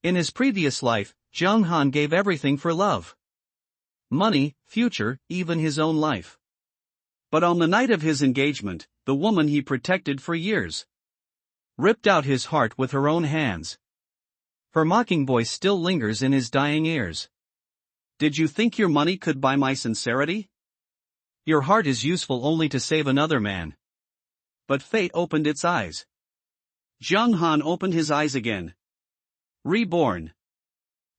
In his previous life, Jung Han gave everything for love. Money, future, even his own life. But on the night of his engagement, the woman he protected for years ripped out his heart with her own hands. Her mocking voice still lingers in his dying ears. Did you think your money could buy my sincerity? Your heart is useful only to save another man. But fate opened its eyes. Jung Han opened his eyes again. Reborn.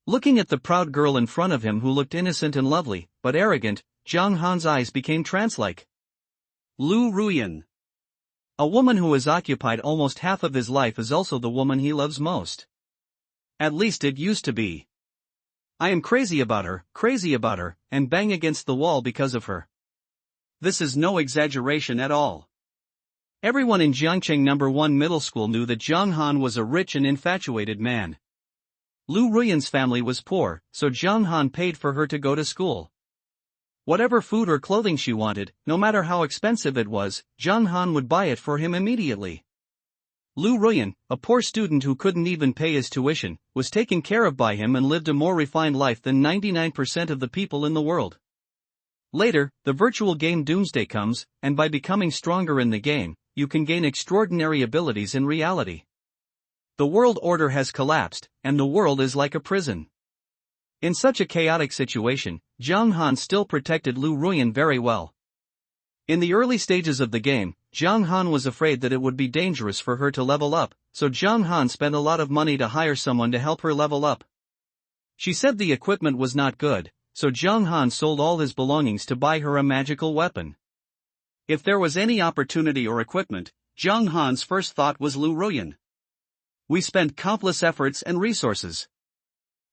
Looking at the proud girl in front of him who looked innocent and lovely, but arrogant, Jung Han's eyes became trance-like. Lu Ruyan. A woman who has occupied almost half of his life is also the woman he loves most. At least it used to be. I am crazy about her, and bang against the wall because of her. This is no exaggeration at all. Everyone in Jiangcheng No. 1 Middle School knew that Jung Han was a rich and infatuated man. Lu Ruyan's family was poor, so Jung Han paid for her to go to school. Whatever food or clothing she wanted, no matter how expensive it was, Jung Han would buy it for him immediately. Lu Ruyan, a poor student who couldn't even pay his tuition, was taken care of by him and lived a more refined life than 99% of the people in the world. Later, the virtual game Doomsday comes, and by becoming stronger in the game, you can gain extraordinary abilities in reality. The world order has collapsed, and the world is like a prison. In such a chaotic situation, Jung Han still protected Lu Ruyan very well. In the early stages of the game, Jung Han was afraid that it would be dangerous for her to level up, so Jung Han spent a lot of money to hire someone to help her level up. She said the equipment was not good, so Jung Han sold all his belongings to buy her a magical weapon. If there was any opportunity or equipment, Jung Han's first thought was Lu Ruyan. We spent countless efforts and resources.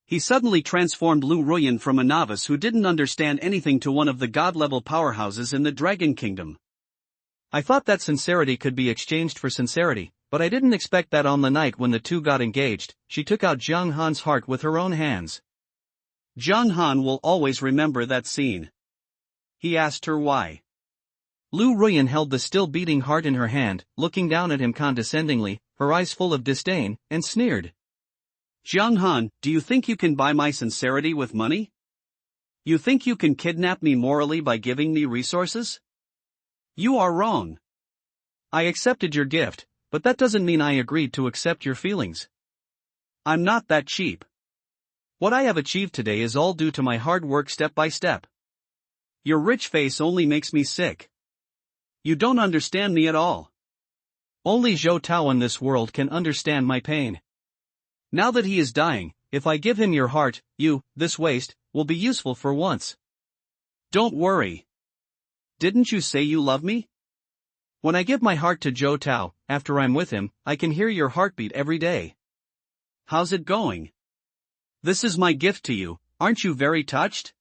He suddenly transformed Lu Ruyan from a novice who didn't understand anything to one of the god-level powerhouses in the Dragon Kingdom. I thought that sincerity could be exchanged for sincerity, but I didn't expect that on the night when the two got engaged, she took out Jung Han's heart with her own hands. Jung Han will always remember that scene. He asked her why. Lu Ruyan held the still beating heart in her hand, looking down at him condescendingly, her eyes full of disdain, and sneered. Jung Han, do you think you can buy my sincerity with money? You think you can kidnap me morally by giving me resources? You are wrong. I accepted your gift, but that doesn't mean I agreed to accept your feelings. I'm not that cheap. What I have achieved today is all due to my hard work step by step. Your rich face only makes me sick. You don't understand me at all. Only Zhou Tao in this world can understand my pain. Now that he is dying, if I give him your heart, you, this waste, will be useful for once. Don't worry. Didn't you say you love me? When I give my heart to Zhou Tao, after I'm with him, I can hear your heartbeat every day. How's it going? This is my gift to you, aren't you very touched?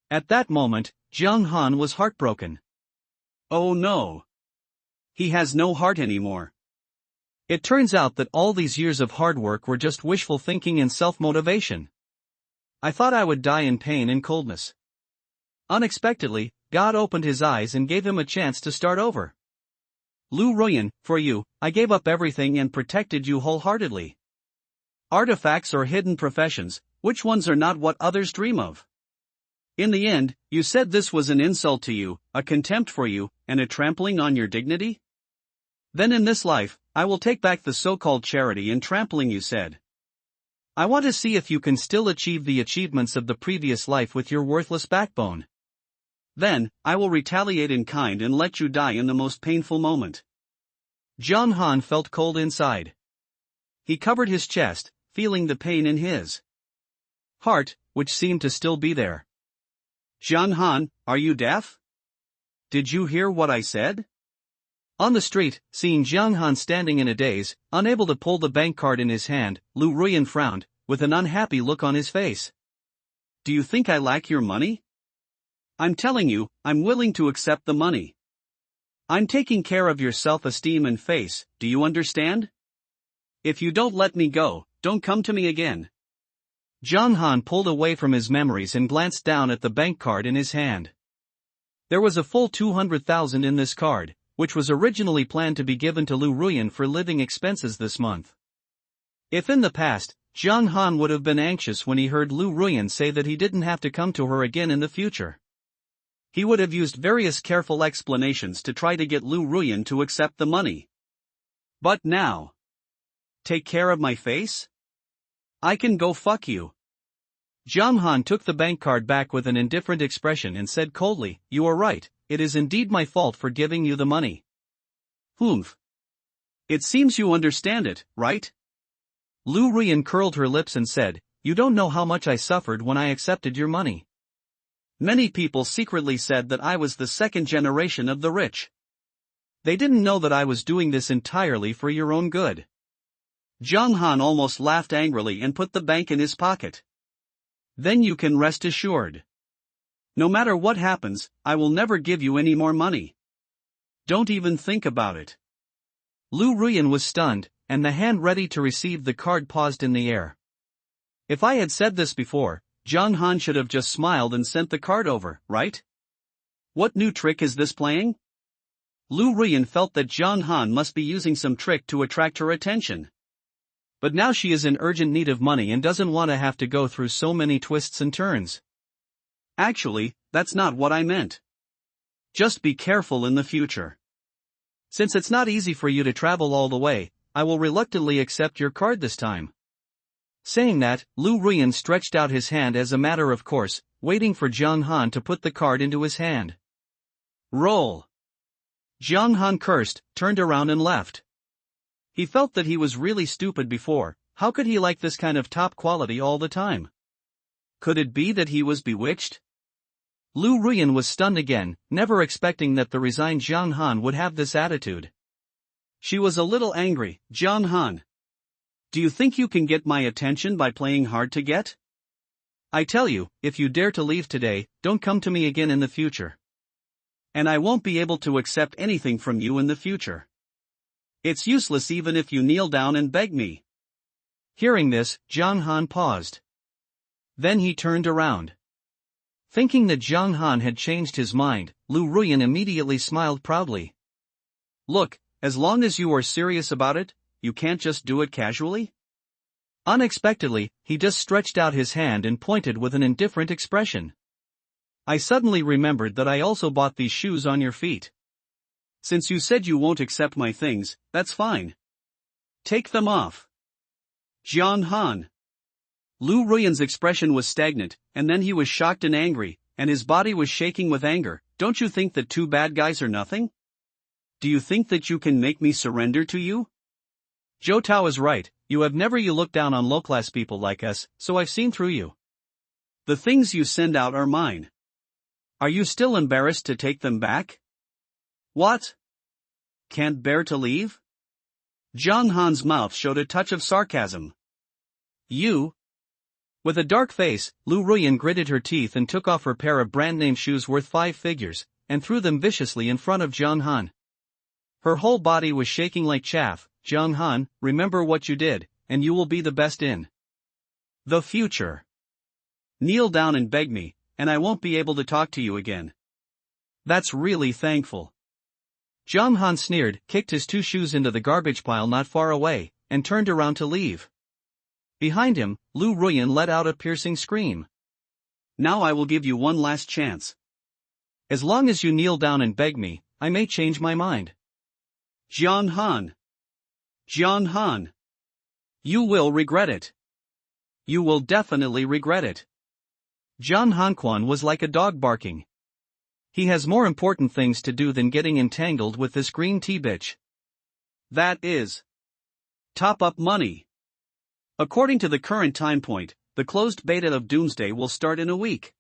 At that moment, Jung Han was heartbroken. Oh no. He has no heart anymore. It turns out that all these years of hard work were just wishful thinking and self-motivation. I thought I would die in pain and coldness. Unexpectedly, God opened his eyes and gave him a chance to start over. Lu Ruyan, for you, I gave up everything and protected you wholeheartedly. Artifacts or hidden professions, which ones are not what others dream of? In the end, you said this was an insult to you, a contempt for you, and a trampling on your dignity? Then in this life, I will take back the so-called charity and trampling you said. I want to see if you can still achieve the achievements of the previous life with your worthless backbone. Then, I will retaliate in kind and let you die in the most painful moment. Jung Han felt cold inside. He covered his chest, feeling the pain in his heart, which seemed to still be there. Jung Han, are you deaf? Did you hear what I said? On the street, seeing Jung Han standing in a daze, unable to pull the bank card in his hand, Lu Ruyan frowned, with an unhappy look on his face. Do you think I lack your money? I'm telling you, I'm willing to accept the money. I'm taking care of your self-esteem and face, do you understand? If you don't let me go, don't come to me again. Jung Han pulled away from his memories and glanced down at the bank card in his hand. There was a full 200,000 in this card, which was originally planned to be given to Lu Ruyan for living expenses this month. If in the past, Jiang Han would have been anxious when he heard Lu Ruyan say that he didn't have to come to her again in the future. He would have used various careful explanations to try to get Lu Ruyan to accept the money. But now, take care of my face? I can go fuck you. Jiang Han took the bank card back with an indifferent expression and said coldly, "You are right, it is indeed my fault for giving you the money." "Humph. It seems you understand it, right?" Lu Ruyan curled her lips and said, "You don't know how much I suffered when I accepted your money. Many people secretly said that I was the second generation of the rich. They didn't know that I was doing this entirely for your own good." Jiang Han almost laughed angrily and put the bank in his pocket. "Then you can rest assured. No matter what happens, I will never give you any more money. Don't even think about it." Lu Ruyan was stunned, and the hand ready to receive the card paused in the air. If I had said this before, Jiang Han should have just smiled and sent the card over, right? What new trick is this playing? Lu Ruyan felt that Jiang Han must be using some trick to attract her attention. But now she is in urgent need of money and doesn't want to have to go through so many twists and turns. Actually, that's not what I meant. Just be careful in the future. Since it's not easy for you to travel all the way, I will reluctantly accept your card this time. Saying that, Lu Ruyan stretched out his hand as a matter of course, waiting for Jiang Han to put the card into his hand. Roll. Jiang Han cursed, turned around and left. He felt that he was really stupid before. How could he like this kind of top quality all the time? Could it be that he was bewitched? Lu Ruyan was stunned again, never expecting that the resigned Jiang Han would have this attitude. She was a little angry. "Jiang Han, do you think you can get my attention by playing hard to get? I tell you, if you dare to leave today, don't come to me again in the future. And I won't be able to accept anything from you in the future. It's useless even if you kneel down and beg me." Hearing this, Jiang Han paused. Then he turned around. Thinking that Jiang Han had changed his mind, Lu Ruyan immediately smiled proudly. "Look, as long as you are serious about it, you can't just do it casually?" Unexpectedly, he just stretched out his hand and pointed with an indifferent expression. "I suddenly remembered that I also bought these shoes on your feet. Since you said you won't accept my things, that's fine. Take them off." Jiang Han. Lu Ruyan's expression was stagnant, and then he was shocked and angry, and his body was shaking with anger. "Don't you think that two bad guys are nothing? Do you think that you can make me surrender to you? Zhou Tao is right, you look down on low-class people like us, so I've seen through you. The things you send out are mine. Are you still embarrassed to take them back? What? Can't bear to leave?" Jiang Han's mouth showed a touch of sarcasm. "You?" With a dark face, Lu Ruyan gritted her teeth and took off her pair of brand-name shoes worth 5 figures, and threw them viciously in front of Jiang Han. Her whole body was shaking like chaff. "Jiang Han, remember what you did, and you will be the best in the future. Kneel down and beg me, and I won't be able to talk to you again. That's really thankful." Jiang Han sneered, kicked his 2 shoes into the garbage pile not far away, and turned around to leave. Behind him, Lu Ruyan let out a piercing scream. "Now I will give you one last chance. As long as you kneel down and beg me, I may change my mind." Jiang Han. Jiang Han. You will regret it. You will definitely regret it. Jiang Hanquan was like a dog barking. He has more important things to do than getting entangled with this green tea bitch. That is. Top up money. According to the current time point, the closed beta of Doomsday will start in a week.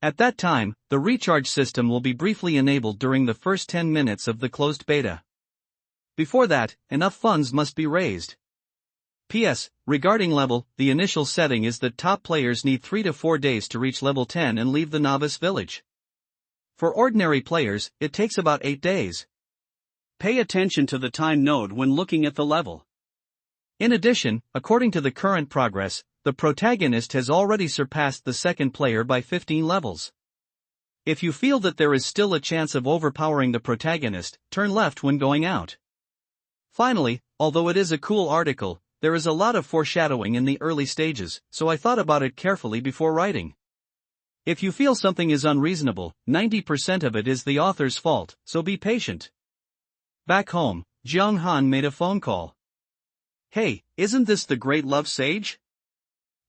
At that time, the recharge system will be briefly enabled during the first 10 minutes of the closed beta. Before that, enough funds must be raised. P.S. Regarding level, the initial setting is that top players need 3 to 4 days to reach level 10 and leave the novice village. For ordinary players, it takes about 8 days. Pay attention to the time node when looking at the level. In addition, according to the current progress, the protagonist has already surpassed the second player by 15 levels. If you feel that there is still a chance of overpowering the protagonist, turn left when going out. Finally, although it is a cool article, there is a lot of foreshadowing in the early stages, so I thought about it carefully before writing. If you feel something is unreasonable, 90% of it is the author's fault, so be patient. Back home, Jung Han made a phone call. Hey, isn't this the great love sage?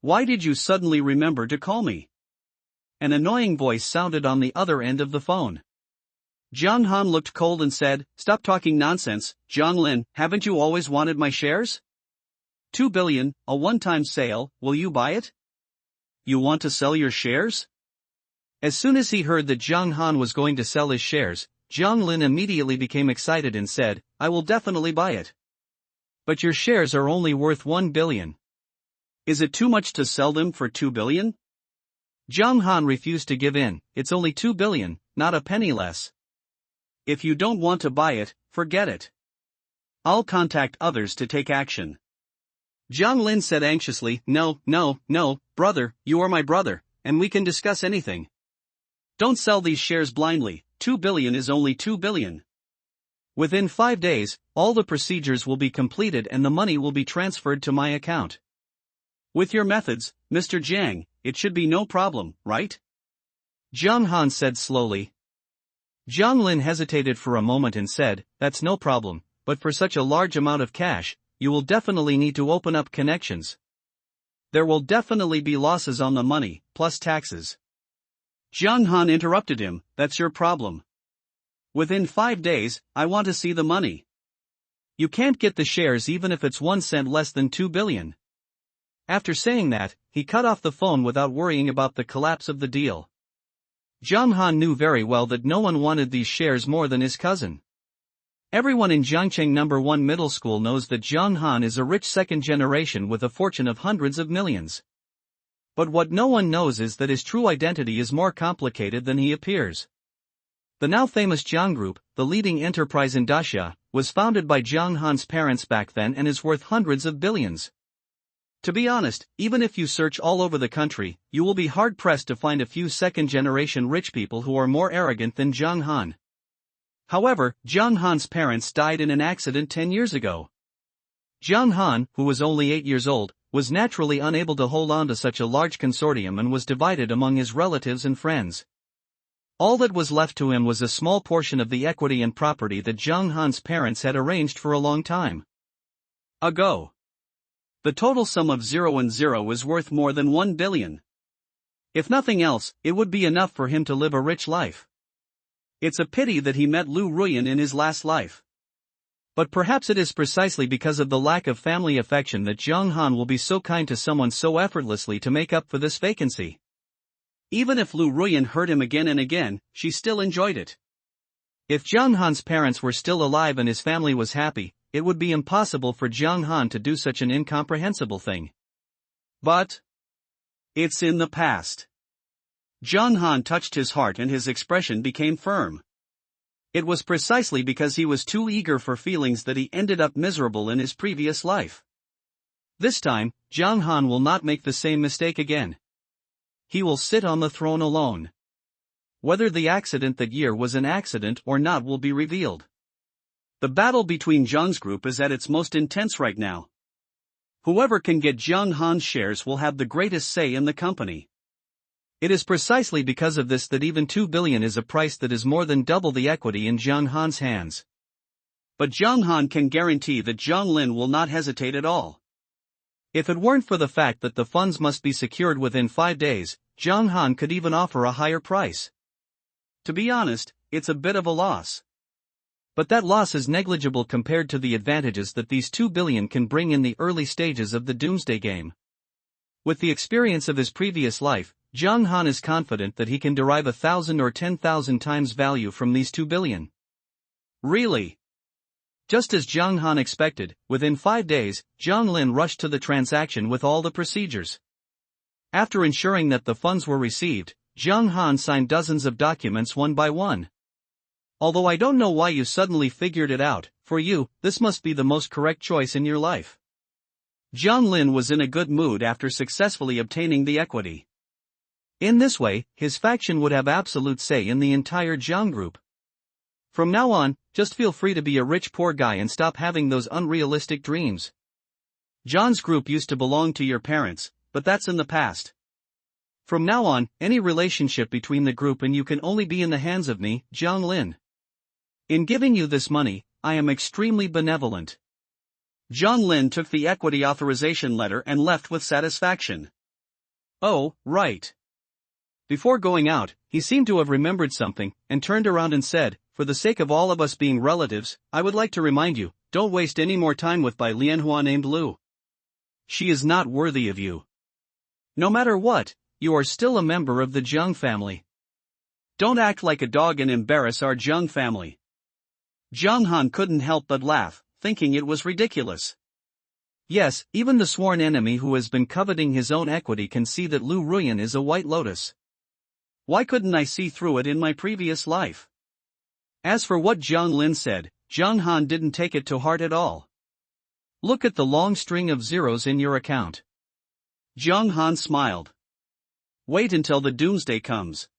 Why did you suddenly remember to call me? An annoying voice sounded on the other end of the phone. Jung Han looked cold and said, "Stop talking nonsense, Jung Lin, haven't you always wanted my shares? 2 billion, a one-time sale, will you buy it? You want to sell your shares?" As soon as he heard that Jung Han was going to sell his shares, Jung Lin immediately became excited and said, "I will definitely buy it." "But your shares are only worth 1 billion. Is it too much to sell them for 2 billion? Jung Han refused to give in. "It's only 2 billion, not a penny less. If you don't want to buy it, forget it. I'll contact others to take action." Jung Lin said anxiously, No, brother, you are my brother, and we can discuss anything. Don't sell these shares blindly, 2 billion is only 2 billion. Within 5 days, all the procedures will be completed and the money will be transferred to my account. With your methods, Mr. Jiang, it should be no problem, right? Jung Han said slowly. Jung Lin hesitated for a moment and said, "That's no problem, but for such a large amount of cash, you will definitely need to open up connections. There will definitely be losses on the money, plus taxes." Jung Han interrupted him, "That's your problem. Within 5 days, I want to see the money. You can't get the shares even if it's 1 cent less than 2 billion. After saying that, he cut off the phone without worrying about the collapse of the deal. Jung Han knew very well that no one wanted these shares more than his cousin. Everyone in Jiangcheng No. 1 Middle School knows that Jung Han is a rich second generation with a fortune of hundreds of millions. But what no one knows is that his true identity is more complicated than he appears. The now famous Jiang Group, the leading enterprise in Daxia, was founded by Jung Han's parents back then and is worth hundreds of billions. To be honest, even if you search all over the country, you will be hard-pressed to find a few second-generation rich people who are more arrogant than Jung Han. However, Jung Han's parents died in an accident 10 years ago. Jung Han, who was only 8 years old, was naturally unable to hold on to such a large consortium and was divided among his relatives and friends. All that was left to him was a small portion of the equity and property that Jung Han's parents had arranged for a long time ago. The total sum of 0 and 0 is worth more than 1 billion. If nothing else, it would be enough for him to live a rich life. It's a pity that he met Lu Ruyan in his last life. But perhaps it is precisely because of the lack of family affection that Jung Han will be so kind to someone so effortlessly to make up for this vacancy. Even if Lu Ruyan hurt him again and again, she still enjoyed it. If Jung Han's parents were still alive and his family was happy, it would be impossible for Jung Han to do such an incomprehensible thing. But it's in the past. Jung Han touched his heart and his expression became firm. It was precisely because he was too eager for feelings that he ended up miserable in his previous life. This time, Jung Han will not make the same mistake again. He will sit on the throne alone. Whether the accident that year was an accident or not will be revealed. The battle between Jung's group is at its most intense right now. Whoever can get Jung Han's shares will have the greatest say in the company. It is precisely because of this that even 2 billion is a price that is more than double the equity in Jung Han's hands. But Jung Han can guarantee that Jung Lin will not hesitate at all. If it weren't for the fact that the funds must be secured within 5 days, Jung Han could even offer a higher price. To be honest, it's a bit of a loss. But that loss is negligible compared to the advantages that these 2 billion can bring in the early stages of the Doomsday Game. With the experience of his previous life, Jung Han is confident that he can derive 1,000 or 10,000 times value from these 2 billion. Really? Just as Jung Han expected, within 5 days, Jung Lin rushed to the transaction with all the procedures. After ensuring that the funds were received, Jung Han signed dozens of documents one by one. Although I don't know why you suddenly figured it out, for you, this must be the most correct choice in your life. Jung Lin was in a good mood after successfully obtaining the equity. In this way, his faction would have absolute say in the entire Jiang Group. From now on, just feel free to be a rich poor guy and stop having those unrealistic dreams. John's group used to belong to your parents, but that's in the past. From now on, any relationship between the group and you can only be in the hands of me, Jiang Lin. In giving you this money, I am extremely benevolent. Jiang Lin took the equity authorization letter and left with satisfaction. Oh, right. Before going out, he seemed to have remembered something, and turned around and said, for the sake of all of us being relatives, I would like to remind you, don't waste any more time with Bai Lianhua named Lu. She is not worthy of you. No matter what, you are still a member of the Jiang family. Don't act like a dog and embarrass our Jiang family. Jiang Han couldn't help but laugh, thinking it was ridiculous. Yes, even the sworn enemy who has been coveting his own equity can see that Lu Ruyan is a white lotus. Why couldn't I see through it in my previous life? As for what Jiang Lin said, Jiang Han didn't take it to heart at all. Look at the long string of zeros in your account. Jiang Han smiled. Wait until the doomsday comes.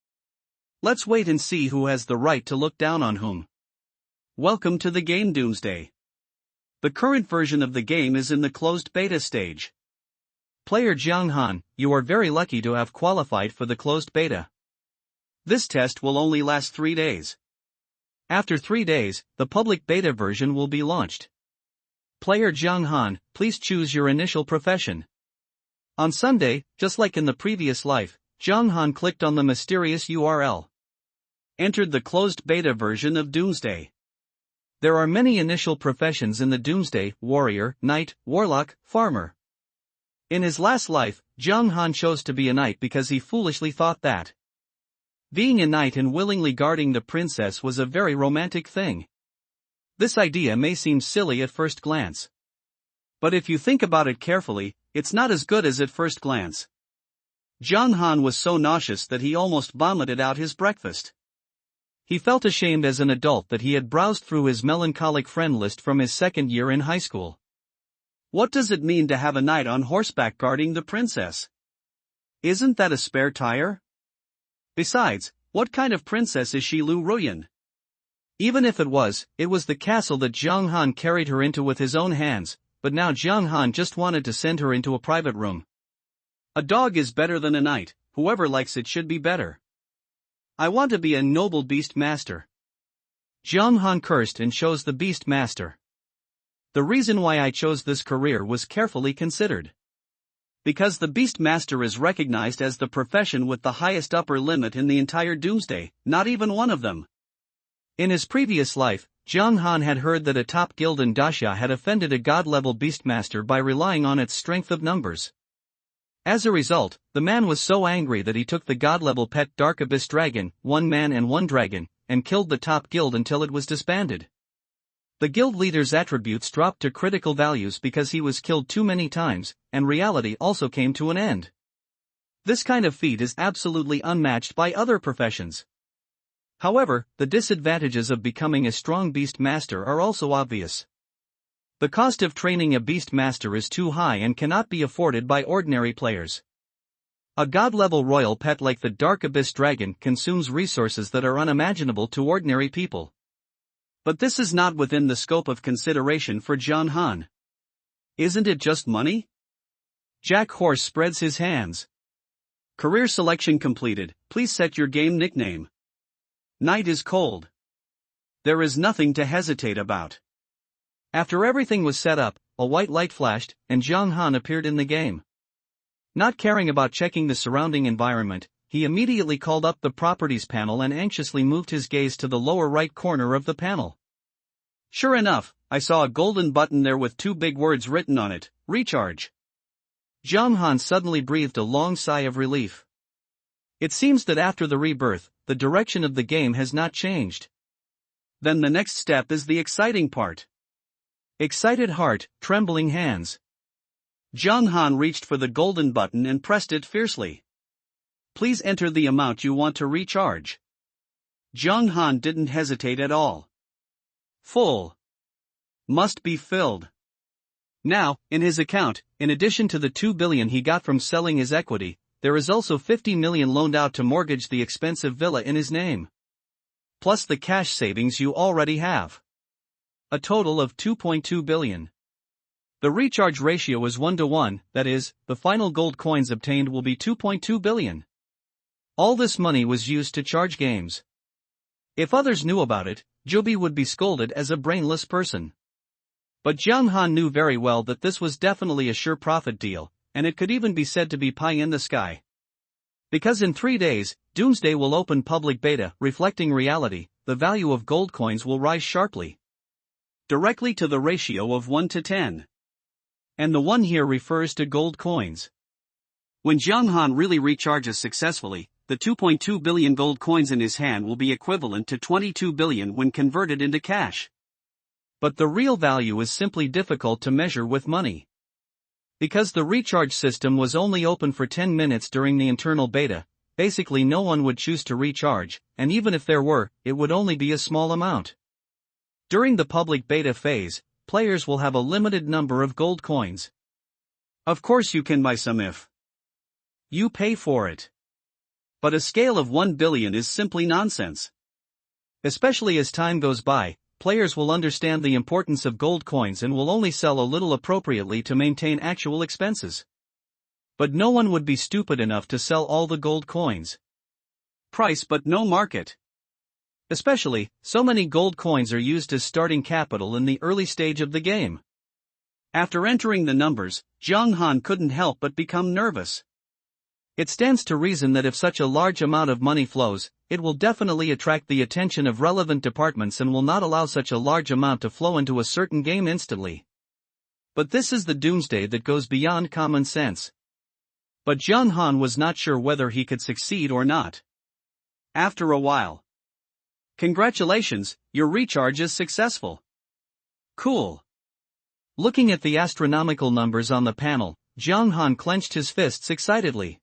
Let's wait and see who has the right to look down on whom. Welcome to the game Doomsday. The current version of the game is in the closed beta stage. Player Jiang Han, you are very lucky to have qualified for the closed beta. This test will only last 3 days. After 3 days, the public beta version will be launched. Player Jiang Han, please choose your initial profession. On Sunday, just like in the previous life, Jiang Han clicked on the mysterious URL. Entered the closed beta version of Doomsday. There are many initial professions in the Doomsday: warrior, knight, warlock, farmer. In his last life, Jiang Han chose to be a knight because he foolishly thought that being a knight and willingly guarding the princess was a very romantic thing. This idea may seem silly at first glance. But if you think about it carefully, it's not as good as at first glance. Jiang Han was so nauseous that he almost vomited out his breakfast. He felt ashamed as an adult that he had browsed through his melancholic friend list from his second year in high school. What does it mean to have a knight on horseback guarding the princess? Isn't that a spare tire? Besides, what kind of princess is she, Lu Ruyan? Even if it was the castle that Jiang Han carried her into with his own hands, but now Jiang Han just wanted to send her into a private room. A dog is better than a knight, whoever likes it should be better. I want to be a noble beast master. Jiang Han cursed and chose the beast master. The reason why I chose this career was carefully considered. Because the beast master is recognized as the profession with the highest upper limit in the entire Doomsday, not even one of them. In his previous life, Jiang Han had heard that a top guild in Daxia had offended a god-level beastmaster by relying on its strength of numbers. As a result, the man was so angry that he took the god-level pet Dark Abyss Dragon, 1 man and 1 dragon, and killed the top guild until it was disbanded. The guild leader's attributes dropped to critical values because he was killed too many times, and reality also came to an end. This kind of feat is absolutely unmatched by other professions. However, the disadvantages of becoming a strong beast master are also obvious. The cost of training a beast master is too high and cannot be afforded by ordinary players. A god-level royal pet like the Dark Abyss Dragon consumes resources that are unimaginable to ordinary people. But this is not within the scope of consideration for Jiang Han. Isn't it just money? Jack Horse spreads his hands. Career selection completed, please set your game nickname. Night is cold. There is nothing to hesitate about. After everything was set up, a white light flashed, and Jiang Han appeared in the game. Not caring about checking the surrounding environment, he immediately called up the properties panel and anxiously moved his gaze to the lower right corner of the panel. Sure enough, I saw a golden button there with 2 big words written on it, recharge. Jiang Han suddenly breathed a long sigh of relief. It seems that after the rebirth, the direction of the game has not changed. Then the next step is the exciting part. Excited heart, trembling hands. Jiang Han reached for the golden button and pressed it fiercely. Please enter the amount you want to recharge. Jiang Han didn't hesitate at all. Full. Must be filled. Now, in his account, in addition to the 2 billion he got from selling his equity, there is also 50 million loaned out to mortgage the expensive villa in his name. Plus the cash savings you already have. A total of 2.2 billion. The recharge ratio is 1 to 1, that is, the final gold coins obtained will be 2.2 billion. All this money was used to charge games. If others knew about it, Joby would be scolded as a brainless person. But Jiang Han knew very well that this was definitely a sure profit deal, and it could even be said to be pie in the sky. Because in 3 days, Doomsday will open public beta, reflecting reality, the value of gold coins will rise sharply. Directly to the ratio of 1 to 10. And the 1 here refers to gold coins. When Jiang Han really recharges successfully, the 2.2 billion gold coins in his hand will be equivalent to 22 billion when converted into cash. But the real value is simply difficult to measure with money. Because the recharge system was only open for 10 minutes during the internal beta, basically no one would choose to recharge, and even if there were, it would only be a small amount. During the public beta phase, players will have a limited number of gold coins. Of course you can buy some if you pay for it. But a scale of 1 billion is simply nonsense. Especially as time goes by, players will understand the importance of gold coins and will only sell a little appropriately to maintain actual expenses. But no one would be stupid enough to sell all the gold coins. Price but no market. Especially, so many gold coins are used as starting capital in the early stage of the game. After entering the numbers, Jiang Han couldn't help but become nervous. It stands to reason that if such a large amount of money flows, it will definitely attract the attention of relevant departments and will not allow such a large amount to flow into a certain game instantly. But this is the doomsday that goes beyond common sense. But Jiang Han was not sure whether he could succeed or not. After a while. Congratulations, your recharge is successful. Cool. Looking at the astronomical numbers on the panel, Jiang Han clenched his fists excitedly.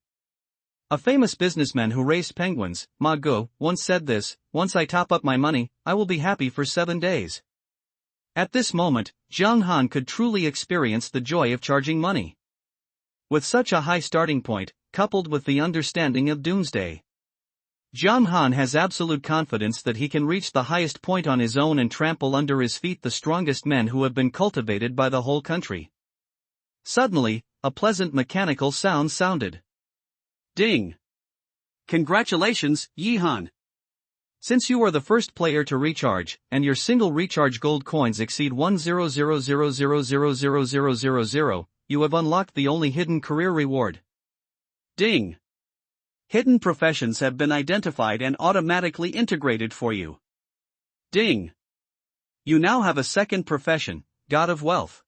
A famous businessman who raised penguins, Ma Go, once said this: "Once I top up my money, I will be happy for 7 days." At this moment, Jiang Han could truly experience the joy of charging money. With such a high starting point, coupled with the understanding of doomsday, Jiang Han has absolute confidence that he can reach the highest point on his own and trample under his feet the strongest men who have been cultivated by the whole country. Suddenly, a pleasant mechanical sound sounded. Ding! Congratulations, Yihan! Since you are the first player to recharge, and your single recharge gold coins exceed 100,000,000,000, you have unlocked the only hidden career reward. Ding! Hidden professions have been identified and automatically integrated for you. Ding! You now have a second profession, God of Wealth.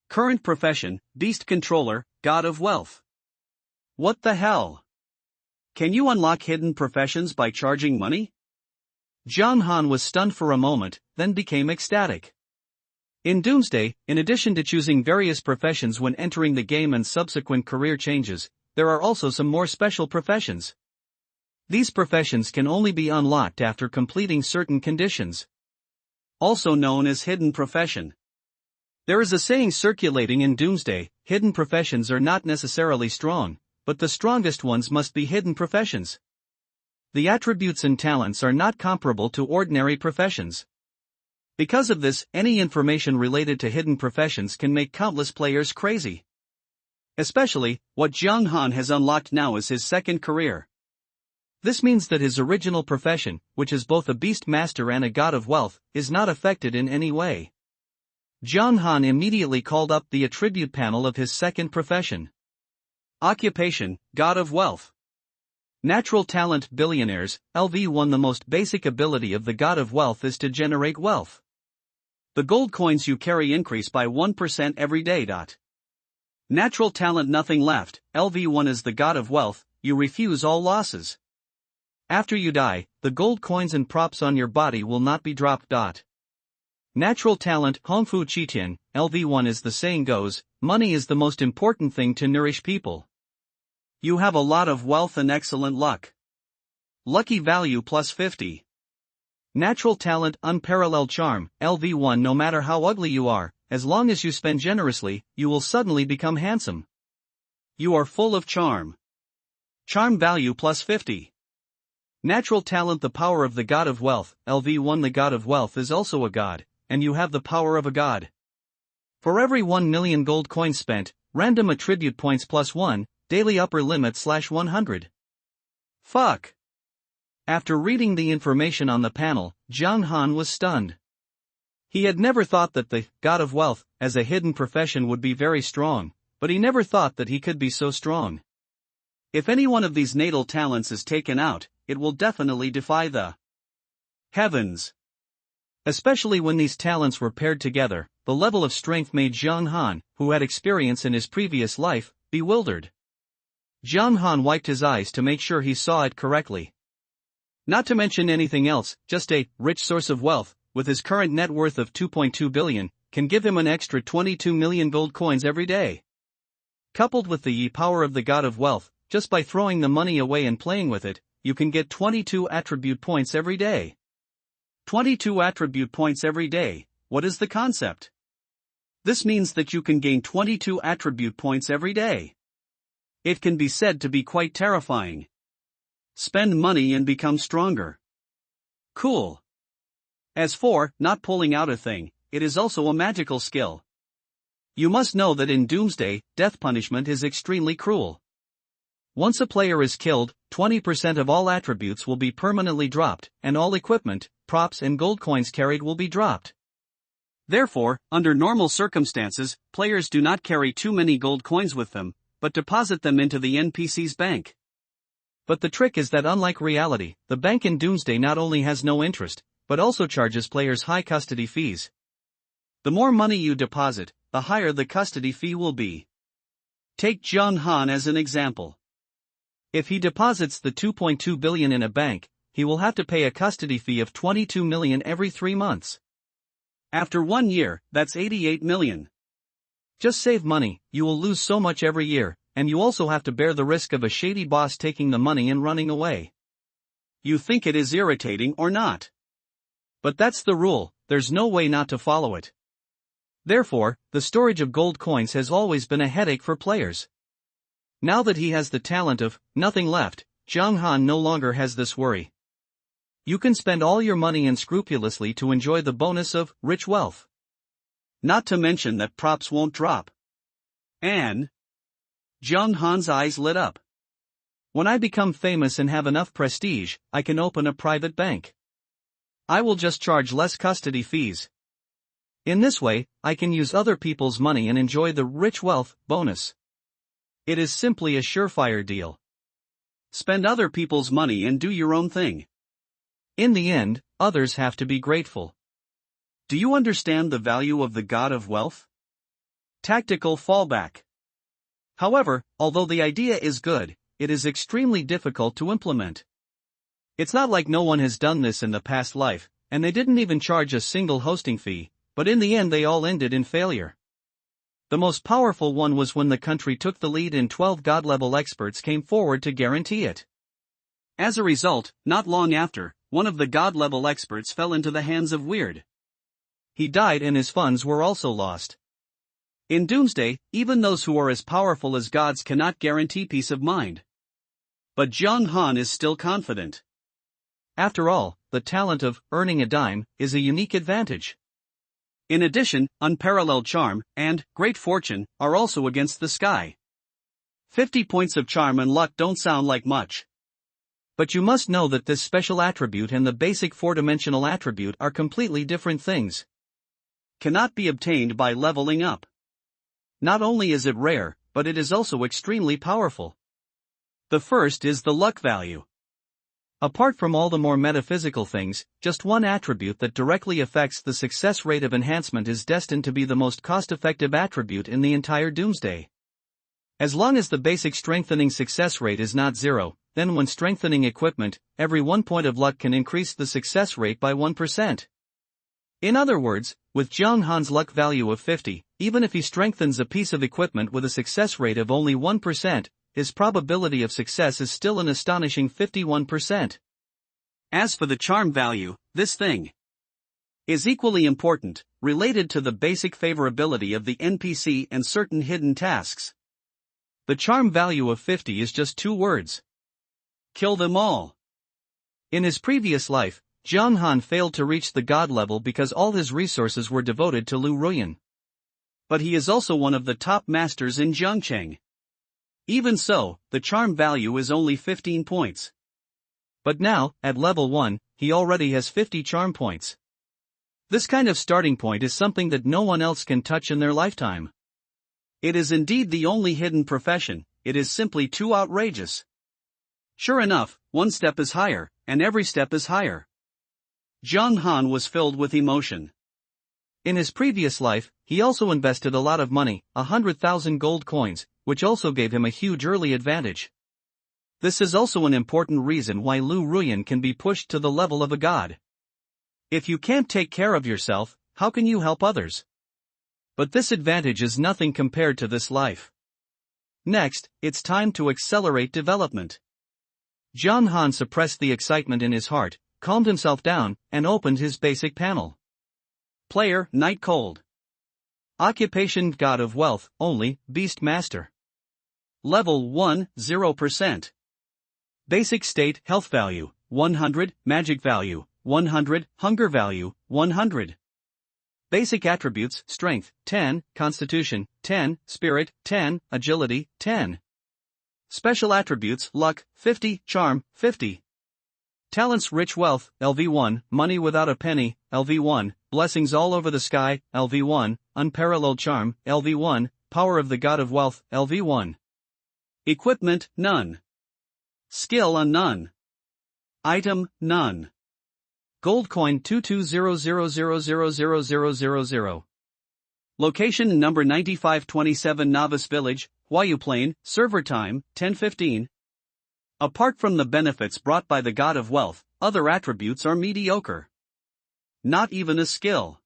Current profession, Beast Controller, God of Wealth. What the hell? Can you unlock hidden professions by charging money? Jiang Han was stunned for a moment, then became ecstatic. In Doomsday, in addition to choosing various professions when entering the game and subsequent career changes, there are also some more special professions. These professions can only be unlocked after completing certain conditions. Also known as hidden profession. There is a saying circulating in Doomsday: hidden professions are not necessarily strong, but the strongest ones must be hidden professions. The attributes and talents are not comparable to ordinary professions. Because of this, any information related to hidden professions can make countless players crazy. Especially, what Jiang Han has unlocked now is his second career. This means that his original profession, which is both a beast master and a god of wealth, is not affected in any way. Jiang Han immediately called up the attribute panel of his second profession. Occupation, God of Wealth. Natural talent, billionaires, LV1. The most basic ability of the God of Wealth is to generate wealth. The gold coins you carry increase by 1% every day. Natural talent, nothing left, LV1 is the God of Wealth, you refuse all losses. After you die, the gold coins and props on your body will not be dropped. Natural talent, Hongfu Qitian, LV1 as the saying goes, money is the most important thing to nourish people. You have a lot of wealth and excellent luck. Lucky value plus 50. Natural talent, unparalleled charm, LV1. No matter how ugly you are, as long as you spend generously, you will suddenly become handsome. You are full of charm. Charm value plus 50. Natural talent, the power of the God of Wealth, LV1. The God of Wealth is also a god, and you have the power of a god. For every 1 million gold coins spent, random attribute points +1, daily upper limit /100. Fuck. After reading the information on the panel, Jiang Han was stunned. He had never thought that the God of Wealth, as a hidden profession, would be very strong, but he never thought that he could be so strong. If any one of these natal talents is taken out, it will definitely defy the heavens. Especially when these talents were paired together, the level of strength made Jiang Han, who had experience in his previous life, bewildered. Jiang Han wiped his eyes to make sure he saw it correctly. Not to mention anything else, just a rich source of wealth, with his current net worth of 2.2 billion, can give him an extra 22 million gold coins every day. Coupled with the power of the God of Wealth, just by throwing the money away and playing with it, you can get 22 attribute points every day. 22 attribute points every day, what is the concept? This means that you can gain 22 attribute points every day. It can be said to be quite terrifying. Spend money and become stronger. Cool. As for not pulling out a thing, it is also a magical skill. You must know that in Doomsday, death punishment is extremely cruel. Once a player is killed, 20% of all attributes will be permanently dropped, and all equipment, props and gold coins carried will be dropped. Therefore, under normal circumstances, players do not carry too many gold coins with them, but deposit them into the NPC's bank. But the trick is that unlike reality, the bank in Doomsday not only has no interest, but also charges players high custody fees. The more money you deposit, the higher the custody fee will be. Take Jiang Han as an example. If he deposits the 2.2 billion in a bank, he will have to pay a custody fee of 22 million every 3 months. After 1 year, that's 88 million. Just save money, you will lose so much every year, and you also have to bear the risk of a shady boss taking the money and running away. You think it is irritating or not? But that's the rule, there's no way not to follow it. Therefore, the storage of gold coins has always been a headache for players. Now that he has the talent of nothing left, Jiang Han no longer has this worry. You can spend all your money unscrupulously to enjoy the bonus of rich wealth. Not to mention that props won't drop. And Jiang Han's eyes lit up. When I become famous and have enough prestige, I can open a private bank. I will just charge less custody fees. In this way, I can use other people's money and enjoy the rich wealth bonus. It is simply a surefire deal. Spend other people's money and do your own thing. In the end, others have to be grateful. Do you understand the value of the God of Wealth? Tactical fallback. However, although the idea is good, it is extremely difficult to implement. It's not like no one has done this in the past life, and they didn't even charge a single hosting fee, but in the end they all ended in failure. The most powerful one was when the country took the lead and 12 god-level experts came forward to guarantee it. As a result, not long after, one of the god-level experts fell into the hands of Weird. He died and his funds were also lost. In Doomsday, even those who are as powerful as gods cannot guarantee peace of mind. But Jiang Han is still confident. After all, the talent of earning a dime is a unique advantage. In addition, unparalleled charm and great fortune are also against the sky. 50 points of charm and luck don't sound like much. But you must know that this special attribute and the basic four-dimensional attribute are completely different things. Cannot be obtained by leveling up. Not only is it rare, but it is also extremely powerful. The first is the luck value. Apart from all the more metaphysical things, just one attribute that directly affects the success rate of enhancement is destined to be the most cost-effective attribute in the entire Doomsday. As long as the basic strengthening success rate is not 0, then when strengthening equipment, every 1 point of luck can increase the success rate by 1%. In other words, with Jiang Han's luck value of 50, even if he strengthens a piece of equipment with a success rate of only 1%, his probability of success is still an astonishing 51%. As for the charm value, this thing is equally important, related to the basic favorability of the NPC and certain hidden tasks. The charm value of 50 is just 2 words. Kill them all. In his previous life, Jiang Han failed to reach the god level because all his resources were devoted to Lu Ruyan. But he is also one of the top masters in Zhongcheng. Even so, the charm value is only 15 points. But now, at level 1, he already has 50 charm points. This kind of starting point is something that no one else can touch in their lifetime. It is indeed the only hidden profession, it is simply too outrageous. Sure enough, one step is higher, and every step is higher. Zhang Han was filled with emotion. In his previous life, he also invested a lot of money, 100,000 gold coins, which also gave him a huge early advantage. This is also an important reason why Lu Ruyan can be pushed to the level of a god. If you can't take care of yourself, how can you help others? But this advantage is nothing compared to this life. Next, it's time to accelerate development. Zhang Han suppressed the excitement in his heart, calmed himself down, and opened his basic panel. Player, Night Cold. Occupation, God of Wealth, only, Beast Master. Level 1, 0%. Basic state, Health value, 100, Magic value, 100, Hunger value, 100. Basic attributes, Strength, 10, Constitution, 10, Spirit, 10, Agility, 10. Special attributes, Luck, 50, Charm, 50. Talents, Rich Wealth, LV1, Money without a penny, LV1, Blessings all over the sky, LV1, Unparalleled Charm, LV1, Power of the God of Wealth, LV1. Equipment, none. Skill on none. Item, none. Gold coin 2200000000. Location number 9527 Novice Village, Huayu Plain, server time, 10:15. Apart from the benefits brought by the God of Wealth, other attributes are mediocre. Not even a skill.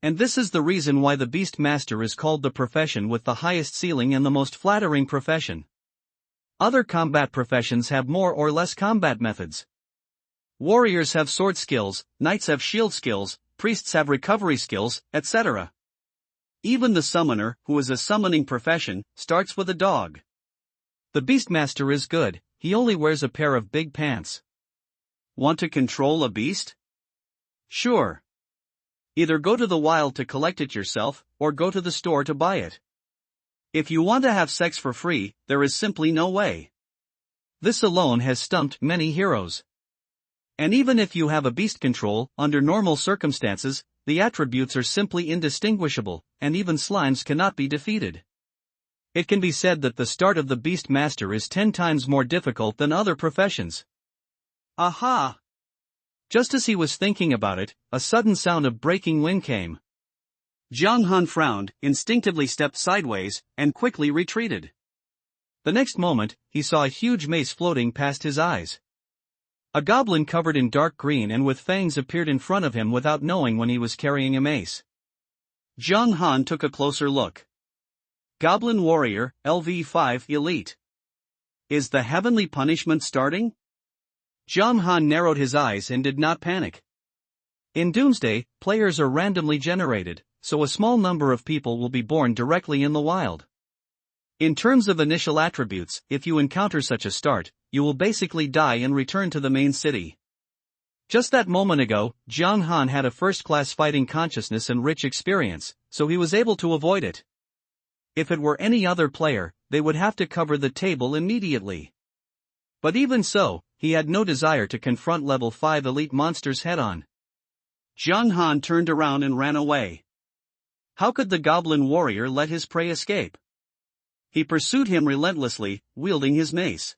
And this is the reason why the Beast Master is called the profession with the highest ceiling and the most flattering profession. Other combat professions have more or less combat methods. Warriors have sword skills, knights have shield skills, priests have recovery skills, etc. Even the summoner, who is a summoning profession, starts with a dog. The Beastmaster is good, he only wears a pair of big pants. Want to control a beast? Sure. Either go to the wild to collect it yourself, or go to the store to buy it. If you want to have sex for free, there is simply no way. This alone has stumped many heroes. And even if you have a beast control, under normal circumstances, the attributes are simply indistinguishable, and even slimes cannot be defeated. It can be said that the start of the Beast Master is 10 times more difficult than other professions. Aha! Just as he was thinking about it, a sudden sound of breaking wind came. Zhang Han frowned, instinctively stepped sideways, and quickly retreated. The next moment, he saw a huge mace floating past his eyes. A goblin covered in dark green and with fangs appeared in front of him without knowing when he was carrying a mace. Zhang Han took a closer look. Goblin Warrior, LV5 Elite. Is the heavenly punishment starting? Zhang Han narrowed his eyes and did not panic. In Doomsday, players are randomly generated, so a small number of people will be born directly in the wild. In terms of initial attributes, if you encounter such a start, you will basically die and return to the main city. Just that moment ago, Zhang Han had a first-class fighting consciousness and rich experience, so he was able to avoid it. If it were any other player, they would have to cover the table immediately. But even so, he had no desire to confront level 5 elite monsters head-on. Zhang Han turned around and ran away. How could the goblin warrior let his prey escape? He pursued him relentlessly, wielding his mace.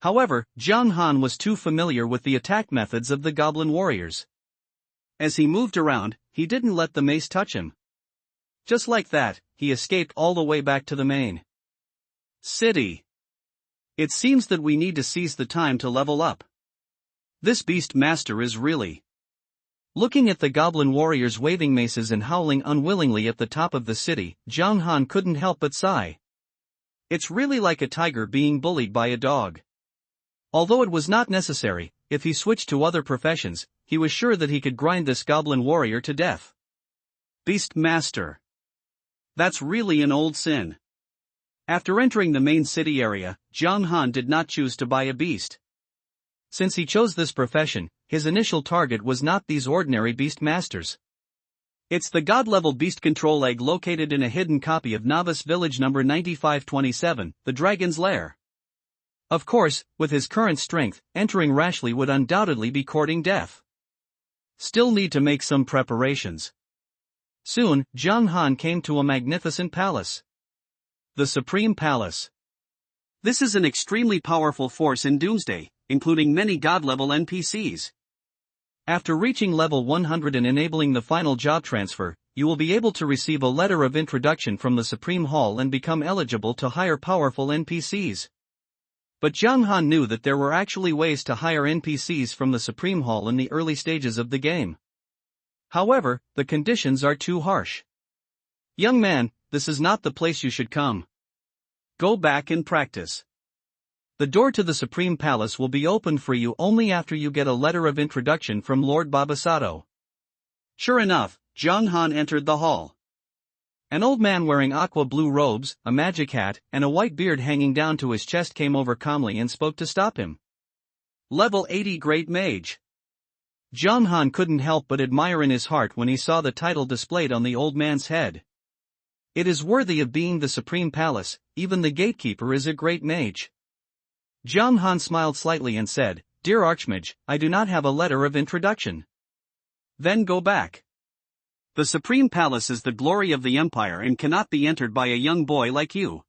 However, Zhang Han was too familiar with the attack methods of the goblin warriors. As he moved around, he didn't let the mace touch him. Just like that, he escaped all the way back to the main city. It seems that we need to seize the time to level up. This Beast Master is really... Looking at the goblin warriors waving maces and howling unwillingly at the top of the city, Zhang Han couldn't help but sigh. It's really like a tiger being bullied by a dog. Although it was not necessary, if he switched to other professions, he was sure that he could grind this goblin warrior to death. Beast Master. That's really an old sin. After entering the main city area, Zhang Han did not choose to buy a beast. Since he chose this profession, his initial target was not these ordinary beast masters. It's the god-level beast control egg located in a hidden copy of Novice Village number 9527, the Dragon's Lair. Of course, with his current strength, entering rashly would undoubtedly be courting death. Still need to make some preparations. Soon, Jiang Han came to a magnificent palace. The Supreme Palace. This is an extremely powerful force in Doomsday, including many god-level NPCs. After reaching level 100 and enabling the final job transfer, you will be able to receive a letter of introduction from the Supreme Hall and become eligible to hire powerful NPCs. But Jiang Han knew that there were actually ways to hire NPCs from the Supreme Hall in the early stages of the game. However, the conditions are too harsh. Young man, this is not the place you should come. Go back and practice. The door to the Supreme Palace will be opened for you only after you get a letter of introduction from Lord Babasado. Sure enough, Jiang Han entered the hall. An old man wearing aqua-blue robes, a magic hat, and a white beard hanging down to his chest came over calmly and spoke to stop him. Level 80 Great Mage. Jiang Han couldn't help but admire in his heart when he saw the title displayed on the old man's head. It is worthy of being the Supreme Palace, even the gatekeeper is a great mage. Jiang Han smiled slightly and said, "Dear Archmage, I do not have a letter of introduction." Then go back. The Supreme Palace is the glory of the Empire and cannot be entered by a young boy like you.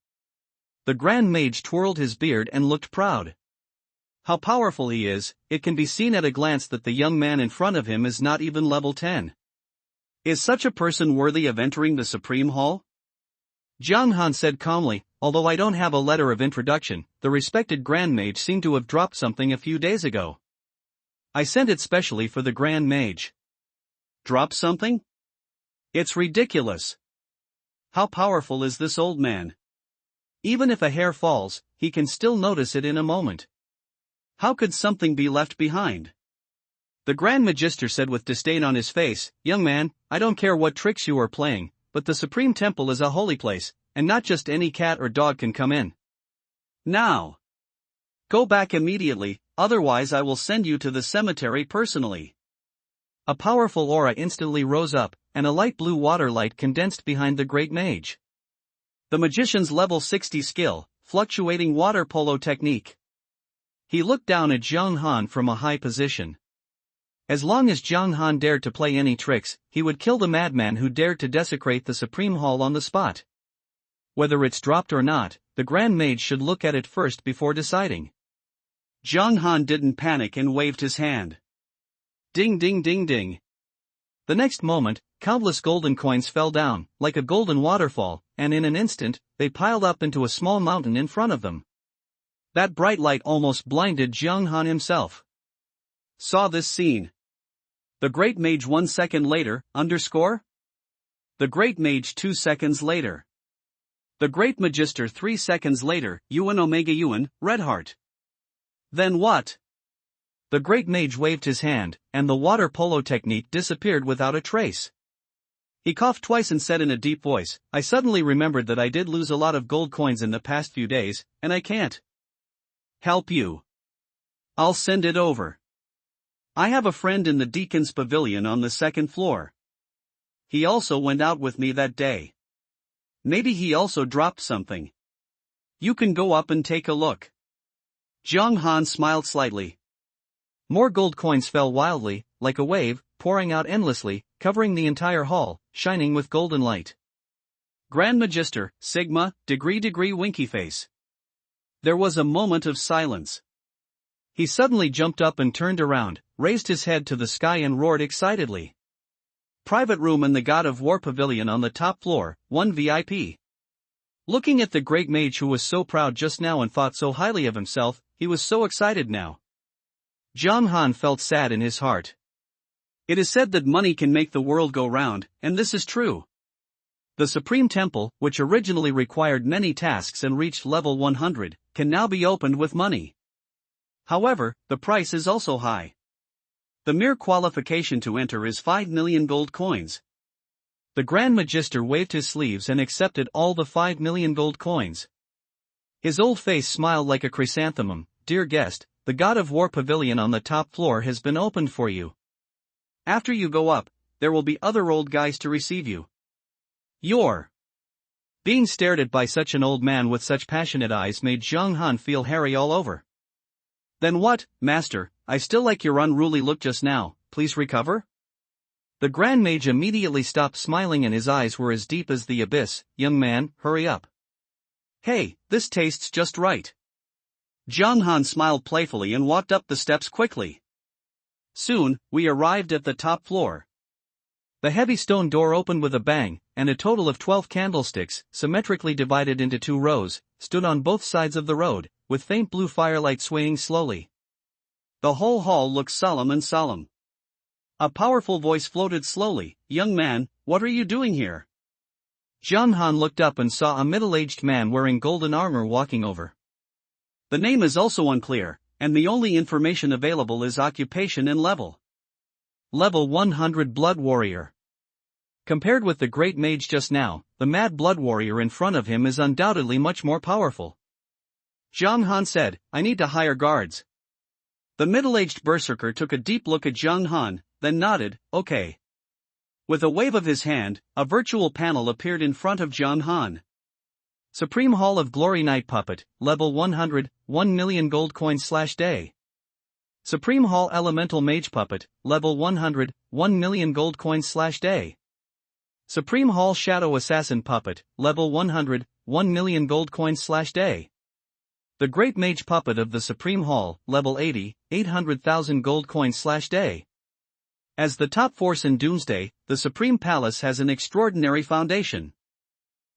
The Grand Mage twirled his beard and looked proud. How powerful he is, it can be seen at a glance that the young man in front of him is not even level 10. Is such a person worthy of entering the Supreme Hall? Jiang Han said calmly, "Although I don't have a letter of introduction, the respected Grand Mage seemed to have dropped something a few days ago. I sent it specially for the Grand Mage." Dropped something? It's ridiculous. How powerful is this old man? Even if a hair falls, he can still notice it in a moment. How could something be left behind? The Grand Magister said with disdain on his face, "Young man, I don't care what tricks you are playing, but the Supreme Temple is a holy place, and not just any cat or dog can come in. Now! Go back immediately, otherwise I will send you to the cemetery personally." A powerful aura instantly rose up, and a light blue water light condensed behind the Great Mage. The magician's level 60 skill, fluctuating water polo technique. He looked down at Jiang Han from a high position. As long as Jiang Han dared to play any tricks, he would kill the madman who dared to desecrate the Supreme Hall on the spot. Whether it's dropped or not, the Grand Mage should look at it first before deciding. Jiang Han didn't panic and waved his hand. Ding ding ding ding. The next moment, countless golden coins fell down, like a golden waterfall, and in an instant, they piled up into a small mountain in front of them. That bright light almost blinded Jiang Han himself. Saw this scene. The Great Mage 1 second later, underscore? The Great Mage 2 seconds later. The Great Magister 3 seconds later, Yuan Omega Yuan, Red Heart. Then what? The Great Mage waved his hand, and the water polo technique disappeared without a trace. He coughed twice and said in a deep voice, "I suddenly remembered that I did lose a lot of gold coins in the past few days, and I can't help you. I'll send it over. I have a friend in the Deacon's Pavilion on the 2nd floor. He also went out with me that day. Maybe he also dropped something. You can go up and take a look." Jiang Han smiled slightly. More gold coins fell wildly, like a wave, pouring out endlessly, covering the entire hall, shining with golden light. Grand Magister, Sigma, degree winky face. There was a moment of silence. He suddenly jumped up and turned around, raised his head to the sky and roared excitedly. "Private room in the God of War Pavilion on the top floor, 1 VIP. Looking at the Great Mage who was so proud just now and thought so highly of himself, he was so excited now. Jiang Han felt sad in his heart. It is said that money can make the world go round, and this is true. The Supreme Temple, which originally required many tasks and reached level 100, can now be opened with money. However, the price is also high. The mere qualification to enter is 5 million gold coins. The Grand Magister waved his sleeves and accepted all the 5 million gold coins. His old face smiled like a chrysanthemum. "Dear guest, the God of War Pavilion on the top floor has been opened for you. After you go up, there will be other old guys to receive you. You're. Being stared at by such an old man with such passionate eyes made Zhang Han feel hairy all over. Then what, master, I still like your unruly look just now, please recover? The Grand Mage immediately stopped smiling and his eyes were as deep as the abyss. Young man, hurry up. Hey, this tastes just right. Zhang Han smiled playfully and walked up the steps quickly. Soon, we arrived at the top floor. The heavy stone door opened with a bang, and a total of 12 candlesticks, symmetrically divided into 2 rows, stood on both sides of the road, with faint blue firelight swaying slowly. The whole hall looked solemn and solemn. A powerful voice floated slowly, "Young man, what are you doing here?" Zhang Han looked up and saw a middle-aged man wearing golden armor walking over. The name is also unclear, and the only information available is occupation and level. Level 100 Blood Warrior. Compared with the Great Mage just now, the Mad Blood Warrior in front of him is undoubtedly much more powerful. Zhang Han said, "I need to hire guards." The middle-aged berserker took a deep look at Zhang Han, then nodded, "Okay." With a wave of his hand, a virtual panel appeared in front of Zhang Han. Supreme Hall of Glory Night Puppet, level 100, 1 million gold coins/day. Supreme Hall Elemental Mage Puppet, level 100, 1 million gold coins/day. Supreme Hall Shadow Assassin Puppet, level 100, 1 million gold coins/day. The Great Mage Puppet of the Supreme Hall, level 80, 800,000 gold coins/day. As the top force in Doomsday, the Supreme Palace has an extraordinary foundation.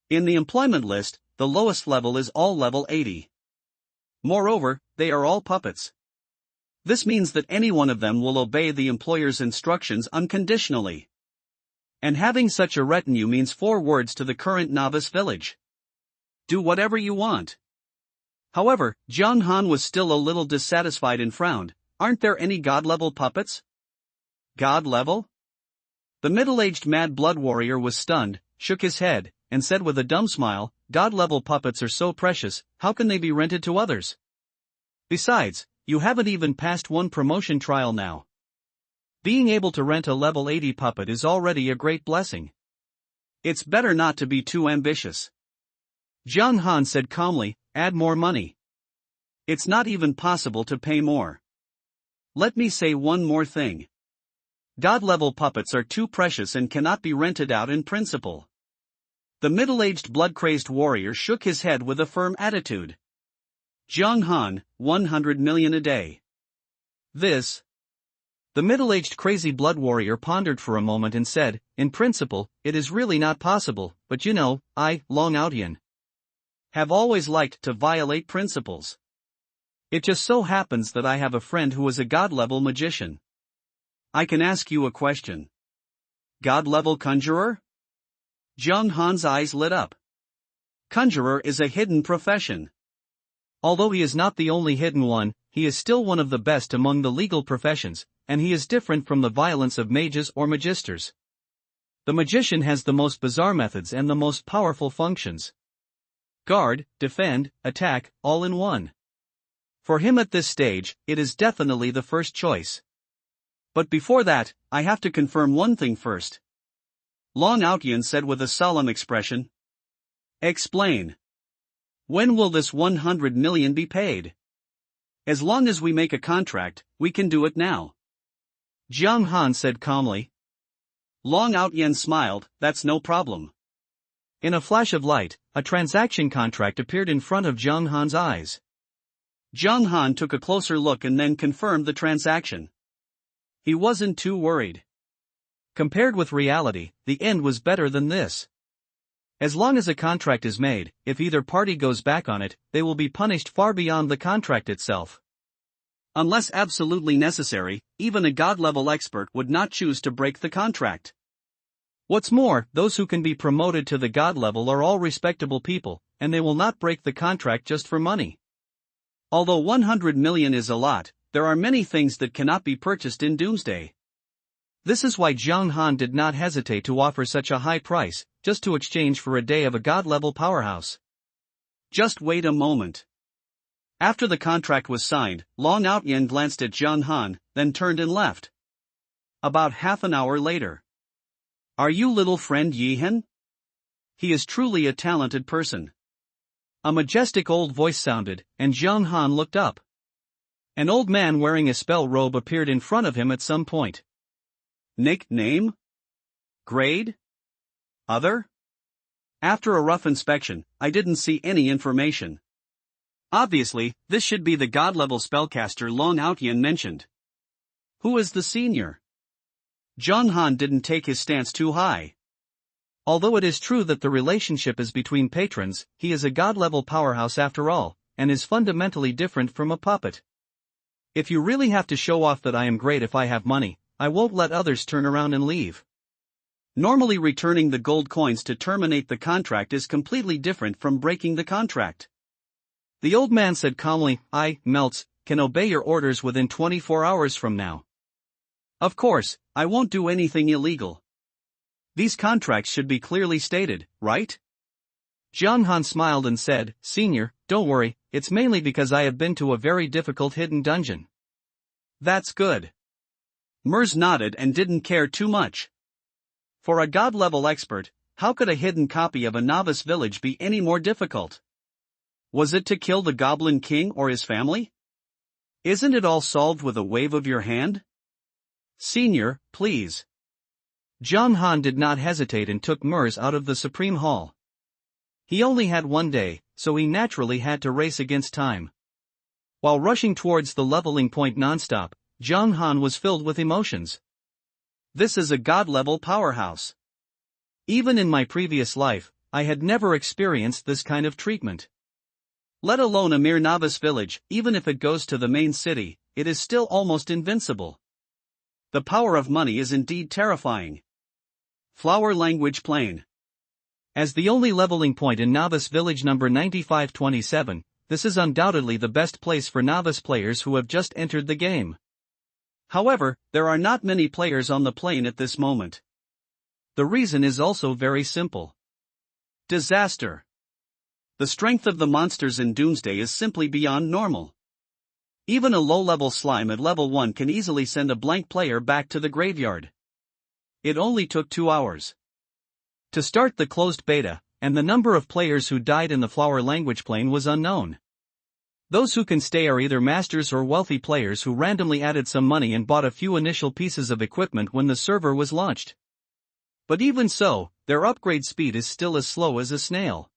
In the employment list, the lowest level is all level 80. Moreover, they are all puppets. This means that any one of them will obey the employer's instructions unconditionally. And having such a retinue means 4 words to the current novice village. Do whatever you want. However, Zhang Han was still a little dissatisfied and frowned. Aren't there any god-level puppets? God level? The middle-aged Mad Blood Warrior was stunned, shook his head, and said with a dumb smile, "God-level puppets are so precious, how can they be rented to others? Besides, you haven't even passed one promotion trial now. Being able to rent a level 80 puppet is already a great blessing. It's better not to be too ambitious." Zhang Han said calmly, "Add more money. It's not even possible to pay more. Let me say one more thing. God-level puppets are too precious and cannot be rented out in principle." The middle-aged blood-crazed warrior shook his head with a firm attitude. Zhang Han, 100 million a day. This. The middle-aged crazy blood warrior pondered for a moment and said, "In principle, it is really not possible, but you know, I, Long Outian, have always liked to violate principles. It just so happens that I have a friend who is a god-level magician. I can ask you a question. God-level conjurer?" Zhang Han's eyes lit up. Conjurer is a hidden profession. Although he is not the only hidden one, he is still one of the best among the legal professions, and he is different from the violence of mages or magisters. The magician has the most bizarre methods and the most powerful functions. Guard, defend, attack, all in one. For him at this stage, it is definitely the first choice. But before that, I have to confirm one thing first. Long Outian said with a solemn expression. "Explain. When will this 100 million be paid? As long as we make a contract, we can do it now." Zhang Han said calmly. Long Outian smiled, "That's no problem." In a flash of light, a transaction contract appeared in front of Zhang Han's eyes. Zhang Han took a closer look and then confirmed the transaction. He wasn't too worried. Compared with reality, the end was better than this. As long as a contract is made, if either party goes back on it, they will be punished far beyond the contract itself. Unless absolutely necessary, even a god-level expert would not choose to break the contract. What's more, those who can be promoted to the god level are all respectable people, and they will not break the contract just for money. Although 100 million is a lot, there are many things that cannot be purchased in Doomsday. This is why Zhang Han did not hesitate to offer such a high price, just to exchange for a day of a god-level powerhouse. Just wait a moment. After the contract was signed, Long Outian glanced at Zhang Han, then turned and left. About half an hour later. Are you little friend Yihan? He is truly a talented person. A majestic old voice sounded, and Zhang Han looked up. An old man wearing a spell robe appeared in front of him at some point. Name? Grade? Other? After a rough inspection, I didn't see any information. Obviously, this should be the god-level spellcaster Long Outyan mentioned. Who is the senior? Zhang Han didn't take his stance too high. Although it is true that the relationship is between patrons, he is a god-level powerhouse after all, and is fundamentally different from a puppet. If you really have to show off that I am great if I have money, I won't let others turn around and leave. Normally returning the gold coins to terminate the contract is completely different from breaking the contract. The old man said calmly, I, Melts, can obey your orders within 24 hours from now. Of course, I won't do anything illegal. These contracts should be clearly stated, right? Zhang Han smiled and said, Senior, don't worry, it's mainly because I have been to a very difficult hidden dungeon. That's good. Mers nodded and didn't care too much. For a god-level expert, how could a hidden copy of a novice village be any more difficult? Was it to kill the Goblin King or his family? Isn't it all solved with a wave of your hand? Senior, please. Zhang Han did not hesitate and took Mers out of the Supreme Hall. He only had one day, so he naturally had to race against time. While rushing towards the leveling point nonstop, Zhang Han was filled with emotions. This is a god-level powerhouse. Even in my previous life, I had never experienced this kind of treatment. Let alone a mere novice village, even if it goes to the main city, it is still almost invincible. The power of money is indeed terrifying. Flower Language Plane. As the only leveling point in novice village number 9527, this is undoubtedly the best place for novice players who have just entered the game. However, there are not many players on the plane at this moment. The reason is also very simple. Disaster. The strength of the monsters in Doomsday is simply beyond normal. Even a low-level slime at level 1 can easily send a blank player back to the graveyard. It only took 2 hours to start the closed beta, and the number of players who died in the Flower Language Plane was unknown. Those who can stay are either masters or wealthy players who randomly added some money and bought a few initial pieces of equipment when the server was launched. But even so, their upgrade speed is still as slow as a snail.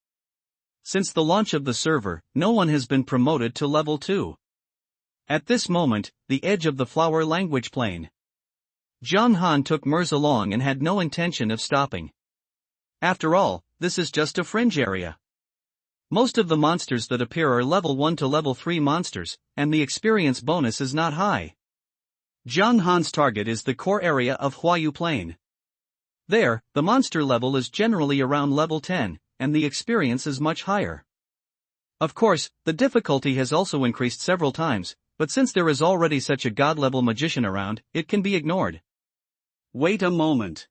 Since the launch of the server, no one has been promoted to level 2. At this moment, the edge of the Flower Language Plane. Zhang Han took Mers along and had no intention of stopping. After all, this is just a fringe area. Most of the monsters that appear are level 1 to level 3 monsters, and the experience bonus is not high. Zhang Han's target is the core area of Huayu Plain. There, the monster level is generally around level 10, and the experience is much higher. Of course, the difficulty has also increased several times, but since there is already such a god-level magician around, it can be ignored. Wait a moment.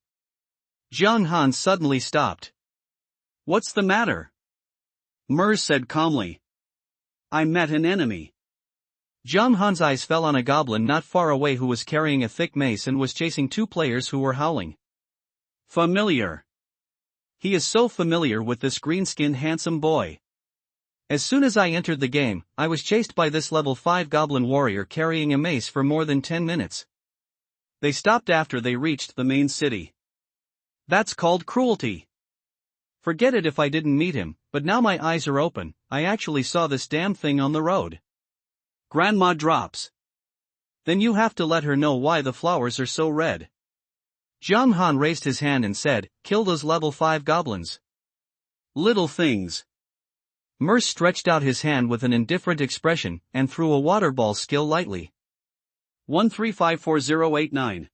Zhang Han suddenly stopped. What's the matter? Mers said calmly. I met an enemy. Zhang Han's eyes fell on a goblin not far away who was carrying a thick mace and was chasing 2 players who were howling. Familiar. He is so familiar with this green-skinned handsome boy. As soon as I entered the game, I was chased by this level 5 goblin warrior carrying a mace for more than 10 minutes. They stopped after they reached the main city. That's called cruelty. Forget it if I didn't meet him, but now my eyes are open, I actually saw this damn thing on the road. Grandma drops. Then you have to let her know why the flowers are so red. Zhang Han raised his hand and said, kill those level 5 goblins. Little things. Mers stretched out his hand with an indifferent expression and threw a water ball skill lightly. 13544089.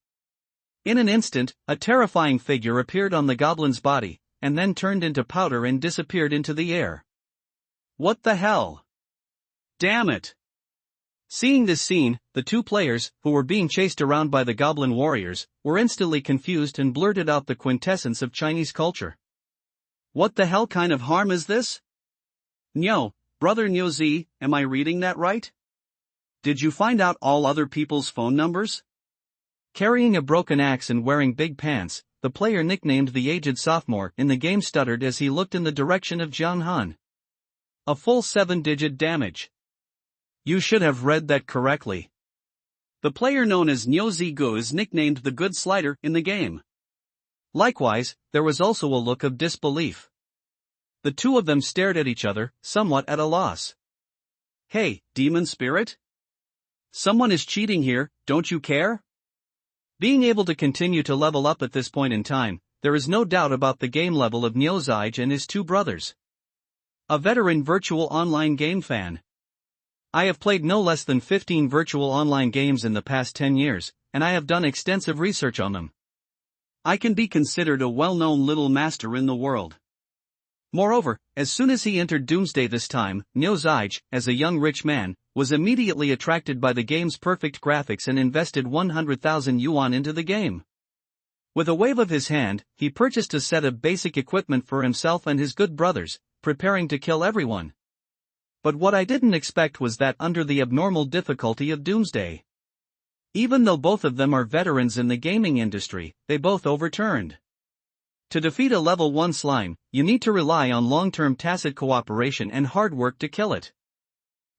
In an instant, a terrifying figure appeared on the goblin's body, and then turned into powder and disappeared into the air. What the hell? Damn it! Seeing this scene, the 2 players, who were being chased around by the goblin warriors, were instantly confused and blurted out the quintessence of Chinese culture. What the hell kind of harm is this? Nyo, brother Nyo Z, am I reading that right? Did you find out all other people's phone numbers? Carrying a broken axe and wearing big pants, the player nicknamed the aged sophomore in the game stuttered as he looked in the direction of Jiang Han. A full 7-digit damage. You should have read that correctly. The player known as Niu Zigu is nicknamed the Good Slider in the game. Likewise, there was also a look of disbelief. The two of them stared at each other, somewhat at a loss. Hey, demon spirit? Someone is cheating here, don't you care? Being able to continue to level up at this point in time, there is no doubt about the game level of Niu Zige and his two brothers. A veteran virtual online game fan. I have played no less than 15 virtual online games in the past 10 years, and I have done extensive research on them. I can be considered a well-known little master in the world. Moreover, as soon as he entered Doomsday this time, Niu Zige, as a young rich man, was immediately attracted by the game's perfect graphics and invested 100,000 yuan into the game. With a wave of his hand, he purchased a set of basic equipment for himself and his good brothers, preparing to kill everyone. But what I didn't expect was that under the abnormal difficulty of Doomsday. Even though both of them are veterans in the gaming industry, they both overturned. To defeat a level 1 slime, you need to rely on long-term tacit cooperation and hard work to kill it.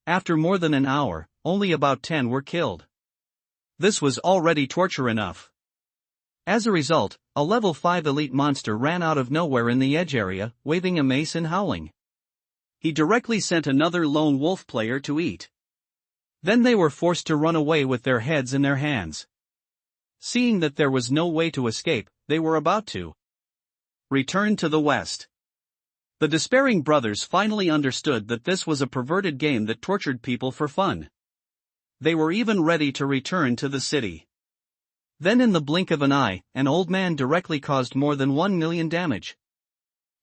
After more than an hour, only about 10 were killed. This was already torture enough. As a result, a level 5 elite monster ran out of nowhere in the edge area, waving a mace and howling. He directly sent another lone wolf player to eat. Then they were forced to run away with their heads in their hands. Seeing that there was no way to escape, they were about to return to the West. The despairing brothers finally understood that this was a perverted game that tortured people for fun. They were even ready to return to the city. Then in the blink of an eye, an old man directly caused more than 1 million damage.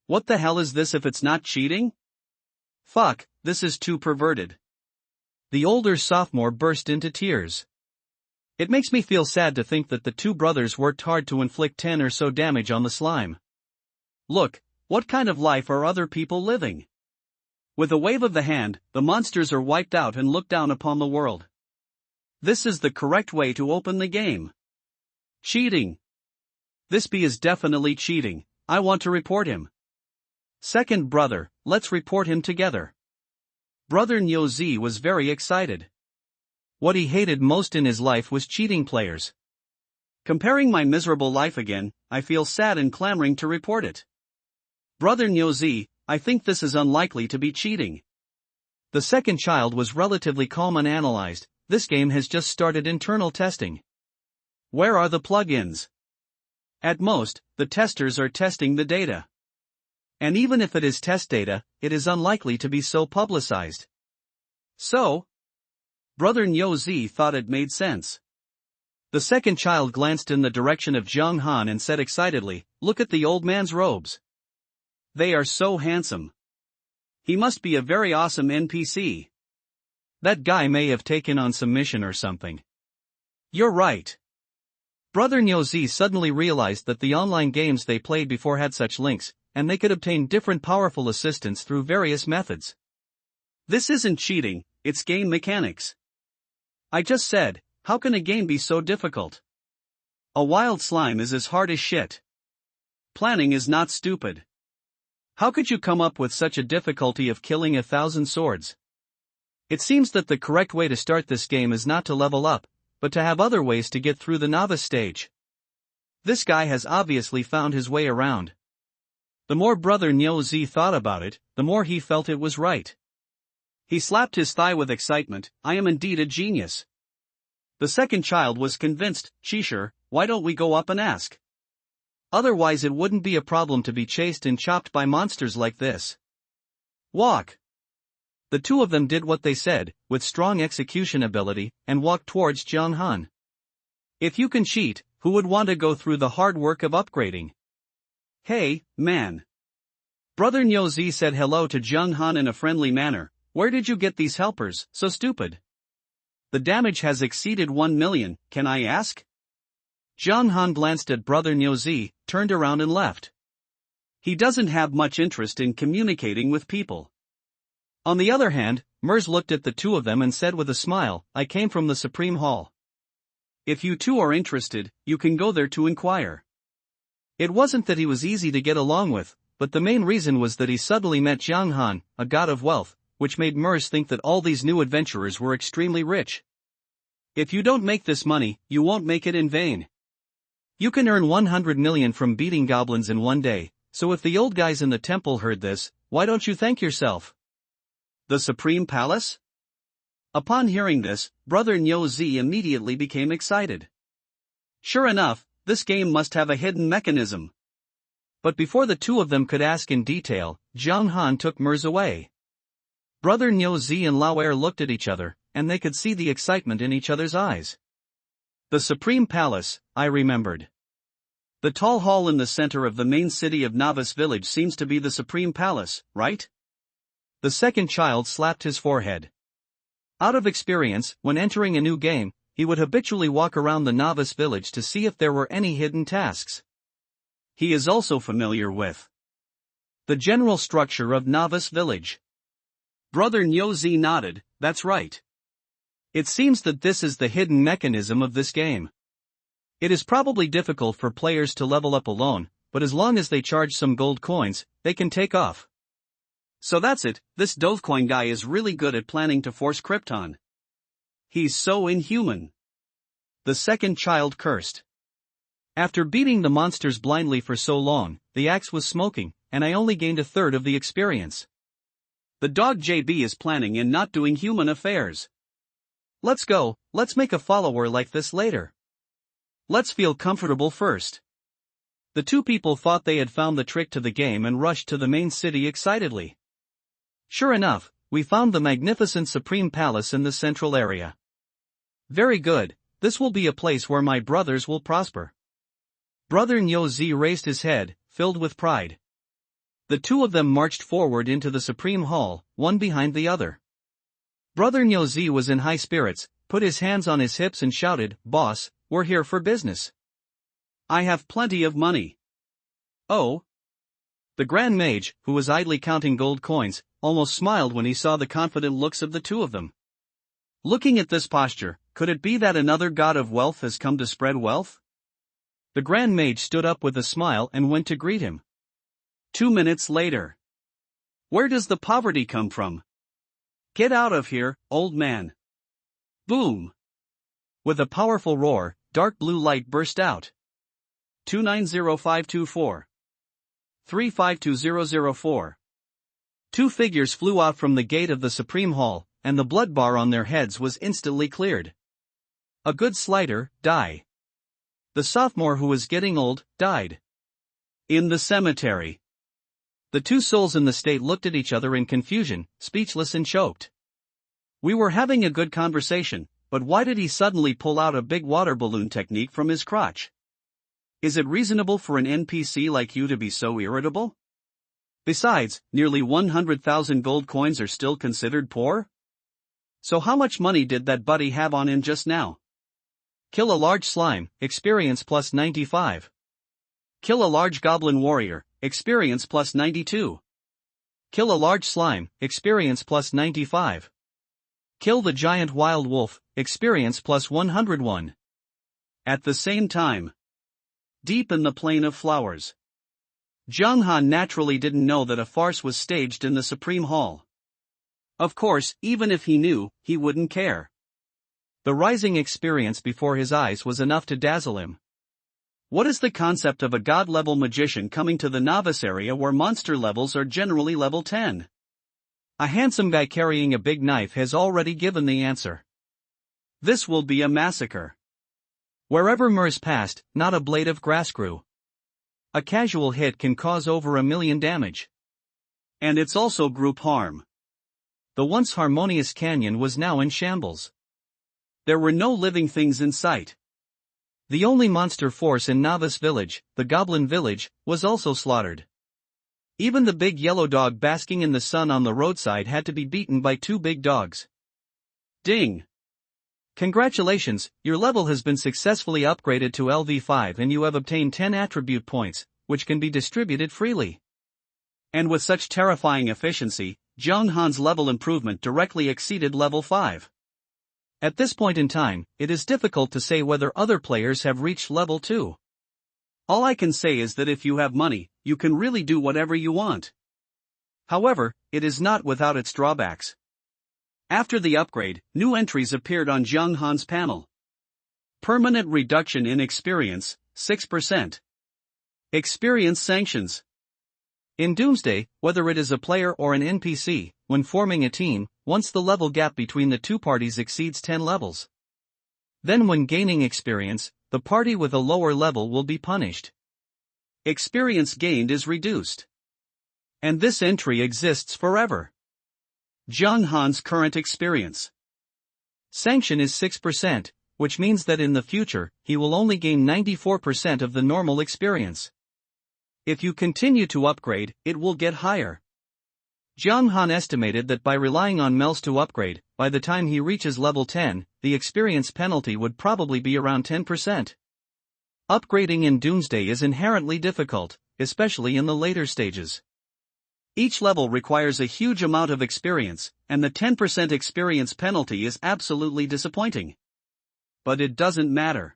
What the hell is this if it's not cheating? Fuck, this is too perverted. The older sophomore burst into tears. It makes me feel sad to think that the two brothers worked hard to inflict 10 or so damage on the slime. Look, what kind of life are other people living? With a wave of the hand, the monsters are wiped out and look down upon the world. This is the correct way to open the game. Cheating. This B is definitely cheating, I want to report him. Second brother, let's report him together. Brother Niu Z was very excited. What he hated most in his life was cheating players. Comparing my miserable life again, I feel sad and clamoring to report it. Brother Niu Z, I think this is unlikely to be cheating. The second child was relatively calm and analyzed, this game has just started internal testing. Where are the plugins? At most, the testers are testing the data. And even if it is test data, it is unlikely to be so publicized. So, Brother Niu Z thought it made sense. The second child glanced in the direction of Jiang Han and said excitedly, "Look at the old man's robes. They are so handsome. He must be a very awesome NPC. That guy may have taken on some mission or something." You're right. Brother Niu Z suddenly realized that the online games they played before had such links, and they could obtain different powerful assistants through various methods. This isn't cheating, it's game mechanics. I just said, how can a game be so difficult? A wild slime is as hard as shit. Planning is not stupid. How could you come up with such a difficulty of killing 1,000 swords? It seems that the correct way to start this game is not to level up, but to have other ways to get through the novice stage. This guy has obviously found his way around. The more Brother Niu Z thought about it, the more he felt it was right. He slapped his thigh with excitement, I am indeed a genius. The second child was convinced, Sure, why don't we go up and ask? Otherwise it wouldn't be a problem to be chased and chopped by monsters like this. Walk. The two of them did what they said, with strong execution ability, and walked towards Jiang Han. If you can cheat, who would want to go through the hard work of upgrading? Hey, man. Brother Niu Z said hello to Jiang Han in a friendly manner, where did you get these helpers, so stupid? The damage has exceeded 1 million, can I ask? Jiang Han glanced at Brother Niu Z, turned around and left. He doesn't have much interest in communicating with people. On the other hand, Mers looked at the two of them and said with a smile, I came from the Supreme Hall. If you two are interested, you can go there to inquire. It wasn't that he was easy to get along with, but the main reason was that he suddenly met Jiang Han, a god of wealth, which made Mers think that all these new adventurers were extremely rich. If you don't make this money, you won't make it in vain. You can earn 100 million from beating goblins in one day, so if the old guys in the temple heard this, why don't you thank yourself? The Supreme Palace? Upon hearing this, Brother Nyo Zi immediately became excited. Sure enough, this game must have a hidden mechanism. But before the two of them could ask in detail, Jiang Han took Mers away. Brother Nyo Zi and Lao Er looked at each other, and they could see the excitement in each other's eyes. The Supreme Palace, I remembered. The tall hall in the center of the main city of Novice Village seems to be the Supreme Palace, right? The second child slapped his forehead. Out of experience, when entering a new game, he would habitually walk around the Novice Village to see if there were any hidden tasks. He is also familiar with the general structure of Novice Village. Brother Nyozi nodded, that's right. It seems that this is the hidden mechanism of this game. It is probably difficult for players to level up alone, but as long as they charge some gold coins, they can take off. So that's it, this Dogecoin guy is really good at planning to force Krypton. He's so inhuman. The second child cursed. After beating the monsters blindly for so long, the axe was smoking, and I only gained a third of the experience. The dog JB is planning and not doing human affairs. Let's go, let's make a follower like this later. Let's feel comfortable first. The two people thought they had found the trick to the game and rushed to the main city excitedly. Sure enough, we found the magnificent Supreme Palace in the central area. Very good, this will be a place where my brothers will prosper. Brother Nyozi raised his head, filled with pride. The two of them marched forward into the Supreme Hall, one behind the other. Brother Nyozi was in high spirits, put his hands on his hips and shouted, "Boss, we're here for business. I have plenty of money." Oh? The Grand Mage, who was idly counting gold coins, almost smiled when he saw the confident looks of the two of them. Looking at this posture, could it be that another god of wealth has come to spread wealth? The Grand Mage stood up with a smile and went to greet him. 2 minutes later. Where does the poverty come from? Get out of here, old man. Boom! With a powerful roar, dark blue light burst out. 290524. 352004. Two figures flew out from the gate of the Supreme Hall, and the blood bar on their heads was instantly cleared. A good slider, die. The sophomore who was getting old, died. In the cemetery. The two souls in the state looked at each other in confusion, speechless and choked. We were having a good conversation, but why did he suddenly pull out a big water balloon technique from his crotch? Is it reasonable for an NPC like you to be so irritable? Besides, nearly 100,000 gold coins are still considered poor? So how much money did that buddy have on him just now? Kill a large slime, experience plus 95. Kill a large goblin warrior, experience plus 92. Kill a large slime, experience plus 95. Kill the giant wild wolf, experience plus 101. At the same time. Deep in the plain of flowers. Zhang Han naturally didn't know that a farce was staged in the Supreme Hall. Of course, even if he knew, he wouldn't care. The rising experience before his eyes was enough to dazzle him. What is the concept of a god-level magician coming to the novice area where monster levels are generally level 10? A handsome guy carrying a big knife has already given the answer. This will be a massacre. Wherever Mers passed, not a blade of grass grew. A casual hit can cause over 1 million damage. And it's also group harm. The once harmonious canyon was now in shambles. There were no living things in sight. The only monster force in Novice Village, the Goblin Village, was also slaughtered. Even the big yellow dog basking in the sun on the roadside had to be beaten by 2 big dogs. Ding! Congratulations, your level has been successfully upgraded to LV5 and you have obtained 10 attribute points, which can be distributed freely. And with such terrifying efficiency, Zhang Han's level improvement directly exceeded level 5. At this point in time, it is difficult to say whether other players have reached level 2. All I can say is that if you have money, you can really do whatever you want. However, it is not without its drawbacks. After the upgrade, new entries appeared on Zhang Han's panel. Permanent reduction in experience, 6%. Experience sanctions. In Doomsday, whether it is a player or an NPC, when forming a team, once the level gap between the two parties exceeds 10 levels, then when gaining experience, the party with a lower level will be punished. Experience gained is reduced. And this entry exists forever. Zhang Han's current experience sanction is 6%, which means that in the future, he will only gain 94% of the normal experience. If you continue to upgrade, it will get higher. Zhang Han estimated that by relying on Mel's to upgrade, by the time he reaches level 10, the experience penalty would probably be around 10%. Upgrading in Doomsday is inherently difficult, especially in the later stages. Each level requires a huge amount of experience, and the 10% experience penalty is absolutely disappointing. But it doesn't matter.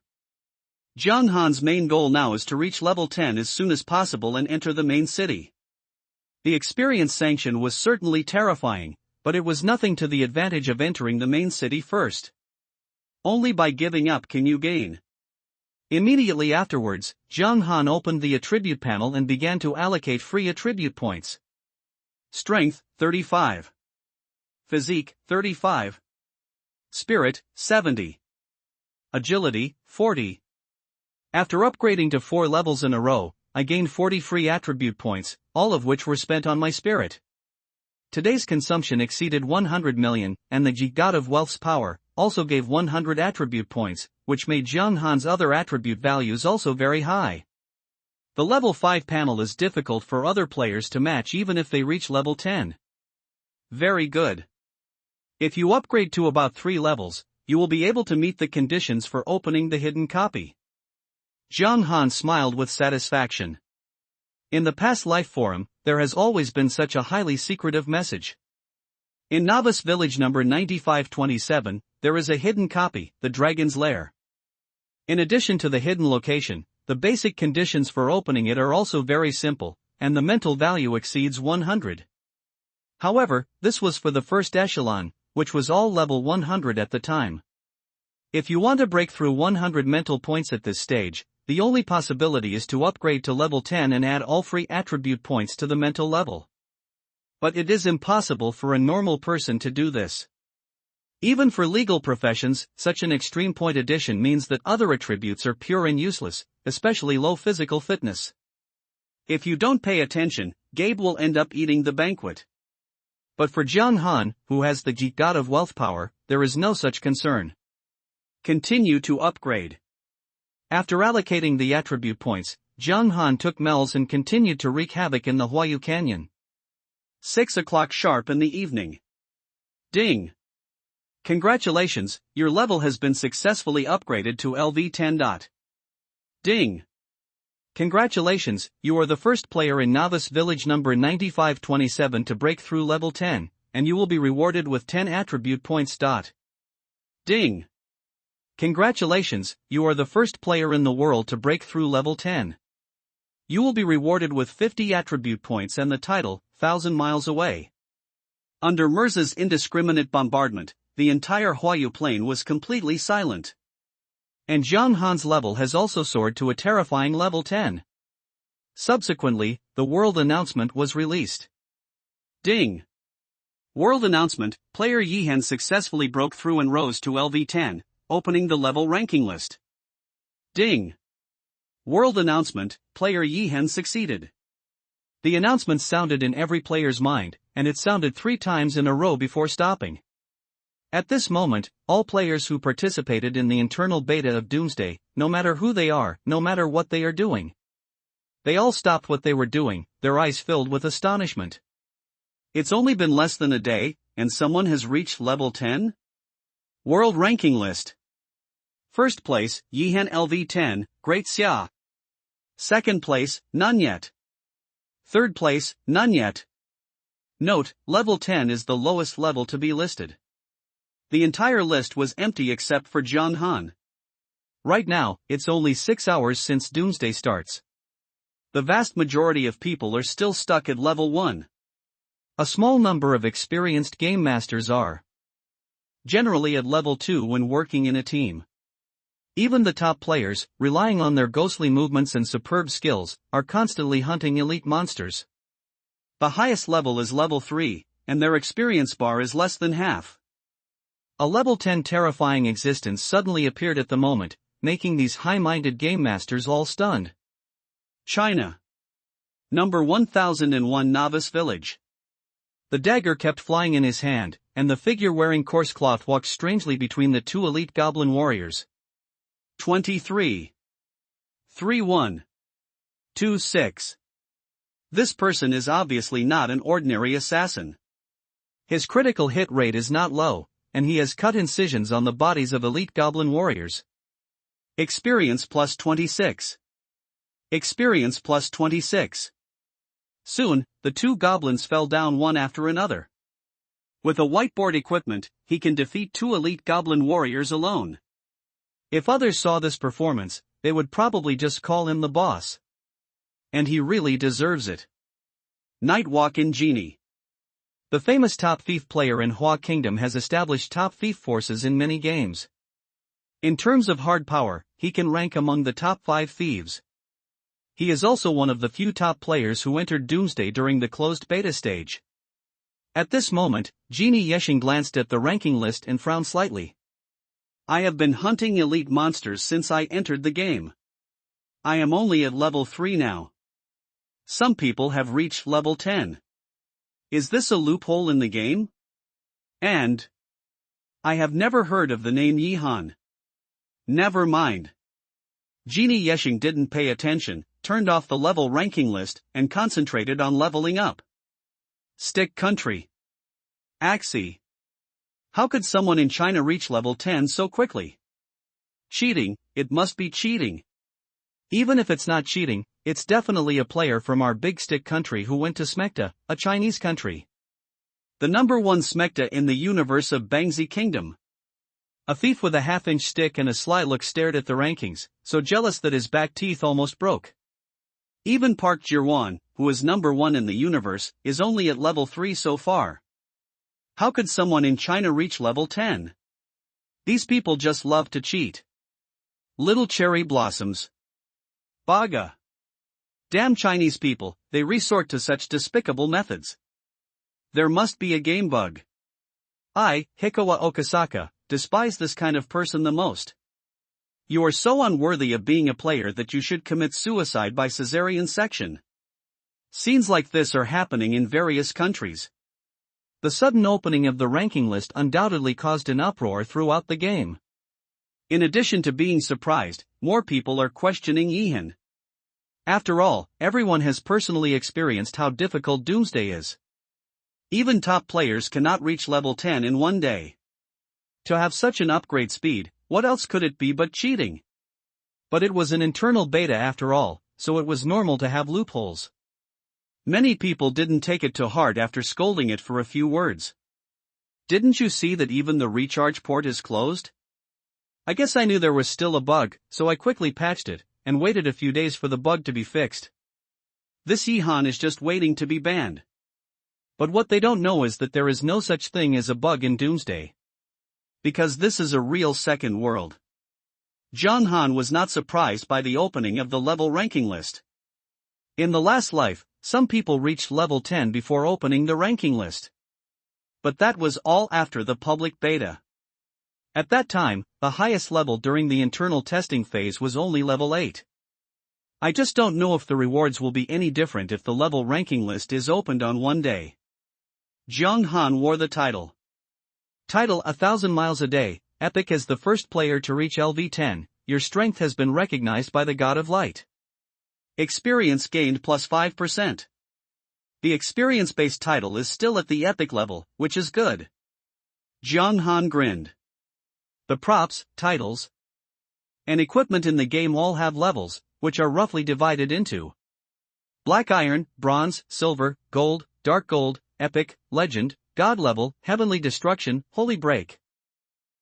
Zhang Han's main goal now is to reach level 10 as soon as possible and enter the main city. The experience sanction was certainly terrifying, but it was nothing to the advantage of entering the main city first. Only by giving up can you gain. Immediately afterwards, Zhang Han opened the attribute panel and began to allocate free attribute points. Strength, 35. Physique, 35. Spirit, 70. Agility, 40. After upgrading to 4 levels in a row, I gained 40 free attribute points, all of which were spent on my spirit. Today's consumption exceeded 100 million, and the God of Wealth's power also gave 100 attribute points, which made Zhang Han's other attribute values also very high. The level 5 panel is difficult for other players to match even if they reach level 10. Very good. If you upgrade to about 3 levels, you will be able to meet the conditions for opening the hidden copy. Zhang Han smiled with satisfaction. In the past life forum, there has always been such a highly secretive message. In Novice Village number 9527, there is a hidden copy, the Dragon's Lair. In addition to the hidden location, the basic conditions for opening it are also very simple, and the mental value exceeds 100. However, this was for the first echelon, which was all level 100 at the time. If you want to break through 100 mental points at this stage, the only possibility is to upgrade to level 10 and add all free attribute points to the mental level. But it is impossible for a normal person to do this. Even for legal professions, such an extreme point addition means that other attributes are pure and useless, especially low physical fitness. If you don't pay attention, Gabe will end up eating the banquet. But for Zhang Han, who has the God of Wealth power, there is no such concern. Continue to upgrade. After allocating the attribute points, Zhang Han took Mel's and continued to wreak havoc in the Huayu Canyon. 6 o'clock sharp in the evening. Ding! Congratulations, your level has been successfully upgraded to LV10. Ding! Congratulations, you are the first player in Novice Village number 9527 to break through level 10, and you will be rewarded with 10 attribute points. Ding! Congratulations, you are the first player in the world to break through level 10. You will be rewarded with 50 attribute points and the title, 1,000 Miles Away. Under Mirza's indiscriminate bombardment, the entire Huayu plain was completely silent. And Zhang Han's level has also soared to a terrifying level 10. Subsequently, the world announcement was released. Ding! World announcement, player Yihan successfully broke through and rose to LV10, opening the level ranking list. Ding! World announcement, player Yihan succeeded. The announcement sounded in every player's mind, and it sounded 3 times in a row before stopping. At this moment, all players who participated in the internal beta of Doomsday, no matter who they are, no matter what they are doing, they all stopped what they were doing, their eyes filled with astonishment. It's only been less than a day, and someone has reached level 10? World ranking list. First place, Yihan LV10, Great Xia. Second place, none yet. Third place, none yet. Note, level 10 is the lowest level to be listed. The entire list was empty except for Zhang Han. Right now, it's only 6 hours since Doomsday starts. the vast majority of people are still stuck at level 1. A small number of experienced game masters are generally at level 2 when working in a team. Even the top players, relying on their ghostly movements and superb skills, are constantly hunting elite monsters. The highest level is level 3, and their experience bar is less than half. A level 10 terrifying existence suddenly appeared at the moment, making these high-minded game masters all stunned. China. Number 1001 Novice Village. The dagger kept flying in his hand, and the figure wearing coarse cloth walked strangely between the two elite goblin warriors. 23. 3126. This person is obviously not an ordinary assassin. His critical hit rate is not low, and he has cut incisions on the bodies of elite goblin warriors. Experience plus 26. Experience plus 26. Soon, the two goblins fell down one after another. With a whiteboard equipment, he can defeat two elite goblin warriors alone. If others saw this performance, they would probably just call him the boss. And he really deserves it. Nightwalk in Genie. The famous top thief player in Hua Kingdom has established top thief forces in many games. In terms of hard power, he can rank among the top 5 thieves. He is also one of the few top players who entered Doomsday during the closed beta stage. At this moment, Genie Yeshing glanced at the ranking list and frowned slightly. I have been hunting elite monsters since I entered the game. I am only at level 3 now. Some people have reached level 10. Is this a loophole in the game? And I have never heard of the name Yihan. Never mind. Genie Yeshing didn't pay attention, turned off the level ranking list, and concentrated on leveling up. Stick Country. Axie. How could someone in China reach level 10 so quickly? Cheating, it must be cheating. Even if it's not cheating, it's definitely a player from our big stick country who went to Smecta, a Chinese country. The number 1 Smecta in the universe of Bangzi Kingdom. A thief with a half-inch stick and a sly look stared at the rankings, so jealous that his back teeth almost broke. Even Park Jirwan, who is number 1 in the universe, is only at level 3 so far. How could someone in China reach level 10? These people just love to cheat. Little Cherry Blossoms. Baga. Damn Chinese people, they resort to such despicable methods. There must be a game bug. I, Hikawa Okasaka, despise this kind of person the most. You are so unworthy of being a player that you should commit suicide by cesarean section. Scenes like this are happening in various countries. The sudden opening of the ranking list undoubtedly caused an uproar throughout the game. In addition to being surprised, more people are questioning Yihan. After all, everyone has personally experienced how difficult Doomsday is. Even top players cannot reach level 10 in one day. To have such an upgrade speed, what else could it be but cheating? But it was an internal beta after all, so it was normal to have loopholes. Many people didn't take it to heart after scolding it for a few words. Didn't you see that even the recharge port is closed? I guess I knew there was still a bug, so I quickly patched it, and waited a few days for the bug to be fixed. This Yihan is just waiting to be banned. But what they don't know is that there is no such thing as a bug in Doomsday. Because this is a real second world. Zhang Han was not surprised by the opening of the level ranking list. In the last life, some people reached level 10 before opening the ranking list. But that was all after the public beta. At that time, the highest level during the internal testing phase was only level 8. I just don't know if the rewards will be any different if the level ranking list is opened on one day. Zhang Han wore the title. Title 1,000 miles a day, epic as the first player to reach LV10, your strength has been recognized by the God of Light. Experience gained plus 5%. The experience-based title is still at the epic level, which is good. Zhang Han grinned. The props, titles, and equipment in the game all have levels, which are roughly divided into Black Iron, Bronze, Silver, Gold, Dark Gold, Epic, Legend, God Level, Heavenly Destruction, Holy Break.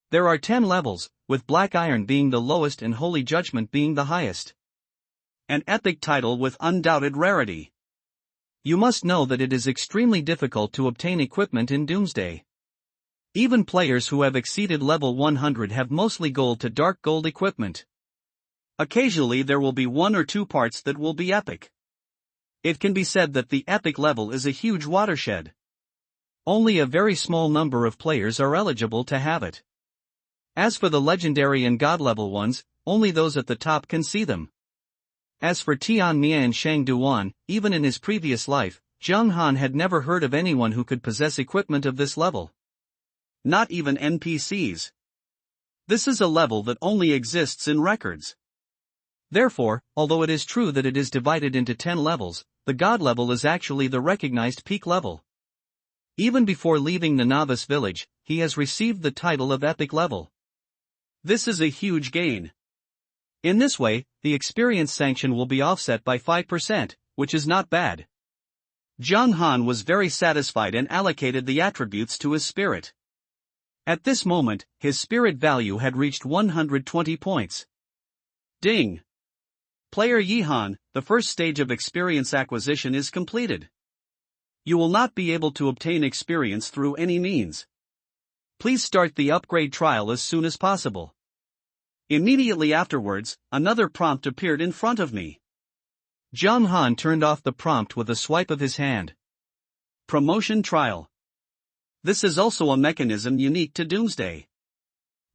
There are 10 levels, with Black Iron being the lowest and Holy Judgment being the highest. An epic title with undoubted rarity. You must know that it is extremely difficult to obtain equipment in Doomsday. Even players who have exceeded level 100 have mostly gold to dark gold equipment. Occasionally there will be one or two parts that will be epic. It can be said that the epic level is a huge watershed. Only a very small number of players are eligible to have it. As for the legendary and god level ones, only those at the top can see them. As for Tian Mia and Shang Duan, even in his previous life, Zhang Han had never heard of anyone who could possess equipment of this level. Not even NPCs. This is a level that only exists in records. Therefore, although it is true that it is divided into 10 levels, the god level is actually the recognized peak level. Even before leaving the novice village, he has received the title of epic level. This is a huge gain. In this way, the experience sanction will be offset by 5%, which is not bad. Zhang Han was very satisfied and allocated the attributes to his spirit. At this moment, his spirit value had reached 120 points. Ding! Player Yihan, the first stage of experience acquisition is completed. You will not be able to obtain experience through any means. Please start the upgrade trial as soon as possible. Immediately afterwards, another prompt appeared in front of me. Zhang Han turned off the prompt with a swipe of his hand. Promotion trial. This is also a mechanism unique to Doomsday.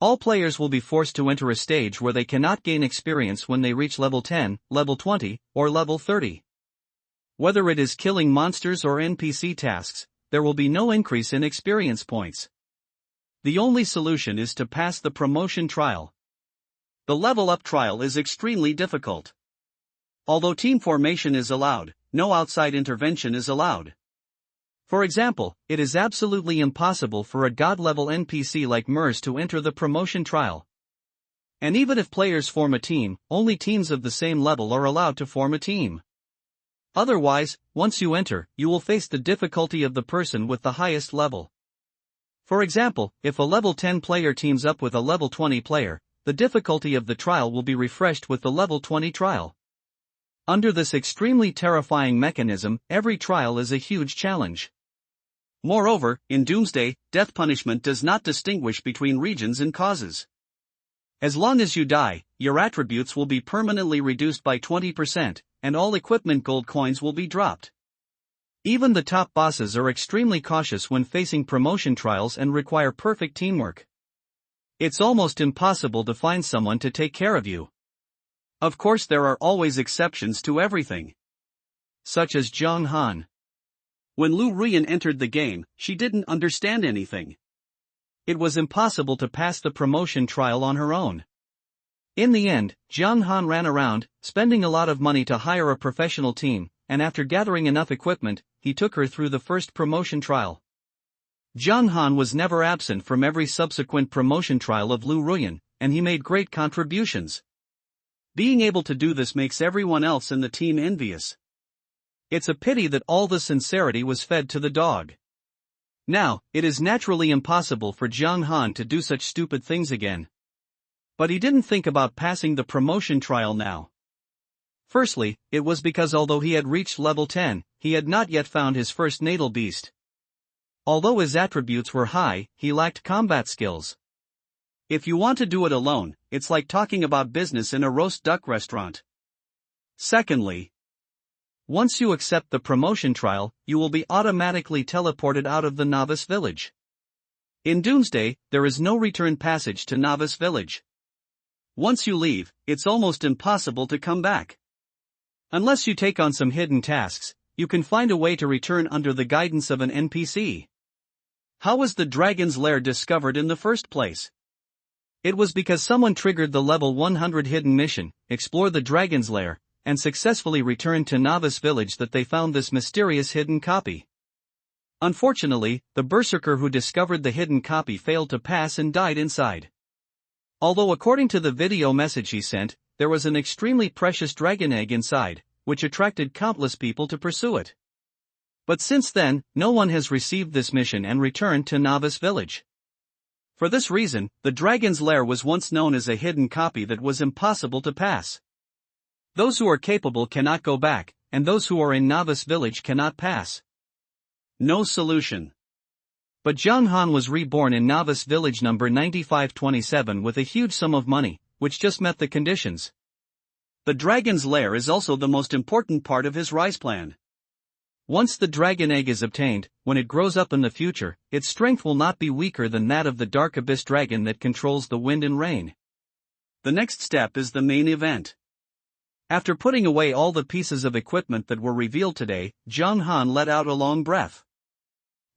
All players will be forced to enter a stage where they cannot gain experience when they reach level 10, level 20, or level 30. Whether it is killing monsters or NPC tasks, there will be no increase in experience points. The only solution is to pass the promotion trial. The level up trial is extremely difficult. Although team formation is allowed, no outside intervention is allowed. For example, it is absolutely impossible for a god-level NPC like Mers to enter the promotion trial. And even if players form a team, only teams of the same level are allowed to form a team. Otherwise, once you enter, you will face the difficulty of the person with the highest level. For example, if a level 10 player teams up with a level 20 player, the difficulty of the trial will be refreshed with the level 20 trial. Under this extremely terrifying mechanism, every trial is a huge challenge. Moreover, in Doomsday, death punishment does not distinguish between regions and causes. As long as you die, your attributes will be permanently reduced by 20%, and all equipment gold coins will be dropped. Even the top bosses are extremely cautious when facing promotion trials and require perfect teamwork. It's almost impossible to find someone to take care of you. Of course, there are always exceptions to everything. Such as Zhang Han. When Lu Ruyan entered the game, she didn't understand anything. It was impossible to pass the promotion trial on her own. In the end, Zhang Han ran around, spending a lot of money to hire a professional team, and after gathering enough equipment, he took her through the first promotion trial. Zhang Han was never absent from every subsequent promotion trial of Lu Ruyan, and he made great contributions. Being able to do this makes everyone else in the team envious. It's a pity that all the sincerity was fed to the dog. Now, it is naturally impossible for Zhang Han to do such stupid things again. But he didn't think about passing the promotion trial now. Firstly, it was because although he had reached level 10, he had not yet found his first natal beast. Although his attributes were high, he lacked combat skills. If you want to do it alone, it's like talking about business in a roast duck restaurant. Secondly, once you accept the promotion trial, you will be automatically teleported out of the novice village. In Doomsday, there is no return passage to novice village. Once you leave, it's almost impossible to come back. Unless you take on some hidden tasks, you can find a way to return under the guidance of an NPC. How was the Dragon's Lair discovered in the first place? It was because someone triggered the level 100 hidden mission, Explore the Dragon's Lair, and successfully returned to Novice Village that they found this mysterious hidden copy. Unfortunately, the berserker who discovered the hidden copy failed to pass and died inside. Although according to the video message he sent, there was an extremely precious dragon egg inside, which attracted countless people to pursue it. But since then, no one has received this mission and returned to Novice Village. For this reason, the Dragon's Lair was once known as a hidden copy that was impossible to pass. Those who are capable cannot go back, and those who are in novice village cannot pass. No solution. But Jiang Han was reborn in novice village number 9527 with a huge sum of money, which just met the conditions. The dragon's lair is also the most important part of his rise plan. Once the dragon egg is obtained, when it grows up in the future, its strength will not be weaker than that of the dark abyss dragon that controls the wind and rain. The next step is the main event. After putting away all the pieces of equipment that were revealed today, Jiang Han let out a long breath.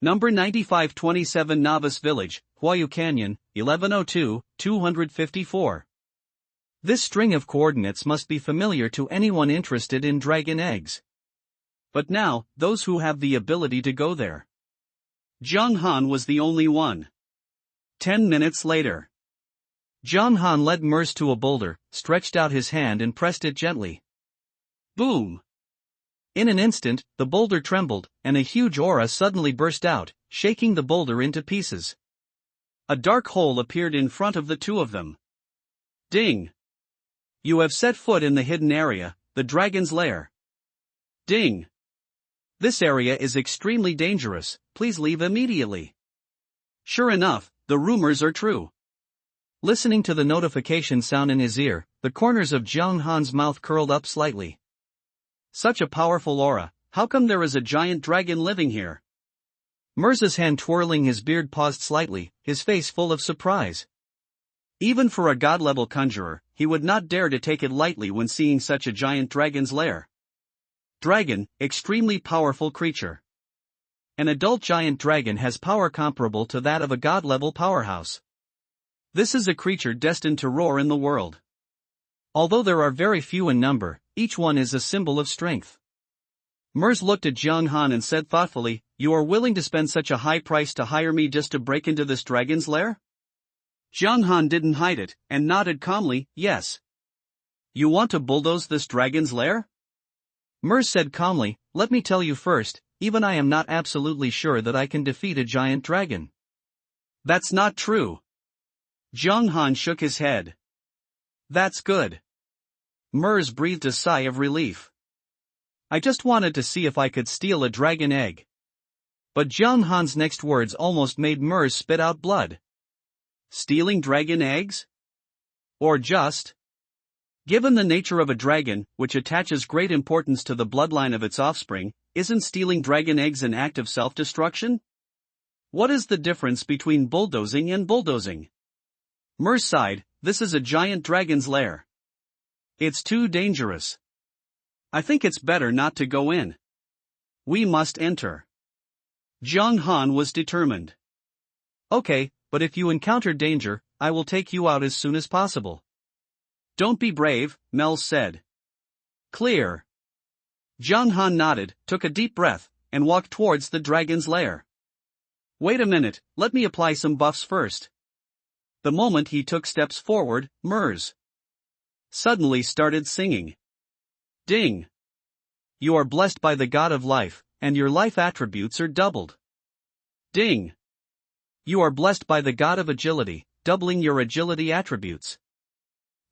Number 9527 Novice Village, Huayu Canyon, 1102-254. This string of coordinates must be familiar to anyone interested in dragon eggs. But now, those who have the ability to go there. Jiang Han was the only one. 10 minutes later. Jiang Han led Mers to a boulder, stretched out his hand and pressed it gently. Boom! In an instant, the boulder trembled, and a huge aura suddenly burst out, shaking the boulder into pieces. A dark hole appeared in front of the two of them. Ding! You have set foot in the hidden area, the dragon's lair. Ding! This area is extremely dangerous, please leave immediately. Sure enough, the rumors are true. Listening to the notification sound in his ear, the corners of Jiang Han's mouth curled up slightly. Such a powerful aura, how come there is a giant dragon living here? Mers's hand twirling his beard paused slightly, his face full of surprise. Even for a god-level conjurer, he would not dare to take it lightly when seeing such a giant dragon's lair. Dragon, extremely powerful creature. An adult giant dragon has power comparable to that of a god-level powerhouse. This is a creature destined to roar in the world. Although there are very few in number, each one is a symbol of strength. Mers looked at Jiang Han and said thoughtfully, "You are willing to spend such a high price to hire me just to break into this dragon's lair?" Jiang Han didn't hide it, and nodded calmly, "Yes." "You want to bulldoze this dragon's lair?" Mers said calmly, "Let me tell you first, even I am not absolutely sure that I can defeat a giant dragon." "That's not true." Jiang Han shook his head. "That's good." Mers breathed a sigh of relief. "I just wanted to see if I could steal a dragon egg." But Jiang Han's next words almost made Mers spit out blood. Stealing dragon eggs? Or just? Given the nature of a dragon, which attaches great importance to the bloodline of its offspring, isn't stealing dragon eggs an act of self-destruction? What is the difference between bulldozing and bulldozing? Mers sighed, "This is a giant dragon's lair. It's too dangerous. I think it's better not to go in. We must enter." Jiang Han was determined. "Okay, but if you encounter danger, I will take you out as soon as possible." "Don't be brave," Mel said. "Clear." Jiang Han nodded, took a deep breath, and walked towards the dragon's lair. "Wait a minute, let me apply some buffs first." The moment he took steps forward, Mers suddenly started singing. Ding! You are blessed by the god of life, and your life attributes are doubled. Ding! You are blessed by the god of agility, doubling your agility attributes.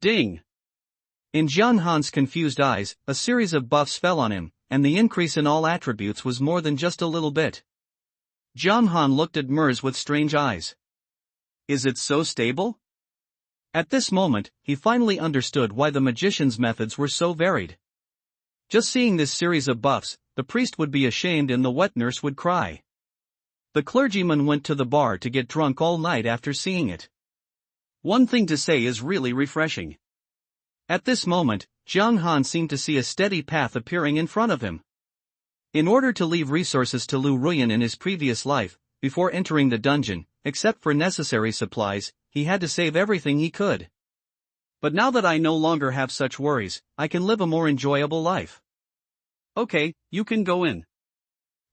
Ding! In Jiang Han's confused eyes, a series of buffs fell on him, and the increase in all attributes was more than just a little bit. Jiang Han looked at Mers with strange eyes. Is it so stable? At this moment, he finally understood why the magician's methods were so varied. Just seeing this series of buffs, the priest would be ashamed and the wet nurse would cry. The clergyman went to the bar to get drunk all night after seeing it. One thing to say is really refreshing. At this moment, Jiang Han seemed to see a steady path appearing in front of him. In order to leave resources to Lu Ruyan in his previous life, before entering the dungeon, except for necessary supplies, he had to save everything he could. But now that I no longer have such worries, I can live a more enjoyable life. Okay, you can go in.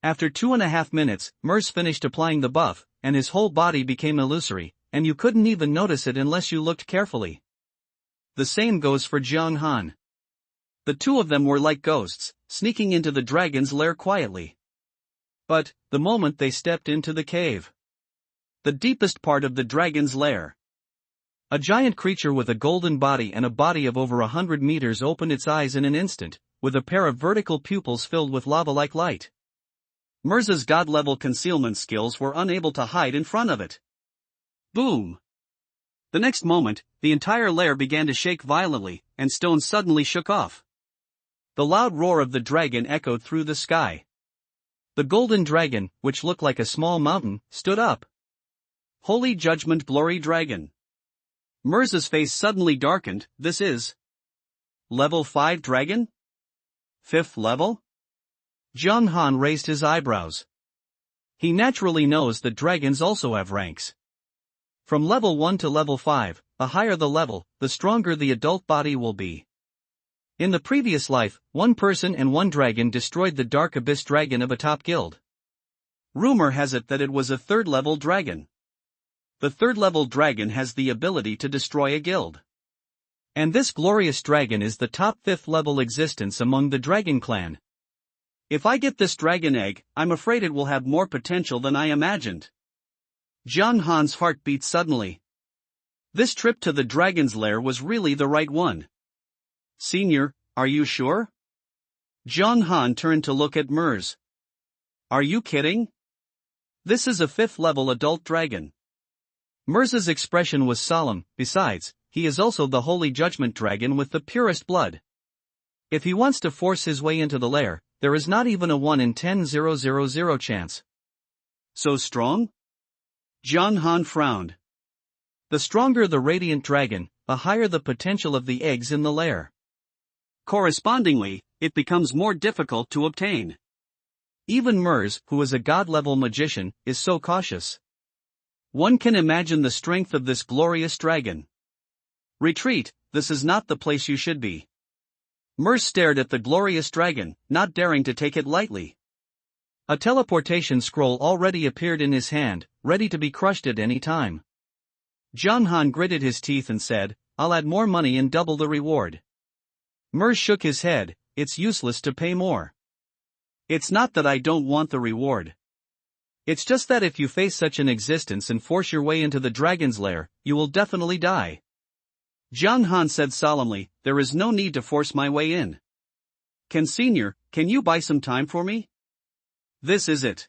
After 2.5 minutes, Mers finished applying the buff, and his whole body became illusory, and you couldn't even notice it unless you looked carefully. The same goes for Jiang Han. The two of them were like ghosts, sneaking into the dragon's lair quietly. But, the moment they stepped into the cave, the deepest part of the dragon's lair, A giant creature with a golden body and a body of over 100 meters opened its eyes in an instant, with a pair of vertical pupils filled with lava-like light. Mirza's god-level concealment skills were unable to hide in front of it. Boom! The next moment, the entire lair began to shake violently, and stones suddenly shook off. The loud roar of the dragon echoed through the sky. The golden dragon, which looked like a small mountain, stood up. Holy Judgment Glory Dragon. Mirza's face suddenly darkened. This is Level 5 Dragon? 5th level? Zhang Han raised his eyebrows. He naturally knows that dragons also have ranks. From level 1 to level 5, the higher the level, the stronger the adult body will be. In the previous life, one person and one dragon destroyed the Dark Abyss dragon of a top guild. Rumor has it that it was a 3rd level dragon. The 3rd level dragon has the ability to destroy a guild. And this glorious dragon is the top 5th level existence among the dragon clan. If I get this dragon egg, I'm afraid it will have more potential than I imagined. Zhang Han's heart beat suddenly. This trip to the dragon's lair was really the right one. Senior, are you sure? Zhang Han turned to look at Mirza. Are you kidding? This is a 5th level adult dragon. Mirza's expression was solemn. Besides, he is also the Holy Judgment Dragon with the purest blood. If he wants to force his way into the lair, there is not even a 1 in 10,000 chance. So strong? Zhang Han frowned. The stronger the radiant dragon, the higher the potential of the eggs in the lair. Correspondingly, it becomes more difficult to obtain. Even Mirza, who is a god-level magician, is so cautious. One can imagine the strength of this glorious dragon. Retreat, this is not the place you should be. Mirza stared at the glorious dragon, not daring to take it lightly. A teleportation scroll already appeared in his hand, ready to be crushed at any time. Zhang Han gritted his teeth and said, I'll add more money and double the reward. Mirza shook his head, it's useless to pay more. It's not that I don't want the reward. It's just that if you face such an existence and force your way into the dragon's lair, you will definitely die. Zhang Han said solemnly, there is no need to force my way in. Can you buy some time for me? This is it.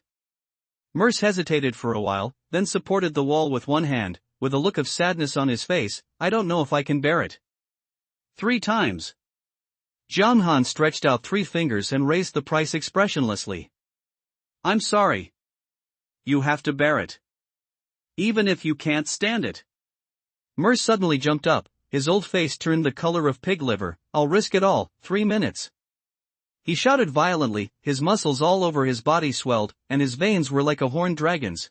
Mirza hesitated for a while, then supported the wall with one hand, with a look of sadness on his face. I don't know if I can bear it. 3 times. Zhang Han stretched out 3 fingers and raised the price expressionlessly. I'm sorry. You have to bear it. Even if you can't stand it. Mirza suddenly jumped up, his old face turned the color of pig liver. I'll risk it all, 3 minutes. He shouted violently, his muscles all over his body swelled, and his veins were like a horned dragon's.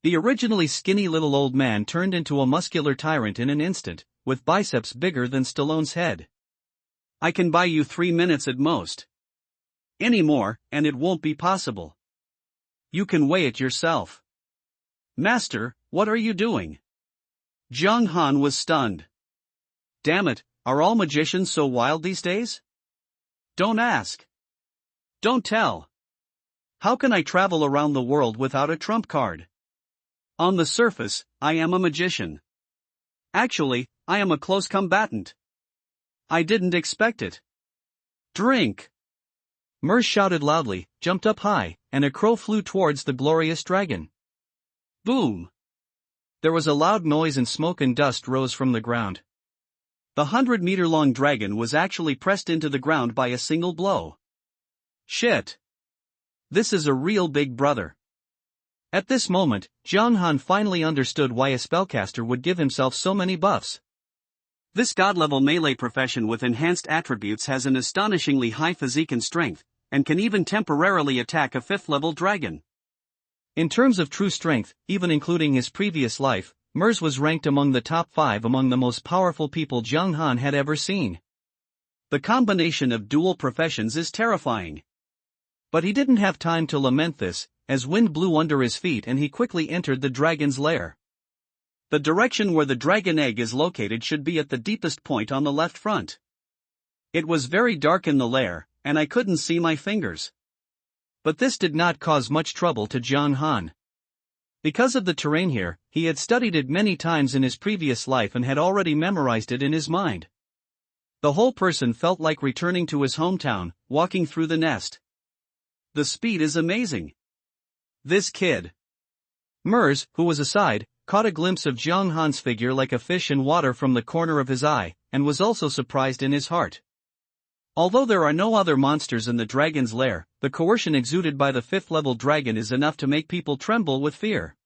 The originally skinny little old man turned into a muscular tyrant in an instant, with biceps bigger than Stallone's head. I can buy you 3 minutes at most. Any more, and it won't be possible. You can weigh it yourself. Master, what are you doing? Zhang Han was stunned. Damn it, are all magicians so wild these days? Don't ask. Don't tell. How can I travel around the world without a trump card? On the surface, I am a magician. Actually, I am a close combatant. I didn't expect it. Drink! Mirza shouted loudly, jumped up high, and a crow flew towards the glorious dragon. Boom! There was a loud noise and smoke and dust rose from the ground. The 100-meter-long dragon was actually pressed into the ground by a single blow. Shit! This is a real big brother. At this moment, Zhang Han finally understood why a spellcaster would give himself so many buffs. This god-level melee profession with enhanced attributes has an astonishingly high physique and strength, and can even temporarily attack a 5th-level dragon. In terms of true strength, even including his previous life, Mirza was ranked among the top 5 among the most powerful people Zhang Han had ever seen. The combination of dual professions is terrifying. But he didn't have time to lament this, as wind blew under his feet and he quickly entered the dragon's lair. The direction where the dragon egg is located should be at the deepest point on the left front. It was very dark in the lair, and I couldn't see my fingers. But this did not cause much trouble to Zhang Han. Because of the terrain here, he had studied it many times in his previous life and had already memorized it in his mind. The whole person felt like returning to his hometown, walking through the nest. The speed is amazing. This kid. Mers, who was aside, caught a glimpse of Jiang Han's figure like a fish in water from the corner of his eye, and was also surprised in his heart. Although there are no other monsters in the dragon's lair, the coercion exuded by the 5th-level dragon is enough to make people tremble with fear.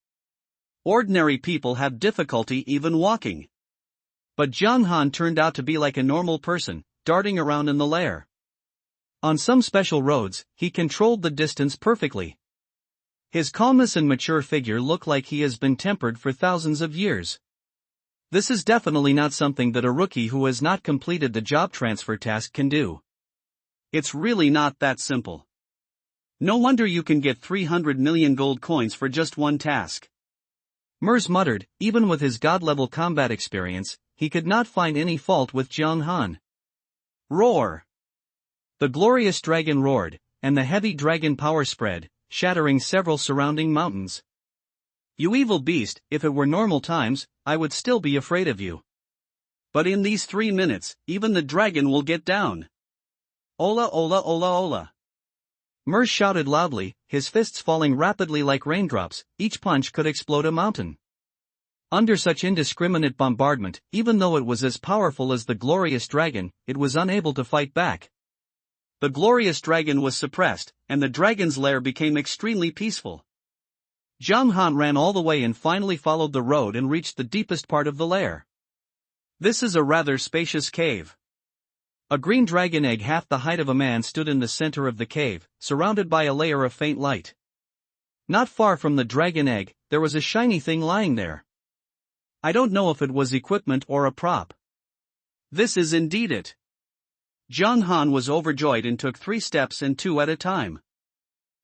Ordinary people have difficulty even walking. But Jiang Han turned out to be like a normal person, darting around in the lair. On some special roads, he controlled the distance perfectly. His calmness and mature figure look like he has been tempered for thousands of years. This is definitely not something that a rookie who has not completed the job transfer task can do. It's really not that simple. No wonder you can get 300 million gold coins for just one task. Mers muttered, even with his god-level combat experience, he could not find any fault with Jiang Han. Roar! The glorious dragon roared, and the heavy dragon power spread, shattering several surrounding mountains. You evil beast, if it were normal times, I would still be afraid of you. But in these 3 minutes, even the dragon will get down. Ola ola ola ola. Mers shouted loudly, his fists falling rapidly like raindrops. Each punch could explode a mountain. Under such indiscriminate bombardment, even though it was as powerful as the glorious dragon, it was unable to fight back. The glorious dragon was suppressed, and the dragon's lair became extremely peaceful. Jiang Han ran all the way and finally followed the road and reached the deepest part of the lair. This is a rather spacious cave. A green dragon egg half the height of a man stood in the center of the cave, surrounded by a layer of faint light. Not far from the dragon egg, there was a shiny thing lying there. I don't know if it was equipment or a prop. This is indeed it. Jiang Han was overjoyed and took 3 steps and 2 at a time.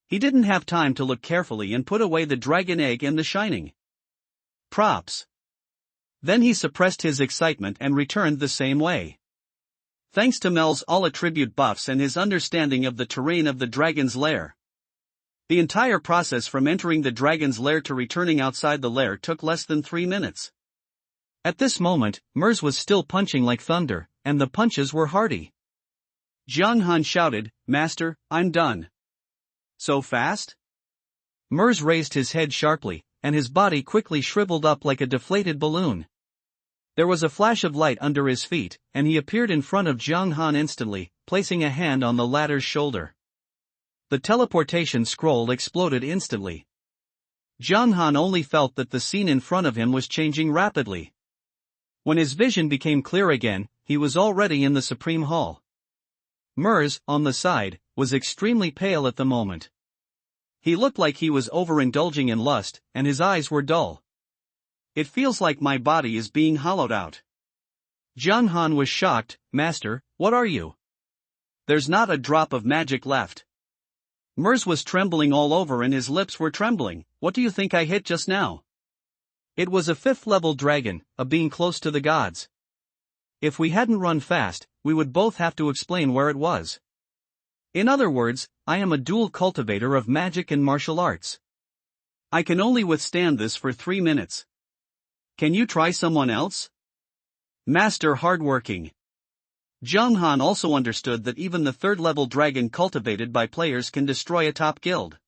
He didn't have time to look carefully and put away the dragon egg and the shining props. Then he suppressed his excitement and returned the same way. Thanks to Mel's all-attribute buffs and his understanding of the terrain of the dragon's lair, the entire process from entering the dragon's lair to returning outside the lair took less than 3 minutes. At this moment, Mers was still punching like thunder, and the punches were hearty. Jiang Han shouted, "Master, I'm done." So fast? Mers raised his head sharply, and his body quickly shriveled up like a deflated balloon. There was a flash of light under his feet, and he appeared in front of Jiang Han instantly, placing a hand on the latter's shoulder. The teleportation scroll exploded instantly. Jiang Han only felt that the scene in front of him was changing rapidly. When his vision became clear again, he was already in the Supreme Hall. Mers, on the side, was extremely pale at the moment. He looked like he was overindulging in lust, and his eyes were dull. It feels like my body is being hollowed out. Jiang Han was shocked. "Master, what are you? There's not a drop of magic left." Mers was trembling all over and his lips were trembling. "What do you think I hit just now?" It was a 5th-level dragon, a being close to the gods. If we hadn't run fast, we would both have to explain where it was. In other words, I am a dual cultivator of magic and martial arts. I can only withstand this for 3 minutes. Can you try someone else? Master hardworking. Jiang Han also understood that even the 3rd-level dragon cultivated by players can destroy a top guild.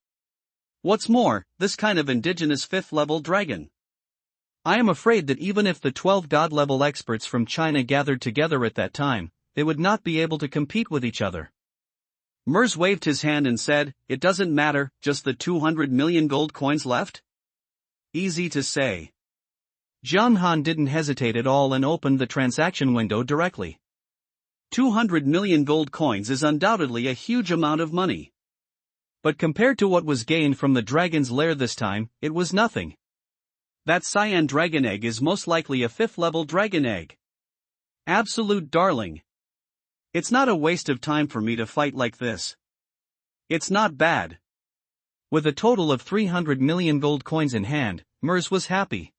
What's more, this kind of indigenous 5th-level dragon. I am afraid that even if the 12 god-level experts from China gathered together at that time, they would not be able to compete with each other. Mers waved his hand and said, "It doesn't matter, just the 200 million gold coins left?" Easy to say. Jiang Han didn't hesitate at all and opened the transaction window directly. 200 million gold coins is undoubtedly a huge amount of money. But compared to what was gained from the dragon's lair this time, it was nothing. That cyan dragon egg is most likely a 5th-level dragon egg. Absolute darling. It's not a waste of time for me to fight like this. It's not bad. With a total of 300 million gold coins in hand, Mers was happy.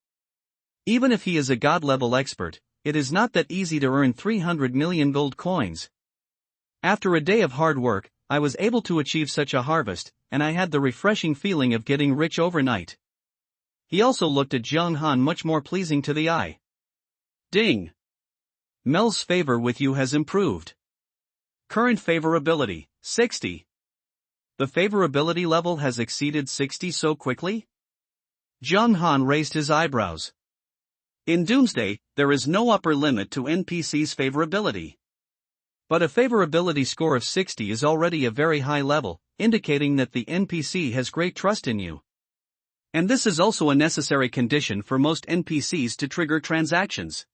Even if he is a god-level expert, it is not that easy to earn 300 million gold coins. After a day of hard work, I was able to achieve such a harvest, and I had the refreshing feeling of getting rich overnight. He also looked at Jiang Han much more pleasing to the eye. Ding! Mel's favor with you has improved. Current favorability, 60. The favorability level has exceeded 60 so quickly? Jiang Han raised his eyebrows. In Doomsday, there is no upper limit to NPC's favorability. But a favorability score of 60 is already a very high level, indicating that the NPC has great trust in you. And this is also a necessary condition for most NPCs to trigger transactions.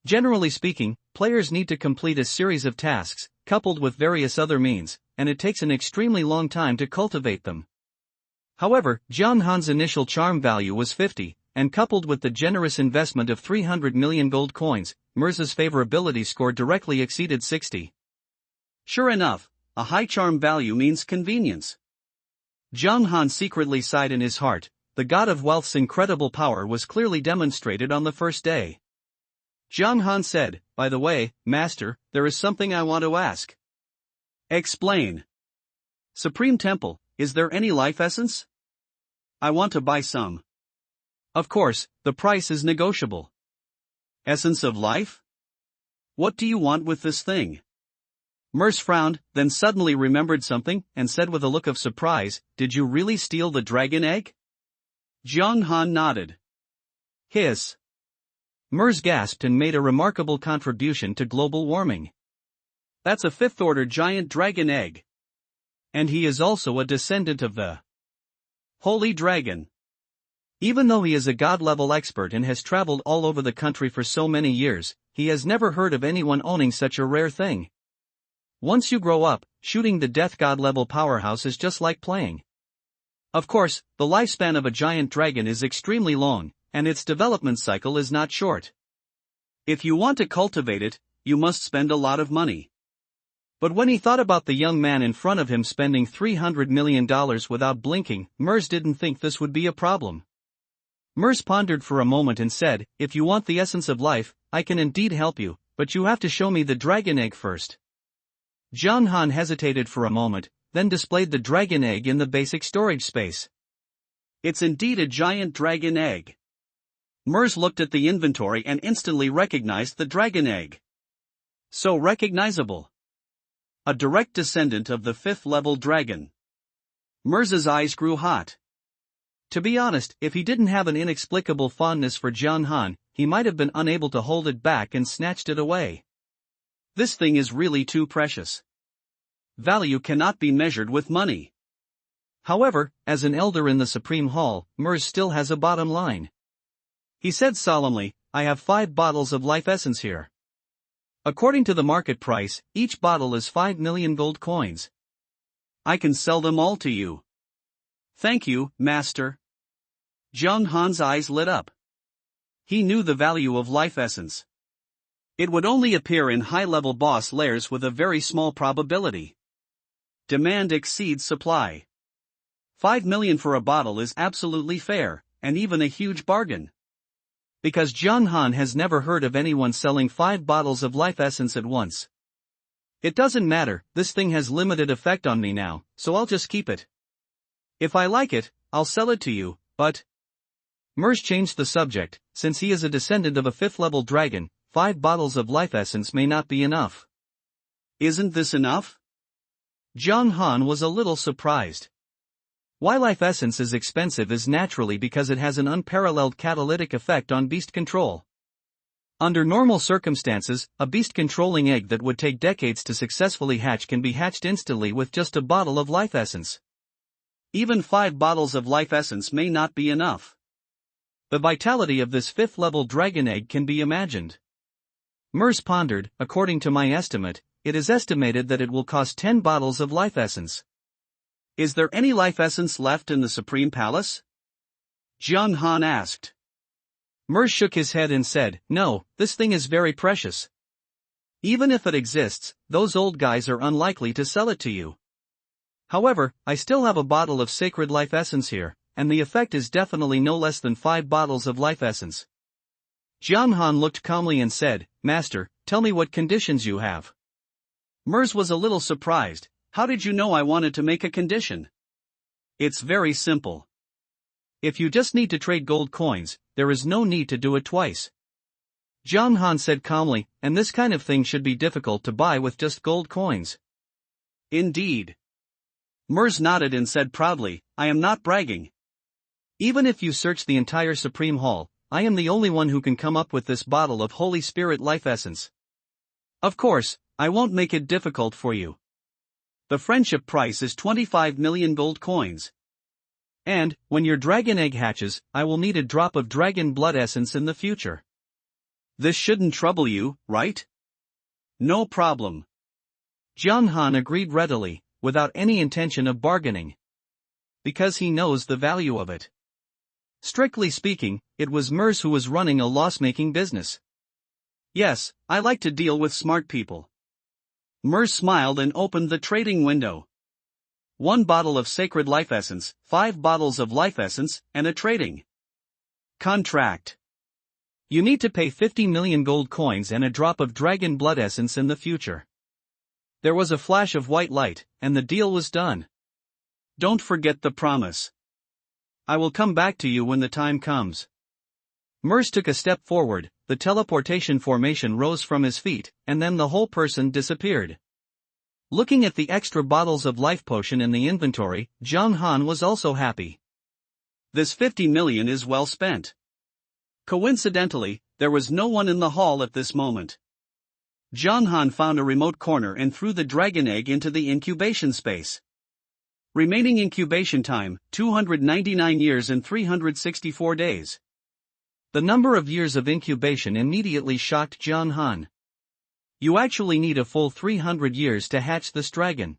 Generally speaking, players need to complete a series of tasks, coupled with various other means, and it takes an extremely long time to cultivate them. However, Jiang Han's initial charm value was 50, and coupled with the generous investment of 300 million gold coins, Mirza's favorability score directly exceeded 60. Sure enough, a high charm value means convenience. Jiang Han secretly sighed in his heart. The god of wealth's incredible power was clearly demonstrated on the first day. Jiang Han said, "By the way, Master, there is something I want to ask." Explain. Supreme Temple, is there any life essence? I want to buy some. Of course, the price is negotiable. Essence of life? What do you want with this thing? Merce frowned, then suddenly remembered something, and said with a look of surprise, "Did you really steal the dragon egg?" Jiang Han nodded. Hiss. Merce gasped and made a remarkable contribution to global warming. That's a fifth-order giant dragon egg. And he is also a descendant of the Holy Dragon. Even though he is a god-level expert and has traveled all over the country for so many years, he has never heard of anyone owning such a rare thing. Once you grow up, shooting the death god-level powerhouse is just like playing. Of course, the lifespan of a giant dragon is extremely long, and its development cycle is not short. If you want to cultivate it, you must spend a lot of money. But when he thought about the young man in front of him spending $300 million without blinking, Merce didn't think this would be a problem. Merce pondered for a moment and said, "If you want the essence of life, I can indeed help you, but you have to show me the dragon egg first." Jiang Han hesitated for a moment, then displayed the dragon egg in the basic storage space. It's indeed a giant dragon egg. Merce looked at the inventory and instantly recognized the dragon egg. So recognizable. A direct descendant of the fifth-level dragon. Merce's eyes grew hot. To be honest, if he didn't have an inexplicable fondness for Jiang Han, he might have been unable to hold it back and snatched it away. This thing is really too precious. Value cannot be measured with money. However, as an elder in the Supreme Hall, Merce still has a bottom line. He said solemnly, "I have 5 bottles of life essence here. According to the market price, each bottle is 5 million gold coins. I can sell them all to you." "Thank you, Master." Jiang Han's eyes lit up. He knew the value of life essence. It would only appear in high-level boss lairs with a very small probability. Demand exceeds supply. 5 million for a bottle is absolutely fair, and even a huge bargain. Because Jiang Han has never heard of anyone selling 5 bottles of life essence at once. "It doesn't matter, this thing has limited effect on me now, so I'll just keep it. If I like it, I'll sell it to you, but..." Merce changed the subject. Since he is a descendant of a 5th-level dragon, 5 bottles of life essence may not be enough. "Isn't this enough?" Jiang Han was a little surprised. Why life essence is expensive is naturally because it has an unparalleled catalytic effect on beast control. Under normal circumstances, a beast-controlling egg that would take decades to successfully hatch can be hatched instantly with just a bottle of life essence. Even 5 bottles of life essence may not be enough. The vitality of this 5th-level dragon egg can be imagined. Merce pondered. According to my estimate, it is estimated that it will cost 10 bottles of life essence. Is there any life essence left in the Supreme Palace? Jiang Han asked. Merce shook his head and said, "No, this thing is very precious. Even if it exists, those old guys are unlikely to sell it to you. However, I still have a bottle of sacred life essence here, and the effect is definitely no less than 5 bottles of life essence." Jiang Han looked calmly and said, "Master, tell me what conditions you have." Merce was a little surprised. "How did you know I wanted to make a condition?" "It's very simple. If you just need to trade gold coins, there is no need to do it twice. Jiang Han said calmly, and this kind of thing should be difficult to buy with just gold coins. Indeed. Mers nodded and said proudly, I am not bragging. Even if you search the entire Supreme Hall, I am the only one who can come up with this bottle of Holy Spirit life essence. Of course, I won't make it difficult for you. The friendship price is 25 million gold coins. And, when your dragon egg hatches, I will need a drop of dragon blood essence in the future. This shouldn't trouble you, right? No problem. Jiang Han agreed readily, without any intention of bargaining. Because he knows the value of it. Strictly speaking, it was Mers who was running a loss-making business. Yes, I like to deal with smart people. Mers smiled and opened the trading window. 1 bottle of sacred life essence, 5 bottles of life essence, and a trading contract. You need to pay 50 million gold coins and a drop of dragon blood essence in the future. There was a flash of white light, and the deal was done. Don't forget the promise. I will come back to you when the time comes. Mers took a step forward, the teleportation formation rose from his feet, and then the whole person disappeared. Looking at the extra bottles of life potion in the inventory, Jiang Han was also happy. This 50 million is well spent. Coincidentally, there was no one in the hall at this moment. Jiang Han found a remote corner and threw the dragon egg into the incubation space. Remaining incubation time, 299 years and 364 days. The number of years of incubation immediately shocked Jiang Han. You actually need a full 300 years to hatch this dragon.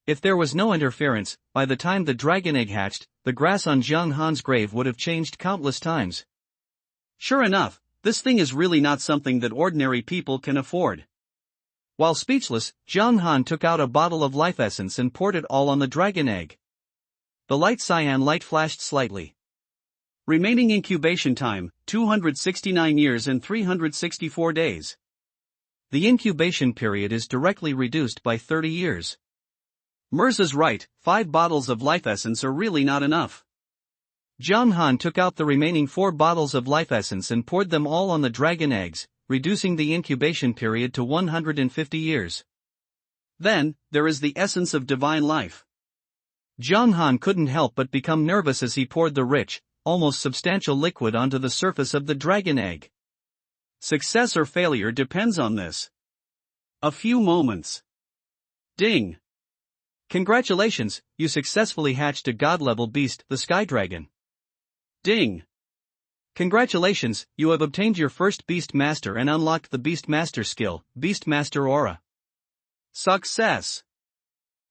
If there was no interference, by the time the dragon egg hatched, the grass on Jiang Han's grave would have changed countless times. Sure enough, this thing is really not something that ordinary people can afford. While speechless, Jiang Han took out a bottle of life essence and poured it all on the dragon egg. The light cyan light flashed slightly. Remaining incubation time, 269 years and 364 days. The incubation period is directly reduced by 30 years. Mers is right, 5 bottles of life essence are really not enough. Jiang Han took out the remaining 4 bottles of life essence and poured them all on the dragon eggs, reducing the incubation period to 150 years. Then, there is the essence of divine life. Jiang Han couldn't help but become nervous as he poured the rich, almost substantial liquid onto the surface of the dragon egg. Success or failure depends on this. A few moments. Ding! Congratulations, you successfully hatched a god-level beast, the Sky Dragon. Ding! Congratulations, you have obtained your first Beast Master and unlocked the Beast Master skill, Beast Master Aura. Success!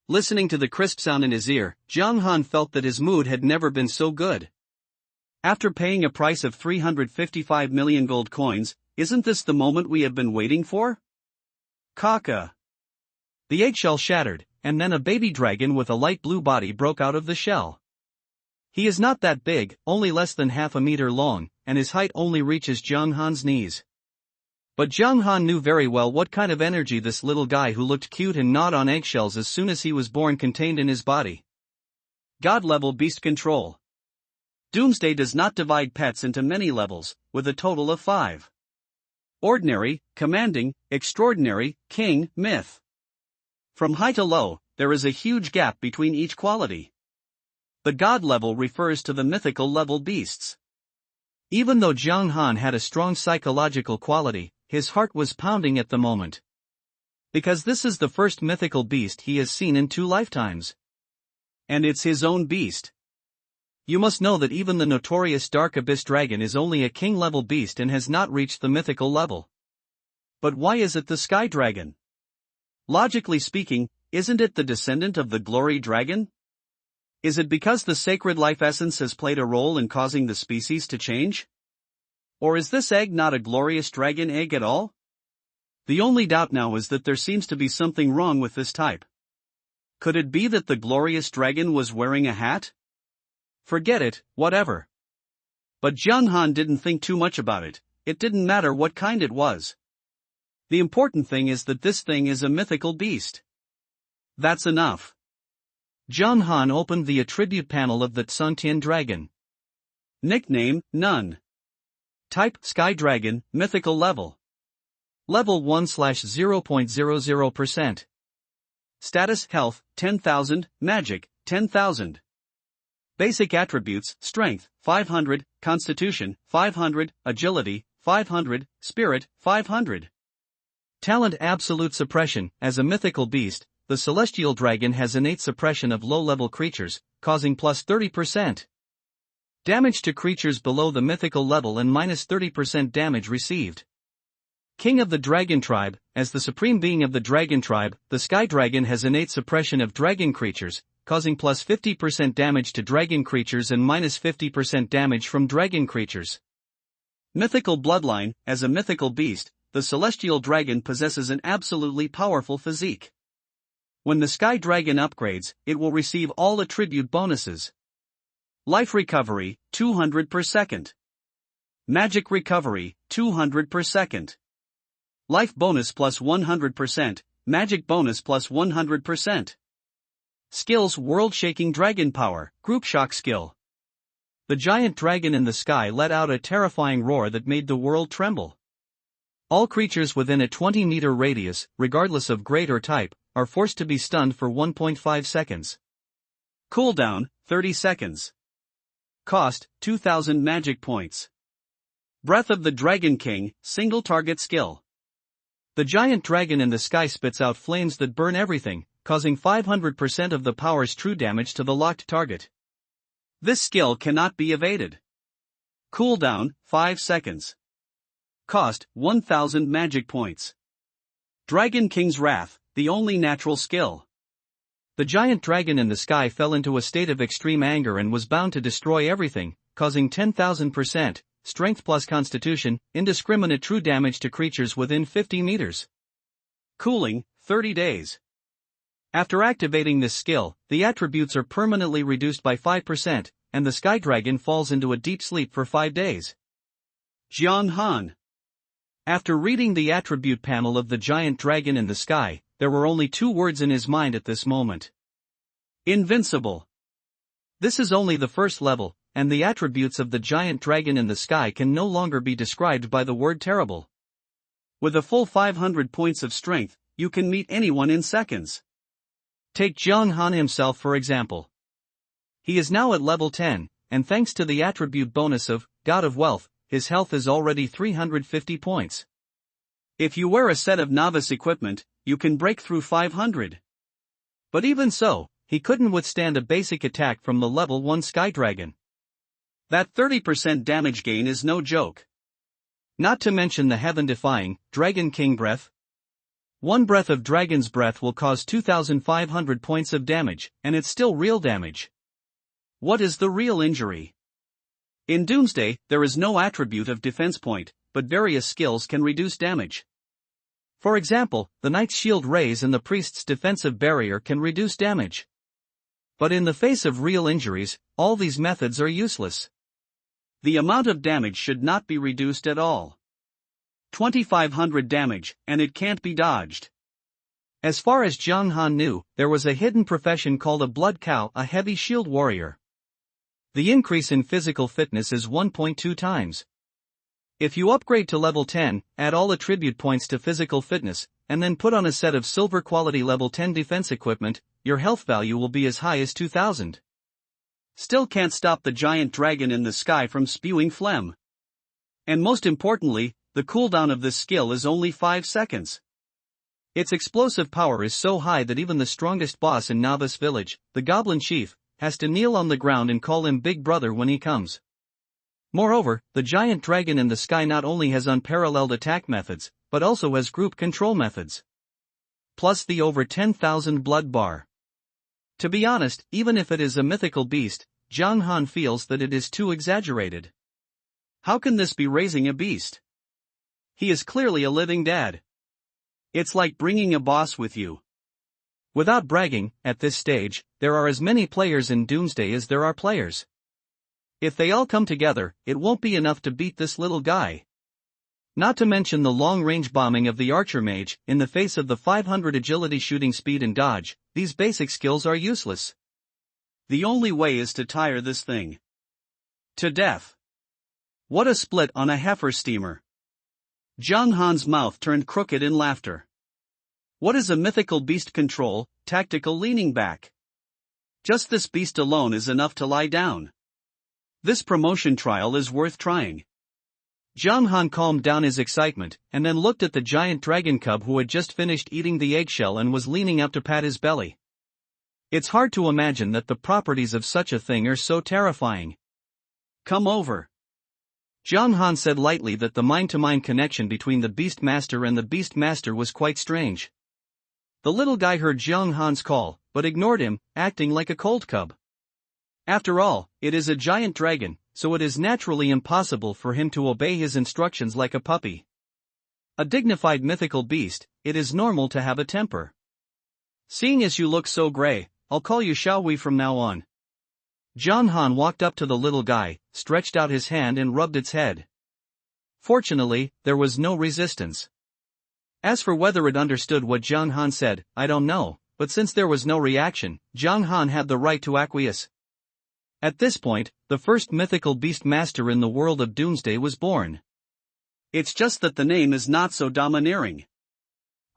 Listening to the crisp sound in his ear, Jiang Han felt that his mood had never been so good. After paying a price of 355 million gold coins, isn't this the moment we have been waiting for? Caca! The eggshell shattered, and then a baby dragon with a light blue body broke out of the shell. He is not that big, only less than half a meter long, and his height only reaches Jiang Han's knees. But Jiang Han knew very well what kind of energy this little guy who looked cute and gnawed on eggshells as soon as he was born contained in his body. God-level beast control. Doomsday does not divide pets into many levels, with a total of 5. Ordinary, commanding, extraordinary, king, myth. From high to low, there is a huge gap between each quality. The god level refers to the mythical level beasts. Even though Jiang Han had a strong psychological quality, his heart was pounding at the moment. Because this is the first mythical beast he has seen in 2 lifetimes. And it's his own beast. You must know that even the notorious Dark Abyss Dragon is only a king-level beast and has not reached the mythical level. But why is it the Sky Dragon? Logically speaking, isn't it the descendant of the Glory Dragon? Is it because the sacred life essence has played a role in causing the species to change? Or is this egg not a glorious dragon egg at all? The only doubt now is that there seems to be something wrong with this type. Could it be that the glorious dragon was wearing a hat? Forget it, whatever. But Jiang Han didn't think too much about it, it didn't matter what kind it was. The important thing is that this thing is a mythical beast. That's enough. Jiang Han opened the attribute panel of the Tsuntian dragon. Nickname, None. Type, Sky Dragon, Mythical Level. Level 1/0.00%. Status, Health, 10,000, Magic, 10,000. Basic attributes, Strength, 500, Constitution, 500, Agility, 500, Spirit, 500. Talent, Absolute Suppression. As a mythical beast, the celestial dragon has innate suppression of low-level creatures, causing plus 30% damage to creatures below the mythical level and minus 30% damage received. King of the Dragon Tribe. As the supreme being of the Dragon Tribe, the Sky Dragon has innate suppression of dragon creatures, causing plus 50% damage to dragon creatures and minus 50% damage from dragon creatures. Mythical Bloodline. As a mythical beast, the celestial dragon possesses an absolutely powerful physique. When the Sky Dragon upgrades, it will receive all attribute bonuses. Life Recovery, 200 per second. Magic Recovery, 200 per second. Life Bonus plus 100%, Magic Bonus plus 100%. Skills, World-Shaking Dragon Power, Group Shock Skill. The giant dragon in the sky let out a terrifying roar that made the world tremble. All creatures within a 20-meter radius, regardless of grade or type, are forced to be stunned for 1.5 seconds. Cooldown, 30 seconds. Cost, 2,000 magic points. Breath of the Dragon King, Single Target Skill. The giant dragon in the sky spits out flames that burn everything, causing 500% of the power's true damage to the locked target. This skill cannot be evaded. Cooldown, 5 seconds. Cost, 1,000 magic points. Dragon King's Wrath, the only natural skill. The giant dragon in the sky fell into a state of extreme anger and was bound to destroy everything, causing 10,000%, strength plus constitution, indiscriminate true damage to creatures within 50 meters. Cooling, 30 days. After activating this skill, the attributes are permanently reduced by 5%, and the sky dragon falls into a deep sleep for 5 days. Jiang Han. After reading the attribute panel of the giant dragon in the sky, there were only 2 words in his mind at this moment. Invincible. This is only the first level, and the attributes of the giant dragon in the sky can no longer be described by the word terrible. With a full 500 points of strength, you can meet anyone in seconds. Take Jiang Han himself for example. He is now at level 10, and thanks to the attribute bonus of God of Wealth, his health is already 350 points. If you wear a set of novice equipment, you can break through 500. But even so, he couldn't withstand a basic attack from the level 1 Sky Dragon. That 30% damage gain is no joke. Not to mention the heaven-defying Dragon King Breath. 1 breath of Dragon's Breath will cause 2,500 points of damage, and it's still real damage. What is the real injury? In Doomsday, there is no attribute of defense point, but various skills can reduce damage. For example, the Knight's Shield Rays and the Priest's Defensive Barrier can reduce damage. But in the face of real injuries, all these methods are useless. The amount of damage should not be reduced at all. 2,500 damage, and it can't be dodged. As far as Jiang Han knew, there was a hidden profession called a Blood Cow, a heavy shield warrior. The increase in physical fitness is 1.2 times. If you upgrade to level 10, add all attribute points to physical fitness, and then put on a set of silver quality level 10 defense equipment, your health value will be as high as 2,000. Still can't stop the giant dragon in the sky from spewing phlegm. And most importantly, the cooldown of this skill is only 5 seconds. Its explosive power is so high that even the strongest boss in Novice Village, the Goblin Chief, has to kneel on the ground and call him Big Brother when he comes. Moreover, the giant dragon in the sky not only has unparalleled attack methods, but also has group control methods. Plus the over 10,000 blood bar. To be honest, even if it is a mythical beast, Jiang Han feels that it is too exaggerated. How can this be raising a beast? He is clearly a living dad. It's like bringing a boss with you. Without bragging, at this stage, there are as many players in Doomsday as there are players. If they all come together, it won't be enough to beat this little guy. Not to mention the long-range bombing of the Archer Mage, in the face of the 500 agility, shooting speed and dodge, these basic skills are useless. The only way is to tire this thing. To death. What a split on a heifer steamer. Zhang Han's mouth turned crooked in laughter. What is a mythical beast control, tactical leaning back? Just this beast alone is enough to lie down. This promotion trial is worth trying. Zhang Han calmed down his excitement, and then looked at the giant dragon cub who had just finished eating the eggshell and was leaning up to pat his belly. It's hard to imagine that the properties of such a thing are so terrifying. Come over. Zhang Han said lightly that the mind-to-mind connection between the Beastmaster and the Beastmaster was quite strange. The little guy heard Zhang Han's call, but ignored him, acting like a cold cub. After all, it is a giant dragon, so it is naturally impossible for him to obey his instructions like a puppy. A dignified mythical beast, it is normal to have a temper. Seeing as you look so gray, I'll call you Xiaohui from now on. Zhang Han walked up to the little guy, stretched out his hand and rubbed its head. Fortunately, there was no resistance. As for whether it understood what Zhang Han said, I don't know, but since there was no reaction, Zhang Han had the right to acquiesce. At this point, the first mythical beast master in the world of Doomsday was born. It's just that the name is not so domineering.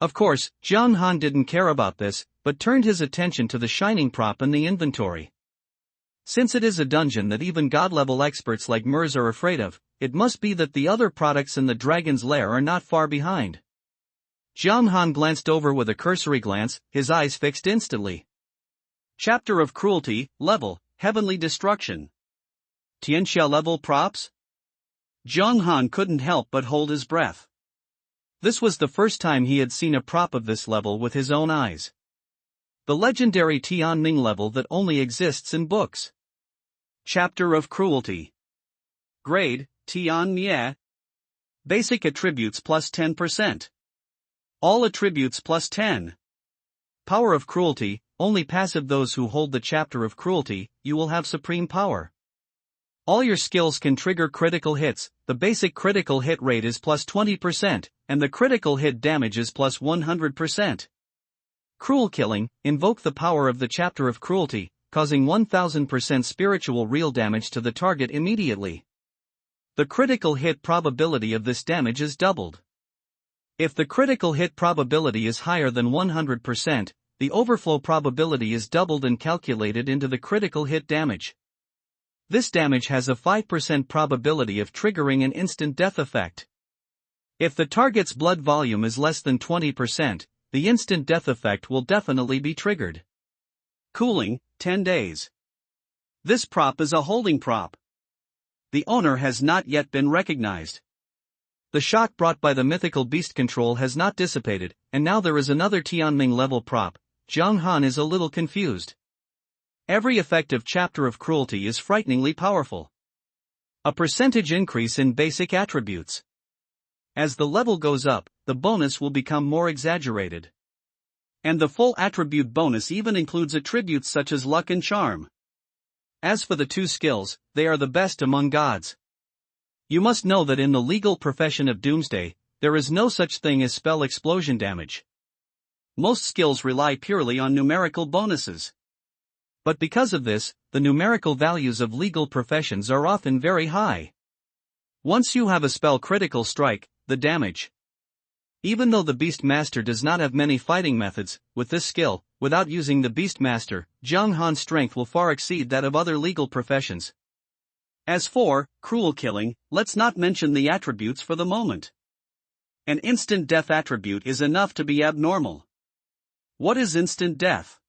Of course, Zhang Han didn't care about this, but turned his attention to the shining prop in the inventory. Since it is a dungeon that even god-level experts like Mers are afraid of, it must be that the other products in the dragon's lair are not far behind. Zhang Han glanced over with a cursory glance, his eyes fixed instantly. Chapter of Cruelty, Level, Heavenly Destruction. Tianxia level props? Zhang Han couldn't help but hold his breath. This was the first time he had seen a prop of this level with his own eyes. The legendary Tianming level that only exists in books. Chapter of Cruelty. Grade, Tianmie. Basic attributes plus 10%. All attributes plus 10. Power of Cruelty, only passive those who hold the chapter of Cruelty, you will have supreme power. All your skills can trigger critical hits, the basic critical hit rate is plus 20%, and the critical hit damage is plus 100%. Cruel Killing, invoke the power of the chapter of Cruelty, causing 1000% spiritual real damage to the target immediately. The critical hit probability of this damage is doubled. If the critical hit probability is higher than 100%, the overflow probability is doubled and calculated into the critical hit damage. This damage has a 5% probability of triggering an instant death effect. If the target's blood volume is less than 20%, the instant death effect will definitely be triggered. Cooling, 10 days. This prop is a holding prop. The owner has not yet been recognized. The shock brought by the mythical beast control has not dissipated, and now there is another Tianming level prop. Zhang Han is a little confused. Every effective chapter of Cruelty is frighteningly powerful. A percentage increase in basic attributes. As the level goes up, the bonus will become more exaggerated. And the full attribute bonus even includes attributes such as luck and charm. As for the two skills, they are the best among gods. You must know that in the legal profession of Doomsday, there is no such thing as spell explosion damage. Most skills rely purely on numerical bonuses. But because of this, the numerical values of legal professions are often very high. Once you have a spell critical strike, the damage. Even though the Beastmaster does not have many fighting methods, with this skill, without using the Beastmaster, Zhang Han's strength will far exceed that of other legal professions. As for Cruel Killing, let's not mention the attributes for the moment. An instant death attribute is enough to be abnormal. What is instant death?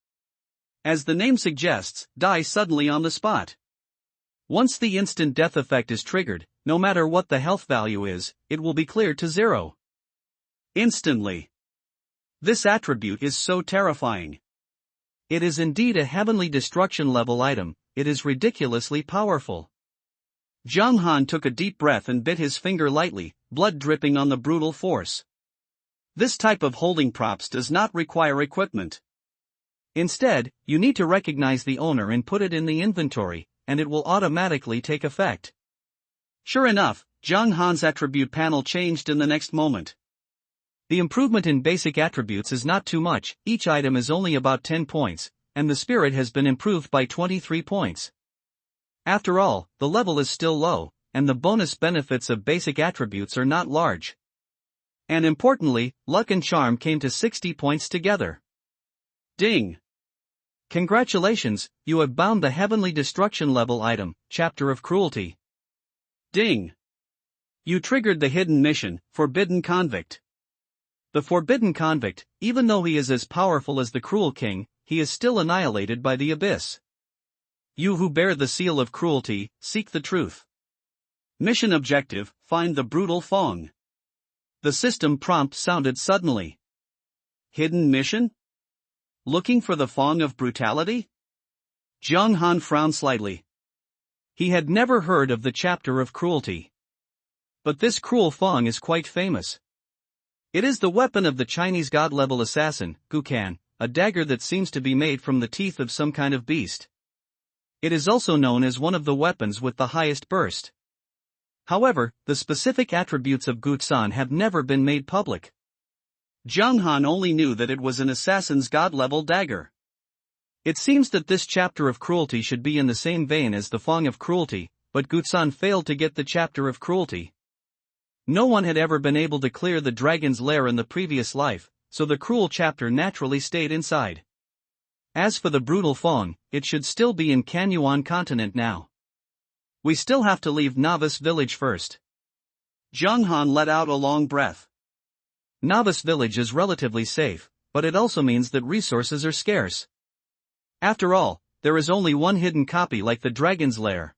As the name suggests, die suddenly on the spot. Once the instant death effect is triggered, no matter what the health value is, it will be cleared to 0. Instantly. This attribute is so terrifying. It is indeed a heavenly destruction level item, it is ridiculously powerful. Zhang Han took a deep breath and bit his finger lightly, blood dripping on the brutal force. This type of holding props does not require equipment. Instead, you need to recognize the owner and put it in the inventory, and it will automatically take effect. Sure enough, Zhang Han's attribute panel changed in the next moment. The improvement in basic attributes is not too much, each item is only about 10 points, and the spirit has been improved by 23 points. After all, the level is still low, and the bonus benefits of basic attributes are not large. And importantly, luck and charm came to 60 points together. Ding! Congratulations, you have bound the Heavenly Destruction level item, Chapter of Cruelty. Ding! You triggered the hidden mission, Forbidden Convict. The Forbidden Convict, even though he is as powerful as the Cruel King, he is still annihilated by the abyss. You who bear the seal of cruelty, seek the truth. Mission objective, find the brutal Fong. The system prompt sounded suddenly. Hidden mission? Looking for the Fong of brutality? Zhang Han frowned slightly. He had never heard of the Chapter of Cruelty. But this cruel Fong is quite famous. It is the weapon of the Chinese god-level assassin, Gukan, a dagger that seems to be made from the teeth of some kind of beast. It is also known as one of the weapons with the highest burst. However, the specific attributes of Gutsan have never been made public. Zhang Han only knew that it was an assassin's god-level dagger. It seems that this Chapter of Cruelty should be in the same vein as the Fong of Cruelty, but Gutsan failed to get the Chapter of Cruelty. No one had ever been able to clear the dragon's lair in the previous life, so the Cruel Chapter naturally stayed inside. As for the brutal Fong, it should still be in Kanyuan continent now. We still have to leave Novice Village first. Zhang Han let out a long breath. Novice Village is relatively safe, but it also means that resources are scarce. After all, there is only one hidden copy like the Dragon's Lair.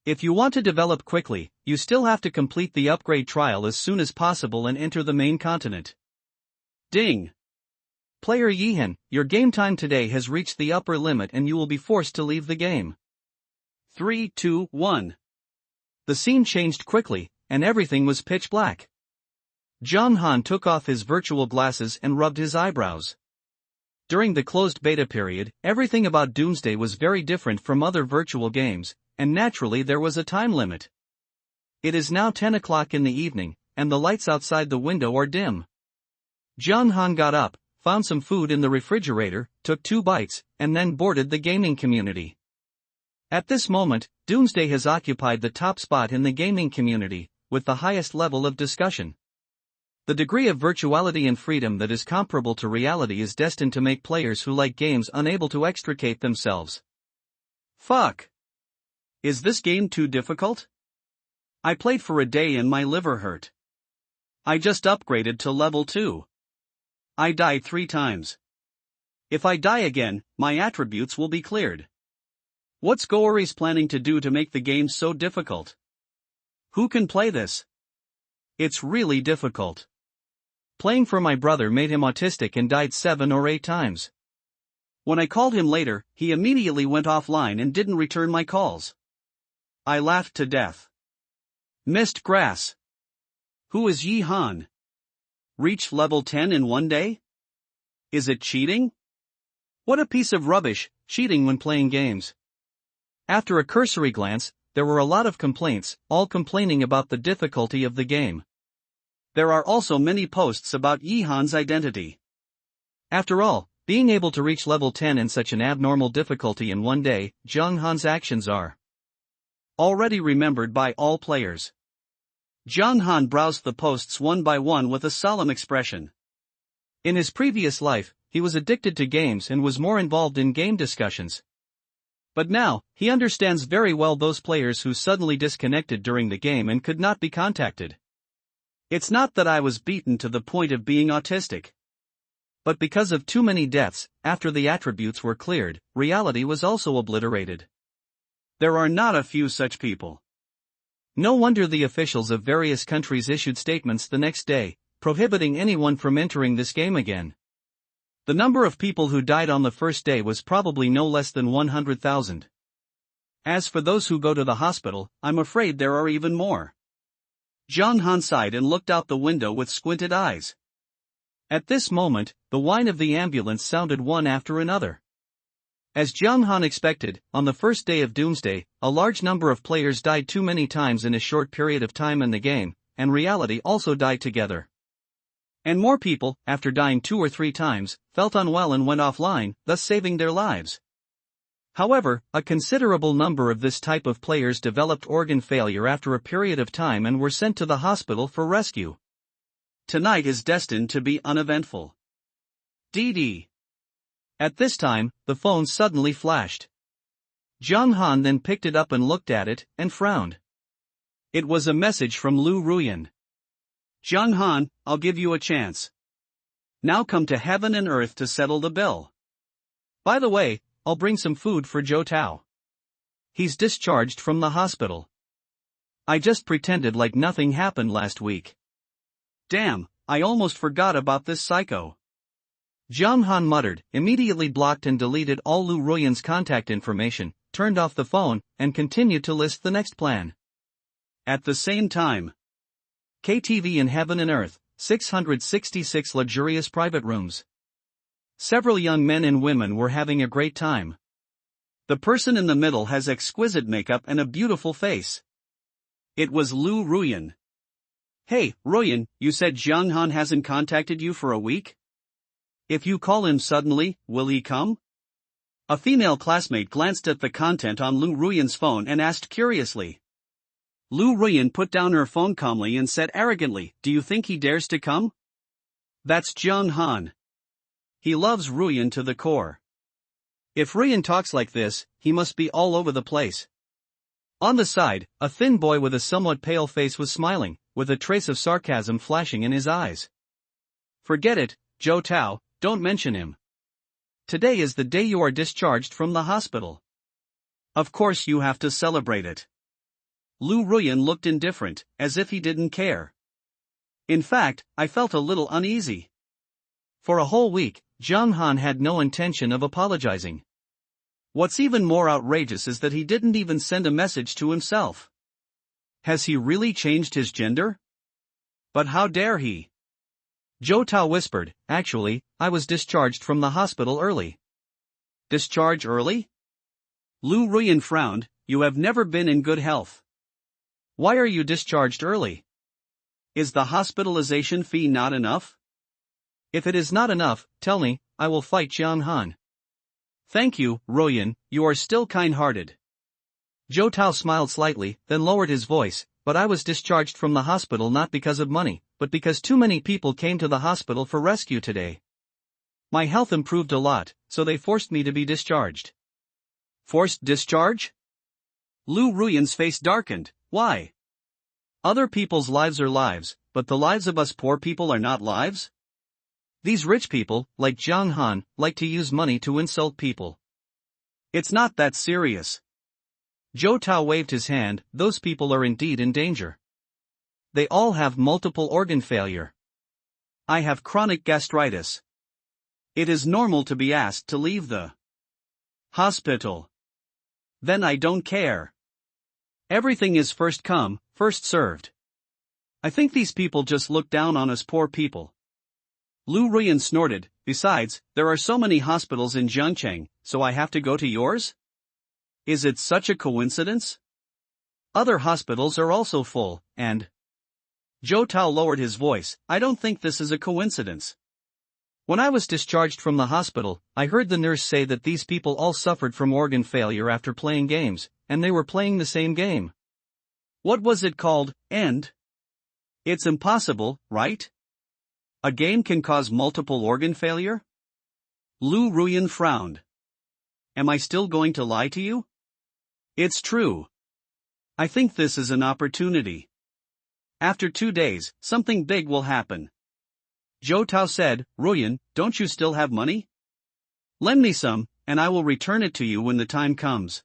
If you want to develop quickly, you still have to complete the upgrade trial as soon as possible and enter the main continent. Ding! Player Yihan, your game time today has reached the upper limit and you will be forced to leave the game. 3, 2, 1. The scene changed quickly, and everything was pitch black. Zhang Han took off his virtual glasses and rubbed his eyebrows. During the closed beta period, everything about Doomsday was very different from other virtual games, and naturally there was a time limit. It is now 10 o'clock in the evening, and the lights outside the window are dim. Zhang Han got up, found some food in the refrigerator, took 2 bites, and then boarded the gaming community. At this moment, Doomsday has occupied the top spot in the gaming community, with the highest level of discussion. The degree of virtuality and freedom that is comparable to reality is destined to make players who like games unable to extricate themselves. Fuck! Is this game too difficult? I played for a day and my liver hurt. I just upgraded to level 2. I died 3 times. If I die again, my attributes will be cleared. What's Goori's planning to do to make the game so difficult? Who can play this? It's really difficult. Playing for my brother made him autistic and died 7 or 8 times. When I called him later, he immediately went offline and didn't return my calls. I laughed to death. Missed grass. Who is Yi Han? Reach level 10 in one day? Is it cheating? What a piece of rubbish, cheating when playing games. After a cursory glance, there were a lot of complaints, all complaining about the difficulty of the game. There are also many posts about Yi Han's identity. After all, being able to reach level 10 in such an abnormal difficulty in one day, Zhang Han's actions are already remembered by all players. Zhang Han browsed the posts one by one with a solemn expression. In his previous life, he was addicted to games and was more involved in game discussions. But now, he understands very well those players who suddenly disconnected during the game and could not be contacted. It's not that I was beaten to the point of being autistic. But because of too many deaths, after the attributes were cleared, reality was also obliterated. There are not a few such people. No wonder the officials of various countries issued statements the next day, prohibiting anyone from entering this game again. The number of people who died on the first day was probably no less than 100,000. As for those who go to the hospital, I'm afraid there are even more. Zhang Han sighed and looked out the window with squinted eyes. At this moment, the whine of the ambulance sounded one after another. As Zhang Han expected, on the first day of Doomsday, a large number of players died too many times in a short period of time in the game, and reality also died together. And more people, after dying 2 or 3 times, felt unwell and went offline, thus saving their lives. However, a considerable number of this type of players developed organ failure after a period of time and were sent to the hospital for rescue. Tonight is destined to be uneventful. DD. At this time, the phone suddenly flashed. Jung Han then picked it up and looked at it, and frowned. It was a message from Lu Ruyan. Jung Han, I'll give you a chance. Now come to heaven and earth to settle the bill. By the way, I'll bring some food for Joe Tao. He's discharged from the hospital. I just pretended like nothing happened last week. Damn, I almost forgot about this psycho. Jung Han muttered, immediately blocked and deleted all Lu Ruyan's contact information, turned off the phone, and continued to list the next plan. At the same time, KTV in Heaven and Earth, 666 luxurious private rooms. Several young men and women were having a great time. The person in the middle has exquisite makeup and a beautiful face. It was Lu Ruyan. Hey, Ruyan, you said Jung Han hasn't contacted you for a week? If you call him suddenly, will he come? A female classmate glanced at the content on Lu Ruyan's phone and asked curiously. Lu Ruyan put down her phone calmly and said arrogantly, do you think he dares to come? That's Jung Han. He loves Ruyan to the core. If Ruyan talks like this, he must be all over the place. On the side, a thin boy with a somewhat pale face was smiling, with a trace of sarcasm flashing in his eyes. Forget it, Joe Tao, don't mention him. Today is the day you are discharged from the hospital. Of course you have to celebrate it. Lu Ruyan looked indifferent, as if he didn't care. In fact, I felt a little uneasy. For a whole week, Jung Han had no intention of apologizing. What's even more outrageous is that he didn't even send a message to himself. Has he really changed his gender? But how dare he? Joe Tao whispered, actually, I was discharged from the hospital early. Discharge early? Lu Ruyan frowned, you have never been in good health. Why are you discharged early? Is the hospitalization fee not enough? If it is not enough, tell me, I will fight Jung Han. Thank you, Ruyan, you are still kind-hearted. Joe Tao smiled slightly, then lowered his voice, but I was discharged from the hospital not because of money, but because too many people came to the hospital for rescue today. My health improved a lot, so they forced me to be discharged. Forced discharge? Lu Ruyan's face darkened, why? Other people's lives are lives, but the lives of us poor people are not lives? These rich people, like Jung Han, like to use money to insult people. It's not that serious. Joe Tao waved his hand, those people are indeed in danger. They all have multiple organ failure. I have chronic gastritis. It is normal to be asked to leave the hospital. Then I don't care. Everything is first come, first served. I think these people just look down on us poor people. Lu Ruyan snorted, besides, there are so many hospitals in Zhengcheng, so I have to go to yours? Is it such a coincidence? Other hospitals are also full, and... Joe Tao lowered his voice, I don't think this is a coincidence. When I was discharged from the hospital, I heard the nurse say that these people all suffered from organ failure after playing games, and they were playing the same game. What was it called, End? It's impossible, right? A game can cause multiple organ failure? Lu Ruyan frowned. Am I still going to lie to you? It's true. I think this is an opportunity. After 2 days, something big will happen. Joe Tao said, Ruyan, don't you still have money? Lend me some, and I will return it to you when the time comes.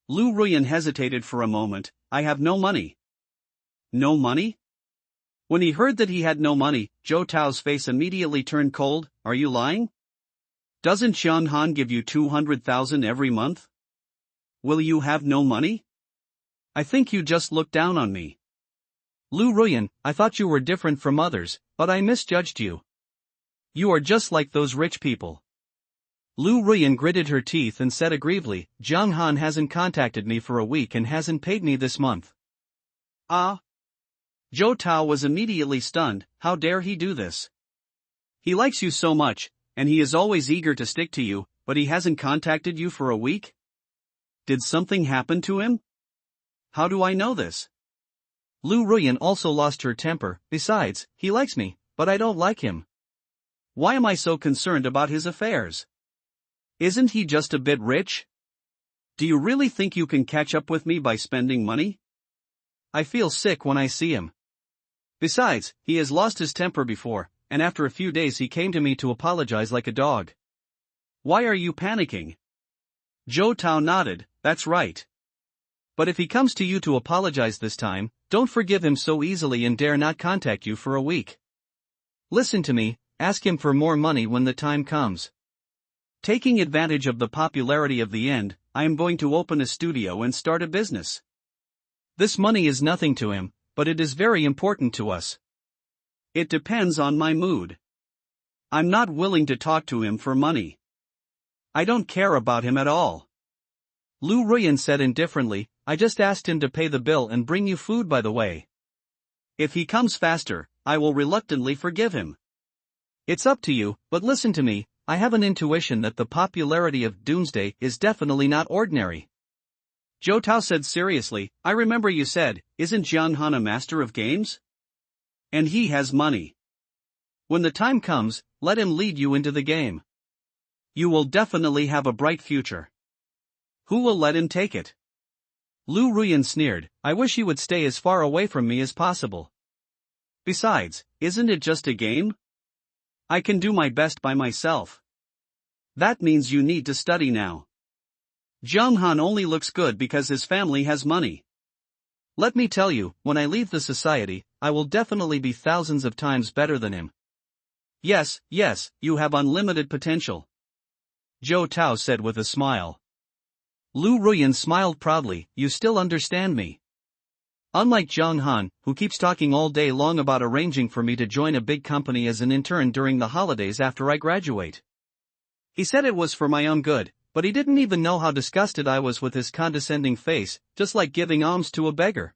Lu Ruyan hesitated for a moment, I have no money. No money? When he heard that he had no money, Joe Tao's face immediately turned cold, are you lying? Doesn't Jung Han give you 200,000 every month? Will you have no money? I think you just look down on me. Lu Ruyan, I thought you were different from others, but I misjudged you. You are just like those rich people. Lu Ruyan gritted her teeth and said aggrievedly, Jung Han hasn't contacted me for a week and hasn't paid me this month. Ah? Joe Tao was immediately stunned, how dare he do this? He likes you so much, and he is always eager to stick to you, but he hasn't contacted you for a week? Did something happen to him? How do I know this? Lu Ruyan also lost her temper. Besides, he likes me, but I don't like him. Why am I so concerned about his affairs? Isn't he just a bit rich? Do you really think you can catch up with me by spending money? I feel sick when I see him. Besides, he has lost his temper before, and after a few days he came to me to apologize like a dog. Why are you panicking? Zhou Tao nodded. That's right. But if he comes to you to apologize this time, don't forgive him so easily and dare not contact you for a week. Listen to me, ask him for more money when the time comes. Taking advantage of the popularity of the end, I am going to open a studio and start a business. This money is nothing to him, but it is very important to us. It depends on my mood. I'm not willing to talk to him for money. I don't care about him at all. Lu Ruyan said indifferently, I just asked him to pay the bill and bring you food by the way. If he comes faster, I will reluctantly forgive him. It's up to you, but listen to me, I have an intuition that the popularity of Doomsday is definitely not ordinary. Zhou Tao said seriously, I remember you said, isn't Jiang Han a master of games? And he has money. When the time comes, let him lead you into the game. You will definitely have a bright future. Who will let him take it? Lu Ruyan sneered, I wish he would stay as far away from me as possible. Besides, isn't it just a game? I can do my best by myself. That means you need to study now. Jiang Han only looks good because his family has money. Let me tell you, when I leave the society, I will definitely be thousands of times better than him. Yes, you have unlimited potential. Zhou Tao said with a smile. Lu Ruyan smiled proudly, you still understand me. Unlike Jiang Han, who keeps talking all day long about arranging for me to join a big company as an intern during the holidays after I graduate. He said it was for my own good, but he didn't even know how disgusted I was with his condescending face, just like giving alms to a beggar.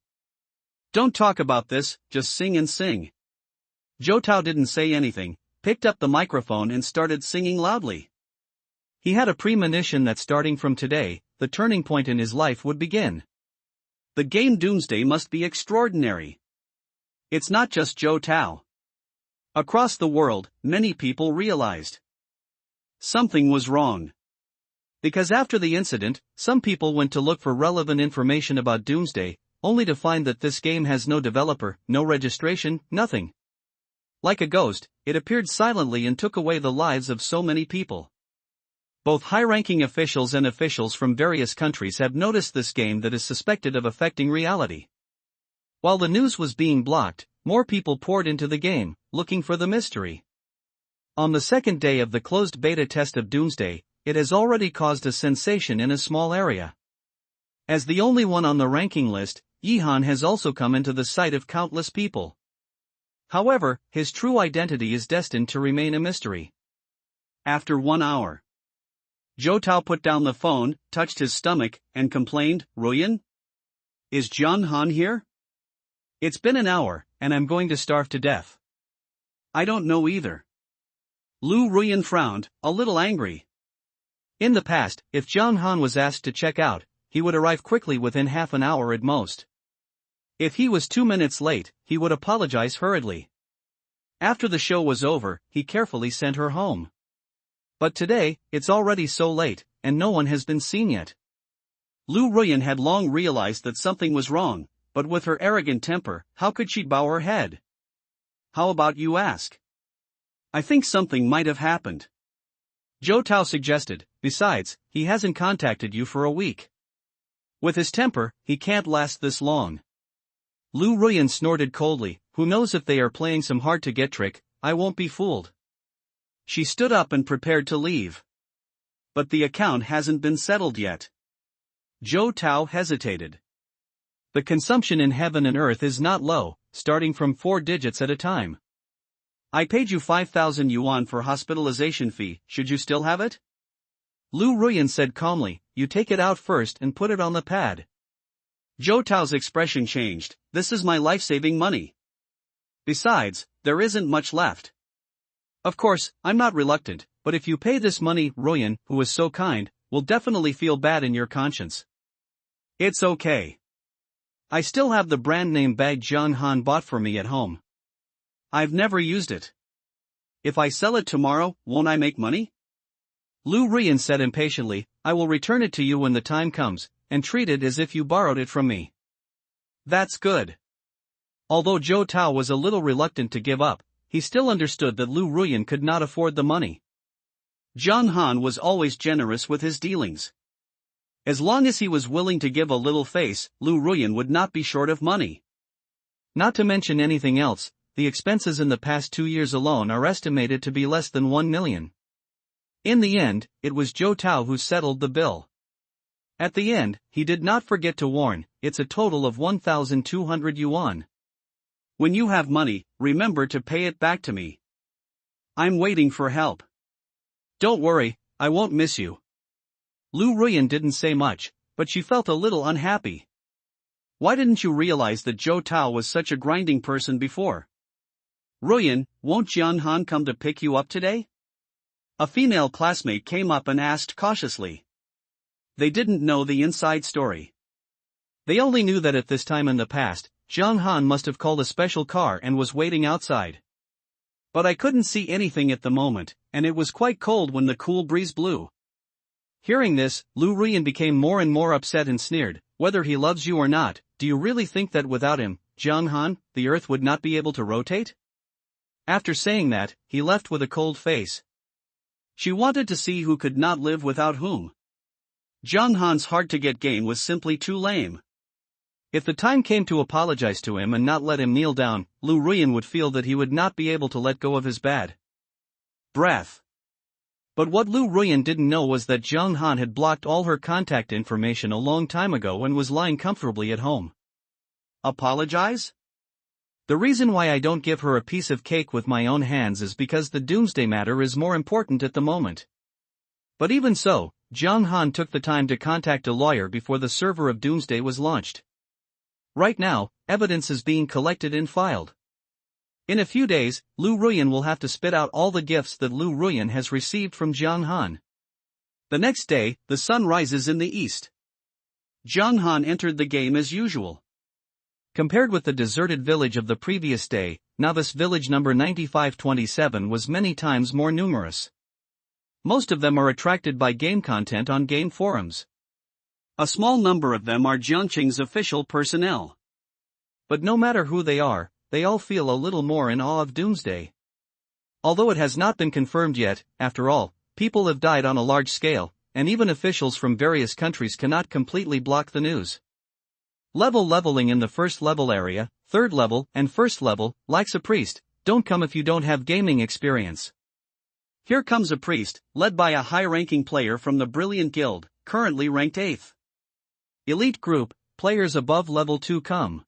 Don't talk about this, just sing and sing. Zhou Tao didn't say anything, picked up the microphone and started singing loudly. He had a premonition that starting from today, the turning point in his life would begin. The game Doomsday must be extraordinary. It's not just Zhou Tao. Across the world, many people realized something was wrong. Because after the incident, some people went to look for relevant information about Doomsday, only to find that this game has no developer, no registration, nothing. Like a ghost, it appeared silently and took away the lives of so many people. Both high-ranking officials and officials from various countries have noticed this game that is suspected of affecting reality. While the news was being blocked, more people poured into the game, looking for the mystery. On the second day of the closed beta test of Doomsday, it has already caused a sensation in a small area. As the only one on the ranking list, Yihan has also come into the sight of countless people. However, his true identity is destined to remain a mystery. After 1 hour, Zhou Tao put down the phone, touched his stomach, and complained, Ruyan? Is Jiang Han here? It's been an hour, and I'm going to starve to death. I don't know either. Lu Ruyan frowned, a little angry. In the past, if Jiang Han was asked to check out, he would arrive quickly within half an hour at most. If he was 2 minutes late, he would apologize hurriedly. After the show was over, he carefully sent her home. But today, it's already so late, and no one has been seen yet. Lu Ruyan had long realized that something was wrong, but with her arrogant temper, how could she bow her head? How about you ask? I think something might have happened. Zhou Tao suggested, besides, he hasn't contacted you for a week. With his temper, he can't last this long. Lu Ruyan snorted coldly, who knows if they are playing some hard-to-get trick, I won't be fooled. She stood up and prepared to leave. But the account hasn't been settled yet. Zhou Tao hesitated. The consumption in heaven and earth is not low, starting from 4 digits at a time. I paid you 5,000 yuan for hospitalization fee, should you still have it? Lu Ruyan said calmly, you take it out first and put it on the pad. Zhou Tao's expression changed, this is my life-saving money. Besides, there isn't much left. Of course, I'm not reluctant, but if you pay this money, Royan, who is so kind, will definitely feel bad in your conscience. It's okay. I still have the brand name bag Jiang Han bought for me at home. I've never used it. If I sell it tomorrow, won't I make money? Lu Ruyan said impatiently, I will return it to you when the time comes, and treat it as if you borrowed it from me. That's good. Although Zhou Tao was a little reluctant to give up, he still understood that Lu Ruyan could not afford the money. Jiang Han was always generous with his dealings. As long as he was willing to give a little face, Lu Ruyan would not be short of money. Not to mention anything else, the expenses in the past 2 years alone are estimated to be less than 1 million. In the end, it was Zhou Tao who settled the bill. At the end, he did not forget to warn, it's a total of 1,200 yuan. When you have money, remember to pay it back to me. I'm waiting for help. Don't worry, I won't miss you. Lu Ruyan didn't say much, but she felt a little unhappy. Why didn't you realize that Zhou Tao was such a grinding person before? Ruyan, won't Jiang Han come to pick you up today? A female classmate came up and asked cautiously. They didn't know the inside story. They only knew that at this time in the past, Jiang Han must have called a special car and was waiting outside. But I couldn't see anything at the moment, and it was quite cold when the cool breeze blew. Hearing this, Lu Ruyan became more and more upset and sneered, whether he loves you or not, do you really think that without him, Jiang Han, the earth would not be able to rotate? After saying that, he left with a cold face. She wanted to see who could not live without whom. Jiang Han's hard-to-get game was simply too lame. If the time came to apologize to him and not let him kneel down, Lu Ruyan would feel that he would not be able to let go of his bad breath. But what Lu Ruyan didn't know was that Jiang Han had blocked all her contact information a long time ago and was lying comfortably at home. Apologize? The reason why I don't give her a piece of cake with my own hands is because the doomsday matter is more important at the moment. But even so, Jiang Han took the time to contact a lawyer before the server of doomsday was launched. Right now, evidence is being collected and filed. In a few days, Lu Ruyan will have to spit out all the gifts that Lu Ruyan has received from Jiang Han. The next day, the sun rises in the east. Jiang Han entered the game as usual. Compared with the deserted village of the previous day, now this village number 9527 was many times more numerous. Most of them are attracted by game content on game forums. A small number of them are Jiangqing's official personnel. But no matter who they are, they all feel a little more in awe of Doomsday. Although it has not been confirmed yet, after all, people have died on a large scale, and even officials from various countries cannot completely block the news. Leveling in the first level area, third level, and first level, like a priest, don't come if you don't have gaming experience. Here comes a priest, led by a high-ranking player from the Brilliant Guild, currently ranked 8th. Elite group, players above level 2 come.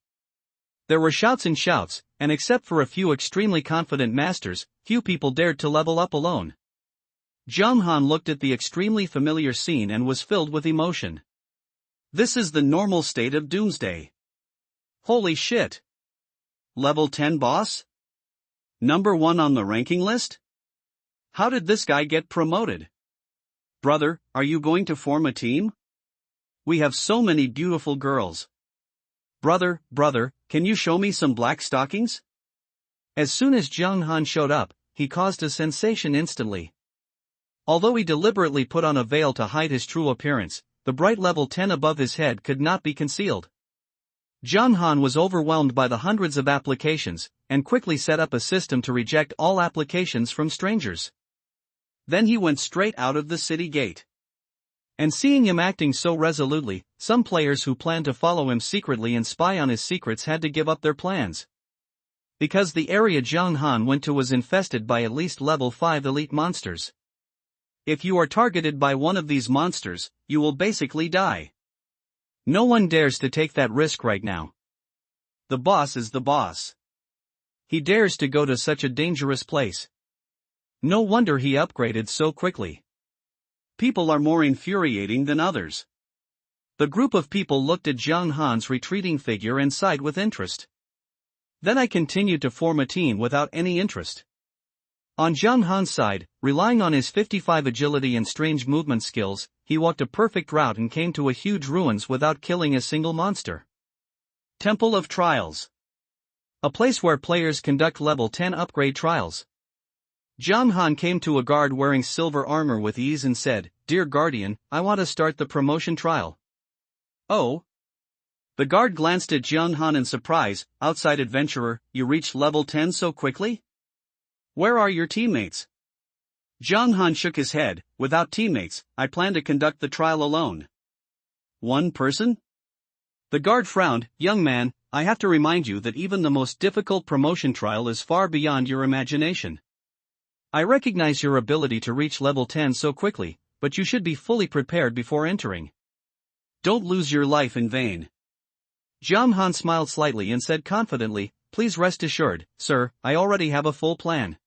There were shouts and shouts, and except for a few extremely confident masters, few people dared to level up alone. Jiang Han looked at the extremely familiar scene and was filled with emotion. This is the normal state of Doomsday. Holy shit! Level 10 boss? Number 1 on the ranking list? How did this guy get promoted? Brother, are you going to form a team? We have so many beautiful girls. Brother, can you show me some black stockings? As soon as Jiang Han showed up, he caused a sensation instantly. Although he deliberately put on a veil to hide his true appearance, the bright level 10 above his head could not be concealed. Jiang Han was overwhelmed by the hundreds of applications, and quickly set up a system to reject all applications from strangers. Then he went straight out of the city gate. And seeing him acting so resolutely, some players who planned to follow him secretly and spy on his secrets had to give up their plans. Because the area Jiang Han went to was infested by at least level 5 elite monsters. If you are targeted by one of these monsters, you will basically die. No one dares to take that risk right now. The boss is the boss. He dares to go to such a dangerous place. No wonder he upgraded so quickly. People are more infuriating than others. The group of people looked at Jiang Han's retreating figure and sighed with interest. Then I continued to form a team without any interest. On Jiang Han's side, relying on his 55 agility and strange movement skills, he walked a perfect route and came to a huge ruins without killing a single monster. Temple of Trials. A place where players conduct level 10 upgrade trials. Jiang Han came to a guard wearing silver armor with ease and said, "Dear Guardian, I want to start the promotion trial." "Oh?" The guard glanced at Jiang Han in surprise. "Outside adventurer, you reached level 10 so quickly? Where are your teammates?" Jiang Han shook his head. "Without teammates, I plan to conduct the trial alone." "One person?" The guard frowned. "Young man, I have to remind you that even the most difficult promotion trial is far beyond your imagination. I recognize your ability to reach level 10 so quickly, but you should be fully prepared before entering. Don't lose your life in vain." Jiang Han smiled slightly and said confidently, "Please rest assured, sir, I already have a full plan."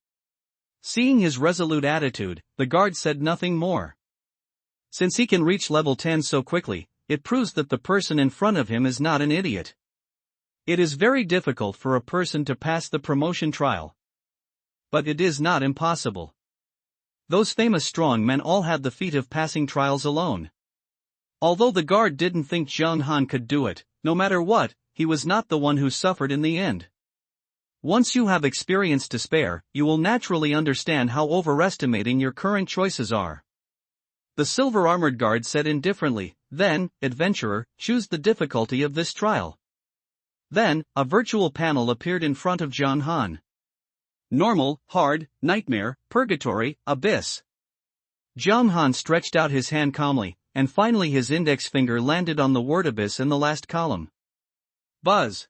Seeing his resolute attitude, the guard said nothing more. Since he can reach level 10 so quickly, it proves that the person in front of him is not an idiot. It is very difficult for a person to pass the promotion trial. But it is not impossible. Those famous strong men all had the feat of passing trials alone. Although the guard didn't think Jiang Han could do it, no matter what, he was not the one who suffered in the end. Once you have experience to spare, you will naturally understand how overestimating your current choices are. The silver-armored guard said indifferently, "Then, adventurer, choose the difficulty of this trial." Then, a virtual panel appeared in front of Jiang Han. Normal, hard, nightmare, purgatory, abyss. Jiang Han stretched out his hand calmly, and finally his index finger landed on the word abyss in the last column. Buzz.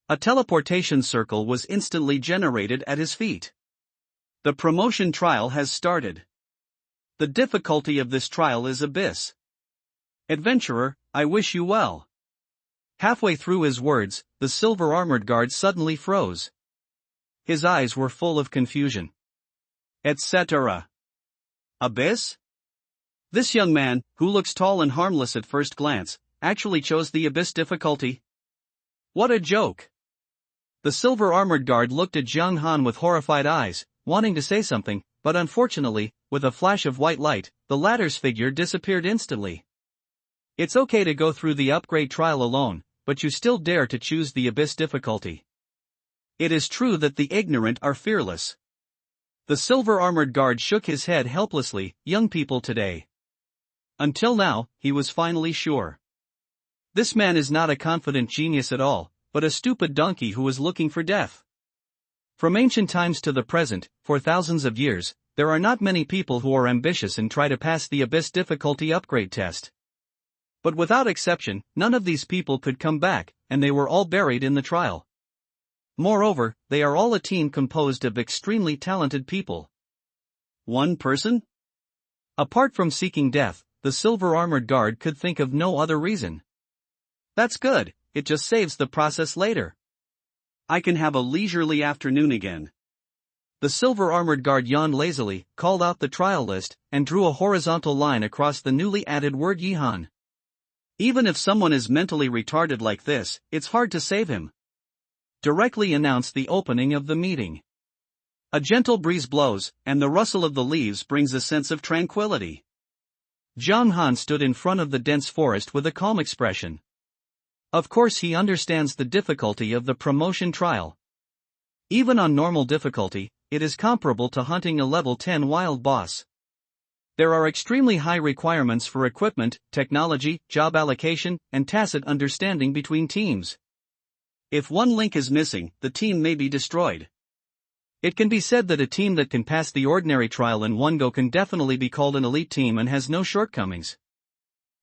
A teleportation circle was instantly generated at his feet. The promotion trial has started. The difficulty of this trial is abyss. Adventurer, I wish you well. Halfway through his words, the silver-armored guard suddenly froze. His eyes were full of confusion. Etc. Abyss? This young man, who looks tall and harmless at first glance, actually chose the abyss difficulty? What a joke! The silver-armored guard looked at Jiang Han with horrified eyes, wanting to say something, but unfortunately, with a flash of white light, the latter's figure disappeared instantly. It's okay to go through the upgrade trial alone, but you still dare to choose the abyss difficulty. It is true that the ignorant are fearless. The silver-armored guard shook his head helplessly. Young people today. Until now, he was finally sure. This man is not a confident genius at all, but a stupid donkey who is looking for death. From ancient times to the present, for thousands of years, there are not many people who are ambitious and try to pass the abyss difficulty upgrade test. But without exception, none of these people could come back, and they were all buried in the trial. Moreover, they are all a team composed of extremely talented people. One person? Apart from seeking death, the silver-armored guard could think of no other reason. That's good, it just saves the process later. I can have a leisurely afternoon again. The silver-armored guard yawned lazily, called out the trial list, and drew a horizontal line across the newly added word Yihan. Even if someone is mentally retarded like this, it's hard to save him. Directly announced the opening of the meeting. A gentle breeze blows, and the rustle of the leaves brings a sense of tranquility. Jiang Han stood in front of the dense forest with a calm expression. Of course he understands the difficulty of the promotion trial. Even on normal difficulty, it is comparable to hunting a level 10 wild boss. There are extremely high requirements for equipment, technology, job allocation, and tacit understanding between teams. If one link is missing, the team may be destroyed. It can be said that a team that can pass the ordinary trial in one go can definitely be called an elite team and has no shortcomings.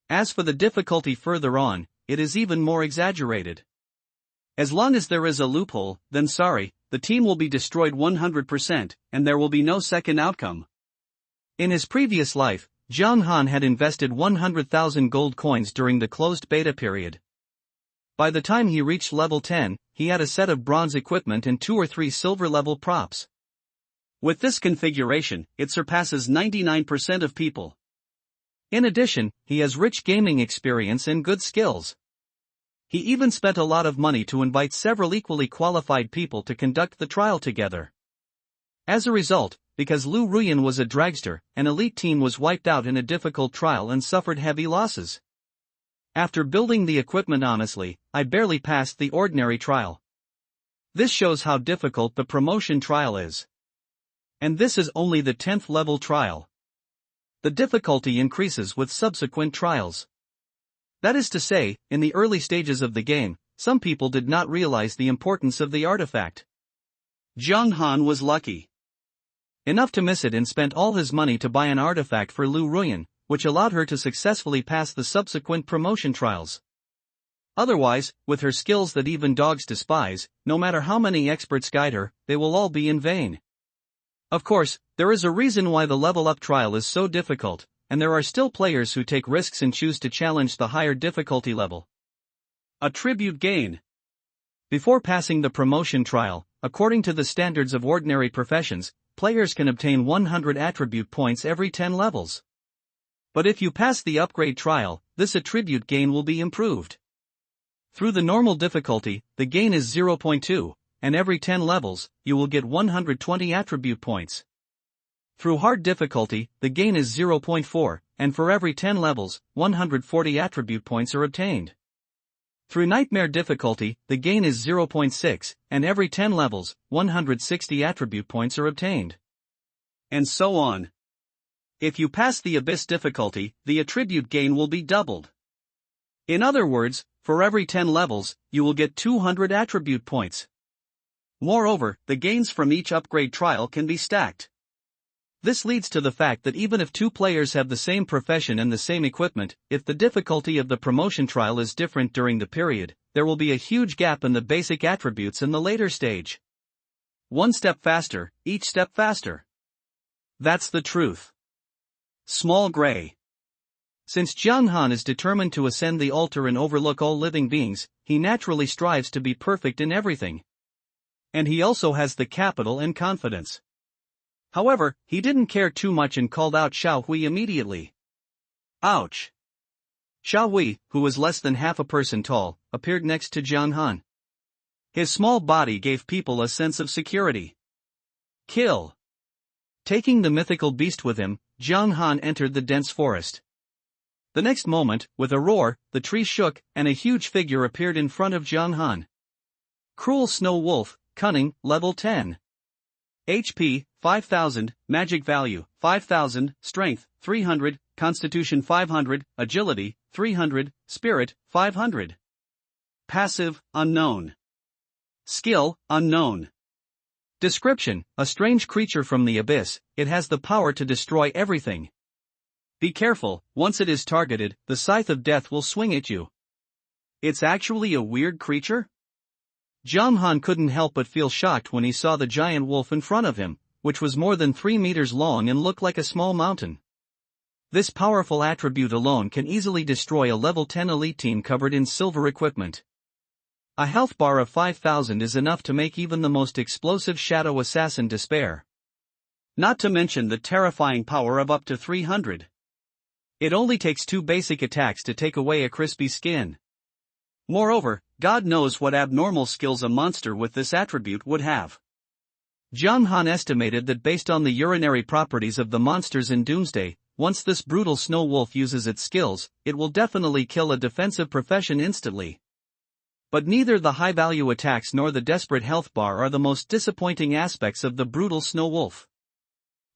As for the difficulty further on, it is even more exaggerated. As long as there is a loophole, then sorry, the team will be destroyed 100%, and there will be no second outcome. In his previous life, Jiang Han had invested 100,000 gold coins during the closed beta period. By the time he reached level 10, he had a set of bronze equipment and 2 or 3 silver-level props. With this configuration, it surpasses 99% of people. In addition, he has rich gaming experience and good skills. He even spent a lot of money to invite several equally qualified people to conduct the trial together. As a result, because Lu Ruyan was a dragster, an elite team was wiped out in a difficult trial and suffered heavy losses. After building the equipment honestly, I barely passed the ordinary trial. This shows how difficult the promotion trial is. And this is only the 10th level trial. The difficulty increases with subsequent trials. That is to say, in the early stages of the game, some people did not realize the importance of the artifact. Zhang Han was lucky enough to miss it and spent all his money to buy an artifact for Lu Ruyan, which allowed her to successfully pass the subsequent promotion trials. Otherwise, with her skills that even dogs despise, no matter how many experts guide her, they will all be in vain. Of course, there is a reason why the level up trial is so difficult, and there are still players who take risks and choose to challenge the higher difficulty level. Attribute gain. Before passing the promotion trial, according to the standards of ordinary professions, players can obtain 100 attribute points every 10 levels. But if you pass the upgrade trial, this attribute gain will be improved. Through the normal difficulty, the gain is 0.2, and every 10 levels, you will get 120 attribute points. Through hard difficulty, the gain is 0.4, and for every 10 levels, 140 attribute points are obtained. Through nightmare difficulty, the gain is 0.6, and every 10 levels, 160 attribute points are obtained. And so on. If you pass the abyss difficulty, the attribute gain will be doubled. In other words, for every 10 levels, you will get 200 attribute points. Moreover, the gains from each upgrade trial can be stacked. This leads to the fact that even if two players have the same profession and the same equipment, if the difficulty of the promotion trial is different during the period, there will be a huge gap in the basic attributes in the later stage. One step faster, each step faster. That's the truth. Small Gray. Since Zhang Han is determined to ascend the altar and overlook all living beings, he naturally strives to be perfect in everything. And he also has the capital and confidence. However, he didn't care too much and called out Xiao Hui immediately. Ouch! Xiao Hui, who was less than half a person tall, appeared next to Zhang Han. His small body gave people a sense of security. Kill! Taking the mythical beast with him, Zhang Han entered the dense forest. The next moment, with a roar, the tree shook, and a huge figure appeared in front of Zhang Han. Cruel Snow Wolf, Cunning, Level 10. HP, 5000, Magic Value, 5000, Strength, 300, Constitution 500, Agility, 300, Spirit, 500. Passive, Unknown. Skill, Unknown. Description: a strange creature from the abyss, it has the power to destroy everything. Be careful, once it is targeted, the scythe of death will swing at you. It's actually a weird creature? Zhang Han couldn't help but feel shocked when he saw the giant wolf in front of him, which was more than 3 meters long and looked like a small mountain. This powerful attribute alone can easily destroy a level 10 elite team covered in silver equipment. A health bar of 5000 is enough to make even the most explosive shadow assassin despair. Not to mention the terrifying power of up to 300. It only takes 2 basic attacks to take away a crispy skin. Moreover, God knows what abnormal skills a monster with this attribute would have. Zhang Han estimated that based on the urinary properties of the monsters in Doomsday, once this brutal snow wolf uses its skills, it will definitely kill a defensive profession instantly. But neither the high-value attacks nor the desperate health bar are the most disappointing aspects of the brutal snow wolf.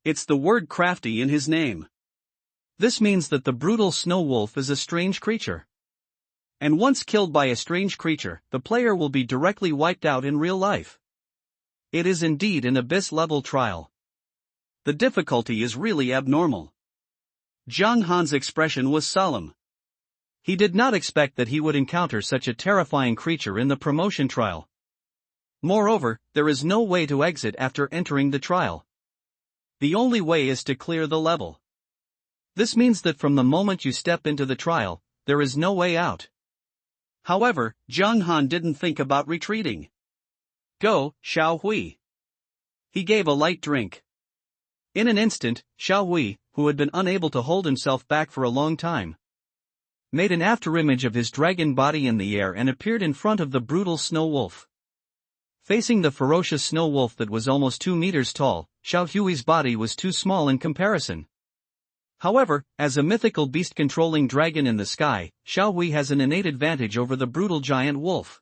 It's the word crafty in his name. This means that the brutal snow wolf is a strange creature. And once killed by a strange creature, the player will be directly wiped out in real life. It is indeed an abyss-level trial. The difficulty is really abnormal. Zhang Han's expression was solemn. He did not expect that he would encounter such a terrifying creature in the promotion trial. Moreover, there is no way to exit after entering the trial. The only way is to clear the level. This means that from the moment you step into the trial, there is no way out. However, Zhang Han didn't think about retreating. Go, Xiao Hui. He gave a light drink. In an instant, Xiao Hui, who had been unable to hold himself back for a long time, made an afterimage of his dragon body in the air and appeared in front of the brutal snow wolf. Facing the ferocious snow wolf that was almost 2 meters tall, Xiao Hui's body was too small in comparison. However, as a mythical beast-controlling dragon in the sky, Xiao Hui has an innate advantage over the brutal giant wolf.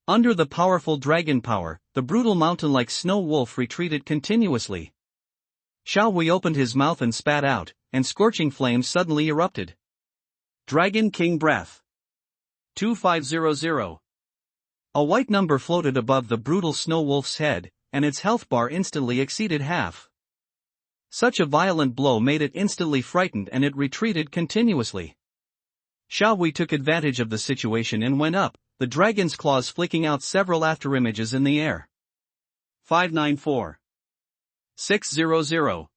Under the powerful dragon power, the brutal mountain-like snow wolf retreated continuously. Xiao Hui opened his mouth and spat out, and scorching flames suddenly erupted. Dragon King Breath 2500. A white number floated above the brutal snow wolf's head, and its health bar instantly exceeded half. Such a violent blow made it instantly frightened and it retreated continuously. Xiao Hui took advantage of the situation and went up, the dragon's claws flicking out several afterimages in the air. 594. 600.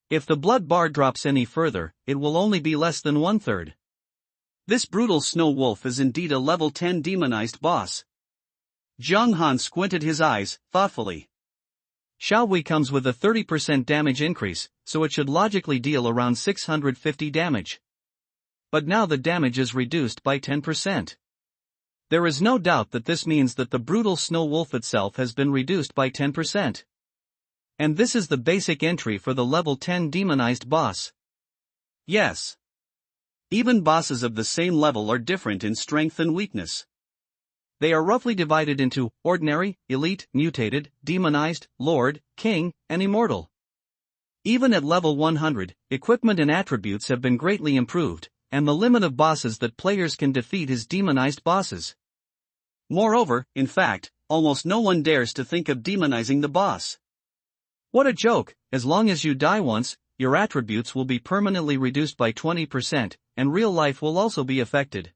If the blood bar drops any further, it will only be less than 1/3. This brutal snow wolf is indeed a level 10 demonized boss. Zhang Han squinted his eyes, thoughtfully. Xiao Hui comes with a 30% damage increase, so it should logically deal around 650 damage. But now the damage is reduced by 10%. There is no doubt that this means that the brutal snow wolf itself has been reduced by 10%. And this is the basic entry for the level 10 demonized boss. Yes. Even bosses of the same level are different in strength and weakness. They are roughly divided into ordinary, elite, mutated, demonized, lord, king, and immortal. Even at level 100, equipment and attributes have been greatly improved, and the limit of bosses that players can defeat is demonized bosses. Moreover, in fact, almost no one dares to think of demonizing the boss. What a joke! As long as you die once, your attributes will be permanently reduced by 20%, and real life will also be affected.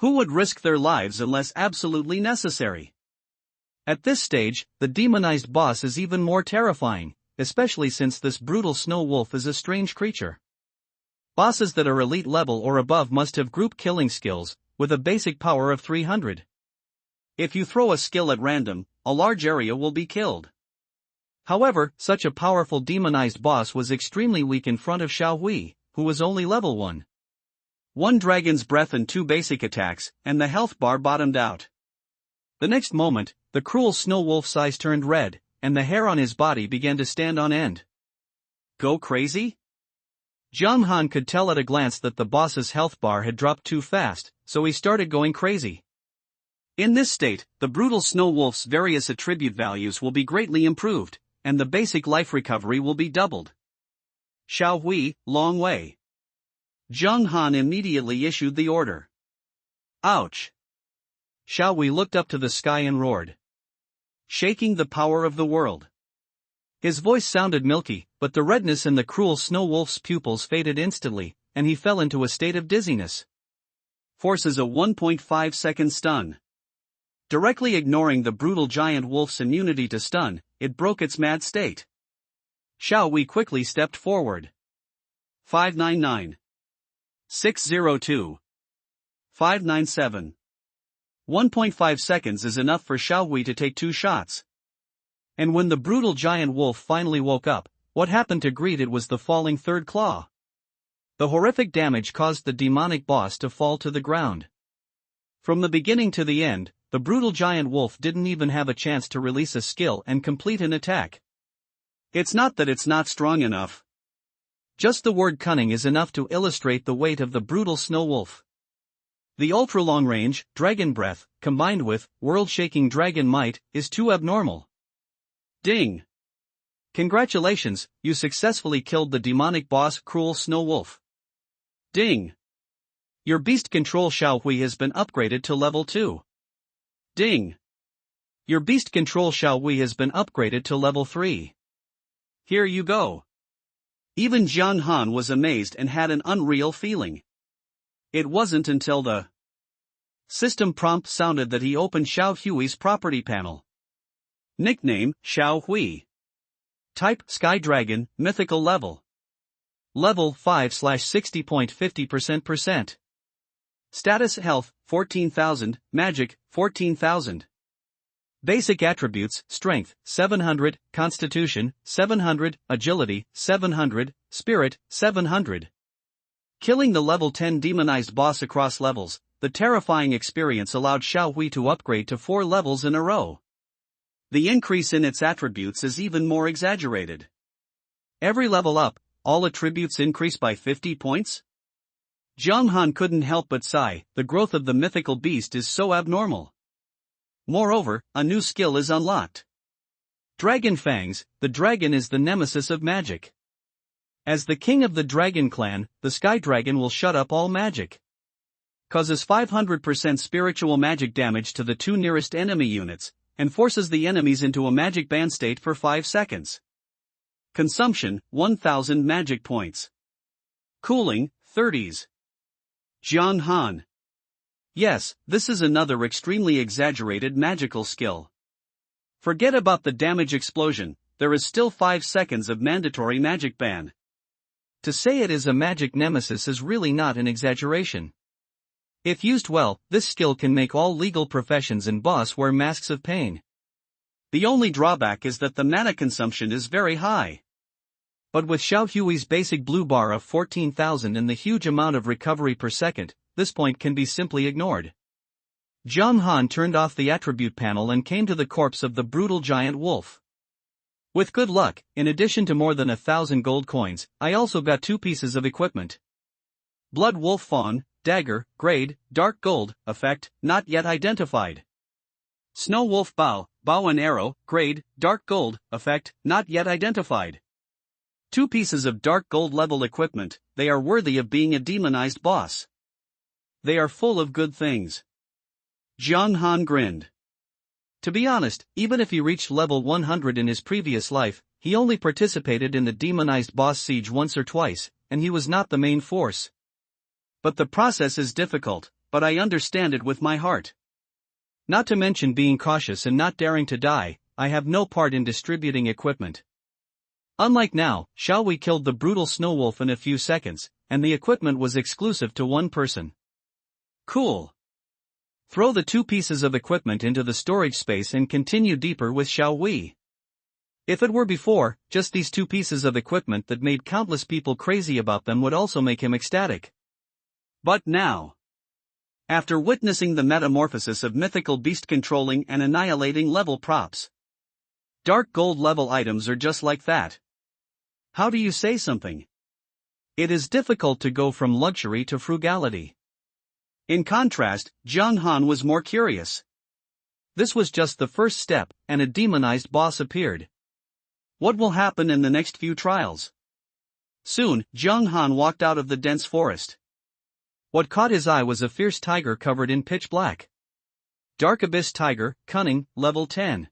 Who would risk their lives unless absolutely necessary? At this stage, the demonized boss is even more terrifying, especially since this brutal snow wolf is a strange creature. Bosses that are elite level or above must have group killing skills, with a basic power of 300. If you throw a skill at random, a large area will be killed. However, such a powerful demonized boss was extremely weak in front of Xiao Hui, who was only level 1. One dragon's breath and 2 basic attacks, and the health bar bottomed out. The next moment, the cruel snow wolf's eyes turned red, and the hair on his body began to stand on end. Go crazy? Zhang Han could tell at a glance that the boss's health bar had dropped too fast, so he started going crazy. In this state, the brutal snow wolf's various attribute values will be greatly improved, and the basic life recovery will be doubled. Xiao Hui, long way. Zhang Han immediately issued the order. Ouch! Xiao Hui looked up to the sky and roared. Shaking the power of the world. His voice sounded milky, but the redness in the cruel snow wolf's pupils faded instantly, and he fell into a state of dizziness. Forces a 1.5-second stun. Directly ignoring the brutal giant wolf's immunity to stun, it broke its mad state. Xiao Hui quickly stepped forward. 599. 602. 597. 1.5 seconds is enough for Xiao Hui to take 2 shots. And when the brutal giant wolf finally woke up, what happened to greet it was the falling third claw. The horrific damage caused the demonic boss to fall to the ground. From the beginning to the end, the brutal giant wolf didn't even have a chance to release a skill and complete an attack. It's not that it's not strong enough. Just the word cunning is enough to illustrate the weight of the brutal snow wolf. The ultra-long-range, dragon breath, combined with world-shaking dragon might, is too abnormal. Ding! Congratulations, you successfully killed the demonic boss cruel snow wolf. Ding! Your beast control Xiao Hui has been upgraded to level 2. Ding! Your beast control Xiao Hui has been upgraded to level 3. Here you go. Even Zhang Han was amazed and had an unreal feeling. It wasn't until the system prompt sounded that he opened Xiao Hui's property panel. Nickname, Xiao Hui. Type, Sky Dragon, mythical level. Level 5/60.50%. Status Health, 14,000, Magic, 14,000. Basic Attributes, Strength, 700, Constitution, 700, Agility, 700, Spirit, 700. Killing the level 10 demonized boss across levels, the terrifying experience allowed Xiao Hui to upgrade to 4 levels in a row. The increase in its attributes is even more exaggerated. Every level up, all attributes increase by 50 points? Jiang Han couldn't help but sigh, the growth of the mythical beast is so abnormal. Moreover, a new skill is unlocked. Dragon Fangs, the dragon is the nemesis of magic. As the king of the dragon clan, the sky dragon will shut up all magic. Causes 500% spiritual magic damage to the 2 nearest enemy units, and forces the enemies into a magic ban state for 5 seconds. Consumption, 1000 magic points. Cooling, 30s. Jiang Han. Yes, this is another extremely exaggerated magical skill. Forget about the damage explosion, there is still 5 seconds of mandatory magic ban. To say it is a magic nemesis is really not an exaggeration. If used well, this skill can make all legal professions and boss wear masks of pain. The only drawback is that the mana consumption is very high. But with Xiao Hui's basic blue bar of 14,000 and the huge amount of recovery per second, this point can be simply ignored. Jiang Han turned off the attribute panel and came to the corpse of the brutal giant wolf. With good luck, in addition to more than 1,000 gold coins, I also got 2 pieces of equipment. Blood Wolf Fawn, Dagger, Grade, Dark Gold, Effect, not yet identified. Snow Wolf Bow, Bow and Arrow, Grade, Dark Gold, Effect, not yet identified. 2 pieces of dark gold level equipment, they are worthy of being a demonized boss. They are full of good things. Jiang Han grinned. To be honest, even if he reached level 100 in his previous life, he only participated in the demonized boss siege once or twice, and he was not the main force. But the process is difficult, but I understand it with my heart. Not to mention being cautious and not daring to die, I have no part in distributing equipment. Unlike now, Xiao Hui killed the brutal snow wolf in a few seconds, and the equipment was exclusive to one person. Cool. Throw the 2 pieces of equipment into the storage space and continue deeper with Xiao Hui. If it were before, just these 2 pieces of equipment that made countless people crazy about them would also make him ecstatic. But now, after witnessing the metamorphosis of mythical beast controlling and annihilating level props, dark gold level items are just like that. How do you say something? It is difficult to go from luxury to frugality. In contrast, Jiang Han was more curious. This was just the first step, and a demonized boss appeared. What will happen in the next few trials? Soon, Jiang Han walked out of the dense forest. What caught his eye was a fierce tiger covered in pitch black. Dark Abyss Tiger, Cunning, level 10.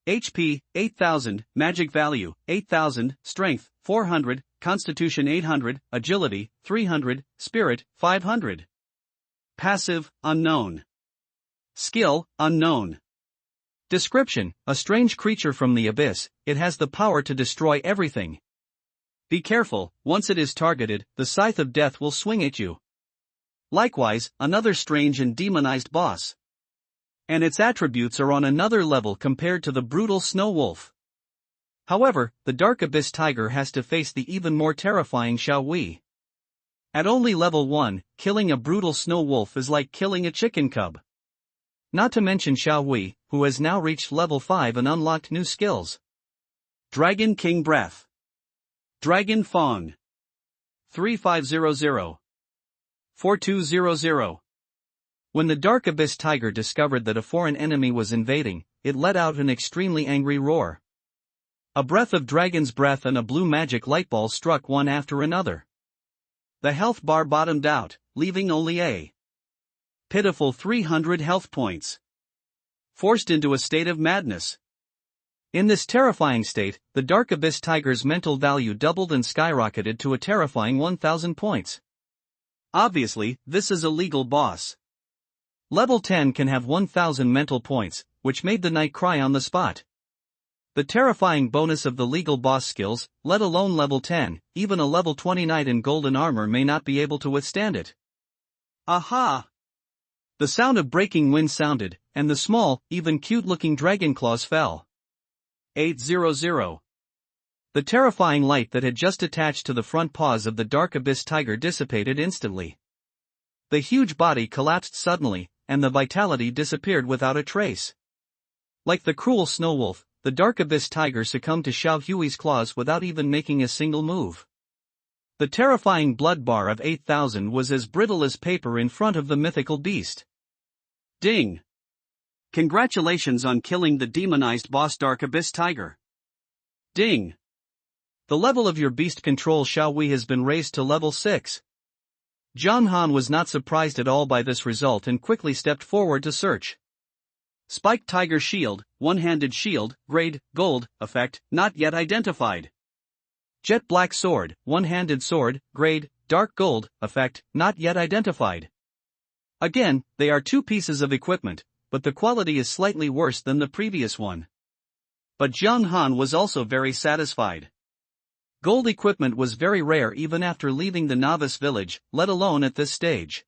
HP, 8,000, Magic Value, 8,000, Strength, 400, Constitution 800, Agility, 300, Spirit, 500. Passive, Unknown. Skill, Unknown. Description, a strange creature from the abyss, it has the power to destroy everything. Be careful, once it is targeted, the Scythe of Death will swing at you. Likewise, another strange and demonized boss. And its attributes are on another level compared to the brutal snow wolf. However, the Dark Abyss Tiger has to face the even more terrifying Xiao Hui. At only level 1, killing a brutal snow wolf is like killing a chicken cub. Not to mention Xiao Hui, who has now reached level 5 and unlocked new skills. Dragon King Breath. Dragon Fong. 3500. 4200. When the Dark Abyss Tiger discovered that a foreign enemy was invading, it let out an extremely angry roar. A breath of dragon's breath and a blue magic light ball struck one after another. The health bar bottomed out, leaving only a pitiful 300 health points. Forced into a state of madness. In this terrifying state, the Dark Abyss Tiger's mental value doubled and skyrocketed to a terrifying 1,000 points. Obviously, this is a legal boss. Level 10 can have 1,000 mental points, which made the knight cry on the spot. The terrifying bonus of the legal boss skills, let alone level 10, even a level 20 knight in golden armor may not be able to withstand it. Aha! The sound of breaking wind sounded, and the small, even cute-looking dragon claws fell. 800. The terrifying light that had just attached to the front paws of the Dark Abyss Tiger dissipated instantly. The huge body collapsed suddenly, and the vitality disappeared without a trace. Like the cruel snow wolf, the dark abyss tiger succumbed to Xiao Hui's claws without even making a single move. The terrifying blood bar of 8,000 was as brittle as paper in front of the mythical beast. Ding! Congratulations on killing the demonized boss Dark Abyss Tiger. Ding! The level of your beast control Xiao Hui has been raised to level 6. Zhang Han was not surprised at all by this result and quickly stepped forward to search. Spiked Tiger Shield, One-Handed Shield, Grade, Gold, Effect, not yet identified. Jet Black Sword, One-Handed Sword, Grade, Dark Gold, Effect, not yet identified. Again, they are two pieces of equipment, but the quality is slightly worse than the previous one. But Zhang Han was also very satisfied. Gold equipment was very rare even after leaving the novice village, let alone at this stage.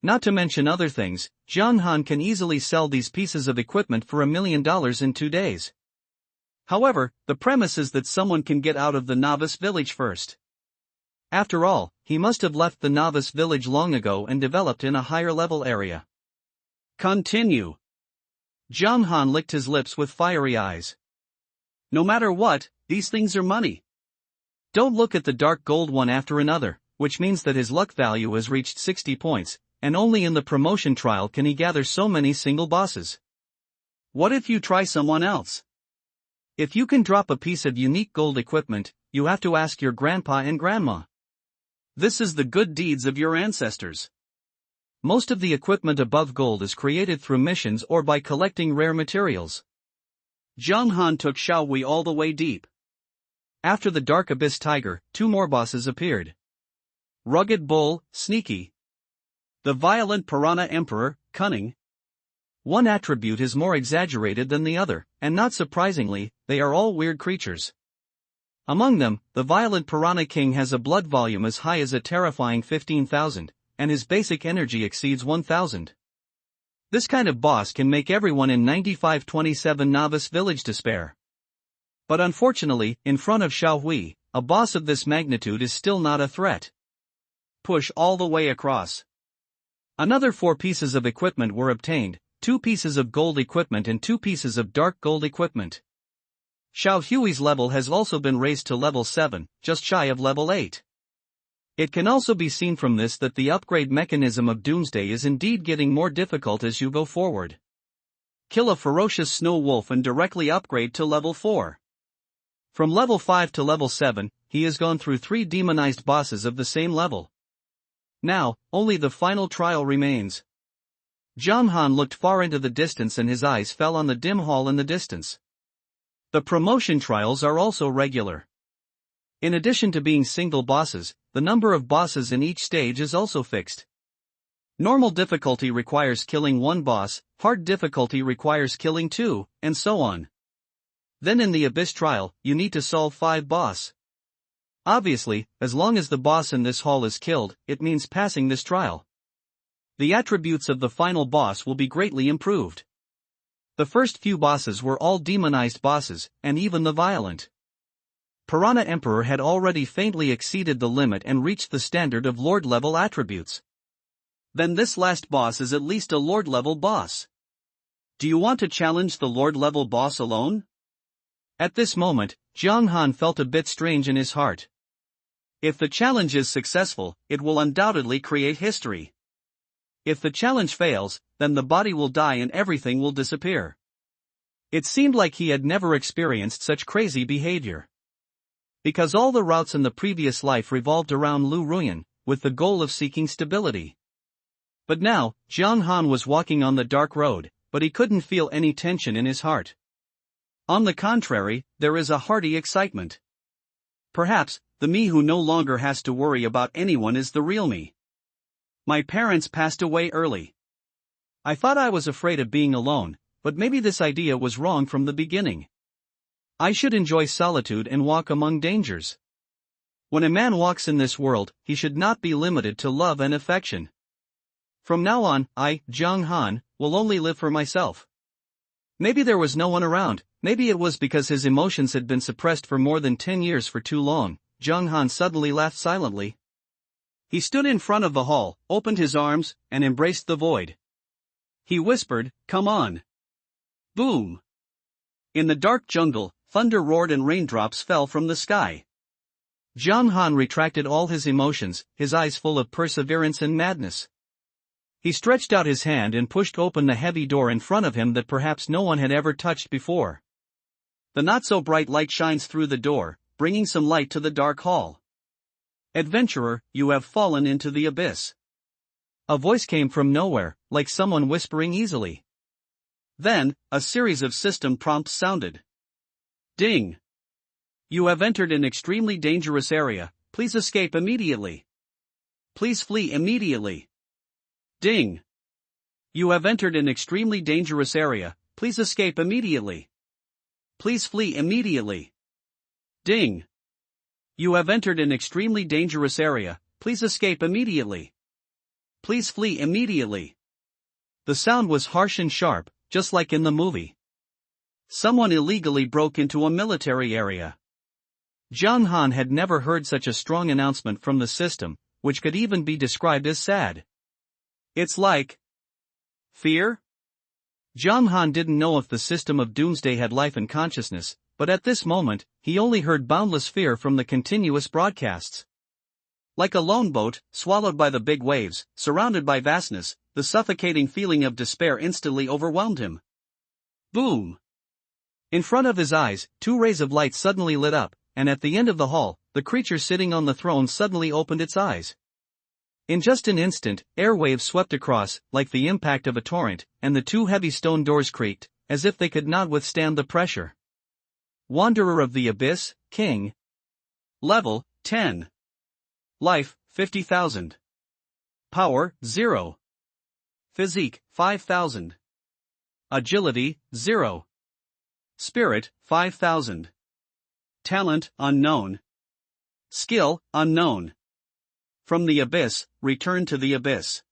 Not to mention other things, Zhang Han can easily sell these pieces of equipment for $1 million in 2 days. However, the premise is that someone can get out of the novice village first. After all, he must have left the novice village long ago and developed in a higher level area. Continue. Zhang Han licked his lips with fiery eyes. No matter what, these things are money. Don't look at the dark gold one after another, which means that his luck value has reached 60 points, and only in the promotion trial can he gather so many single bosses. What if you try someone else? If you can drop a piece of unique gold equipment, you have to ask your grandpa and grandma. This is the good deeds of your ancestors. Most of the equipment above gold is created through missions or by collecting rare materials. Zhang Han took Xiao Hui all the way deep. After the Dark Abyss Tiger, 2 more bosses appeared. Rugged Bull, Sneaky. The Violent Piranha Emperor, Cunning. One attribute is more exaggerated than the other, and not surprisingly, they are all weird creatures. Among them, the Violent Piranha King has a blood volume as high as a terrifying 15,000, and his basic energy exceeds 1,000. This kind of boss can make everyone in 9527 Novice Village despair. But unfortunately, in front of Xiao Hui, a boss of this magnitude is still not a threat. Push all the way across. Another 4 pieces of equipment were obtained, 2 pieces of gold equipment and 2 pieces of dark gold equipment. Xiao Hui's level has also been raised to level 7, just shy of level 8. It can also be seen from this that the upgrade mechanism of Doomsday is indeed getting more difficult as you go forward. Kill a ferocious snow wolf and directly upgrade to level 4. From level 5 to level 7, he has gone through 3 demonized bosses of the same level. Now, only the final trial remains. Zhang Han looked far into the distance and his eyes fell on the dim hall in the distance. The promotion trials are also regular. In addition to being single bosses, the number of bosses in each stage is also fixed. Normal difficulty requires killing 1 boss, hard difficulty requires killing 2, and so on. Then in the Abyss trial, you need to solve 5 boss. Obviously, as long as the boss in this hall is killed, it means passing this trial. The attributes of the final boss will be greatly improved. The first few bosses were all demonized bosses, and even the violent Piranha Emperor had already faintly exceeded the limit and reached the standard of Lord-level attributes. Then this last boss is at least a Lord-level boss. Do you want to challenge the Lord-level boss alone? At this moment, Zhang Han felt a bit strange in his heart. If the challenge is successful, it will undoubtedly create history. If the challenge fails, then the body will die and everything will disappear. It seemed like he had never experienced such crazy behavior. Because all the routes in the previous life revolved around Lu Ruyan, with the goal of seeking stability. But now, Zhang Han was walking on the dark road, but he couldn't feel any tension in his heart. On the contrary, there is a hearty excitement. Perhaps, the me who no longer has to worry about anyone is the real me. My parents passed away early. I thought I was afraid of being alone, but maybe this idea was wrong from the beginning. I should enjoy solitude and walk among dangers. When a man walks in this world, he should not be limited to love and affection. From now on, I, Zhang Han, will only live for myself. Maybe there was no one around, maybe it was because his emotions had been suppressed for more than 10 years for too long. Zhang Han suddenly laughed silently. He stood in front of the hall, opened his arms, and embraced the void. He whispered, "Come on. Boom! In the dark jungle, thunder roared and raindrops fell from the sky. Jiang Han retracted all his emotions, his eyes full of perseverance and madness. He stretched out his hand and pushed open the heavy door in front of him that perhaps no one had ever touched before. The not-so-bright light shines through the door, bringing some light to the dark hall. "Adventurer, you have fallen into the abyss." A voice came from nowhere, like someone whispering easily. Then, a series of system prompts sounded. Ding! You have entered an extremely dangerous area, please escape immediately. Please flee immediately. Ding! You have entered an extremely dangerous area, please escape immediately. Please flee immediately. Ding! You have entered an extremely dangerous area, please escape immediately. Please flee immediately. The sound was harsh and sharp, just like in the movie. Someone illegally broke into a military area. Jiang Han had never heard such a strong announcement from the system, which could even be described as sad. It's like fear? Jiang Han didn't know if the system of doomsday had life and consciousness, but at this moment, he only heard boundless fear from the continuous broadcasts. Like a lone boat, swallowed by the big waves, surrounded by vastness, the suffocating feeling of despair instantly overwhelmed him. Boom! In front of his eyes, two rays of light suddenly lit up, and at the end of the hall, the creature sitting on the throne suddenly opened its eyes. In just an instant, airwaves swept across, like the impact of a torrent, and the two heavy stone doors creaked, as if they could not withstand the pressure. Wanderer of the Abyss, King. Level, 10. Life, 50,000. Power, 0. Physique, 5,000. Agility, 0. Spirit, 5,000. Talent, unknown. Skill, unknown. From the Abyss, return to the Abyss.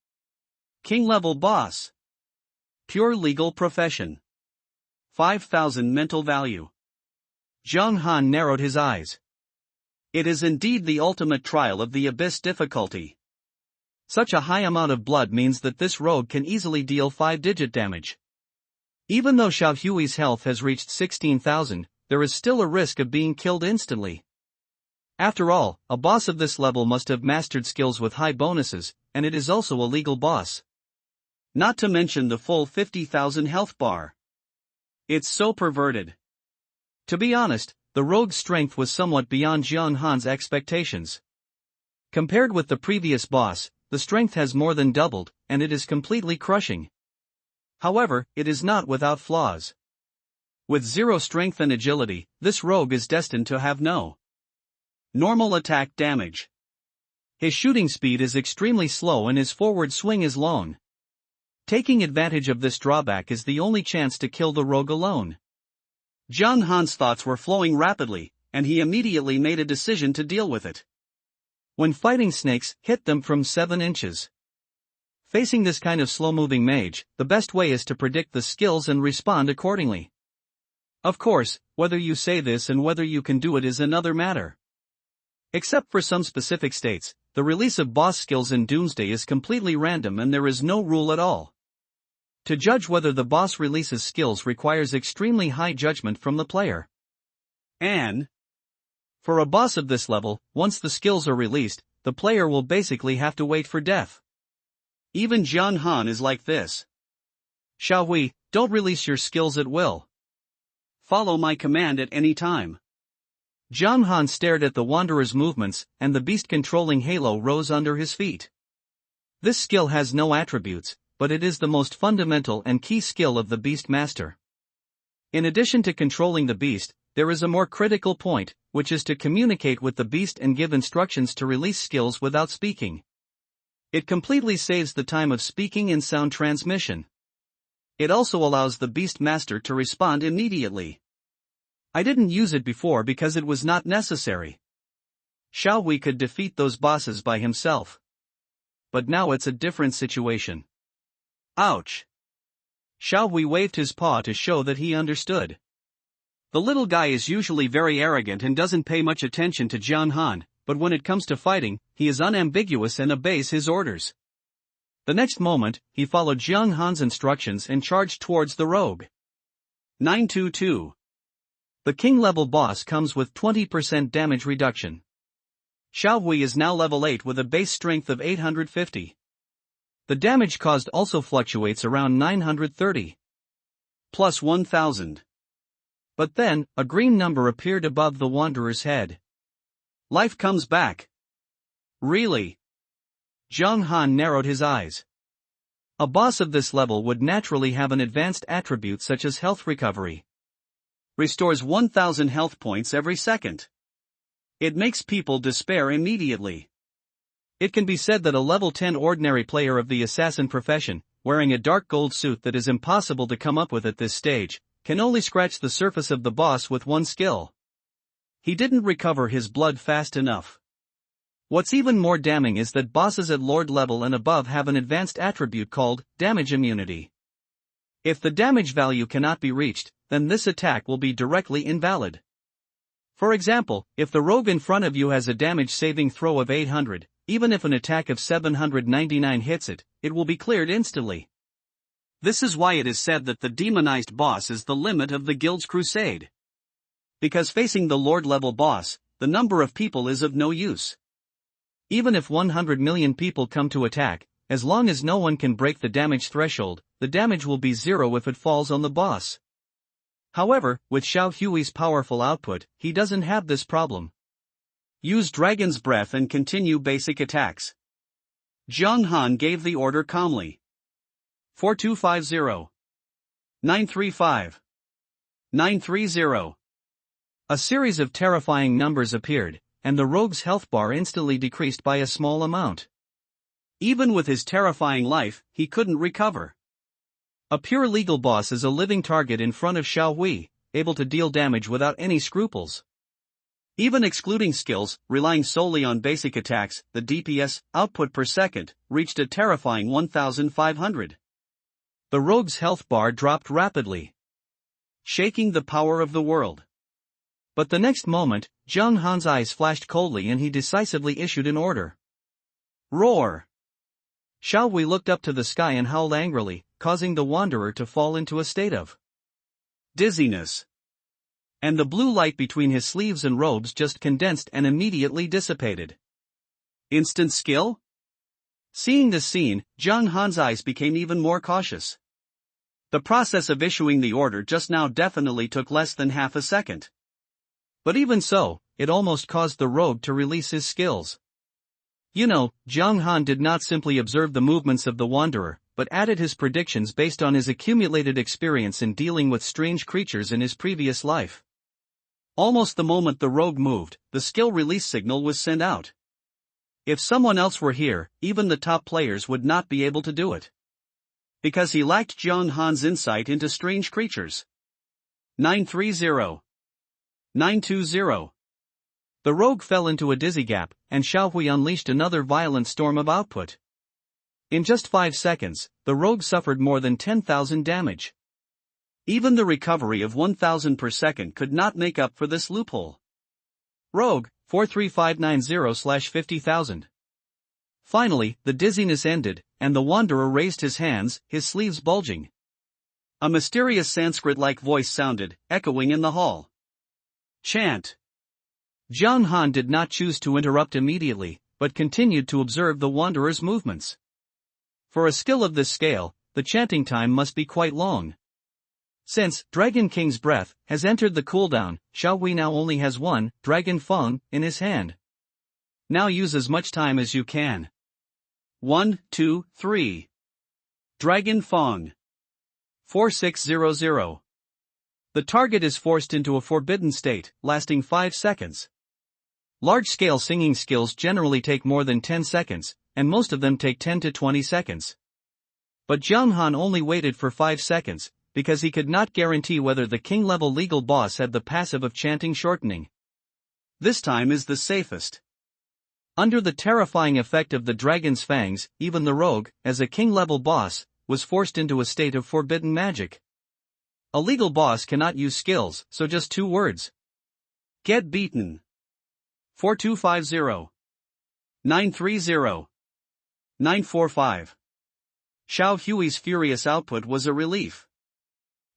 King-level boss. Pure legal profession. 5,000 mental value. Jiang Han narrowed his eyes. It is indeed the ultimate trial of the Abyss difficulty. Such a high amount of blood means that this rogue can easily deal 5-digit damage. Even though Xiao Hui's health has reached 16,000, there is still a risk of being killed instantly. After all, a boss of this level must have mastered skills with high bonuses, and it is also a legal boss. Not to mention the full 50,000 health bar. It's so perverted. To be honest, the rogue's strength was somewhat beyond Jiang Han's expectations. Compared with the previous boss, the strength has more than doubled, and it is completely crushing. However, it is not without flaws. With 0 strength and agility, this rogue is destined to have no normal attack damage. His shooting speed is extremely slow and his forward swing is long. Taking advantage of this drawback is the only chance to kill the rogue alone. Jiang Han's thoughts were flowing rapidly, and he immediately made a decision to deal with it. When fighting snakes, hit them from 7 inches. Facing this kind of slow-moving mage, the best way is to predict the skills and respond accordingly. Of course, whether you say this and whether you can do it is another matter. Except for some specific states, the release of boss skills in Doomsday is completely random and there is no rule at all. To judge whether the boss releases skills requires extremely high judgment from the player. And for a boss of this level, once the skills are released, the player will basically have to wait for death. Even Jiang Han is like this. Xiao Hui, don't release your skills at will. Follow my command at any time. Jiang Han stared at the Wanderer's movements, and the beast-controlling halo rose under his feet. This skill has no attributes, but it is the most fundamental and key skill of the Beast Master. In addition to controlling the beast, there is a more critical point, which is to communicate with the beast and give instructions to release skills without speaking. It completely saves the time of speaking and sound transmission. It also allows the Beast Master to respond immediately. I didn't use it before because it was not necessary. Xiao Hui could defeat those bosses by himself. But now it's a different situation. Ouch! Xiao Hui waved his paw to show that he understood. The little guy is usually very arrogant and doesn't pay much attention to Jiang Han, but when it comes to fighting, he is unambiguous and obeys his orders. The next moment, he followed Jiang Han's instructions and charged towards the rogue. 922. The king level boss comes with 20% damage reduction. Xiao Hui is now level 8 with a base strength of 850. The damage caused also fluctuates around 930. Plus 1000. But then, a green number appeared above the wanderer's head. Life comes back. Really? Zhang Han narrowed his eyes. A boss of this level would naturally have an advanced attribute such as health recovery. Restores 1000 health points every second. It makes people despair immediately. It can be said that a level 10 ordinary player of the assassin profession, wearing a dark gold suit that is impossible to come up with at this stage, can only scratch the surface of the boss with one skill. He didn't recover his blood fast enough. What's even more damning is that bosses at Lord level and above have an advanced attribute called damage immunity. If the damage value cannot be reached, then this attack will be directly invalid. For example, if the rogue in front of you has a damage saving throw of 800, even if an attack of 799 hits it, it will be cleared instantly. This is why it is said that the demonized boss is the limit of the guild's crusade. Because facing the Lord level boss, the number of people is of no use. Even if 100 million people come to attack, as long as no one can break the damage threshold, the damage will be zero if it falls on the boss. However, with Xiao Hui's powerful output, he doesn't have this problem. Use Dragon's Breath and continue basic attacks. Zhang Han gave the order calmly. 4250. 935. 930. A series of terrifying numbers appeared, and the rogue's health bar instantly decreased by a small amount. Even with his terrifying life, he couldn't recover. A pure legal boss is a living target in front of Xiao Hui, able to deal damage without any scruples. Even excluding skills, relying solely on basic attacks, the DPS output per second reached a terrifying 1500. The rogue's health bar dropped rapidly, shaking the power of the world. But the next moment, Zhang Han's eyes flashed coldly and he decisively issued an order. Roar! Xiao Hui looked up to the sky and howled angrily, causing the wanderer to fall into a state of dizziness. And the blue light between his sleeves and robes just condensed and immediately dissipated. Instant skill? Seeing this scene, Zhang Han's eyes became even more cautious. The process of issuing the order just now definitely took less than half a second. But even so, it almost caused the rogue to release his skills. Zhang Han did not simply observe the movements of the wanderer, but added his predictions based on his accumulated experience in dealing with strange creatures in his previous life. Almost the moment the rogue moved, the skill release signal was sent out. If someone else were here, even the top players would not be able to do it. Because he lacked Zhang Han's insight into strange creatures. 930. 920. The rogue fell into a dizzy gap, and Xiao Hui unleashed another violent storm of output. In just 5 seconds, the rogue suffered more than 10,000 damage. Even the recovery of 1000 per second could not make up for this loophole. Rogue, 43590/50,000. Finally, the dizziness ended, and the wanderer raised his hands, his sleeves bulging. A mysterious Sanskrit-like voice sounded, echoing in the hall. Chant. Zhang Han did not choose to interrupt immediately, but continued to observe the wanderer's movements. For a skill of this scale, the chanting time must be quite long. Since Dragon King's breath has entered the cooldown, Xiao Hui now only has one Dragon Feng in his hand. Now use as much time as you can. 1, 2, 3. Dragon Feng. 4600. The target is forced into a forbidden state, lasting 5 seconds. Large-scale singing skills generally take more than 10 seconds, and most of them take 10 to 20 seconds. But Zhang Han only waited for 5 seconds, because he could not guarantee whether the king-level legal boss had the passive of chanting shortening. This time is the safest. Under the terrifying effect of the dragon's fangs, even the rogue, as a king-level boss, was forced into a state of forbidden magic. A legal boss cannot use skills, so just 2 words. Get beaten. 4250. 930. 945. Xiao Hui's furious output was a relief.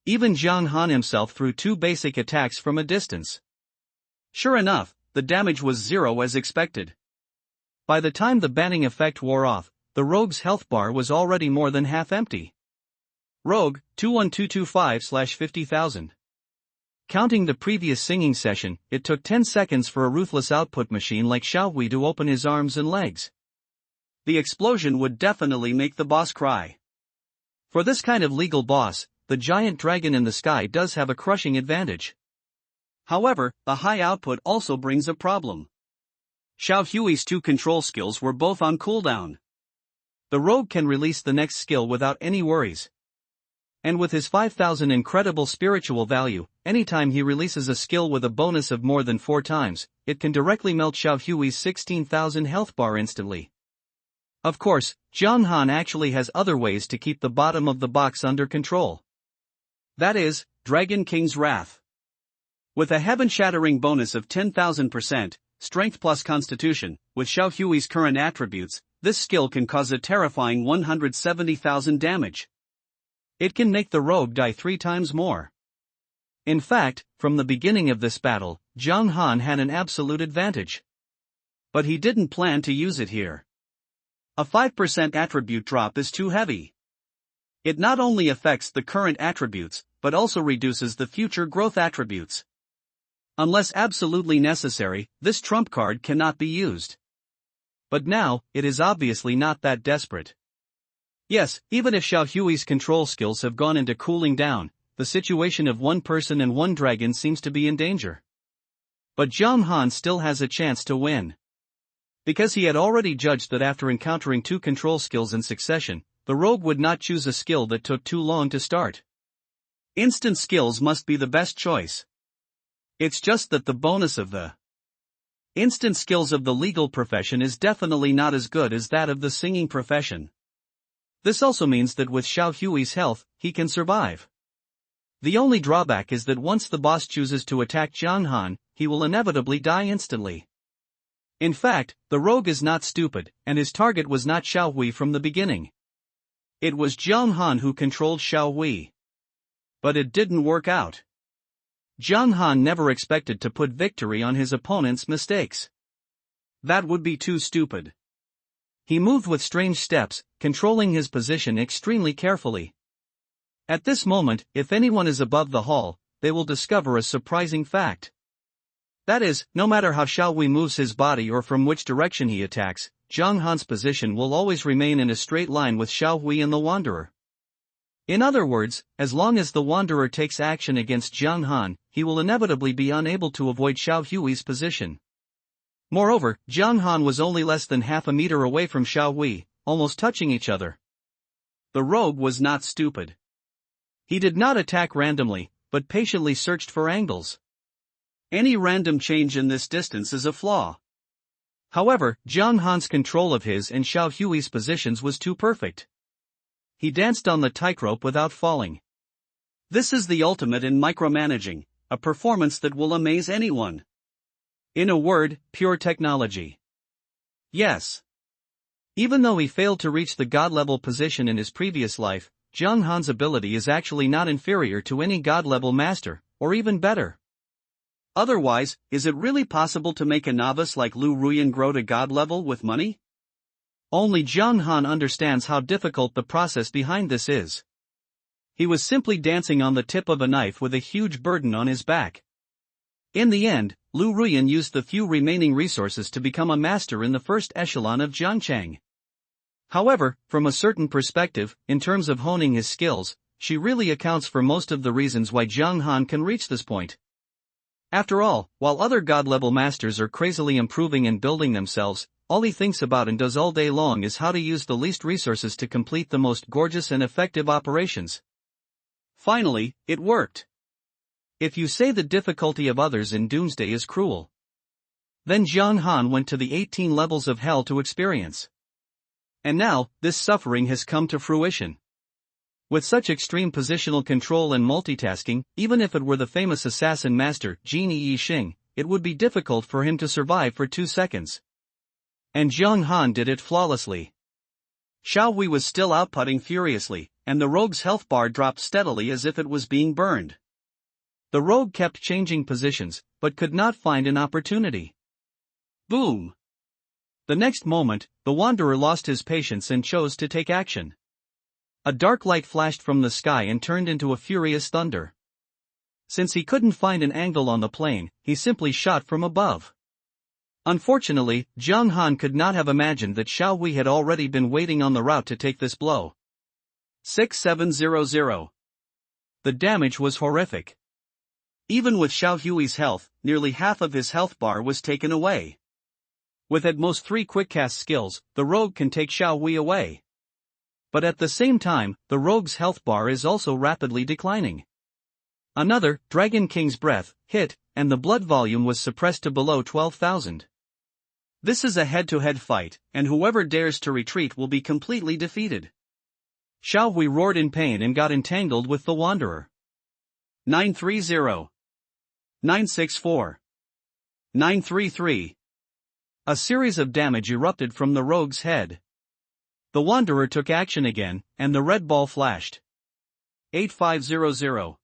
Even Jiang Han himself threw 2 basic attacks from a distance. Sure enough, the damage was 0 as expected. By the time the banning effect wore off, the rogue's health bar was already more than half empty. Rogue, 21225/50,000. Counting the previous singing session, it took 10 seconds for a ruthless output machine like Xiaohui to open his arms and legs. The explosion would definitely make the boss cry. For this kind of legal boss, the giant dragon in the sky does have a crushing advantage. However, the high output also brings a problem. Xiaohui's 2 control skills were both on cooldown. The rogue can release the next skill without any worries. And with his 5,000 incredible spiritual value, anytime he releases a skill with a bonus of more than 4 times, it can directly melt Xiaohui's 16,000 health bar instantly. Of course, Jiang Han actually has other ways to keep the bottom of the box under control. That is, Dragon King's Wrath. With a heaven-shattering bonus of 10,000%, strength plus constitution, with Xiaohui's current attributes, this skill can cause a terrifying 170,000 damage. It can make the rogue die 3 times more. In fact, from the beginning of this battle, Jiang Han had an absolute advantage. But he didn't plan to use it here. A 5% attribute drop is too heavy. It not only affects the current attributes, but also reduces the future growth attributes. Unless absolutely necessary, this trump card cannot be used. But now, it is obviously not that desperate. Yes, even if Xiaohui's control skills have gone into cooling down, the situation of 1 person and 1 dragon seems to be in danger. But Jiang Han still has a chance to win. Because he had already judged that after encountering 2 control skills in succession, the rogue would not choose a skill that took too long to start. Instant skills must be the best choice. It's just that the bonus of the instant skills of the legal profession is definitely not as good as that of the singing profession. This also means that with Xiaohui's health, he can survive. The only drawback is that once the boss chooses to attack Jiang Han, he will inevitably die instantly. In fact, the rogue is not stupid, and his target was not Xiaohui from the beginning. It was Jiang Han who controlled Xiaohui. But it didn't work out. Jiang Han never expected to put victory on his opponent's mistakes. That would be too stupid. He moved with strange steps, controlling his position extremely carefully. At this moment, if anyone is above the hall, they will discover a surprising fact. That is, no matter how Xiaohui moves his body or from which direction he attacks, Jiang Han's position will always remain in a straight line with Xiaohui and the Wanderer. In other words, as long as the Wanderer takes action against Jiang Han, he will inevitably be unable to avoid Xiaohui's position. Moreover, Jiang Han was only less than half a meter away from Xiaohui, almost touching each other. The rogue was not stupid. He did not attack randomly, but patiently searched for angles. Any random change in this distance is a flaw. However, Jiang Han's control of his and Xiaohui's positions was too perfect. He danced on the tightrope without falling. This is the ultimate in micromanaging, a performance that will amaze anyone. In a word, pure technology. Yes. Even though he failed to reach the god-level position in his previous life, Jiang Han's ability is actually not inferior to any god-level master, or even better. Otherwise, is it really possible to make a novice like Lu Ruyan grow to god level with money? Only Jiang Han understands how difficult the process behind this is. He was simply dancing on the tip of a knife with a huge burden on his back. In the end, Lu Ruyan used the few remaining resources to become a master in the first echelon of Jiangchang. However, from a certain perspective, in terms of honing his skills, she really accounts for most of the reasons why Jiang Han can reach this point. After all, while other god-level masters are crazily improving and building themselves, all he thinks about and does all day long is how to use the least resources to complete the most gorgeous and effective operations. Finally, it worked. If you say the difficulty of others in Doomsday is cruel, then Jiang Han went to the 18 levels of hell to experience. And now, this suffering has come to fruition. With such extreme positional control and multitasking, even if it were the famous assassin master, Jin Yixing, it would be difficult for him to survive for 2 seconds. And Jiang Han did it flawlessly. Xiaohui was still outputting furiously, and the rogue's health bar dropped steadily as if it was being burned. The rogue kept changing positions, but could not find an opportunity. Boom! The next moment, the wanderer lost his patience and chose to take action. A dark light flashed from the sky and turned into a furious thunder. Since he couldn't find an angle on the plane, he simply shot from above. Unfortunately, Jiang Han could not have imagined that Xiao Hui had already been waiting on the route to take this blow. 6700. The damage was horrific. Even with Xiao Hui's health, nearly half of his health bar was taken away. With at most 3 quick-cast skills, the rogue can take Xiao Hui away. But at the same time, the rogue's health bar is also rapidly declining. Another, Dragon King's Breath, hit, and the blood volume was suppressed to below 12,000. This is a head-to-head fight, and whoever dares to retreat will be completely defeated. Xiao Hui roared in pain and got entangled with the wanderer. 930. 964. 933. A series of damage erupted from the rogue's head. The wanderer took action again, and the red ball flashed. 8500.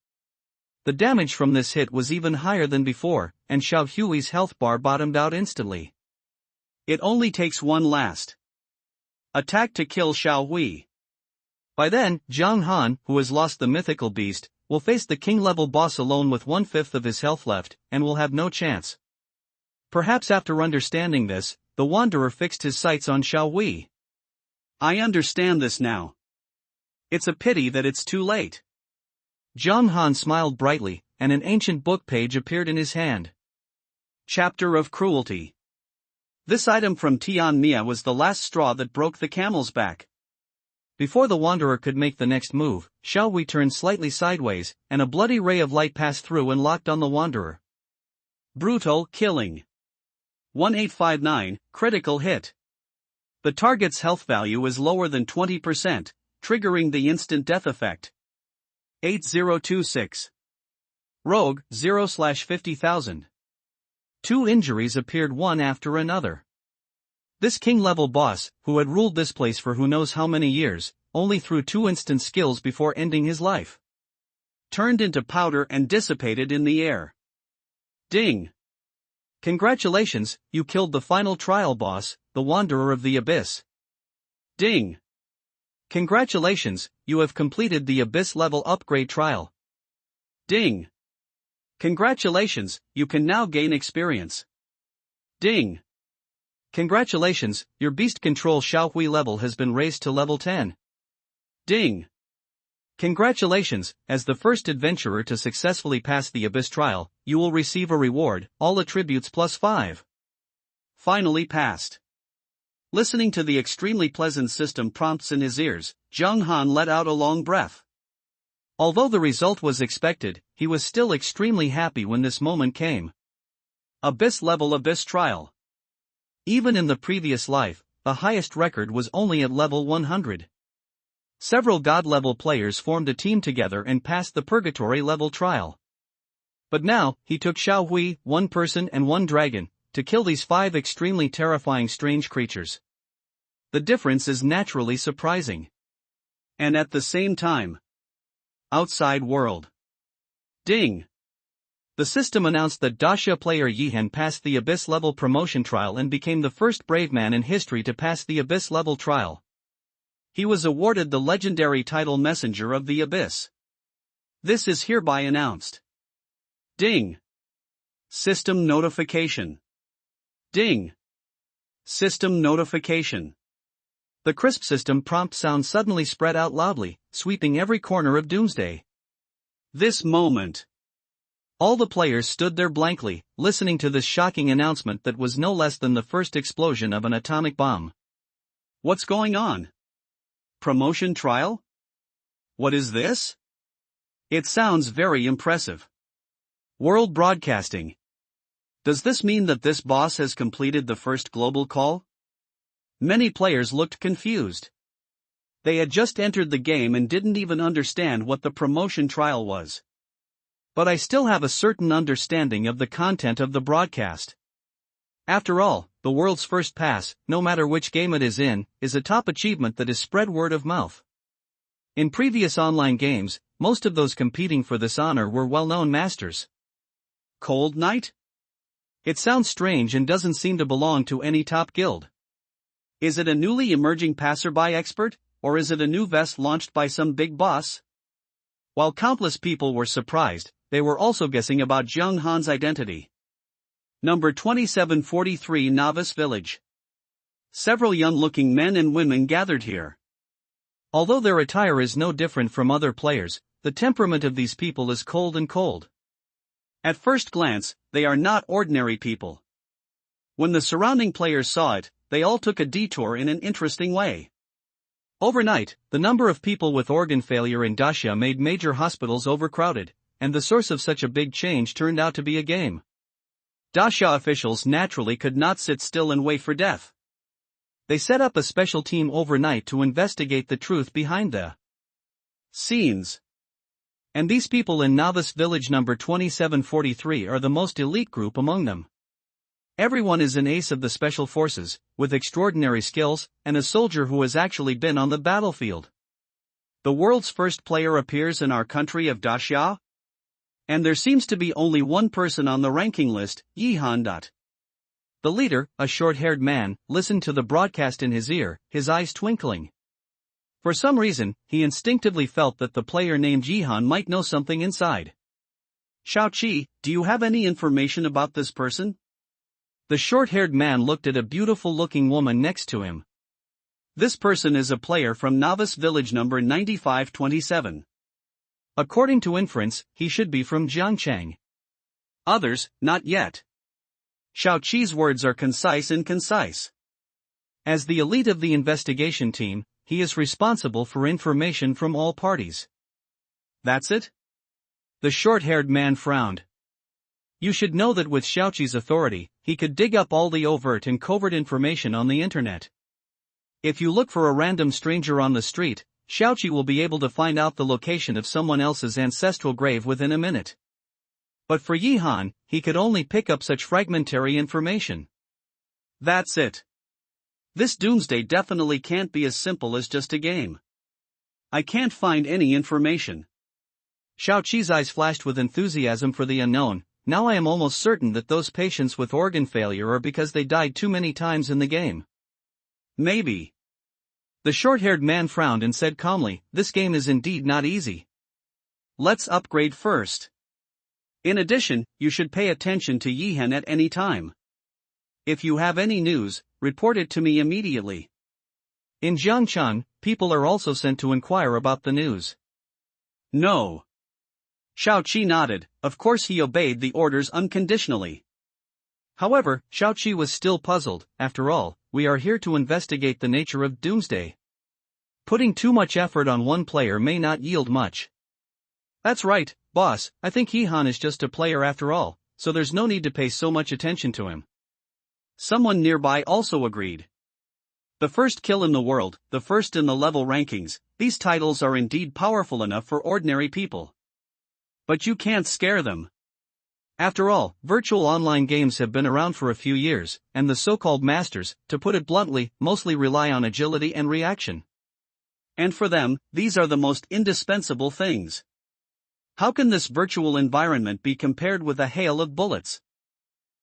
The damage from this hit was even higher than before, and Xiao Hui's health bar bottomed out instantly. It only takes one last attack to kill Xiao Hui. By then, Jiang Han, who has lost the mythical beast, will face the king-level boss alone with 1/5 of his health left, and will have no chance. Perhaps after understanding this, the wanderer fixed his sights on Xiao Hui. I understand this now. It's a pity that it's too late. Jiang Han smiled brightly, and an ancient book page appeared in his hand. Chapter of Cruelty. This item from Tian Mia was the last straw that broke the camel's back. Before the wanderer could make the next move, Xiao Hui turned slightly sideways, and a bloody ray of light passed through and locked on the wanderer. Brutal killing. 1859, critical hit. The target's health value is lower than 20%, triggering the instant death effect. 8026. Rogue, 0/50,000. 2 injuries appeared one after another. This king-level boss, who had ruled this place for who knows how many years, only threw 2 instant skills before ending his life. Turned into powder and dissipated in the air. Ding! Congratulations, you killed the final trial boss, the Wanderer of the Abyss. Ding! Congratulations, you have completed the Abyss level upgrade trial. Ding! Congratulations, you can now gain experience. Ding! Congratulations, your beast control Xiao Hui level has been raised to level 10. Ding! Congratulations, as the first adventurer to successfully pass the Abyss trial, you will receive a reward, all attributes +5. Finally passed. Listening to the extremely pleasant system prompts in his ears, Jiang Han let out a long breath. Although the result was expected, he was still extremely happy when this moment came. Abyss level Abyss trial. Even in the previous life, the highest record was only at level 100. Several god-level players formed a team together and passed the Purgatory level trial. But now, he took Xiao Hui, 1 person and 1 dragon, to kill these 5 extremely terrifying strange creatures. The difference is naturally surprising. And at the same time, outside world. Ding! The system announced that Daxia player Yihan passed the Abyss level promotion trial and became the first brave man in history to pass the Abyss level trial. He was awarded the legendary title Messenger of the Abyss. This is hereby announced. Ding! System notification. Ding! System notification. The crisp system prompt sound suddenly spread out loudly, sweeping every corner of Doomsday. This moment. All the players stood there blankly, listening to this shocking announcement that was no less than the first explosion of an atomic bomb. What's going on? Promotion trial? What is this? It sounds very impressive. World broadcasting. Does this mean that this boss has completed the first global call? Many players looked confused. They had just entered the game and didn't even understand what the promotion trial was. But I still have a certain understanding of the content of the broadcast. After all, the world's first pass, no matter which game it is in, is a top achievement that is spread word of mouth. In previous online games, most of those competing for this honor were well-known masters. Cold Knight? It sounds strange and doesn't seem to belong to any top guild. Is it a newly emerging passerby expert, or is it a new vest launched by some big boss? While countless people were surprised, they were also guessing about Zheng Han's identity. Number 2743 Novice Village. Several young-looking men and women gathered here. Although their attire is no different from other players, the temperament of these people is cold and cold. At first glance, they are not ordinary people. When the surrounding players saw it, they all took a detour in an interesting way. Overnight, the number of people with organ failure in Dacia made major hospitals overcrowded, and the source of such a big change turned out to be a game. Dacia officials naturally could not sit still and wait for death. They set up a special team overnight to investigate the truth behind the scenes. And these people in Novice Village number 2743 are the most elite group among them. Everyone is an ace of the special forces, with extraordinary skills, and a soldier who has actually been on the battlefield. The world's first player appears in our country of Dacia? And there seems to be only one person on the ranking list, Yihan. The leader, a short-haired man, listened to the broadcast in his ear, his eyes twinkling. For some reason, he instinctively felt that the player named Yihan might know something inside. Xiaoqi, do you have any information about this person? The short-haired man looked at a beautiful-looking woman next to him. This person is a player from Novice Village number 9527. According to inference, he should be from Jiangchang. Others, not yet. Xiaoqi's words are concise and concise. As the elite of the investigation team, he is responsible for information from all parties. That's it? The short-haired man frowned. You should know that with Xiaoqi's authority, he could dig up all the overt and covert information on the internet. If you look for a random stranger on the street, Xiaoqi will be able to find out the location of someone else's ancestral grave within a minute. But for Yihan, he could only pick up such fragmentary information. That's it. This doomsday definitely can't be as simple as just a game. I can't find any information. Xiaoqi's eyes flashed with enthusiasm for the unknown. Now I am almost certain that those patients with organ failure are because they died too many times in the game. Maybe. The short-haired man frowned and said calmly, this game is indeed not easy. Let's upgrade first. In addition, you should pay attention to Yihan at any time. If you have any news, report it to me immediately. In Jiangchang, people are also sent to inquire about the news. No. Xiaoqi nodded. Of course he obeyed the orders unconditionally. However, Xiaoqi was still puzzled. After all, we are here to investigate the nature of doomsday. Putting too much effort on one player may not yield much. That's right, boss, I think Yihan is just a player after all, so there's no need to pay so much attention to him. Someone nearby also agreed. The first kill in the world, the first in the level rankings, these titles are indeed powerful enough for ordinary people. But you can't scare them. After all, virtual online games have been around for a few years, and the so-called masters, to put it bluntly, mostly rely on agility and reaction. And for them, these are the most indispensable things. How can this virtual environment be compared with a hail of bullets?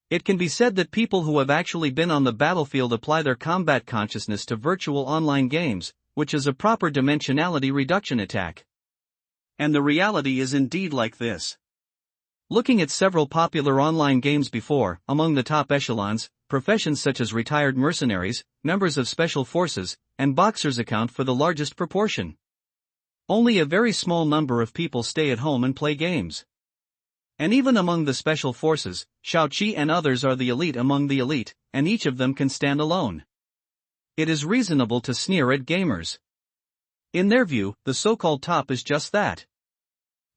It can be said that people who have actually been on the battlefield apply their combat consciousness to virtual online games, which is a proper dimensionality reduction attack. And the reality is indeed like this. Looking at several popular online games before, among the top echelons, professions such as retired mercenaries, members of special forces, and boxers account for the largest proportion. Only a very small number of people stay at home and play games. And even among the special forces, Xiaoqi and others are the elite among the elite, and each of them can stand alone. It is reasonable to sneer at gamers. In their view, the so-called top is just that.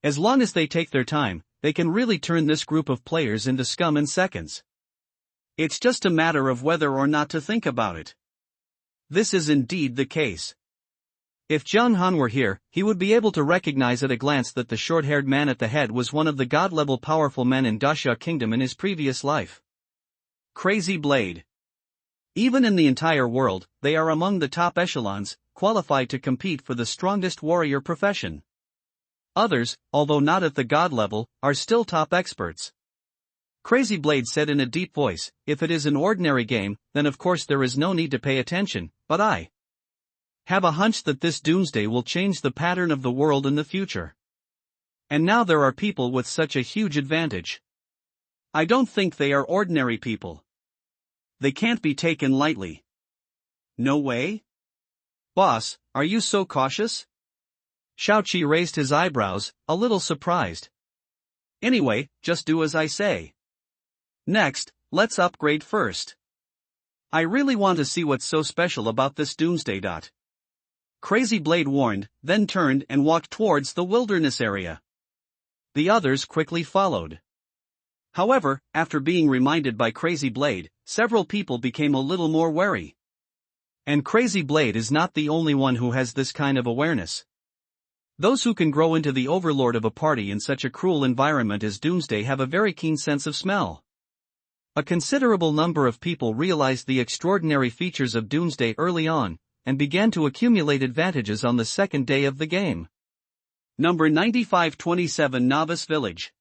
As long as they take their time, they can really turn this group of players into scum in seconds. It's just a matter of whether or not to think about it. This is indeed the case. If Zheng Han were here, he would be able to recognize at a glance that the short-haired man at the head was one of the god-level powerful men in Dacia Kingdom in his previous life. Crazy Blade. Even in the entire world, they are among the top echelons, qualified to compete for the strongest warrior profession. Others, although not at the god level, are still top experts. Crazy Blade said in a deep voice, "If it is an ordinary game, then of course there is no need to pay attention, but I have a hunch that this doomsday will change the pattern of the world in the future. And now there are people with such a huge advantage. I don't think they are ordinary people. They can't be taken lightly." "No way? Boss, are you so cautious?" Xiaoqi raised his eyebrows, a little surprised. "Anyway, just do as I say. Next, let's upgrade first. I really want to see what's so special about this doomsday. Crazy Blade warned, then turned and walked towards the wilderness area. The others quickly followed. However, after being reminded by Crazy Blade, several people became a little more wary. And Crazy Blade is not the only one who has this kind of awareness. Those who can grow into the overlord of a party in such a cruel environment as Doomsday have a very keen sense of smell. A considerable number of people realized the extraordinary features of Doomsday early on, and began to accumulate advantages on the second day of the game. Number 9527 Novice Village.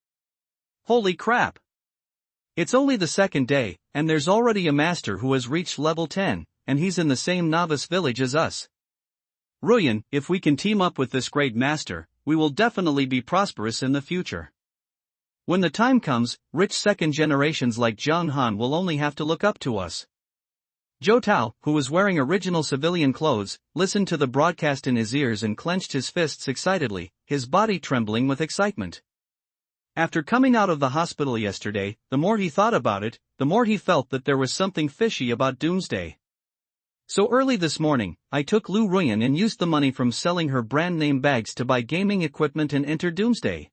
Holy crap! It's only the second day, and there's already a master who has reached level 10, and he's in the same novice village as us. Ruyan, if we can team up with this great master, we will definitely be prosperous in the future. When the time comes, rich second generations like Zhang Han will only have to look up to us. Zhou Tao, who was wearing original civilian clothes, listened to the broadcast in his ears and clenched his fists excitedly, his body trembling with excitement. After coming out of the hospital yesterday, the more he thought about it, the more he felt that there was something fishy about Doomsday. So early this morning, I took Lu Ruyan and used the money from selling her brand name bags to buy gaming equipment and enter Doomsday.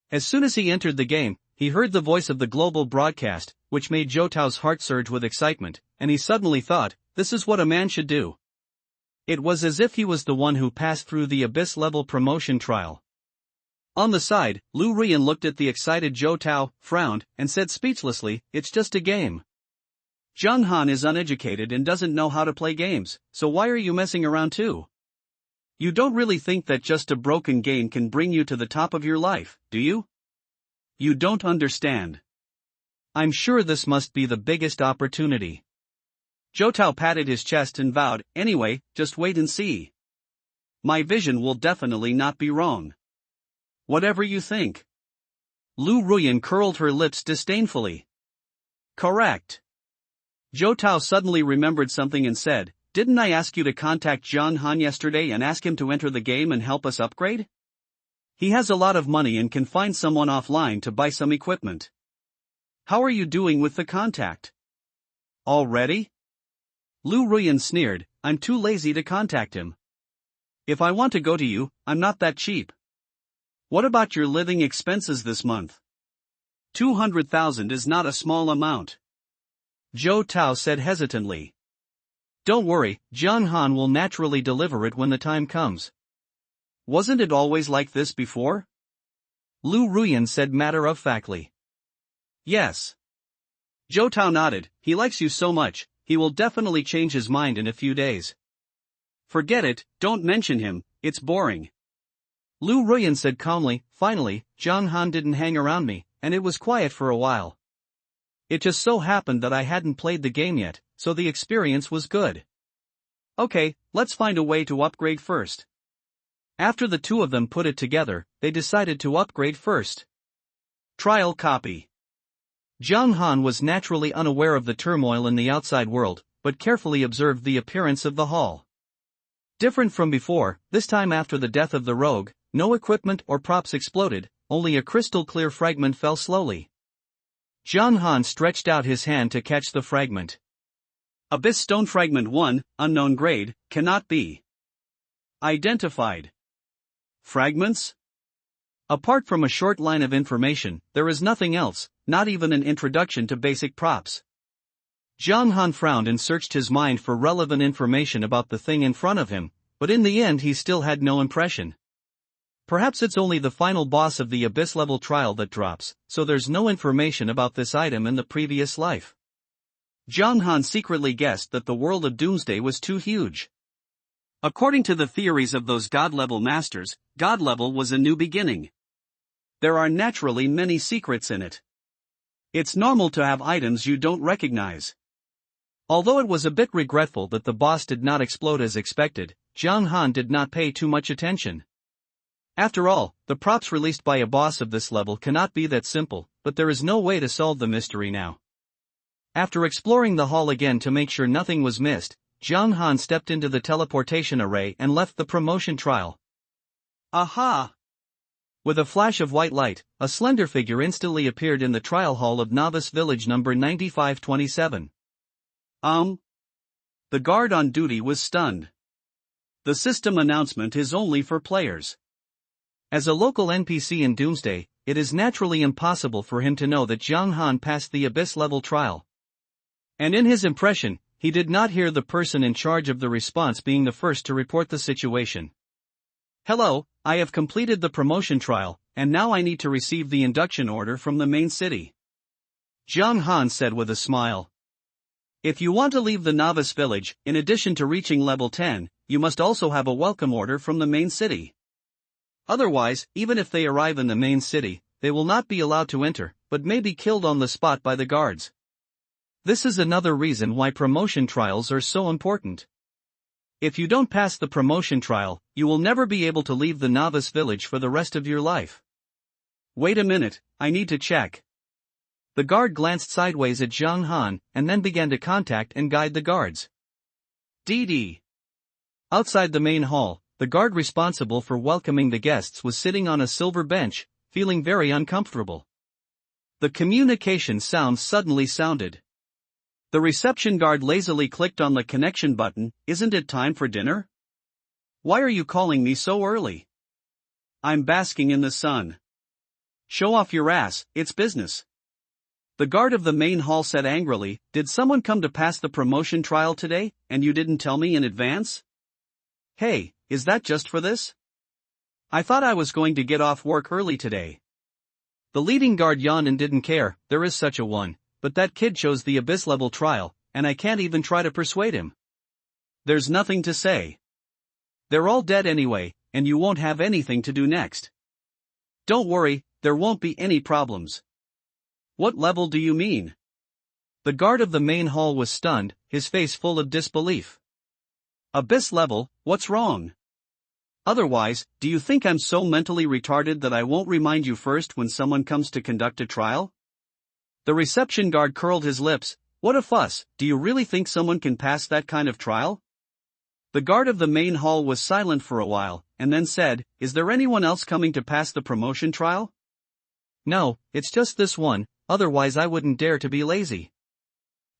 As soon as he entered the game, he heard the voice of the global broadcast, which made Zhou Tao's heart surge with excitement, and he suddenly thought, this is what a man should do. It was as if he was the one who passed through the abyss-level promotion trial. On the side, Lu Ruyan looked at the excited Zhou Tao, frowned, and said speechlessly, "It's just a game. Zhang Han is uneducated and doesn't know how to play games, so why are you messing around too? You don't really think that just a broken game can bring you to the top of your life, do you? You don't understand. I'm sure this must be the biggest opportunity." Zhou Tao patted his chest and vowed, "Anyway, just wait and see. My vision will definitely not be wrong. Whatever you think." Lu Ruyan curled her lips disdainfully. "Correct." Zhou Tao suddenly remembered something and said, "Didn't I ask you to contact Zhang Han yesterday and ask him to enter the game and help us upgrade? He has a lot of money and can find someone offline to buy some equipment. How are you doing with the contact? Already?" Lu Ruyan sneered, "I'm too lazy to contact him. If I want to go to you, I'm not that cheap. What about your living expenses this month? 200,000 is not a small amount." Zhou Tao said hesitantly. "Don't worry, Zhang Han will naturally deliver it when the time comes. Wasn't it always like this before?" Lu Ruyan said matter-of-factly. "Yes." Zhou Tao nodded, "He likes you so much, he will definitely change his mind in a few days. Forget it, don't mention him, it's boring." Lu Ruyan said calmly, "Finally, Zhang Han didn't hang around me, and it was quiet for a while. It just so happened that I hadn't played the game yet, so the experience was good. Okay, let's find a way to upgrade first." After the two of them put it together, they decided to upgrade first. Trial copy. Zhang Han was naturally unaware of the turmoil in the outside world, but carefully observed the appearance of the hall. Different from before, this time after the death of the rogue, no equipment or props exploded, only a crystal-clear fragment fell slowly. Zhang Han stretched out his hand to catch the fragment. Abyss Stone Fragment 1, unknown grade, cannot be identified. Fragments? Apart from a short line of information, there is nothing else, not even an introduction to basic props. Zhang Han frowned and searched his mind for relevant information about the thing in front of him, but in the end he still had no impression. Perhaps it's only the final boss of the Abyss-level trial that drops, so there's no information about this item in the previous life. Zhang Han secretly guessed that the world of Doomsday was too huge. According to the theories of those God-level masters, God level was a new beginning. There are naturally many secrets in it. It's normal to have items you don't recognize. Although it was a bit regretful that the boss did not explode as expected, Jiang Han did not pay too much attention. After all, the props released by a boss of this level cannot be that simple, but there is no way to solve the mystery now. After exploring the hall again to make sure nothing was missed, Jiang Han stepped into the teleportation array and left the promotion trial. Aha! With a flash of white light, a slender figure instantly appeared in the trial hall of Novice Village number 9527. The guard on duty was stunned. The system announcement is only for players. As a local NPC in Doomsday, it is naturally impossible for him to know that Jiang Han passed the Abyss level trial. And in his impression, he did not hear the person in charge of the response being the first to report the situation. Hello, I have completed the promotion trial, and now I need to receive the induction order from the main city. Jiang Han said with a smile. If you want to leave the novice village, in addition to reaching level 10, you must also have a welcome order from the main city. Otherwise, even if they arrive in the main city, they will not be allowed to enter, but may be killed on the spot by the guards. This is another reason why promotion trials are so important. If you don't pass the promotion trial, you will never be able to leave the novice village for the rest of your life. Wait a minute, I need to check. The guard glanced sideways at Jiang Han, and then began to contact and guide the guards. DD. Outside the main hall, the guard responsible for welcoming the guests was sitting on a silver bench, feeling very uncomfortable. The communication sound suddenly sounded. The reception guard lazily clicked on the connection button. Isn't it time for dinner? Why are you calling me so early? I'm basking in the sun. Show off your ass, it's business. The guard of the main hall said angrily, did someone come to pass the promotion trial today, and you didn't tell me in advance? Hey, is that just for this? I thought I was going to get off work early today. The leading guard yawned and didn't care. There is such a one. But that kid chose the Abyss level trial, and I can't even try to persuade him. There's nothing to say. They're all dead anyway, and you won't have anything to do next. Don't worry, there won't be any problems. What level do you mean? The guard of the main hall was stunned, his face full of disbelief. Abyss level, what's wrong? Otherwise, do you think I'm so mentally retarded that I won't remind you first when someone comes to conduct a trial? The reception guard curled his lips. What a fuss, do you really think someone can pass that kind of trial? The guard of the main hall was silent for a while, and then said, is there anyone else coming to pass the promotion trial? No, it's just this one, otherwise I wouldn't dare to be lazy.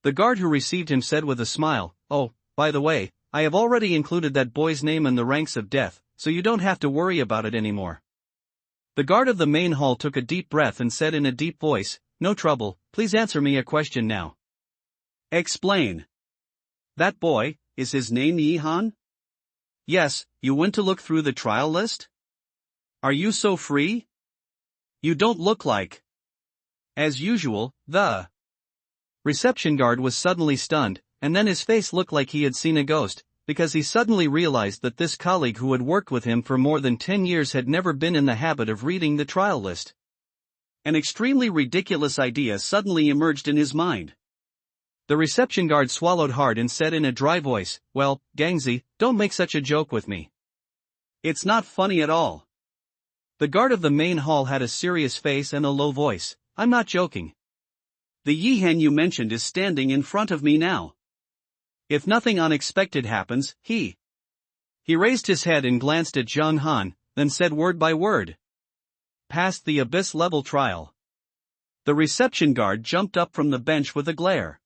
The guard who received him said with a smile, oh, by the way, I have already included that boy's name in the ranks of death, so you don't have to worry about it anymore. The guard of the main hall took a deep breath and said in a deep voice, no trouble, please answer me a question now. Explain. That boy, is his name Yi Han? Yes, you went to look through the trial list? Are you so free? You don't look like. As usual, the reception guard was suddenly stunned, and then his face looked like he had seen a ghost, because he suddenly realized that this colleague who had worked with him for more than 10 years had never been in the habit of reading the trial list. An extremely ridiculous idea suddenly emerged in his mind. The reception guard swallowed hard and said in a dry voice, well, Gangzi, don't make such a joke with me. It's not funny at all. The guard of the main hall had a serious face and a low voice, I'm not joking. The Yi Han you mentioned is standing in front of me now. If nothing unexpected happens, he raised his head and glanced at Jiang Han, then said word by word. Passed the Abyss level trial. The reception guard jumped up from the bench with a glare.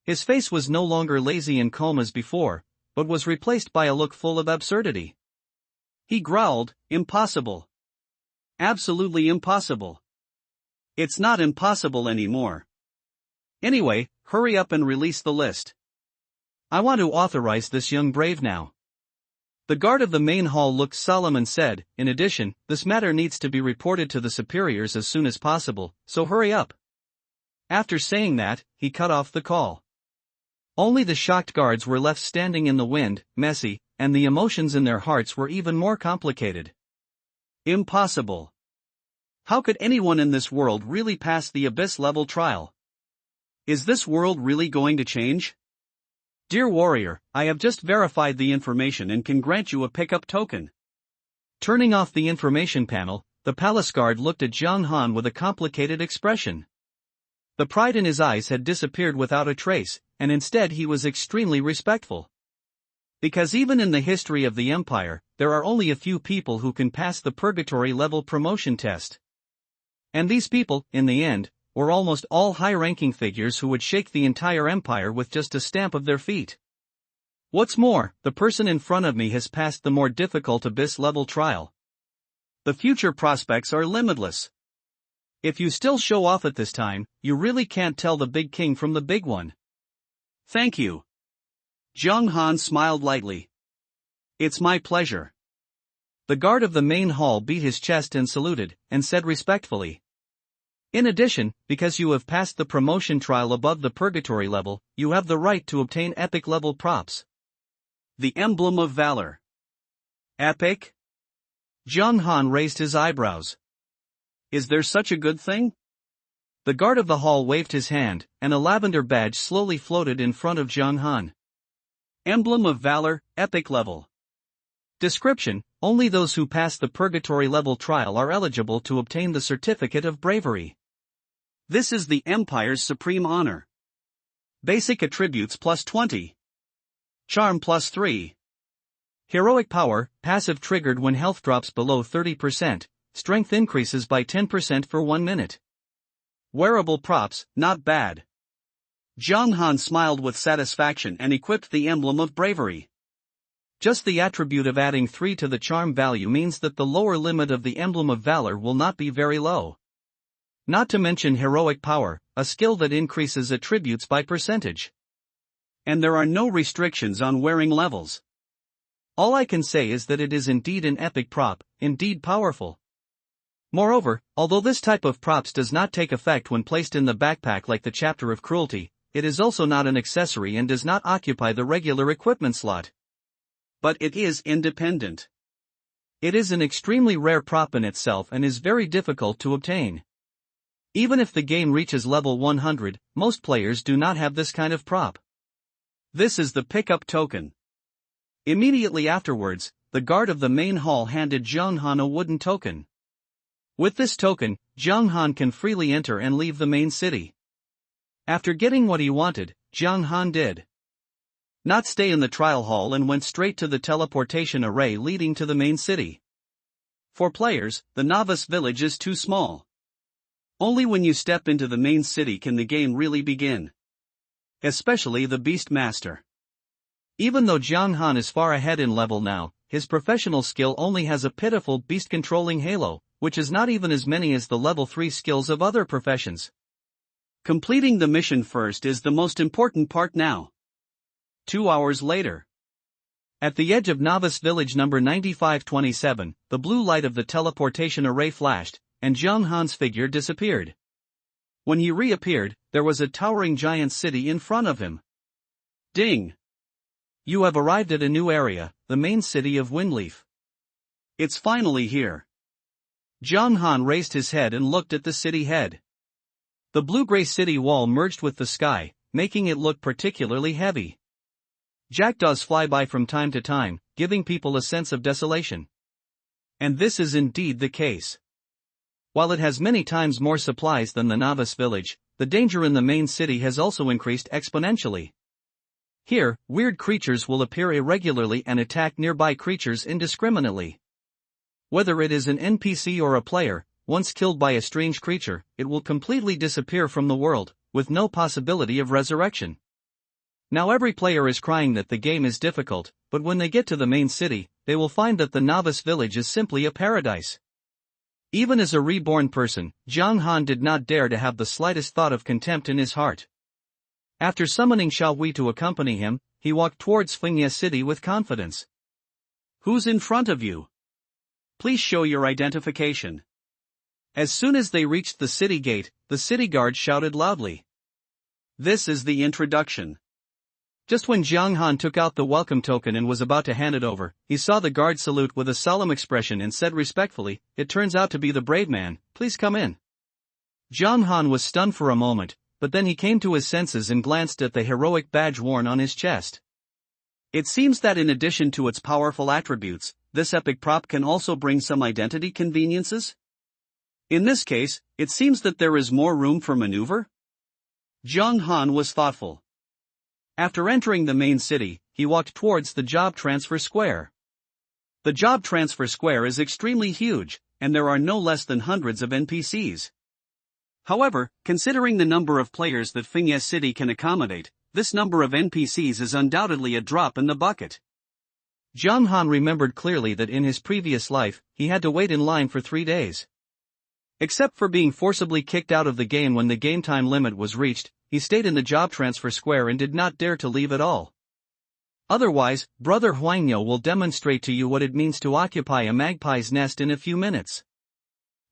His face was no longer lazy and calm as before, but was replaced by a look full of absurdity. He growled, impossible. Absolutely impossible. It's not impossible anymore. Anyway, hurry up and release the list. I want to authorize this young brave now. The guard of the main hall looked solemn and said, in addition, this matter needs to be reported to the superiors as soon as possible, so hurry up. After saying that, he cut off the call. Only the shocked guards were left standing in the wind, messy, and the emotions in their hearts were even more complicated. Impossible. How could anyone in this world really pass the abyss-level trial? Is this world really going to change? Dear warrior, I have just verified the information and can grant you a pickup token. Turning off the information panel, the palace guard looked at Zhang Han with a complicated expression. The pride in his eyes had disappeared without a trace, and instead he was extremely respectful. Because even in the history of the Empire, there are only a few people who can pass the purgatory level promotion test. And these people, in the end, were almost all high-ranking figures who would shake the entire empire with just a stamp of their feet. What's more, the person in front of me has passed the more difficult abyss-level trial. The future prospects are limitless. If you still show off at this time, you really can't tell the big king from the big one. Thank you. Zhang Han smiled lightly. It's my pleasure. The guard of the main hall beat his chest and saluted, and said respectfully. In addition, because you have passed the promotion trial above the purgatory level, you have the right to obtain epic-level props. The Emblem of Valor. Epic? Zhang Han raised his eyebrows. Is there such a good thing? The guard of the hall waved his hand, and a lavender badge slowly floated in front of Zhang Han. Emblem of Valor, Epic Level. Description: only those who pass the purgatory level trial are eligible to obtain the Certificate of Bravery. This is the Empire's supreme honor. Basic attributes plus 20. Charm plus 3. Heroic power, passive triggered when health drops below 30%, strength increases by 10% for 1 minute. Wearable props, not bad. Zhang Han smiled with satisfaction and equipped the Emblem of Bravery. Just the attribute of adding 3 to the charm value means that the lower limit of the Emblem of Valor will not be very low. Not to mention heroic power, a skill that increases attributes by percentage. And there are no restrictions on wearing levels. All I can say is that it is indeed an epic prop, indeed powerful. Moreover, although this type of props does not take effect when placed in the backpack like the Chapter of Cruelty, it is also not an accessory and does not occupy the regular equipment slot. But it is independent. It is an extremely rare prop in itself and is very difficult to obtain. Even if the game reaches level 100, most players do not have this kind of prop. This is the pickup token. Immediately afterwards, the guard of the main hall handed Zhang Han a wooden token. With this token, Zhang Han can freely enter and leave the main city. After getting what he wanted, Zhang Han did not stay in the trial hall and went straight to the teleportation array leading to the main city. For players, the novice village is too small. Only when you step into the main city can the game really begin. Especially the Beast Master. Even though Zhang Han is far ahead in level now, his professional skill only has a pitiful beast-controlling halo, which is not even as many as the level 3 skills of other professions. Completing the mission first is the most important part now. 2 hours later. At the edge of Novice Village number 9527, the blue light of the teleportation array flashed, and Zhang Han's figure disappeared. When he reappeared, there was a towering giant city in front of him. Ding! You have arrived at a new area, the main city of Windleaf. It's finally here. Zhang Han raised his head and looked at the city head. The blue-gray city wall merged with the sky, making it look particularly heavy. Jackdaws fly by from time to time, giving people a sense of desolation. And this is indeed the case. While it has many times more supplies than the novice village, the danger in the main city has also increased exponentially. Here, weird creatures will appear irregularly and attack nearby creatures indiscriminately. Whether it is an NPC or a player, once killed by a strange creature, it will completely disappear from the world, with no possibility of resurrection. Now every player is crying that the game is difficult, but when they get to the main city, they will find that the novice village is simply a paradise. Even as a reborn person, Zhang Han did not dare to have the slightest thought of contempt in his heart. After summoning Xiao Wei to accompany him, he walked towards Fengye City with confidence. Who's in front of you? Please show your identification. As soon as they reached the city gate, the city guard shouted loudly. This is the introduction. Just when Jiang Han took out the welcome token and was about to hand it over, he saw the guard salute with a solemn expression and said respectfully, "It turns out to be the brave man, please come in." Jiang Han was stunned for a moment, but then he came to his senses and glanced at the heroic badge worn on his chest. It seems that in addition to its powerful attributes, this epic prop can also bring some identity conveniences? In this case, it seems that there is more room for maneuver? Jiang Han was thoughtful. After entering the main city, he walked towards the job transfer square. The job transfer square is extremely huge, and there are no less than hundreds of NPCs. However, considering the number of players that Fingye City can accommodate, this number of NPCs is undoubtedly a drop in the bucket. Jiang Han remembered clearly that in his previous life, he had to wait in line for 3 days. Except for being forcibly kicked out of the game when the game time limit was reached, he stayed in the job transfer square and did not dare to leave at all. Otherwise, Brother Huangyo will demonstrate to you what it means to occupy a magpie's nest in a few minutes.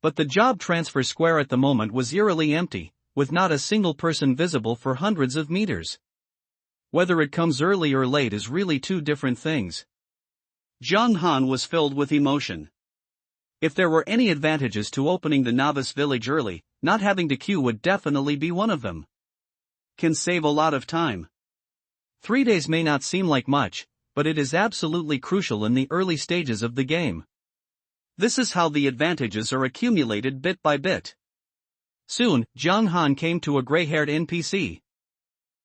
But the job transfer square at the moment was eerily empty, with not a single person visible for hundreds of meters. Whether it comes early or late is really two different things. Jiang Han was filled with emotion. If there were any advantages to opening the novice village early, not having to queue would definitely be one of them. Can save a lot of time. 3 days may not seem like much, but it is absolutely crucial in the early stages of the game. This is how the advantages are accumulated bit by bit. Soon, Jiang Han came to a gray-haired NPC.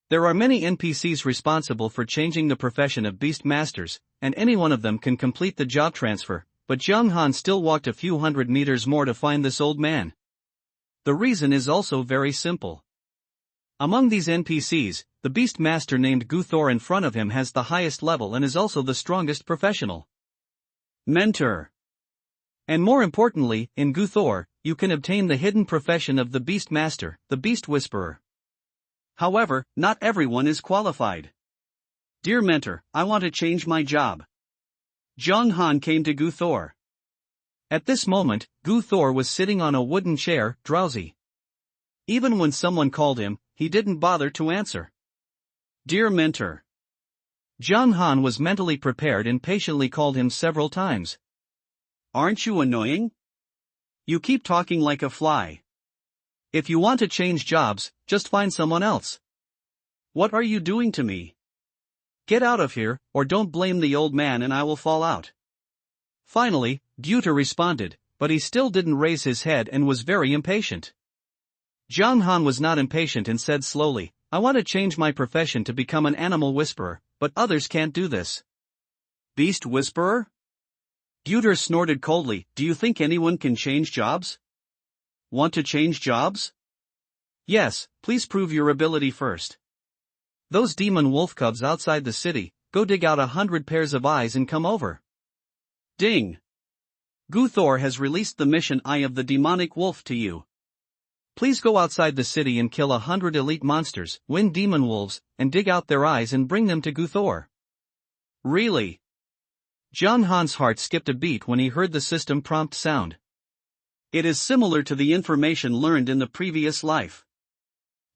There are many NPCs responsible for changing the profession of beast masters, and any one of them can complete the job transfer, but Jiang Han still walked a few hundred meters more to find this old man. The reason is also very simple. Among these NPCs, the beast master named Guthor in front of him has the highest level and is also the strongest professional mentor. And more importantly, in Guthor, you can obtain the hidden profession of the beast master, the beast whisperer. However, not everyone is qualified. "Dear mentor, I want to change my job." Jiang Han came to Guthor. At this moment, Guthor was sitting on a wooden chair, drowsy. Even when someone called him, he didn't bother to answer. "Dear mentor." Jiang Han was mentally prepared and patiently called him several times. "Aren't you annoying? You keep talking like a fly. If you want to change jobs, just find someone else. What are you doing to me? Get out of here, or don't blame the old man and I will fall out." Finally, Guthor responded, but he still didn't raise his head and was very impatient. Jiang Han was not impatient and said slowly, "I want to change my profession to become an animal whisperer, but others can't do this." "Beast whisperer?" Guthor snorted coldly, "Do you think anyone can change jobs? Want to change jobs? Yes, please prove your ability first. Those demon wolf cubs outside the city, go dig out 100 pairs of eyes and come over." Ding! Guthor has released the mission Eye of the Demonic Wolf to you. Please go outside the city and kill 100 elite monsters, win demon wolves, and dig out their eyes and bring them to Guthor. Really? Jiang Han's heart skipped a beat when he heard the system prompt sound. It is similar to the information learned in the previous life.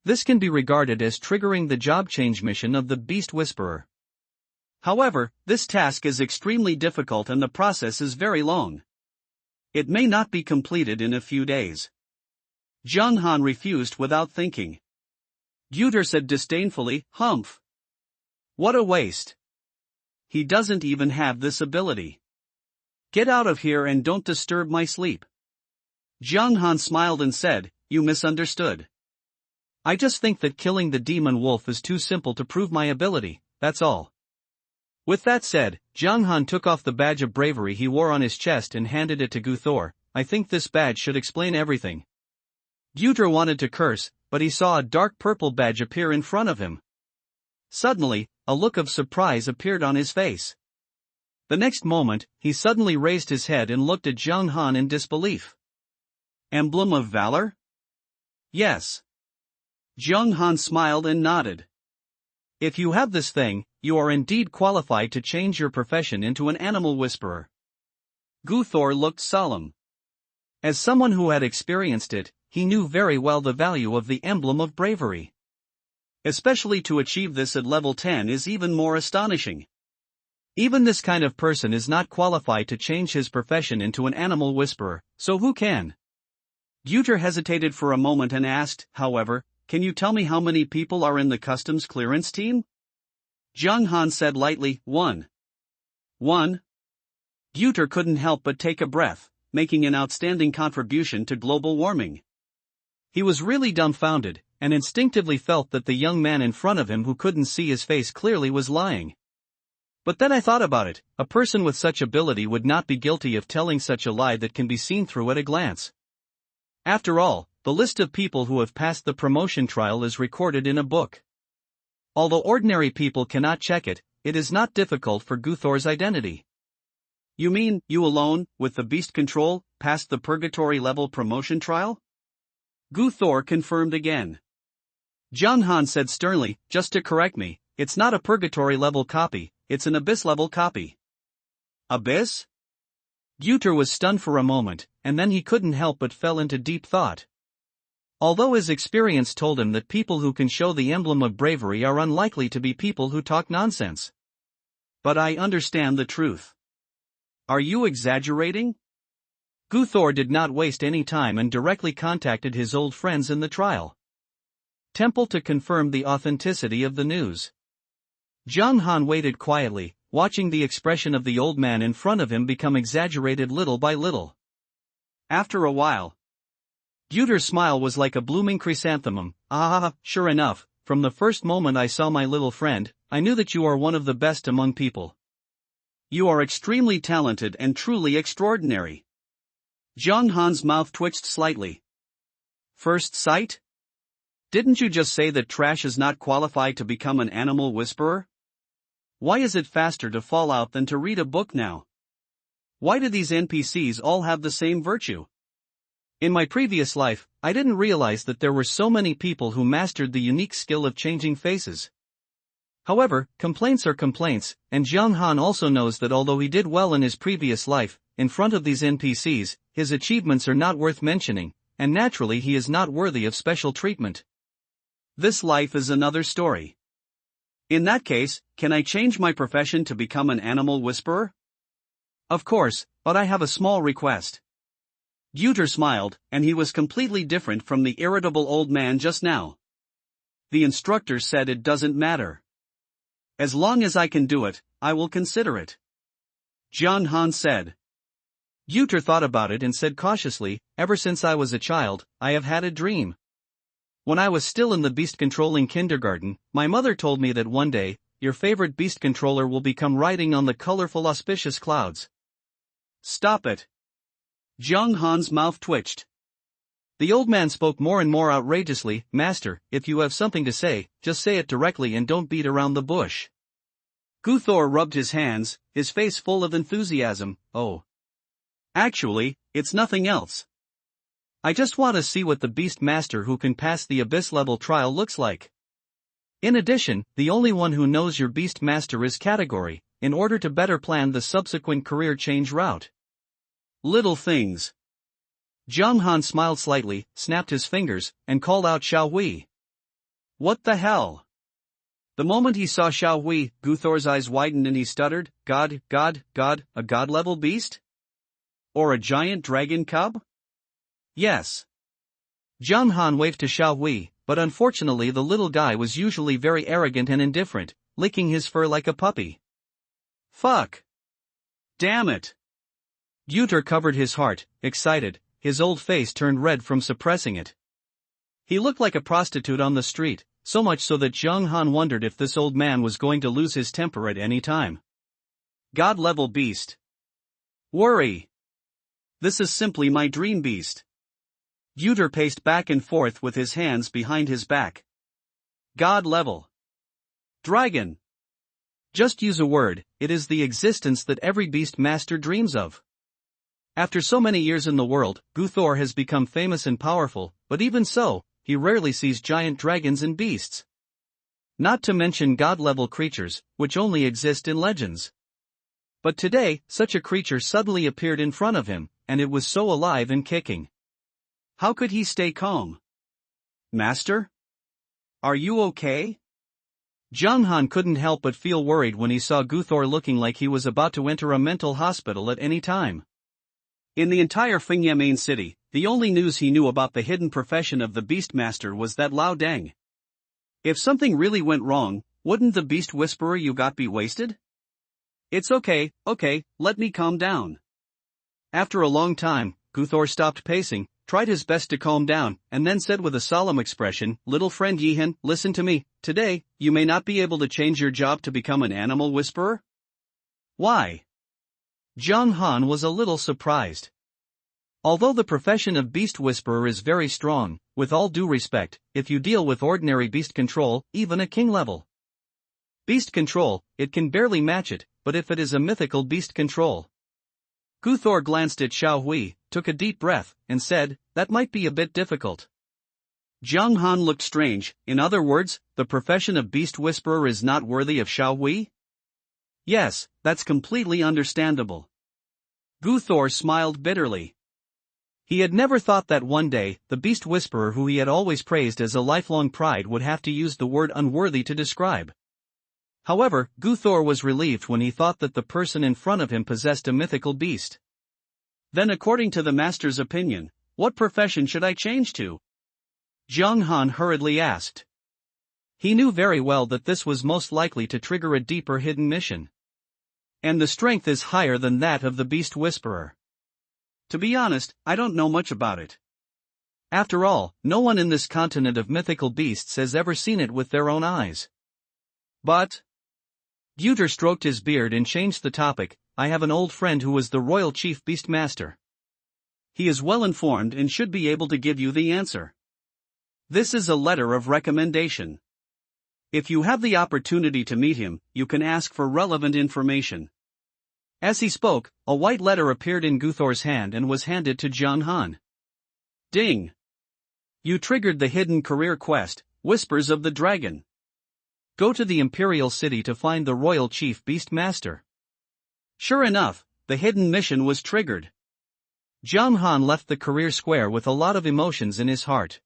This can be regarded as triggering the job change mission of the Beast Whisperer. However, this task is extremely difficult and the process is very long. It may not be completed in a few days. Jiang Han refused without thinking. Guthor said disdainfully, "Humph. What a waste. He doesn't even have this ability. Get out of here and don't disturb my sleep." Jiang Han smiled and said, "You misunderstood. I just think that killing the demon wolf is too simple to prove my ability, that's all." With that said, Jiang Han took off the badge of bravery he wore on his chest and handed it to Guthor. "I think this badge should explain everything." Guthor wanted to curse, but he saw a dark purple badge appear in front of him. Suddenly, a look of surprise appeared on his face. The next moment, he suddenly raised his head and looked at Jiang Han in disbelief. "Emblem of Valor?" "Yes." Jiang Han smiled and nodded. "If you have this thing, you are indeed qualified to change your profession into an animal whisperer." Guthor looked solemn. As someone who had experienced it, he knew very well the value of the emblem of bravery. Especially to achieve this at level 10 is even more astonishing. Even this kind of person is not qualified to change his profession into an animal whisperer, so who can? Gyuter hesitated for a moment and asked, however, can you tell me how many people are in the customs clearance team? Jung Han said lightly, 1. 1. Gyuter couldn't help but take a breath, making an outstanding contribution to global warming. He was really dumbfounded, and instinctively felt that the young man in front of him who couldn't see his face clearly was lying. But then I thought about it, a person with such ability would not be guilty of telling such a lie that can be seen through at a glance. After all, the list of people who have passed the promotion trial is recorded in a book. Although ordinary people cannot check it, it is not difficult for Guthor's identity. You mean, you alone, with the beast control, passed the purgatory level promotion trial? Guthor confirmed again. Jung Han said sternly, just to correct me, it's not a purgatory level copy, it's an abyss level copy. Abyss? Gyuter was stunned for a moment, and then he couldn't help but fell into deep thought. Although his experience told him that people who can show the emblem of bravery are unlikely to be people who talk nonsense. But I understand the truth. Are you exaggerating? Guthor did not waste any time and directly contacted his old friends in the trial temple to confirm the authenticity of the news. Jung Han waited quietly, watching the expression of the old man in front of him become exaggerated little by little. After a while, Gyuter's smile was like a blooming chrysanthemum. Sure enough, from the first moment I saw my little friend, I knew that you are one of the best among people. You are extremely talented and truly extraordinary. Jung Han's mouth twitched slightly. First sight? Didn't you just say that trash is not qualified to become an animal whisperer? Why is it faster to fall out than to read a book now? Why do these NPCs all have the same virtue? In my previous life, I didn't realize that there were so many people who mastered the unique skill of changing faces. However, complaints are complaints, and Jung Han also knows that although he did well in his previous life, in front of these NPCs, his achievements are not worth mentioning, and naturally he is not worthy of special treatment. This life is another story. In that case, can I change my profession to become an animal whisperer? Of course, but I have a small request. Gyuter smiled, and he was completely different from the irritable old man just now. The instructor said it doesn't matter. As long as I can do it, I will consider it. Jung Han said. Gyuter thought about it and said cautiously, ever since I was a child, I have had a dream. When I was still in the beast-controlling kindergarten, my mother told me that one day, your favorite beast controller will become riding on the colorful auspicious clouds. Stop it. Jung Han's mouth twitched. The old man spoke more and more outrageously, Master, if you have something to say, just say it directly and don't beat around the bush. Guthor rubbed his hands, his face full of enthusiasm. Oh. Actually, it's nothing else. I just want to see what the beast master who can pass the abyss level trial looks like. In addition, the only one who knows your beast master is category, in order to better plan the subsequent career change route. Little things. Jung Han smiled slightly, snapped his fingers, and called out Xiao Hui. What the hell? The moment he saw Xiao Hui, Guthor's eyes widened and he stuttered, God, a god-level beast? Or a giant dragon cub? Yes. Jung Han waved to Xiao Hui, but unfortunately the little guy was usually very arrogant and indifferent, licking his fur like a puppy. Fuck. Damn it. Gyuter covered his heart, excited, his old face turned red from suppressing it. He looked like a prostitute on the street, so much so that Jung Han wondered if this old man was going to lose his temper at any time. God-level beast. Worry. This is simply my dream beast. Gyuter paced back and forth with his hands behind his back. God-level. Dragon. Just use a word, it is the existence that every beast master dreams of. After so many years in the world, Guthor has become famous and powerful, but even so, he rarely sees giant dragons and beasts. Not to mention god-level creatures, which only exist in legends. But today, such a creature suddenly appeared in front of him, and it was so alive and kicking. How could he stay calm? Master? Are you okay? Jung-han couldn't help but feel worried when he saw Guthor looking like he was about to enter a mental hospital at any time. In the entire Fingye main city, the only news he knew about the hidden profession of the Beastmaster was that Lao Deng. If something really went wrong, wouldn't the Beast Whisperer you got be wasted? It's okay, let me calm down. After a long time, Guthor stopped pacing, tried his best to calm down, and then said with a solemn expression, "Little friend Yihan, listen to me. Today, you may not be able to change your job to become an animal whisperer." Why? Jung Han was a little surprised. Although the profession of beast whisperer is very strong, with all due respect, if you deal with ordinary beast control, even a king level beast control, it can barely match it, but if it is a mythical beast control. Guthor glanced at Xiao Hui, took a deep breath, and said, "That might be a bit difficult." Jung Han looked strange. In other words, the profession of beast whisperer is not worthy of Xiao Hui? Yes, that's completely understandable. Guthor smiled bitterly. He had never thought that one day, the beast whisperer who he had always praised as a lifelong pride would have to use the word unworthy to describe. However, Guthor was relieved when he thought that the person in front of him possessed a mythical beast. Then according to the master's opinion, what profession should I change to? Jung Han hurriedly asked. He knew very well that this was most likely to trigger a deeper hidden mission. And the strength is higher than that of the beast whisperer. To be honest, I don't know much about it. After all, no one in this continent of mythical beasts has ever seen it with their own eyes. But Guter stroked his beard and changed the topic. I have an old friend who was the royal chief beastmaster. He is well informed and should be able to give you the answer. This is a letter of recommendation. If you have the opportunity to meet him, you can ask for relevant information. As he spoke, a white letter appeared in Guthor's hand and was handed to Jung Han. Ding! You triggered the hidden career quest, Whispers of the Dragon. Go to the Imperial City to find the Royal Chief Beastmaster. Sure enough, the hidden mission was triggered. Jung Han left the career square with a lot of emotions in his heart.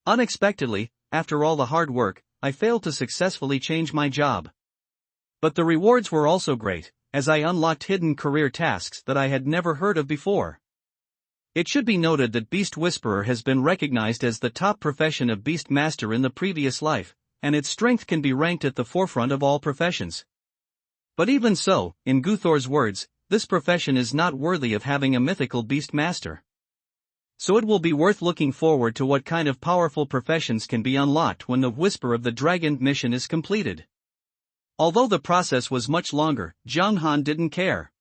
Unexpectedly, after all the hard work, I failed to successfully change my job. But the rewards were also great, as I unlocked hidden career tasks that I had never heard of before. It should be noted that Beast Whisperer has been recognized as the top profession of Beast Master in the previous life, and its strength can be ranked at the forefront of all professions. But even so, in Guthor's words, this profession is not worthy of having a mythical Beast Master. So it will be worth looking forward to what kind of powerful professions can be unlocked when the Whisper of the Dragon mission is completed. Although the process was much longer, Jung Han didn't care.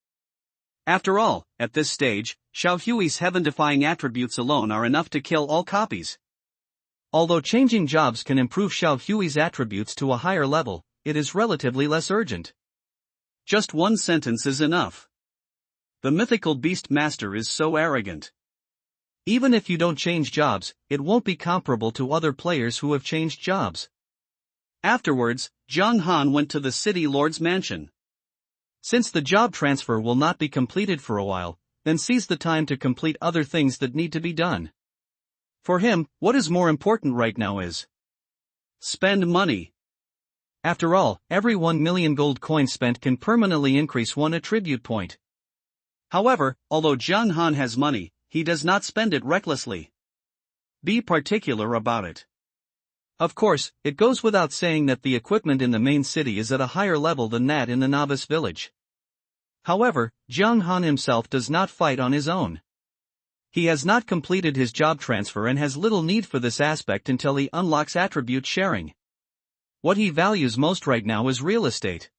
After all, at this stage, Xiao Hui's heaven-defying attributes alone are enough to kill all copies. Although changing jobs can improve Xiao Hui's attributes to a higher level, it is relatively less urgent. Just one sentence is enough. The mythical beast master is so arrogant. Even if you don't change jobs, it won't be comparable to other players who have changed jobs. Afterwards, Jung Han went to the city lord's mansion. Since the job transfer will not be completed for a while, then seize the time to complete other things that need to be done. For him, what is more important right now is spend money. After all, every 1 million gold coins spent can permanently increase 1 attribute point. However, although Jung Han has money, he does not spend it recklessly. Be particular about it. Of course, it goes without saying that the equipment in the main city is at a higher level than that in the novice village. However, Jung Han himself does not fight on his own. He has not completed his job transfer and has little need for this aspect until he unlocks attribute sharing. What he values most right now is real estate.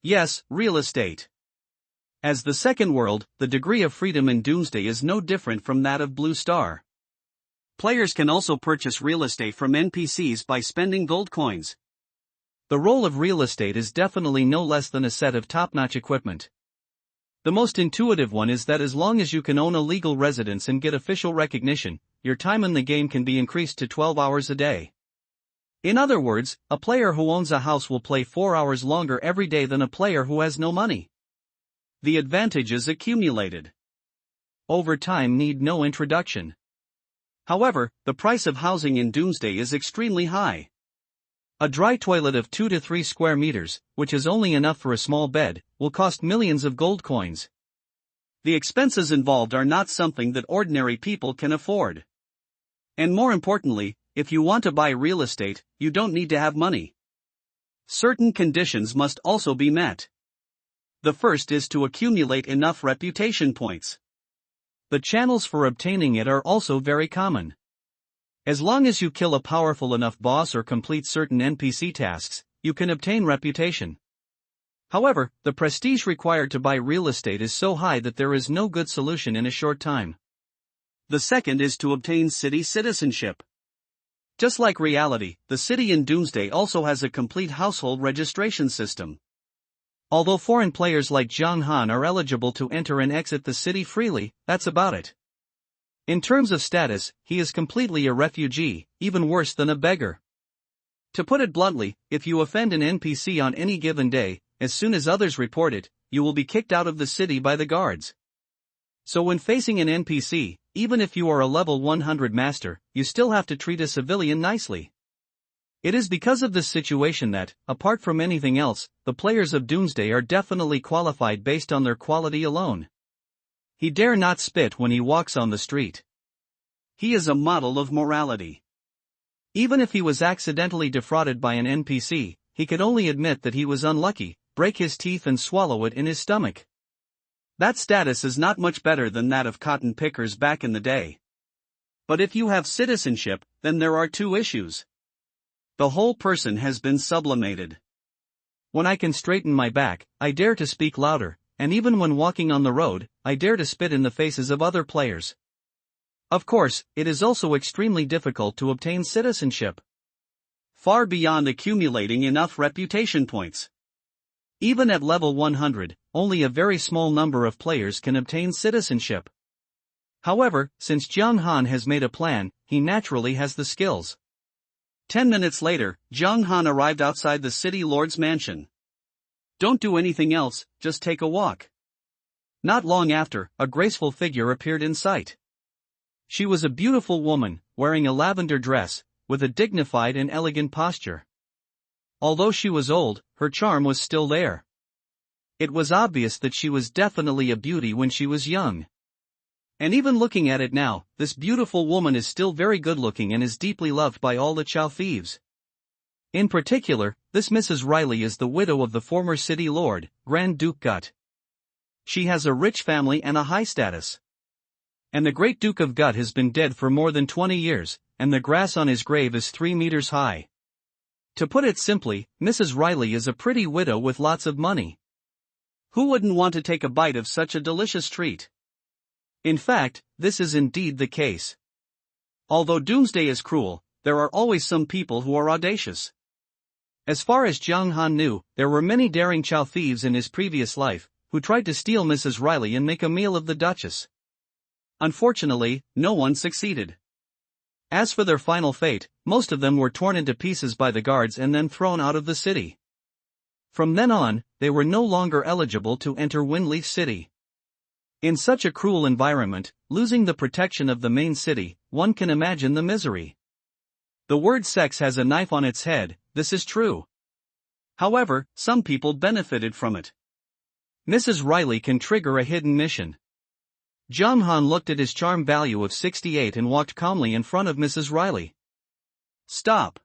Yes, real estate. As the second world, the degree of freedom in Doomsday is no different from that of Blue Star. Players can also purchase real estate from NPCs by spending gold coins. The role of real estate is definitely no less than a set of top-notch equipment. The most intuitive one is that as long as you can own a legal residence and get official recognition, your time in the game can be increased to 12 hours a day. In other words, a player who owns a house will play 4 hours longer every day than a player who has no money. The advantages accumulated over time need no introduction. However, the price of housing in Doomsday is extremely high. A dry toilet of 2 to 3 square meters, which is only enough for a small bed, will cost millions of gold coins. The expenses involved are not something that ordinary people can afford. And more importantly, if you want to buy real estate, you don't need to have money. Certain conditions must also be met. The first is to accumulate enough reputation points. The channels for obtaining it are also very common. As long as you kill a powerful enough boss or complete certain NPC tasks, you can obtain reputation. However, the prestige required to buy real estate is so high that there is no good solution in a short time. The second is to obtain city citizenship. Just like reality, the city in Doomsday also has a complete household registration system. Although foreign players like Jiang Han are eligible to enter and exit the city freely, that's about it. In terms of status, he is completely a refugee, even worse than a beggar. To put it bluntly, if you offend an NPC on any given day, as soon as others report it, you will be kicked out of the city by the guards. So when facing an NPC, even if you are a level 100 master, you still have to treat a civilian nicely. It is because of this situation that, apart from anything else, the players of Doomsday are definitely qualified based on their quality alone. He dare not spit when he walks on the street. He is a model of morality. Even if he was accidentally defrauded by an NPC, he could only admit that he was unlucky, break his teeth and swallow it in his stomach. That status is not much better than that of cotton pickers back in the day. But if you have citizenship, then there are two issues. The whole person has been sublimated. When I can straighten my back, I dare to speak louder, and even when walking on the road, I dare to spit in the faces of other players. Of course, it is also extremely difficult to obtain citizenship. Far beyond accumulating enough reputation points. Even at level 100, only a very small number of players can obtain citizenship. However, since Jiang Han has made a plan, he naturally has the skills. 10 minutes later, Jiang Han arrived outside the city lord's mansion. Don't do anything else, just take a walk. Not long after, a graceful figure appeared in sight. She was a beautiful woman, wearing a lavender dress, with a dignified and elegant posture. Although she was old, her charm was still there. It was obvious that she was definitely a beauty when she was young. And even looking at it now, this beautiful woman is still very good looking and is deeply loved by all the Chow thieves. In particular, this Mrs. Riley is the widow of the former city lord, Grand Duke Gut. She has a rich family and a high status. And the Great Duke of Gut has been dead for more than 20 years, and the grass on his grave is 3 meters high. To put it simply, Mrs. Riley is a pretty widow with lots of money. Who wouldn't want to take a bite of such a delicious treat? In fact, this is indeed the case. Although Doomsday is cruel, there are always some people who are audacious. As far as Jiang Han knew, there were many daring Chow thieves in his previous life, who tried to steal Mrs. Riley and make a meal of the Duchess. Unfortunately, no one succeeded. As for their final fate, most of them were torn into pieces by the guards and then thrown out of the city. From then on, they were no longer eligible to enter Windleaf City. In such a cruel environment, losing the protection of the main city, one can imagine the misery. The word sex has a knife on its head, this is true. However, some people benefited from it. Mrs. Riley can trigger a hidden mission. Jiang Han looked at his charm value of 68 and walked calmly in front of Mrs. Riley. Stop.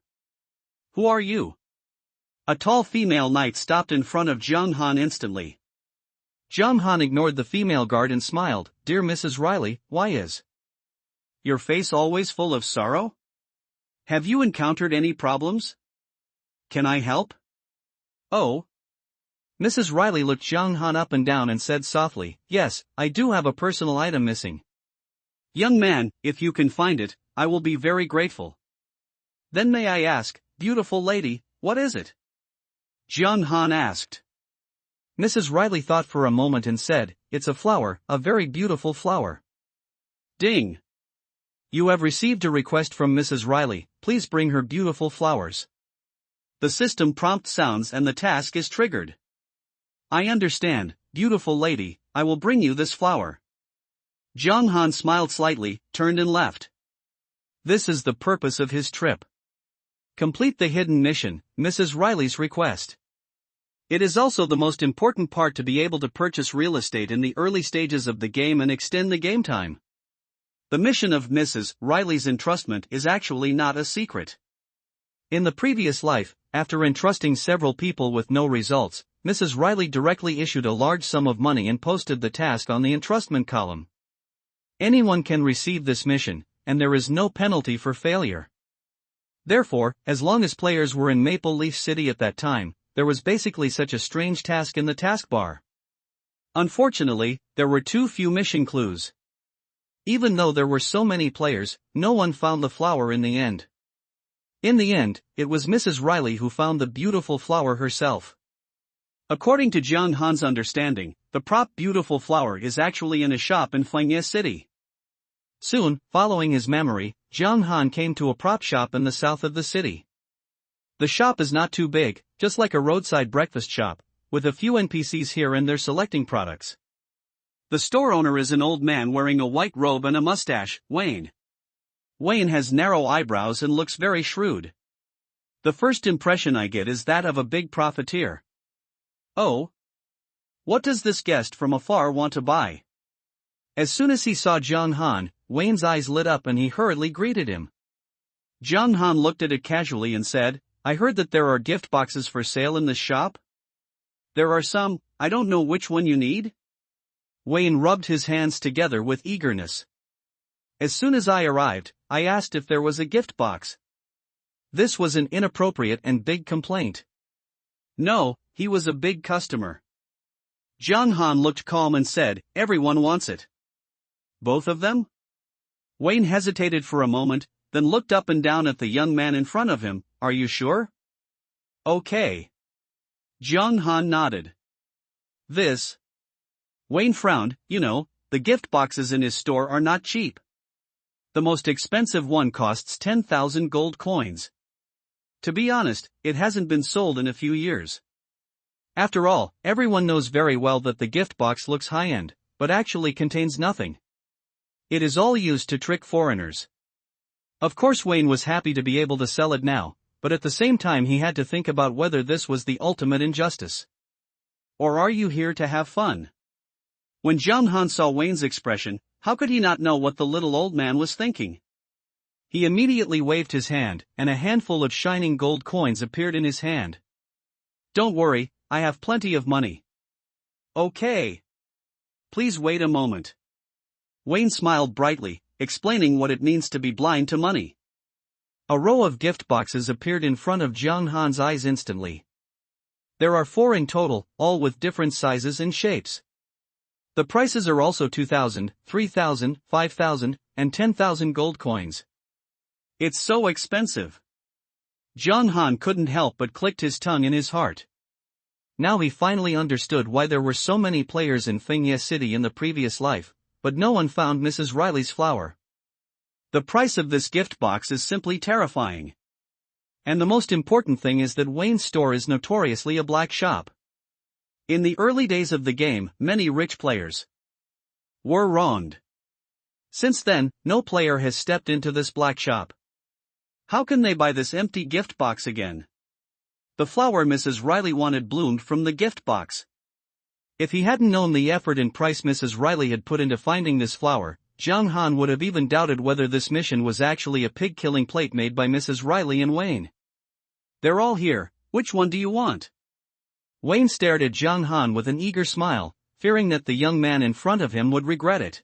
Who are you? A tall female knight stopped in front of Jiang Han instantly. Jiang Han ignored the female guard and smiled. Dear Mrs. Riley, why is your face always full of sorrow? Have you encountered any problems? Can I help? Oh. Mrs. Riley looked Jiang Han up and down and said softly, yes, I do have a personal item missing. Young man, if you can find it, I will be very grateful. Then may I ask, beautiful lady, what is it? Jiang Han asked. Mrs. Riley thought for a moment and said, it's a flower, a very beautiful flower. Ding! You have received a request from Mrs. Riley, please bring her beautiful flowers. The system prompt sounds and the task is triggered. I understand, beautiful lady, I will bring you this flower. Jiang Han smiled slightly, turned and left. This is the purpose of his trip. Complete the hidden mission, Mrs. Riley's request. It is also the most important part to be able to purchase real estate in the early stages of the game and extend the game time. The mission of Mrs. Riley's entrustment is actually not a secret. In the previous life, after entrusting several people with no results, Mrs. Riley directly issued a large sum of money and posted the task on the entrustment column. Anyone can receive this mission, and there is no penalty for failure. Therefore, as long as players were in Maple Leaf City at that time, there was basically such a strange task in the taskbar. Unfortunately, there were too few mission clues. Even though there were so many players, no one found the flower in the end. In the end, it was Mrs. Riley who found the beautiful flower herself. According to Jiang Han's understanding, the beautiful flower is actually in a shop in Fengye City. Soon, following his memory, Jiang Han came to a prop shop in the south of the city. The shop is not too big, just like a roadside breakfast shop, with a few NPCs here and there selecting products. The store owner is an old man wearing a white robe and a mustache, Wayne. Wayne has narrow eyebrows and looks very shrewd. The first impression I get is that of a big profiteer. Oh? What does this guest from afar want to buy? As soon as he saw Jiang Han, Wayne's eyes lit up and he hurriedly greeted him. Jiang Han looked at it casually and said, "I heard that there are gift boxes for sale in this shop?" "There are some, I don't know which one you need." Wayne rubbed his hands together with eagerness. "As soon as I arrived, I asked if there was a gift box." This was an inappropriate and big complaint. No, he was a big customer. Jiang Han looked calm and said, "Everyone wants it." "Both of them?" Wayne hesitated for a moment, then looked up and down at the young man in front of him. "Are you sure?" "Okay." Jiang Han nodded. "This?" Wayne frowned. "You know, the gift boxes in his store are not cheap. The most expensive one costs 10,000 gold coins. To be honest, it hasn't been sold in a few years. After all, everyone knows very well that the gift box looks high-end, but actually contains nothing. It is all used to trick foreigners." Of course Wayne was happy to be able to sell it now, but at the same time he had to think about whether this was the ultimate injustice. Or are you here to have fun? When Jiang Han saw Wayne's expression, how could he not know what the little old man was thinking? He immediately waved his hand, and a handful of shining gold coins appeared in his hand. "Don't worry, I have plenty of money." "Okay. Please wait a moment." Wayne smiled brightly, explaining what it means to be blind to money. A row of gift boxes appeared in front of Jiang Han's eyes instantly. There are 4 in total, all with different sizes and shapes. The prices are also 2,000, 3,000, 5,000, and 10,000 gold coins. It's so expensive. Jiang Han couldn't help but clicked his tongue in his heart. Now he finally understood why there were so many players in Fengye City in the previous life, but no one found Mrs. Riley's flower. The price of this gift box is simply terrifying. And the most important thing is that Wayne's store is notoriously a black shop. In the early days of the game, many rich players were wronged. Since then, no player has stepped into this black shop. How can they buy this empty gift box again? The flower Mrs. Riley wanted bloomed from the gift box. If he hadn't known the effort and price Mrs. Riley had put into finding this flower, Jiang Han would have even doubted whether this mission was actually a pig-killing plate made by Mrs. Riley and Wayne. "They're all here, which one do you want?" Wayne stared at Jiang Han with an eager smile, fearing that the young man in front of him would regret it.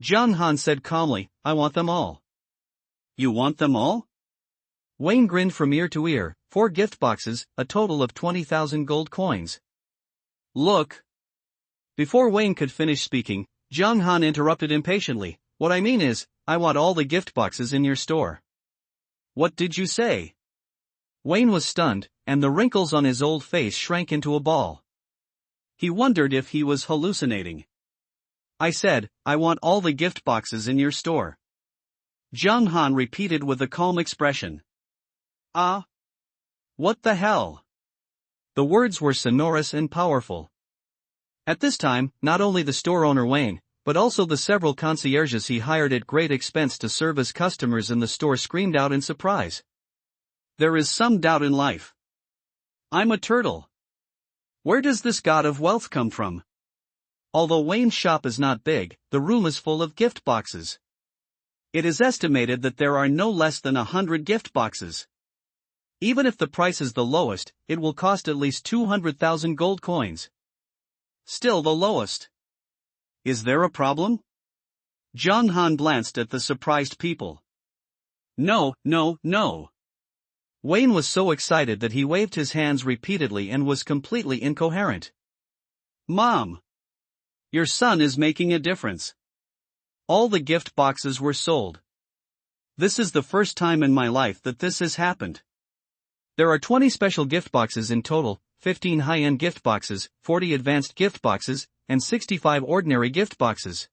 Jiang Han said calmly, "I want them all." "You want them all?" Wayne grinned from ear to ear. 4 gift boxes, a total of 20,000 gold coins. "Look." Before Wayne could finish speaking, Jiang Han interrupted impatiently. "What I mean is, I want all the gift boxes in your store." "What did you say?" Wayne was stunned, and the wrinkles on his old face shrank into a ball. He wondered if he was hallucinating. "I said, I want all the gift boxes in your store." Jiang Han repeated with a calm expression. "Ah? What the hell?" The words were sonorous and powerful. At this time, not only the store owner Wayne, but also the several concierges he hired at great expense to serve as customers in the store screamed out in surprise. There is some doubt in life. I'm a turtle. Where does this god of wealth come from? Although Wayne's shop is not big, the room is full of gift boxes. It is estimated that there are no less than 100 gift boxes. Even if the price is the lowest, it will cost at least 200,000 gold coins. Still the lowest. Is there a problem? Zhang Han glanced at the surprised people. No, no, no. Wayne was so excited that he waved his hands repeatedly and was completely incoherent. Mom! Your son is making a difference. All the gift boxes were sold. This is the first time in my life that this has happened. There are 20 special gift boxes in total, 15 high-end gift boxes, 40 advanced gift boxes, and 65 ordinary gift boxes.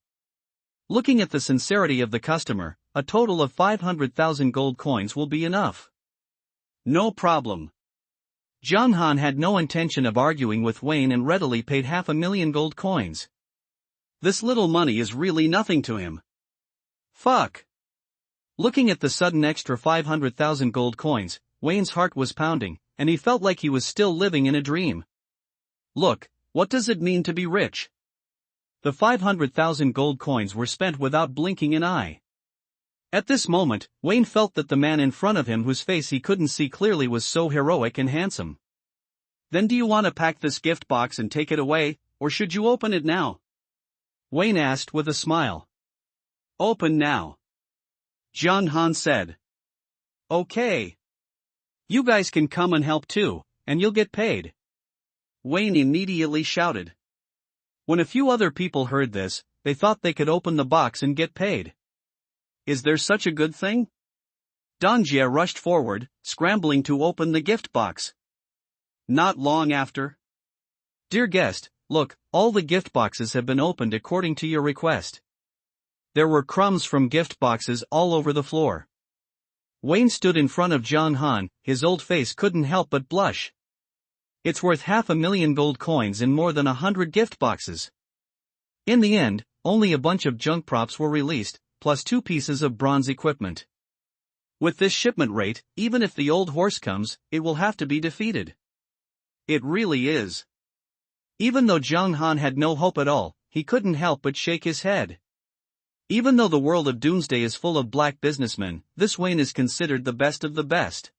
Looking at the sincerity of the customer, a total of 500,000 gold coins will be enough. No problem. Zhang Han had no intention of arguing with Wayne and readily paid 500,000 gold coins. This little money is really nothing to him. Fuck. Looking at the sudden extra 500,000 gold coins, Wayne's heart was pounding, and he felt like he was still living in a dream. Look, what does it mean to be rich? The 500,000 gold coins were spent without blinking an eye. At this moment, Wayne felt that the man in front of him whose face he couldn't see clearly was so heroic and handsome. Then do you want to pack this gift box and take it away, or should you open it now? Wayne asked with a smile. Open now. Zhang Han said. Okay. You guys can come and help too, and you'll get paid. Wayne immediately shouted. When a few other people heard this, they thought they could open the box and get paid. Is there such a good thing? Dongjie rushed forward, scrambling to open the gift box. Not long after. Dear guest, look, all the gift boxes have been opened according to your request. There were crumbs from gift boxes all over the floor. Wayne stood in front of Zhang Han, his old face couldn't help but blush. It's worth 500,000 gold coins in more than 100 gift boxes. In the end, only a bunch of junk props were released, plus 2 pieces of bronze equipment. With this shipment rate, even if the old horse comes, it will have to be defeated. It really is. Even though Zhang Han had no hope at all, he couldn't help but shake his head. Even though the world of Doomsday is full of black businessmen, this Wayne is considered the best of the best.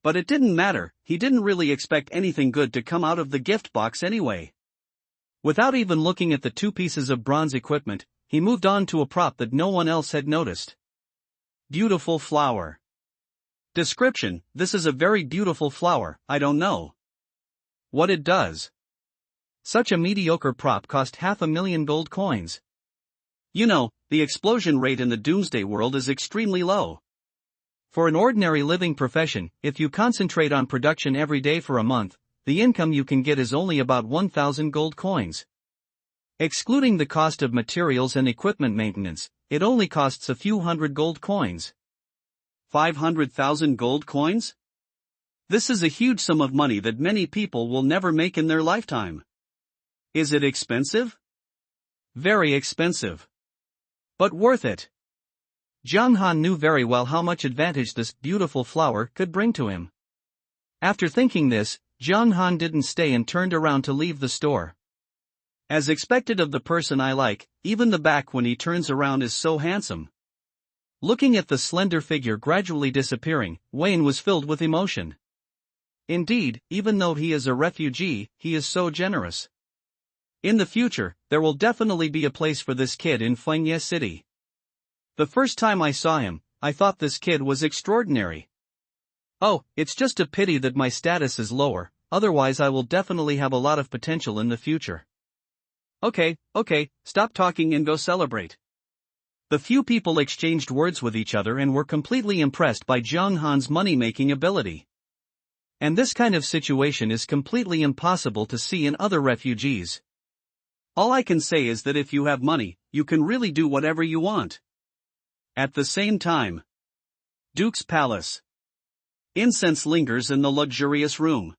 But it didn't matter, he didn't really expect anything good to come out of the gift box anyway. Without even looking at the 2 pieces of bronze equipment, he moved on to a prop that no one else had noticed. Beautiful flower. Description: this is a very beautiful flower, I don't know what it does. Such a mediocre prop cost 500,000 gold coins. You know, the explosion rate in the Doomsday world is extremely low. For an ordinary living profession, if you concentrate on production every day for a month, the income you can get is only about 1,000 gold coins. Excluding the cost of materials and equipment maintenance, it only costs a few hundred gold coins. 500,000 gold coins? This is a huge sum of money that many people will never make in their lifetime. Is it expensive? Very expensive. But worth it. Zhang Han knew very well how much advantage this beautiful flower could bring to him. After thinking this, Zhang Han didn't stay and turned around to leave the store. As expected of the person I like, even the back when he turns around is so handsome. Looking at the slender figure gradually disappearing, Wayne was filled with emotion. Indeed, even though he is a refugee, he is so generous. In the future, there will definitely be a place for this kid in Fengye City. The first time I saw him, I thought this kid was extraordinary. Oh, it's just a pity that my status is lower, otherwise I will definitely have a lot of potential in the future. Okay, stop talking and go celebrate. The few people exchanged words with each other and were completely impressed by Zhang Han's money-making ability. And this kind of situation is completely impossible to see in other refugees. All I can say is that if you have money, you can really do whatever you want. At the same time, Duke's Palace. Incense lingers in the luxurious room.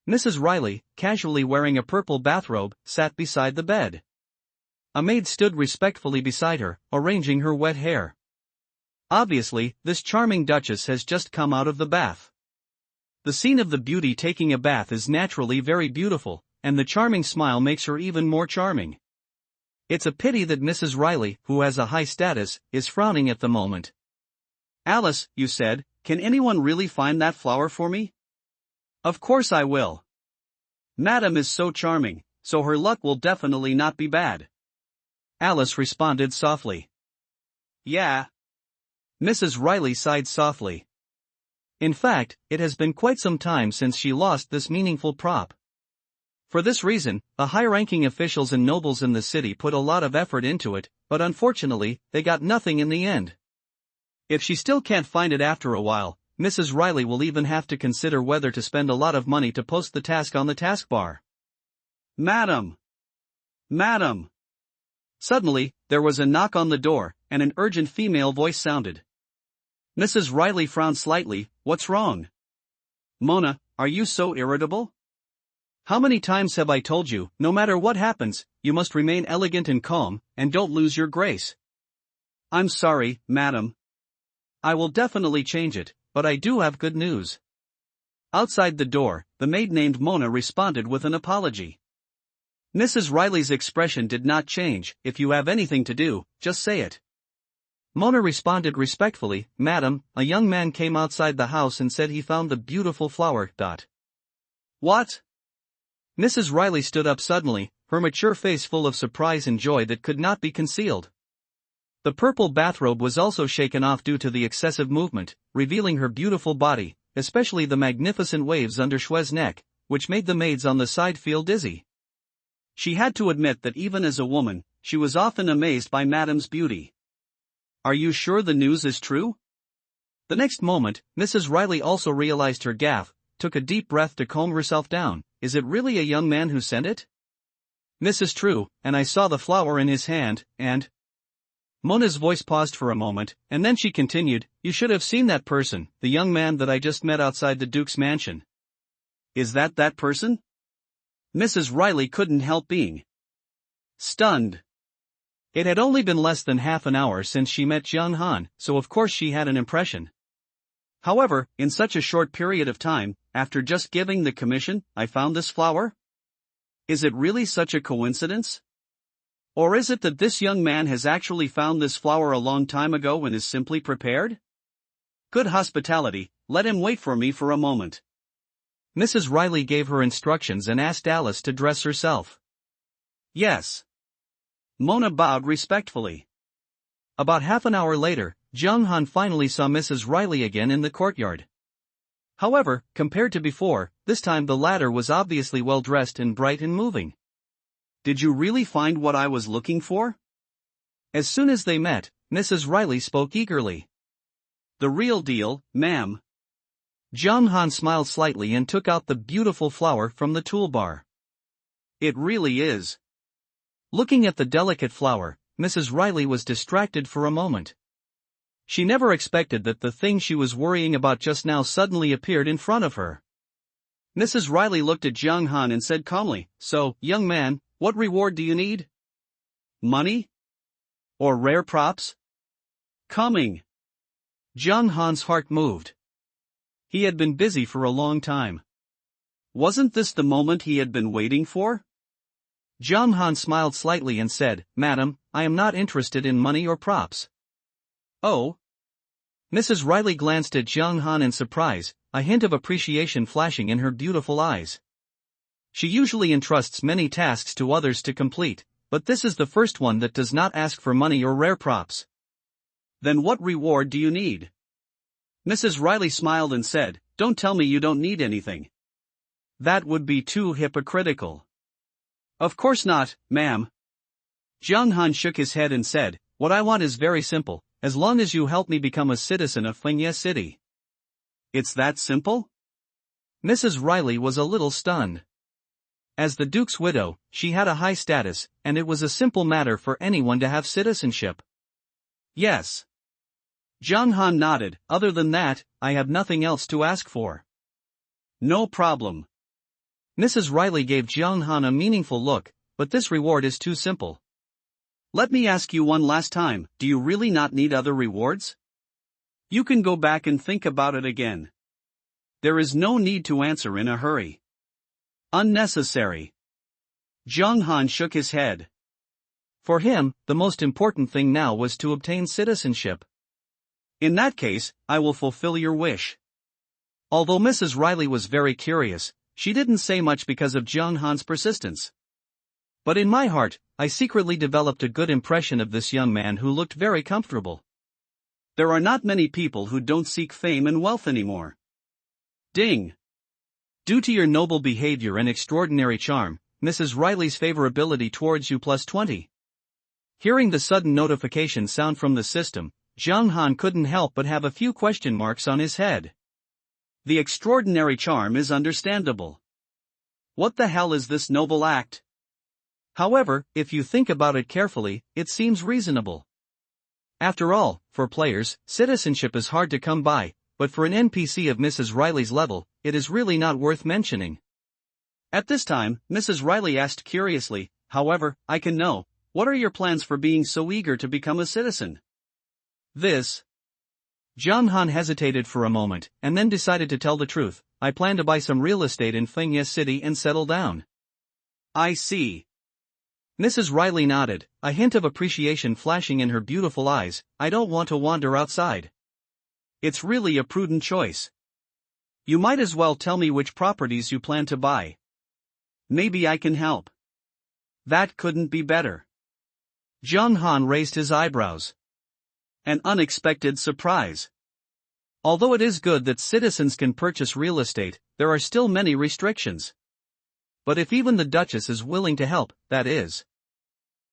Mrs. Riley, casually wearing a purple bathrobe, sat beside the bed. A maid stood respectfully beside her, arranging her wet hair. Obviously, this charming duchess has just come out of the bath. The scene of the beauty taking a bath is naturally very beautiful, and the charming smile makes her even more charming. It's a pity that Mrs. Riley, who has a high status, is frowning at the moment. "Alice," you said, "can anyone really find that flower for me?" "Of course I will. Madam is so charming, so her luck will definitely not be bad." Alice responded softly. "Yeah." Mrs. Riley sighed softly. In fact, it has been quite some time since she lost this meaningful prop. For this reason, the high-ranking officials and nobles in the city put a lot of effort into it, but unfortunately, they got nothing in the end. If she still can't find it after a while, Mrs. Riley will even have to consider whether to spend a lot of money to post the task on the taskbar. "Madam! Madam!" Suddenly, there was a knock on the door, and an urgent female voice sounded. Mrs. Riley frowned slightly. "What's wrong?" "Mona, are you so irritable? How many times have I told you, no matter what happens, you must remain elegant and calm, and don't lose your grace?" "I'm sorry, madam. I will definitely change it, but I do have good news." Outside the door, the maid named Mona responded with an apology. Mrs. Riley's expression did not change. "If you have anything to do, just say it." Mona responded respectfully, "Madam, a young man came outside the house and said he found the beautiful flower. What?" Mrs. Riley stood up suddenly, her mature face full of surprise and joy that could not be concealed. The purple bathrobe was also shaken off due to the excessive movement, revealing her beautiful body, especially the magnificent waves under Shue's neck, which made the maids on the side feel dizzy. She had to admit that even as a woman, she was often amazed by Madam's beauty. "Are you sure the news is true?" The next moment, Mrs. Riley also realized her gaffe, took a deep breath to calm herself down. "Is it really a young man who sent it?" "This is true, and I saw the flower in his hand, and—" Mona's voice paused for a moment, and then she continued, "You should have seen that person, the young man that I just met outside the Duke's mansion." "Is that person?" Mrs. Riley couldn't help being stunned. It had only been less than half an hour since she met Jiang Han, so of course she had an impression. However, in such a short period of time, after just giving the commission, I found this flower? Is it really such a coincidence? Or is it that this young man has actually found this flower a long time ago and is simply prepared? Good hospitality, let him wait for me for a moment. Mrs. Riley gave her instructions and asked Alice to dress herself. Yes. Mona bowed respectfully. About half an hour later, Jiang Han finally saw Mrs. Riley again in the courtyard. However, compared to before, this time the latter was obviously well dressed and bright and moving. "Did you really find what I was looking for?" As soon as they met, Mrs. Riley spoke eagerly. "The real deal, ma'am." Jiang Han smiled slightly and took out the beautiful flower from the toolbar. "It really is." Looking at the delicate flower, Mrs. Riley was distracted for a moment. She never expected that the thing she was worrying about just now suddenly appeared in front of her. Mrs. Riley looked at Jiang Han and said calmly, "So, young man, what reward do you need? Money? Or rare props?" "Coming." Jiang Han's heart moved. He had been busy for a long time. Wasn't this the moment he had been waiting for? Jiang Han smiled slightly and said, "Madam, I am not interested in money or props." "Oh?" Mrs. Riley glanced at Jiang Han in surprise, a hint of appreciation flashing in her beautiful eyes. She usually entrusts many tasks to others to complete, but this is the first one that does not ask for money or rare props. "Then what reward do you need?" Mrs. Riley smiled and said, "Don't tell me you don't need anything. That would be too hypocritical." "Of course not, ma'am." Jiang Han shook his head and said, "What I want is very simple, as long as you help me become a citizen of Fengye City." "It's that simple?" Mrs. Riley was a little stunned. As the Duke's widow, she had a high status, and it was a simple matter for anyone to have citizenship. "Yes." Jiang Han nodded. "Other than that, I have nothing else to ask for." "No problem." Mrs. Riley gave Jiang Han a meaningful look, "But this reward is too simple. Let me ask you one last time, do you really not need other rewards? You can go back and think about it again. There is no need to answer in a hurry. Unnecessary. Jung Han shook his head. For him, the most important thing now was to obtain citizenship. In that case, I will fulfill your wish. Although Mrs. Riley was very curious, she didn't say much because of Jung Han's persistence. But in my heart, I secretly developed a good impression of this young man who looked very comfortable. There are not many people who don't seek fame and wealth anymore. Ding! Due to your noble behavior and extraordinary charm, Mrs. Riley's favorability towards you +20. Hearing the sudden notification sound from the system, Jung Han couldn't help but have a few question marks on his head. The extraordinary charm is understandable. What the hell is this noble act? However, if you think about it carefully, it seems reasonable. After all, for players, citizenship is hard to come by, but for an NPC of Mrs. Riley's level, it is really not worth mentioning. At this time, Mrs. Riley asked curiously, however, I can know, what are your plans for being so eager to become a citizen? Jung Han hesitated for a moment, and then decided to tell the truth. I plan to buy some real estate in Fengye City and settle down. I see. Mrs. Riley nodded, a hint of appreciation flashing in her beautiful eyes. I don't want to wander outside. It's really a prudent choice. You might as well tell me which properties you plan to buy. Maybe I can help. That couldn't be better. Jung Han raised his eyebrows. An unexpected surprise. Although it is good that citizens can purchase real estate, there are still many restrictions. But if even the Duchess is willing to help, that is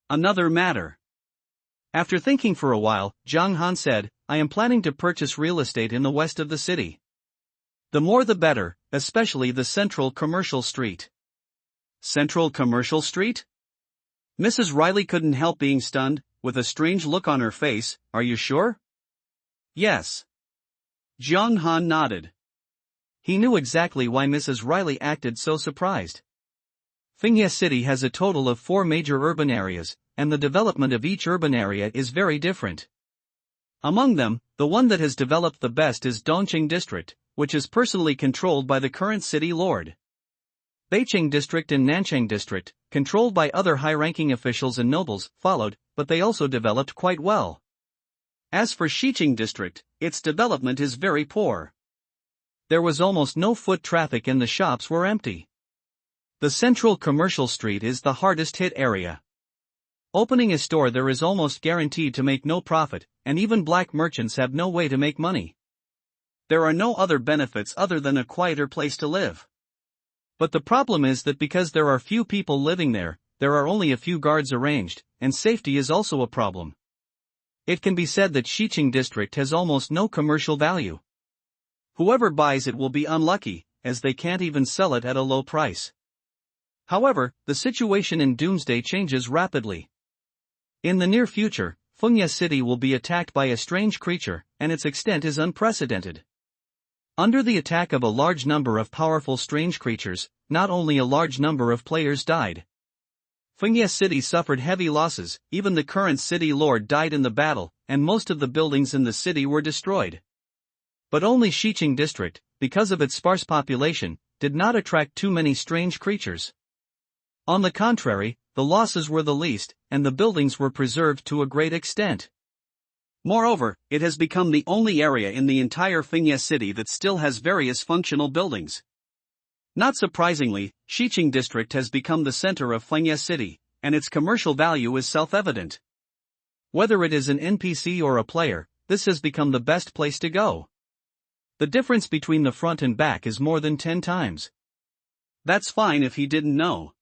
another matter. After thinking for a while, Jung Han said, I am planning to purchase real estate in the west of the city. The more the better, especially the Central Commercial Street. Central Commercial Street? Mrs. Riley couldn't help being stunned, with a strange look on her face. Are you sure? Yes. Jung Han nodded. He knew exactly why Mrs. Riley acted so surprised. Fengye City has a total of 4 major urban areas, and the development of each urban area is very different. Among them, the one that has developed the best is Dongqing District, which is personally controlled by the current city lord. Beiqing District and Nanchang District, controlled by other high-ranking officials and nobles, followed, but they also developed quite well. As for Xiqing District, its development is very poor. There was almost no foot traffic and the shops were empty. The Central Commercial Street is the hardest hit area. Opening a store there is almost guaranteed to make no profit, and even black merchants have no way to make money. There are no other benefits other than a quieter place to live. But the problem is that because there are few people living there, there are only a few guards arranged, and safety is also a problem. It can be said that Xiqing District has almost no commercial value. Whoever buys it will be unlucky, as they can't even sell it at a low price. However, the situation in Doomsday changes rapidly. In the near future, Fengye City will be attacked by a strange creature, and its extent is unprecedented. Under the attack of a large number of powerful strange creatures, not only a large number of players died. Fengye City suffered heavy losses, even the current city lord died in the battle, and most of the buildings in the city were destroyed. But only Xiqing District, because of its sparse population, did not attract too many strange creatures. On the contrary, the losses were the least, and the buildings were preserved to a great extent. Moreover, it has become the only area in the entire Fengye City that still has various functional buildings. Not surprisingly, Xiqing District has become the center of Fengye City, and its commercial value is self-evident. Whether it is an NPC or a player, this has become the best place to go. The difference between the front and back is more than 10 times. That's fine if he didn't know.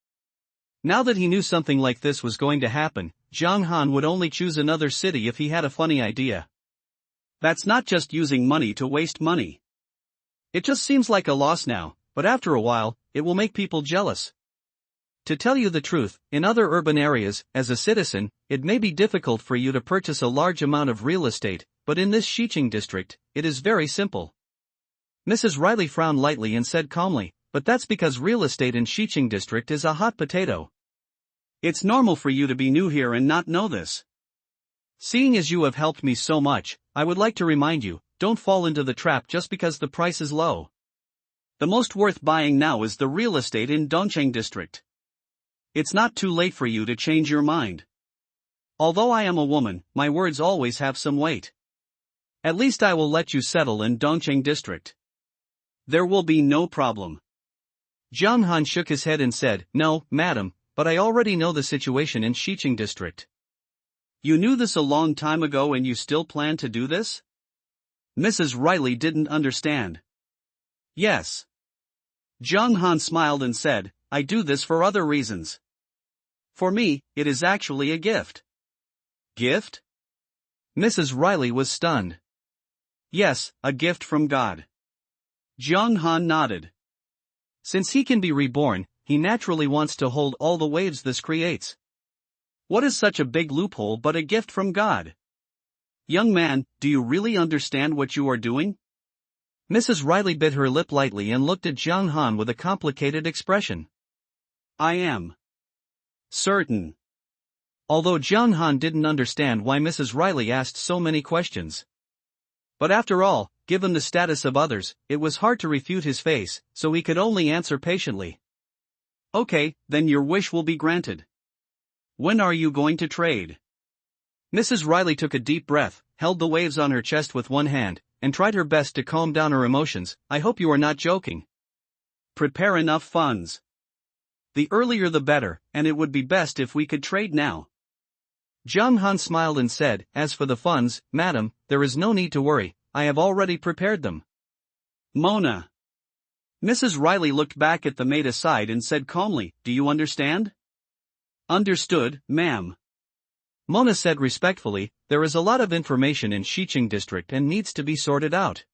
Now that he knew something like this was going to happen, Jung Han would only choose another city if he had a funny idea. That's not just using money to waste money. It just seems like a loss now, but after a while, it will make people jealous. To tell you the truth, in other urban areas, as a citizen, it may be difficult for you to purchase a large amount of real estate, but in this Xiqing district, it is very simple. Mrs. Riley frowned lightly and said calmly, but that's because real estate in Xiqing district is a hot potato. It's normal for you to be new here and not know this. Seeing as you have helped me so much, I would like to remind you, don't fall into the trap just because the price is low. The most worth buying now is the real estate in Dongcheng district. It's not too late for you to change your mind. Although I am a woman, my words always have some weight. At least I will let you settle in Dongcheng district. There will be no problem. Jiang Han shook his head and said, "No, madam, but I already know the situation in Xiqing district." "You knew this a long time ago and you still plan to do this?" Mrs. Riley didn't understand. "Yes." Jiang Han smiled and said, "I do this for other reasons. For me, it is actually a gift." "Gift?" Mrs. Riley was stunned. "Yes, a gift from God." Jiang Han nodded. Since he can be reborn, he naturally wants to hold all the waves this creates. What is such a big loophole but a gift from God? Young man, do you really understand what you are doing? Mrs. Riley bit her lip lightly and looked at Jiang Han with a complicated expression. "I am certain." Although Jiang Han didn't understand why Mrs. Riley asked so many questions. But after all, given the status of others, it was hard to refute his face, so he could only answer patiently. "Okay, then your wish will be granted. When are you going to trade?" Mrs. Riley took a deep breath, held the waves on her chest with one hand, and tried her best to calm down her emotions. "I hope you are not joking. Prepare enough funds. The earlier the better, and it would be best if we could trade now." Jiang Han smiled and said, "As for the funds, madam, there is no need to worry, I have already prepared them." "Mona." Mrs. Riley looked back at the maid aside and said calmly, "Do you understand?" "Understood, ma'am." Mona said respectfully, "There is a lot of information in Xiqing district and needs to be sorted out.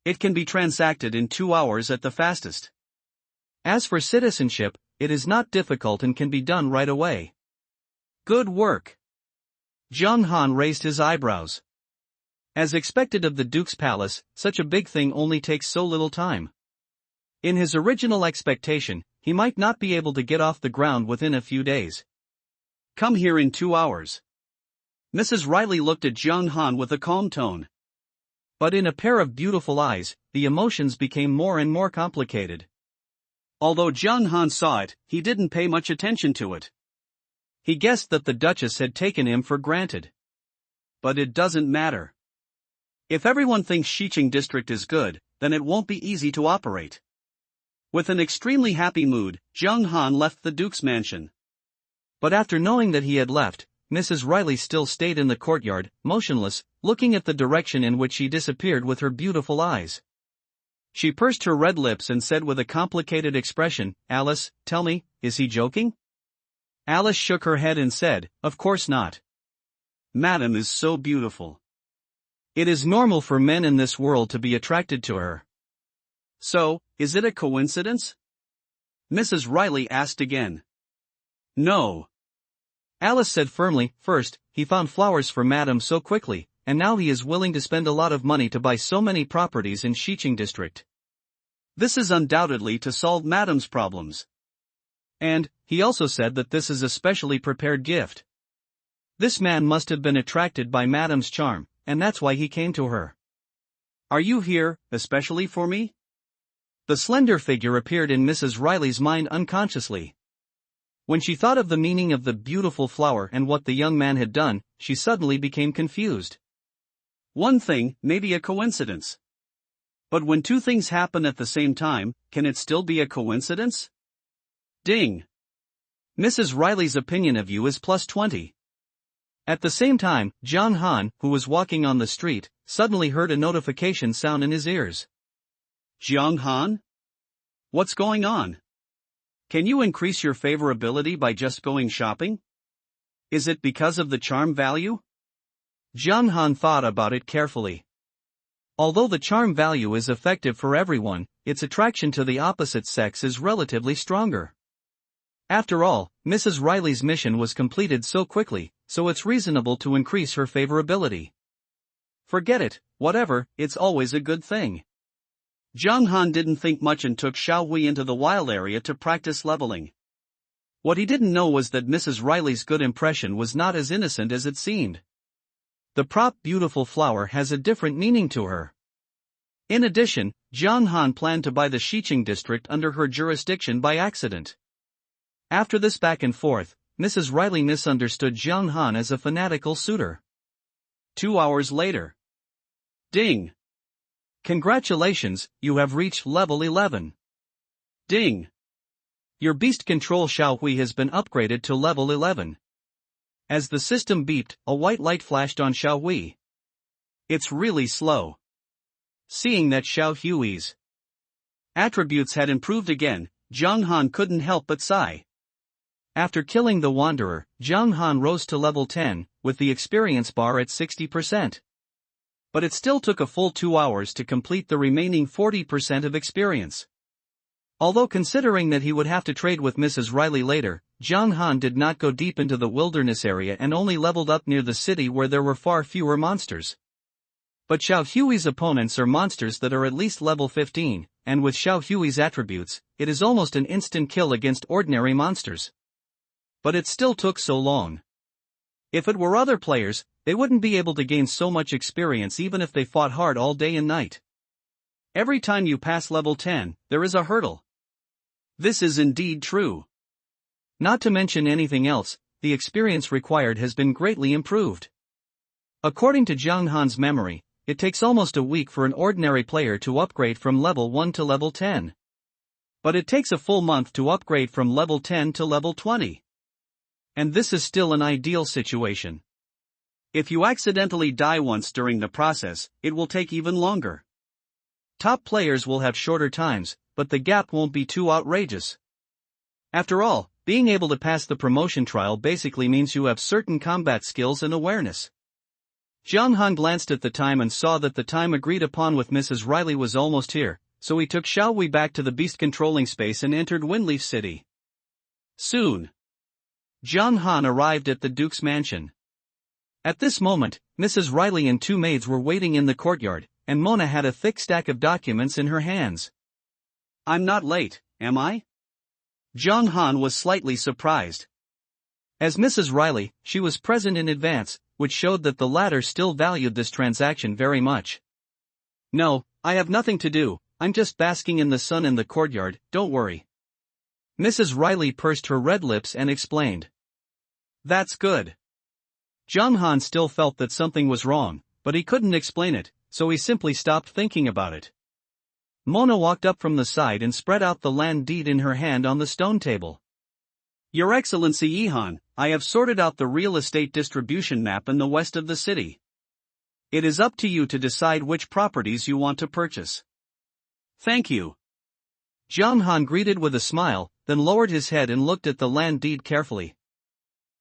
It can be transacted in 2 hours at the fastest. As for citizenship, it is not difficult and can be done right away." "Good work." Jiang Han raised his eyebrows. As expected of the Duke's palace, such a big thing only takes so little time. In his original expectation, he might not be able to get off the ground within a few days. "Come here in 2 hours." Mrs. Riley looked at Jiang Han with a calm tone. But in a pair of beautiful eyes, the emotions became more and more complicated. Although Jiang Han saw it, he didn't pay much attention to it. He guessed that the Duchess had taken him for granted. But it doesn't matter. If everyone thinks Xiqing district is good, then it won't be easy to operate. With an extremely happy mood, Jiang Han left the Duke's mansion. But after knowing that he had left, Mrs. Riley still stayed in the courtyard, motionless, looking at the direction in which he disappeared with her beautiful eyes. She pursed her red lips and said with a complicated expression, "Alice, tell me, is he joking?" Alice shook her head and said, "Of course not. Madam is so beautiful. It is normal for men in this world to be attracted to her." "So, is it a coincidence?" Mrs. Riley asked again. "No." Alice said firmly, "First, he found flowers for Madam so quickly, and now he is willing to spend a lot of money to buy so many properties in Xiqing district. This is undoubtedly to solve Madam's problems. And, he also said that this is a specially prepared gift. This man must have been attracted by Madam's charm, and that's why he came to her. Are you here, especially for me?" The slender figure appeared in Mrs. Riley's mind unconsciously. When she thought of the meaning of the beautiful flower and what the young man had done, she suddenly became confused. One thing may be a coincidence. But when two things happen at the same time, can it still be a coincidence? Ding! Mrs. Riley's opinion of you is +20. At the same time, Jiang Han, who was walking on the street, suddenly heard a notification sound in his ears. "Jiang Han? What's going on? Can you increase your favorability by just going shopping? Is it because of the charm value?" Jiang Han thought about it carefully. Although the charm value is effective for everyone, its attraction to the opposite sex is relatively stronger. After all, Mrs. Riley's mission was completed so quickly, so it's reasonable to increase her favorability. Forget it, whatever, it's always a good thing. Jiang Han didn't think much and took Xiao Hui into the wild area to practice leveling. What he didn't know was that Mrs. Riley's good impression was not as innocent as it seemed. The prop beautiful flower has a different meaning to her. In addition, Jiang Han planned to buy the Xiqing district under her jurisdiction by accident. After this back and forth, Mrs. Riley misunderstood Jiang Han as a fanatical suitor. 2 hours later. Ding! Congratulations, you have reached level 11. Ding! Your beast control Xiaohui has been upgraded to level 11. As the system beeped, a white light flashed on Xiaohui. It's really slow. Seeing that Xiaohui's attributes had improved again, Jiang Han couldn't help but sigh. After killing the Wanderer, Jiang Han rose to level 10, with the experience bar at 60%. But it still took a full 2 hours to complete the remaining 40% of experience. Although considering that he would have to trade with Mrs. Riley later, Jiang Han did not go deep into the wilderness area and only leveled up near the city where there were far fewer monsters. But Xiaohui's opponents are monsters that are at least level 15, and with Xiaohui's attributes, it is almost an instant kill against ordinary monsters. But it still took so long. If it were other players, they wouldn't be able to gain so much experience even if they fought hard all day and night. Every time you pass level 10, there is a hurdle. This is indeed true. Not to mention anything else, the experience required has been greatly improved. According to Jiang Han's memory, it takes almost a week for an ordinary player to upgrade from level 1 to level 10. But it takes a full month to upgrade from level 10 to level 20. And this is still an ideal situation. If you accidentally die once during the process, it will take even longer. Top players will have shorter times, but the gap won't be too outrageous. After all, being able to pass the promotion trial basically means you have certain combat skills and awareness. Jiang Han glanced at the time and saw that the time agreed upon with Mrs. Riley was almost here, so he took Xiaohui back to the beast controlling space and entered Windleaf City. Soon, Jiang Han arrived at the Duke's mansion. At this moment, Mrs. Riley and 2 maids were waiting in the courtyard, and Mona had a thick stack of documents in her hands. I'm not late, am I? Jiang Han was slightly surprised. As Mrs. Riley, she was present in advance, which showed that the latter still valued this transaction very much. No, I have nothing to do, I'm just basking in the sun in the courtyard, don't worry. Mrs. Riley pursed her red lips and explained. That's good. Jiang Han still felt that something was wrong, but he couldn't explain it, so he simply stopped thinking about it. Mona walked up from the side and spread out the land deed in her hand on the stone table. Your Excellency Yihan, I have sorted out the real estate distribution map in the west of the city. It is up to you to decide which properties you want to purchase. Thank you. Jiang Han greeted with a smile, then lowered his head and looked at the land deed carefully.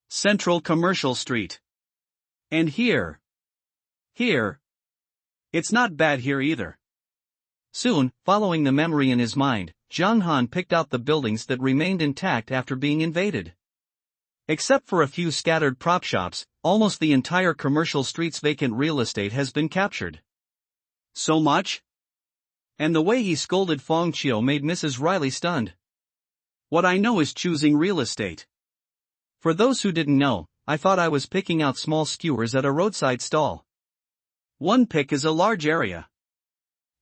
Central Commercial Street. And here. Here. It's not bad here either. Soon, following the memory in his mind, Jiang Han picked out the buildings that remained intact after being invaded. Except for a few scattered prop shops, almost the entire commercial street's vacant real estate has been captured. So much? And the way he scolded Fong Chiu made Mrs. Riley stunned. What I know is choosing real estate. For those who didn't know, I thought I was picking out small skewers at a roadside stall. One pick is a large area.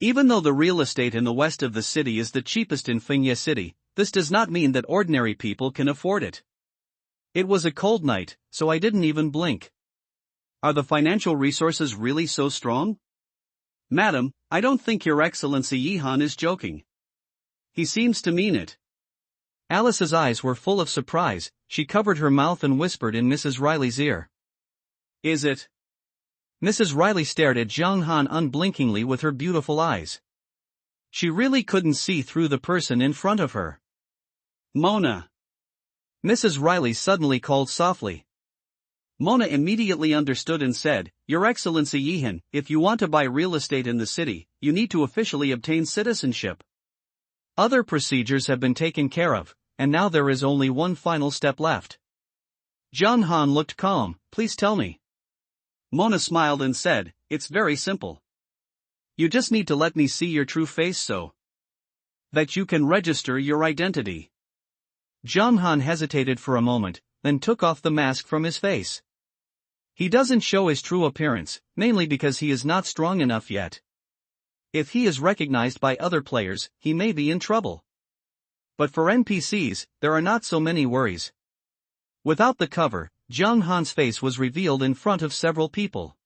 Even though the real estate in the west of the city is the cheapest in Fengye City, this does not mean that ordinary people can afford it. It was a cold night, so I didn't even blink. Are the financial resources really so strong? Madam, I don't think Your Excellency Yihan is joking. He seems to mean it. Alice's eyes were full of surprise, she covered her mouth and whispered in Mrs. Riley's ear. Is it? Mrs. Riley stared at Jiang Han unblinkingly with her beautiful eyes. She really couldn't see through the person in front of her. Mona. Mrs. Riley suddenly called softly. Mona immediately understood and said, Your Excellency Yihan, if you want to buy real estate in the city, you need to officially obtain citizenship. Other procedures have been taken care of, and now there is only one final step left. Jiang Han looked calm. Please tell me. Mona smiled and said, It's very simple. You just need to let me see your true face so that you can register your identity. Jung Han hesitated for a moment, then took off the mask from his face. He doesn't show his true appearance, mainly because he is not strong enough yet. If he is recognized by other players, he may be in trouble. But for NPCs, there are not so many worries. Without the cover, Jung Han's face was revealed in front of several people.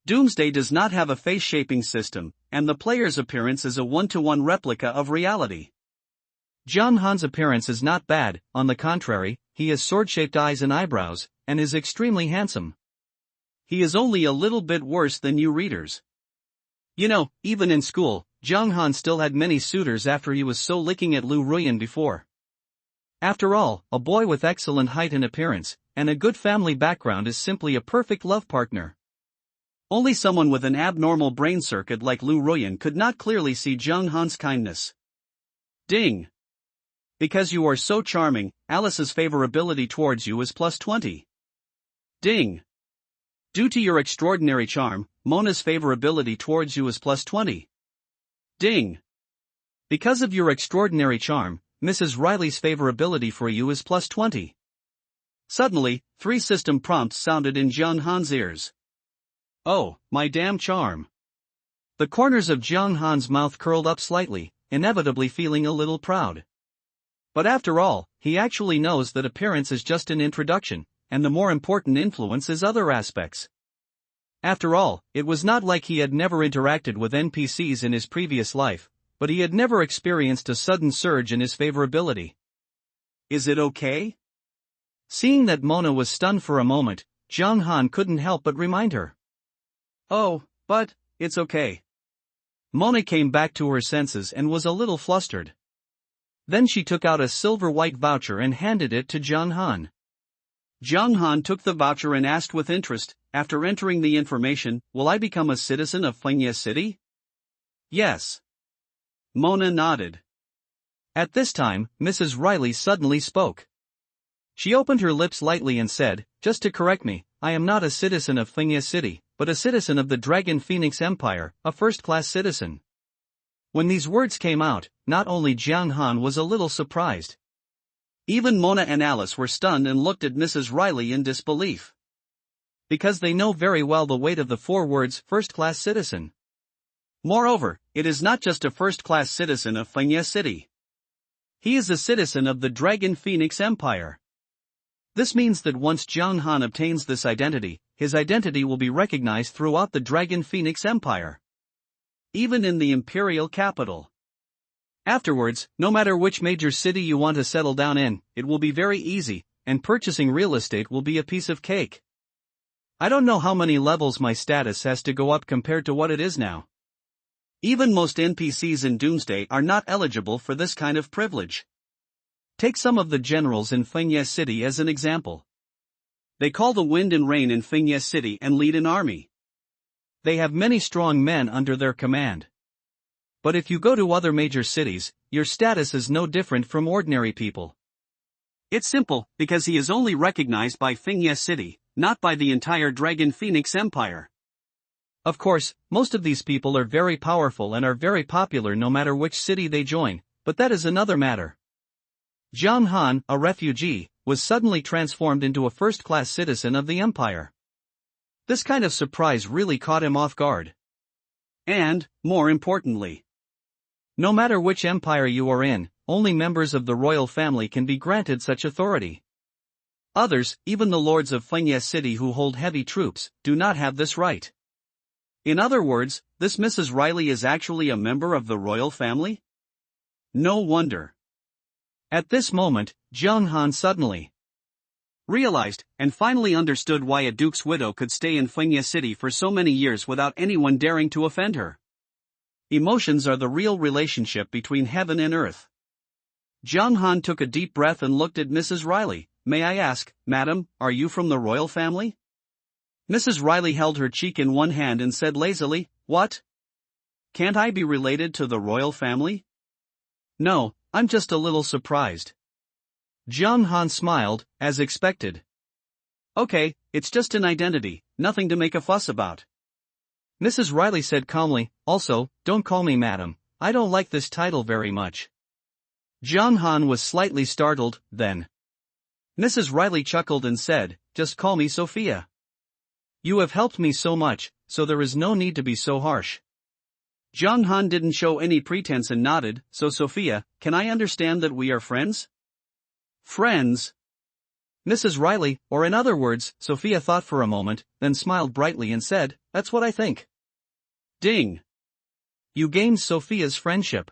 Doomsday does not have a face-shaping system, and the player's appearance is a one-to-one replica of reality. Jung Han's appearance is not bad, on the contrary, he has sword-shaped eyes and eyebrows, and is extremely handsome. He is only a little bit worse than you readers. You know, even in school, Jung Han still had many suitors after he was so licking at Lu Ruyan before. After all, a boy with excellent height and appearance, and a good family background is simply a perfect love partner. Only someone with an abnormal brain circuit like Lu Ruyan could not clearly see Jung Han's kindness. Ding! Because you are so charming, Alice's favorability towards you is +20. Ding! Due to your extraordinary charm, Mona's favorability towards you is +20. Ding! Because of your extraordinary charm, Mrs. Riley's favorability for you is +20. Suddenly, 3 system prompts sounded in Jung Han's ears. Oh, my damn charm. The corners of Jung Han's mouth curled up slightly, inevitably feeling a little proud. But after all, he actually knows that appearance is just an introduction, and the more important influence is other aspects. After all, it was not like he had never interacted with NPCs in his previous life, but he had never experienced a sudden surge in his favorability. Is it okay? Seeing that Mona was stunned for a moment, Jung Han couldn't help but remind her. Oh, but, it's okay. Mona came back to her senses and was a little flustered. Then she took out a silver-white voucher and handed it to Jung Han. Jung Han took the voucher and asked with interest, after entering the information, will I become a citizen of Fengye City? Yes. Mona nodded. At this time, Mrs. Riley suddenly spoke. She opened her lips lightly and said, just to correct me, I am not a citizen of Fengye City, but a citizen of the Dragon Phoenix Empire, a first-class citizen. When these words came out, not only Jung Han was a little surprised. Even Mona and Alice were stunned and looked at Mrs. Riley in disbelief. Because they know very well the weight of the 4 words first-class citizen. Moreover, it is not just a first-class citizen of Fengye City. He is a citizen of the Dragon Phoenix Empire. This means that once Jung Han obtains this identity, his identity will be recognized throughout the Dragon Phoenix Empire. Even in the imperial capital. Afterwards, no matter which major city you want to settle down in, it will be very easy, and purchasing real estate will be a piece of cake. I don't know how many levels my status has to go up compared to what it is now. Even most NPCs in Doomsday are not eligible for this kind of privilege. Take some of the generals in Fengye City as an example. They call the wind and rain in Fengye City and lead an army. They have many strong men under their command. But if you go to other major cities, your status is no different from ordinary people. It's simple, because he is only recognized by Fengye City, not by the entire Dragon Phoenix Empire. Of course, most of these people are very powerful and are very popular no matter which city they join, but that is another matter. Jung Han, a refugee, was suddenly transformed into a first-class citizen of the empire. This kind of surprise really caught him off guard. And, more importantly, no matter which empire you are in, only members of the royal family can be granted such authority. Others, even the lords of Fengye City who hold heavy troops, do not have this right. In other words, this Mrs. Riley is actually a member of the royal family? No wonder. At this moment, Jung Han suddenly realized, and finally understood why a duke's widow could stay in Fengye City for so many years without anyone daring to offend her. Emotions are the real relationship between heaven and earth. Jung Han took a deep breath and looked at Mrs. Riley. May I ask, madam, are you from the royal family? Mrs. Riley held her cheek in one hand and said lazily, what? Can't I be related to the royal family? No, I'm just a little surprised. Jung Han smiled, as expected. Okay, it's just an identity, nothing to make a fuss about. Mrs. Riley said calmly, also, don't call me madam, I don't like this title very much. Jung Han was slightly startled, then. Mrs. Riley chuckled and said, "Just call me Sophia. You have helped me so much, so there is no need to be so harsh." Jung Han didn't show any pretense and nodded, "So Sophia, can I understand that we are friends?" "Friends?" Mrs. Riley, or in other words, Sophia thought for a moment, then smiled brightly and said, "That's what I think." Ding! You gained Sophia's friendship.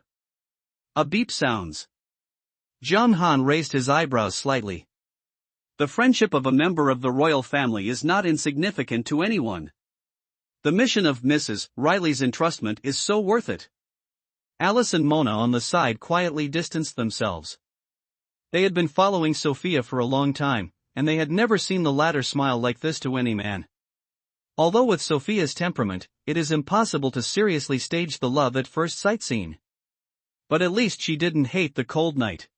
A beep sounds. Jung Han raised his eyebrows slightly. The friendship of a member of the royal family is not insignificant to anyone. The mission of Mrs. Riley's entrustment is so worth it. Alice and Mona on the side quietly distanced themselves. They had been following Sophia for a long time, and they had never seen the latter smile like this to any man. Although with Sophia's temperament, it is impossible to seriously stage the love at first sight scene. But at least she didn't hate the cold night.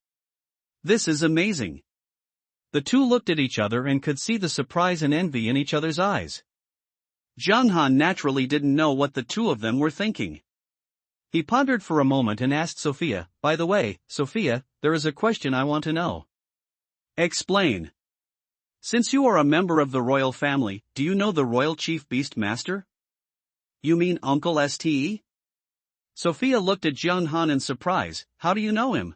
This is amazing. The two looked at each other and could see the surprise and envy in each other's eyes. Jung Han naturally didn't know what the two of them were thinking. He pondered for a moment and asked Sophia, "By the way, Sophia, there is a question I want to know." "Explain." "Since you are a member of the royal family, do you know the royal chief beast master?" "You mean Uncle Ste?" Sophia looked at Jung Han in surprise. "How do you know him?"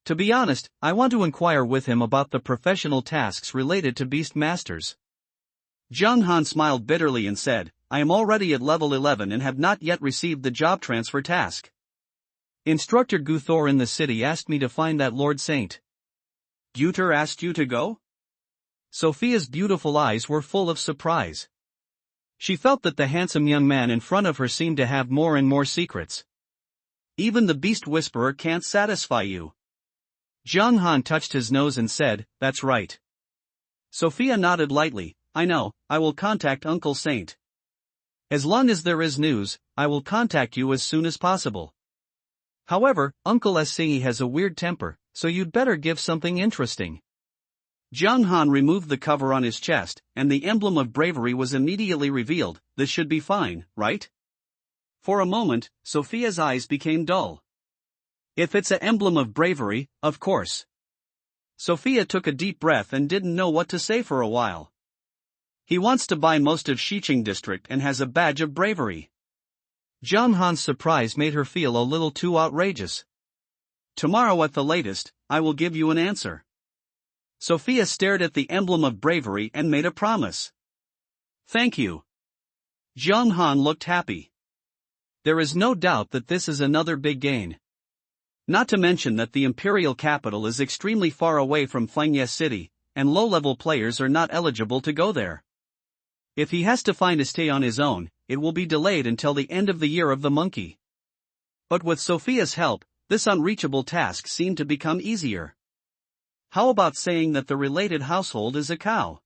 "To be honest, I want to inquire with him about the professional tasks related to beast masters." Jung Han smiled bitterly and said, "I am already at level 11 and have not yet received the job transfer task. Instructor Guthor in the city asked me to find that Lord Saint." "Guthor asked you to go?" Sophia's beautiful eyes were full of surprise. She felt that the handsome young man in front of her seemed to have more and more secrets. "Even the beast whisperer can't satisfy you." Jung Han touched his nose and said, "That's right." Sophia nodded lightly. "I know, I will contact Uncle Saint. As long as there is news, I will contact you as soon as possible. However, Uncle Ste has a weird temper, so you'd better give something interesting." Jung Han removed the cover on his chest, and the emblem of bravery was immediately revealed. "This should be fine, right?" For a moment, Sophia's eyes became dull. "If it's an emblem of bravery, of course." Sophia took a deep breath and didn't know what to say for a while. "He wants to buy most of Xiqing district and has a badge of bravery." Jung Han's surprise made her feel a little too outrageous. "Tomorrow at the latest, I will give you an answer." Sophia stared at the emblem of bravery and made a promise. "Thank you." Jung Han looked happy. There is no doubt that this is another big gain. Not to mention that the imperial capital is extremely far away from Fengye City, and low-level players are not eligible to go there. If he has to find a stay on his own, it will be delayed until the end of the year of the monkey. But with Sophia's help, this unreachable task seemed to become easier. How about saying that the related household is a cow?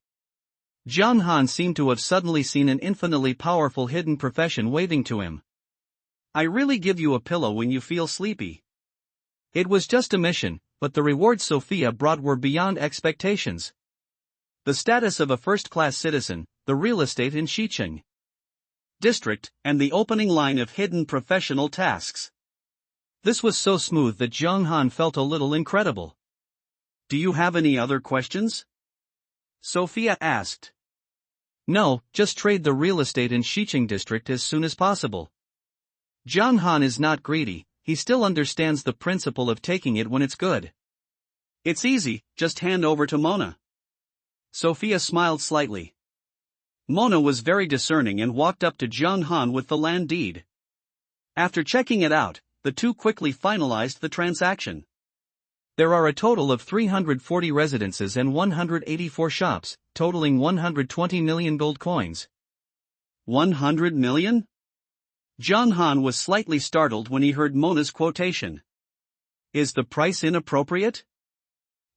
Jung Han seemed to have suddenly seen an infinitely powerful hidden profession waving to him. "I really give you a pillow when you feel sleepy." It was just a mission, but the rewards Sophia brought were beyond expectations. The status of a first-class citizen, the real estate in Xiqing district, and the opening line of hidden professional tasks. This was so smooth that Jung Han felt a little incredible. "Do you have any other questions?" Sophia asked. "No, just trade the real estate in Xiqing district as soon as possible." Jung Han is not greedy, he still understands the principle of taking it when it's good. "It's easy, just hand over to Mona." Sophia smiled slightly. Mona was very discerning and walked up to Jung Han with the land deed. After checking it out, the two quickly finalized the transaction. There are a total of 340 residences and 184 shops, totaling 120 million gold coins. 100 million? Jung Han was slightly startled when he heard Mona's quotation. Is the price inappropriate?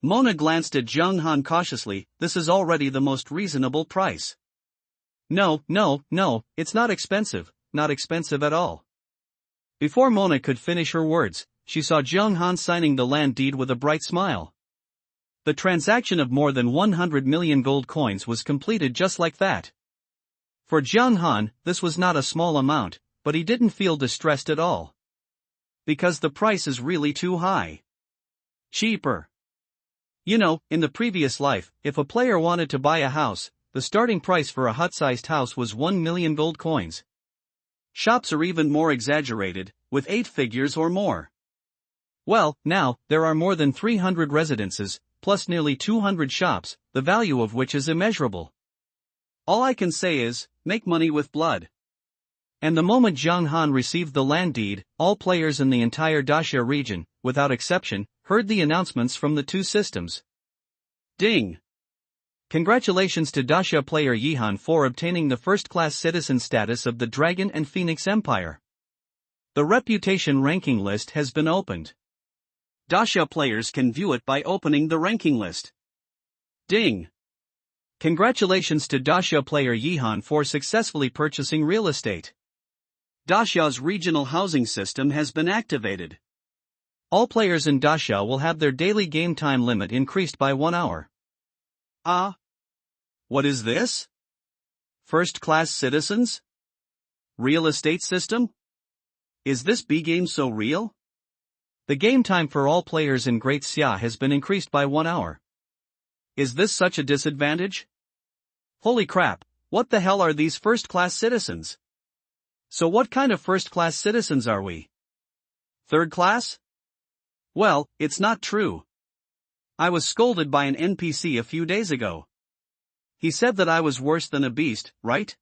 Mona glanced at Jung Han cautiously. This is already the most reasonable price. No, it's not expensive at all. Before Mona could finish her words, she saw Jung Han signing the land deed with a bright smile. The transaction of more than 100 million gold coins was completed just like that. For Jung Han, this was not a small amount, but he didn't feel distressed at all. Because the price is really too high. Cheaper. You know, in the previous life, if a player wanted to buy a house, the starting price for a hut-sized house was 1 million gold coins. Shops are even more exaggerated, with 8 figures or more. Well, now, there are more than 300 residences, plus nearly 200 shops, the value of which is immeasurable. All I can say is, make money with blood. And the moment Zhang Han received the land deed, all players in the entire Daxia region, without exception, heard the announcements from the two systems. Ding! Congratulations to Daxia player Yihan for obtaining the first-class citizen status of the Dragon and Phoenix Empire. The reputation ranking list has been opened. Daxia players can view it by opening the ranking list. Ding! Congratulations to Daxia player Yihan for successfully purchasing real estate. Daxia's regional housing system has been activated. All players in Daxia will have their daily game time limit increased by 1 hour. Ah! What is this? First-class citizens? Real estate system? Is this B-game so real? The game time for all players in Great Xia has been increased by 1 hour. Is this such a disadvantage? Holy crap, what the hell are these first-class citizens? So what kind of first-class citizens are we? Third class? Well, it's not true. I was scolded by an NPC a few days ago. He said that I was worse than a beast, right?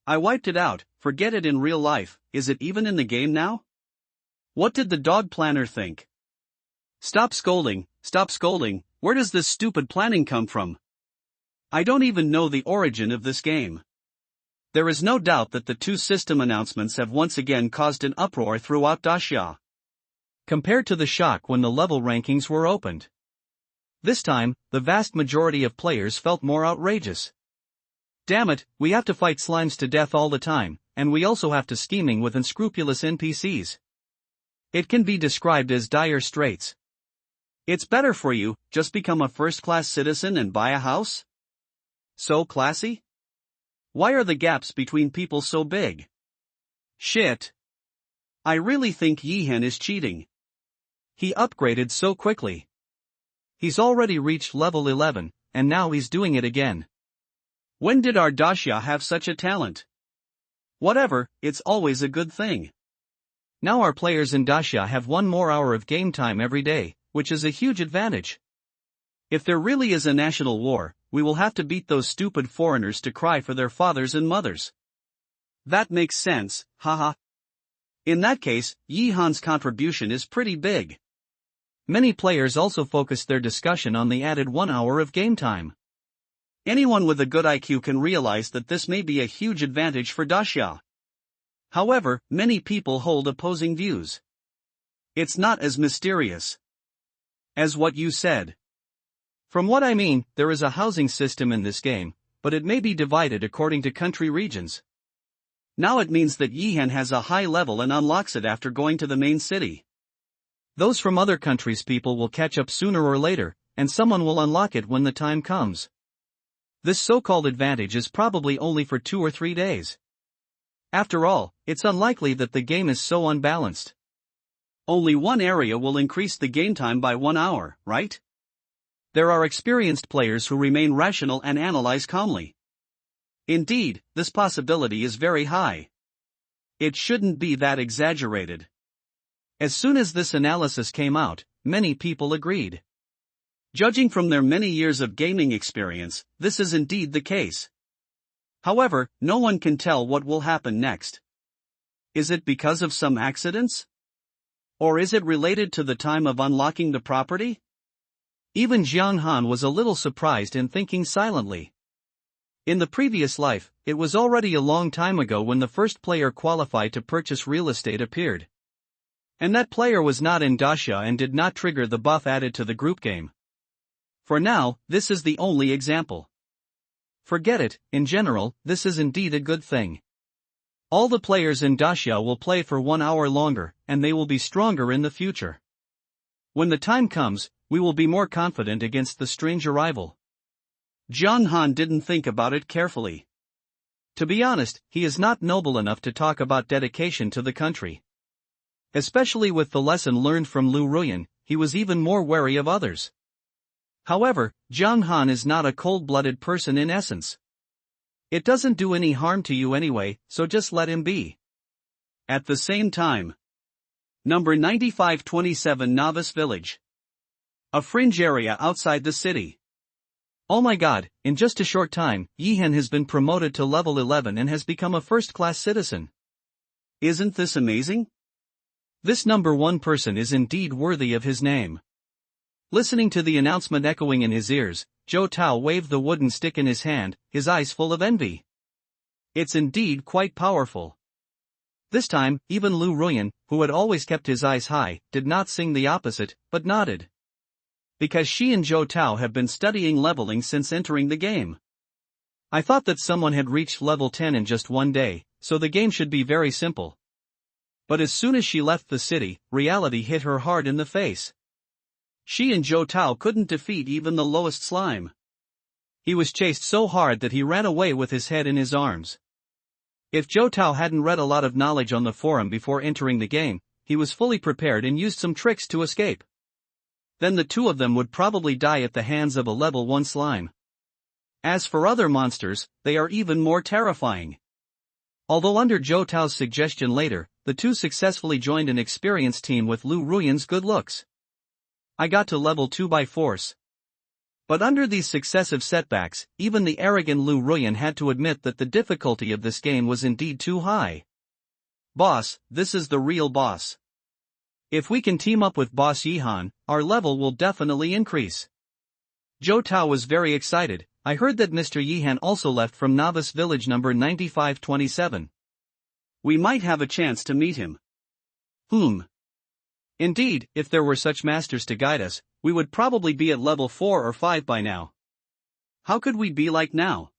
I wiped it out, forget it in real life, is it even in the game now? What did the dog planner think? Stop scolding, where does this stupid planning come from? I don't even know the origin of this game. There is no doubt that the two system announcements have once again caused an uproar throughout Daxia. Compared to the shock when the level rankings were opened. This time, the vast majority of players felt more outrageous. Damn it, we have to fight slimes to death all the time, and we also have to scheming with unscrupulous NPCs. It can be described as dire straits. It's better for you, just become a first-class citizen and buy a house? So classy? Why are the gaps between people so big? Shit. I really think Yihan is cheating. He upgraded so quickly. He's already reached level 11, and now he's doing it again. When did our Daxia have such a talent? Whatever, it's always a good thing. Now our players in Daxia have 1 more hour of game time every day, which is a huge advantage. If there really is a national war, we will have to beat those stupid foreigners to cry for their fathers and mothers. That makes sense, haha. In that case, Yihan's contribution is pretty big. Many players also focused their discussion on the added 1 hour of game time. Anyone with a good IQ can realize that this may be a huge advantage for Daxia. However, many people hold opposing views. It's not as mysterious as what you said. From what I mean, there is a housing system in this game, but it may be divided according to country regions. Now it means that Yihan has a high level and unlocks it after going to the main city. Those from other countries' people will catch up sooner or later, and someone will unlock it when the time comes. This so-called advantage is probably only for 2 or 3 days. After all, it's unlikely that the game is so unbalanced. Only one area will increase the game time by 1 hour, right? There are experienced players who remain rational and analyze calmly. Indeed, this possibility is very high. It shouldn't be that exaggerated. As soon as this analysis came out, many people agreed. Judging from their many years of gaming experience, this is indeed the case. However, no one can tell what will happen next. Is it because of some accidents? Or is it related to the time of unlocking the property? Even Zhang Han was a little surprised and thinking silently. In the previous life, it was already a long time ago when the first player qualified to purchase real estate appeared. And that player was not in Daxia and did not trigger the buff added to the group game. For now, this is the only example. Forget it, in general, this is indeed a good thing. All the players in Daxia will play for 1 hour longer, and they will be stronger in the future. When the time comes, we will be more confident against the strange arrival. Zhang Han didn't think about it carefully. To be honest, he is not noble enough to talk about dedication to the country. Especially with the lesson learned from Lu Ruyan, he was even more wary of others. However, Jiang Han is not a cold-blooded person in essence. It doesn't do any harm to you anyway, so just let him be. At the same time. Number 9527 Novice Village. A fringe area outside the city. Oh my god, in just a short time, Yihan has been promoted to level 11 and has become a first-class citizen. Isn't this amazing? This number 1 person is indeed worthy of his name. Listening to the announcement echoing in his ears, Zhou Tao waved the wooden stick in his hand, his eyes full of envy. It's indeed quite powerful. This time, even Lu Ruyan, who had always kept his eyes high, did not sing the opposite, but nodded. Because she and Zhou Tao have been studying leveling since entering the game. I thought that someone had reached level 10 in just one day, so the game should be very simple. But as soon as she left the city, reality hit her hard in the face. She and Zhou Tao couldn't defeat even the lowest slime. He was chased so hard that he ran away with his head in his arms. If Zhou Tao hadn't read a lot of knowledge on the forum before entering the game, he was fully prepared and used some tricks to escape. Then the two of them would probably die at the hands of a level 1 slime. As for other monsters, they are even more terrifying. Although under Zhou Tao's suggestion later, the two successfully joined an experienced team with Lu Ruyan's good looks. I got to level 2 by force. But under these successive setbacks, even the arrogant Lu Ruyan had to admit that the difficulty of this game was indeed too high. Boss, this is the real boss. If we can team up with Boss Yihan, our level will definitely increase. Zhou Tao was very excited. I heard that Mr. Yihan also left from Novice Village number 9527. We might have a chance to meet him. Indeed, if there were such masters to guide us, we would probably be at level 4 or 5 by now. How could we be like now?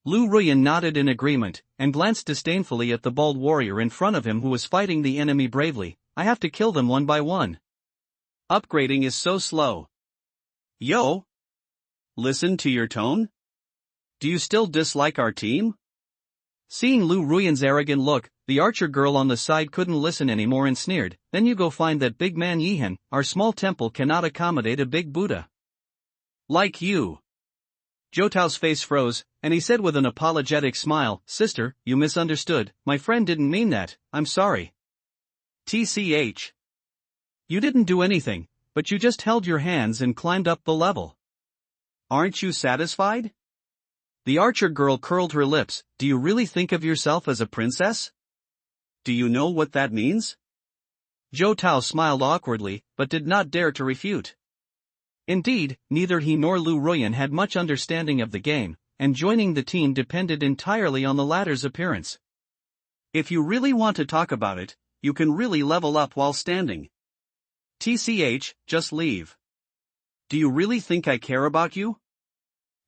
Lu Ruyan nodded in agreement, and glanced disdainfully at the bald warrior in front of him who was fighting the enemy bravely. I have to kill them one by one. Upgrading is so slow. Yo! Listen to your tone? Do you still dislike our team? Seeing Lu Ruyan's arrogant look, the archer girl on the side couldn't listen anymore and sneered, then you go find that big man Yihan, our small temple cannot accommodate a big Buddha. Like you. Zhou Tao's face froze, and he said with an apologetic smile, Sister, you misunderstood, my friend didn't mean that, I'm sorry. TCH. You didn't do anything, but you just held your hands and climbed up the level. Aren't you satisfied? The archer girl curled her lips. Do you really think of yourself as a princess? Do you know what that means? Zhou Tao smiled awkwardly, but did not dare to refute. Indeed, neither he nor Lu Ruyan had much understanding of the game, and joining the team depended entirely on the latter's appearance. If you really want to talk about it, you can really level up while standing. TCH, just leave. Do you really think I care about you?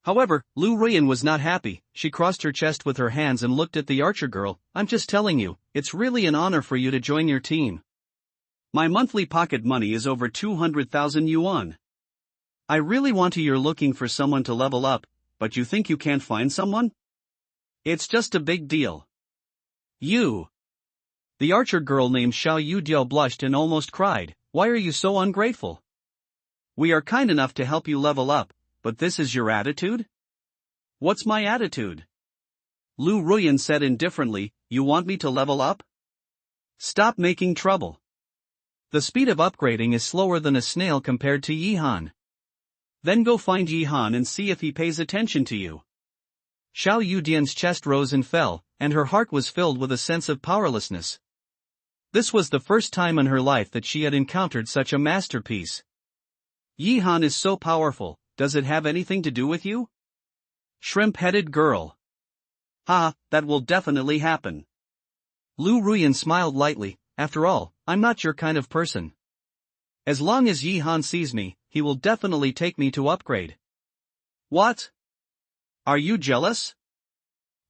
However, Lu Ruyan was not happy. She crossed her chest with her hands and looked at the archer girl. I'm just telling you, it's really an honor for you to join your team. My monthly pocket money is over 200,000 yuan. I really want you're looking for someone to level up, but you think you can't find someone? It's just a big deal. You. The archer girl named Xiao Yudiao blushed and almost cried. Why are you so ungrateful? We are kind enough to help you level up, but this is your attitude? What's my attitude? Lu Ruyan said indifferently, you want me to level up? Stop making trouble. The speed of upgrading is slower than a snail compared to Yihan. Then go find Yihan and see if he pays attention to you. Xiao Yudian's chest rose and fell, and her heart was filled with a sense of powerlessness. This was the first time in her life that she had encountered such a masterpiece. Yihan is so powerful, does it have anything to do with you? Shrimp-headed girl. Ha, that will definitely happen. Lu Ruyan smiled lightly. After all, I'm not your kind of person. As long as Yihan sees me, he will definitely take me to upgrade. What? Are you jealous?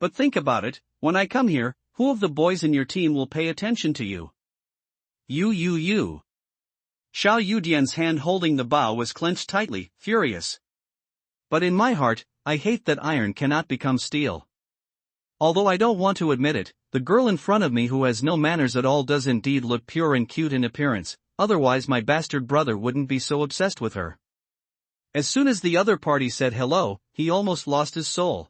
But think about it, when I come here, who of the boys in your team will pay attention to you? You. Xiao Yudian's hand holding the bow was clenched tightly, furious. But in my heart, I hate that iron cannot become steel. Although I don't want to admit it, the girl in front of me who has no manners at all does indeed look pure and cute in appearance. otherwise my bastard brother wouldn't be so obsessed with her. As soon as the other party said hello, he almost lost his soul.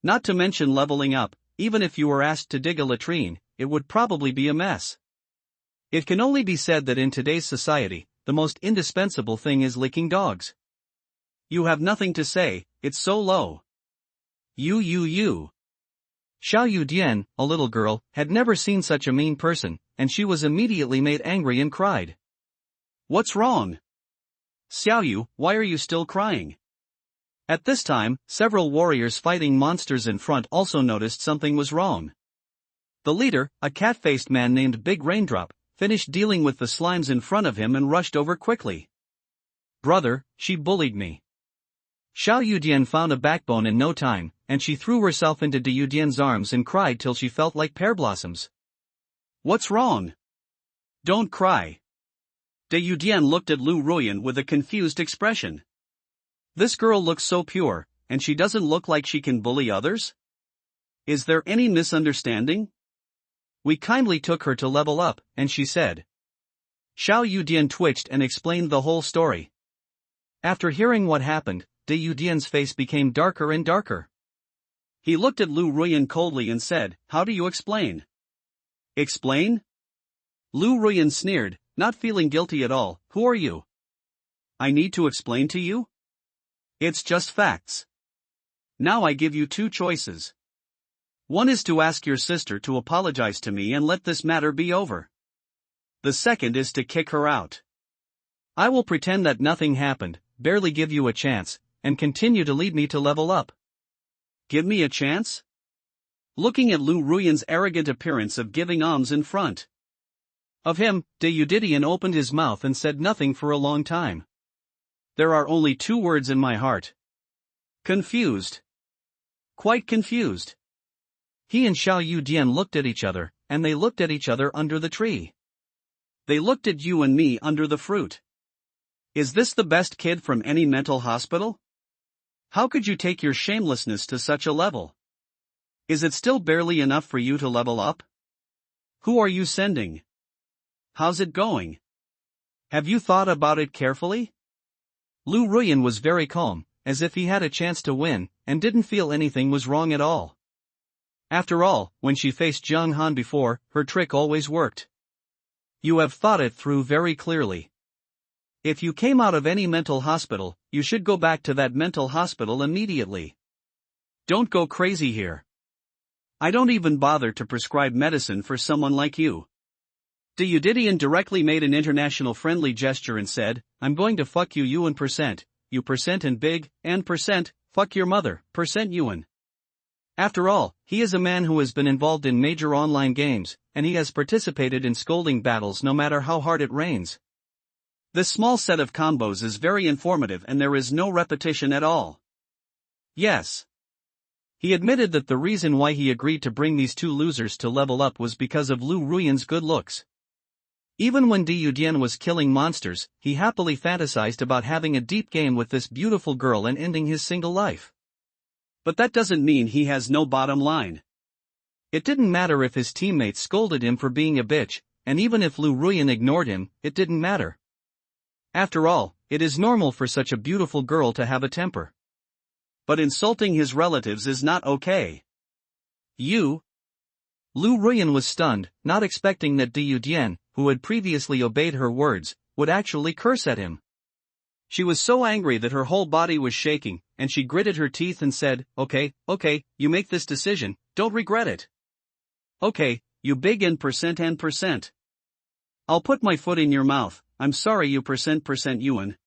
Not to mention leveling up, even if you were asked to dig a latrine, it would probably be a mess. It can only be said that in today's society, the most indispensable thing is licking dogs. You have nothing to say, it's so low. You. Xiao Yudian, a little girl, had never seen such a mean person, and she was immediately made angry and cried. What's wrong? Xiao Yu, why are you still crying? At this time, several warriors fighting monsters in front also noticed something was wrong. The leader, a cat-faced man named Big Raindrop, finished dealing with the slimes in front of him and rushed over quickly. Brother, she bullied me. Xiao Yudian found a backbone in no time, and she threw herself into De Yudian's arms and cried till she felt like pear blossoms. What's wrong? Don't cry. De Yudian looked at Lu Ruyan with a confused expression. This girl looks so pure, and she doesn't look like she can bully others? Is there any misunderstanding? We kindly took her to level up, and she said. Xiao Yudian twitched and explained the whole story. After hearing what happened, De Yudian's face became darker and darker. He looked at Lu Ruyan coldly and said, How do you explain? Explain? Lu Ruyan sneered, not feeling guilty at all. Who are you? I need to explain to you? It's just facts. Now I give you two choices. One is to ask your sister to apologize to me and let this matter be over. The second is to kick her out. I will pretend that nothing happened, barely give you a chance, and continue to lead me to level up. Give me a chance? Looking at Lu Ruyan's arrogant appearance of giving alms in front of him, De Yudian opened his mouth and said nothing for a long time. There are only two words in my heart. Confused. Quite confused. He and Xiao Yudian looked at each other, and they looked at each other under the tree. They looked at you and me under the fruit. Is this the best kid from any mental hospital? How could you take your shamelessness to such a level? Is it still barely enough for you to level up? Who are you sending? How's it going? Have you thought about it carefully? Lu Ruyan was very calm, as if he had a chance to win, and didn't feel anything was wrong at all. After all, when she faced Zhang Han before, her trick always worked. You have thought it through very clearly. If you came out of any mental hospital, you should go back to that mental hospital immediately. Don't go crazy here. I don't even bother to prescribe medicine for someone like you. De Yudian directly made an international friendly gesture and said, I'm going to fuck you Yuan %, you % and big, and %, fuck your mother, % Yuan. After all, he is a man who has been involved in major online games, and he has participated in scolding battles no matter how hard it rains. This small set of combos is very informative and there is no repetition at all. Yes. He admitted that the reason why he agreed to bring these two losers to level up was because of Lu Ruyan's good looks. Even when De Yudian was killing monsters, he happily fantasized about having a deep game with this beautiful girl and ending his single life. But that doesn't mean he has no bottom line. It didn't matter if his teammates scolded him for being a bitch, and even if Lu Ruyan ignored him, it didn't matter. After all, it is normal for such a beautiful girl to have a temper. But insulting his relatives is not okay. You? Lu Ruyan was stunned, not expecting that De Yudian, who had previously obeyed her words, would actually curse at him. She was so angry that her whole body was shaking, and she gritted her teeth and said, Okay, you make this decision, don't regret it. Okay, you big N %. I'll put my foot in your mouth, I'm sorry you % Yuan.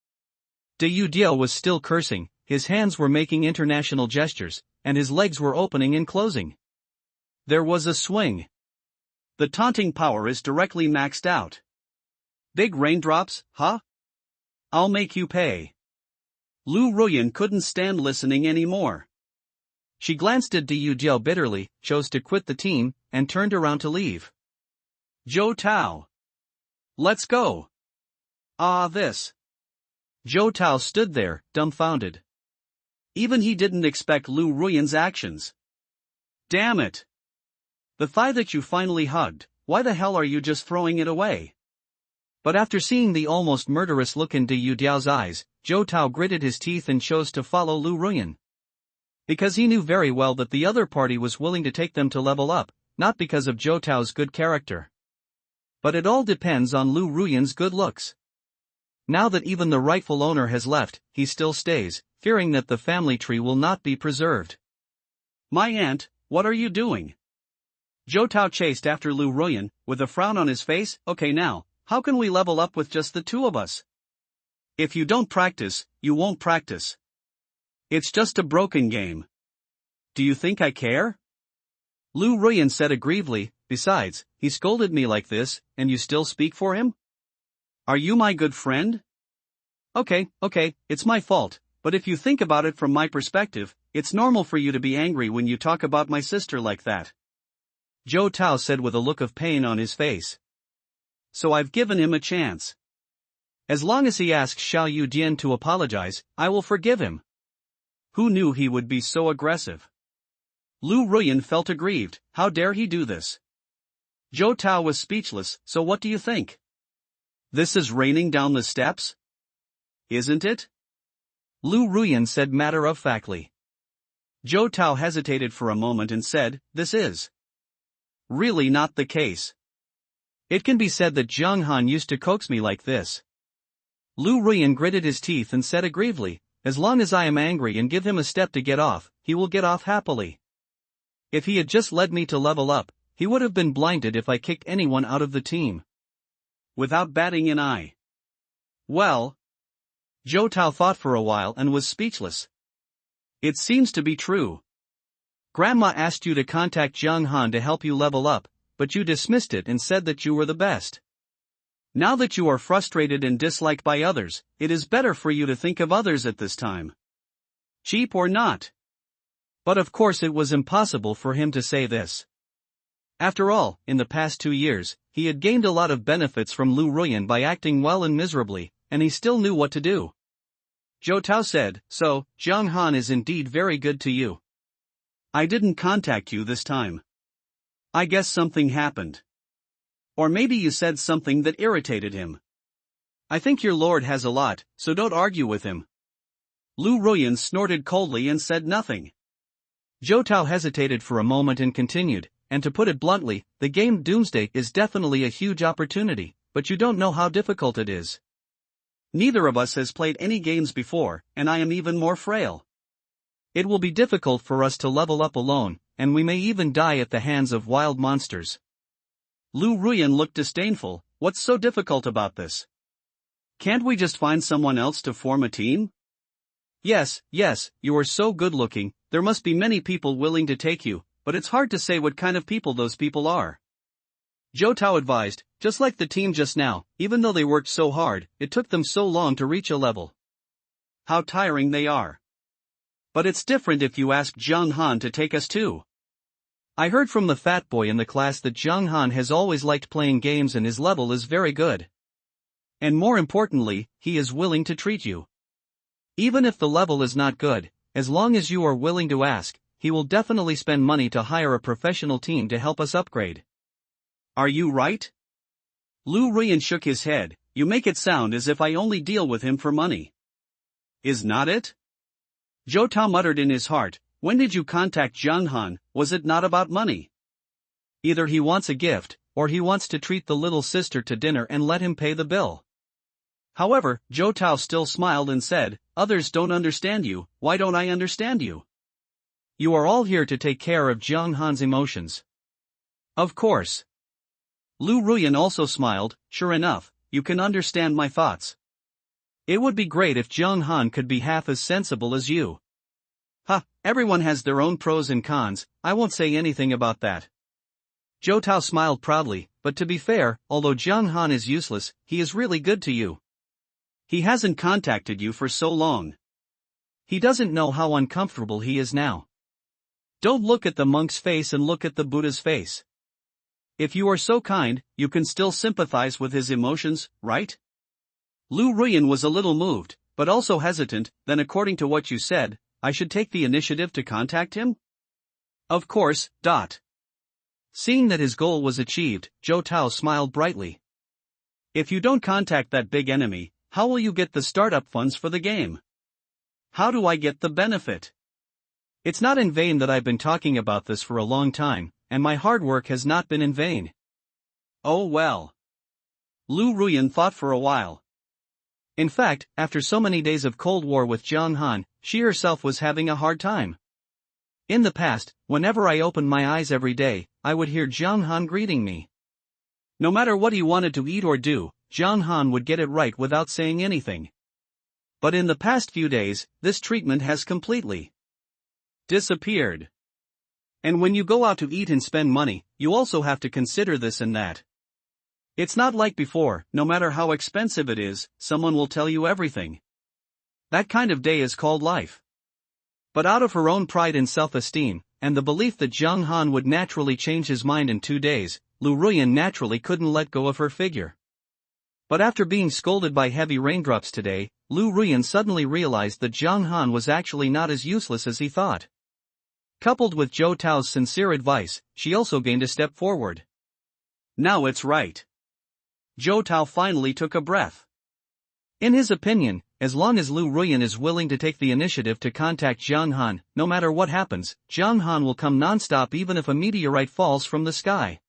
De Yudian was still cursing, his hands were making international gestures, and his legs were opening and closing. There was a swing. The taunting power is directly maxed out. Big raindrops, huh? I'll make you pay. Lu Ruyan couldn't stand listening anymore. She glanced at De Yudian bitterly, chose to quit the team, and turned around to leave. Zhou Tao. Let's go. This. Zhou Tao stood there, dumbfounded. Even he didn't expect Lu Ruyan's actions. Damn it. The thigh that you finally hugged, why the hell are you just throwing it away? But after seeing the almost murderous look in Yu Diao's eyes, Zhou Tao gritted his teeth and chose to follow Lu Ruyan. Because he knew very well that the other party was willing to take them to level up, not because of Zhou Tao's good character. But it all depends on Lu Ruyan's good looks. Now that even the rightful owner has left, he still stays, fearing that the family tree will not be preserved. My aunt, what are you doing? Zhou Tao chased after Lu Ruyan, with a frown on his face. Okay, now, how can we level up with just the two of us? If you don't practice, you won't practice. It's just a broken game. Do you think I care? Lu Ruyan said aggrievedly. Besides, he scolded me like this, and you still speak for him? Are you my good friend? Okay, it's my fault, but if you think about it from my perspective, it's normal for you to be angry when you talk about my sister like that. Zhou Tao said with a look of pain on his face. So I've given him a chance. As long as he asks Xiao Yudian to apologize, I will forgive him. Who knew he would be so aggressive? Lu Ruyan felt aggrieved. How dare he do this? Zhou Tao was speechless. So what do you think? This is raining down the steps? Isn't it? Lu Ruyan said matter-of-factly. Zhou Tao hesitated for a moment and said, this is really not the case. It can be said that Zhang Han used to coax me like this. Lu Ruyan gritted his teeth and said aggrievedly, as long as I am angry and give him a step to get off, he will get off happily. If he had just led me to level up, he would have been blinded if I kicked anyone out of the team. Without batting an eye. Well, Zhou Tao thought for a while and was speechless. It seems to be true. Grandma asked you to contact Zhang Han to help you level up, but you dismissed it and said that you were the best. Now that you are frustrated and disliked by others, it is better for you to think of others at this time. Cheap or not. But of course it was impossible for him to say this. After all, in the past 2 years, he had gained a lot of benefits from Lu Ruyan by acting well and miserably, and he still knew what to do. Zhou Tao said, so, Zhang Han is indeed very good to you. I didn't contact you this time. I guess something happened. Or maybe you said something that irritated him. I think your lord has a lot, so don't argue with him. Lu Ruyan snorted coldly and said nothing. Zhou Tao hesitated for a moment and continued, and to put it bluntly, the game Doomsday is definitely a huge opportunity, but you don't know how difficult it is. Neither of us has played any games before, and I am even more frail. It will be difficult for us to level up alone, and we may even die at the hands of wild monsters. Lu Ruyan looked disdainful. What's so difficult about this? Can't we just find someone else to form a team? Yes, you are so good looking, there must be many people willing to take you, but it's hard to say what kind of people those people are. Zhou Tao advised, just like the team just now, even though they worked so hard, it took them so long to reach a level. How tiring they are. But it's different if you ask Zhang Han to take us too. I heard from the fat boy in the class that Zhang Han has always liked playing games and his level is very good. And more importantly, he is willing to treat you. Even if the level is not good, as long as you are willing to ask, he will definitely spend money to hire a professional team to help us upgrade. Are you right? Lu Ruyan shook his head. You make it sound as if I only deal with him for money. Is not it? Zhou Tao muttered in his heart, when did you contact Zhang Han, was it not about money? Either he wants a gift, or he wants to treat the little sister to dinner and let him pay the bill. However, Zhou Tao still smiled and said, others don't understand you, why don't I understand you? You are all here to take care of Zhang Han's emotions. Of course. Lu Ruyan also smiled, sure enough, you can understand my thoughts. It would be great if Zhang Han could be half as sensible as you. Everyone has their own pros and cons, I won't say anything about that. Zhou Tao smiled proudly, but to be fair, although Zhang Han is useless, he is really good to you. He hasn't contacted you for so long. He doesn't know how uncomfortable he is now. Don't look at the monk's face and look at the Buddha's face. If you are so kind, you can still sympathize with his emotions, right? Lu Ruyan was a little moved, but also hesitant. Then according to what you said, I should take the initiative to contact him? Of course. Seeing that his goal was achieved, Zhou Tao smiled brightly. If you don't contact that big enemy, how will you get the startup funds for the game? How do I get the benefit? It's not in vain that I've been talking about this for a long time, and my hard work has not been in vain. Oh well. Lu Ruyan thought for a while. In fact, after so many days of Cold War with Zhang Han, she herself was having a hard time. In the past, whenever I opened my eyes every day, I would hear Zhang Han greeting me. No matter what he wanted to eat or do, Zhang Han would get it right without saying anything. But in the past few days, this treatment has completely disappeared. And when you go out to eat and spend money, you also have to consider this and that. It's not like before, no matter how expensive it is, someone will tell you everything. That kind of day is called life. But out of her own pride and self-esteem, and the belief that Zhang Han would naturally change his mind in 2 days, Lu Ruyan naturally couldn't let go of her figure. But after being scolded by heavy raindrops today, Lu Ruyan suddenly realized that Zhang Han was actually not as useless as he thought. Coupled with Zhou Tao's sincere advice, she also gained a step forward. Now it's right. Zhou Tao finally took a breath. In his opinion, as long as Lu Ruyan is willing to take the initiative to contact Zhang Han, no matter what happens, Zhang Han will come non-stop even if a meteorite falls from the sky.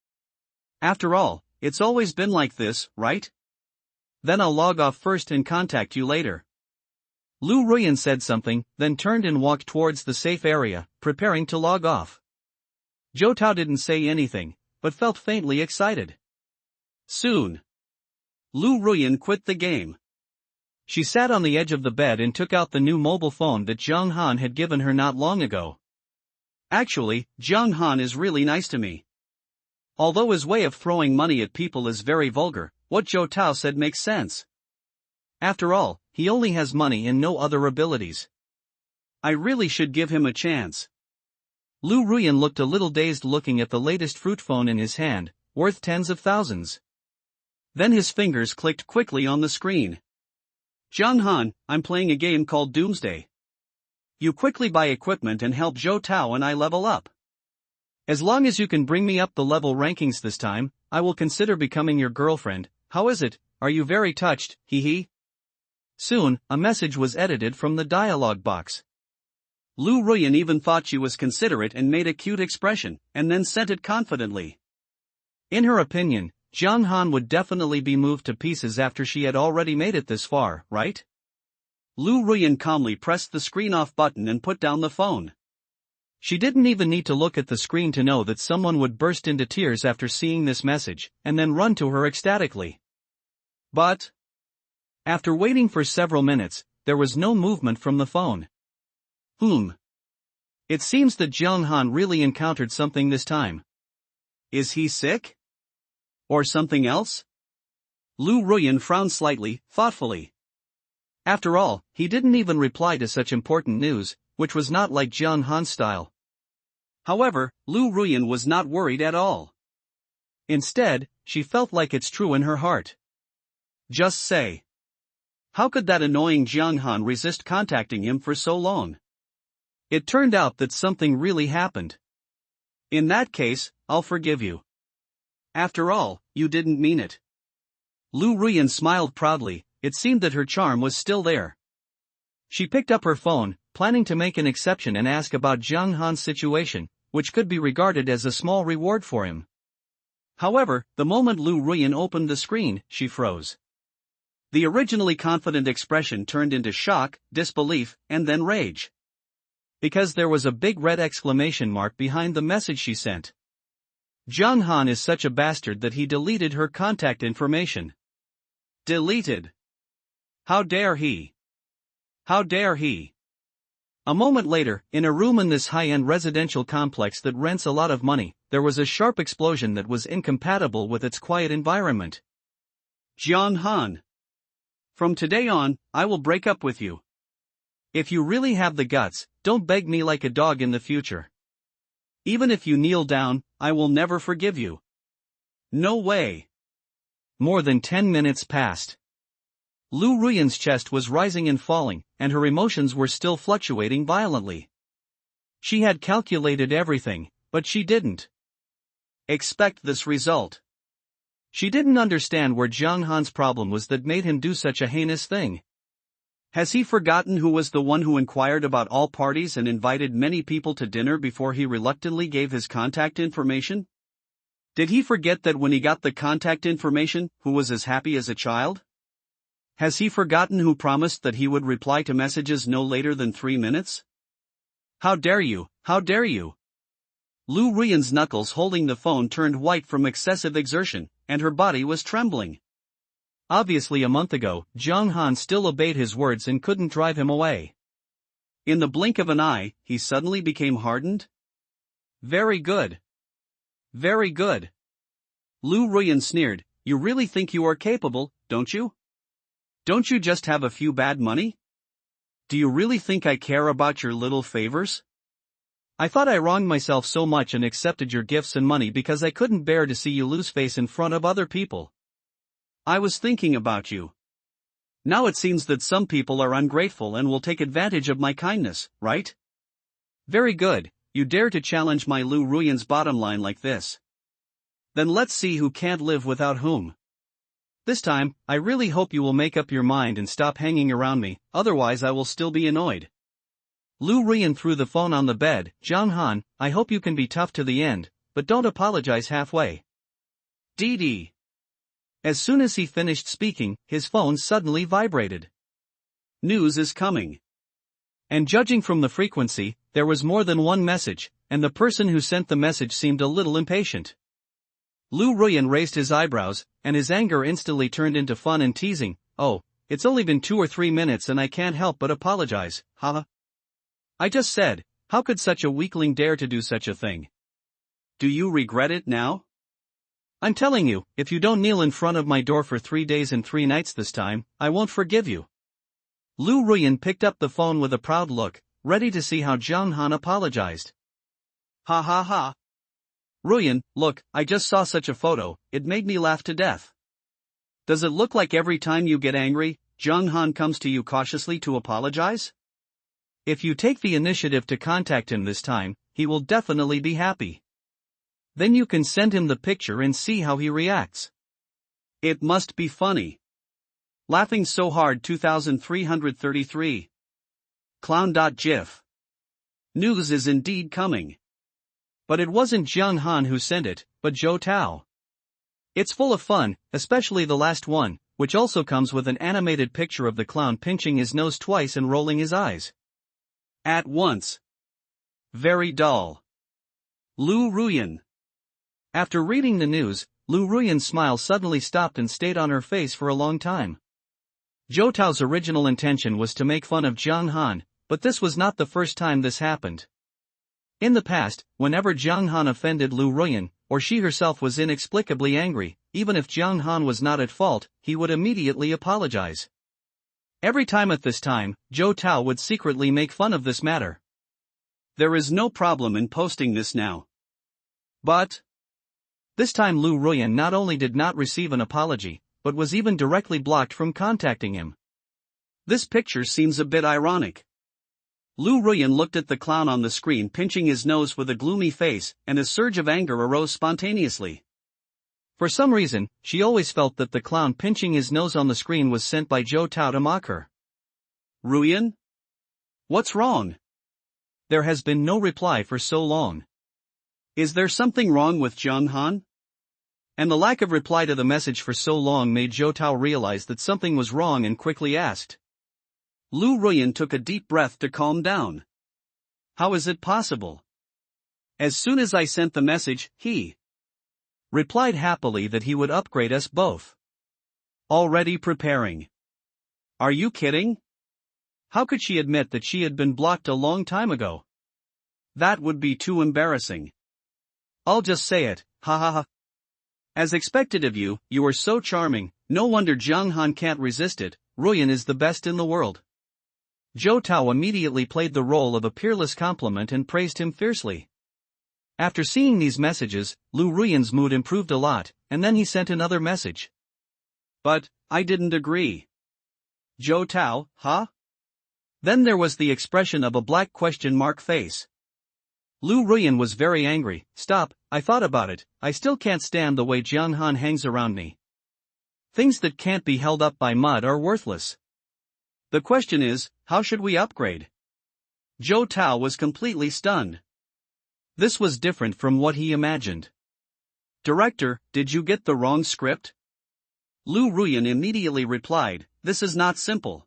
After all, it's always been like this, right? Then I'll log off first and contact you later. Lu Ruyan said something, then turned and walked towards the safe area, preparing to log off. Zhou Tao didn't say anything, but felt faintly excited. Soon, Lu Ruyan quit the game. She sat on the edge of the bed and took out the new mobile phone that Zhang Han had given her not long ago. Actually, Zhang Han is really nice to me. Although his way of throwing money at people is very vulgar, what Zhou Tao said makes sense. After all, he only has money and no other abilities. I really should give him a chance. Lu Ruyan looked a little dazed looking at the latest fruit phone in his hand, worth tens of thousands. Then his fingers clicked quickly on the screen. Zhang Han, I'm playing a game called Doomsday. You quickly buy equipment and help Zhou Tao and I level up. As long as you can bring me up the level rankings this time, I will consider becoming your girlfriend. How is it? Are you very touched, hee hee? Soon, a message was edited from the dialogue box. Lu Ruyan even thought she was considerate and made a cute expression, and then sent it confidently. In her opinion, Zhang Han would definitely be moved to pieces after she had already made it this far, right? Lu Ruyan calmly pressed the screen off button and put down the phone. She didn't even need to look at the screen to know that someone would burst into tears after seeing this message, and then run to her ecstatically. But after waiting for several minutes, there was no movement from the phone. It seems that Zhang Han really encountered something this time. Is he sick? Or something else? Lu Ruyan frowned slightly, thoughtfully. After all, he didn't even reply to such important news, which was not like Zhang Han's style. However, Lu Ruyan was not worried at all. Instead, she felt like it's true in her heart. Just say. How could that annoying Zhang Han resist contacting him for so long? It turned out that something really happened. In that case, I'll forgive you. After all, you didn't mean it. Lu Ruyan smiled proudly. It seemed that her charm was still there. She picked up her phone, planning to make an exception and ask about Zhang Han's situation, which could be regarded as a small reward for him. However, the moment Lu Ruyan opened the screen, she froze. The originally confident expression turned into shock, disbelief, and then rage. Because there was a big red exclamation mark behind the message she sent. Zhang Han is such a bastard that he deleted her contact information. Deleted. How dare he? How dare he? A moment later, in a room in this high-end residential complex that rents a lot of money, there was a sharp explosion that was incompatible with its quiet environment. Zhang Han. From today on, I will break up with you. If you really have the guts, don't beg me like a dog in the future. Even if you kneel down, I will never forgive you. No way. More than 10 minutes passed. Lu Ruyan's chest was rising and falling, and her emotions were still fluctuating violently. She had calculated everything, but she didn't expect this result. She didn't understand where Jiang Han's problem was that made him do such a heinous thing. Has he forgotten who was the one who inquired about all parties and invited many people to dinner before he reluctantly gave his contact information? Did he forget that when he got the contact information, who was as happy as a child? Has he forgotten who promised that he would reply to messages no later than 3 minutes? How dare you, how dare you? Lu Ruyan's knuckles holding the phone turned white from excessive exertion, and her body was trembling. Obviously a month ago, Jiang Han still obeyed his words and couldn't drive him away. In the blink of an eye, he suddenly became hardened? Very good. Very good. Lu Ruyan sneered, you really think you are capable, don't you? Don't you just have a few bad money? Do you really think I care about your little favors? I thought I wronged myself so much and accepted your gifts and money because I couldn't bear to see you lose face in front of other people. I was thinking about you. Now it seems that some people are ungrateful and will take advantage of my kindness, right? Very good, you dare to challenge my Lu Ruyan's bottom line like this. Then let's see who can't live without whom. This time, I really hope you will make up your mind and stop hanging around me, otherwise I will still be annoyed. Lu Ruyan threw the phone on the bed. Jiang Han, I hope you can be tough to the end, but don't apologize halfway. Dee. As soon as he finished speaking, his phone suddenly vibrated. News is coming. And judging from the frequency, there was more than one message, and the person who sent the message seemed a little impatient. Lu Ruyan raised his eyebrows, and his anger instantly turned into fun and teasing. Oh, it's only been 2 or 3 minutes and I can't help but apologize, haha. I just said, how could such a weakling dare to do such a thing? Do you regret it now? I'm telling you, if you don't kneel in front of my door for 3 days and 3 nights this time, I won't forgive you. Lu Ruyan picked up the phone with a proud look, ready to see how Jiang Han apologized. Ha ha ha. Ruyan, look, I just saw such a photo, it made me laugh to death. Does it look like every time you get angry, Jiang Han comes to you cautiously to apologize? If you take the initiative to contact him this time, he will definitely be happy. Then you can send him the picture and see how he reacts. It must be funny. Laughing so hard 2333. Clown.gif. News is indeed coming. But it wasn't Jiang Han who sent it, but Zhou Tao. It's full of fun, especially the last one, which also comes with an animated picture of the clown pinching his nose twice and rolling his eyes at once. Very dull. Lu Ruyan. After reading the news, Lu Ruyan's smile suddenly stopped and stayed on her face for a long time. Zhou Tao's original intention was to make fun of Jiang Han, but this was not the first time this happened. In the past, whenever Jiang Han offended Lu Ruyan, or she herself was inexplicably angry, even if Jiang Han was not at fault, he would immediately apologize. Every time at this time, Zhou Tao would secretly make fun of this matter. There is no problem in posting this now. But this time Lu Ruyan not only did not receive an apology, but was even directly blocked from contacting him. This picture seems a bit ironic. Lu Ruyan looked at the clown on the screen pinching his nose with a gloomy face, and a surge of anger arose spontaneously. For some reason, she always felt that the clown pinching his nose on the screen was sent by Zhou Tao to mock her. Ruyan? What's wrong? There has been no reply for so long. Is there something wrong with Jiang Han? And the lack of reply to the message for so long made Zhou Tao realize that something was wrong and quickly asked. Lu Ruyan took a deep breath to calm down. How is it possible? As soon as I sent the message, he replied happily that he would upgrade us both. Already preparing. Are you kidding? How could she admit that she had been blocked a long time ago? That would be too embarrassing. I'll just say it, ha ha ha. As expected of you, you are so charming, no wonder Jiang Han can't resist it, Ruyan is the best in the world. Zhou Tao immediately played the role of a peerless compliment and praised him fiercely. After seeing these messages, Lu Ruyan's mood improved a lot, and then he sent another message. But I didn't agree. Zhou Tao, huh? Then there was the expression of a black question mark face. Lu Ruyan was very angry. Stop, I thought about it, I still can't stand the way Jiang Han hangs around me. Things that can't be held up by mud are worthless. The question is, how should we upgrade? Zhou Tao was completely stunned. This was different from what he imagined. Director, did you get the wrong script? Lu Ruyan immediately replied, this is not simple.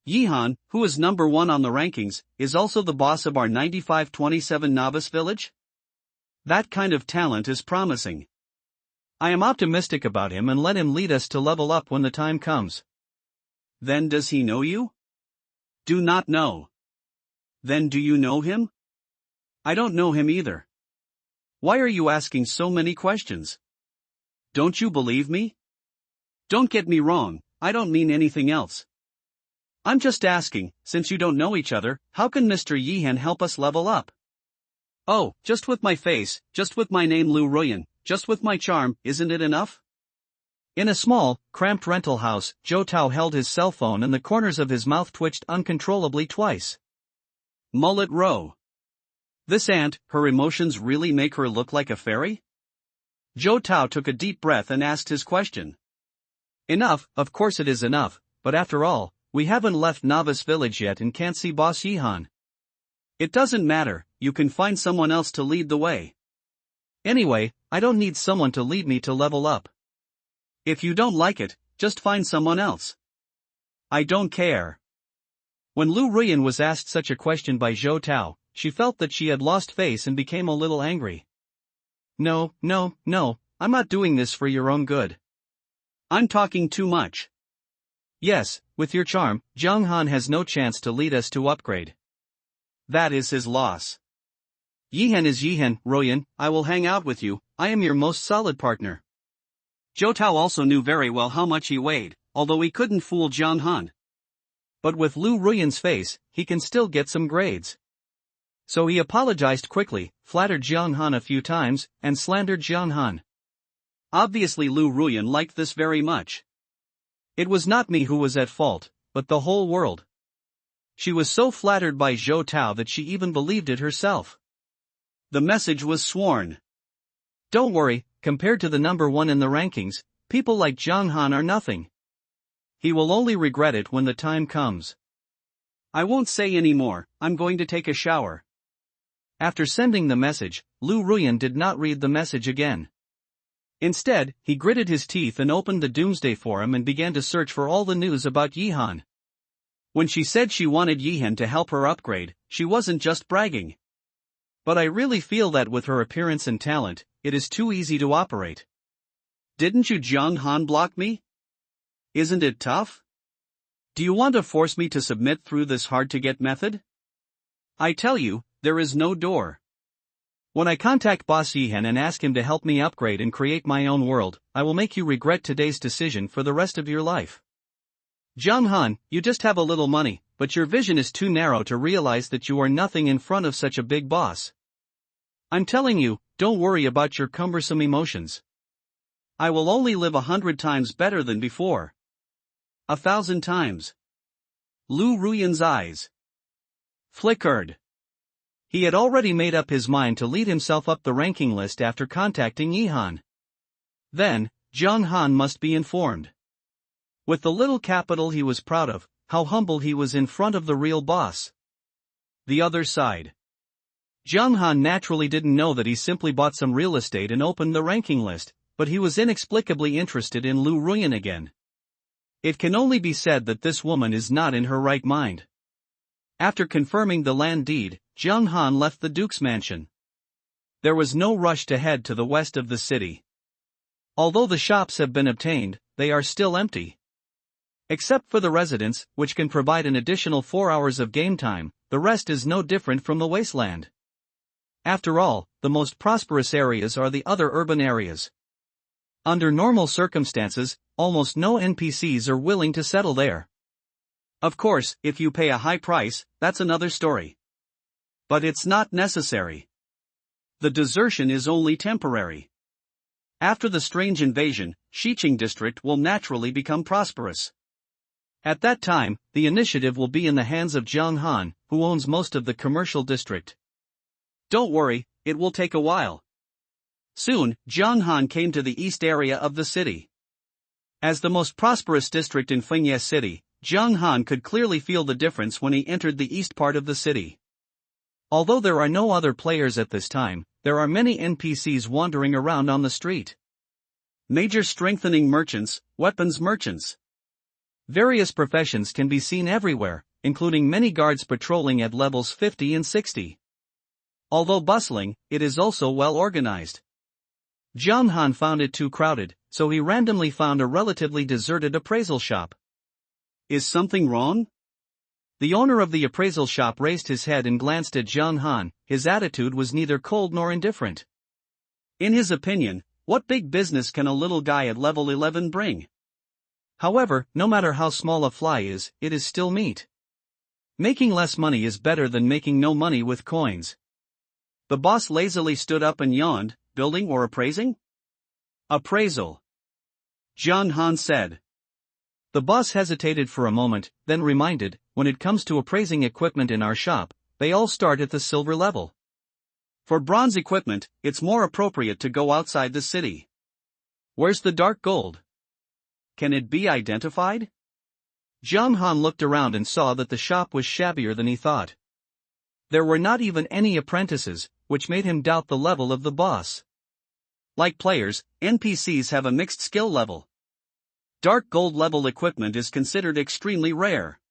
Yihan, who is number 1 on the rankings, is also the boss of our 9527 novice village? That kind of talent is promising. I am optimistic about him and let him lead us to level up when the time comes. Then does he know you? Do not know. Then do you know him? I don't know him either. Why are you asking so many questions? Don't you believe me? Don't get me wrong, I don't mean anything else. I'm just asking, since you don't know each other, how can Mr. Yihan help us level up? Oh, just with my face, just with my name Lu Ruyan, just with my charm, isn't it enough? In a small, cramped rental house, Zhou Tao held his cell phone and the corners of his mouth twitched uncontrollably twice. Mullet Row. This aunt, her emotions really make her look like a fairy? Zhou Tao took a deep breath and asked his question. Enough, of course it is enough, but after all, we haven't left Novice Village yet and can't see Boss Yihan. It doesn't matter, you can find someone else to lead the way. Anyway, I don't need someone to lead me to level up. If you don't like it, just find someone else. I don't care. When Lu Ruyan was asked such a question by Zhou Tao, she felt that she had lost face and became a little angry. No, I'm not doing this for your own good. I'm talking too much. Yes, with your charm, Jiang Han has no chance to lead us to upgrade. That is his loss. Yihan is Yihan, Ruyan, I will hang out with you, I am your most solid partner. Zhou Tao also knew very well how much he weighed, although he couldn't fool Jiang Han. But with Lu Ruyan's face, he can still get some grades. So he apologized quickly, flattered Jiang Han a few times, and slandered Jiang Han. Obviously Lu Ruyan liked this very much. It was not me who was at fault, but the whole world. She was so flattered by Zhou Tao that she even believed it herself. The message was sworn. Don't worry, compared to the number 1 in the rankings, people like Jiang Han are nothing. He will only regret it when the time comes. I won't say any more, I'm going to take a shower. After sending the message, Lu Ruyan did not read the message again. Instead, he gritted his teeth and opened the Doomsday Forum and began to search for all the news about Yihan. When she said she wanted Yihan to help her upgrade, she wasn't just bragging. But I really feel that with her appearance and talent, it is too easy to operate. Didn't you Jiang Han block me? Isn't it tough? Do you want to force me to submit through this hard-to-get method? I tell you, there is no door. When I contact Boss Yihan and ask him to help me upgrade and create my own world, I will make you regret today's decision for the rest of your life. Jiang Han, you just have a little money, but your vision is too narrow to realize that you are nothing in front of such a big boss. I'm telling you, don't worry about your cumbersome emotions. I will only live 100 times better than before. 1,000 times. Lu Ruyan's eyes flickered. He had already made up his mind to lead himself up the ranking list after contacting Yihan. Then, Jiang Han must be informed. With the little capital he was proud of, how humble he was in front of the real boss. The other side. Jiang Han naturally didn't know that he simply bought some real estate and opened the ranking list, but he was inexplicably interested in Lu Ruyan again. It can only be said that this woman is not in her right mind. After confirming the land deed, Jiang Han left the Duke's mansion. There was no rush to head to the west of the city. Although the shops have been obtained, they are still empty. Except for the residence, which can provide an additional 4 hours of game time, the rest is no different from the wasteland. After all, the most prosperous areas are the other urban areas. Under normal circumstances, almost no NPCs are willing to settle there. Of course, if you pay a high price, that's another story. But it's not necessary. The desertion is only temporary. After the strange invasion, Xiqing district will naturally become prosperous. At that time, the initiative will be in the hands of Jiang Han, who owns most of the commercial district. Don't worry, it will take a while. Soon, Jianghan came to the east area of the city. As the most prosperous district in Fengye City, Jianghan could clearly feel the difference when he entered the east part of the city. Although there are no other players at this time, there are many NPCs wandering around on the street. Major strengthening merchants, weapons merchants. Various professions can be seen everywhere, including many guards patrolling at levels 50 and 60. Although bustling, it is also well organized. Jianghan found it too crowded, so he randomly found a relatively deserted appraisal shop. Is something wrong? The owner of the appraisal shop raised his head and glanced at Jianghan. His attitude was neither cold nor indifferent. In his opinion, what big business can a little guy at level 11 bring? However, no matter how small a fly is, it is still meat. Making less money is better than making no money with coins. The boss lazily stood up and yawned. Building or appraising? Appraisal. Jianghan said. The boss hesitated for a moment, then reminded, when it comes to appraising equipment in our shop, they all start at the silver level. For bronze equipment, it's more appropriate to go outside the city. Where's the dark gold? Can it be identified? Jianghan looked around and saw that the shop was shabbier than he thought. There were not even any apprentices, which made him doubt the level of the boss. Like players, NPCs have a mixed skill level. Dark gold level equipment is considered extremely rare.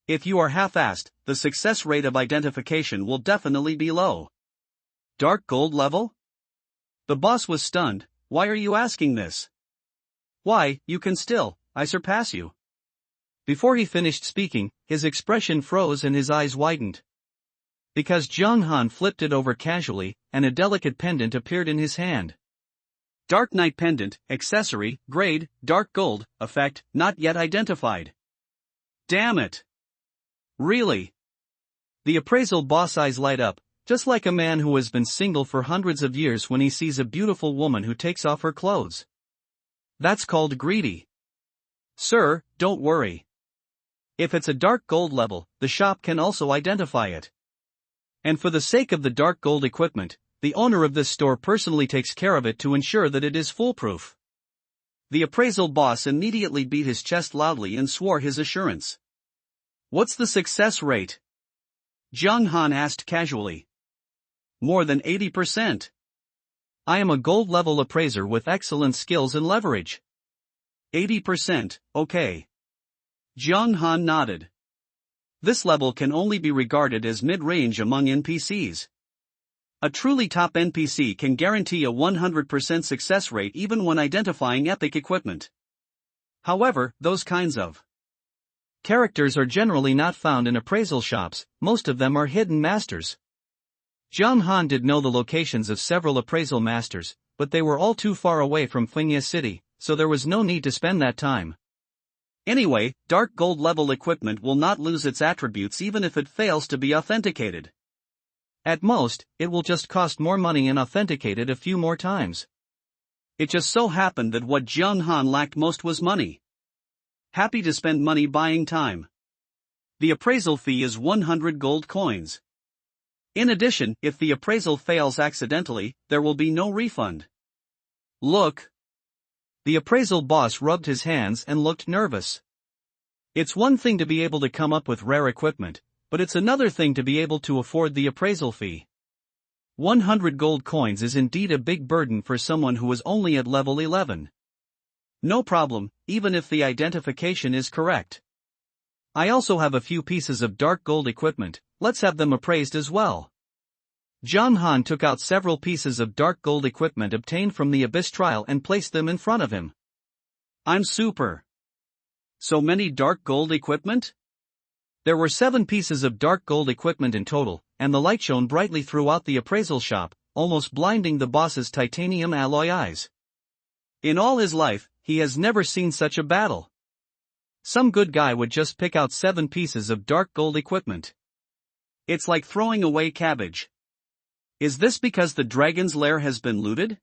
If you are half-assed, the success rate of identification will definitely be low. Dark gold level? The boss was stunned. Why are you asking this? Why, you can still, I surpass you. Before he finished speaking, his expression froze and his eyes widened. Because Jianghan flipped it over casually, and a delicate pendant appeared in his hand. Dark Knight Pendant, accessory, grade, dark gold, effect, not yet identified. Damn it! Really? The appraisal boss eyes light up, just like a man who has been single for hundreds of years when he sees a beautiful woman who takes off her clothes. That's called greedy. Sir, don't worry. If it's a dark gold level, the shop can also identify it. And for the sake of the dark gold equipment, the owner of this store personally takes care of it to ensure that it is foolproof. The appraisal boss immediately beat his chest loudly and swore his assurance. What's the success rate? Jianghan asked casually. More than 80%. I am a gold level appraiser with excellent skills and leverage. 80%, okay. Jianghan nodded. This level can only be regarded as mid-range among NPCs. A truly top NPC can guarantee a 100% success rate even when identifying epic equipment. However, those kinds of characters are generally not found in appraisal shops, most of them are hidden masters. Jianghan did know the locations of several appraisal masters, but they were all too far away from Fengye City, so there was no need to spend that time. Anyway, dark gold level equipment will not lose its attributes even if it fails to be authenticated. At most, it will just cost more money and authenticate it a few more times. It just so happened that what Jianghan lacked most was money. Happy to spend money buying time. The appraisal fee is 100 gold coins. In addition, if the appraisal fails accidentally, there will be no refund. Look. The appraisal boss rubbed his hands and looked nervous. It's one thing to be able to come up with rare equipment, but it's another thing to be able to afford the appraisal fee. 100 gold coins is indeed a big burden for someone who is only at level 11. No problem, even if the identification is correct. I also have a few pieces of dark gold equipment, let's have them appraised as well. Jianghan took out several pieces of dark gold equipment obtained from the Abyss trial and placed them in front of him. I'm super. So many dark gold equipment? There were 7 pieces of dark gold equipment in total, and the light shone brightly throughout the appraisal shop, almost blinding the boss's titanium alloy eyes. In all his life, he has never seen such a battle. Some good guy would just pick out 7 pieces of dark gold equipment. It's like throwing away cabbage. Is this because the dragon's lair has been looted?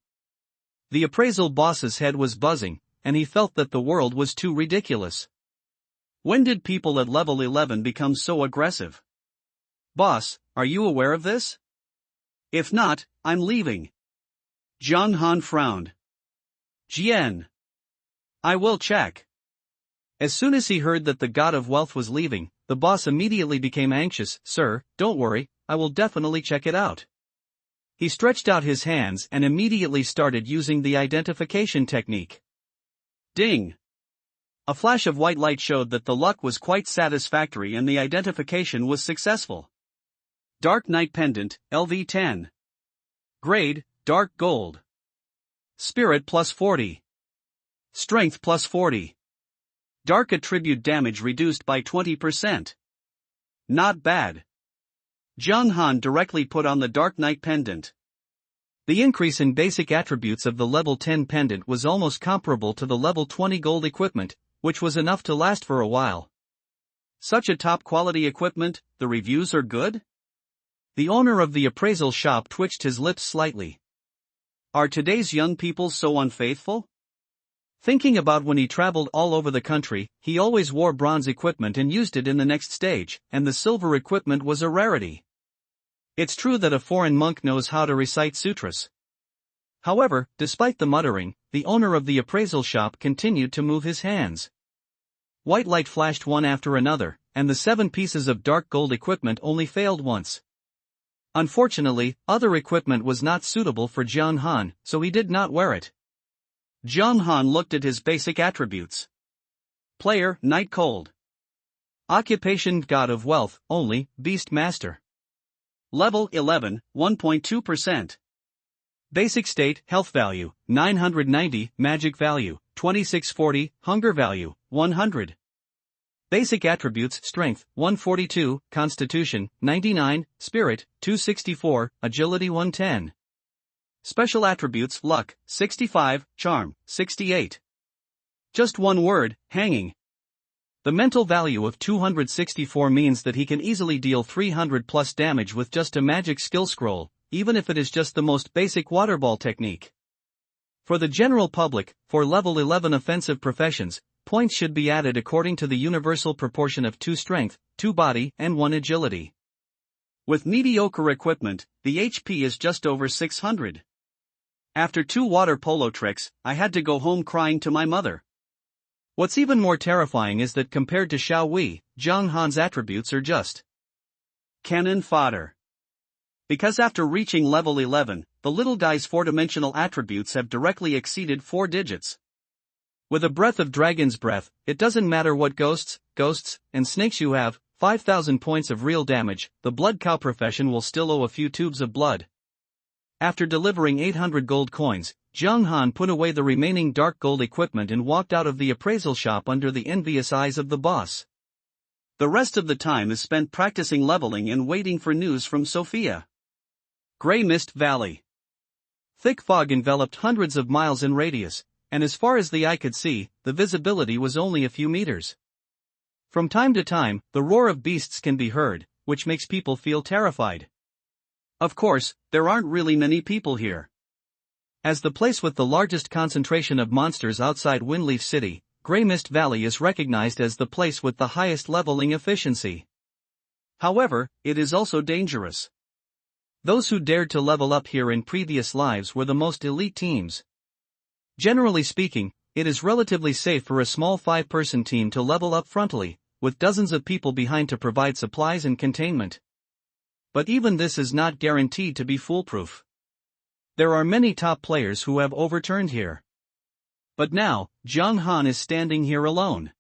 The appraisal boss's head was buzzing, and he felt that the world was too ridiculous. When did people at level 11 become so aggressive? Boss, are you aware of this? If not, I'm leaving. Jiang Han frowned. Jian. I will check. As soon as he heard that the god of wealth was leaving, the boss immediately became anxious. Sir, don't worry, I will definitely check it out. He stretched out his hands and immediately started using the identification technique. Ding! A flash of white light showed that the luck was quite satisfactory and the identification was successful. Dark Knight Pendant, LV10. Grade, Dark Gold. Spirit plus 40. Strength plus 40. Dark Attribute damage reduced by 20%. Not bad. Jiang Han directly put on the Dark Knight Pendant. The increase in basic attributes of the level 10 pendant was almost comparable to the level 20 gold equipment, which was enough to last for a while. Such a top quality equipment, the reviews are good? The owner of the appraisal shop twitched his lips slightly. Are today's young people so unfaithful? Thinking about when he traveled all over the country, he always wore bronze equipment and used it in the next stage, and the silver equipment was a rarity. It's true that a foreign monk knows how to recite sutras. However, despite the muttering, the owner of the appraisal shop continued to move his hands. White light flashed one after another, and the 7 pieces of dark gold equipment only failed once. Unfortunately, other equipment was not suitable for Jiang Han, so he did not wear it. Jiang Han looked at his basic attributes. Player, Night Cold. Occupation, God of Wealth, only, Beast Master. Level 11, 1.2%. Basic state, Health value, 990, Magic value, 2640, Hunger value, 100. Basic attributes, Strength, 142, Constitution, 99, Spirit, 264, Agility 110. Special attributes, Luck, 65, Charm, 68. Just one word, hanging. The mental value of 264 means that he can easily deal 300 plus damage with just a magic skill scroll, even if it is just the most basic water ball technique. For the general public, for level 11 offensive professions, points should be added according to the universal proportion of 2 strength, 2 body, and 1 agility. With mediocre equipment, the HP is just over 600. After 2 water polo tricks, I had to go home crying to my mother. What's even more terrifying is that compared to Xiao Wei, Jiang Han's attributes are just cannon fodder. Because after reaching level 11, the little guy's 4-dimensional attributes have directly exceeded 4 digits. With a breath of dragon's breath, it doesn't matter what ghosts, and snakes you have, 5,000 points of real damage, the blood cow profession will still owe a few tubes of blood. After delivering 800 gold coins, Jiang Han put away the remaining dark gold equipment and walked out of the appraisal shop under the envious eyes of the boss. The rest of the time is spent practicing leveling and waiting for news from Sophia. Grey Mist Valley. Thick fog enveloped hundreds of miles in radius, and as far as the eye could see, the visibility was only a few meters. From time to time, the roar of beasts can be heard, which makes people feel terrified. Of course, there aren't really many people here. As the place with the largest concentration of monsters outside Windleaf City, Grey Mist Valley is recognized as the place with the highest leveling efficiency. However, it is also dangerous. Those who dared to level up here in previous lives were the most elite teams. Generally speaking, it is relatively safe for a small 5-person team to level up frontally, with dozens of people behind to provide supplies and containment. But even this is not guaranteed to be foolproof. There are many top players who have overturned here. But now, Jiang Han is standing here alone.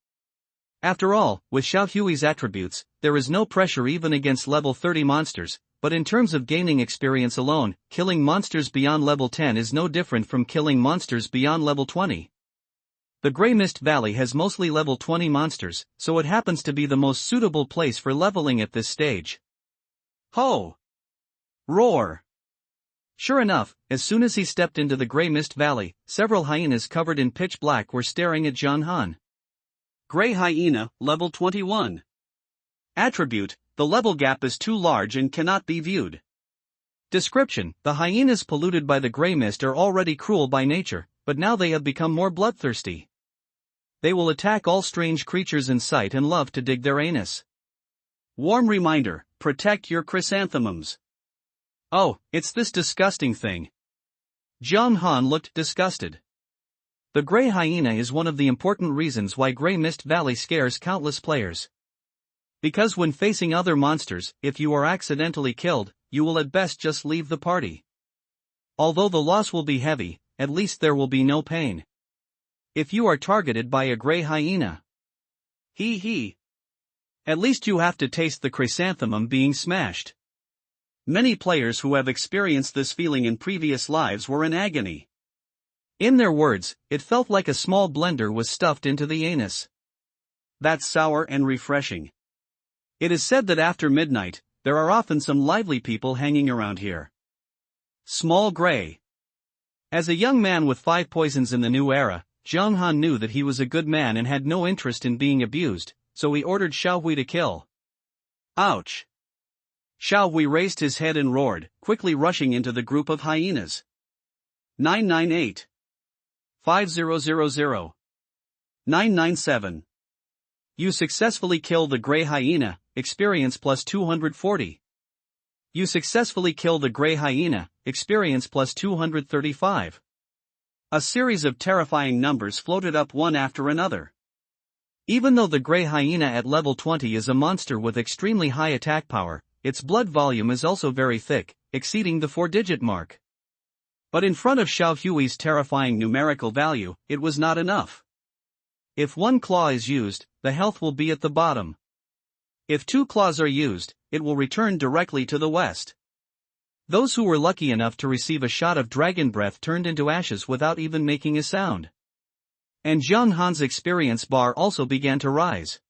After all, with Xiao Hui's attributes, there is no pressure even against level 30 monsters, but in terms of gaining experience alone, killing monsters beyond level 10 is no different from killing monsters beyond level 20. The Grey Mist Valley has mostly level 20 monsters, so it happens to be the most suitable place for leveling at this stage. Ho! Roar! Sure enough, as soon as he stepped into the Grey Mist Valley, several hyenas covered in pitch black were staring at Jiang Han. Grey Hyena, level 21. Attribute, the level gap is too large and cannot be viewed. Description, the hyenas polluted by the grey mist are already cruel by nature, but now they have become more bloodthirsty. They will attack all strange creatures in sight and love to dig their anus. Warm reminder, protect your chrysanthemums. Oh, it's this disgusting thing. Jung Han looked disgusted. The gray hyena is one of the important reasons why Grey Mist Valley scares countless players. Because when facing other monsters, if you are accidentally killed, you will at best just leave the party. Although the loss will be heavy, at least there will be no pain. If you are targeted by a gray hyena. Hee hee. At least you have to taste the chrysanthemum being smashed. Many players who have experienced this feeling in previous lives were in agony. In their words, it felt like a small blender was stuffed into the anus. That's sour and refreshing. It is said that after midnight, there are often some lively people hanging around here. Small Gray. As a young man with 5 poisons in the new era, Jung Han knew that he was a good man and had no interest in being abused, so he ordered Xiao Hui to kill. Ouch! Xiao Hui raised his head and roared, quickly rushing into the group of hyenas. 998. 5000. 997. You successfully kill the gray hyena, experience plus 240. You successfully kill the gray hyena, experience plus 235. A series of terrifying numbers floated up one after another. Even though the gray hyena at level 20 is a monster with extremely high attack power, its blood volume is also very thick, exceeding the 4-digit mark. But in front of Xiao Hui's terrifying numerical value, it was not enough. If 1 claw is used, the health will be at the bottom. If 2 claws are used, it will return directly to the west. Those who were lucky enough to receive a shot of dragon breath turned into ashes without even making a sound. And Jung Han's experience bar also began to rise.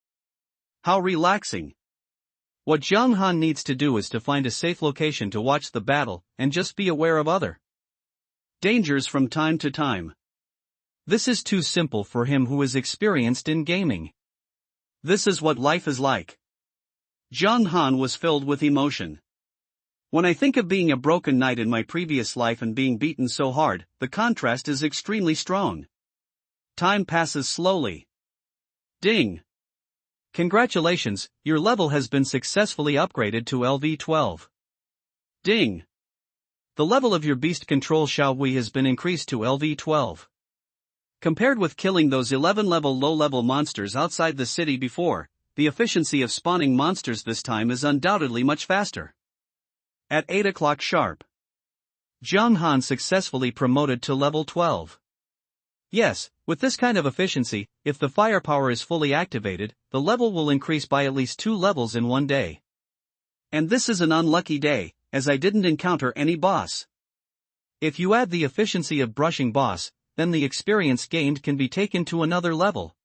How relaxing. What Jung Han needs to do is to find a safe location to watch the battle, and just be aware of other dangers from time to time. This is too simple for him who is experienced in gaming. This is what life is like. Jung Han was filled with emotion. When I think of being a broken knight in my previous life and being beaten so hard, the contrast is extremely strong. Time passes slowly. Ding! Congratulations, your level has been successfully upgraded to LV12. Ding! The level of your beast control Xiao Hui has been increased to LV12. Compared with killing those 11-level low-level monsters outside the city before, the efficiency of spawning monsters this time is undoubtedly much faster. At 8 o'clock sharp, Jung Han successfully promoted to level 12. Yes, with this kind of efficiency, if the firepower is fully activated, the level will increase by at least 2 levels in one day. And this is an unlucky day, as I didn't encounter any boss. If you add the efficiency of brushing boss, then the experience gained can be taken to another level.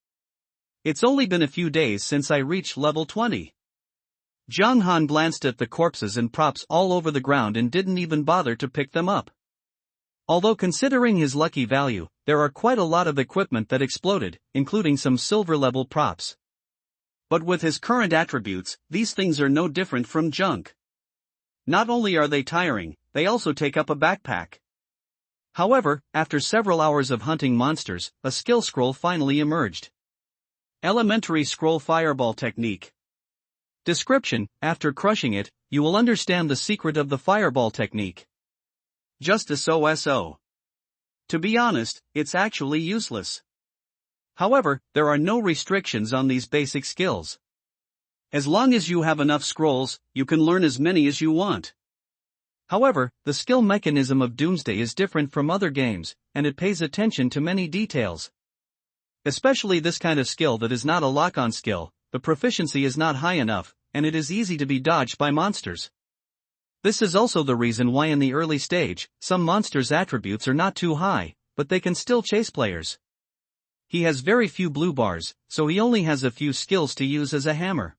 It's only been a few days since I reached level 20. Jung Han glanced at the corpses and props all over the ground and didn't even bother to pick them up. Although considering his lucky value, there are quite a lot of equipment that exploded, including some silver-level props. But with his current attributes, these things are no different from junk. Not only are they tiring, they also take up a backpack. However, after several hours of hunting monsters, a skill scroll finally emerged. Elementary Scroll Fireball Technique. Description: after crushing it, you will understand the secret of the fireball technique. Just a so. To be honest, it's actually useless. However, there are no restrictions on these basic skills. As long as you have enough scrolls, you can learn as many as you want. However, the skill mechanism of Doomsday is different from other games, and it pays attention to many details. Especially this kind of skill that is not a lock-on skill, the proficiency is not high enough, and it is easy to be dodged by monsters. This is also the reason why in the early stage, some monsters' attributes are not too high, but they can still chase players. He has very few blue bars, so he only has a few skills to use as a hammer.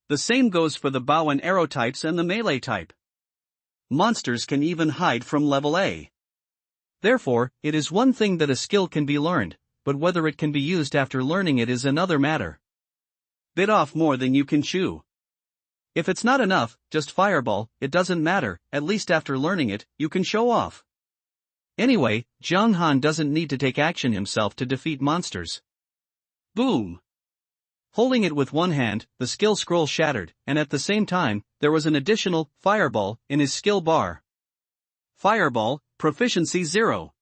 The same goes for the bow and arrow types and the melee type. Monsters can even hide from level A. Therefore, it is one thing that a skill can be learned, but whether it can be used after learning it is another matter. Bit off more than you can chew. If it's not enough, just fireball, it doesn't matter, at least after learning it, you can show off. Anyway, Jung Han doesn't need to take action himself to defeat monsters. Boom! Holding it with one hand, the skill scroll shattered, and at the same time, there was an additional fireball in his skill bar. Fireball, proficiency 0.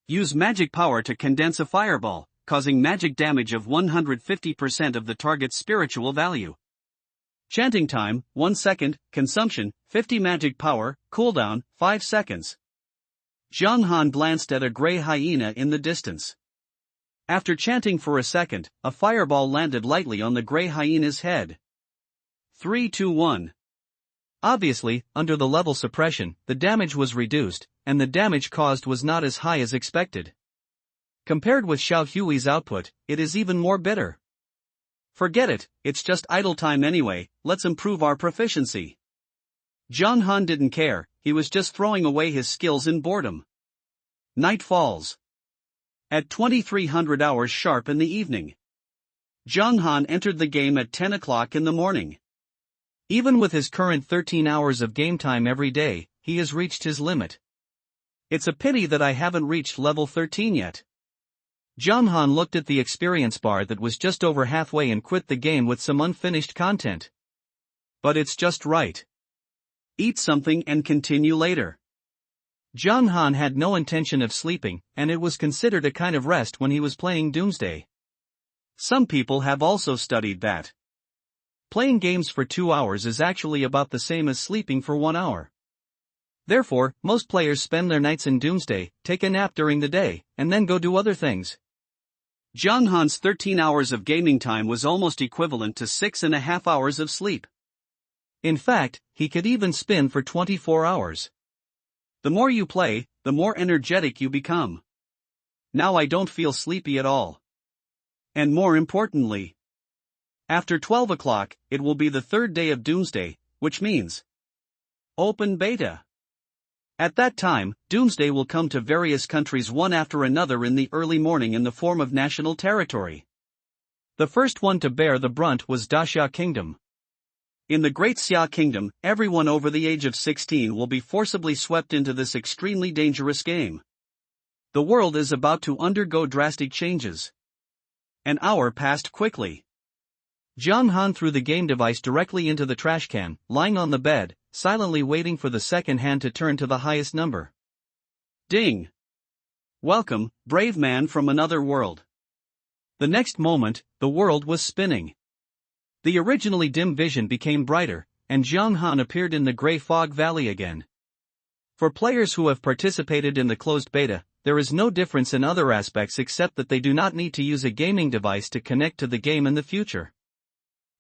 Use magic power to condense a fireball, causing magic damage of 150% of the target's spiritual value. Chanting time, 1 second, consumption, 50 magic power, cooldown, 5 seconds. Zhang Han glanced at a gray hyena in the distance. After chanting for a second, a fireball landed lightly on the gray hyena's head. 3, 2, 1. Obviously, under the level suppression, the damage was reduced, and the damage caused was not as high as expected. Compared with Xiao Hui's output, it is even more bitter. Forget it, it's just idle time anyway, let's improve our proficiency. Zhang Han didn't care, he was just throwing away his skills in boredom. Night falls. At 2300 hours sharp in the evening. Zhang Han entered the game at 10 o'clock in the morning. Even with his current 13 hours of game time every day, he has reached his limit. It's a pity that I haven't reached level 13 yet. Zhang Han looked at the experience bar that was just over halfway and quit the game with some unfinished content. But it's just right. Eat something and continue later. Zhang Han had no intention of sleeping, and it was considered a kind of rest when he was playing Doomsday. Some people have also studied that playing games for 2 hours is actually about the same as sleeping for 1 hour. Therefore, most players spend their nights in Doomsday, take a nap during the day, and then go do other things. Zhang Han's 13 hours of gaming time was almost equivalent to 6.5 hours of sleep. In fact, he could even spin for 24 hours. The more you play, the more energetic you become. Now I don't feel sleepy at all. And more importantly, after 12 o'clock, it will be the third day of Doomsday, which means open beta. At that time, Doomsday will come to various countries one after another in the early morning in the form of national territory. The first one to bear the brunt was Daxia Kingdom. In the Great Xia Kingdom, everyone over the age of 16 will be forcibly swept into this extremely dangerous game. The world is about to undergo drastic changes. An hour passed quickly. Zhang Han threw the game device directly into the trash can, lying on the bed, silently waiting for the second hand to turn to the highest number. Ding! Welcome, brave man from another world. The next moment, the world was spinning. The originally dim vision became brighter, and Zhang Han appeared in the gray fog valley again. For players who have participated in the closed beta, there is no difference in other aspects except that they do not need to use a gaming device to connect to the game in the future.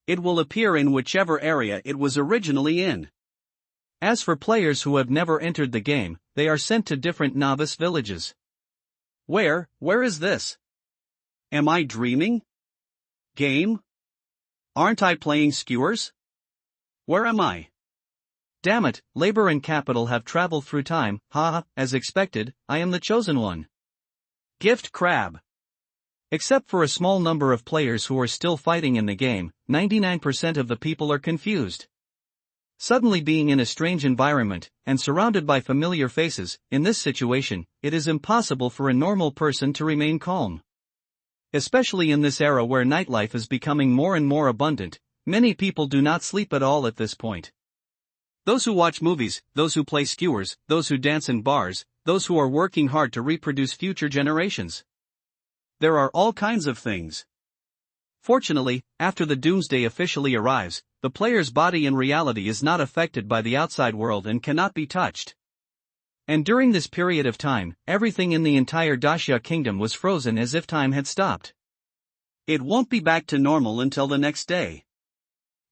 It will appear in whichever area it was originally in. As for players who have never entered the game, they are sent to different novice villages. Where is this? Am I dreaming? Game? Aren't I playing skewers? Where am I? Damn it, labor and capital have traveled through time, as expected, I am the chosen one. Gift crab. Except for a small number of players who are still fighting in the game, 99% of the people are confused. Suddenly being in a strange environment, and surrounded by familiar faces, in this situation, it is impossible for a normal person to remain calm. Especially in this era where nightlife is becoming more and more abundant, many people do not sleep at all at this point. Those who watch movies, those who play skewers, those who dance in bars, those who are working hard to reproduce future generations. There are all kinds of things. Fortunately, after the Doomsday officially arrives, the player's body in reality is not affected by the outside world and cannot be touched. And during this period of time, everything in the entire Daxia Kingdom was frozen as if time had stopped. It won't be back to normal until the next day.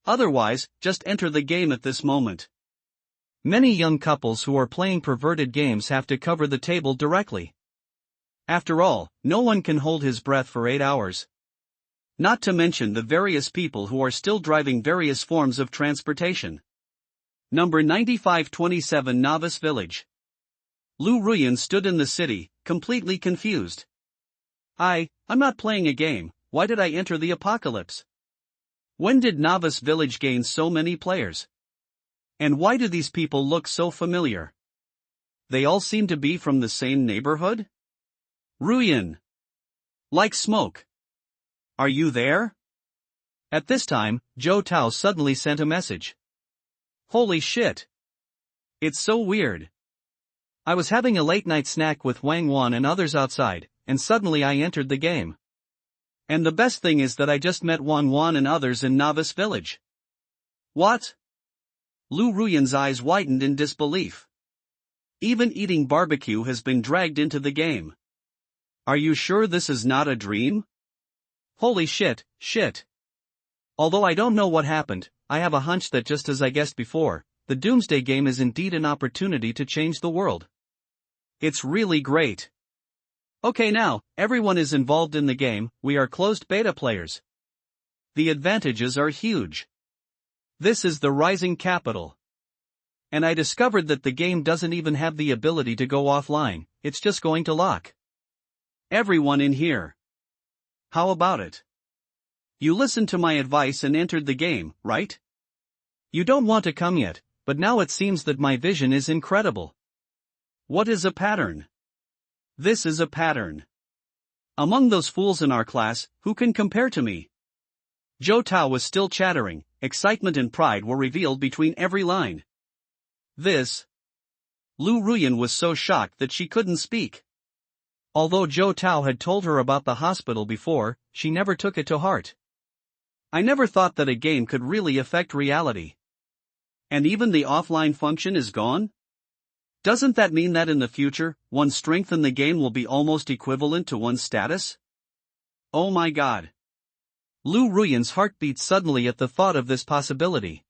Otherwise, just enter the game at this moment. Many young couples who are playing perverted games have to cover the table directly. After all, no one can hold his breath for 8 hours. Not to mention the various people who are still driving various forms of transportation. Number 9527 Novice Village. Lu Ruyan stood in the city, completely confused. I'm not playing a game, why did I enter the apocalypse? When did Novice Village gain so many players? And why do these people look so familiar? They all seem to be from the same neighborhood? Ruyan. Like smoke. Are you there? At this time, Zhou Tao suddenly sent a message. Holy shit! It's so weird. I was having a late-night snack with Wang Wan and others outside, and suddenly I entered the game. And the best thing is that I just met Wang Wan and others in Novice Village. What? Lu Ruyan's eyes widened in disbelief. Even eating barbecue has been dragged into the game. Are you sure this is not a dream? Holy shit. Although I don't know what happened, I have a hunch that just as I guessed before, the Doomsday game is indeed an opportunity to change the world. It's really great. Okay, now, everyone is involved in the game, we are closed beta players. The advantages are huge. This is the rising capital. And I discovered that the game doesn't even have the ability to go offline, it's just going to lock everyone in here. How about it? You listened to my advice and entered the game, right? You don't want to come yet, but now it seems that my vision is incredible. What is a pattern? This is a pattern. Among those fools in our class, who can compare to me? Zhou Tao was still chattering, excitement and pride were revealed between every line. This. Lu Ruyan was so shocked that she couldn't speak. Although Zhou Tao had told her about the hospital before, she never took it to heart. I never thought that a game could really affect reality. And even the offline function is gone? Doesn't that mean that in the future, one's strength in the game will be almost equivalent to one's status? Oh my god. Lu Ruyan's heart beat suddenly at the thought of this possibility.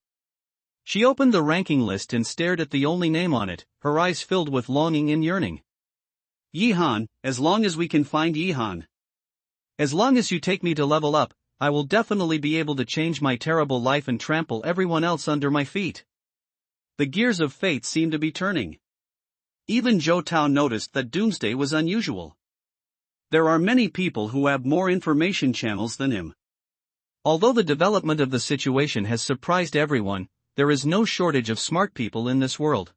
She opened the ranking list and stared at the only name on it, her eyes filled with longing and yearning. Yihan, as long as we can find Yihan. As long as you take me to level up, I will definitely be able to change my terrible life and trample everyone else under my feet. The gears of fate seemed to be turning. Even Zhou Tao noticed that Doomsday was unusual. There are many people who have more information channels than him. Although the development of the situation has surprised everyone, there is no shortage of smart people in this world.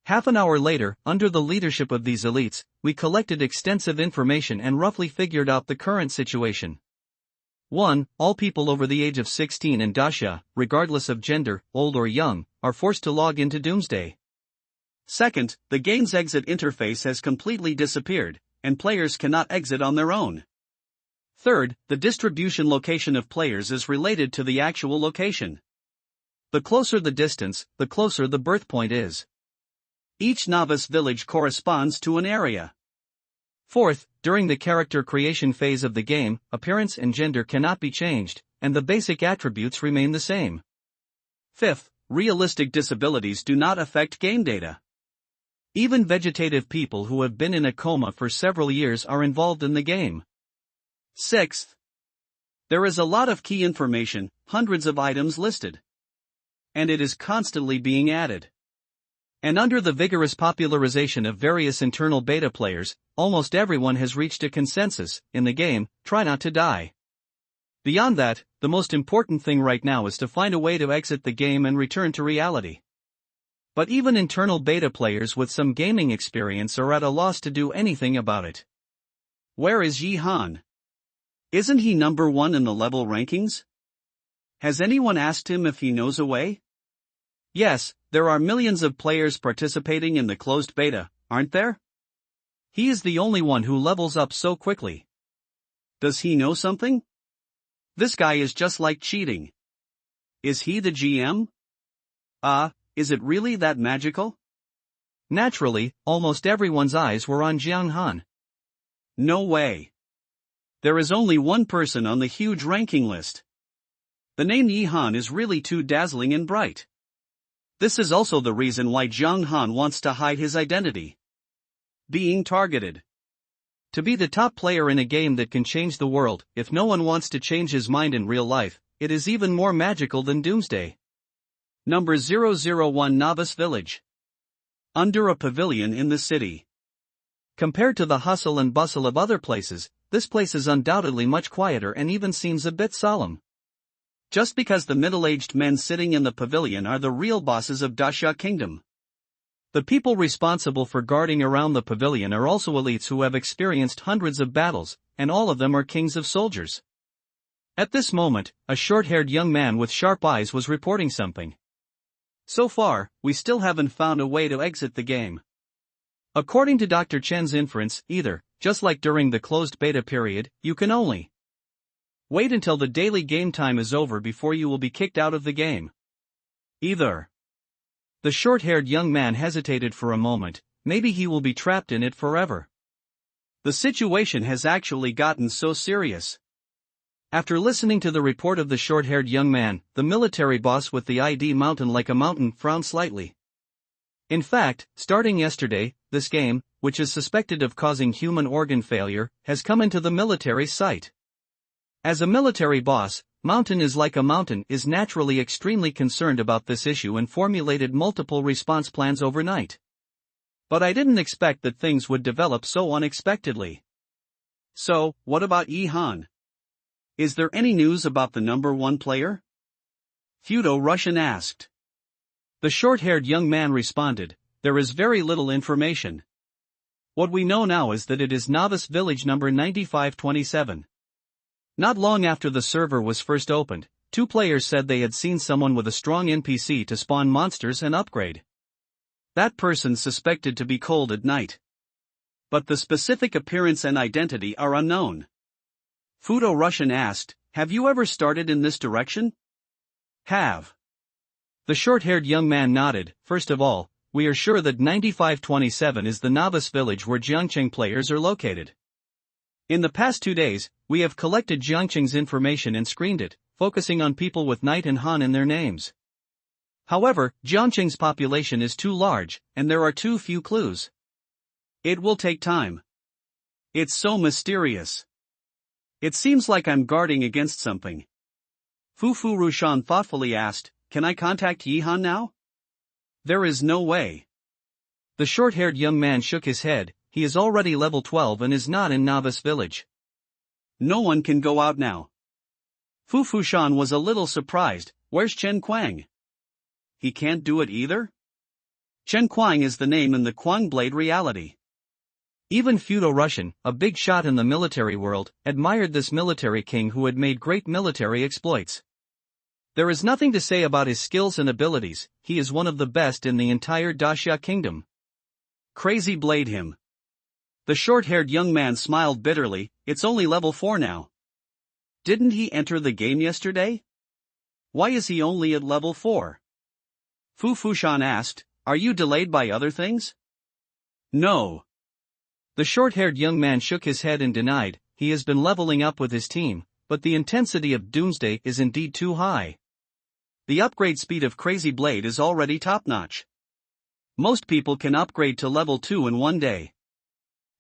Half an hour later, under the leadership of these elites, we collected extensive information and roughly figured out the current situation. 1. All people over the age of 16 and Dasha, regardless of gender, old or young, are forced to log into Doomsday. Second, the game's exit interface has completely disappeared, and players cannot exit on their own. Third, the distribution location of players is related to the actual location. The closer the distance, the closer the birth point is. Each novice village corresponds to an area. Fourth, during the character creation phase of the game, appearance and gender cannot be changed, and the basic attributes remain the same. Fifth, realistic disabilities do not affect game data. Even vegetative people who have been in a coma for several years are involved in the game. Sixth, there is a lot of key information, hundreds of items listed. And it is constantly being added. And under the vigorous popularization of various internal beta players, almost everyone has reached a consensus, in the game, try not to die. Beyond that, the most important thing right now is to find a way to exit the game and return to reality. But even internal beta players with some gaming experience are at a loss to do anything about it. Where is Yihan? Isn't he number 1 in the level rankings? Has anyone asked him if he knows a way? Yes, there are millions of players participating in the closed beta, aren't there? He is the only one who levels up so quickly. Does he know something? This guy is just like cheating. Is he the GM? Is it really that magical? Naturally, almost everyone's eyes were on Jiang Han. No way. There is only one person on the huge ranking list. The name Yihan is really too dazzling and bright. This is also the reason why Jiang Han wants to hide his identity. Being targeted. To be the top player in a game that can change the world, if no one wants to change his mind in real life, it is even more magical than Doomsday. Number 001 Novice Village. Under a pavilion in the city. Compared to the hustle and bustle of other places, this place is undoubtedly much quieter and even seems a bit solemn. Just because the middle-aged men sitting in the pavilion are the real bosses of Dasha Kingdom. The people responsible for guarding around the pavilion are also elites who have experienced hundreds of battles, and all of them are kings of soldiers. At this moment, a short-haired young man with sharp eyes was reporting something. So far, we still haven't found a way to exit the game. According to Dr. Chen's inference, either, just like during the closed beta period, you can only wait until the daily game time is over before you will be kicked out of the game. Either. The short-haired young man hesitated for a moment, maybe he will be trapped in it forever. The situation has actually gotten so serious. After listening to the report of the short-haired young man, the military boss with the ID mountain like a mountain frowned slightly. In fact, starting yesterday, this game, which is suspected of causing human organ failure, has come into the military sight. As a military boss, Mountain is like a mountain is naturally extremely concerned about this issue and formulated multiple response plans overnight. But I didn't expect that things would develop so unexpectedly. So, what about Yi-Han? Is there any news about the number one player? Feudo-Russian asked. The short-haired young man responded, there is very little information. What we know now is that it is Novice Village number 9527. Not long after the server was first opened, two players said they had seen someone with a strong NPC to spawn monsters and upgrade. That person suspected to be cold at night. But the specific appearance and identity are unknown. Feudo-Russian asked, have you ever started in this direction? Have. The short-haired young man nodded. First of all, we are sure that 9527 is the novice village where Jiangcheng players are located. In the past 2 days, we have collected Jiangcheng's information and screened it, focusing on people with Knight and Han in their names. However, Jiangcheng's population is too large, and there are too few clues. It will take time. It's so mysterious. It seems like I'm guarding against something. Feudo-Russian thoughtfully asked, can I contact Yi-Han now? There is no way. The short-haired young man shook his head, he is already level 12 and is not in Novice Village. No one can go out now. Feudo-Russian was a little surprised, where's Chen Kuang? He can't do it either? Chen Kuang is the name in the Kuang Blade reality. Even Feudo-Russian, a big shot in the military world, admired this military king who had made great military exploits. There is nothing to say about his skills and abilities, he is one of the best in the entire Daxia kingdom. Crazy Blade him. The short-haired young man smiled bitterly, it's only level 4 now. Didn't he enter the game yesterday? Why is he only at level 4? Feudo-Russian asked, are you delayed by other things? No. The short-haired young man shook his head and denied, he has been leveling up with his team, but the intensity of Doomsday is indeed too high. The upgrade speed of Crazy Blade is already top-notch. Most people can upgrade to level 2 in 1 day.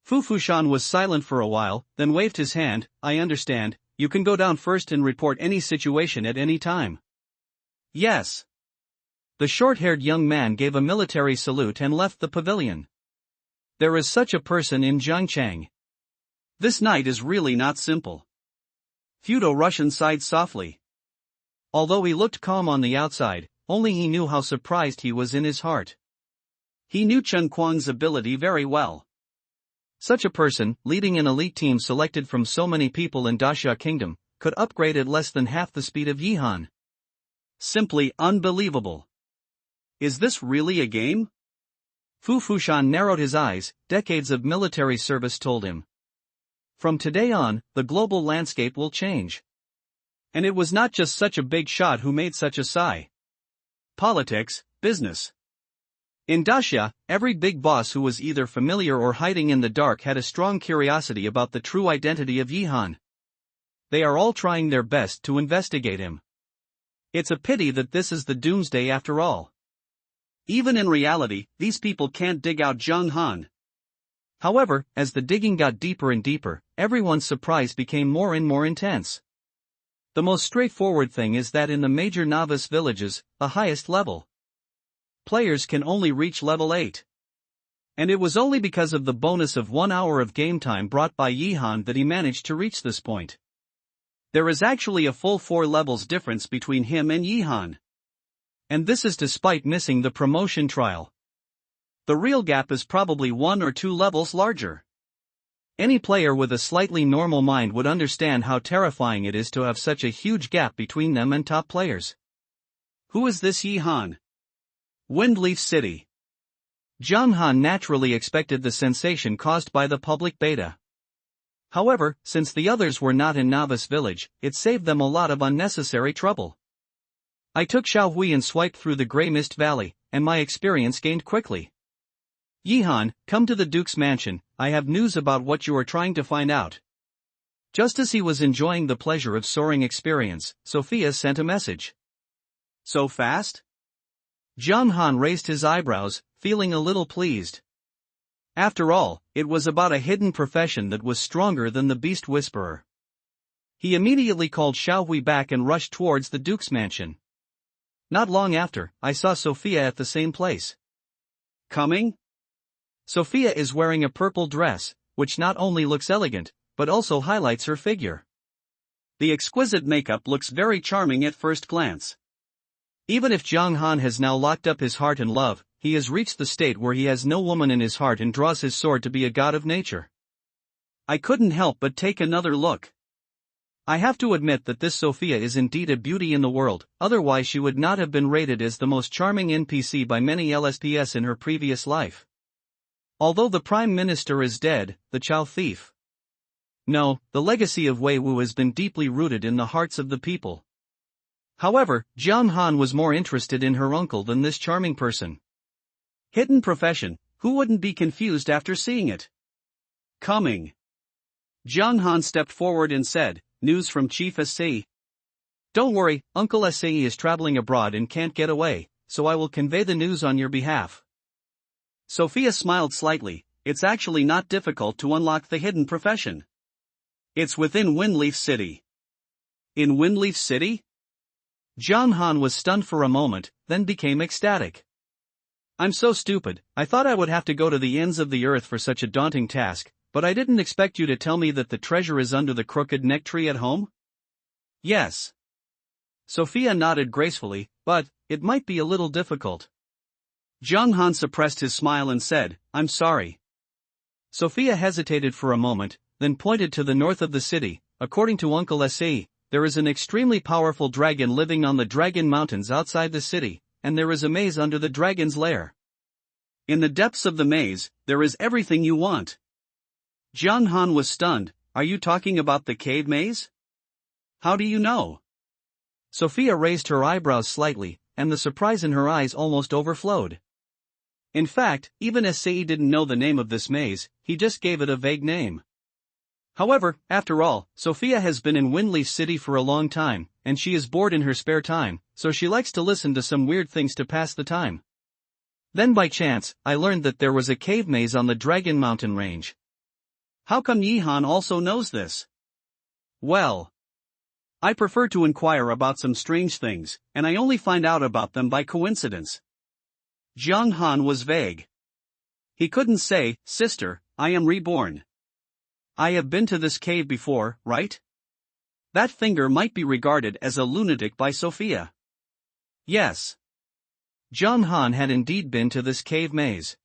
Feudo-Russian was silent for a while, then waved his hand, I understand, you can go down first and report any situation at any time. Yes. The short-haired young man gave a military salute and left the pavilion. There is such a person in Jiangcheng. This night is really not simple. Feudo-Russian sighed softly. Although he looked calm on the outside, only he knew how surprised he was in his heart. He knew Chen Kuang's ability very well. Such a person, leading an elite team selected from so many people in Daxia Kingdom, could upgrade at less than half the speed of Yi-Han. Simply unbelievable. Is this really a game? Feudo-Russian narrowed his eyes, decades of military service told him. From today on, the global landscape will change. And it was not just such a big shot who made such a sigh. Politics, business. In Daxia, every big boss who was either familiar or hiding in the dark had a strong curiosity about the true identity of Yi-Han. They are all trying their best to investigate him. It's a pity that this is the Doomsday after all. Even in reality, these people can't dig out Zhang Han. However, as the digging got deeper and deeper, everyone's surprise became more and more intense. The most straightforward thing is that in the major novice villages, the highest level players can only reach level 8. And it was only because of the bonus of 1 hour of game time brought by Yi-Han that he managed to reach this point. There is actually a full 4 levels difference between him and Yi-Han. And this is despite missing the promotion trial. The real gap is probably 1 or 2 levels larger. Any player with a slightly normal mind would understand how terrifying it is to have such a huge gap between them and top players. Who is this Yi Han? Windleaf City. Jung Han naturally expected the sensation caused by the public beta. However, since the others were not in Novice Village, it saved them a lot of unnecessary trouble. I took Xiaohui and swiped through the Grey Mist Valley, and my experience gained quickly. Yi Han, come to the Duke's mansion, I have news about what you are trying to find out. Just as he was enjoying the pleasure of soaring experience, Sophia sent a message. So fast? Jung Han raised his eyebrows, feeling a little pleased. After all, it was about a hidden profession that was stronger than the Beast Whisperer. He immediately called Xiaohui back and rushed towards the Duke's mansion. Not long after, I saw Sophia at the same place. Coming? Sophia is wearing a purple dress, which not only looks elegant, but also highlights her figure. The exquisite makeup looks very charming at first glance. Even if Jung Han has now locked up his heart and love, he has reached the state where he has no woman in his heart and draws his sword to be a god of nature. I couldn't help but take another look. I have to admit that this Sophia is indeed a beauty in the world, otherwise she would not have been rated as the most charming NPC by many LSPS in her previous life. Although the Prime Minister is dead, the Chow thief. No, the legacy of Wei Wu has been deeply rooted in the hearts of the people. However, Jiang Han was more interested in her uncle than this charming person. Hidden profession, who wouldn't be confused after seeing it? Coming. Jiang Han stepped forward and said, news from Chief Sai. Don't worry, Uncle Sai is traveling abroad and can't get away, so I will convey the news on your behalf. Sophia smiled slightly. It's actually not difficult to unlock the hidden profession. It's within Windleaf City. In Windleaf City? Jiang Han was stunned for a moment, then became ecstatic. I'm so stupid, I thought I would have to go to the ends of the earth for such a daunting task, but I didn't expect you to tell me that the treasure is under the crooked neck tree at home? Yes. Sophia nodded gracefully, but it might be a little difficult. Jiang Han suppressed his smile and said, I'm sorry. Sophia hesitated for a moment, then pointed to the north of the city. According to Uncle Sai, there is an extremely powerful dragon living on the Dragon Mountains outside the city, and there is a maze under the dragon's lair. In the depths of the maze, there is everything you want. Jiang Han was stunned. Are you talking about the cave maze? How do you know? Sophia raised her eyebrows slightly, and the surprise in her eyes almost overflowed. In fact, even Sai didn't know the name of this maze, he just gave it a vague name. However, after all, Sophia has been in Windleaf City for a long time, and she is bored in her spare time, so she likes to listen to some weird things to pass the time. Then by chance, I learned that there was a cave maze on the Dragon Mountain range. How come Yi Han also knows this? Well, I prefer to inquire about some strange things, and I only find out about them by coincidence. Jiang Han was vague. He couldn't say, sister, I am reborn. I have been to this cave before, right? That finger might be regarded as a lunatic by Sophia. Yes. Jiang Han had indeed been to this cave maze.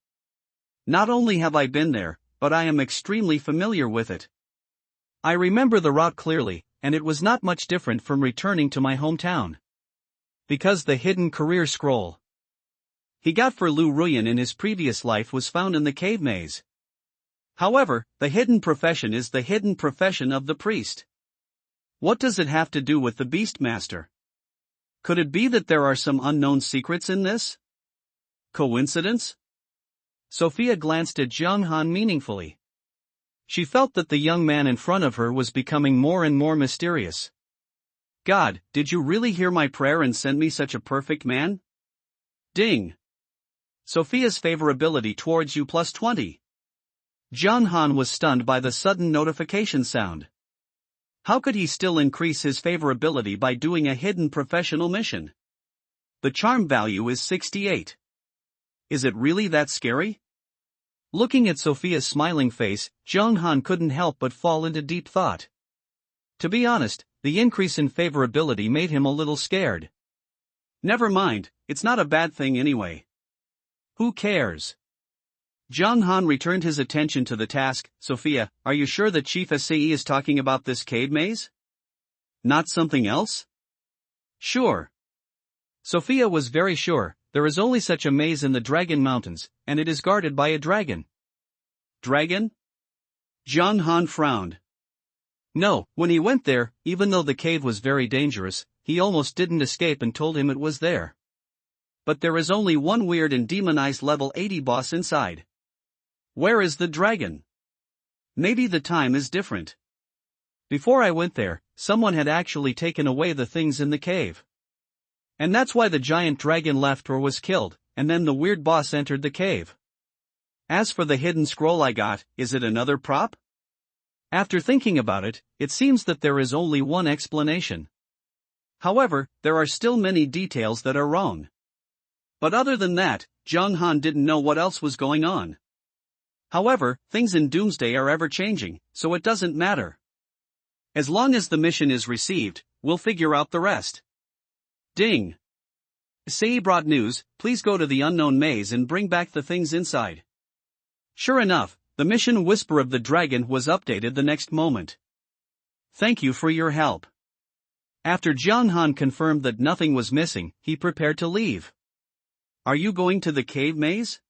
Not only have I been there, but I am extremely familiar with it. I remember the route clearly, and it was not much different from returning to my hometown. Because the hidden career scroll he got for Lu Ruyan in his previous life was found in the cave maze. However, the hidden profession is the hidden profession of the priest. What does it have to do with the Beastmaster? Could it be that there are some unknown secrets in this? Coincidence? Sophia glanced at Jiang Han meaningfully. She felt that the young man in front of her was becoming more and more mysterious. God, did you really hear my prayer and send me such a perfect man? Ding! Sophia's favorability towards you plus 20. Jiang Han was stunned by the sudden notification sound. How could he still increase his favorability by doing a hidden professional mission? The charm value is 68. Is it really that scary? Looking at Sophia's smiling face, Jiang Han couldn't help but fall into deep thought. To be honest, the increase in favorability made him a little scared. Never mind, it's not a bad thing anyway. Who cares? Zhang Han returned his attention to the task. Sophia, are you sure that Chief SAE is talking about this cave maze? Not something else? Sure. Sophia was very sure. There is only such a maze in the Dragon Mountains, and it is guarded by a dragon. Dragon? Zhang Han frowned. No, when he went there, even though the cave was very dangerous, he almost didn't escape and told him it was there. But there is only one weird and demonized level 80 boss inside. Where is the dragon? Maybe the time is different. Before I went there, someone had actually taken away the things in the cave. And that's why the giant dragon left or was killed, and then the weird boss entered the cave. As for the hidden scroll I got, is it another prop? After thinking about it, it seems that there is only one explanation. However, there are still many details that are wrong. But other than that, Zhang Han didn't know what else was going on. However, things in Doomsday are ever changing, so it doesn't matter. As long as the mission is received, we'll figure out the rest. Ding! Sei brought news, please go to the unknown maze and bring back the things inside. Sure enough, the mission Whisper of the Dragon was updated the next moment. Thank you for your help. After Zhang Han confirmed that nothing was missing, he prepared to leave. Are you going to the cave maze?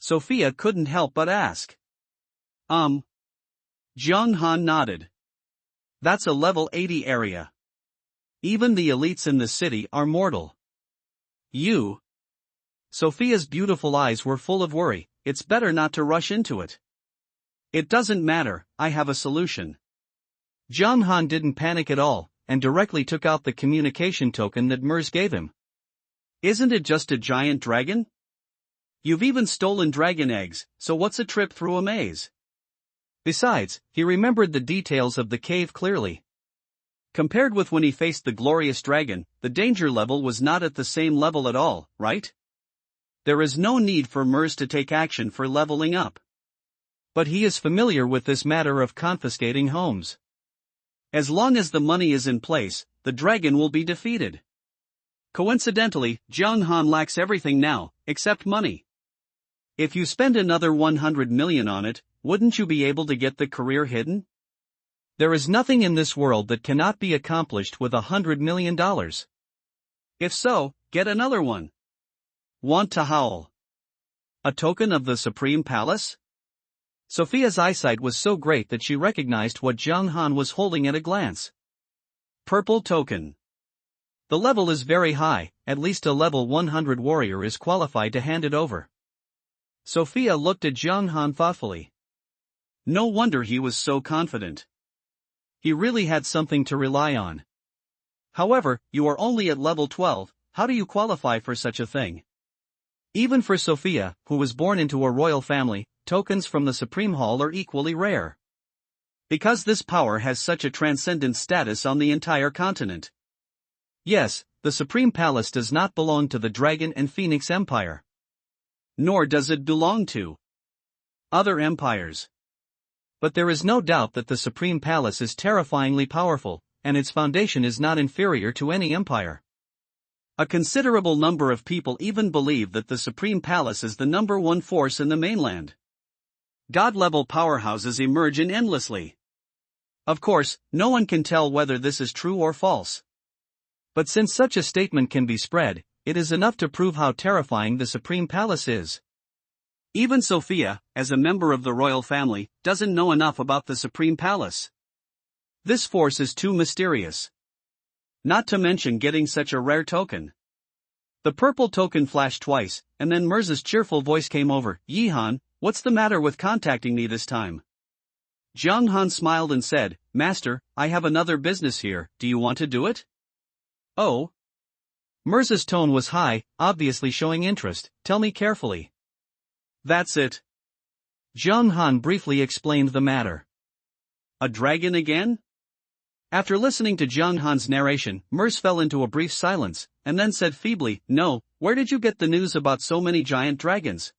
Sophia couldn't help but ask. Zhang Han nodded. That's a level 80 area. Even the elites in the city are mortal. You? Sophia's beautiful eyes were full of worry. It's better not to rush into it. It doesn't matter, I have a solution. Zhang Han didn't panic at all, and directly took out the communication token that Mers gave him. Isn't it just a giant dragon? You've even stolen dragon eggs, so what's a trip through a maze? Besides, he remembered the details of the cave clearly. Compared with when he faced the glorious dragon, the danger level was not at the same level at all, right? There is no need for Mers to take action for leveling up. But he is familiar with this matter of confiscating homes. As long as the money is in place, the dragon will be defeated. Coincidentally, Zhang Han lacks everything now, except money. If you spend another 100 million on it, wouldn't you be able to get the career hidden? There is nothing in this world that cannot be accomplished with $100 million. If so, get another one. Want to howl? A token of the Supreme Palace? Sophia's eyesight was so great that she recognized what Zhang Han was holding at a glance. Purple token. The level is very high, at least a level 100 warrior is qualified to hand it over. Sophia looked at Zhang Han thoughtfully. No wonder he was so confident. He really had something to rely on. However, you are only at level 12, how do you qualify for such a thing? Even for Sophia, who was born into a royal family, tokens from the Supreme Hall are equally rare. Because this power has such a transcendent status on the entire continent. Yes, the Supreme Palace does not belong to the Dragon and Phoenix Empire. Nor does it belong to other empires. But there is no doubt that the Supreme Palace is terrifyingly powerful, and its foundation is not inferior to any empire. A considerable number of people even believe that the Supreme Palace is the number one force in the mainland. God-level powerhouses emerge endlessly. Of course, no one can tell whether this is true or false. But since such a statement can be spread, it is enough to prove how terrifying the Supreme Palace is. Even Sophia, as a member of the royal family, doesn't know enough about the Supreme Palace. This force is too mysterious. Not to mention getting such a rare token. The purple token flashed twice, and then Mers's cheerful voice came over. Yihan, what's the matter with contacting me this time? Zhang Han smiled and said, Master, I have another business here, do you want to do it? Oh? Mers's tone was high, obviously showing interest. Tell me carefully. That's it. Zhang Han briefly explained the matter. A dragon again? After listening to Zhang Han's narration, Mers fell into a brief silence, and then said feebly, No, where did you get the news about so many giant dragons?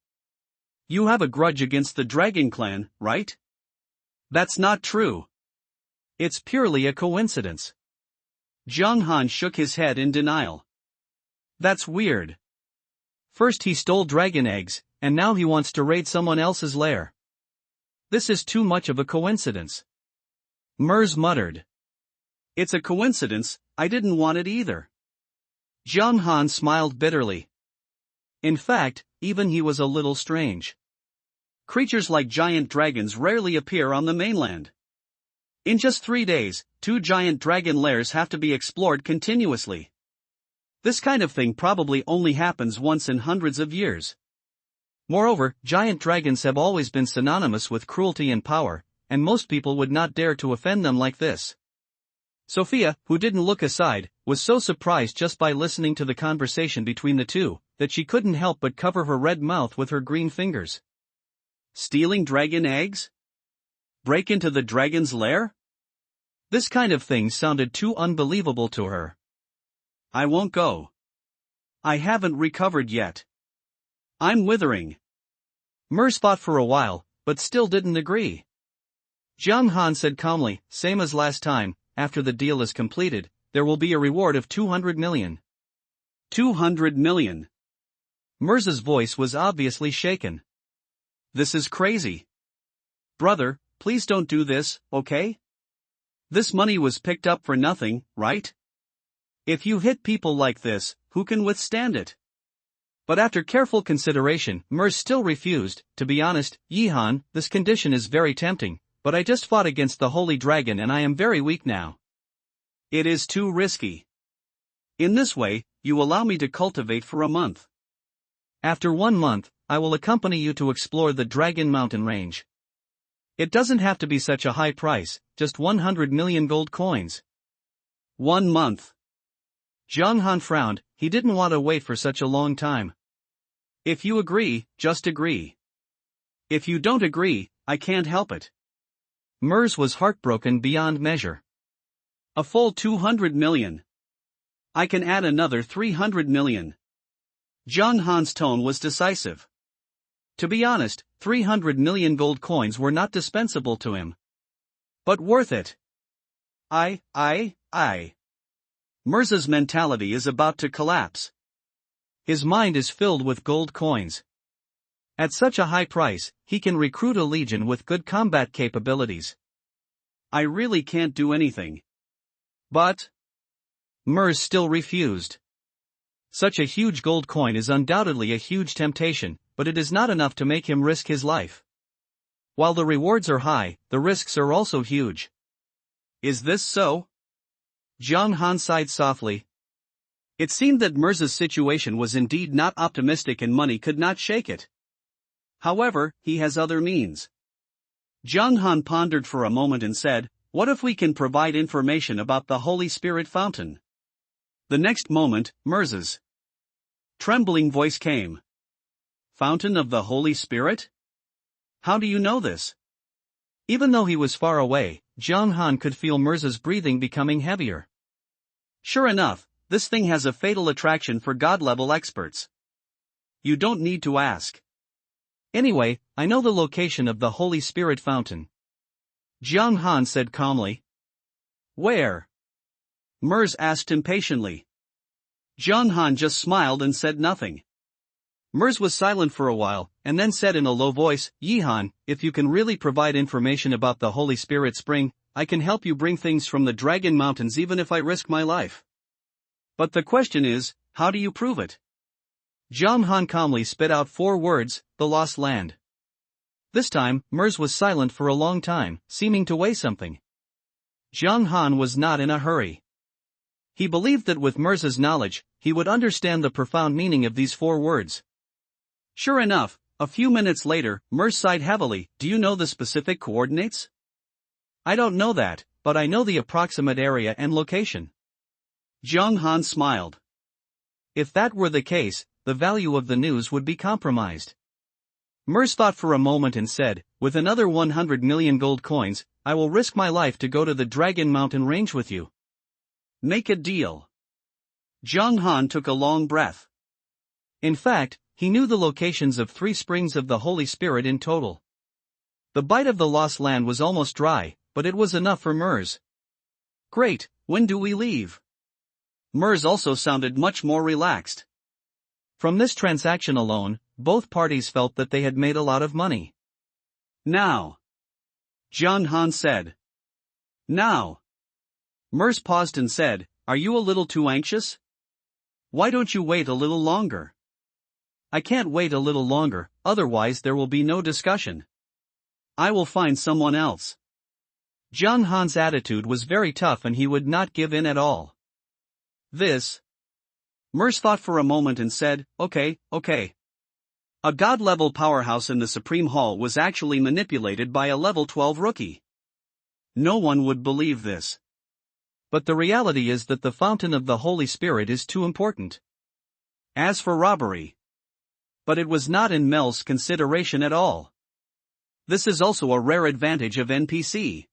You have a grudge against the Dragon Clan, right? That's not true. It's purely a coincidence. Zhang Han shook his head in denial. That's weird. First he stole dragon eggs, and now he wants to raid someone else's lair. This is too much of a coincidence. Mers muttered. It's a coincidence, I didn't want it either. Jiang Han smiled bitterly. In fact, even he was a little strange. Creatures like giant dragons rarely appear on the mainland. In just 3 days, 2 giant dragon lairs have to be explored continuously. This kind of thing probably only happens once in hundreds of years. Moreover, giant dragons have always been synonymous with cruelty and power, and most people would not dare to offend them like this. Sophia, who didn't look aside, was so surprised just by listening to the conversation between the two, that she couldn't help but cover her red mouth with her green fingers. Stealing dragon eggs? Break into the dragon's lair? This kind of thing sounded too unbelievable to her. I won't go. I haven't recovered yet. I'm withering. Mers thought for a while, but still didn't agree. Jiang Han said calmly, same as last time, after the deal is completed, there will be a reward of 200 million. 200 million. Mers's voice was obviously shaken. This is crazy. Brother, please don't do this, okay? This money was picked up for nothing, right? If you hit people like this, who can withstand it? But after careful consideration, Mers still refused. To be honest, Yihan, this condition is very tempting, but I just fought against the Holy Dragon and I am very weak now. It is too risky. In this way, you allow me to cultivate for a month. After 1 month, I will accompany you to explore the Dragon Mountain range. It doesn't have to be such a high price, just 100 million gold coins. 1 month. Jiang Han frowned, he didn't want to wait for such a long time. If you agree, just agree. If you don't agree, I can't help it. Mers was heartbroken beyond measure. A full 200 million. I can add another 300 million. Jiang Han's tone was decisive. To be honest, 300 million gold coins were not dispensable to him. But worth it. I. Mers's mentality is about to collapse. His mind is filled with gold coins. At such a high price, he can recruit a legion with good combat capabilities. I really can't do anything. But Mers still refused. Such a huge gold coin is undoubtedly a huge temptation, but it is not enough to make him risk his life. While the rewards are high, the risks are also huge. Is this so? Jiang Han sighed softly. It seemed that Mers's situation was indeed not optimistic and money could not shake it. However, he has other means. Jiang Han pondered for a moment and said, what if we can provide information about the Holy Spirit Fountain? The next moment, Mers's trembling voice came. Fountain of the Holy Spirit? How do you know this? Even though he was far away, Jiang Han could feel Mers's breathing becoming heavier. Sure enough, this thing has a fatal attraction for God-level experts. You don't need to ask. Anyway, I know the location of the Holy Spirit Fountain. Jiang Han said calmly. Where? Mers asked impatiently. Jiang Han just smiled and said nothing. Mers was silent for a while, and then said in a low voice, Yihan, if you can really provide information about the Holy Spirit Spring, I can help you bring things from the Dragon Mountains even if I risk my life. But the question is, how do you prove it? Jiang Han calmly spit out 4 words, the Lost Land. This time, Mers was silent for a long time, seeming to weigh something. Jiang Han was not in a hurry. He believed that with Mers's knowledge, he would understand the profound meaning of these 4 words. Sure enough, a few minutes later, Mers sighed heavily. Do you know the specific coordinates? I don't know that, but I know the approximate area and location. Jiang Han smiled. If that were the case, the value of the news would be compromised. Mers thought for a moment and said, with another 100 million gold coins, I will risk my life to go to the Dragon Mountain range with you. Make a deal. Jiang Han took a long breath. In fact, he knew the locations of 3 springs of the Holy Spirit in total. The bite of the Lost Land was almost dry, but it was enough for Mers. Great, when do we leave? Mers also sounded much more relaxed. From this transaction alone, both parties felt that they had made a lot of money. Now, Jiang Han said. Now. Mers paused and said, "Are you a little too anxious? Why don't you wait a little longer?" "I can't wait a little longer, otherwise there will be no discussion. I will find someone else." Jiang Han's attitude was very tough and he would not give in at all. Mers thought for a moment and said, okay. A god-level powerhouse in the Supreme Hall was actually manipulated by a level 12 rookie. No one would believe this. But the reality is that the fountain of the Holy Spirit is too important. As for robbery. But it was not in Mel's consideration at all. This is also a rare advantage of NPC.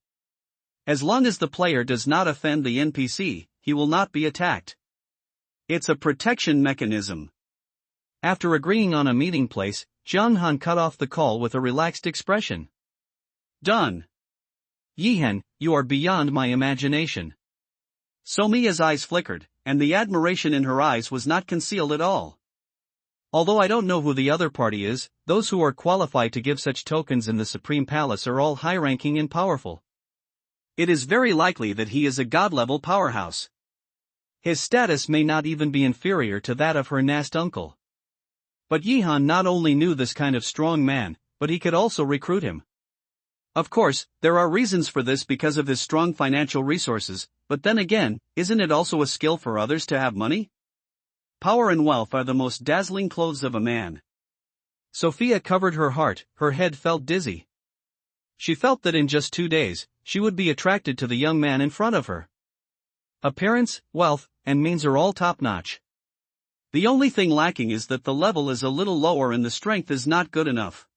As long as the player does not offend the NPC, he will not be attacked. It's a protection mechanism. After agreeing on a meeting place, Jiang Han cut off the call with a relaxed expression. Done. Yihen, you are beyond my imagination. Somia's eyes flickered, and the admiration in her eyes was not concealed at all. Although I don't know who the other party is, those who are qualified to give such tokens in the Supreme Palace are all high-ranking and powerful. It is very likely that he is a god-level powerhouse. His status may not even be inferior to that of her Nast uncle. But Yihan not only knew this kind of strong man, but he could also recruit him. Of course, there are reasons for this because of his strong financial resources, but then again, isn't it also a skill for others to have money? Power and wealth are the most dazzling clothes of a man. Sophia covered her heart, her head felt dizzy. She felt that in just 2 days, she would be attracted to the young man in front of her. Appearance, wealth, and means are all top-notch. The only thing lacking is that the level is a little lower and the strength is not good enough.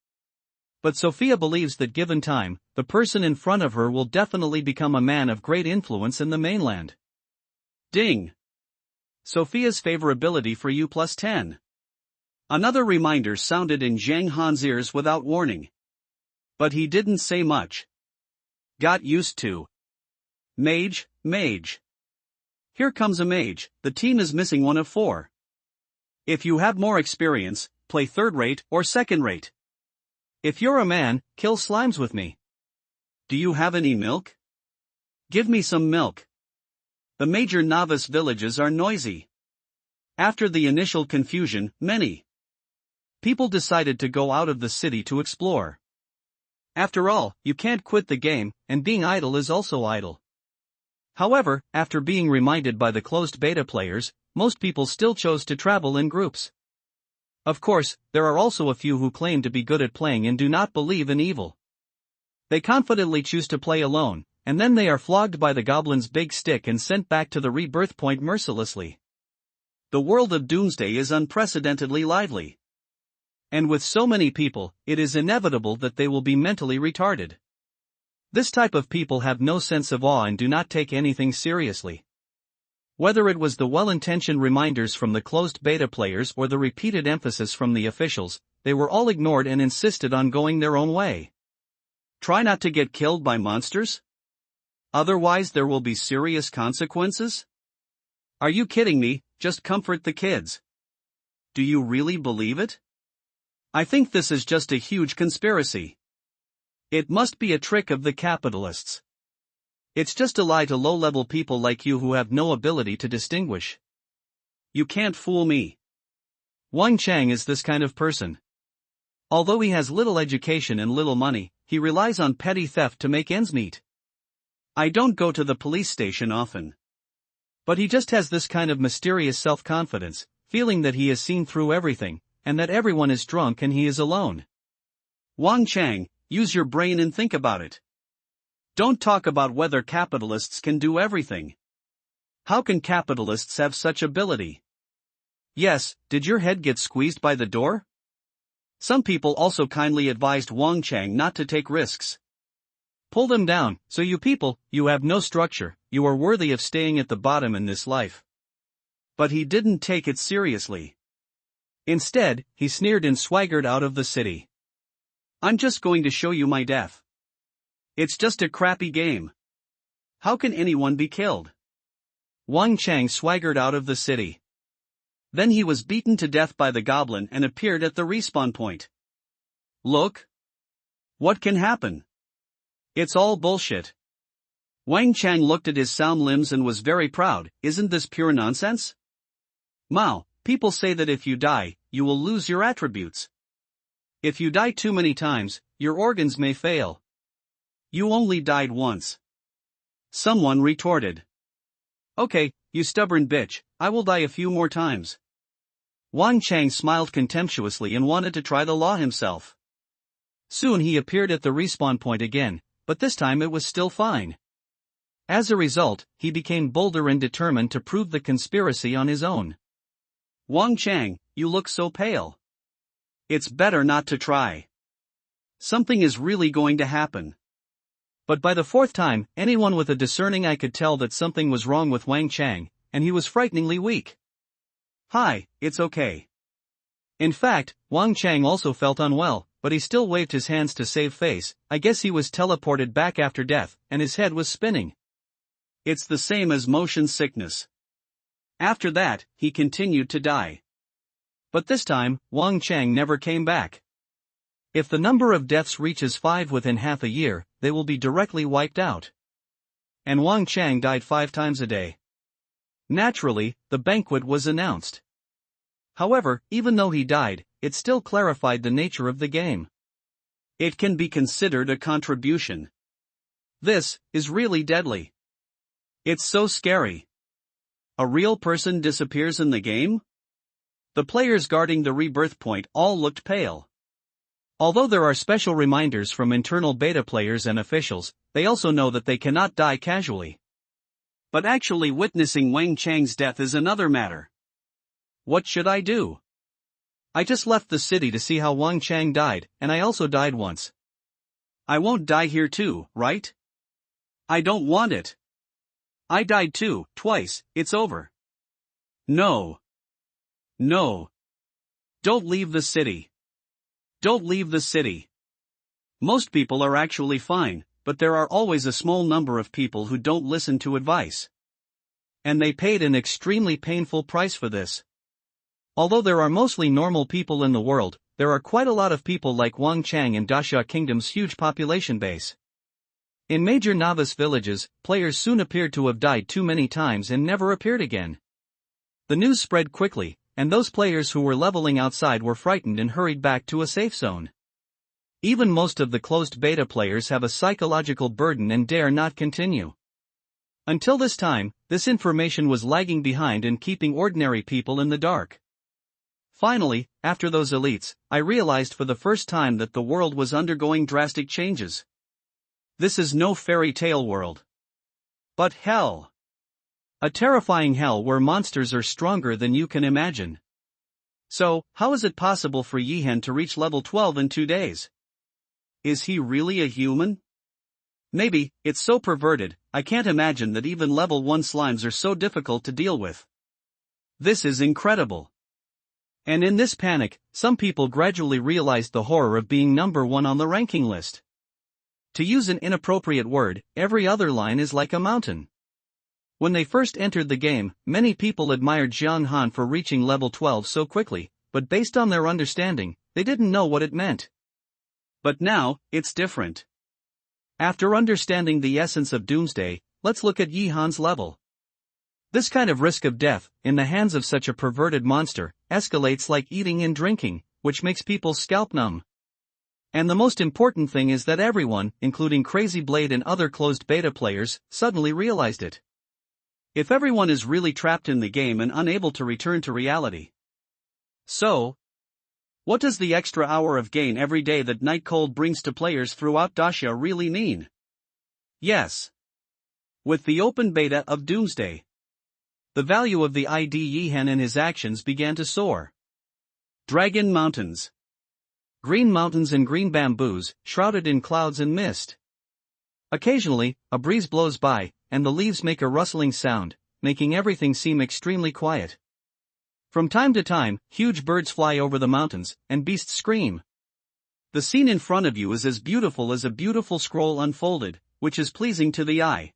But Sophia believes that given time, the person in front of her will definitely become a man of great influence in the mainland. Ding! Sophia's favorability for you +10. Another reminder sounded in Jiang Han's ears without warning. But he didn't say much. Got used to. Mage. Here comes a mage, the team is missing one of 4. If you have more experience, play third-rate or second-rate. If you're a man, kill slimes with me. Do you have any milk? Give me some milk. The major novice villages are noisy. After the initial confusion, many people decided to go out of the city to explore. After all, you can't quit the game, and being idle is also idle. However, after being reminded by the closed beta players, most people still chose to travel in groups. Of course, there are also a few who claim to be good at playing and do not believe in evil. They confidently choose to play alone, and then they are flogged by the goblin's big stick and sent back to the rebirth point mercilessly. The world of Doomsday is unprecedentedly lively. And with so many people, it is inevitable that they will be mentally retarded. This type of people have no sense of awe and do not take anything seriously. Whether it was the well-intentioned reminders from the closed beta players or the repeated emphasis from the officials, they were all ignored and insisted on going their own way. Try not to get killed by monsters? Otherwise there will be serious consequences? Are you kidding me? Just comfort the kids. Do you really believe it? I think this is just a huge conspiracy. It must be a trick of the capitalists. It's just a lie to low-level people like you who have no ability to distinguish. You can't fool me. Wang Chang is this kind of person. Although he has little education and little money, he relies on petty theft to make ends meet. I don't go to the police station often. But he just has this kind of mysterious self-confidence, feeling that he has seen through everything, and that everyone is drunk and he is alone. Wang Chang, use your brain and think about it. Don't talk about whether capitalists can do everything. How can capitalists have such ability? Yes, did your head get squeezed by the door? Some people also kindly advised Wang Chang not to take risks. Pull them down, so you people, you have no structure, you are worthy of staying at the bottom in this life. But he didn't take it seriously. Instead, he sneered and swaggered out of the city. I'm just going to show you my death. It's just a crappy game. How can anyone be killed? Wang Chang swaggered out of the city. Then he was beaten to death by the goblin and appeared at the respawn point. Look. What can happen? It's all bullshit. Wang Chang looked at his sound limbs and was very proud. Isn't this pure nonsense? Mao, people say that if you die, you will lose your attributes. If you die too many times, your organs may fail. You only died once. Someone retorted. Okay, you stubborn bitch, I will die a few more times. Wang Chang smiled contemptuously and wanted to try the law himself. Soon he appeared at the respawn point again, but this time it was still fine. As a result, he became bolder and determined to prove the conspiracy on his own. Wang Chang, you look so pale. It's better not to try. Something is really going to happen. But by the fourth time, anyone with a discerning eye could tell that something was wrong with Wang Chang, and he was frighteningly weak. Hi, it's okay. In fact, Wang Chang also felt unwell, but he still waved his hands to save face. I guess he was teleported back after death, and his head was spinning. It's the same as motion sickness. After that, he continued to die. But this time, Wang Chang never came back. If the number of deaths reaches 5 within half a year, they will be directly wiped out. And Wang Chang died 5 times a day. Naturally, the banquet was announced. However, even though he died, it still clarified the nature of the game. It can be considered a contribution. This is really deadly. It's so scary. A real person disappears in the game? The players guarding the rebirth point all looked pale. Although there are special reminders from internal beta players and officials, they also know that they cannot die casually. But actually witnessing Wang Chang's death is another matter. What should I do? I just left the city to see how Wang Chang died, and I also died once. I won't die here too, right? I don't want it. I died too, twice, it's over. No. No. Don't leave the city. Don't leave the city. Most people are actually fine, but there are always a small number of people who don't listen to advice. And they paid an extremely painful price for this. Although there are mostly normal people in the world, there are quite a lot of people like Wang Chang in Daxia Kingdom's huge population base. In major novice villages, players soon appeared to have died too many times and never appeared again. The news spread quickly, and those players who were leveling outside were frightened and hurried back to a safe zone. Even most of the closed beta players have a psychological burden and dare not continue. Until this time, this information was lagging behind and keeping ordinary people in the dark. Finally, after those elites, I realized for the first time that the world was undergoing drastic changes. This is no fairy tale world. But hell. A terrifying hell where monsters are stronger than you can imagine. So, how is it possible for Yihan to reach level 12 in 2 days? Is he really a human? Maybe, it's so perverted, I can't imagine that even level 1 slimes are so difficult to deal with. This is incredible. And in this panic, some people gradually realized the horror of being number 1 on the ranking list. To use an inappropriate word, every other line is like a mountain. When they first entered the game, many people admired Jiang Han for reaching level 12 so quickly, but based on their understanding, they didn't know what it meant. But now, it's different. After understanding the essence of Doomsday, let's look at Yi Han's level. This kind of risk of death, in the hands of such a perverted monster, escalates like eating and drinking, which makes people scalp numb. And the most important thing is that everyone, including Crazy Blade and other closed beta players, suddenly realized it. If everyone is really trapped in the game and unable to return to reality. So, what does the extra hour of gain every day that Night Cold brings to players throughout Daxia really mean? Yes. With the open beta of Doomsday, the value of the ID Yihan and his actions began to soar. Dragon Mountains. Green mountains and green bamboos, shrouded in clouds and mist. Occasionally, a breeze blows by, and the leaves make a rustling sound, making everything seem extremely quiet. From time to time, huge birds fly over the mountains, and beasts scream. The scene in front of you is as beautiful as a beautiful scroll unfolded, which is pleasing to the eye.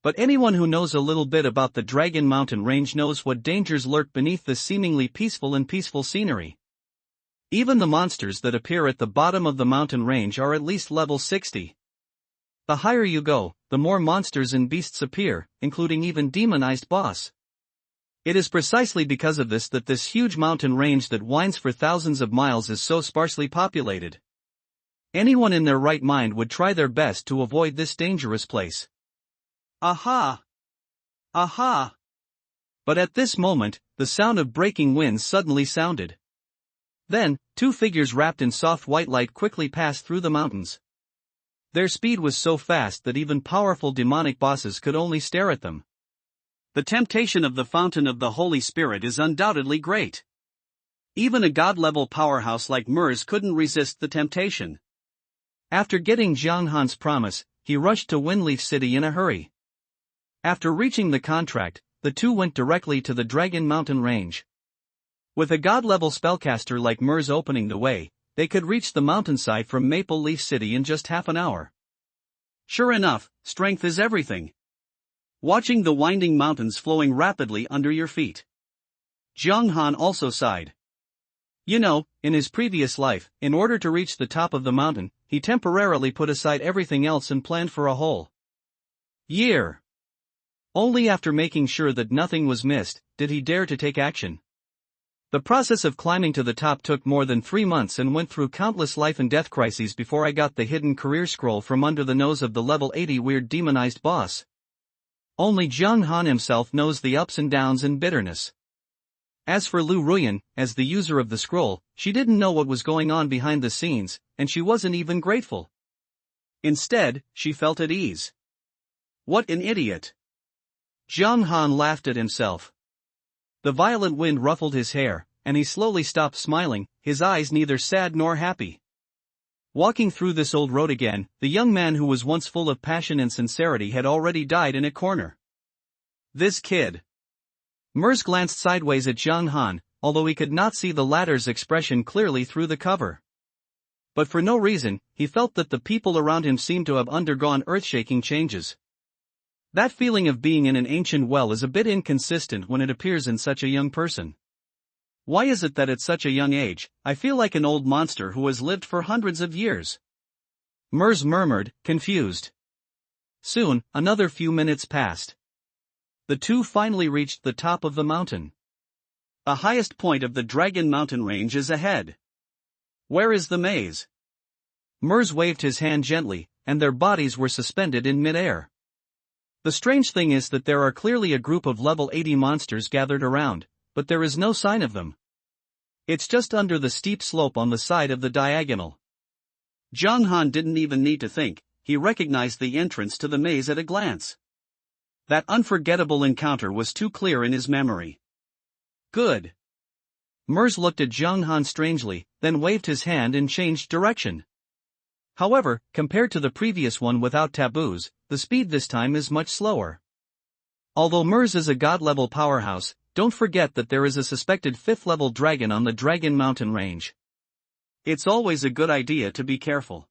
But anyone who knows a little bit about the Dragon Mountain range knows what dangers lurk beneath this seemingly peaceful scenery. Even the monsters that appear at the bottom of the mountain range are at least level 60. The higher you go, the more monsters and beasts appear, including even demonized boss. It is precisely because of this that this huge mountain range that winds for thousands of miles is so sparsely populated. Anyone in their right mind would try their best to avoid this dangerous place. Aha! Aha! But at this moment, the sound of breaking winds suddenly sounded. Then, two figures wrapped in soft white light quickly passed through the mountains. Their speed was so fast that even powerful demonic bosses could only stare at them. The temptation of the fountain of the Holy Spirit is undoubtedly great. Even a god-level powerhouse like Mers couldn't resist the temptation. After getting Jiang Han's promise, he rushed to Windleaf City in a hurry. After reaching the contract, the two went directly to the Dragon Mountain range. With a god-level spellcaster like Mers opening the way, they could reach the mountainside from Maple Leaf City in just half an hour. Sure enough, strength is everything. Watching the winding mountains flowing rapidly under your feet. Jiang Han also sighed. You know, in his previous life, in order to reach the top of the mountain, he temporarily put aside everything else and planned for a whole year. Only after making sure that nothing was missed, did he dare to take action. The process of climbing to the top took more than 3 months and went through countless life and death crises before I got the hidden career scroll from under the nose of the level 80 weird demonized boss. Only Jiang Han himself knows the ups and downs and bitterness. As for Lu Ruyan, as the user of the scroll, she didn't know what was going on behind the scenes, and she wasn't even grateful. Instead, she felt at ease. What an idiot! Jiang Han laughed at himself. The violent wind ruffled his hair, and he slowly stopped smiling, his eyes neither sad nor happy. Walking through this old road again, the young man who was once full of passion and sincerity had already died in a corner. This kid. Mers glanced sideways at Jiang Han, although he could not see the latter's expression clearly through the cover. But for no reason, he felt that the people around him seemed to have undergone earth-shaking changes. That feeling of being in an ancient well is a bit inconsistent when it appears in such a young person. Why is it that at such a young age, I feel like an old monster who has lived for hundreds of years? Mers murmured, confused. Soon, another few minutes passed. The two finally reached the top of the mountain. The highest point of the Dragon Mountain range is ahead. Where is the maze? Mers waved his hand gently, and their bodies were suspended in mid-air. The strange thing is that there are clearly a group of level 80 monsters gathered around, but there is no sign of them. It's just under the steep slope on the side of the diagonal. Jiang Han didn't even need to think, he recognized the entrance to the maze at a glance. That unforgettable encounter was too clear in his memory. Good. Mers looked at Jiang Han strangely, then waved his hand and changed direction. However, compared to the previous one without taboos, the speed this time is much slower. Although Mers is a god-level powerhouse, don't forget that there is a suspected 5th-level dragon on the Dragon Mountain range. It's always a good idea to be careful.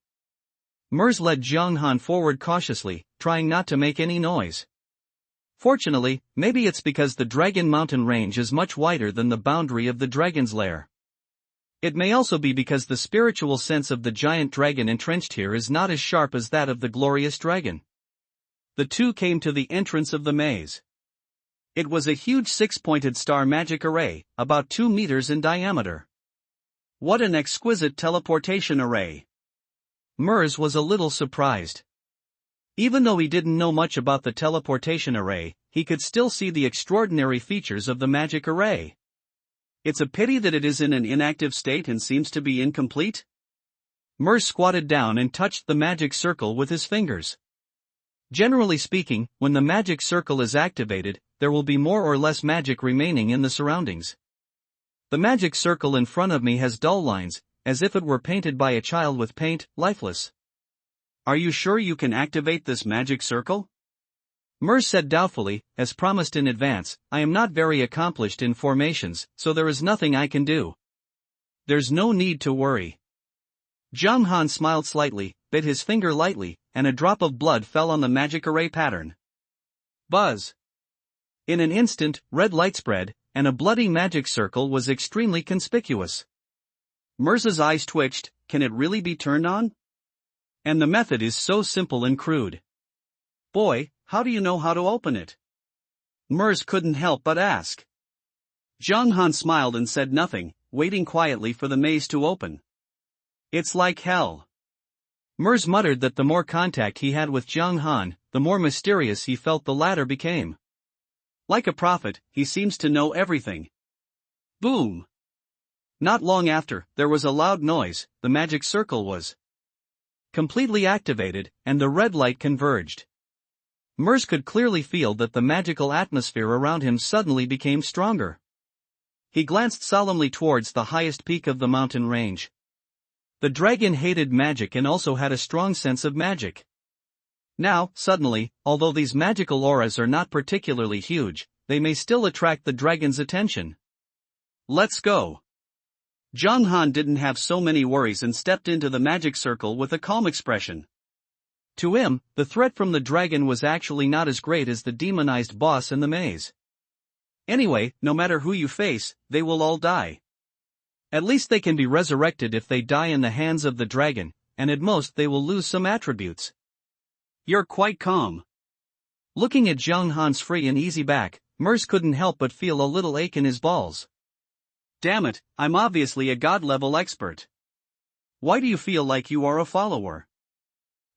Mers led Jiang Han forward cautiously, trying not to make any noise. Fortunately, maybe it's because the Dragon Mountain range is much wider than the boundary of the dragon's lair. It may also be because the spiritual sense of the giant dragon entrenched here is not as sharp as that of the glorious dragon. The two came to the entrance of the maze. It was a huge 6-pointed star magic array, about 2 meters in diameter. What an exquisite teleportation array! Mers was a little surprised. Even though he didn't know much about the teleportation array, he could still see the extraordinary features of the magic array. It's a pity that it is in an inactive state and seems to be incomplete. Mers squatted down and touched the magic circle with his fingers. Generally speaking, when the magic circle is activated, there will be more or less magic remaining in the surroundings. The magic circle in front of me has dull lines, as if it were painted by a child with paint, lifeless. Are you sure you can activate this magic circle? Mers said doubtfully, as promised in advance, I am not very accomplished in formations, so there is nothing I can do. There's no need to worry. Jiang Han smiled slightly, bit his finger lightly, and a drop of blood fell on the magic array pattern. Buzz. In an instant, red light spread, and a bloody magic circle was extremely conspicuous. Mirza's eyes twitched. Can it really be turned on? And the method is so simple and crude. Boy, how do you know how to open it? Mirza couldn't help but ask. Zhang Han smiled and said nothing, waiting quietly for the maze to open. It's like hell. Mirza muttered that the more contact he had with Zhang Han, the more mysterious he felt the latter became. Like a prophet, he seems to know everything. Boom! Not long after, there was a loud noise. The magic circle was completely activated, and the red light converged. Mirza could clearly feel that the magical atmosphere around him suddenly became stronger. He glanced solemnly towards the highest peak of the mountain range. The dragon hated magic and also had a strong sense of magic. Now, suddenly, although these magical auras are not particularly huge, they may still attract the dragon's attention. Let's go. Zhang Han didn't have so many worries and stepped into the magic circle with a calm expression. To him, the threat from the dragon was actually not as great as the demonized boss in the maze. Anyway, no matter who you face, they will all die. At least they can be resurrected if they die in the hands of the dragon, and at most they will lose some attributes. You're quite calm. Looking at Zhang Han's free and easy back, Mirza couldn't help but feel a little ache in his balls. Damn it, I'm obviously a god-level expert. Why do you feel like you are a follower?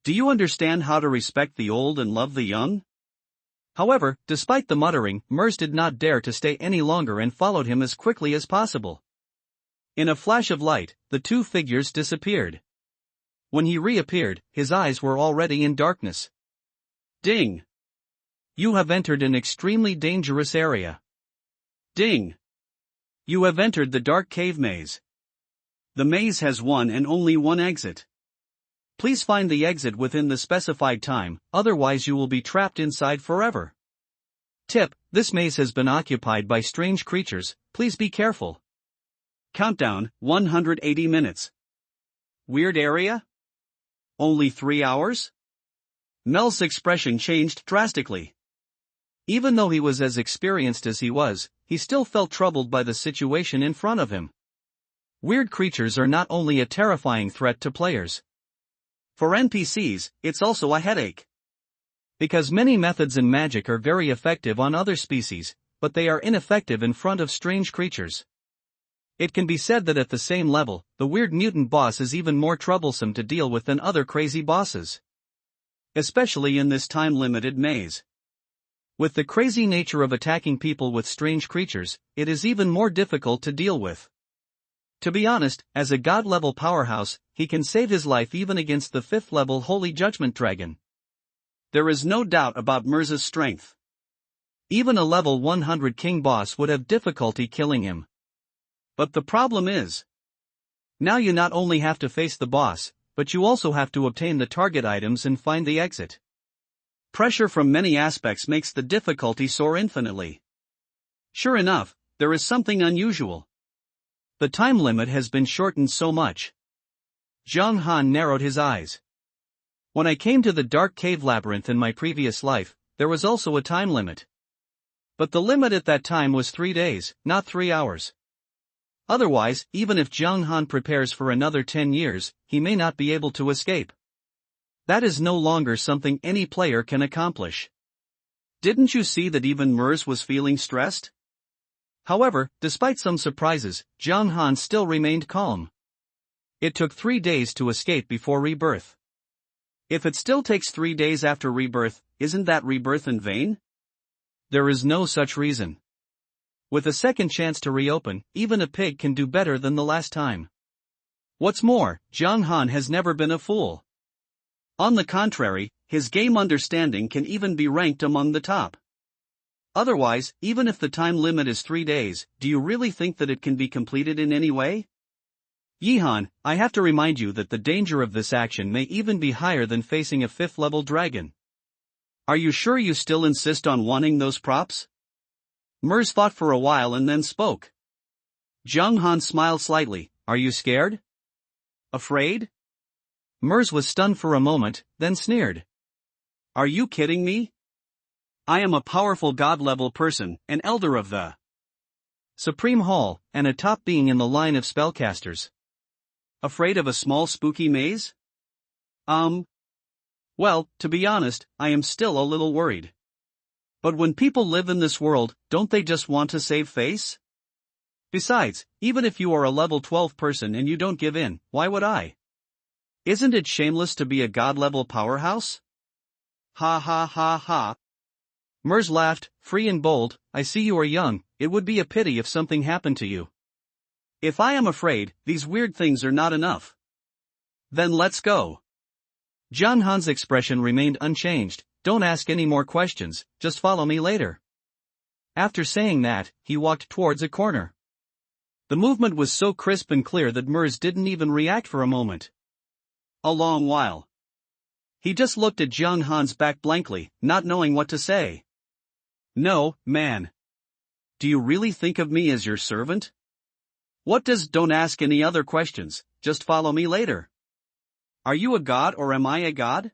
Do you understand how to respect the old and love the young? However, despite the muttering, Mirza did not dare to stay any longer and followed him as quickly as possible. In a flash of light, the two figures disappeared. When he reappeared, his eyes were already in darkness. Ding! You have entered an extremely dangerous area. Ding! You have entered the dark cave maze. The maze has one and only one exit. Please find the exit within the specified time, otherwise you will be trapped inside forever. Tip: this maze has been occupied by strange creatures, please be careful. Countdown, 180 minutes. Weird area? Only 3 hours? Mel's expression changed drastically. Even though he was as experienced as he was, he still felt troubled by the situation in front of him. Weird creatures are not only a terrifying threat to players. For NPCs, it's also a headache. Because many methods in magic are very effective on other species, but they are ineffective in front of strange creatures. It can be said that at the same level, the weird mutant boss is even more troublesome to deal with than other crazy bosses. Especially in this time-limited maze. With the crazy nature of attacking people with strange creatures, it is even more difficult to deal with. To be honest, as a god-level powerhouse, he can save his life even against the 5th-level Holy Judgment Dragon. There is no doubt about Mirza's strength. Even a level 100 king boss would have difficulty killing him. But the problem is, now you not only have to face the boss, but you also have to obtain the target items and find the exit. Pressure from many aspects makes the difficulty soar infinitely. Sure enough, there is something unusual. The time limit has been shortened so much. Zhang Han narrowed his eyes. When I came to the dark cave labyrinth in my previous life, there was also a time limit. But the limit at that time was 3 days, not 3 hours. Otherwise, even if Zhang Han prepares for another 10 years, he may not be able to escape. That is no longer something any player can accomplish. Didn't you see that even Mirza was feeling stressed? However, despite some surprises, Zhang Han still remained calm. It took 3 days to escape before rebirth. If it still takes 3 days after rebirth, isn't that rebirth in vain? There is no such reason. With a second chance to reopen, even a pig can do better than the last time. What's more, Zhang Han has never been a fool. On the contrary, his game understanding can even be ranked among the top. Otherwise, even if the time limit is 3 days, do you really think that it can be completed in any way? Yihan, I have to remind you that the danger of this action may even be higher than facing a 5th-level dragon. Are you sure you still insist on wanting those props? Mirza thought for a while and then spoke. Zhang Han smiled slightly. Are you scared? Afraid? Mirza was stunned for a moment, then sneered. Are you kidding me? I am a powerful god-level person, an elder of the Supreme Hall, and a top being in the line of spellcasters. Afraid of a small spooky maze? Well, to be honest, I am still a little worried. But when people live in this world, don't they just want to save face? Besides, even if you are a level 12 person and you don't give in, why would I? Isn't it shameless to be a god-level powerhouse? Ha ha ha ha. Mers laughed, free and bold. I see you are young, it would be a pity if something happened to you. If I am afraid, these weird things are not enough. Then let's go. John Han's expression remained unchanged. Don't ask any more questions, just follow me later. After saying that, he walked towards a corner. The movement was so crisp and clear that Mers didn't even react for a moment. A long while. He just looked at Jiang Han's back blankly, not knowing what to say. No, man. Do you really think of me as your servant? What does don't ask any other questions, just follow me later? Are you a god or am I a god?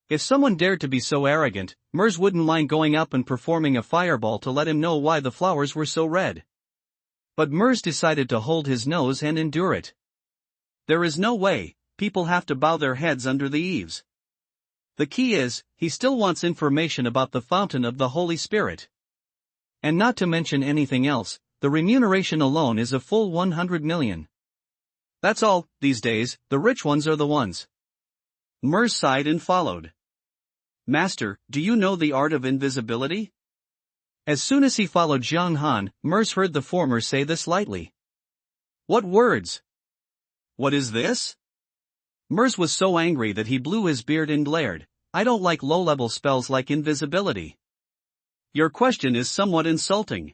If someone dared to be so arrogant, Mers wouldn't mind going up and performing a fireball to let him know why the flowers were so red. But Mers decided to hold his nose and endure it. There is no way, people have to bow their heads under the eaves. The key is, he still wants information about the fountain of the Holy Spirit. And not to mention anything else, the remuneration alone is a full 100 million. That's all, these days, the rich ones are the ones. Mers sighed and followed. Master, do you know the art of invisibility? As soon as he followed Jiang Han, Mers heard the former say this lightly. What words? What is this? Mers was so angry that he blew his beard and glared. I don't like low-level spells like invisibility. Your question is somewhat insulting.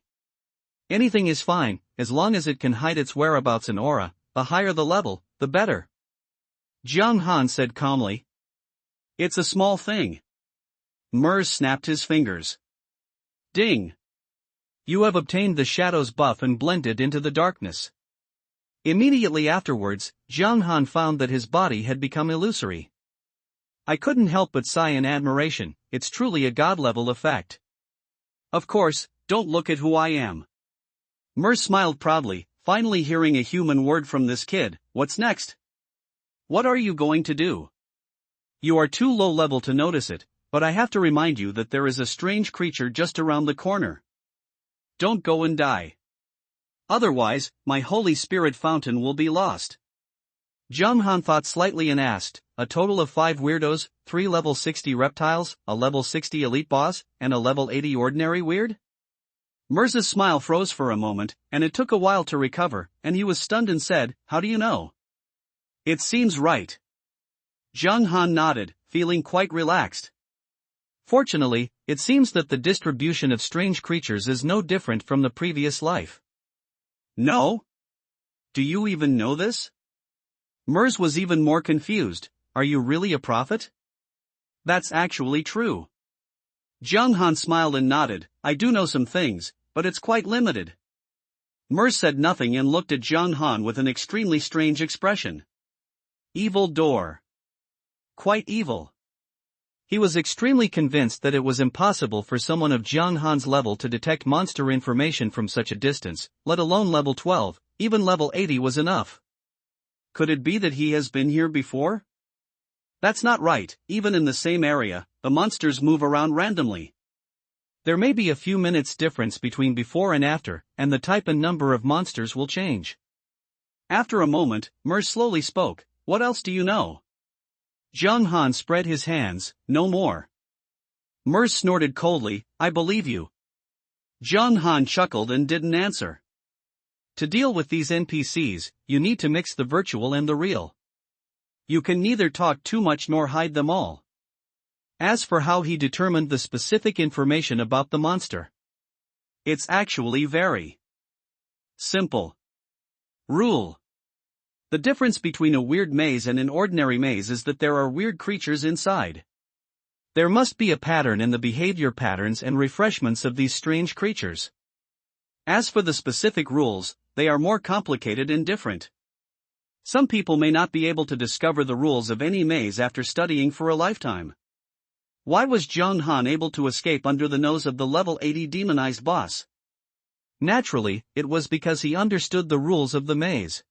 Anything is fine, as long as it can hide its whereabouts and aura. The higher the level, the better. Jiang Han said calmly. It's a small thing. Mers snapped his fingers. Ding! You have obtained the Shadow's buff and blended into the darkness. Immediately afterwards, Jiang Han found that his body had become illusory. I couldn't help but sigh in admiration, it's truly a god-level effect. Of course, don't look at who I am. Mers smiled proudly, finally hearing a human word from this kid. What's next? What are you going to do? You are too low-level to notice it, but I have to remind you that there is a strange creature just around the corner. Don't go and die. Otherwise, my Holy Spirit fountain will be lost. Jiang Han thought slightly and asked, a total of 5 weirdos, 3 level 60 reptiles, a level 60 elite boss, and a level 80 ordinary weird? Mers's smile froze for a moment, and it took a while to recover, and he was stunned and said, how do you know? It seems right. Jiang Han nodded, feeling quite relaxed. Fortunately, it seems that the distribution of strange creatures is no different from the previous life. No? Do you even know this? Mers was even more confused. Are you really a prophet? That's actually true. Jiang Han smiled and nodded. I do know some things, but it's quite limited. Mers said nothing and looked at Jiang Han with an extremely strange expression. Evil door. Quite evil. He was extremely convinced that it was impossible for someone of Jiang Han's level to detect monster information from such a distance, let alone level 12, even level 80 was enough. Could it be that he has been here before? That's not right, even in the same area, the monsters move around randomly. There may be a few minutes difference between before and after, and the type and number of monsters will change. After a moment, Mers slowly spoke, what else do you know? Jiang Han spread his hands, no more. Mers snorted coldly, I believe you. Jiang Han chuckled and didn't answer. To deal with these NPCs, you need to mix the virtual and the real. You can neither talk too much nor hide them all. As for how he determined the specific information about the monster, it's actually very simple. Rule. The difference between a weird maze and an ordinary maze is that there are weird creatures inside. There must be a pattern in the behavior patterns and refreshments of these strange creatures. As for the specific rules, they are more complicated and different. Some people may not be able to discover the rules of any maze after studying for a lifetime. Why was Jung Han able to escape under the nose of the level 80 demonized boss? Naturally, it was because he understood the rules of the maze.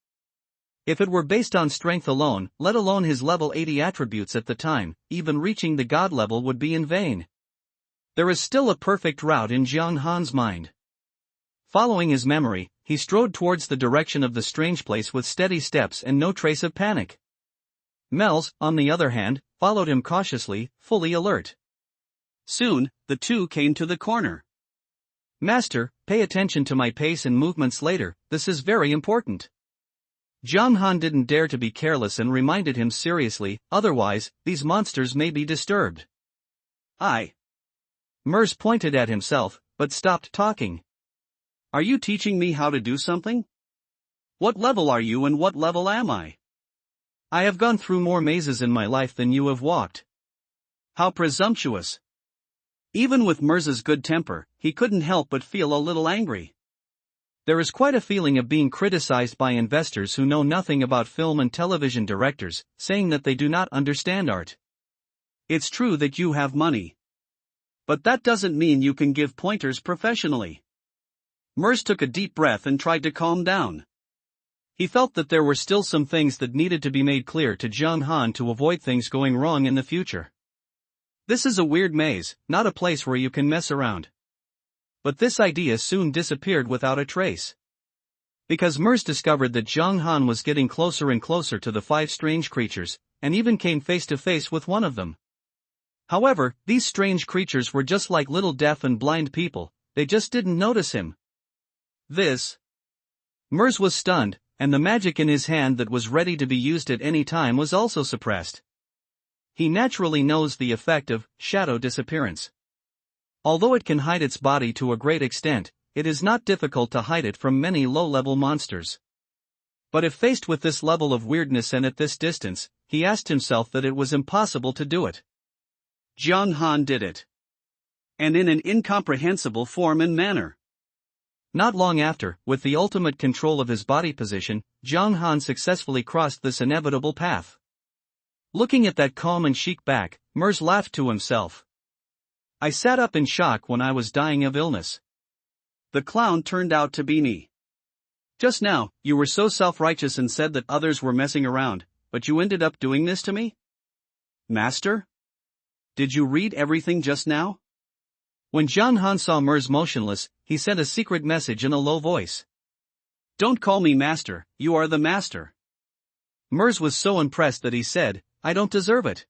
If it were based on strength alone, let alone his level 80 attributes at the time, even reaching the god level would be in vain. There is still a perfect route in Jung Han's mind. Following his memory, he strode towards the direction of the strange place with steady steps and no trace of panic. Mel's, on the other hand, followed him cautiously, fully alert. Soon, the two came to the corner. Master, pay attention to my pace and movements later, this is very important. Jung Han didn't dare to be careless and reminded him seriously, otherwise, these monsters may be disturbed. Mers pointed at himself, but stopped talking. Are you teaching me how to do something? What level are you and what level am I? I have gone through more mazes in my life than you have walked. How presumptuous. Even with Mers's good temper, he couldn't help but feel a little angry. There is quite a feeling of being criticized by investors who know nothing about film and television directors, saying that they do not understand art. It's true that you have money. But that doesn't mean you can give pointers professionally. Mers took a deep breath and tried to calm down. He felt that there were still some things that needed to be made clear to Jung Han to avoid things going wrong in the future. This is a weird maze, not a place where you can mess around. But this idea soon disappeared without a trace. Because Mers discovered that Jung Han was getting closer and closer to the 5 strange creatures, and even came face to face with one of them. However, these strange creatures were just like little deaf and blind people, they just didn't notice him. Mers was stunned, and the magic in his hand that was ready to be used at any time was also suppressed. He naturally knows the effect of shadow disappearance. Although it can hide its body to a great extent, it is not difficult to hide it from many low-level monsters. But if faced with this level of weirdness and at this distance, he asked himself that it was impossible to do it. Jung Han did it. And in an incomprehensible form and manner. Not long after, with the ultimate control of his body position, Jung Han successfully crossed this inevitable path. Looking at that calm and chic back, Mers laughed to himself. I sat up in shock when I was dying of illness. The clown turned out to be me. Just now, you were so self-righteous and said that others were messing around, but you ended up doing this to me? Master? Did you read everything just now? When Jung Han saw Mers motionless, he sent a secret message in a low voice. Don't call me master, you are the master. Mers was so impressed that he said, I don't deserve it.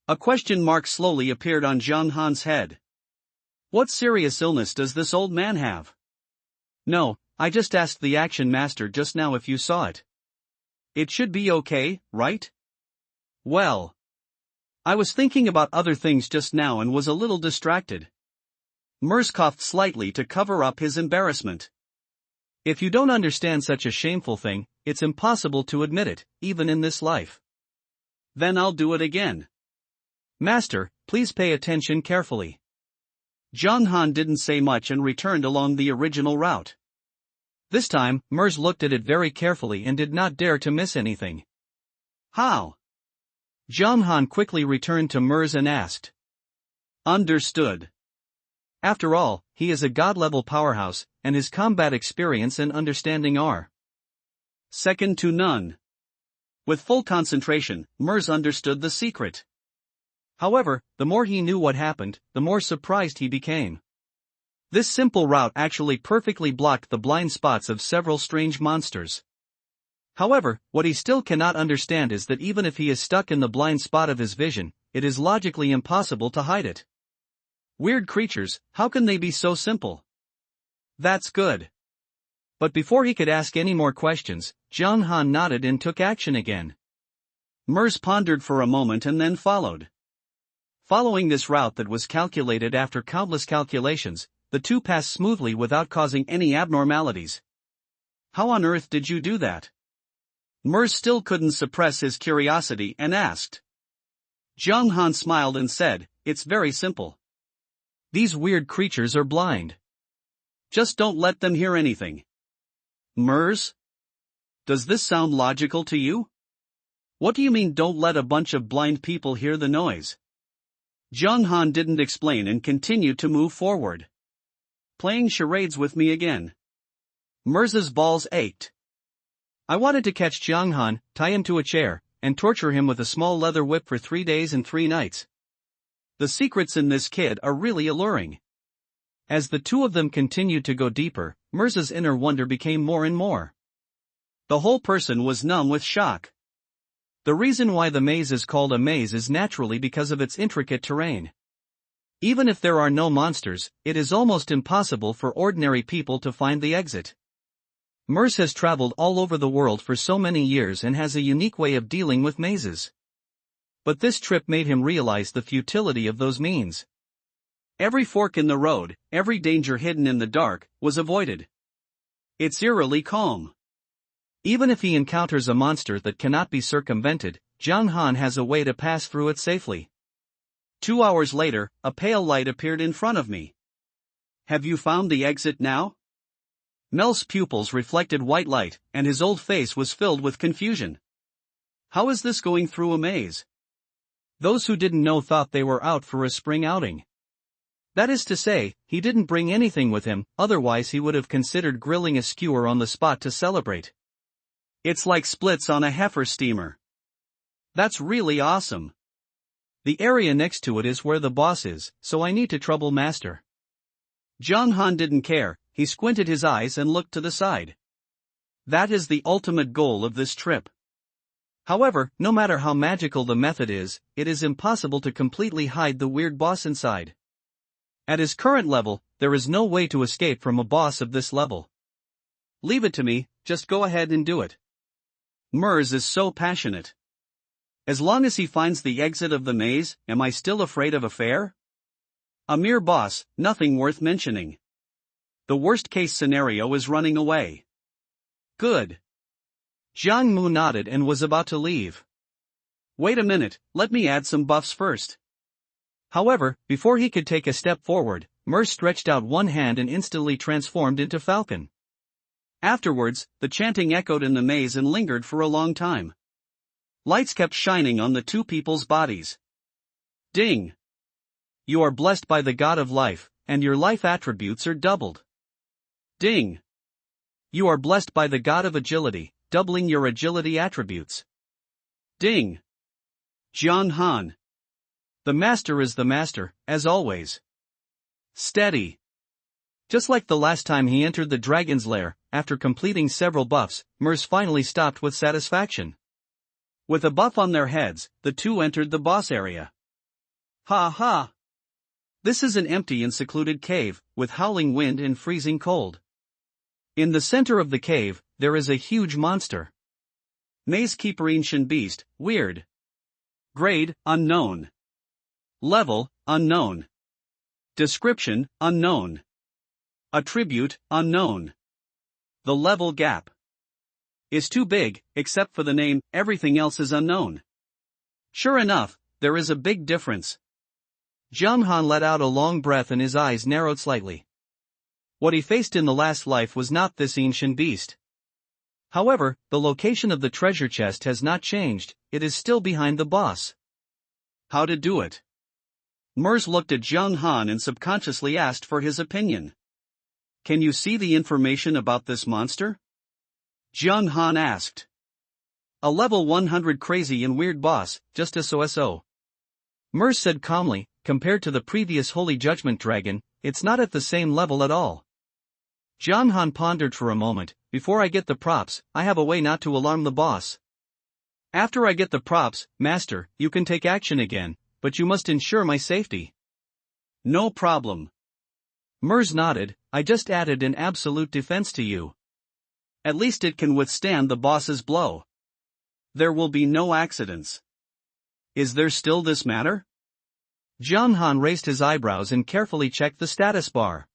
A question mark slowly appeared on Jung Han's head. What serious illness does this old man have? No, I just asked the action master just now if you saw it. It should be okay, right? Well, I was thinking about other things just now and was a little distracted. Mers coughed slightly to cover up his embarrassment. If you don't understand such a shameful thing, it's impossible to admit it, even in this life. Then I'll do it again. Master, please pay attention carefully. Jung Han didn't say much and returned along the original route. This time, Mers looked at it very carefully and did not dare to miss anything. How? Jung Han quickly returned to Mers and asked. Understood. After all, he is a god-level powerhouse, and his combat experience and understanding are second to none. With full concentration, Mers understood the secret. However, the more he knew what happened, the more surprised he became. This simple route actually perfectly blocked the blind spots of several strange monsters. However, what he still cannot understand is that even if he is stuck in the blind spot of his vision, it is logically impossible to hide it. Weird creatures, how can they be so simple? That's good. But before he could ask any more questions, Jung Han nodded and took action again. Mers pondered for a moment and then followed. Following this route that was calculated after countless calculations, the two passed smoothly without causing any abnormalities. How on earth did you do that? Mers still couldn't suppress his curiosity and asked. Jung Han smiled and said, it's very simple. These weird creatures are blind. Just don't let them hear anything. Mers? Does this sound logical to you? What do you mean don't let a bunch of blind people hear the noise? Jung Han didn't explain and continued to move forward. Playing charades with me again. Mirza's balls ached. I wanted to catch Jung Han, tie him to a chair, and torture him with a small leather whip for 3 days and 3 nights. The secrets in this kid are really alluring. As the two of them continued to go deeper, Mirza's inner wonder became more and more. The whole person was numb with shock. The reason why the maze is called a maze is naturally because of its intricate terrain. Even if there are no monsters, it is almost impossible for ordinary people to find the exit. Mirza has traveled all over the world for so many years and has a unique way of dealing with mazes. But this trip made him realize the futility of those means. Every fork in the road, every danger hidden in the dark, was avoided. It's eerily calm. Even if he encounters a monster that cannot be circumvented, Jung Han has a way to pass through it safely. 2 hours later, a pale light appeared in front of me. Have you found the exit now? Mel's pupils reflected white light, and his old face was filled with confusion. How is this going through a maze? Those who didn't know thought they were out for a spring outing. That is to say, he didn't bring anything with him, otherwise he would have considered grilling a skewer on the spot to celebrate. It's like splits on a heifer steamer. That's really awesome. The area next to it is where the boss is, so I need to trouble master. Jung Han didn't care. He squinted his eyes and looked to the side. That is the ultimate goal of this trip. However, no matter how magical the method is, it is impossible to completely hide the weird boss inside. At his current level, there is no way to escape from a boss of this level. Leave it to me, just go ahead and do it. Mirza is so passionate. As long as he finds the exit of the maze, am I still afraid of a fair? A mere boss, nothing worth mentioning. The worst-case scenario is running away. Good. Jiang Mu nodded and was about to leave. Wait a minute, let me add some buffs first. However, before he could take a step forward, Mirza stretched out one hand and instantly transformed into Falcon. Afterwards, the chanting echoed in the maze and lingered for a long time. Lights kept shining on the two people's bodies. Ding! You are blessed by the god of life, and your life attributes are doubled. Ding! You are blessed by the god of agility, doubling your agility attributes. Ding! Jung Han. The master is the master, as always. Steady. Just like the last time he entered the dragon's lair, after completing several buffs, Mirza finally stopped with satisfaction. With a buff on their heads, the two entered the boss area. Ha ha! This is an empty and secluded cave, with howling wind and freezing cold. In the center of the cave, there is a huge monster. Maze Keeper Ancient Beast, weird. Grade, unknown. Level, unknown. Description, unknown. Attribute, unknown. The level gap is too big, except for the name, everything else is unknown. Sure enough, there is a big difference. Jung Han let out a long breath and his eyes narrowed slightly. What he faced in the last life was not this ancient beast. However, the location of the treasure chest has not changed, it is still behind the boss. How to do it? Mirza looked at Jung Han and subconsciously asked for his opinion. Can you see the information about this monster? Jung Han asked. A level 100 crazy and weird boss, just so. Mirza said calmly, compared to the previous Holy Judgment Dragon, it's not at the same level at all. Jung Han pondered for a moment. Before I get the props, I have a way not to alarm the boss. After I get the props, Master, you can take action again, but you must ensure my safety. No problem. Mirza nodded, I just added an absolute defense to you. At least it can withstand the boss's blow. There will be no accidents. Is there still this matter? Jung Han raised his eyebrows and carefully checked the status bar.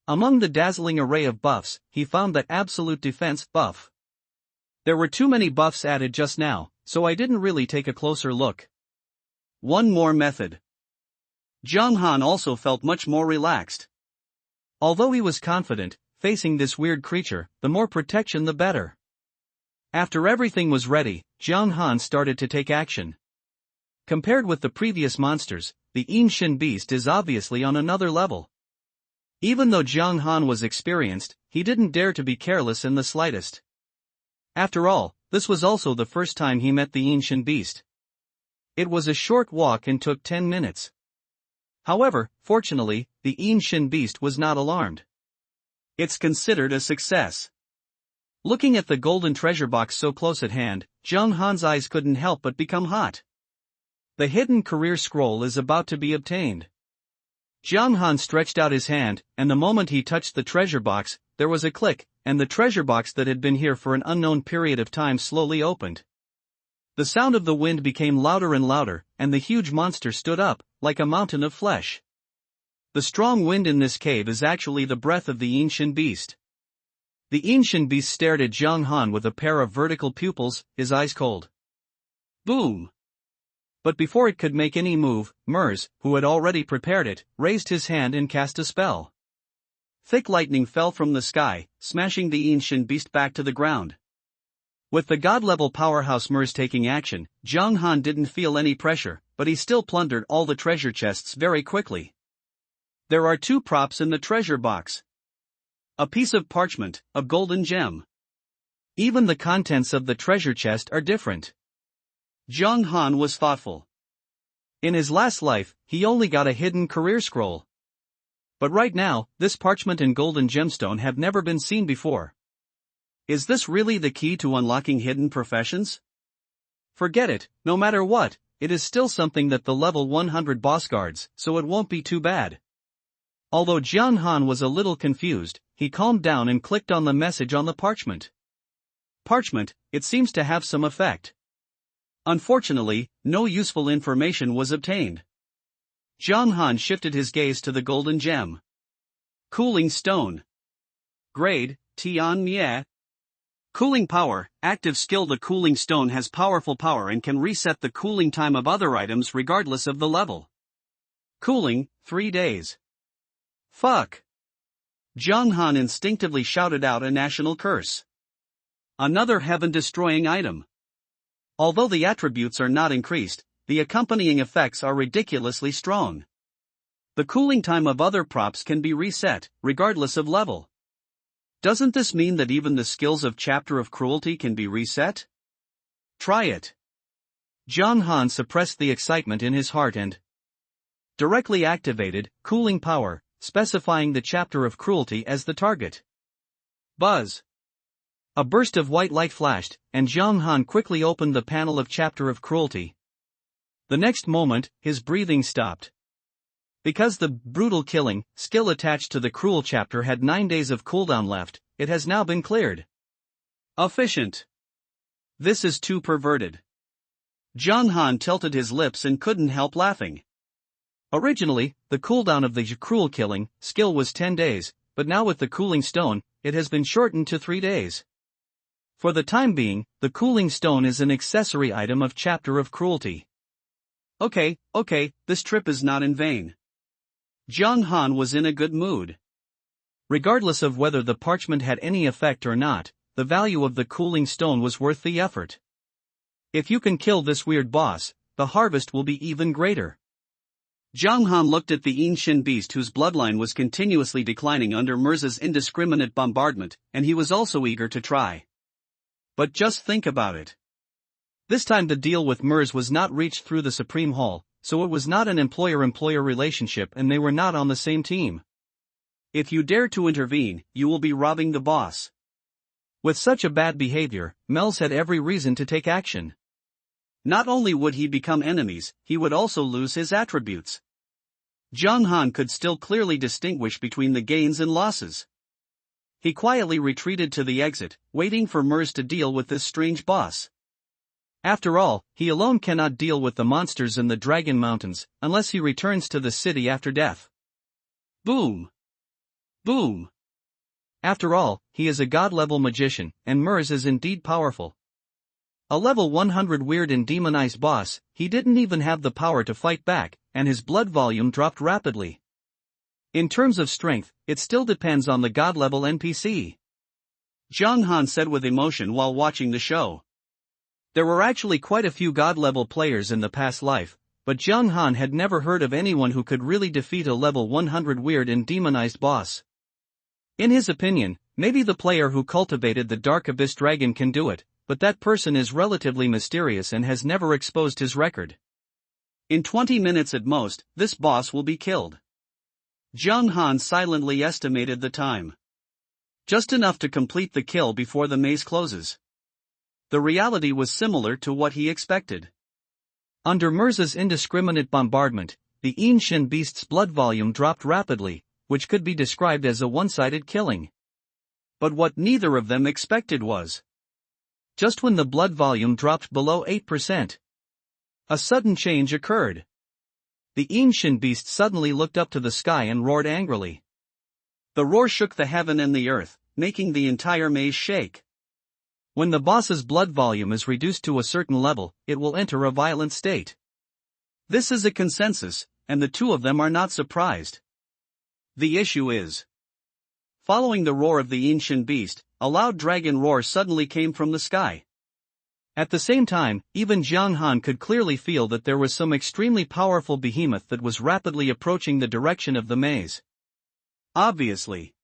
Among the dazzling array of buffs, he found that absolute defense buff. There were too many buffs added just now, so I didn't really take a closer look. One more method. Jung Han also felt much more relaxed. Although he was confident, facing this weird creature, the more protection the better. After everything was ready, Jiang Han started to take action. Compared with the previous monsters, the ancient beast is obviously on another level. Even though Jiang Han was experienced, he didn't dare to be careless in the slightest. After all, this was also the first time he met the ancient beast. It was a short walk and took 10 minutes. However, fortunately, the ancient beast was not alarmed. It's considered a success. Looking at the golden treasure box so close at hand, Jiang Han's eyes couldn't help but become hot. The hidden career scroll is about to be obtained. Jiang Han stretched out his hand, and the moment he touched the treasure box, there was a click, and the treasure box that had been here for an unknown period of time slowly opened. The sound of the wind became louder and louder, and the huge monster stood up, like a mountain of flesh. The strong wind in this cave is actually the breath of the ancient beast. The ancient beast stared at Jiang Han with a pair of vertical pupils, his eyes cold. Boom! But before it could make any move, Mers, who had already prepared it, raised his hand and cast a spell. Thick lightning fell from the sky, smashing the ancient beast back to the ground. With the god-level powerhouse Mers taking action, Jiang Han didn't feel any pressure, but he still plundered all the treasure chests very quickly. There are 2 props in the treasure box. A piece of parchment, a golden gem. Even the contents of the treasure chest are different. Jiang Han was thoughtful. In his last life, he only got a hidden career scroll. But right now, this parchment and golden gemstone have never been seen before. Is this really the key to unlocking hidden professions? Forget it, no matter what, it is still something that the level 100 boss guards, so it won't be too bad. Although Jiang Han was a little confused, he calmed down and clicked on the message on the parchment. Parchment, it seems to have some effect. Unfortunately, no useful information was obtained. Jiang Han shifted his gaze to the golden gem. Cooling stone. Grade, Tian Mie. Cooling power, active skill. The cooling stone has powerful power and can reset the cooling time of other items regardless of the level. Cooling, 3 days. Fuck! Jiang Han instinctively shouted out a national curse. Another heaven-destroying item. Although the attributes are not increased, the accompanying effects are ridiculously strong. The cooling time of other props can be reset, regardless of level. Doesn't this mean that even the skills of Chapter of Cruelty can be reset? Try it. Jiang Han suppressed the excitement in his heart and directly activated cooling power, specifying the Chapter of Cruelty as the target. Buzz! A burst of white light flashed, and Jiang Han quickly opened the panel of Chapter of Cruelty. The next moment, his breathing stopped. Because the brutal killing skill attached to the cruel chapter had 9 days of cooldown left, it has now been cleared. Efficient. This is too perverted. Jiang Han tilted his lips and couldn't help laughing. Originally, the cooldown of the cruel killing skill was 10 days, but now with the cooling stone, it has been shortened to 3 days. For the time being, the cooling stone is an accessory item of Chapter of Cruelty. Okay, this trip is not in vain. Jiang Han was in a good mood. Regardless of whether the parchment had any effect or not, the value of the cooling stone was worth the effort. If you can kill this weird boss, the harvest will be even greater. Jiang Han looked at the ancient beast whose bloodline was continuously declining under Mers's indiscriminate bombardment, and he was also eager to try. But just think about it. This time the deal with Mers was not reached through the Supreme Hall, so it was not an employer-employer relationship and they were not on the same team. If you dare to intervene, you will be robbing the boss. With such a bad behavior, Mels had every reason to take action. Not only would he become enemies, he would also lose his attributes. Jiang Han could still clearly distinguish between the gains and losses. He quietly retreated to the exit, waiting for Mers to deal with this strange boss. After all, he alone cannot deal with the monsters in the Dragon Mountains, unless he returns to the city after death. Boom! Boom! After all, he is a god-level magician, and Mers is indeed powerful. A level 100 weird and demonized boss, he didn't even have the power to fight back, and his blood volume dropped rapidly. In terms of strength, it still depends on the god-level NPC. Jiang Han said with emotion while watching the show. There were actually quite a few god-level players in the past life, but Jiang Han had never heard of anyone who could really defeat a level 100 weird and demonized boss. In his opinion, maybe the player who cultivated the Dark Abyss Dragon can do it, but that person is relatively mysterious and has never exposed his record. In 20 minutes at most, this boss will be killed. Jiang Han silently estimated the time. Just enough to complete the kill before the maze closes. The reality was similar to what he expected. Under Mirza's indiscriminate bombardment, the ancient beast's blood volume dropped rapidly, which could be described as a one-sided killing. But what neither of them expected was, just when the blood volume dropped below 8%, a sudden change occurred. The ancient beast suddenly looked up to the sky and roared angrily. The roar shook the heaven and the earth, making the entire maze shake. When the boss's blood volume is reduced to a certain level, it will enter a violent state. This is a consensus, and the two of them are not surprised. The issue is, following the roar of the ancient beast, a loud dragon roar suddenly came from the sky. At the same time, even Jiang Han could clearly feel that there was some extremely powerful behemoth that was rapidly approaching the direction of the maze. Obviously,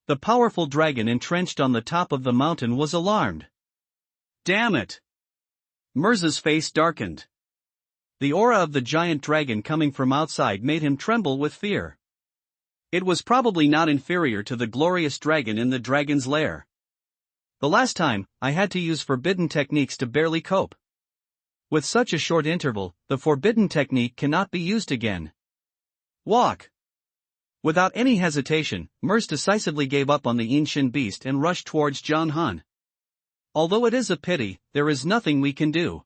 the powerful dragon entrenched on the top of the mountain was alarmed. Damn it! Mirza's face darkened. The aura of the giant dragon coming from outside made him tremble with fear. It was probably not inferior to the glorious dragon in the dragon's lair. The last time, I had to use forbidden techniques to barely cope. With such a short interval, the forbidden technique cannot be used again. Walk! Without any hesitation, Mirza decisively gave up on the ancient beast and rushed towards Jiang Han. Although it is a pity, there is nothing we can do.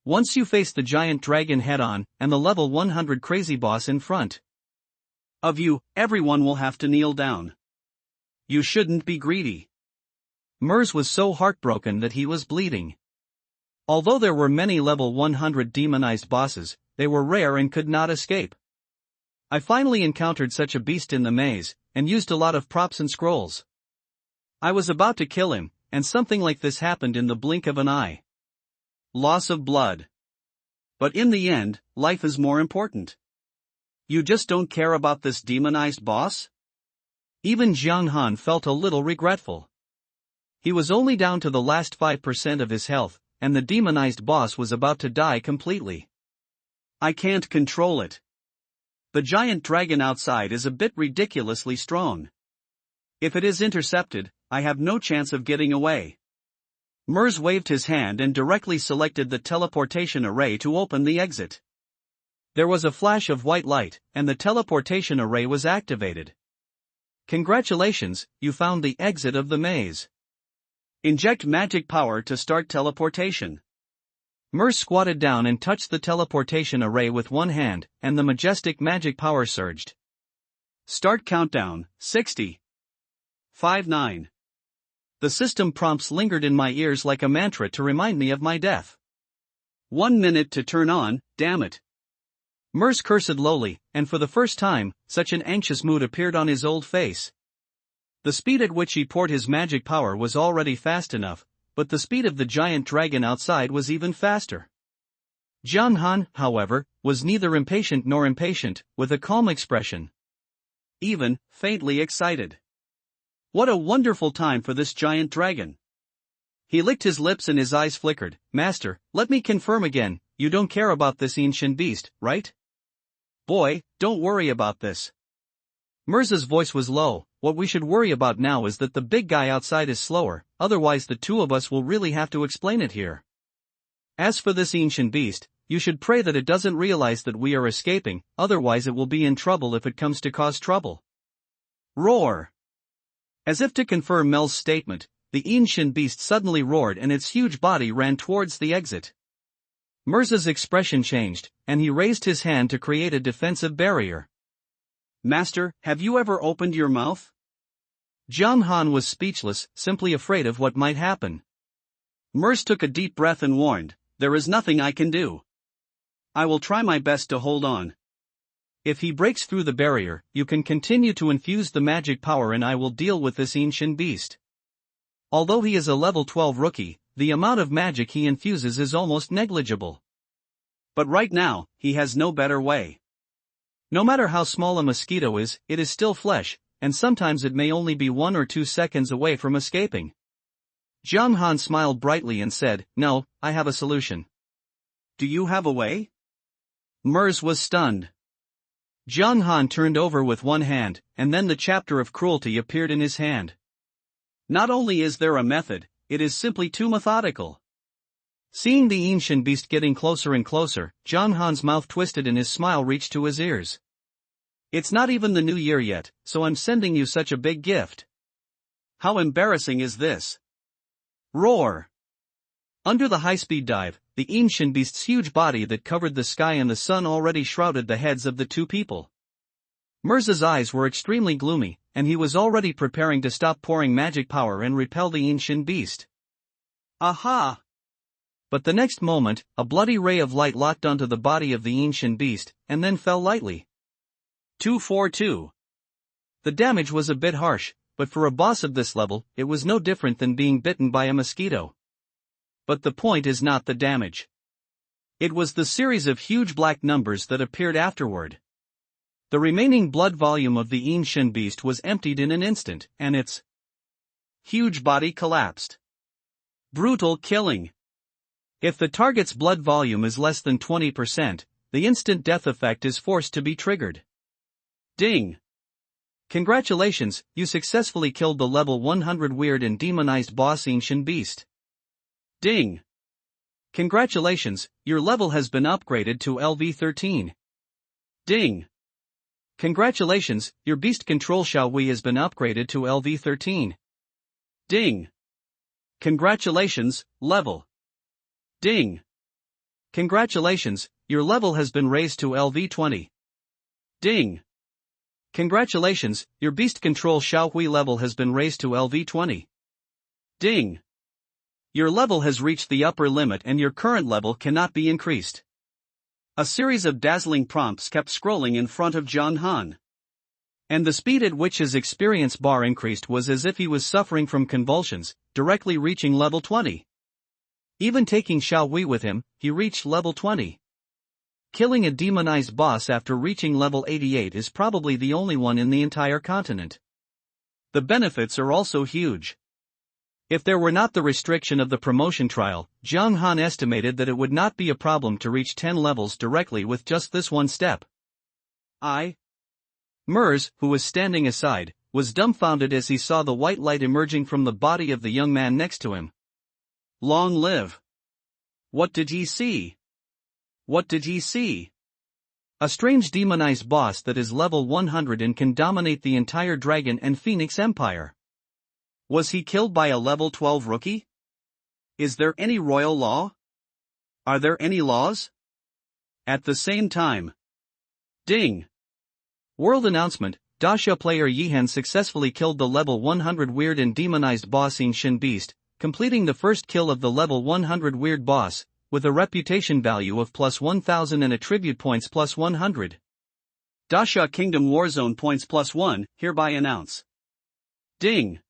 Once you face the giant dragon head-on, and the level 100 crazy boss in front of you, everyone will have to kneel down. You shouldn't be greedy. Mirza was so heartbroken that he was bleeding. Although there were many level 100 demonized bosses, they were rare and could not escape. I finally encountered such a beast in the maze, and used a lot of props and scrolls. I was about to kill him, and something like this happened in the blink of an eye. Loss of blood. But in the end, life is more important. You just don't care about this demonized boss? Even Jiang Han felt a little regretful. He was only down to the last 5% of his health, and the demonized boss was about to die completely. I can't control it. The giant dragon outside is a bit ridiculously strong. If it is intercepted, I have no chance of getting away. Mirza waved his hand and directly selected the teleportation array to open the exit. There was a flash of white light, and the teleportation array was activated. Congratulations, you found the exit of the maze. Inject magic power to start teleportation. Mirza squatted down and touched the teleportation array with one hand, and the majestic magic power surged. Start countdown, 60. 59. The system prompts lingered in my ears like a mantra to remind me of my death. 1 minute to turn on, damn it. Mirza cursed lowly, and for the first time, such an anxious mood appeared on his old face. The speed at which he poured his magic power was already fast enough, but the speed of the giant dragon outside was even faster. Jiang Han, however, was neither impatient, with a calm expression. Even, faintly excited. What a wonderful time for this giant dragon. He licked his lips and his eyes flickered. Master, let me confirm again, you don't care about this ancient beast, right? Boy, don't worry about this. Mirza's voice was low. What we should worry about now is that the big guy outside is slower, otherwise the two of us will really have to explain it here. As for this ancient beast, you should pray that it doesn't realize that we are escaping, otherwise it will be in trouble if it comes to cause trouble. Roar! As if to confirm Mel's statement, the ancient beast suddenly roared and its huge body ran towards the exit. Mirza's expression changed, and he raised his hand to create a defensive barrier. Master, have you ever opened your mouth? Jiang Han was speechless, simply afraid of what might happen. Mirza took a deep breath and warned, there is nothing I can do. I will try my best to hold on. If he breaks through the barrier, you can continue to infuse the magic power and I will deal with this ancient beast. Although he is a level 12 rookie, the amount of magic he infuses is almost negligible. But right now, he has no better way. No matter how small a mosquito is, it is still flesh, and sometimes it may only be 1 or 2 seconds away from escaping. Jiang Han smiled brightly and said, "No, I have a solution." "Do you have a way?" Mers was stunned. Jiang Han turned over with one hand, and then the chapter of cruelty appeared in his hand. "Not only is there a method, it is simply too methodical." Seeing the ancient beast getting closer and closer, Jiang Han's mouth twisted and his smile reached to his ears. "It's not even the new year yet, so I'm sending you such a big gift." "How embarrassing is this?" Roar! Under the high-speed dive, the ancient beast's huge body that covered the sky and the sun already shrouded the heads of the two people. Mirza's eyes were extremely gloomy, and he was already preparing to stop pouring magic power and repel the ancient beast. Aha! But the next moment, a bloody ray of light locked onto the body of the ancient beast, and then fell lightly. 242. The damage was a bit harsh, but for a boss of this level, it was no different than being bitten by a mosquito. But the point is not the damage. It was the series of huge black numbers that appeared afterward. The remaining blood volume of the ancient beast was emptied in an instant, and its huge body collapsed. Brutal killing. If the target's blood volume is less than 20%, the instant death effect is forced to be triggered. Ding! Congratulations, you successfully killed the level 100 weird and demonized boss ancient beast. Ding! Congratulations, your level has been upgraded to LV13. Ding! Congratulations, your beast control Xiaowei has been upgraded to LV13. Ding! Congratulations, level. Ding! Congratulations, your level has been raised to LV20. Ding! Congratulations, your beast control Xiaohui level has been raised to LV20. Ding! Your level has reached the upper limit and your current level cannot be increased. A series of dazzling prompts kept scrolling in front of Jiang Han. And the speed at which his experience bar increased was as if he was suffering from convulsions, directly reaching level 20. Even taking Xiaowei with him, he reached level 20. Killing a demonized boss after reaching level 88 is probably the only one in the entire continent. The benefits are also huge. If there were not the restriction of the promotion trial, Jiang Han estimated that it would not be a problem to reach 10 levels directly with just this one step. Mers, who was standing aside, was dumbfounded as he saw the white light emerging from the body of the young man next to him. Long live! What did he see? What did he see? A strange demonized boss that is level 100 and can dominate the entire Dragon and Phoenix Empire. Was he killed by a level 12 rookie? Is there any royal law? Are there any laws? At the same time. Ding! World announcement, Dasha player Yihan successfully killed the level 100 weird and demonized boss Ancient Beast, completing the first kill of the level 100 weird boss, with a reputation value of plus 1000 and attribute points plus 100. Dasha Kingdom Warzone points plus 1, hereby announce. Ding!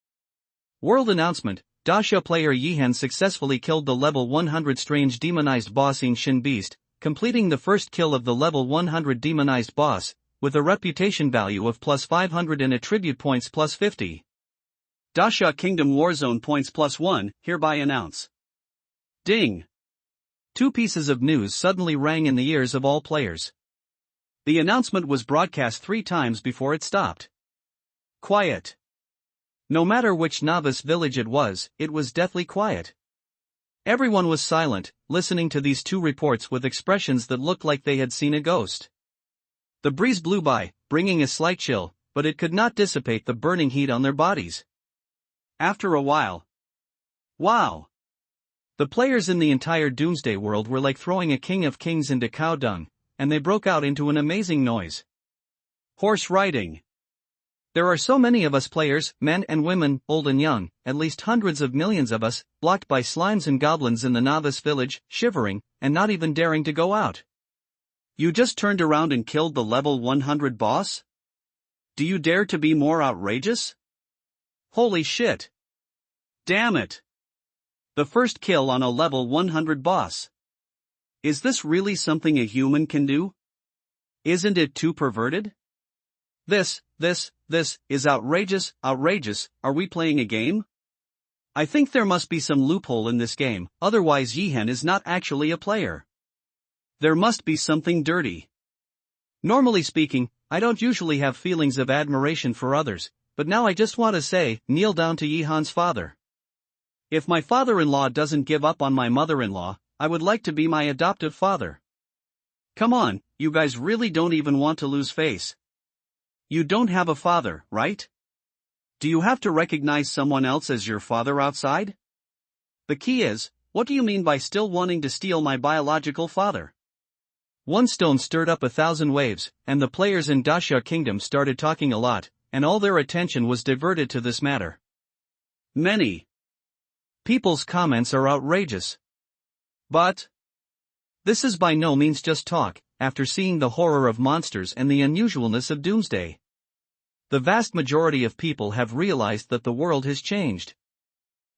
World announcement, Dasha player Yihan successfully killed the level 100 strange demonized boss Ancient Beast, completing the first kill of the level 100 demonized boss, with a reputation value of plus 500 and attribute points plus 50. Dasha Kingdom Warzone points plus 1, hereby announce. Ding! Two pieces of news suddenly rang in the ears of all players. The announcement was broadcast 3 times before it stopped. Quiet. No matter which novice village it was deathly quiet. Everyone was silent, listening to these two reports with expressions that looked like they had seen a ghost. The breeze blew by, bringing a slight chill, but it could not dissipate the burning heat on their bodies. After a while. Wow! The players in the entire Doomsday world were like throwing a king of kings into cow dung, and they broke out into an amazing noise. Horse riding. There are so many of us players, men and women, old and young, at least hundreds of millions of us, blocked by slimes and goblins in the novice village, shivering, and not even daring to go out. You just turned around and killed the level 100 boss? Do you dare to be more outrageous? Holy shit! Damn it! The first kill on a level 100 boss. Is this really something a human can do? Isn't it too perverted? This is outrageous, outrageous. Are we playing a game? I think there must be some loophole in this game, otherwise Yihan is not actually a player. There must be something dirty. Normally speaking, I don't usually have feelings of admiration for others, but now I just want to say, kneel down to Yihan's father. If my father-in-law doesn't give up on my mother-in-law, I would like to be my adoptive father. Come on, you guys really don't even want to lose face. You don't have a father, right? Do you have to recognize someone else as your father outside? The key is, what do you mean by still wanting to steal my biological father? One stone stirred up 1,000 waves, and the players in Daxia Kingdom started talking a lot, and all their attention was diverted to this matter. Many people's comments are outrageous. But this is by no means just talk, after seeing the horror of monsters and the unusualness of Doomsday. The vast majority of people have realized that the world has changed.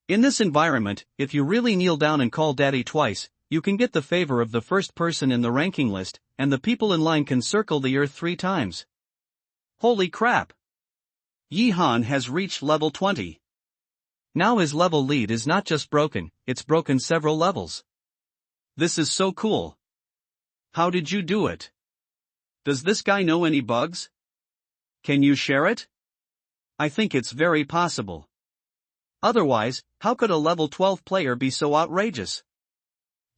In this environment, if you really kneel down and call daddy twice, you can get the favor of the first person in the ranking list, and the people in line can circle the earth 3 times. Holy crap! Yihan has reached level 20. Now his level lead is not just broken, it's broken several levels. This is so cool. How did you do it? Does this guy know any bugs? Can you share it? I think it's very possible. Otherwise, how could a level 12 player be so outrageous?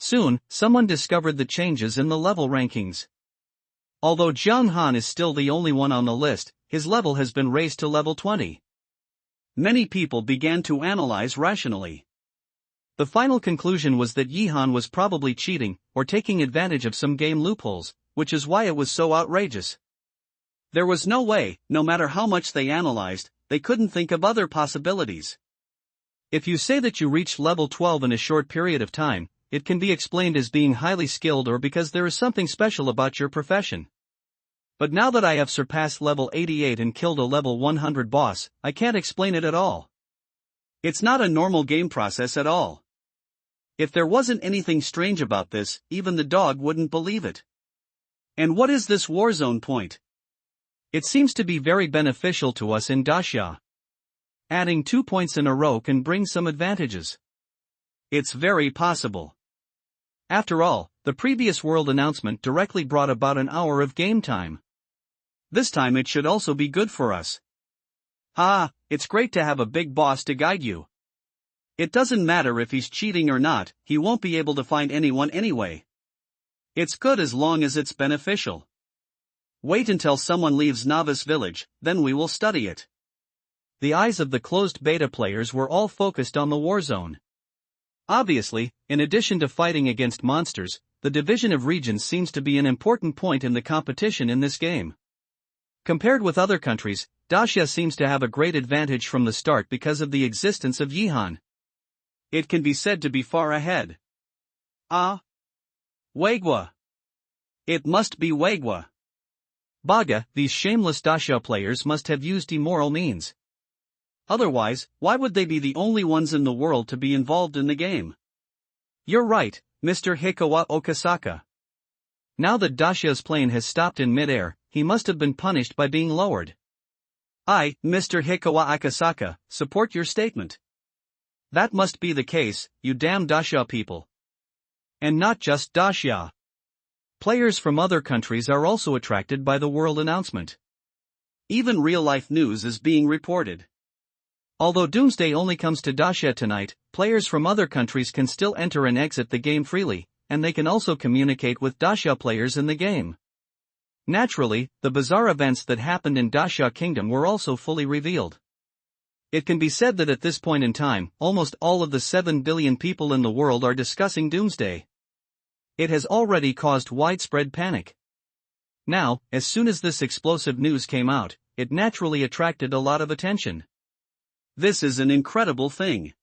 Soon, someone discovered the changes in the level rankings. Although Jiang Han is still the only one on the list, his level has been raised to level 20. Many people began to analyze rationally. The final conclusion was that Yihan was probably cheating, or taking advantage of some game loopholes, which is why it was so outrageous. There was no way, no matter how much they analyzed, they couldn't think of other possibilities. If you say that you reached level 12 in a short period of time, it can be explained as being highly skilled or because there is something special about your profession. But now that I have surpassed level 88 and killed a level 100 boss, I can't explain it at all. It's not a normal game process at all. If there wasn't anything strange about this, even the dog wouldn't believe it. And what is this warzone point? It seems to be very beneficial to us in Daxia. Adding 2 points in a row can bring some advantages. It's very possible. After all, the previous world announcement directly brought about an hour of game time. This time it should also be good for us. It's great to have a big boss to guide you. It doesn't matter if he's cheating or not, he won't be able to find anyone anyway. It's good as long as it's beneficial. Wait until someone leaves Novice Village, then we will study it. The eyes of the closed beta players were all focused on the warzone. Obviously, in addition to fighting against monsters, the division of regions seems to be an important point in the competition in this game. Compared with other countries, Daxia seems to have a great advantage from the start because of the existence of Yihan. It can be said to be far ahead. Wagwa. It must be Wagwa. Baga, these shameless Daxia players must have used immoral means. Otherwise, why would they be the only ones in the world to be involved in the game? You're right, Mr. Hikawa Okasaka. Now that Daxia's plane has stopped in mid-air, he must have been punished by being lowered. I, Mr. Hikawa Akasaka, support your statement. That must be the case, you damn Daxia people. And not just Daxia. Players from other countries are also attracted by the world announcement. Even real-life news is being reported. Although Doomsday only comes to Daxia tonight, players from other countries can still enter and exit the game freely, and they can also communicate with Daxia players in the game. Naturally, the bizarre events that happened in Daxia Kingdom were also fully revealed. It can be said that at this point in time, almost all of the 7 billion people in the world are discussing Doomsday. It has already caused widespread panic. Now, as soon as this explosive news came out, it naturally attracted a lot of attention. This is an incredible thing.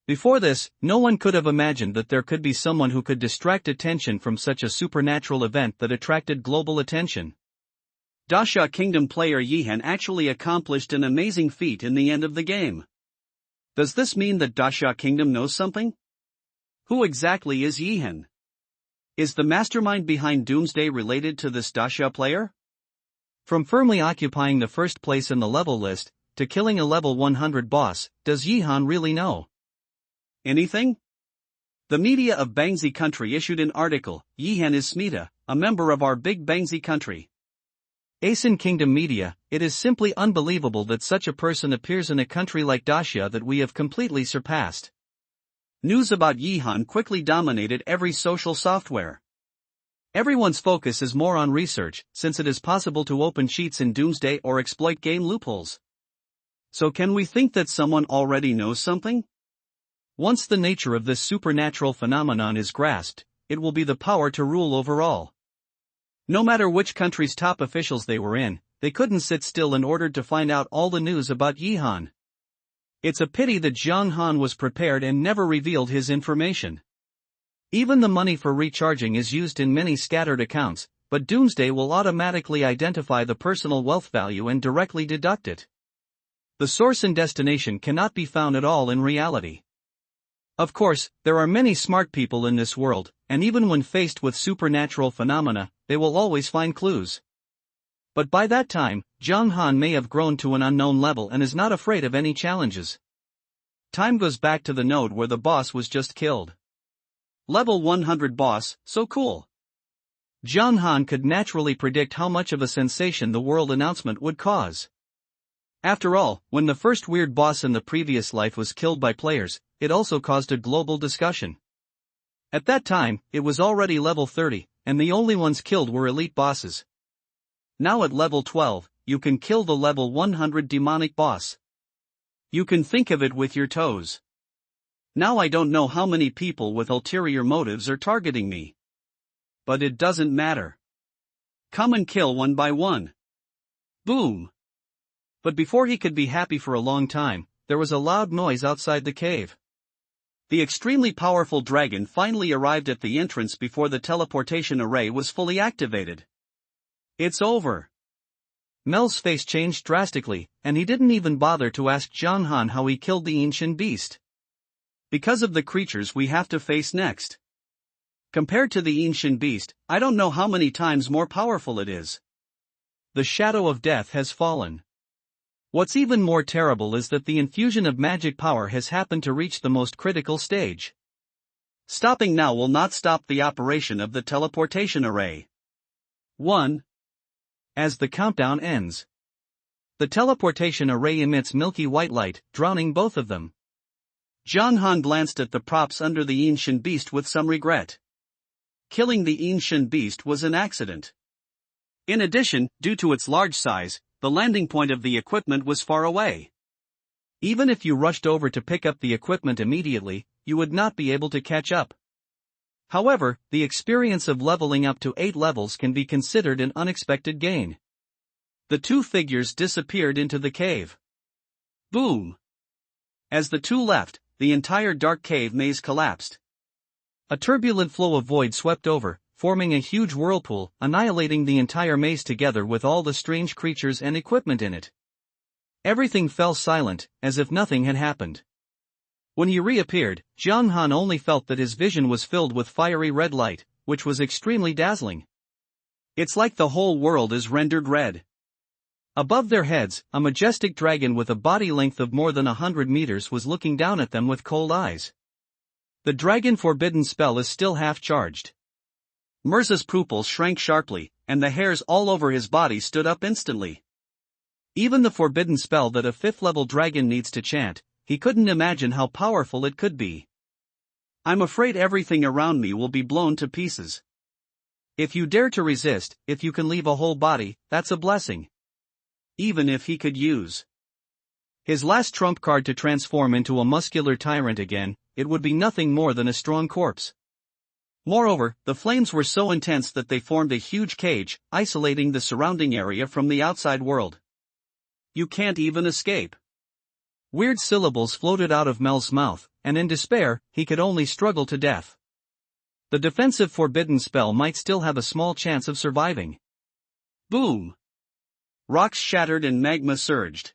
Before this, no one could have imagined that there could be someone who could distract attention from such a supernatural event that attracted global attention. Daxia Kingdom player Yihan actually accomplished an amazing feat in the end of the game. Does this mean that Dasha Kingdom knows something? Who exactly is Yihan? Is the mastermind behind Doomsday related to this Dasha player? From firmly occupying the first place in the level list, to killing a level 100 boss, does Yihan really know anything? The media of Bangzi country issued an article, Yihan is Smita, a member of our big Bangzi country. Asin Kingdom Media, it is simply unbelievable that such a person appears in a country like Dasha that we have completely surpassed. News about Yihan quickly dominated every social software. Everyone's focus is more on research, since it is possible to open cheats in Doomsday or exploit game loopholes. So can we think that someone already knows something? Once the nature of this supernatural phenomenon is grasped, it will be the power to rule over all. No matter which country's top officials they were in, they couldn't sit still in order to find out all the news about Yihan. It's a pity that Zhang Han was prepared and never revealed his information. Even the money for recharging is used in many scattered accounts, but Doomsday will automatically identify the personal wealth value and directly deduct it. The source and destination cannot be found at all in reality. Of course, there are many smart people in this world, and even when faced with supernatural phenomena, they will always find clues. But by that time, Zhang Han may have grown to an unknown level and is not afraid of any challenges. Time goes back to the node where the boss was just killed. Level 100 boss, so cool. Zhang Han could naturally predict how much of a sensation the world announcement would cause. After all, when the first weird boss in the previous life was killed by players, it also caused a global discussion. At that time, it was already level 30, and the only ones killed were elite bosses. Now at level 12, you can kill the level 100 demonic boss. You can think of it with your toes. Now I don't know how many people with ulterior motives are targeting me. But it doesn't matter. Come and kill one by one. Boom. But before he could be happy for a long time, there was a loud noise outside the cave. The extremely powerful dragon finally arrived at the entrance before the teleportation array was fully activated. It's over. Mel's face changed drastically, and he didn't even bother to ask Zhang Han how he killed the ancient beast. Because of the creatures we have to face next. Compared to the ancient beast, I don't know how many times more powerful it is. The shadow of death has fallen. What's even more terrible is that the infusion of magic power has happened to reach the most critical stage. Stopping now will not stop the operation of the teleportation array. 1. As the countdown ends, the teleportation array emits milky white light, drowning both of them. Zhang Han glanced at the props under the ancient beast with some regret. Killing the ancient beast was an accident. In addition, due to its large size, the landing point of the equipment was far away. Even if you rushed over to pick up the equipment immediately, you would not be able to catch up. However, the experience of leveling up to 8 levels can be considered an unexpected gain. The two figures disappeared into the cave. Boom! As the two left, the entire dark cave maze collapsed. A turbulent flow of void swept over, forming a huge whirlpool, annihilating the entire maze together with all the strange creatures and equipment in it. Everything fell silent, as if nothing had happened. When he reappeared, Zhang Han only felt that his vision was filled with fiery red light, which was extremely dazzling. It's like the whole world is rendered red. Above their heads, a majestic dragon with a body length of more than 100 meters was looking down at them with cold eyes. The dragon forbidden spell is still half charged. Mirza's pupils shrank sharply, and the hairs all over his body stood up instantly. Even the forbidden spell that a 5th-level dragon needs to chant, he couldn't imagine how powerful it could be. I'm afraid everything around me will be blown to pieces. If you dare to resist, if you can leave a whole body, that's a blessing. Even if he could use his last trump card to transform into a muscular tyrant again, it would be nothing more than a strong corpse. Moreover, the flames were so intense that they formed a huge cage, isolating the surrounding area from the outside world. You can't even escape. Weird syllables floated out of Mel's mouth, and in despair, he could only struggle to death. The defensive forbidden spell might still have a small chance of surviving. Boom! Rocks shattered and magma surged.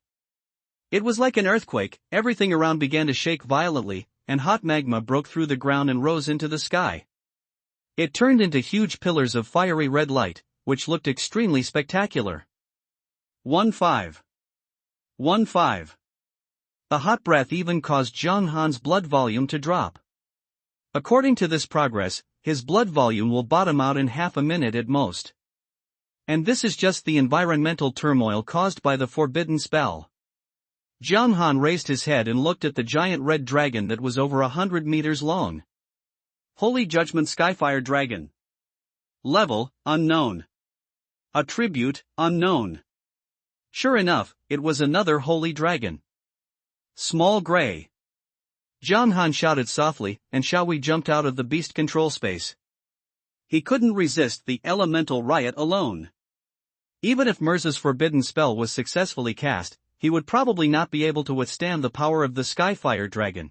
It was like an earthquake, everything around began to shake violently, and hot magma broke through the ground and rose into the sky. It turned into huge pillars of fiery red light, which looked extremely spectacular. 1-5. 1-5. The hot breath even caused Zhang Han's blood volume to drop. According to this progress, his blood volume will bottom out in half a minute at most. And this is just the environmental turmoil caused by the forbidden spell. Zhang Han raised his head and looked at the giant red dragon that was over 100 meters long. Holy Judgment Skyfire Dragon. Level, unknown. Attribute, unknown. Sure enough, it was another holy dragon. Small gray. Zhang Han shouted softly, and Xiaohui jumped out of the beast control space. He couldn't resist the elemental riot alone. Even if Mirza's forbidden spell was successfully cast, he would probably not be able to withstand the power of the Skyfire Dragon.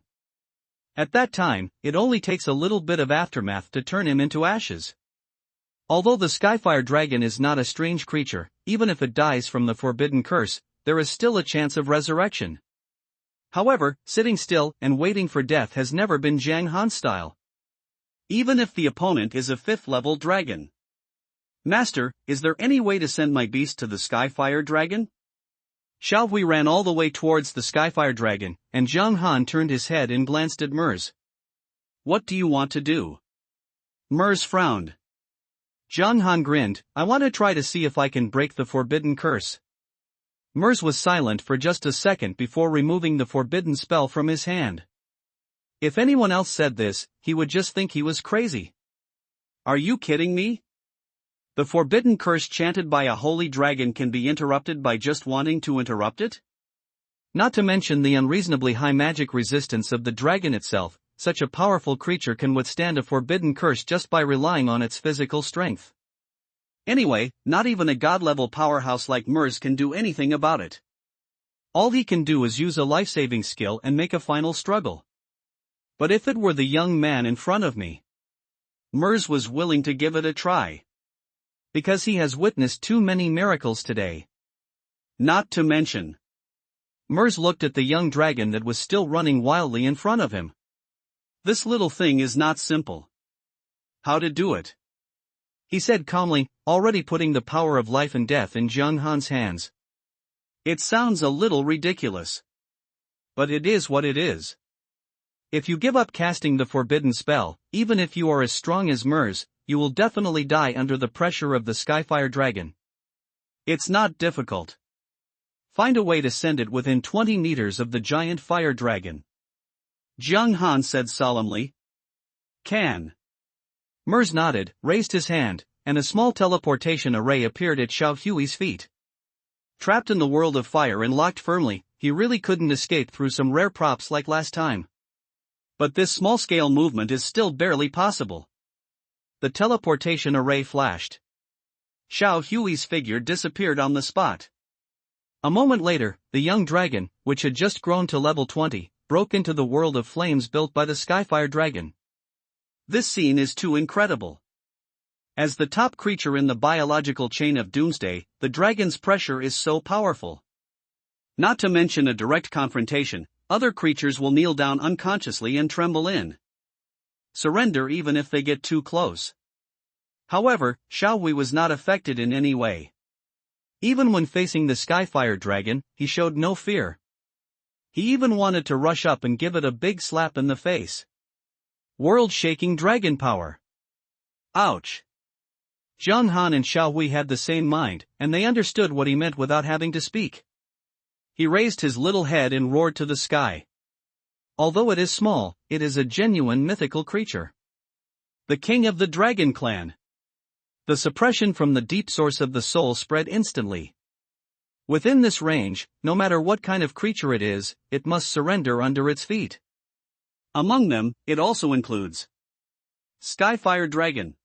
At that time, it only takes a little bit of aftermath to turn him into ashes. Although the Skyfire Dragon is not a strange creature, even if it dies from the forbidden curse, there is still a chance of resurrection. However, sitting still and waiting for death has never been Zhang Han's style. Even if the opponent is a 5th-level dragon. Master, is there any way to send my beast to the Skyfire Dragon? Xiaohui ran all the way towards the Skyfire Dragon, and Zhang Han turned his head and glanced at Mers. What do you want to do? Mers frowned. Zhang Han grinned, I want to try to see if I can break the forbidden curse. Mers was silent for just a second before removing the forbidden spell from his hand. If anyone else said this, he would just think he was crazy. Are you kidding me? The forbidden curse chanted by a holy dragon can be interrupted by just wanting to interrupt it? Not to mention the unreasonably high magic resistance of the dragon itself, such a powerful creature can withstand a forbidden curse just by relying on its physical strength. Anyway, not even a god-level powerhouse like Mers can do anything about it. All he can do is use a life-saving skill and make a final struggle. But if it were the young man in front of me, Mers was willing to give it a try. Because he has witnessed too many miracles today. Not to mention. Mers looked at the young dragon that was still running wildly in front of him. This little thing is not simple. How to do it? He said calmly, already putting the power of life and death in Zhang Han's hands. It sounds a little ridiculous. But it is what it is. If you give up casting the forbidden spell, even if you are as strong as Mers, you will definitely die under the pressure of the Skyfire Dragon. It's not difficult. Find a way to send it within 20 meters of the giant fire dragon. Zhang Han said solemnly. Can. Mers nodded, raised his hand, and a small teleportation array appeared at Xiaohui's feet. Trapped in the world of fire and locked firmly, he really couldn't escape through some rare props like last time. But this small-scale movement is still barely possible. The teleportation array flashed. Xiaohui's figure disappeared on the spot. A moment later, the young dragon, which had just grown to level 20, broke into the world of flames built by the Skyfire Dragon. This scene is too incredible. As the top creature in the biological chain of Doomsday, the dragon's pressure is so powerful. Not to mention a direct confrontation, other creatures will kneel down unconsciously and tremble in surrender even if they get too close. However, Xiaohui was not affected in any way. Even when facing the Skyfire Dragon, he showed no fear. He even wanted to rush up and give it a big slap in the face. World-shaking dragon power. Ouch. Zhang Han and Xiaohui had the same mind, and they understood what he meant without having to speak. He raised his little head and roared to the sky. Although it is small, it is a genuine mythical creature. The king of the dragon clan. The suppression from the deep source of the soul spread instantly. Within this range, no matter what kind of creature it is, it must surrender under its feet. Among them, it also includes Skyfire Dragon.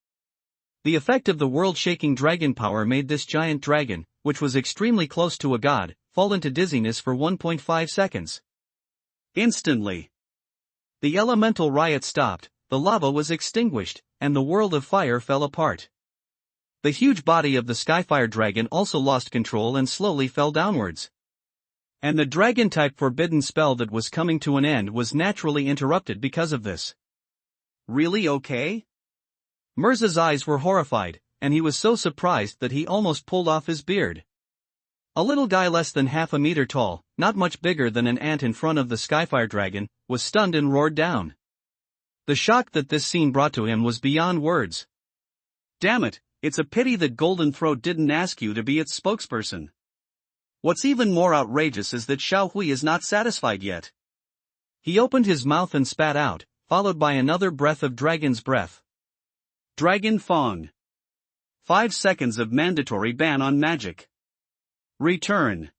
The effect of the world-shaking dragon power made this giant dragon, which was extremely close to a god, fall into dizziness for 1.5 seconds. Instantly. The elemental riot stopped, the lava was extinguished, and the world of fire fell apart. The huge body of the Skyfire Dragon also lost control and slowly fell downwards. And the dragon-type forbidden spell that was coming to an end was naturally interrupted because of this. Really okay? Mirza's eyes were horrified, and he was so surprised that he almost pulled off his beard. A little guy less than half a meter tall, not much bigger than an ant in front of the Skyfire dragon, was stunned and roared down. The shock that this scene brought to him was beyond words. Damn it, it's a pity that Golden Throat didn't ask you to be its spokesperson. What's even more outrageous is that Xiao Hui is not satisfied yet. He opened his mouth and spat out, followed by another breath of dragon's breath. Dragon Fong. 5 seconds of mandatory ban on magic. Return.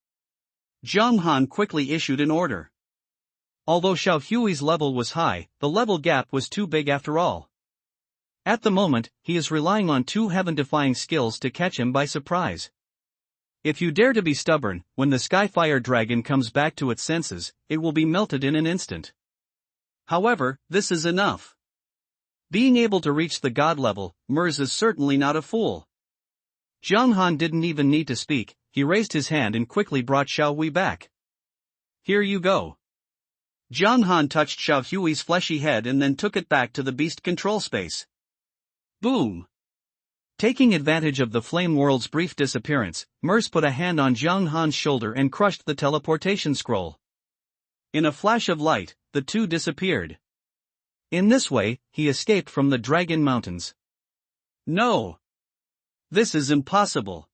Zhang Han quickly issued an order. Although Xiao Hui's level was high, the level gap was too big after all. At the moment, he is relying on 2 heaven-defying skills to catch him by surprise. If you dare to be stubborn, when the Skyfire dragon comes back to its senses, it will be melted in an instant. However, this is enough. Being able to reach the god level, Mirza is certainly not a fool. Zhang Han didn't even need to speak, he raised his hand and quickly brought Xiao Hui back. Here you go. Zhang Han touched Xiao Hui's fleshy head and then took it back to the beast control space. Boom! Taking advantage of the flame world's brief disappearance, Mirza put a hand on Zhang Han's shoulder and crushed the teleportation scroll. In a flash of light, the two disappeared. In this way, he escaped from the Dragon Mountains. No! This is impossible.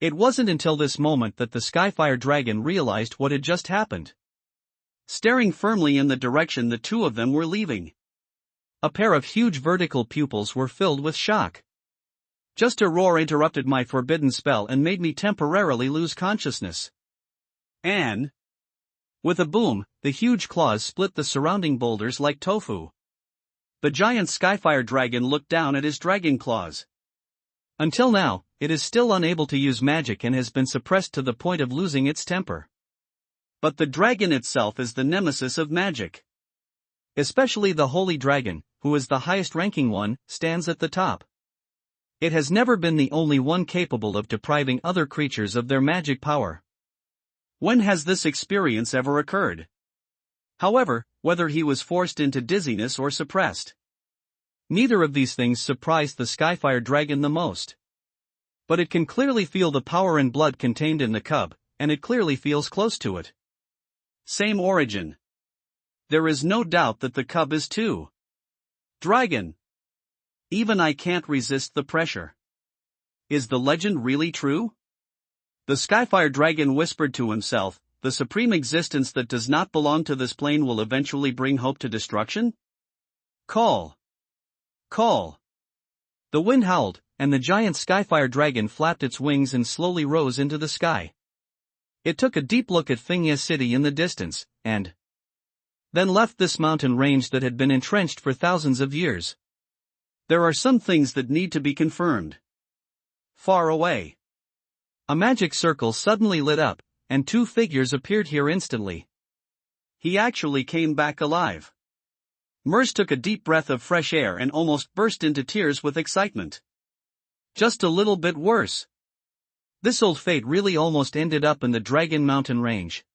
It wasn't until this moment that the Skyfire dragon realized what had just happened. Staring firmly in the direction the two of them were leaving, a pair of huge vertical pupils were filled with shock. Just a roar interrupted my forbidden spell and made me temporarily lose consciousness. And with a boom, the huge claws split the surrounding boulders like tofu. The giant Skyfire dragon looked down at his dragon claws. Until now, it is still unable to use magic and has been suppressed to the point of losing its temper. But the dragon itself is the nemesis of magic. Especially the Holy Dragon, who is the highest ranking one, stands at the top. It has never been the only one capable of depriving other creatures of their magic power. When has this experience ever occurred? However, whether he was forced into dizziness or suppressed, neither of these things surprised the Skyfire dragon the most. But it can clearly feel the power and blood contained in the cub, and it clearly feels close to it. Same origin. There is no doubt that the cub is too. Dragon. Even I can't resist the pressure. Is the legend really true? The Skyfire dragon whispered to himself, the supreme existence that does not belong to this plane will eventually bring hope to destruction? Call. Call. The wind howled, and the giant Skyfire dragon flapped its wings and slowly rose into the sky. It took a deep look at Fingya City in the distance, and then left this mountain range that had been entrenched for thousands of years. There are some things that need to be confirmed. Far away. A magic circle suddenly lit up, and 2 figures appeared here instantly. He actually came back alive. Mirza took a deep breath of fresh air and almost burst into tears with excitement. Just a little bit worse. This old fate really almost ended up in the Dragon Mountain range.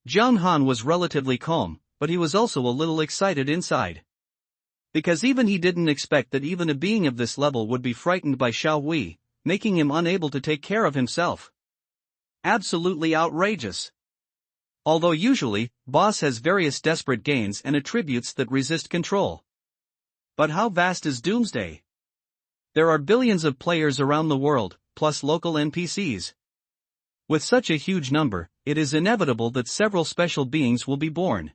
Zhang Han was relatively calm, but he was also a little excited inside. Because even he didn't expect that even a being of this level would be frightened by Xiao Hui, making him unable to take care of himself. Absolutely outrageous. Although usually, boss has various desperate gains and attributes that resist control. But how vast is Doomsday? There are billions of players around the world, plus local NPCs. With such a huge number, it is inevitable that several special beings will be born.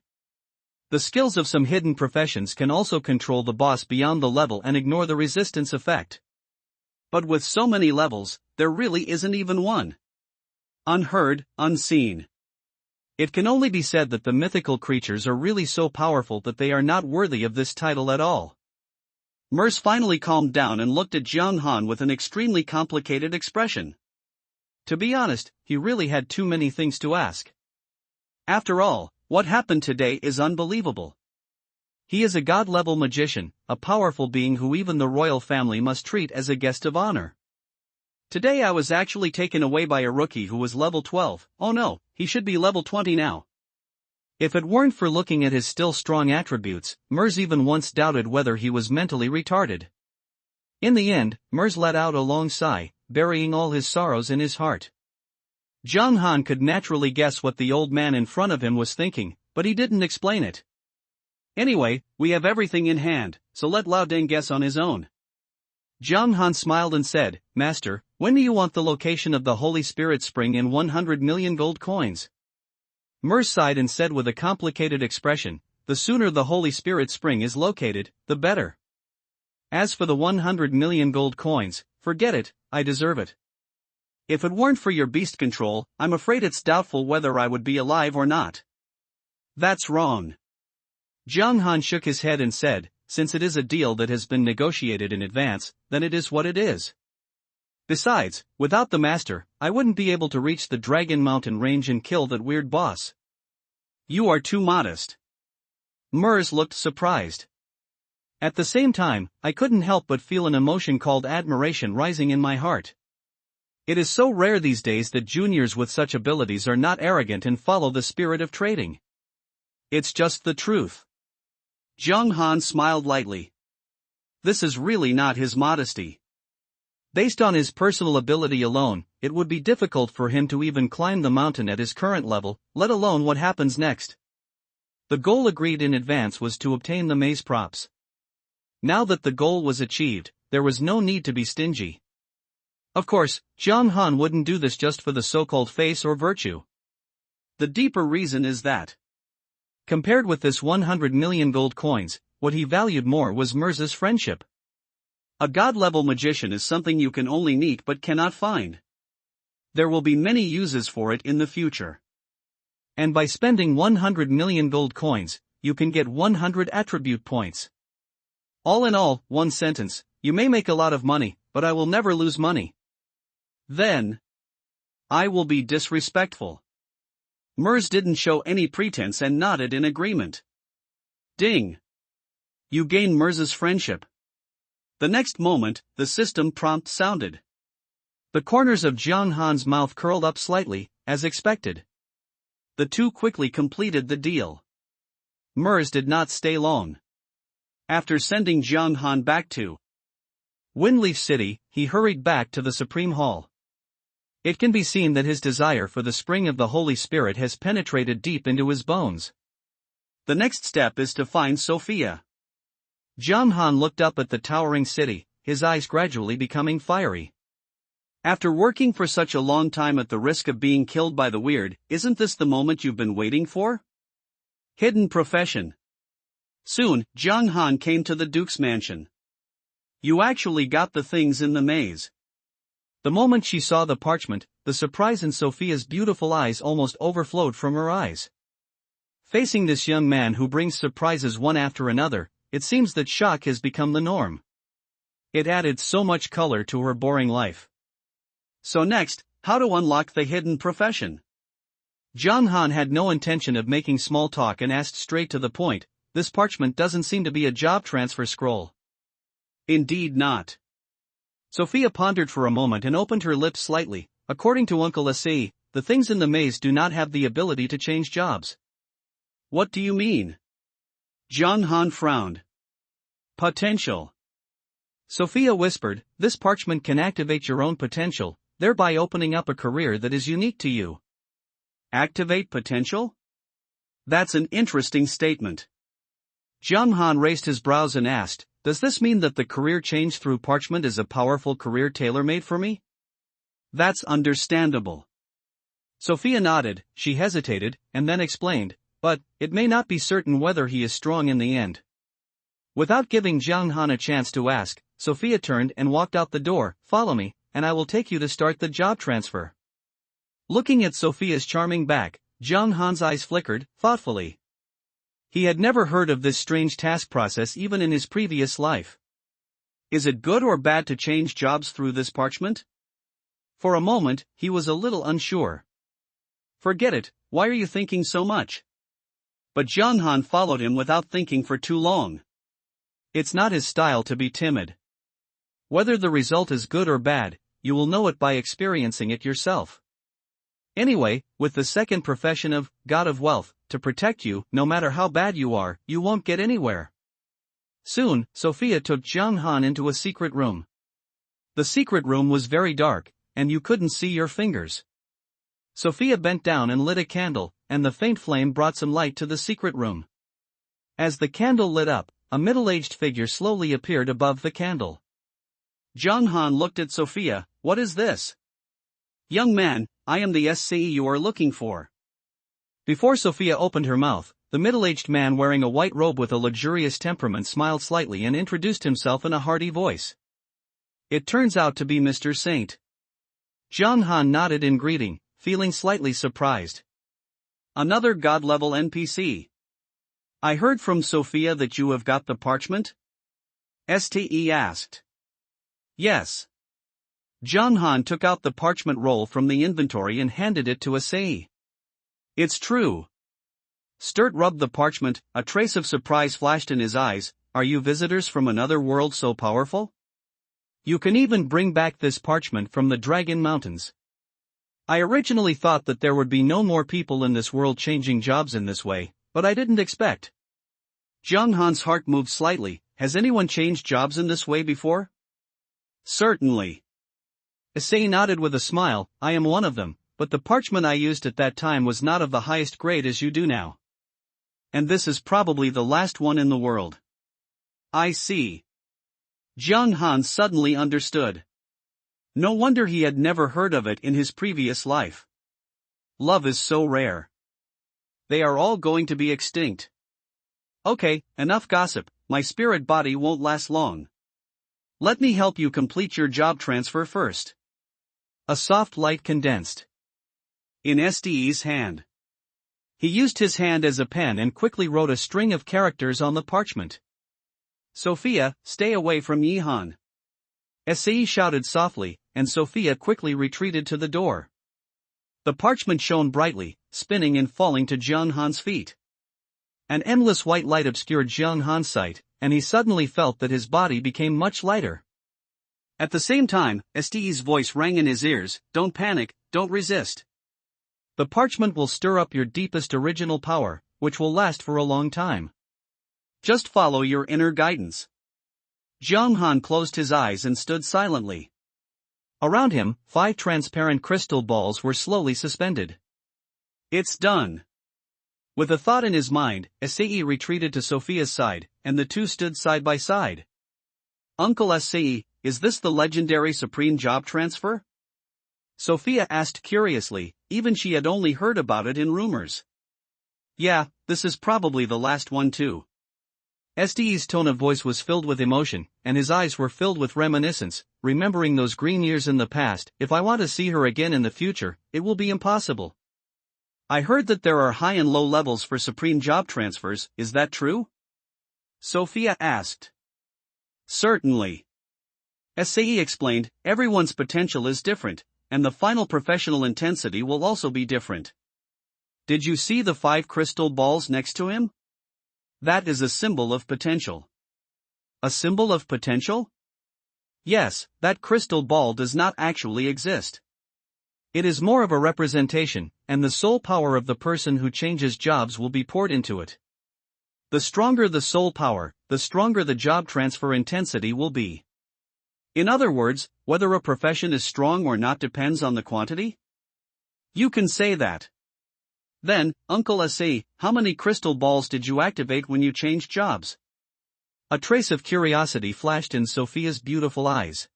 The skills of some hidden professions can also control the boss beyond the level and ignore the resistance effect. But with so many levels, there really isn't even one. Unheard, unseen. It can only be said that the mythical creatures are really so powerful that they are not worthy of this title at all. Mirza finally calmed down and looked at Zhang Han with an extremely complicated expression. To be honest, he really had too many things to ask. After all, what happened today is unbelievable. He is a god-level magician, a powerful being who even the royal family must treat as a guest of honor. Today I was actually taken away by a rookie who was level 12, oh no, he should be level 20 now. If it weren't for looking at his still strong attributes, Mers even once doubted whether he was mentally retarded. In the end, Mers let out a long sigh, burying all his sorrows in his heart. Zhang Han could naturally guess what the old man in front of him was thinking, but he didn't explain it. Anyway, we have everything in hand, so let Lao Deng guess on his own. Zhang Han smiled and said, Master, when do you want the location of the Holy Spirit Spring in 100 million gold coins? Mers sighed and said with a complicated expression, the sooner the Holy Spirit Spring is located, the better. As for the 100 million gold coins, forget it, I deserve it. If it weren't for your beast control, I'm afraid it's doubtful whether I would be alive or not. That's wrong. Zhang Han shook his head and said, since it is a deal that has been negotiated in advance, then it is what it is. Besides, without the master, I wouldn't be able to reach the Dragon Mountain range and kill that weird boss. You are too modest. Mers looked surprised. At the same time, I couldn't help but feel an emotion called admiration rising in my heart. It is so rare these days that juniors with such abilities are not arrogant and follow the spirit of trading. It's just the truth. Zhang Han smiled lightly. This is really not his modesty. Based on his personal ability alone, it would be difficult for him to even climb the mountain at his current level, let alone what happens next. The goal agreed in advance was to obtain the maze props. Now that the goal was achieved, there was no need to be stingy. Of course, Zhang Han wouldn't do this just for the so-called face or virtue. The deeper reason is that, compared with this 100 million gold coins, what he valued more was Mers's friendship. A god-level magician is something you can only meet but cannot find. There will be many uses for it in the future. And by spending 100 million gold coins, you can get 100 attribute points. All in all, one sentence, you may make a lot of money, but I will never lose money. Then, I will be disrespectful. Mers didn't show any pretense and nodded in agreement. Ding! You gain Mers's friendship. The next moment, the system prompt sounded. The corners of Zhang Han's mouth curled up slightly, as expected. The two quickly completed the deal. Mers did not stay long. After sending Zhang Han back to Windleaf City, he hurried back to the Supreme Hall. It can be seen that his desire for the spring of the Holy Spirit has penetrated deep into his bones. The next step is to find Sophia. Zhang Han looked up at the towering city, his eyes gradually becoming fiery. After working for such a long time at the risk of being killed by the weird, isn't this the moment you've been waiting for? Hidden profession. Soon, Zhang Han came to the Duke's mansion. You actually got the things in the maze. The moment she saw the parchment, the surprise in Sophia's beautiful eyes almost overflowed from her eyes. Facing this young man who brings surprises one after another, it seems that shock has become the norm. It added so much color to her boring life. So next, how to unlock the hidden profession? Zhang Han had no intention of making small talk and asked straight to the point, this parchment doesn't seem to be a job transfer scroll. Indeed not. Sophia pondered for a moment and opened her lips slightly. According to Uncle Asai, the things in the maze do not have the ability to change jobs. What do you mean? Zhang Han frowned. Potential. Sophia whispered, this parchment can activate your own potential, thereby opening up a career that is unique to you. Activate potential? That's an interesting statement. Zhang Han raised his brows and asked, does this mean that the career change through parchment is a powerful career tailor-made for me? That's understandable. Sophia nodded, she hesitated, and then explained, but, it may not be certain whether he is strong in the end. Without giving Zhang Han a chance to ask, Sophia turned and walked out the door, follow me, and I will take you to start the job transfer. Looking at Sophia's charming back, Zhang Han's eyes flickered, thoughtfully. He had never heard of this strange task process even in his previous life. Is it good or bad to change jobs through this parchment? For a moment, he was a little unsure. Forget it, why are you thinking so much? But Zhang Han followed him without thinking for too long. It's not his style to be timid. Whether the result is good or bad, you will know it by experiencing it yourself. Anyway, with the second profession of God of Wealth to protect you, no matter how bad you are, you won't get anywhere. Soon, Sophia took Jiang Han into a secret room. The secret room was very dark, and you couldn't see your fingers. Sophia bent down and lit a candle, and the faint flame brought some light to the secret room. As the candle lit up, a middle-aged figure slowly appeared above the candle. Jiang Han looked at Sophia. "What is this?" "Young man, I am the SCE you are looking for." Before Sophia opened her mouth, the middle-aged man wearing a white robe with a luxurious temperament smiled slightly and introduced himself in a hearty voice. "It turns out to be Mr. Saint." Jiang Han nodded in greeting, feeling slightly surprised. "Another god-level NPC. I heard from Sophia that you have got the parchment?" STE asked. "Yes." Jiang Han took out the parchment roll from the inventory and handed it to STE. "It's true." Sturt rubbed the parchment, a trace of surprise flashed in his eyes. "Are you visitors from another world so powerful? You can even bring back this parchment from the Dragon Mountains. I originally thought that there would be no more people in this world changing jobs in this way, but I didn't expect." Jiang Han's heart moved slightly. "Has anyone changed jobs in this way before?" "Certainly." Issei nodded with a smile. "I am one of them, but the parchment I used at that time was not of the highest grade as you do now. And this is probably the last one in the world." "I see." Jiang Han suddenly understood. No wonder he had never heard of it in his previous life. Love is so rare. They are all going to be extinct. Okay, enough gossip, my spirit body won't last long. Let me help you complete your job transfer first. A soft light condensed in SDE's hand. He used his hand as a pen and quickly wrote a string of characters on the parchment. "Sophia, stay away from Yihan." SAE shouted softly, and Sophia quickly retreated to the door. The parchment shone brightly, spinning and falling to Jiang Han's feet. An endless white light obscured Jiang Han's sight, and he suddenly felt that his body became much lighter. At the same time, STE's voice rang in his ears. "Don't panic, don't resist. The parchment will stir up your deepest original power, which will last for a long time. Just follow your inner guidance." Jiang Han closed his eyes and stood silently. Around him, 5 transparent crystal balls were slowly suspended. "It's done." With a thought in his mind, SAE retreated to Sophia's side, and the two stood side by side. "Uncle SAE, is this the legendary Supreme Job Transfer?" Sophia asked curiously, even she had only heard about it in rumors. "Yeah, this is probably the last one too." SDE's tone of voice was filled with emotion, and his eyes were filled with reminiscence, remembering those green years in the past. "If I want to see her again in the future, it will be impossible. I heard that there are high and low levels for Supreme Job Transfers, is that true?" Sophia asked. "Certainly." SAE explained, "Everyone's potential is different, and the final professional intensity will also be different. Did you see the 5 crystal balls next to him? That is a symbol of potential." "A symbol of potential?" "Yes, that crystal ball does not actually exist. It is more of a representation, and the soul power of the person who changes jobs will be poured into it. The stronger the soul power, the stronger the job transfer intensity will be. In other words, whether a profession is strong or not depends on the quantity?" "You can say that." "Then, Uncle SAE, how many crystal balls did you activate when you changed jobs?" A trace of curiosity flashed in Sophia's beautiful eyes.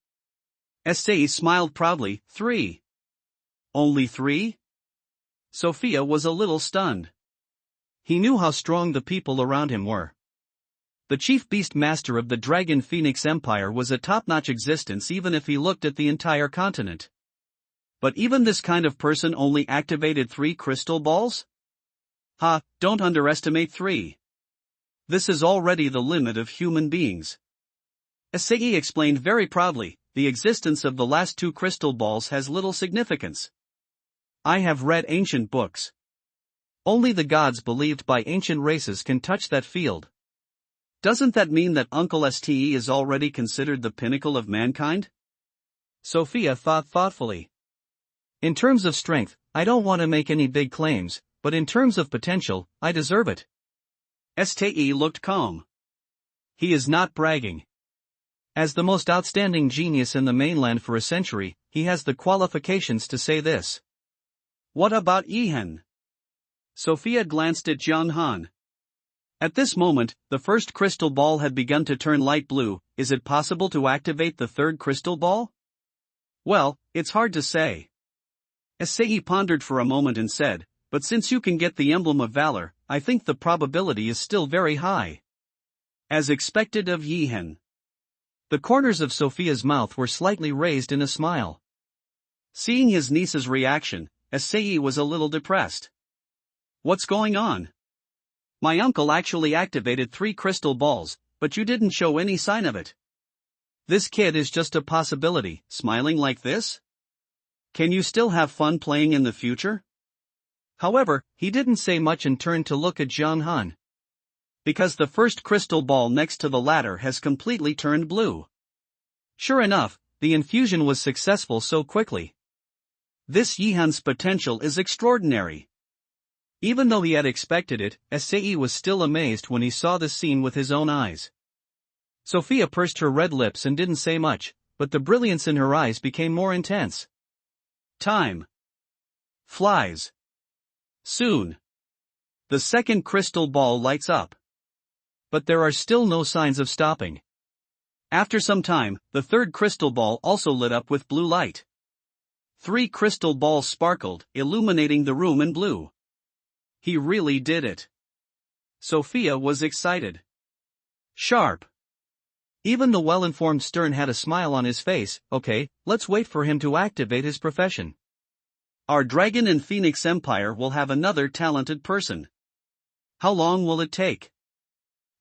SAE smiled proudly. 3. "Only 3? Sophia was a little stunned. He knew how strong the people around him were. The chief beast master of the Dragon Phoenix Empire was a top-notch existence even if he looked at the entire continent. But even this kind of person only activated 3 crystal balls? Ha, don't underestimate 3. This is already the limit of human beings." SAE explained very proudly, "The existence of the last 2 crystal balls has little significance. I have read ancient books. Only the gods believed by ancient races can touch that field. Doesn't that mean that Uncle STE is already considered the pinnacle of mankind?" Sophia thought thoughtfully. In terms of strength, I don't want to make any big claims, but in terms of potential, I deserve it. Ste looked calm. He is not bragging. As the most outstanding genius in the mainland for a century, he has the qualifications to say this. What about Yihan? Sophia glanced at Jiang Han. At this moment, the first crystal ball had begun to turn light blue. Is it possible to activate the third crystal ball? Well, it's hard to say. Sei pondered for a moment and said, but since you can get the emblem of valor, I think the probability is still very high. As expected of Yihan. The corners of Sophia's mouth were slightly raised in a smile. Seeing his niece's reaction, Sei was a little depressed. What's going on? My uncle actually activated 3 crystal balls, but you didn't show any sign of it. This kid is just a possibility, smiling like this? Can you still have fun playing in the future? However, he didn't say much and turned to look at Jiang Han. Because the first crystal ball next to the ladder has completely turned blue. Sure enough, the infusion was successful so quickly. This Yihan's potential is extraordinary. Even though he had expected it, Sei was still amazed when he saw the scene with his own eyes. Sophia pursed her red lips and didn't say much, but the brilliance in her eyes became more intense. Time flies. Soon. The second crystal ball lights up. But there are still no signs of stopping. After some time, the third crystal ball also lit up with blue light. 3 crystal balls sparkled, illuminating the room in blue. He really did it. Sophia was excited. Sharp. Even the well-informed Stern had a smile on his face. Okay, let's wait for him to activate his profession. Our Dragon and Phoenix Empire will have another talented person. How long will it take?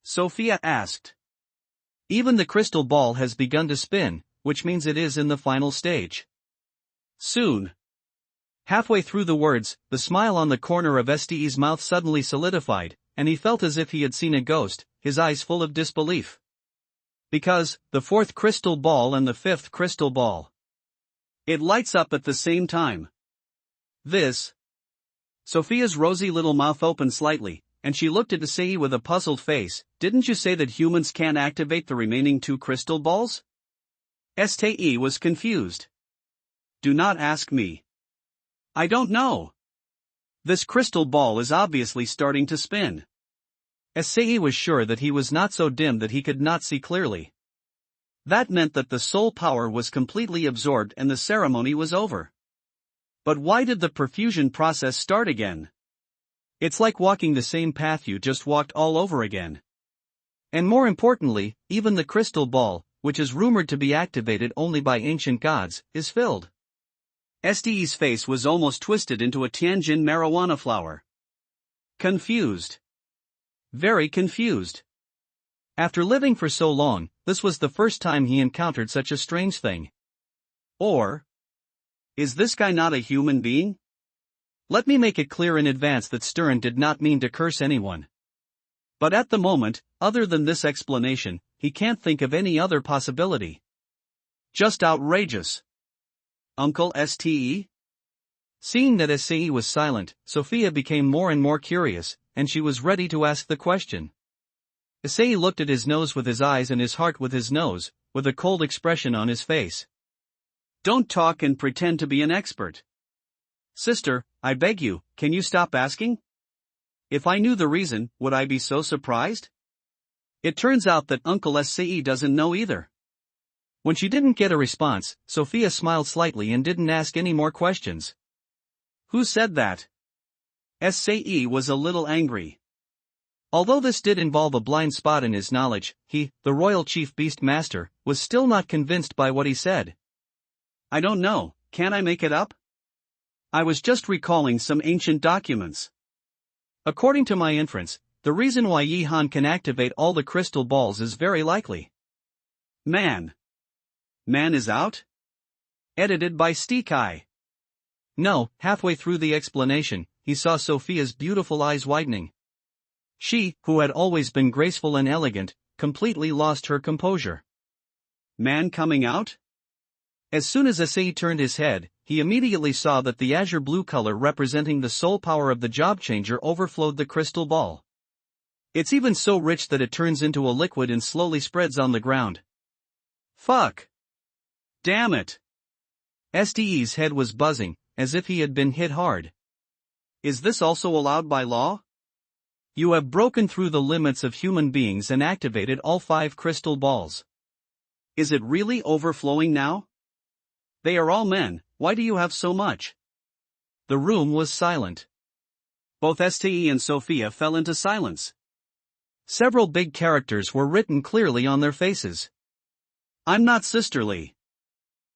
Sophia asked. Even the crystal ball has begun to spin, which means it is in the final stage. Soon. Halfway through the words, the smile on the corner of Ste's mouth suddenly solidified, and he felt as if he had seen a ghost, his eyes full of disbelief. Because, the 4th crystal ball and the 5th crystal ball. It lights up at the same time. This. Sophia's rosy little mouth opened slightly, and she looked at Sei with a puzzled face. Didn't you say that humans can't activate the remaining 2 crystal balls? Ste was confused. Do not ask me. I don't know. This crystal ball is obviously starting to spin. Sei was sure that he was not so dim that he could not see clearly. That meant that the soul power was completely absorbed and the ceremony was over. But why did the perfusion process start again? It's like walking the same path you just walked all over again. And more importantly, even the crystal ball, which is rumored to be activated only by ancient gods, is filled. Ste's face was almost twisted into a Tianjin marijuana flower. Confused. Very confused. After living for so long, this was the first time he encountered such a strange thing. Or, is this guy not a human being? Let me make it clear in advance that Stern did not mean to curse anyone. But at the moment, other than this explanation, he can't think of any other possibility. Just outrageous. Uncle Ste? Seeing that Se was silent, Sophia became more and more curious, and she was ready to ask the question. Se looked at his nose with his eyes and his heart with his nose, with a cold expression on his face. Don't talk and pretend to be an expert. Sister, I beg you, can you stop asking? If I knew the reason, would I be so surprised? It turns out that Uncle Se doesn't know either. When she didn't get a response, Sophia smiled slightly and didn't ask any more questions. Who said that? Se was a little angry. Although this did involve a blind spot in his knowledge, he, the royal chief beast master, was still not convinced by what he said. I don't know, can I make it up? I was just recalling some ancient documents. According to my inference, the reason why Yihan can activate all the crystal balls is very likely. Man is out? Edited by Stekai. No, halfway through the explanation, he saw Sophia's beautiful eyes widening. She, who had always been graceful and elegant, completely lost her composure. Man coming out? As soon as SAE turned his head, he immediately saw that the azure blue color representing the soul power of the job changer overflowed the crystal ball. It's even so rich that it turns into a liquid and slowly spreads on the ground. Fuck! Damn it! STE's head was buzzing, as if he had been hit hard. Is this also allowed by law? You have broken through the limits of human beings and activated all 5 crystal balls. Is it really overflowing now? They are all men, why do you have so much? The room was silent. Both STE and Sophia fell into silence. Several big characters were written clearly on their faces. I'm not sisterly.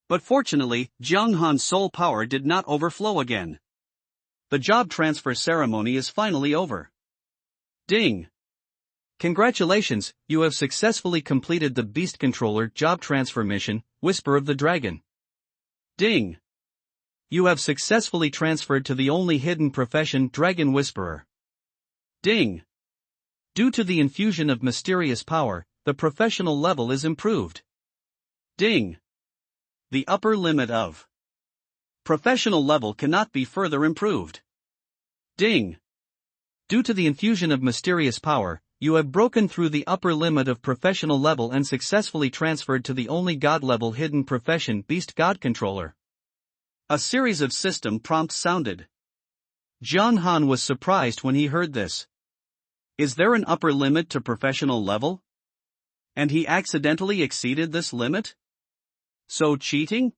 But fortunately, Jianghan's soul power did not overflow again. The job transfer ceremony is finally over. Ding! Congratulations, you have successfully completed the Beast Controller job transfer mission, Whisper of the Dragon. Ding! You have successfully transferred to the only hidden profession, Dragon Whisperer. Ding! Due to the infusion of mysterious power, the professional level is improved. Ding! The upper limit of professional level cannot be further improved. Ding! Due to the infusion of mysterious power, you have broken through the upper limit of professional level and successfully transferred to the only god-level hidden profession, Beast God Controller. A series of system prompts sounded. Jianghan was surprised when he heard this. Is there an upper limit to professional level? And he accidentally exceeded this limit? So cheating?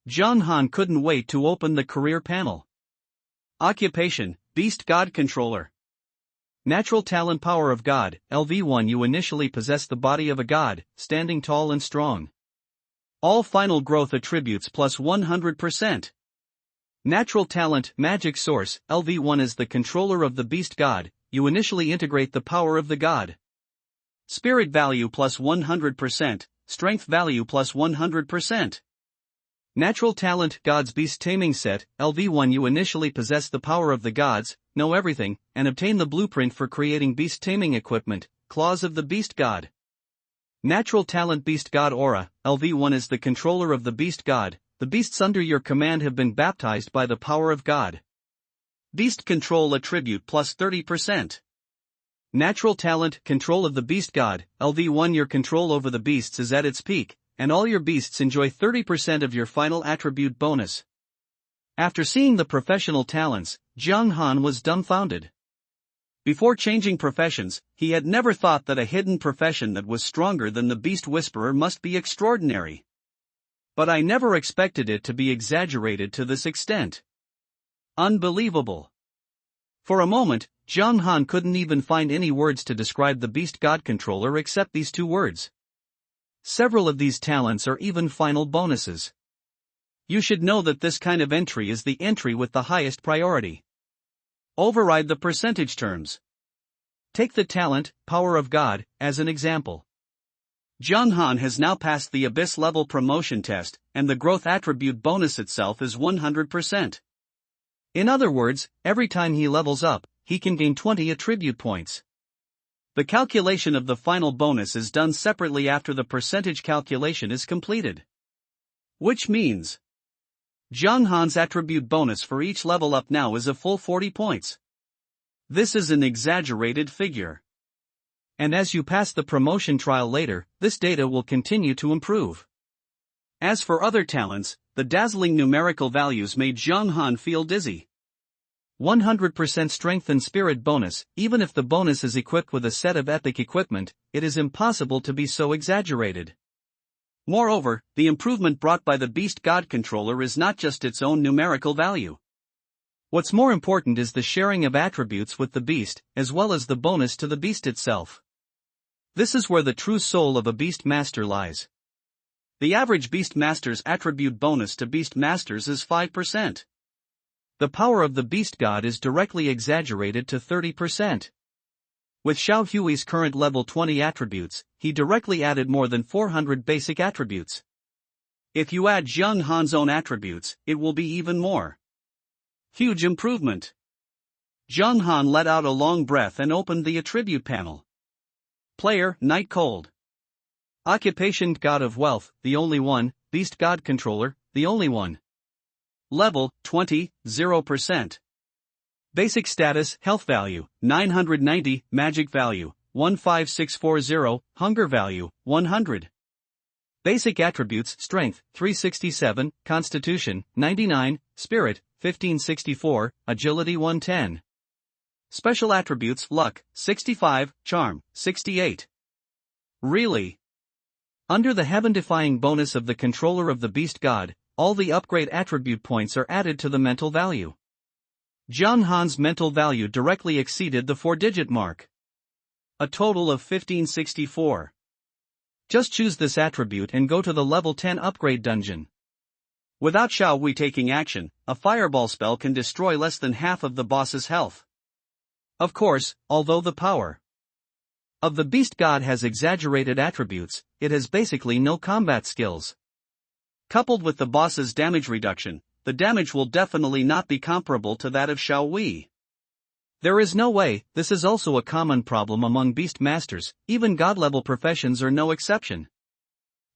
Jianghan couldn't wait to open the career panel. Occupation, Beast God Controller. Natural talent power of God, LV1. You initially possess the body of a god, standing tall and strong. All final growth attributes plus 100%. Natural talent, magic source, LV1 is the controller of the beast god. You initially integrate the power of the god. Spirit value plus 100%, strength value plus 100%. Natural talent, God's Beast Taming Set, LV1. You initially possess the power of the gods, know everything, and obtain the blueprint for creating beast taming equipment, Claws of the Beast God. Natural talent, Beast God Aura, LV1 is the controller of the beast god. The beasts under your command have been baptized by the power of God. Beast control attribute plus 30%. Natural talent, control of the beast god, LV1. Your control over the beasts is at its peak, and all your beasts enjoy 30% of your final attribute bonus. After seeing the professional talents, Jianghan was dumbfounded. Before changing professions, he had never thought that a hidden profession that was stronger than the Beast Whisperer must be extraordinary. But I never expected it to be exaggerated to this extent. Unbelievable. For a moment, Jianghan couldn't even find any words to describe the Beast God Controller except these 2 words. Several of these talents are even final bonuses. You should know that this kind of entry is the entry with the highest priority. Override the percentage terms. Take the talent, Power of God, as an example. Jianghan has now passed the Abyss level promotion test, and the growth attribute bonus itself is 100%. In other words, every time he levels up, he can gain 20 attribute points. The calculation of the final bonus is done separately after the percentage calculation is completed. Which means Jianghan's attribute bonus for each level up now is a full 40 points. This is an exaggerated figure. And as you pass the promotion trial later, this data will continue to improve. As for other talents, the dazzling numerical values made Jianghan feel dizzy. 100% strength and spirit bonus. Even if the bonus is equipped with a set of epic equipment, it is impossible to be so exaggerated. Moreover, the improvement brought by the Beast God Controller is not just its own numerical value. What's more important is the sharing of attributes with the beast, as well as the bonus to the beast itself. This is where the true soul of a beast master lies. The average beast master's attribute bonus to beast masters is 5%. The power of the beast god is directly exaggerated to 30%. With Xiao Hui's current level 20 attributes, he directly added more than 400 basic attributes. If you add Jianghan's own attributes, it will be even more. Huge improvement. Jianghan let out a long breath and opened the attribute panel. Player, Night Cold. Occupation, God of Wealth, the only one. Beast God Controller, the only one. Level, 20, 0%. Basic status, health value, 990, magic value, 15640, hunger value, 100. Basic attributes, strength, 367, constitution, 99, spirit, 1564, agility 110. Special attributes, luck, 65, charm, 68. Really? Under the heaven-defying bonus of the controller of the beast god, all the upgrade attribute points are added to the mental value. Jiang Han's mental value directly exceeded the 4-digit mark. A total of 1564. Just choose this attribute and go to the level 10 upgrade dungeon. Without Xiao Wei taking action, a fireball spell can destroy less than half of the boss's health. Of course, although the power of the beast god has exaggerated attributes, it has basically no combat skills. Coupled with the boss's damage reduction, the damage will definitely not be comparable to that of Xiao Wei. There is no way. This is also a common problem among beast masters, even god-level professions are no exception.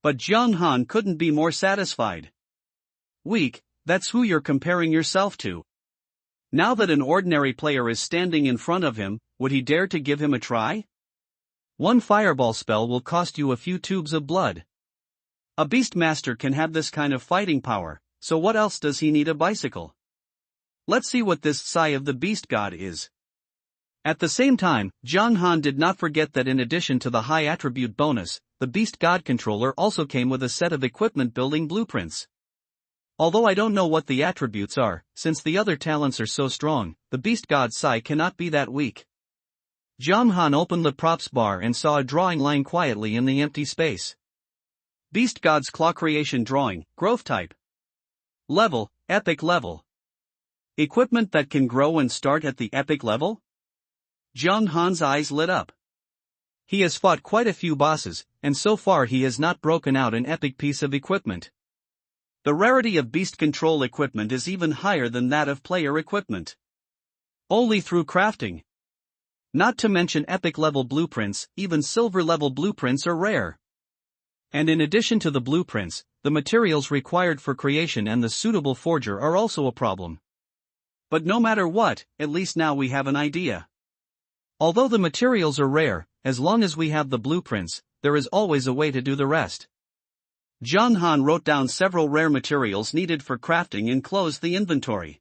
But Jiang Han couldn't be more satisfied. Weak, that's who you're comparing yourself to. Now that an ordinary player is standing in front of him, would he dare to give him a try? One fireball spell will cost you a few tubes of blood. A beast master can have this kind of fighting power, so what else does he need a bicycle? Let's see what this Sai of the beast god is. At the same time, Jiang Han did not forget that in addition to the high attribute bonus, the beast god controller also came with a set of equipment building blueprints. Although I don't know what the attributes are, since the other talents are so strong, the beast god Sai cannot be that weak. Jiang Han opened the props bar and saw a drawing lying quietly in the empty space. Beast God's Claw Creation Drawing, Growth Type. Level, Epic Level. Equipment that can grow and start at the Epic level? Jiang Han's eyes lit up. He has fought quite a few bosses, and so far he has not broken out an epic piece of equipment. The rarity of beast control equipment is even higher than that of player equipment. Only through crafting. Not to mention epic level blueprints, even silver level blueprints are rare. And in addition to the blueprints, the materials required for creation and the suitable forger are also a problem. But no matter what, at least now we have an idea. Although the materials are rare, as long as we have the blueprints, there is always a way to do the rest. Jiang Han wrote down several rare materials needed for crafting and closed the inventory.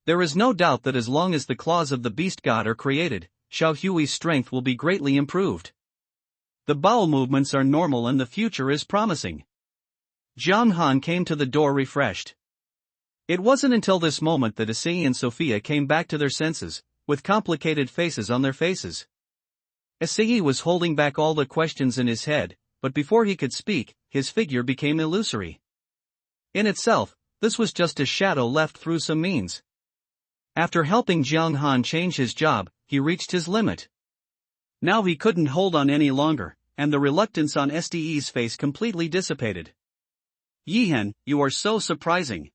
There is no doubt that as long as the claws of the beast god are created, Xiao Hui's strength will be greatly improved. The bowel movements are normal and the future is promising. Jiang Han came to the door refreshed. It wasn't until this moment that Issei and Sophia came back to their senses, with complicated faces on their faces. Issei was holding back all the questions in his head, but before he could speak, his figure became illusory. In itself, this was just a shadow left through some means. After helping Jiang Han change his job, he reached his limit. Now he couldn't hold on any longer, and the reluctance on Ste's face completely dissipated. Yihen, you are so surprising.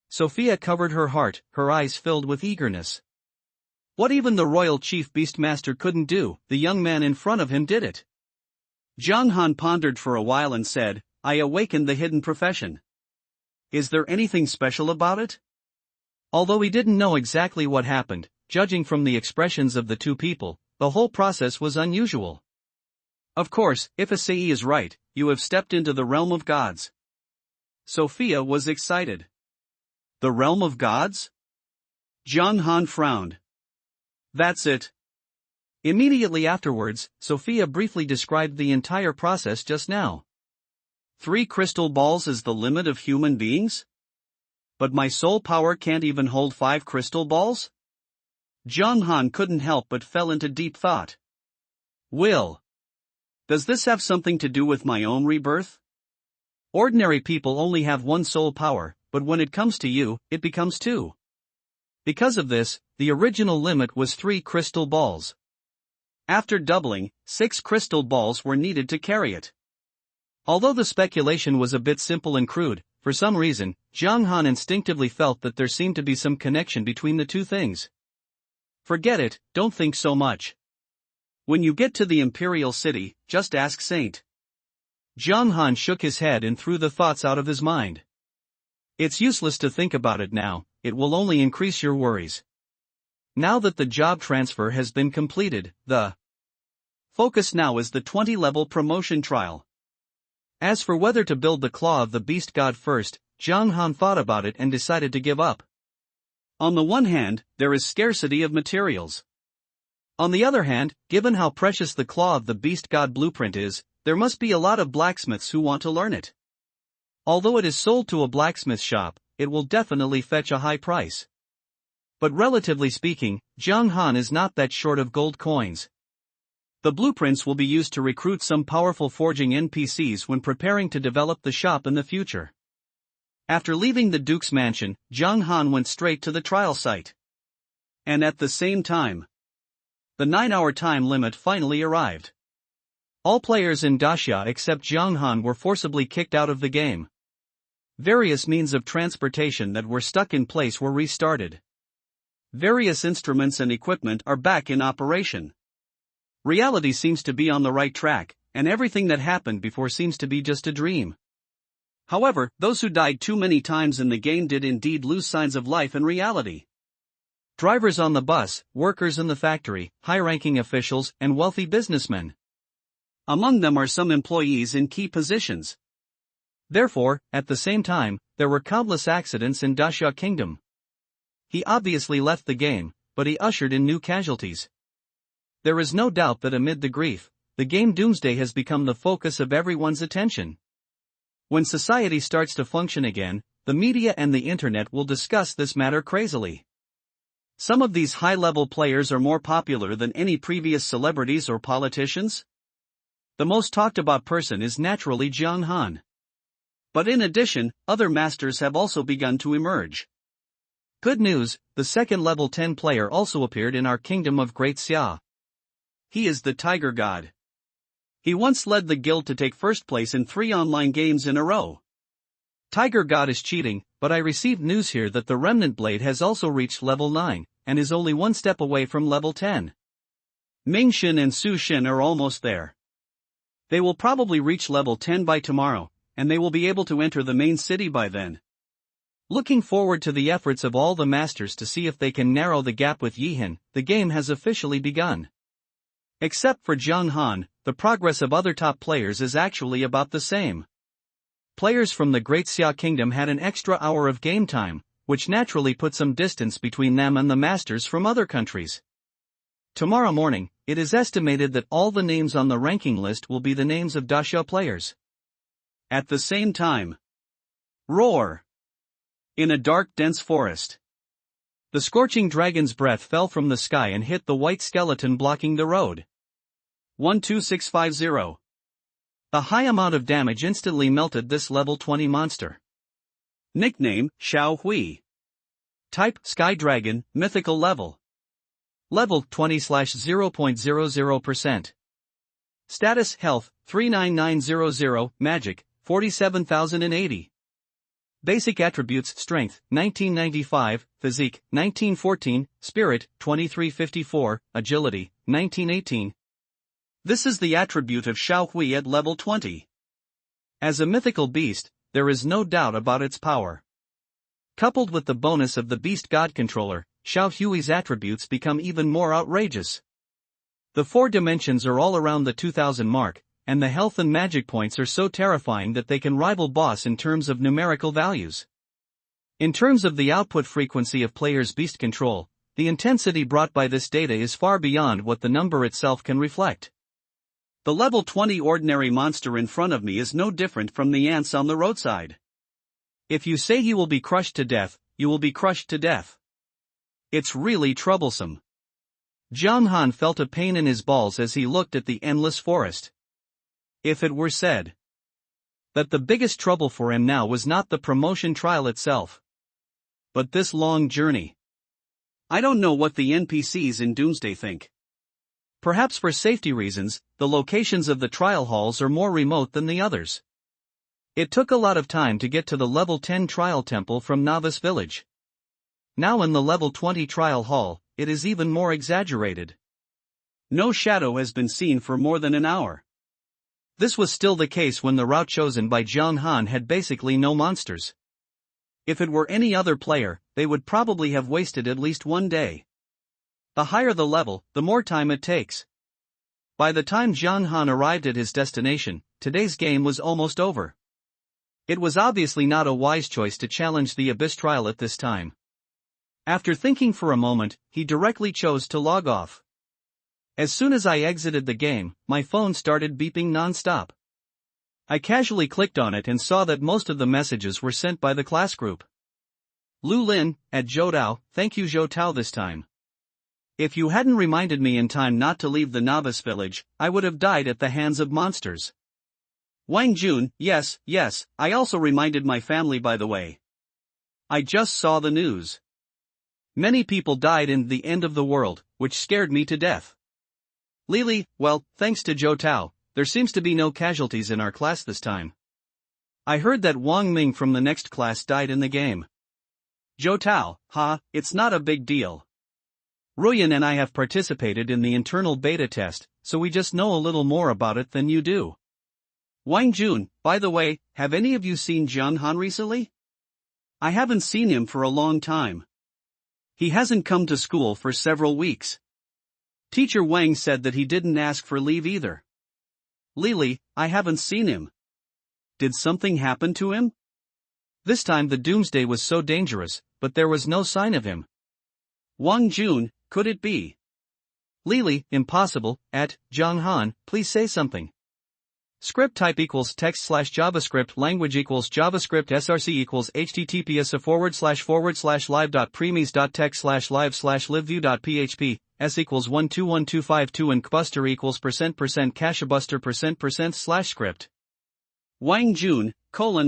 Sophia covered her heart, her eyes filled with eagerness. What even the royal chief beastmaster couldn't do, the young man in front of him did it. Jiang Han pondered for a while and said, I awakened the hidden profession. Is there anything special about it? Although he didn't know exactly what happened, judging from the expressions of the two people, the whole process was unusual. Of course, if Issei is right, you have stepped into the realm of gods. Sophia was excited. The realm of gods? Jiang Han frowned. That's it. Immediately afterwards, Sophia briefly described the entire process just now. 3 crystal balls is the limit of human beings? But my soul power can't even hold 5 crystal balls? Jiang Han couldn't help but fell into deep thought. Will. Does this have something to do with my own rebirth? Ordinary people only have 1 soul power, but when it comes to you, it becomes 2. Because of this, the original limit was 3 crystal balls. After doubling, 6 crystal balls were needed to carry it. Although the speculation was a bit simple and crude, for some reason, Jiang Han instinctively felt that there seemed to be some connection between the two things. Forget it, don't think so much. When you get to the Imperial City, just ask Saint Jiang Han shook his head and threw the thoughts out of his mind. It's useless to think about it now, it will only increase your worries. Now that the job transfer has been completed, the focus now is the 20-level promotion trial. As for whether to build the Claw of the Beast God first, Jiang Han thought about it and decided to give up. On the one hand, there is scarcity of materials. On the other hand, given how precious the Claw of the Beast God blueprint is, there must be a lot of blacksmiths who want to learn it. Although it is sold to a blacksmith shop, it will definitely fetch a high price. But relatively speaking, Jiang Han is not that short of gold coins. The blueprints will be used to recruit some powerful forging NPCs when preparing to develop the shop in the future. After leaving the Duke's mansion, Jiang Han went straight to the trial site. And at the same time, the 9-hour time limit finally arrived. All players in Daxia except Jiang Han were forcibly kicked out of the game. Various means of transportation that were stuck in place were restarted. Various instruments and equipment are back in operation. Reality seems to be on the right track, and everything that happened before seems to be just a dream. However, those who died too many times in the game did indeed lose signs of life and reality. Drivers on the bus, workers in the factory, high-ranking officials, and wealthy businessmen. Among them are some employees in key positions. Therefore, at the same time, there were countless accidents in Daxia Kingdom. He obviously left the game, but he ushered in new casualties. There is no doubt that amid the grief, the game Doomsday has become the focus of everyone's attention. When society starts to function again, the media and the internet will discuss this matter crazily. Some of these high-level players are more popular than any previous celebrities or politicians. The most talked-about person is naturally Jiang Han. But in addition, other masters have also begun to emerge. Good news, the second level 10 player also appeared in our Kingdom of Great Xia. He is the Tiger God. He once led the guild to take first place in 3 online games in a row. Tiger God is cheating, but I received news here that the Remnant Blade has also reached level 9, and is only one step away from level 10. Ming Xin and Su Xin are almost there. They will probably reach level 10 by tomorrow, and they will be able to enter the main city by then. Looking forward to the efforts of all the masters to see if they can narrow the gap with Yihan, the game has officially begun. Except for Jiang Han, the progress of other top players is actually about the same. Players from the Great Xia Kingdom had an extra hour of game time, which naturally put some distance between them and the masters from other countries. Tomorrow morning, it is estimated that all the names on the ranking list will be the names of Daxia players. At the same time, roar! In a dark, dense forest, the scorching dragon's breath fell from the sky and hit the white skeleton blocking the road. 12650. The high amount of damage instantly melted this level 20 monster. Nickname, Xiao Hui. Type, Sky Dragon, mythical level. Level 20/0.00%. Status, Health, 39900, Magic, 47080. Basic attributes, Strength, 1995, Physique, 1914, Spirit, 2354, Agility, 1918. This is the attribute of Xiao Hui at level 20. As a mythical beast, there is no doubt about its power. Coupled with the bonus of the Beast God Controller, Xiao Hui's attributes become even more outrageous. The 4 dimensions are all around the 2000 mark, and the health and magic points are so terrifying that they can rival boss in terms of numerical values. In terms of the output frequency of players' beast control, the intensity brought by this data is far beyond what the number itself can reflect. The level 20 ordinary monster in front of me is no different from the ants on the roadside. If you say he will be crushed to death, you will be crushed to death. It's really troublesome. Jiang Han felt a pain in his balls as he looked at the endless forest. If it were said that the biggest trouble for him now was not the promotion trial itself, but this long journey. I don't know what the NPCs in Doomsday think. Perhaps for safety reasons, the locations of the trial halls are more remote than the others. It took a lot of time to get to the level 10 trial temple from Novice Village. Now in the level 20 trial hall, it is even more exaggerated. No shadow has been seen for more than an hour. This was still the case when the route chosen by Jiang Han had basically no monsters. If it were any other player, they would probably have wasted at least one day. The higher the level, the more time it takes. By the time Jiang Han arrived at his destination, today's game was almost over. It was obviously not a wise choice to challenge the Abyss trial at this time. After thinking for a moment, he directly chose to log off. As soon as I exited the game, my phone started beeping non-stop. I casually clicked on it and saw that most of the messages were sent by the class group. Lu Lin, at Zhou, thank you Zhou this time. If you hadn't reminded me in time not to leave the novice village, I would have died at the hands of monsters. Wang Jun, yes, I also reminded my family by the way. I just saw the news. Many people died in the end of the world, which scared me to death. Lily, well, thanks to Zhou, there seems to be no casualties in our class this time. I heard that Wang Ming from the next class died in the game. Zhou, it's not a big deal. Ruyan and I have participated in the internal beta test, so we just know a little more about it than you do. Wang Jun, by the way, have any of you seen Jiang Han recently? I haven't seen him for a long time. He hasn't come to school for several weeks. Teacher Wang said that he didn't ask for leave either. Lily, I haven't seen him. Did something happen to him? This time the doomsday was so dangerous, but there was no sign of him. Wang Jun, could it be? Lily, impossible, at Jiang Han, please say something. Script type equals text / JavaScript language equals JavaScript src equals https://live.premies.text/live/libview.php s equals 121252 and kbuster equals %%cachebuster %% /script. Wang Jun,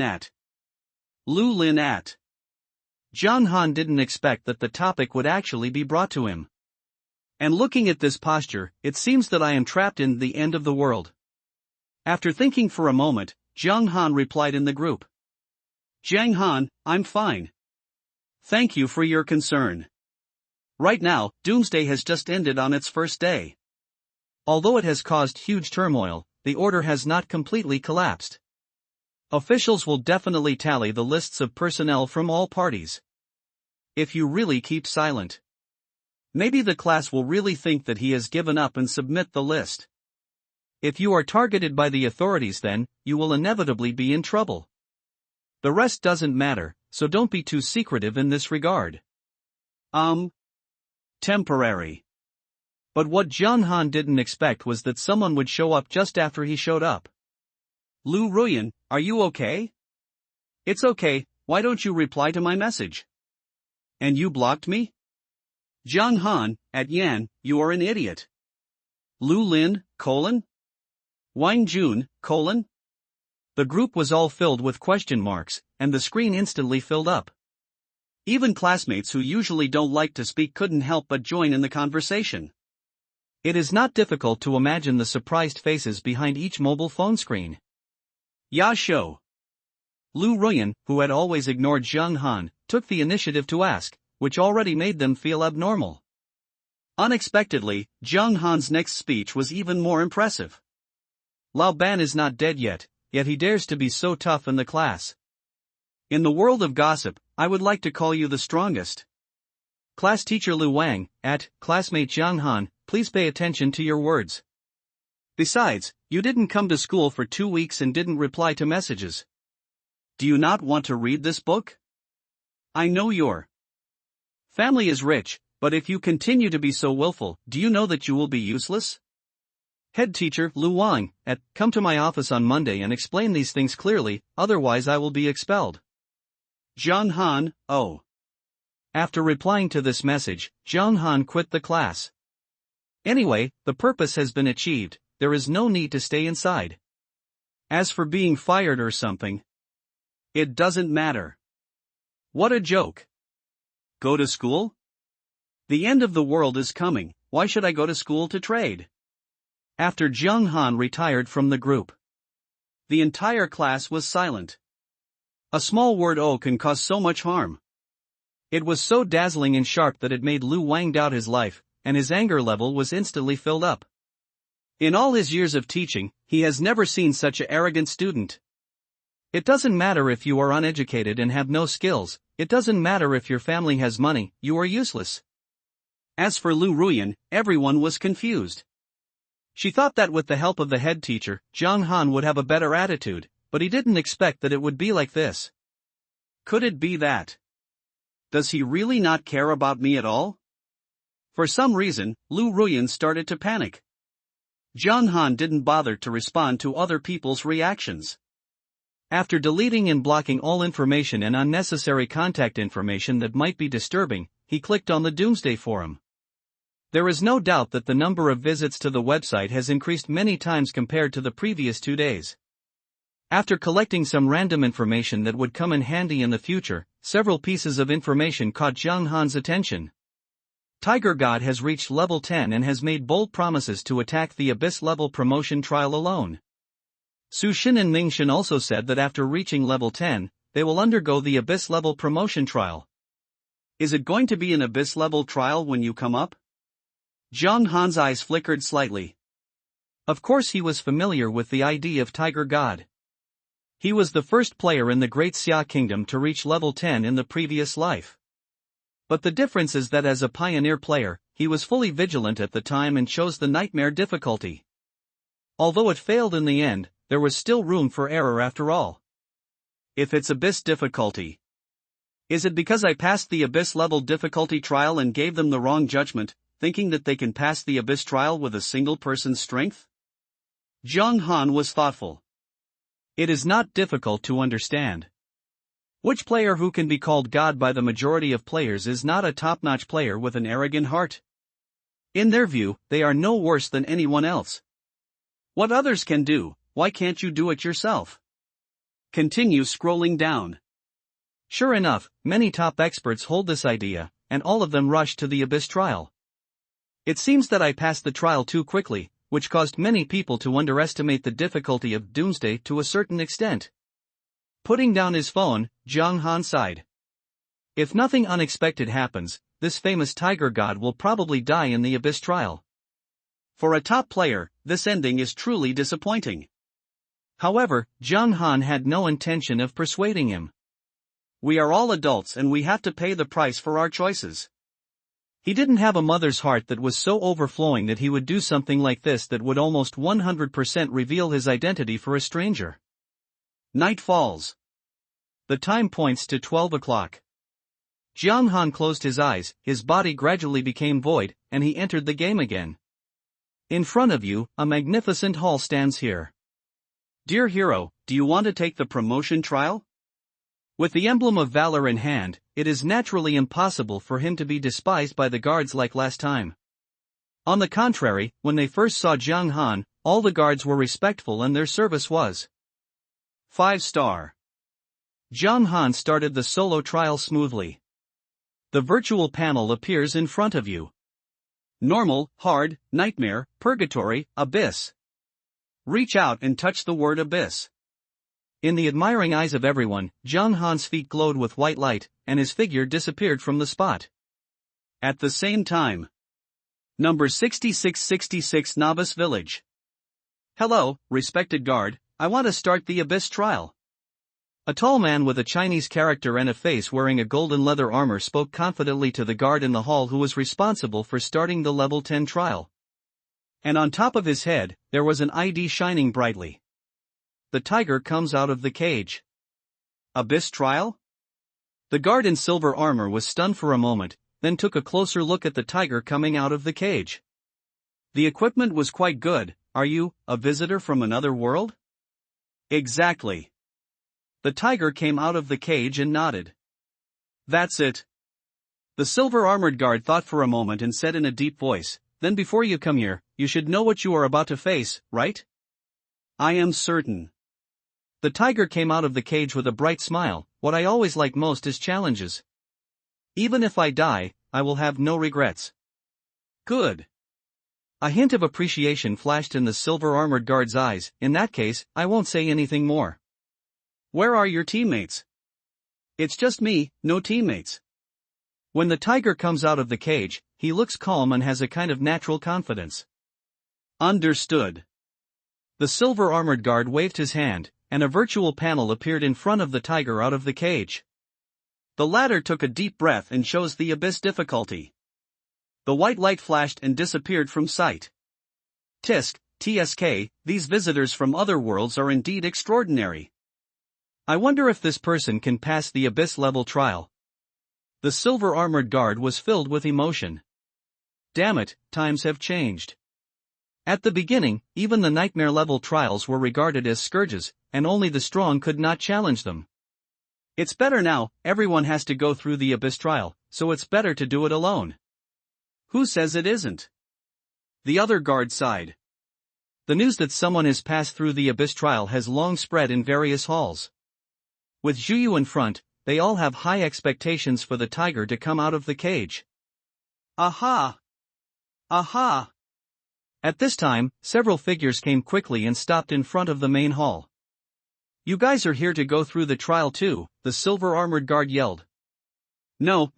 at. Lu Lin at. Jiang Han didn't expect that the topic would actually be brought to him. And looking at this posture, it seems that I am trapped in the end of the world. After thinking for a moment, Jiang Han replied in the group. Jiang Han, I'm fine. Thank you for your concern. Right now, Doomsday has just ended on its first day. Although it has caused huge turmoil, the order has not completely collapsed. Officials will definitely tally the lists of personnel from all parties. If you really keep silent, maybe the class will really think that he has given up and submit the list. If you are targeted by the authorities, then you will inevitably be in trouble. The rest doesn't matter, so don't be too secretive in this regard. Temporary. But what Jiang Han didn't expect was that someone would show up just after he showed up. Lu Ruyan, are you okay? It's okay, why don't you reply to my message? And you blocked me? Jiang Han, at Yan, you are an idiot. Lu Lin, Wang Jun, The group was all filled with question marks, and the screen instantly filled up. Even classmates who usually don't like to speak couldn't help but join in the conversation. It is not difficult to imagine the surprised faces behind each mobile phone screen. Ya Shou. Lu Ruyan, who had always ignored Jiang Han, took the initiative to ask, which already made them feel abnormal. Unexpectedly, Jiang Han's next speech was even more impressive. Lao Ban is not dead yet he dares to be so tough in the class. In the world of gossip, I would like to call you the strongest. Class teacher Lu Wang, at classmate Jiang Han, please pay attention to your words. Besides, you didn't come to school for 2 weeks and didn't reply to messages. Do you not want to read this book? I know your family is rich, but if you continue to be so willful, do you know that you will be useless? Head teacher Lu Wang, at come to my office on Monday and explain these things clearly, otherwise I will be expelled. Jiang Han, oh. After replying to this message, Jiang Han quit the class. Anyway, the purpose has been achieved, there is no need to stay inside. As for being fired or something, it doesn't matter. What a joke. Go to school? The end of the world is coming, why should I go to school to trade? After Jiang Han retired from the group, the entire class was silent. A small word "oh" can cause so much harm. It was so dazzling and sharp that it made Lu Wang doubt his life, and his anger level was instantly filled up. In all his years of teaching, he has never seen such an arrogant student. It doesn't matter if you are uneducated and have no skills, it doesn't matter if your family has money, you are useless. As for Lu Ruyan, everyone was confused. She thought that with the help of the head teacher, Zhang Han would have a better attitude, but he didn't expect that it would be like this. Could it be that? Does he really not care about me at all? For some reason, Lu Ruyan started to panic. Zhang Han didn't bother to respond to other people's reactions. After deleting and blocking all information and unnecessary contact information that might be disturbing, he clicked on the Doomsday Forum. There is no doubt that the number of visits to the website has increased many times compared to the previous 2 days. After collecting some random information that would come in handy in the future, several pieces of information caught Zhang Han's attention. Tiger God has reached level 10 and has made bold promises to attack the Abyss level promotion trial alone. Su Xin and Ming Xin also said that after reaching level 10, they will undergo the Abyss level promotion trial. Is it going to be an Abyss level trial when you come up? Zhang Han's eyes flickered slightly. Of course he was familiar with the idea of Tiger God. He was the first player in the Great Xia Kingdom to reach level 10 in the previous life. But the difference is that as a pioneer player, he was fully vigilant at the time and chose the nightmare difficulty. Although it failed in the end, there was still room for error after all. If it's Abyss difficulty, is it because I passed the Abyss level difficulty trial and gave them the wrong judgment, thinking that they can pass the Abyss trial with a single person's strength? Zhang Han was thoughtful. It is not difficult to understand. Which player who can be called God by the majority of players is not a top-notch player with an arrogant heart? In their view, they are no worse than anyone else. What others can do, why can't you do it yourself? Continue scrolling down. Sure enough, many top experts hold this idea, and all of them rush to the Abyss trial. It seems that I passed the trial too quickly, which caused many people to underestimate the difficulty of Doomsday to a certain extent. Putting down his phone, Zhang Han sighed. If nothing unexpected happens, this famous Tiger God will probably die in the Abyss trial. For a top player, this ending is truly disappointing. However, Zhang Han had no intention of persuading him. We are all adults and we have to pay the price for our choices. He didn't have a mother's heart that was so overflowing that he would do something like this that would almost 100% reveal his identity for a stranger. Night falls. The time points to 12 o'clock. Zhang Han closed his eyes, his body gradually became void, and he entered the game again. In front of you, a magnificent hall stands here. Dear hero, do you want to take the promotion trial? With the emblem of valor in hand, it is naturally impossible for him to be despised by the guards like last time. On the contrary, when they first saw Zhang Han, all the guards were respectful and their service was 5-star. Zhang Han started the solo trial smoothly. The virtual panel appears in front of you. Normal, hard, nightmare, purgatory, abyss. Reach out and touch the word abyss. In the admiring eyes of everyone, Zhang Han's feet glowed with white light, and his figure disappeared from the spot. At the same time. Number 6666 Novice Village. Hello, respected guard, I want to start the Abyss trial. A tall man with a Chinese character and a face wearing a golden leather armor spoke confidently to the guard in the hall who was responsible for starting the level 10 trial. And on top of his head, there was an ID shining brightly. The tiger comes out of the cage. Abyss trial? The guard in silver armor was stunned for a moment, then took a closer look at the tiger coming out of the cage. The equipment was quite good. Are you a visitor from another world? Exactly. The tiger came out of the cage and nodded. That's it. The silver-armored guard thought for a moment and said in a deep voice, then before you come here, you should know what you are about to face, right? I am certain. The tiger came out of the cage with a bright smile. What I always like most is challenges. Even if I die, I will have no regrets. Good. A hint of appreciation flashed in the silver-armored guard's eyes. In that case, I won't say anything more. Where are your teammates? It's just me, no teammates. When the tiger comes out of the cage, he looks calm and has a kind of natural confidence. Understood. The silver-armored guard waved his hand, and a virtual panel appeared in front of the tiger out of the cage. The latter took a deep breath and chose the abyss difficulty. The white light flashed and disappeared from sight. TSK, these visitors from other worlds are indeed extraordinary. I wonder if this person can pass the abyss level trial. The silver-armored guard was filled with emotion. Damn it, times have changed. At the beginning, even the nightmare-level trials were regarded as scourges, and only the strong could not challenge them. It's better now, everyone has to go through the abyss trial, so it's better to do it alone. Who says it isn't? The other guard sighed. The news that someone has passed through the abyss trial has long spread in various halls. With Zhuyu in front, they all have high expectations for the tiger to come out of the cage. Aha! Aha! At this time, several figures came quickly and stopped in front of the main hall. You guys are here to go through the trial too, the silver-armored guard yelled. No,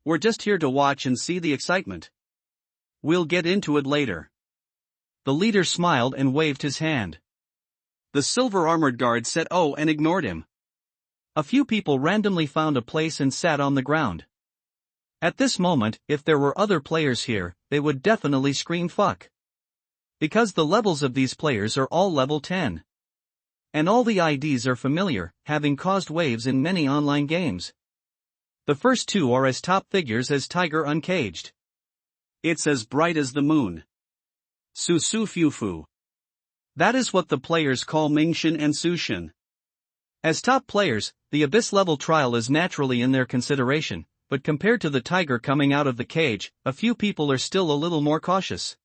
we're just here to watch and see the excitement. We'll get into it later. The leader smiled and waved his hand. The silver-armored guard said oh and ignored him. A few people randomly found a place and sat on the ground. At this moment, if there were other players here, they would definitely scream fuck. Because the levels of these players are all level 10. And all the IDs are familiar, having caused waves in many online games. The first two are as top figures as Tiger Uncaged. It's as bright as the moon. Su Fufu. That is what the players call Mingshin and Sushin. As top players, the Abyss level trial is naturally in their consideration, but compared to the tiger coming out of the cage, a few people are still a little more cautious.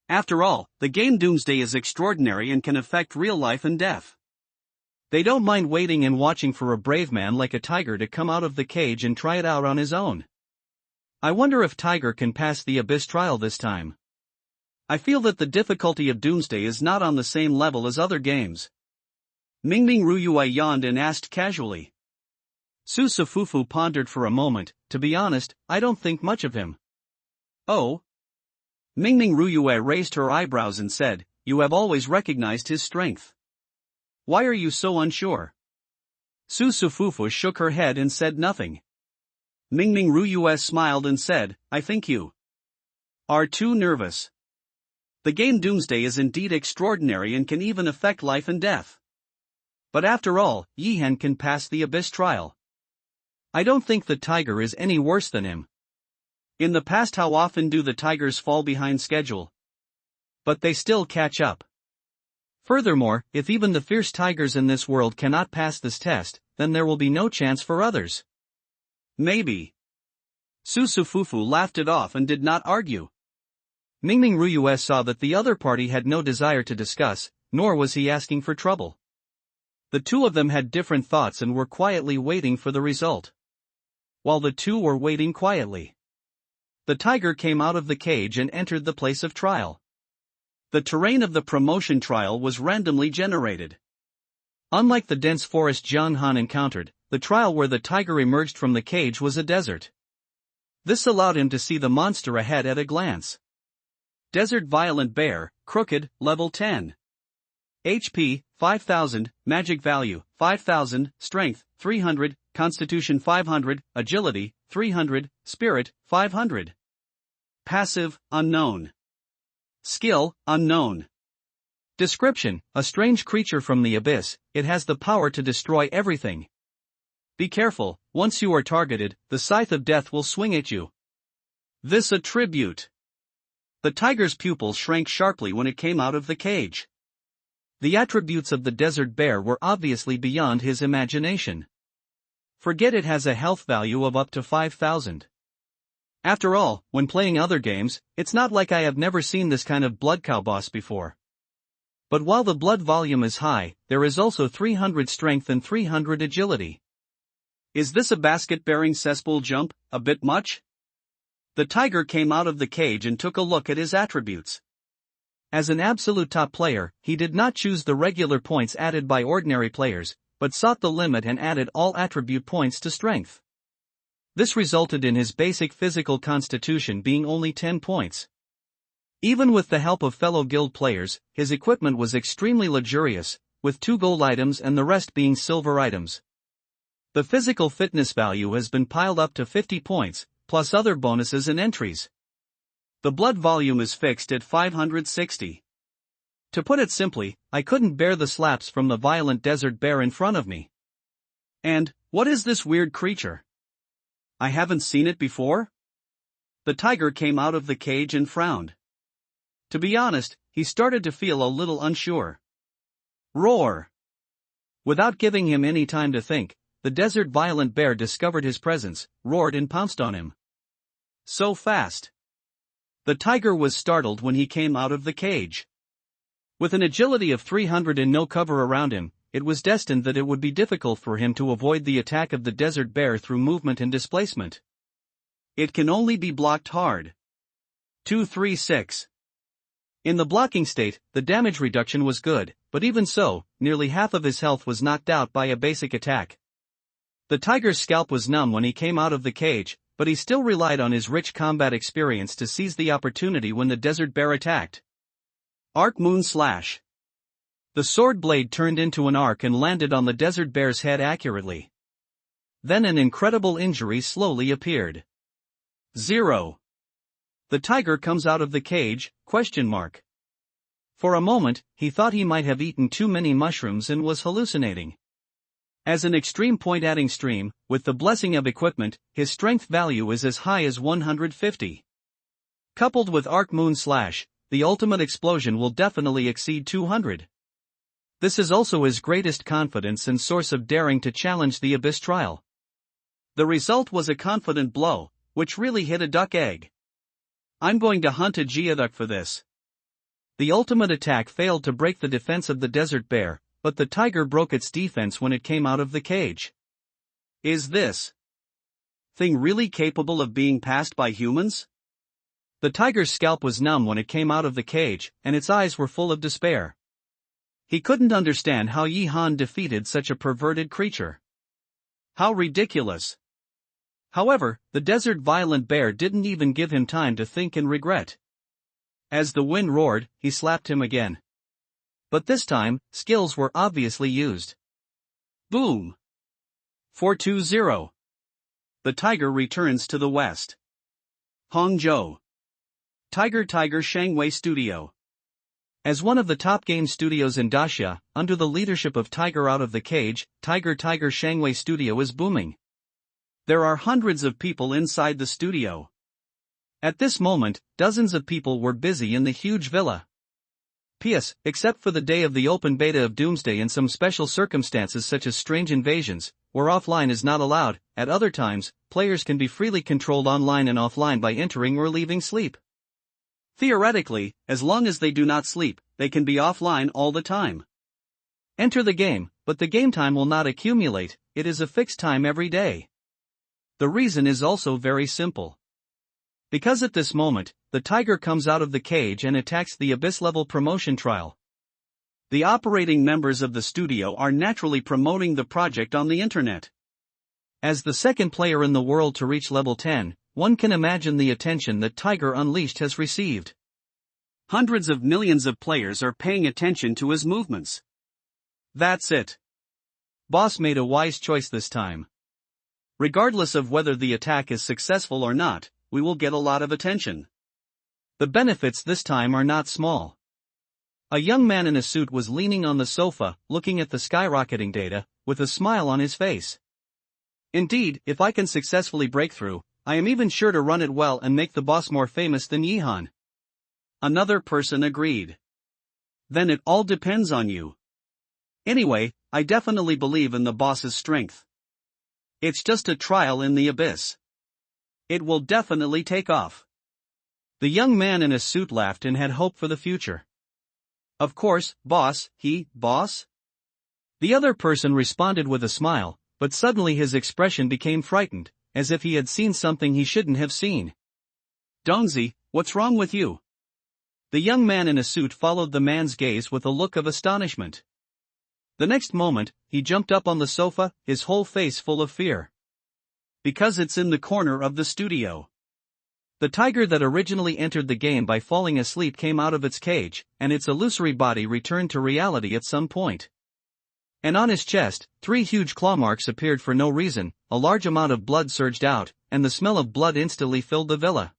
After all, the game Doomsday is extraordinary and can affect real life and death. They don't mind waiting and watching for a brave man like a tiger to come out of the cage and try it out on his own. I wonder if Tiger can pass the Abyss trial this time. I feel that the difficulty of Doomsday is not on the same level as other games. Mingming Ruyue yawned and asked casually. Su Fufu pondered for a moment. To be honest, I don't think much of him. Oh? Mingming Ruyue raised her eyebrows and said, you have always recognized his strength. Why are you so unsure? Su Fufu shook her head and said nothing. Mingming Ruyue smiled and said, I think you are too nervous. The game Doomsday is indeed extraordinary and can even affect life and death. But after all, Yihan can pass the Abyss trial. I don't think the tiger is any worse than him. In the past, how often do the tigers fall behind schedule? But they still catch up. Furthermore, if even the fierce tigers in this world cannot pass this test, then there will be no chance for others. Maybe. Su Fufu laughed it off and did not argue. Mingming Ruyue saw that the other party had no desire to discuss, nor was he asking for trouble. The two of them had different thoughts and were quietly waiting for the result. While the two were waiting quietly, the tiger came out of the cage and entered the place of trial. The terrain of the promotion trial was randomly generated. Unlike the dense forest Jiang Han encountered, the trial where the tiger emerged from the cage was a desert. This allowed him to see the monster ahead at a glance. Desert Violent Bear, Crooked, Level 10. HP, 5000, Magic Value, 5000, Strength, 300, Constitution 500, Agility, 300, Spirit, 500. Passive, Unknown. Skill, Unknown. Description, a strange creature from the abyss, it has the power to destroy everything. Be careful, once you are targeted, the scythe of death will swing at you. This attribute. The tiger's pupils shrank sharply when it came out of the cage. The attributes of the desert bear were obviously beyond his imagination. Forget it has a health value of up to 5000. After all, when playing other games, it's not like I have never seen this kind of blood cow boss before. But while the blood volume is high, there is also 300 strength and 300 agility. Is this a basket-bearing cesspool jump, a bit much? The tiger came out of the cage and took a look at his attributes. As an absolute top player, he did not choose the regular points added by ordinary players, but sought the limit and added all attribute points to strength. This resulted in his basic physical constitution being only 10 points. Even with the help of fellow guild players, his equipment was extremely luxurious, with 2 gold items and the rest being silver items. The physical fitness value has been piled up to 50 points, plus other bonuses and entries. The blood volume is fixed at 560. To put it simply, I couldn't bear the slaps from the violent desert bear in front of me. And, what is this weird creature? I haven't seen it before? The tiger came out of the cage and frowned. To be honest, he started to feel a little unsure. Roar! Without giving him any time to think, the desert violent bear discovered his presence, roared and pounced on him. So fast. The tiger was startled when he came out of the cage. With an agility of 300 and no cover around him, it was destined that it would be difficult for him to avoid the attack of the desert bear through movement and displacement. It can only be blocked hard. 236. In the blocking state, the damage reduction was good, but even so, nearly half of his health was knocked out by a basic attack. The tiger's scalp was numb when he came out of the cage, but he still relied on his rich combat experience to seize the opportunity when the desert bear attacked. Arc Moon Slash. The sword blade turned into an arc and landed on the desert bear's head accurately. Then an incredible injury slowly appeared. 0. The tiger comes out of the cage, ? For a moment, he thought he might have eaten too many mushrooms and was hallucinating. As an extreme point-adding stream, with the blessing of equipment, his strength value is as high as 150. Coupled with Arc Moon Slash, the ultimate explosion will definitely exceed 200. This is also his greatest confidence and source of daring to challenge the Abyss trial. The result was a confident blow, which really hit a duck egg. I'm going to hunt a geoduck for this. The ultimate attack failed to break the defense of the desert bear, but the tiger broke its defense when it came out of the cage. Is this thing really capable of being passed by humans? The tiger's scalp was numb when it came out of the cage, and its eyes were full of despair. He couldn't understand how Yi Han defeated such a perverted creature. How ridiculous! However, the desert violent bear didn't even give him time to think and regret. As the wind roared, he slapped him again. But this time, skills were obviously used. Boom! 420. The tiger returns to the west. Hangzhou. Tiger Shangwei Studio. As one of the top game studios in Daxia, under the leadership of Tiger Out of the Cage, Tiger Shangwei Studio is booming. There are hundreds of people inside the studio. At this moment, dozens of people were busy in the huge villa. P.S. Except for the day of the open beta of Doomsday and some special circumstances such as strange invasions, where offline is not allowed, at other times, players can be freely controlled online and offline by entering or leaving sleep. Theoretically, as long as they do not sleep, they can be offline all the time. Enter the game, but the game time will not accumulate, it is a fixed time every day. The reason is also very simple. Because at this moment, the tiger comes out of the cage and attacks the Abyss-level promotion trial. The operating members of the studio are naturally promoting the project on the internet. As the second player in the world to reach level 10, one can imagine the attention that Tiger Unleashed has received. Hundreds of millions of players are paying attention to his movements. That's it. Boss made a wise choice this time. Regardless of whether the attack is successful or not, we will get a lot of attention. The benefits this time are not small. A young man in a suit was leaning on the sofa, looking at the skyrocketing data, with a smile on his face. Indeed, if I can successfully break through, I am even sure to run it well and make the boss more famous than Yi Han. Another person agreed. Then it all depends on you. Anyway, I definitely believe in the boss's strength. It's just a trial in the abyss. It will definitely take off. The young man in a suit laughed and had hope for the future. Of course, boss. Boss? The other person responded with a smile, but suddenly his expression became frightened, as if he had seen something he shouldn't have seen. Dongzi, what's wrong with you? The young man in a suit followed the man's gaze with a look of astonishment. The next moment, he jumped up on the sofa, his whole face full of fear. Because it's in the corner of the studio. The tiger that originally entered the game by falling asleep came out of its cage, and its illusory body returned to reality at some point. And on his chest, 3 huge claw marks appeared for no reason, a large amount of blood surged out, and the smell of blood instantly filled the villa.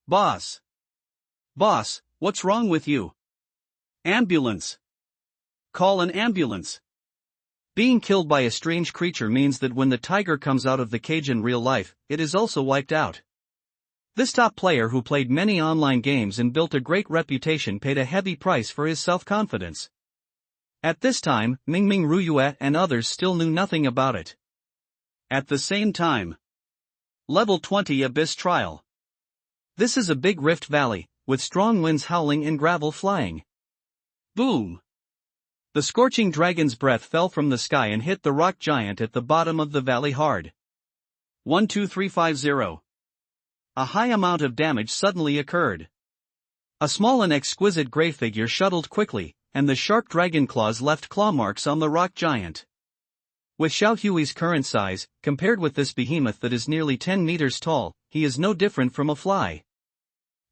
Boss! Boss, what's wrong with you? Ambulance! Call an ambulance! Being killed by a strange creature means that when the tiger comes out of the cage in real life, it is also wiped out. This top player who played many online games and built a great reputation paid a heavy price for his self-confidence. At this time, Mingming Ruyue and others still knew nothing about it. At the same time. Level 20 Abyss Trial. This is a big rift valley, with strong winds howling and gravel flying. Boom! The scorching dragon's breath fell from the sky and hit the rock giant at the bottom of the valley hard. 12350. A high amount of damage suddenly occurred. A small and exquisite gray figure shuttled quickly, and the sharp dragon claws left claw marks on the rock giant. With Xiao Hui's current size, compared with this behemoth that is nearly 10 meters tall, he is no different from a fly.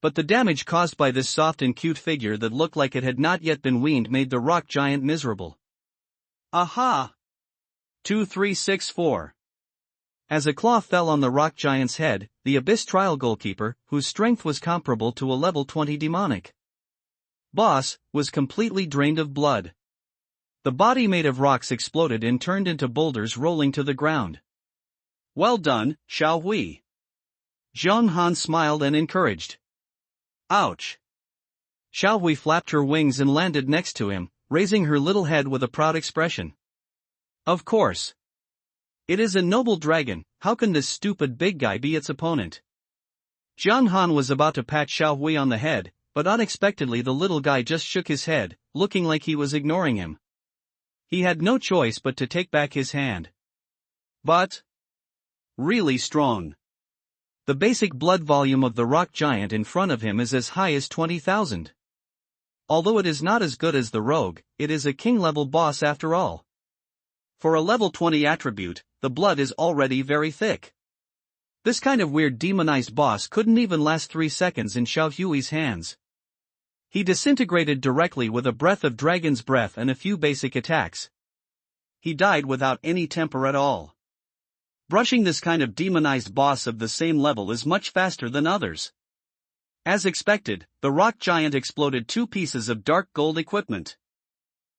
But the damage caused by this soft and cute figure that looked like it had not yet been weaned made the rock giant miserable. Aha! 2364. As a claw fell on the rock giant's head, the Abyss Trial goalkeeper, whose strength was comparable to a level 20 demonic boss, was completely drained of blood. The body made of rocks exploded and turned into boulders rolling to the ground. Well done, Xiao Hui. Zhang Han smiled and encouraged. Ouch! Xiao Hui flapped her wings and landed next to him, raising her little head with a proud expression. Of course. It is a noble dragon, how can this stupid big guy be its opponent? Zhang Han was about to pat Xiao Hui on the head, but unexpectedly the little guy just shook his head, looking like he was ignoring him. He had no choice but to take back his hand. But really strong. The basic blood volume of the rock giant in front of him is as high as 20,000. Although it is not as good as the rogue, it is a king-level boss after all. For a level 20 attribute, the blood is already very thick. This kind of weird demonized boss couldn't even last 3 seconds in Xiao Hui's hands. He disintegrated directly with a breath of dragon's breath and a few basic attacks. He died without any temper at all. Brushing this kind of demonized boss of the same level is much faster than others. As expected, the rock giant exploded 2 pieces of dark gold equipment.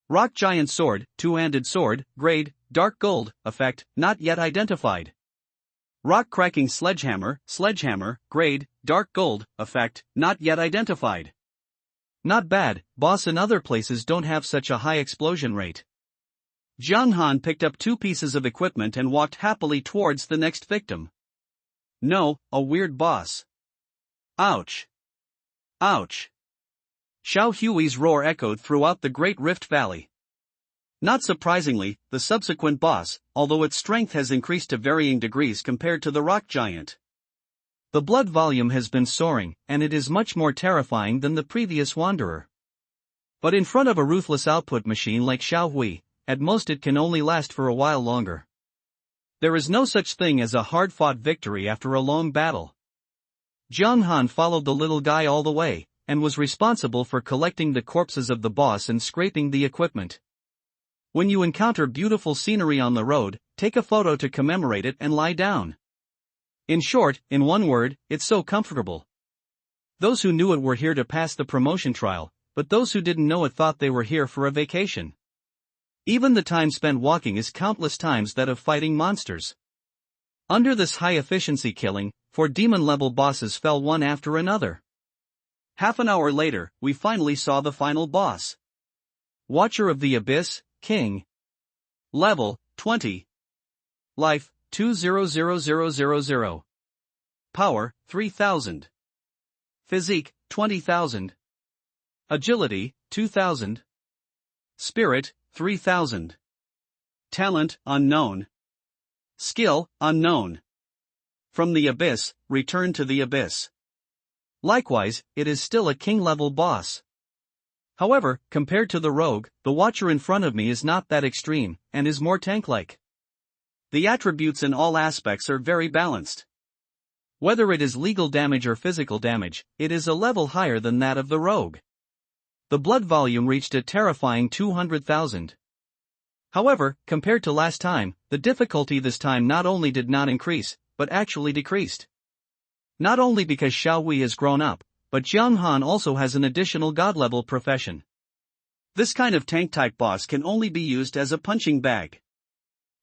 Rock giant sword, 2-handed sword, grade, dark gold, effect, not yet identified. Rock cracking sledgehammer, grade, dark gold, effect, not yet identified. Not bad, boss in other places don't have such a high explosion rate. Zhang Han picked up 2 pieces of equipment and walked happily towards the next victim. No, a weird boss. Ouch. Ouch. Xiao Hui's roar echoed throughout the Great Rift Valley. Not surprisingly, the subsequent boss, although its strength has increased to varying degrees compared to the rock giant. The blood volume has been soaring, and it is much more terrifying than the previous wanderer. But in front of a ruthless output machine like Xiao Hui, at most it can only last for a while longer. There is no such thing as a hard-fought victory after a long battle. Zhang Han followed the little guy all the way, and was responsible for collecting the corpses of the boss and scraping the equipment. When you encounter beautiful scenery on the road, take a photo to commemorate it and lie down. In short, in one word, it's so comfortable. Those who knew it were here to pass the promotion trial, but those who didn't know it thought they were here for a vacation. Even the time spent walking is countless times that of fighting monsters. Under this high-efficiency killing, 4 demon-level bosses fell one after another. Half an hour later, we finally saw the final boss. Watcher of the Abyss, King. Level, 20. Life, 200000. Power, 3000. Physique, 20,000. Agility, 2000. Spirit, 3000. Talent, unknown. Skill, unknown. From the Abyss, return to the Abyss. Likewise, it is still a king-level boss. However, compared to the rogue, the watcher in front of me is not that extreme, and is more tank-like. The attributes in all aspects are very balanced. Whether it is legal damage or physical damage, it is a level higher than that of the rogue. The blood volume reached a terrifying 200,000. However, compared to last time, the difficulty this time not only did not increase, but actually decreased. Not only because Xiao Wei has grown up, but Jiang Han also has an additional god-level profession. This kind of tank-type boss can only be used as a punching bag.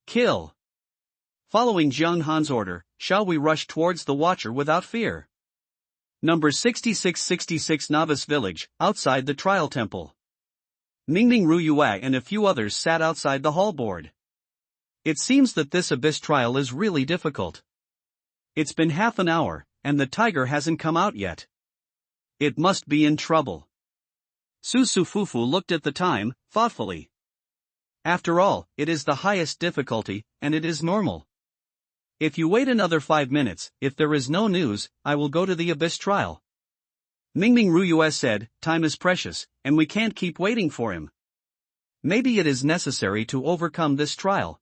Kill. Following Jiang Han's order, Xiao Wei rushed towards the Watcher without fear. Number 6666 Novice Village, outside the Trial Temple. Mingming Ruyue and a few others sat outside the hall board. It seems that this abyss trial is really difficult. It's been half an hour, and the tiger hasn't come out yet. It must be in trouble. Su Fufu looked at the time, thoughtfully. After all, it is the highest difficulty, and it is normal. If you wait another 5 minutes, if there is no news, I will go to the abyss trial. Mingming Ruyue said, time is precious, and we can't keep waiting for him. Maybe it is necessary to overcome this trial.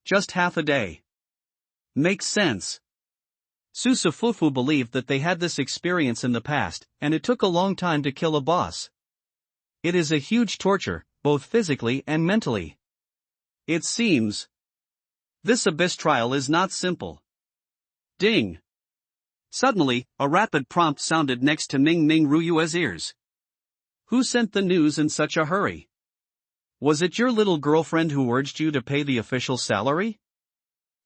Just half a day. Makes sense. Su Fufu believed that they had this experience in the past, and it took a long time to kill a boss. It is a huge torture, both physically and mentally. It seems. This abyss trial is not simple. Ding. Suddenly, a rapid prompt sounded next to Mingming Ruyue's ears. Who sent the news in such a hurry? Was it your little girlfriend who urged you to pay the official salary?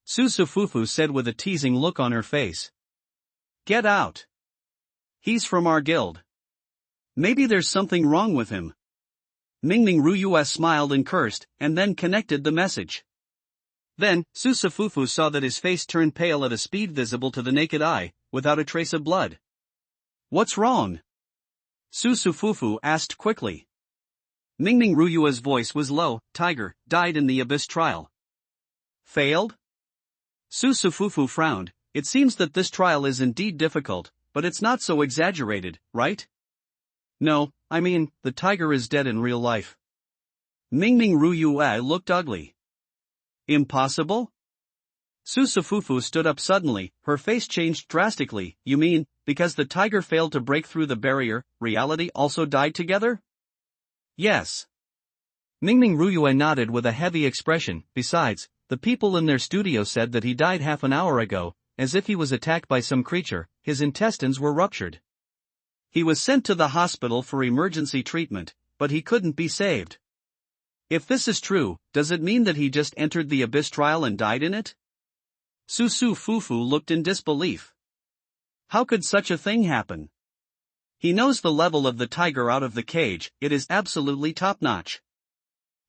Su Fufu said with a teasing look on her face. Get out. He's from our guild. Maybe there's something wrong with him. Mingming Ruyue smiled and cursed, and then connected the message. Then, Su Fufu saw that his face turned pale at a speed visible to the naked eye, without a trace of blood. What's wrong? Su Fufu asked quickly. Mingming Ruyue's voice was low. Tiger died in the abyss trial. Failed? Su Fufu frowned. It seems that this trial is indeed difficult, but it's not so exaggerated, right? No, I mean, the tiger is dead in real life. Mingming Ruyue looked ugly. Impossible? Su Fufu stood up suddenly, her face changed drastically. You mean, because the tiger failed to break through the barrier, reality also died together? Yes. Mingming Ruyue nodded with a heavy expression. Besides, the people in their studio said that he died half an hour ago, as if he was attacked by some creature. His intestines were ruptured. He was sent to the hospital for emergency treatment, but he couldn't be saved. If this is true, does it mean that he just entered the abyss trial and died in it? Su Fufu looked in disbelief. How could such a thing happen? He knows the level of the tiger out of the cage, it is absolutely top-notch.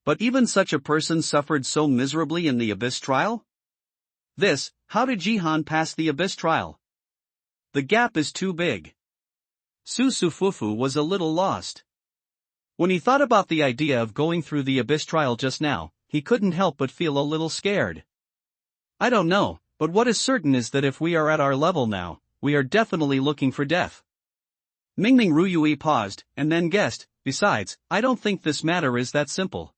But even such a person suffered so miserably in the abyss trial? How did Jihan pass the abyss trial? The gap is too big. Su Fufu was a little lost. When he thought about the idea of going through the abyss trial just now, he couldn't help but feel a little scared. I don't know, but what is certain is that if we are at our level now, we are definitely looking for death. Mingming Ruyue paused, and then guessed, besides, I don't think this matter is that simple.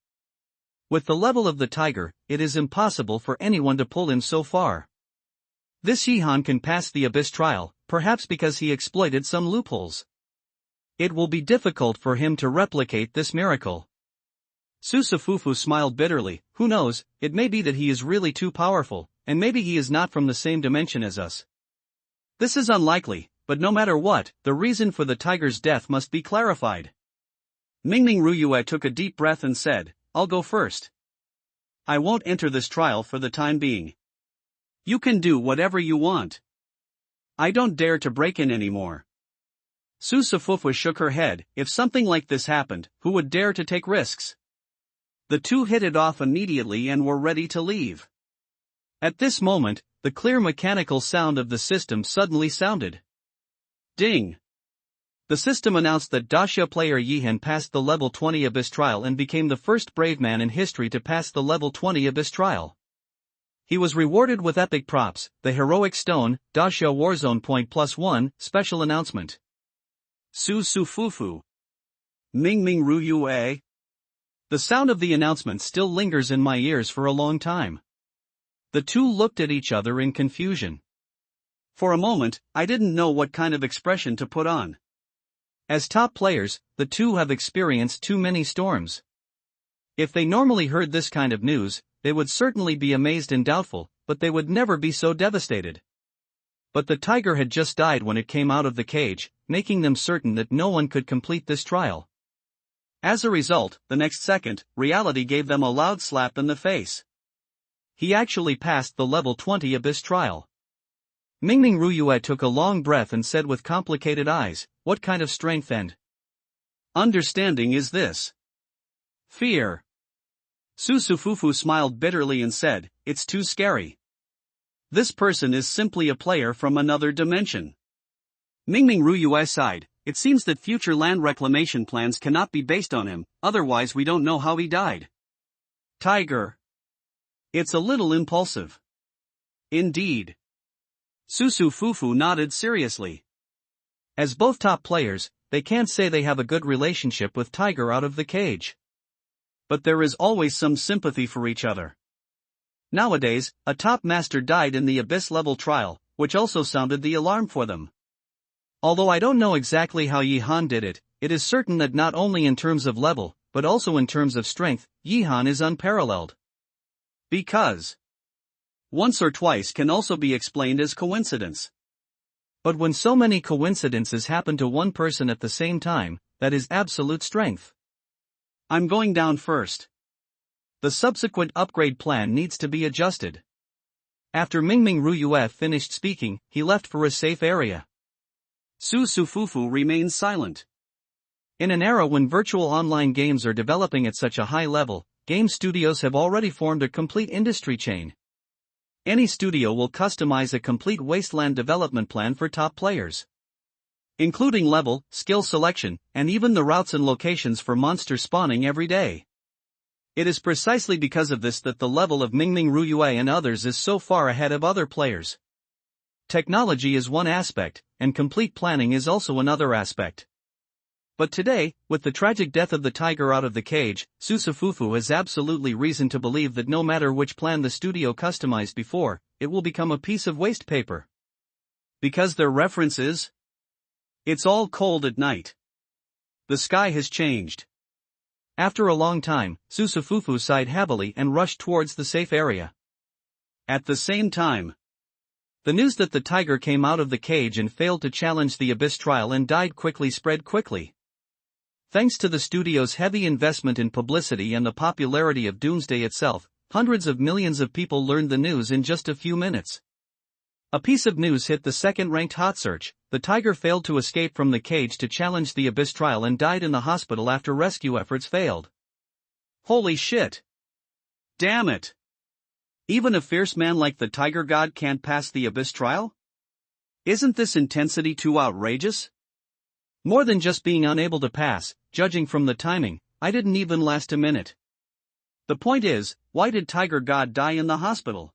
With the level of the tiger, it is impossible for anyone to pull him so far. This Jihan can pass the abyss trial, perhaps because he exploited some loopholes. It will be difficult for him to replicate this miracle. Su Fufu smiled bitterly. Who knows, it may be that he is really too powerful, and maybe he is not from the same dimension as us. This is unlikely, but no matter what, the reason for the tiger's death must be clarified. Mingming Ruyue took a deep breath and said, I'll go first. I won't enter this trial for the time being. You can do whatever you want. I don't dare to break in anymore. Su Fufu shook her head. If something like this happened, who would dare to take risks? The two hit it off immediately and were ready to leave. At this moment, the clear mechanical sound of the system suddenly sounded. Ding! The system announced that Daxia player Yihan passed the level 20 Abyss trial and became the first brave man in history to pass the level 20 Abyss trial. He was rewarded with epic props, the heroic stone, Daxia Warzone Point +1, special announcement. Su Fufu. Mingming Ruyue. The sound of the announcement still lingers in my ears for a long time. The two looked at each other in confusion. For a moment, I didn't know what kind of expression to put on. As top players, the two have experienced too many storms. If they normally heard this kind of news, they would certainly be amazed and doubtful, but they would never be so devastated. But the tiger had just died when it came out of the cage, making them certain that no one could complete this trial. As a result, the next second, reality gave them a loud slap in the face. He actually passed the level 20 abyss trial. Mingming Ruyue took a long breath and said with complicated eyes, "What kind of strength and understanding is this?" "Fear." Susufufu smiled bitterly and said, "It's too scary. This person is simply a player from another dimension." Mingming Ruyue sighed, "It seems that future land reclamation plans cannot be based on him, otherwise we don't know how he died." "Tiger. It's a little impulsive." "Indeed." Susufufu nodded seriously. As both top players, they can't say they have a good relationship with Tiger out of the cage. But there is always some sympathy for each other. Nowadays, a top master died in the Abyss level trial, which also sounded the alarm for them. Although I don't know exactly how Yihan did it, it is certain that not only in terms of level, but also in terms of strength, Yihan is unparalleled. Because once or twice can also be explained as coincidence. But when so many coincidences happen to one person at the same time, that is absolute strength. I'm going down first. The subsequent upgrade plan needs to be adjusted. After Mingming Ruyue finished speaking, he left for a safe area. Susufufu remained silent. In an era when virtual online games are developing at such a high level, game studios have already formed a complete industry chain. Any studio will customize a complete wasteland development plan for top players, including level, skill selection, and even the routes and locations for monster spawning every day. It is precisely because of this that the level of Mingming Ruyue and others is so far ahead of other players. Technology is one aspect, and complete planning is also another aspect. But today, with the tragic death of the tiger out of the cage, Susufufu has absolutely reason to believe that no matter which plan the studio customized before, it will become a piece of waste paper. Because their reference is, "It's all cold at night. The sky has changed." After a long time, Susufufu sighed heavily and rushed towards the safe area. At the same time, the news that the tiger came out of the cage and failed to challenge the Abyss trial and died quickly spread quickly. Thanks to the studio's heavy investment in publicity and the popularity of Doomsday itself, hundreds of millions of people learned the news in just a few minutes. A piece of news hit the second-ranked hot search: the tiger failed to escape from the cage to challenge the Abyss trial and died in the hospital after rescue efforts failed. Holy shit! Damn it! Even a fierce man like the Tiger God can't pass the Abyss trial? Isn't this intensity too outrageous? More than just being unable to pass, judging from the timing, I didn't even last a minute. The point is, why did Tiger God die in the hospital?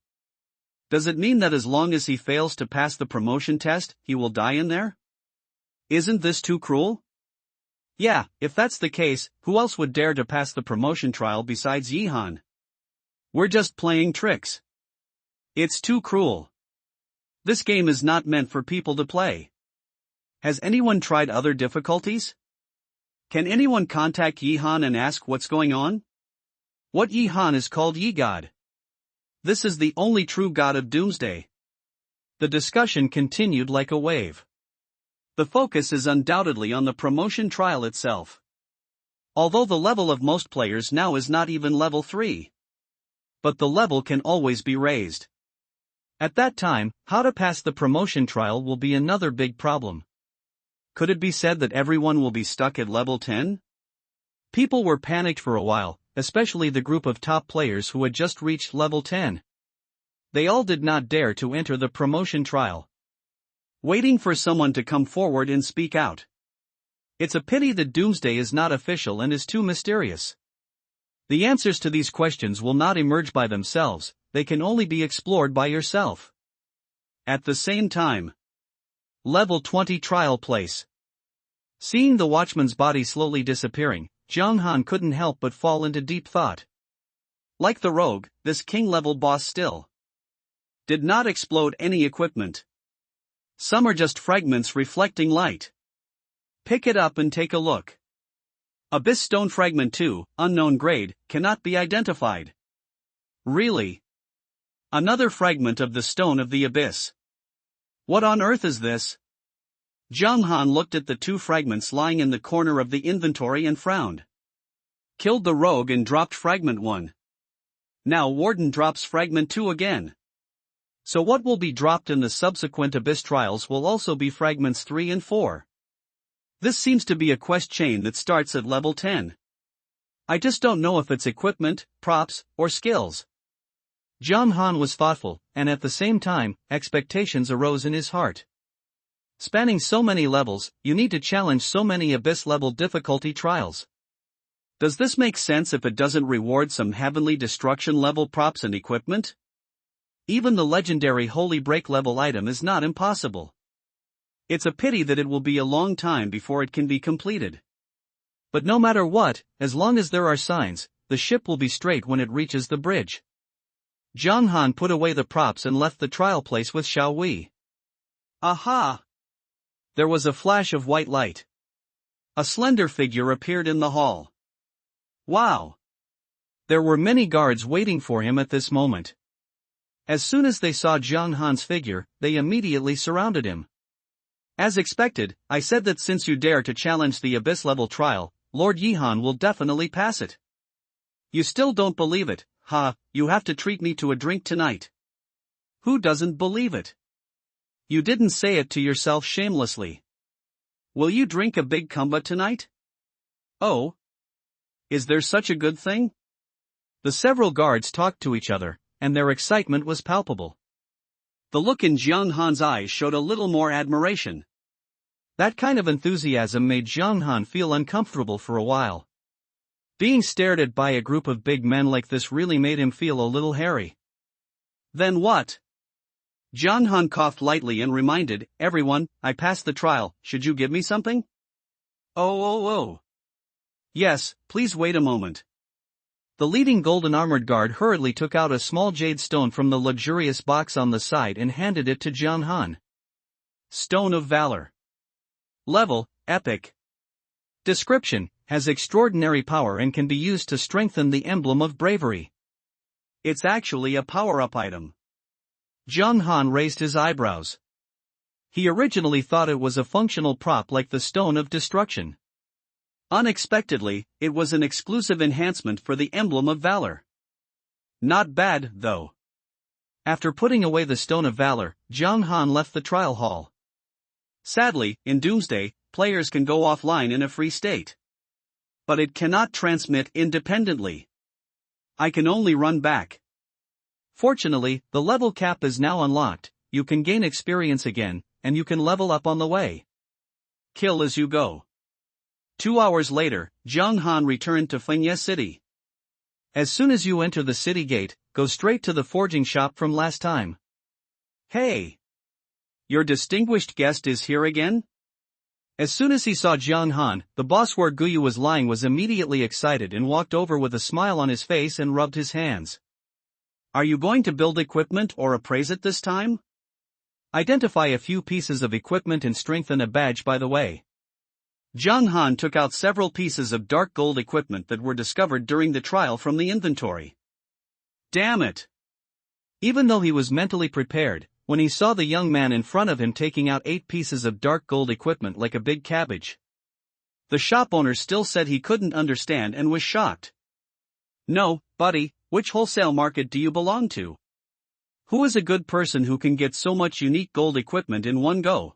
Does it mean that as long as he fails to pass the promotion test, he will die in there? Isn't this too cruel? Yeah, if that's the case, who else would dare to pass the promotion trial besides Yihan? We're just playing tricks. It's too cruel. This game is not meant for people to play. Has anyone tried other difficulties? Can anyone contact Yihan and ask what's going on? What Yihan is called Yi-God. This is the only true god of Doomsday. The discussion continued like a wave. The focus is undoubtedly on the promotion trial itself. Although the level of most players now is not even level 3. But the level can always be raised. At that time, how to pass the promotion trial will be another big problem. Could it be said that everyone will be stuck at level 10? People were panicked for a while, especially the group of top players who had just reached level 10. They all did not dare to enter the promotion trial, waiting for someone to come forward and speak out. It's a pity that Doomsday is not official and is too mysterious. The answers to these questions will not emerge by themselves, they can only be explored by yourself. At the same time, level 20 trial place. Seeing the watchman's body slowly disappearing, Jiang Han couldn't help but fall into deep thought. Like the rogue, this king-level boss still did not explode any equipment. Some are just fragments reflecting light. Pick it up and take a look. Abyss Stone Fragment 2, unknown grade, cannot be identified. Really? Another fragment of the Stone of the Abyss. What on earth is this? Zhang Han looked at the two fragments lying in the corner of the inventory and frowned. Killed the rogue and dropped Fragment 1. Now Warden drops Fragment 2 again. So what will be dropped in the subsequent Abyss trials will also be Fragments 3 and 4. This seems to be a quest chain that starts at level 10. I just don't know if it's equipment, props, or skills. Zhang Han was thoughtful, and at the same time, expectations arose in his heart. Spanning so many levels, you need to challenge so many Abyss-level difficulty trials. Does this make sense if it doesn't reward some heavenly destruction-level props and equipment? Even the legendary Holy Break level item is not impossible. It's a pity that it will be a long time before it can be completed. But no matter what, as long as there are signs, the ship will be straight when it reaches the bridge. Zhang Han put away the props and left the trial place with Xiao Wei. Aha! There was a flash of white light. A slender figure appeared in the hall. Wow! There were many guards waiting for him at this moment. As soon as they saw Zhang Han's figure, they immediately surrounded him. As expected, I said that since you dare to challenge the Abyss level trial, Lord Yihan will definitely pass it. You still don't believe it, ha, you have to treat me to a drink tonight. Who doesn't believe it? You didn't say it to yourself shamelessly. Will you drink a big kumba tonight? Oh? Is there such a good thing? The several guards talked to each other, and their excitement was palpable. The look in Zhang Han's eyes showed a little more admiration. That kind of enthusiasm made Zhang Han feel uncomfortable for a while. Being stared at by a group of big men like this really made him feel a little hairy. Then what? Zhang Han coughed lightly and reminded everyone, I passed the trial, should you give me something? Oh. Yes, please wait a moment. The leading golden armored guard hurriedly took out a small jade stone from the luxurious box on the side and handed it to Zhang Han. Stone of Valor. Level, Epic. Description, has extraordinary power and can be used to strengthen the emblem of bravery. It's actually a power-up item. Zhang Han raised his eyebrows. He originally thought it was a functional prop like the Stone of Destruction. Unexpectedly, it was an exclusive enhancement for the Emblem of Valor. Not bad, though. After putting away the Stone of Valor, Zhang Han left the trial hall. Sadly, in Doomsday, players can go offline in a free state. But it cannot transmit independently. I can only run back. Fortunately, the level cap is now unlocked, you can gain experience again, and you can level up on the way. Kill as you go. 2 hours later, Zhang Han returned to Fengye City. As soon as you enter the city gate, go straight to the forging shop from last time. Hey! Your distinguished guest is here again? As soon as he saw Zhang Han, the boss where Guyu was lying was immediately excited and walked over with a smile on his face and rubbed his hands. Are you going to build equipment or appraise it this time? Identify a few pieces of equipment and strengthen a badge by the way. Zhang Han took out several pieces of dark gold equipment that were discovered during the trial from the inventory. Damn it! Even though he was mentally prepared, when he saw the young man in front of him taking out 8 pieces of dark gold equipment like a big cabbage. The shop owner still said he couldn't understand and was shocked. No, buddy, which wholesale market do you belong to? Who is a good person who can get so much unique gold equipment in one go?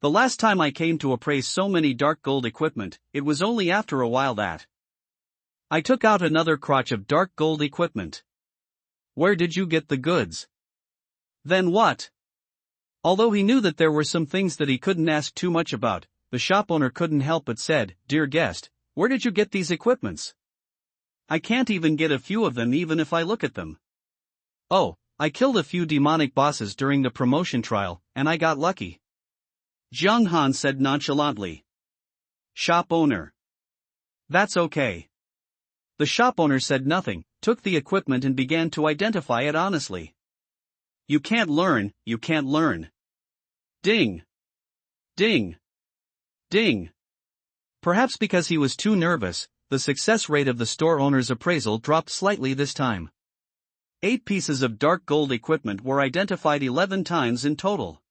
The last time I came to appraise so many dark gold equipment, it was only after a while that I took out another crotch of dark gold equipment. Where did you get the goods? Then what? Although he knew that there were some things that he couldn't ask too much about, the shop owner couldn't help but said, Dear guest, where did you get these equipments? I can't even get a few of them even if I look at them. Oh, I killed a few demonic bosses during the promotion trial, and I got lucky. Zhang Han said nonchalantly. Shop owner. That's okay. The shop owner said nothing, took the equipment and began to identify it honestly. You can't learn. Ding! Ding! Ding! Perhaps because he was too nervous, the success rate of the store owner's appraisal dropped slightly this time. 8 pieces of dark gold equipment were identified 11 times in total.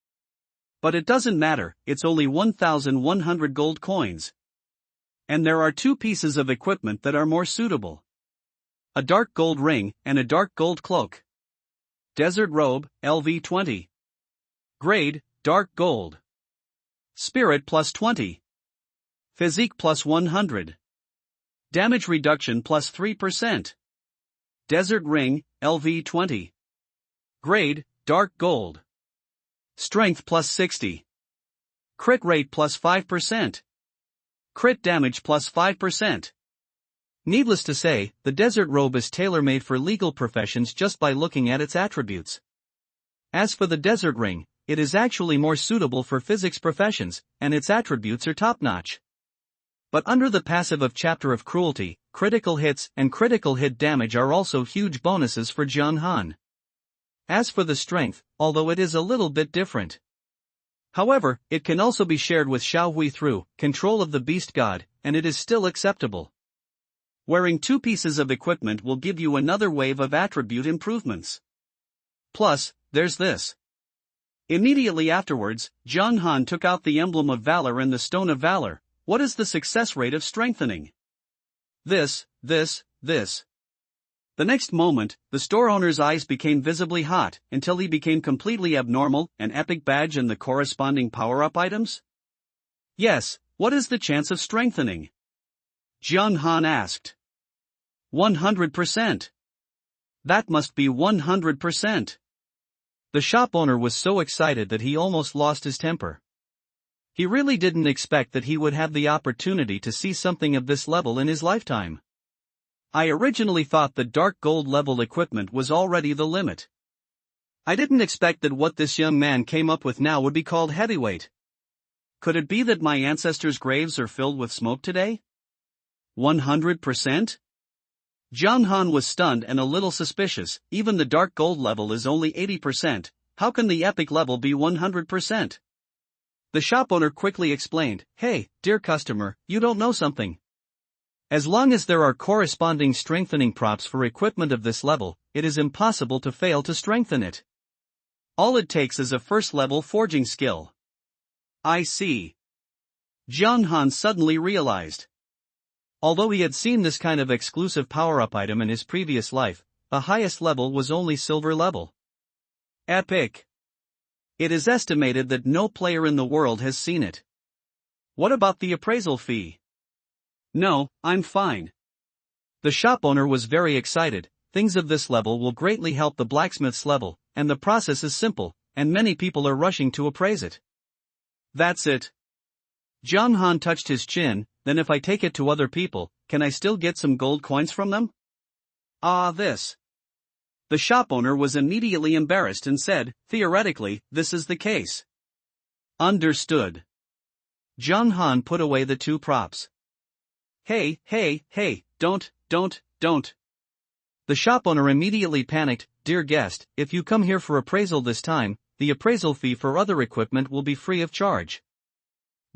But it doesn't matter, it's only 1,100 gold coins. And there are 2 pieces of equipment that are more suitable. A dark gold ring, and a dark gold cloak. Desert robe, LV 20. Grade, dark gold. Spirit plus 20. Physique plus 100. Damage reduction plus 3%. Desert ring, LV 20. Grade, dark gold. Strength plus 60. Crit rate plus 5%. Crit damage plus 5%. Needless to say, the desert robe is tailor-made for legal professions just by looking at its attributes. As for the desert ring, it is actually more suitable for physics professions, and its attributes are top-notch. But under the passive of Chapter of Cruelty, critical hits and critical hit damage are also huge bonuses for Jiang Han. As for the strength, although it is a little bit different. However, it can also be shared with Xiao Hui through control of the beast god, and it is still acceptable. Wearing 2 pieces of equipment will give you another wave of attribute improvements. Plus, there's this. Immediately afterwards, Jiang Han took out the emblem of valor and the stone of valor. What is the success rate of strengthening? This. The next moment, the store owner's eyes became visibly hot, until he became completely abnormal, an epic badge and the corresponding power-up items? Yes, what is the chance of strengthening? Jiang Han asked. 100%. That must be 100%. The shop owner was so excited that he almost lost his temper. He really didn't expect that he would have the opportunity to see something of this level in his lifetime. I originally thought that dark gold level equipment was already the limit. I didn't expect that what this young man came up with now would be called heavyweight. Could it be that my ancestors' graves are filled with smoke today? 100%? Jiang Han was stunned and a little suspicious. Even the dark gold level is only 80%, how can the epic level be 100%? The shop owner quickly explained, "Hey, dear customer, you don't know something. As long as there are corresponding strengthening props for equipment of this level, it is impossible to fail to strengthen it. All it takes is a first-level forging skill." I see. Jiang Han suddenly realized. Although he had seen this kind of exclusive power-up item in his previous life, the highest level was only silver level. Epic. It is estimated that no player in the world has seen it. What about the appraisal fee? No, I'm fine. The shop owner was very excited. Things of this level will greatly help the blacksmith's level, and the process is simple, and many people are rushing to appraise it. That's it. Jiang Han touched his chin. Then if I take it to other people, can I still get some gold coins from them? This. The shop owner was immediately embarrassed and said, "Theoretically, this is the case." Understood. Jiang Han put away the 2 props. Hey, don't. The shop owner immediately panicked. "Dear guest, if you come here for appraisal this time, the appraisal fee for other equipment will be free of charge."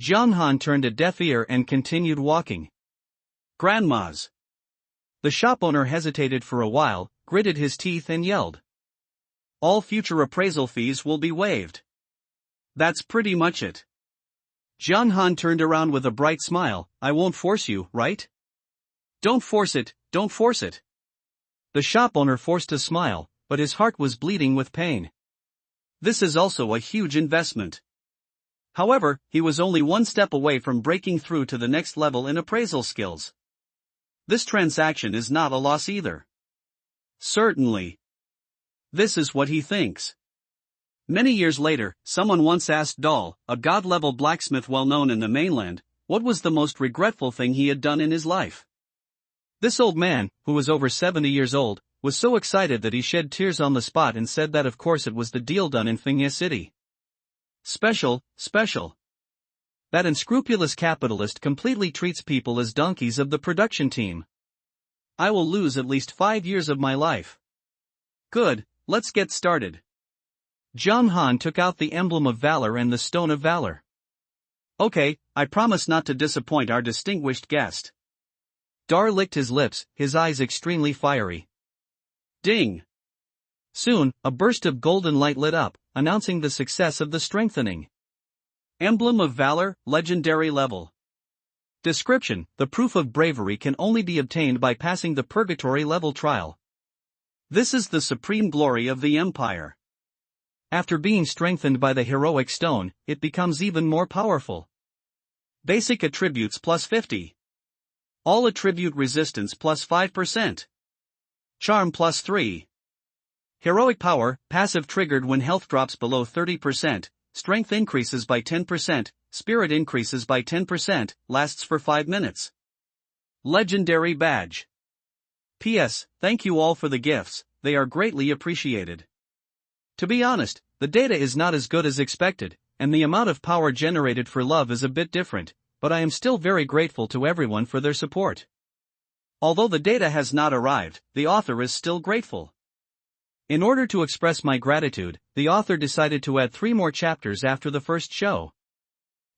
Jiang Han turned a deaf ear and continued walking. Grandmas. The shop owner hesitated for a while, gritted his teeth and yelled. "All future appraisal fees will be waived." That's pretty much it. Jiang Han turned around with a bright smile. "I won't force you, right?" Don't force it. The shop owner forced a smile, but his heart was bleeding with pain. This is also a huge investment. However, he was only one step away from breaking through to the next level in appraisal skills. This transaction is not a loss either. Certainly. This is what he thinks. Many years later, someone once asked Dal, a god-level blacksmith well known in the mainland, what was the most regretful thing he had done in his life. This old man, who was over 70 years old, was so excited that he shed tears on the spot and said that of course it was the deal done in Fengye City. Special. That unscrupulous capitalist completely treats people as donkeys of the production team. I will lose at least 5 years of my life. Good, let's get started. Jiang Han took out the emblem of valor and the stone of valor. Okay, I promise not to disappoint our distinguished guest. Dar licked his lips, his eyes extremely fiery. Ding! Soon, a burst of golden light lit up, announcing the success of the strengthening. Emblem of Valor, Legendary Level. Description: the proof of bravery can only be obtained by passing the Purgatory level trial. This is the supreme glory of the Empire. After being strengthened by the heroic stone, it becomes even more powerful. Basic attributes plus 50. All attribute resistance plus 5%. Charm plus 3. Heroic power, passive triggered when health drops below 30%, strength increases by 10%, spirit increases by 10%, lasts for 5 minutes. Legendary badge. P.S. Thank you all for the gifts, they are greatly appreciated. To be honest, the data is not as good as expected, and the amount of power generated for love is a bit different, but I am still very grateful to everyone for their support. Although the data has not arrived, the author is still grateful. In order to express my gratitude, the author decided to add 3 more chapters after the first show.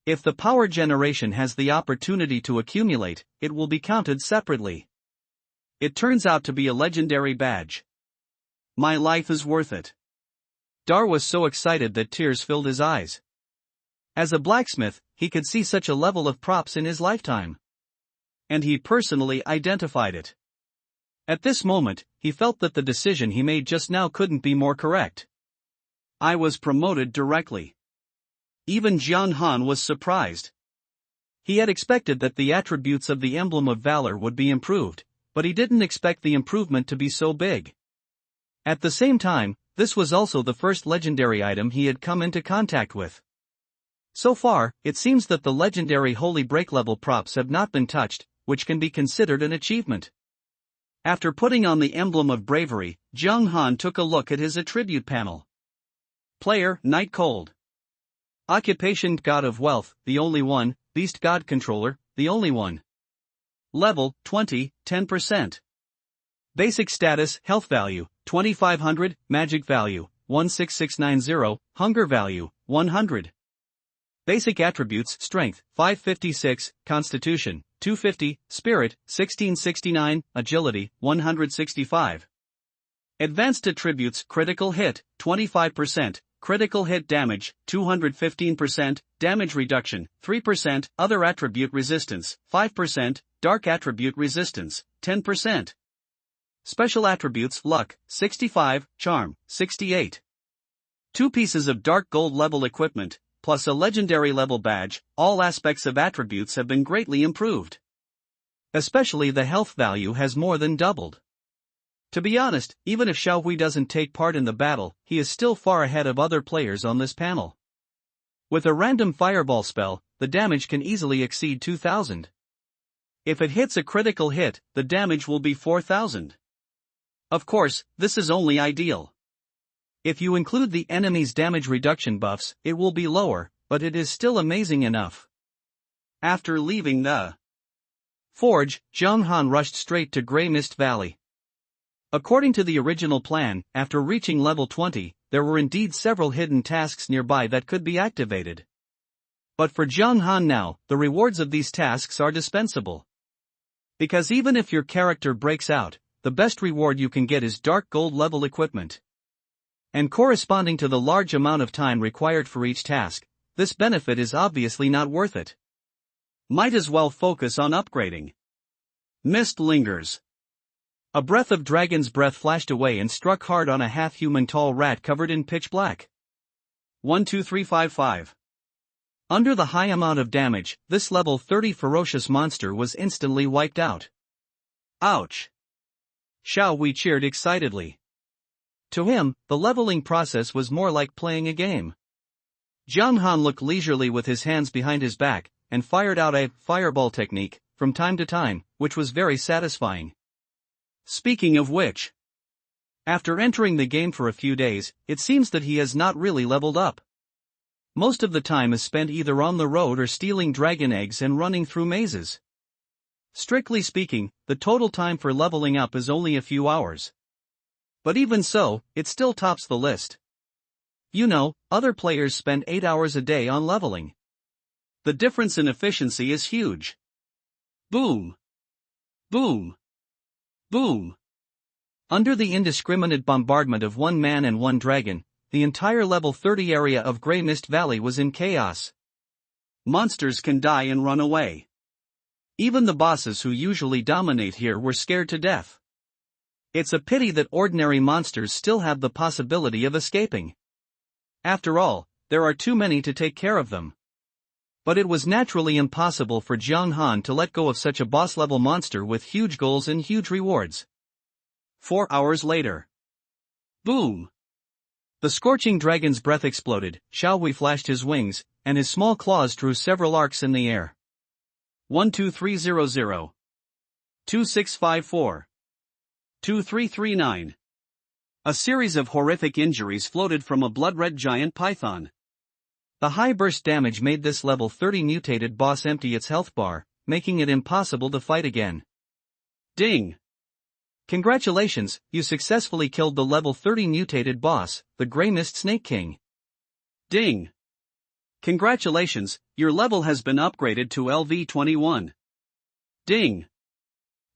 If the power generation has the opportunity to accumulate, it will be counted separately. It turns out to be a legendary badge. My life is worth it. Dar was so excited that tears filled his eyes. As a blacksmith, he could see such a level of props in his lifetime. And he personally identified it. At this moment, he felt that the decision he made just now couldn't be more correct. I was promoted directly. Even Jiang Han was surprised. He had expected that the attributes of the Emblem of Valor would be improved, but he didn't expect the improvement to be so big. At the same time, this was also the first legendary item he had come into contact with. So far, it seems that the legendary Holy Break level props have not been touched, which can be considered an achievement. After putting on the Emblem of Bravery, Jiang Han took a look at his attribute panel. Player, Night Cold. Occupation, God of Wealth, the only one. Beast God Controller, the only one. Level, 20, 10%. Basic status, Health value, 2500, Magic value, 16690, Hunger value, 100. Basic attributes, Strength, 556, Constitution, 250, Spirit, 1669, Agility, 165. Advanced attributes, Critical hit, 25%, Critical hit damage, 215%, Damage reduction, 3%, Other attribute resistance, 5%, Dark attribute resistance, 10%. Special attributes, Luck, 65, Charm, 68. 2 pieces of dark gold level equipment, plus a legendary level badge. All aspects of attributes have been greatly improved. Especially the health value has more than doubled. To be honest, even if Xiao Hui doesn't take part in the battle, he is still far ahead of other players on this panel. With a random fireball spell, the damage can easily exceed 2000. If it hits a critical hit, the damage will be 4000. Of course, this is only ideal. If you include the enemy's damage reduction buffs, it will be lower, but it is still amazing enough. After leaving the forge, Jiang Han rushed straight to Grey Mist Valley. According to the original plan, after reaching level 20, there were indeed several hidden tasks nearby that could be activated. But for Jiang Han now, the rewards of these tasks are dispensable. Because even if your character breaks out, the best reward you can get is dark gold level equipment. And corresponding to the large amount of time required for each task, this benefit is obviously not worth it. Might as well focus on upgrading. Mist lingers. A breath of dragon's breath flashed away and struck hard on a half-human tall rat covered in pitch black. 12355. Under the high amount of damage, this level 30 ferocious monster was instantly wiped out. Ouch! Xiao Hui cheered excitedly. To him, the leveling process was more like playing a game. Jiang Han looked leisurely with his hands behind his back, and fired out a fireball technique, from time to time, which was very satisfying. Speaking of which, after entering the game for a few days, it seems that he has not really leveled up. Most of the time is spent either on the road or stealing dragon eggs and running through mazes. Strictly speaking, the total time for leveling up is only a few hours. But even so, it still tops the list. You know, other players spend 8 hours a day on leveling. The difference in efficiency is huge. Boom. Boom. Boom. Under the indiscriminate bombardment of one man and one dragon, the entire level 30 area of Grey Mist Valley was in chaos. Monsters can die and run away. Even the bosses who usually dominate here were scared to death. It's a pity that ordinary monsters still have the possibility of escaping. After all, there are too many to take care of them. But it was naturally impossible for Jiang Han to let go of such a boss-level monster with huge goals and huge rewards. 4 hours later. Boom! The scorching dragon's breath exploded, Xiaohui flashed his wings, and his small claws drew several arcs in the air. 12300. 2654. 2339. A series of horrific injuries floated from a blood-red giant python. The high burst damage made this level 30 mutated boss empty its health bar, making it impossible to fight again. Ding! Congratulations, you successfully killed the level 30 mutated boss, the Grey Mist Snake King. Ding! Congratulations, your level has been upgraded to LV21. Ding!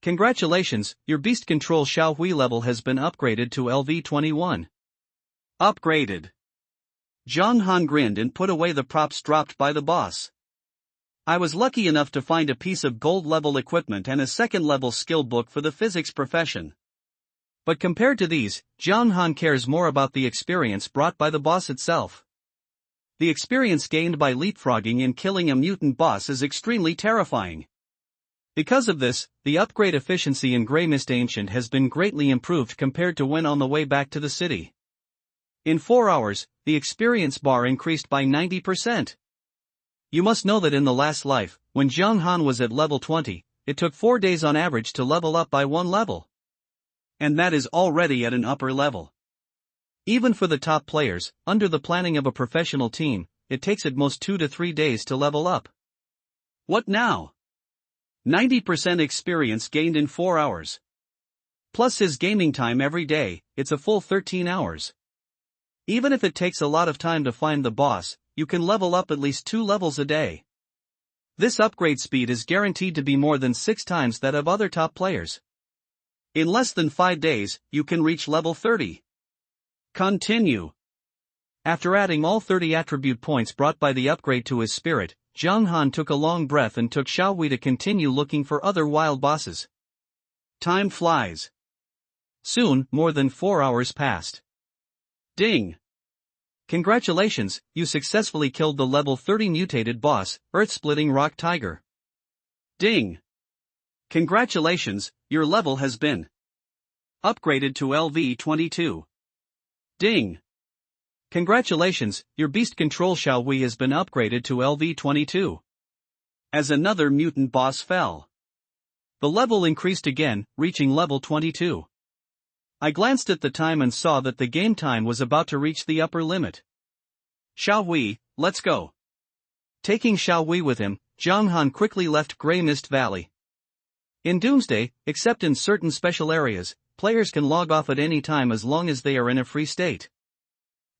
Congratulations, your Beast Control Xiaohui level has been upgraded to LV21. Upgraded. Jiang Han grinned and put away the props dropped by the boss. I was lucky enough to find a piece of gold-level equipment and a second-level skill book for the physics profession. But compared to these, Jiang Han cares more about the experience brought by the boss itself. The experience gained by leapfrogging and killing a mutant boss is extremely terrifying. Because of this, the upgrade efficiency in Grey Mist Ancient has been greatly improved compared to when on the way back to the city. In 4 hours, the experience bar increased by 90%. You must know that in the last life, when Jiang Han was at level 20, it took 4 days on average to level up by 1 level. And that is already at an upper level. Even for the top players, under the planning of a professional team, it takes at most 2 to 3 days to level up. What now? 90% experience gained in 4 hours. Plus his gaming time every day, it's a full 13 hours. Even if it takes a lot of time to find the boss, you can level up at least 2 levels a day. This upgrade speed is guaranteed to be more than 6 times that of other top players. In less than 5 days, you can reach level 30. Continue. After adding all 30 attribute points brought by the upgrade to his spirit, Jiang Han took a long breath and took Xiaohui to continue looking for other wild bosses. Time flies. Soon, more than 4 hours passed. Ding! Congratulations, you successfully killed the level 30 mutated boss, Earth-Splitting Rock Tiger. Ding! Congratulations, your level has been upgraded to LV22. Ding! Congratulations, your Beast Control Xiaohui has been upgraded to LV22. As another mutant boss fell. The level increased again, reaching level 22. I glanced at the time and saw that the game time was about to reach the upper limit. Xiaohui, let's go. Taking Xiaohui with him, Jiang Han quickly left Grey Mist Valley. In Doomsday, except in certain special areas, players can log off at any time as long as they are in a free state.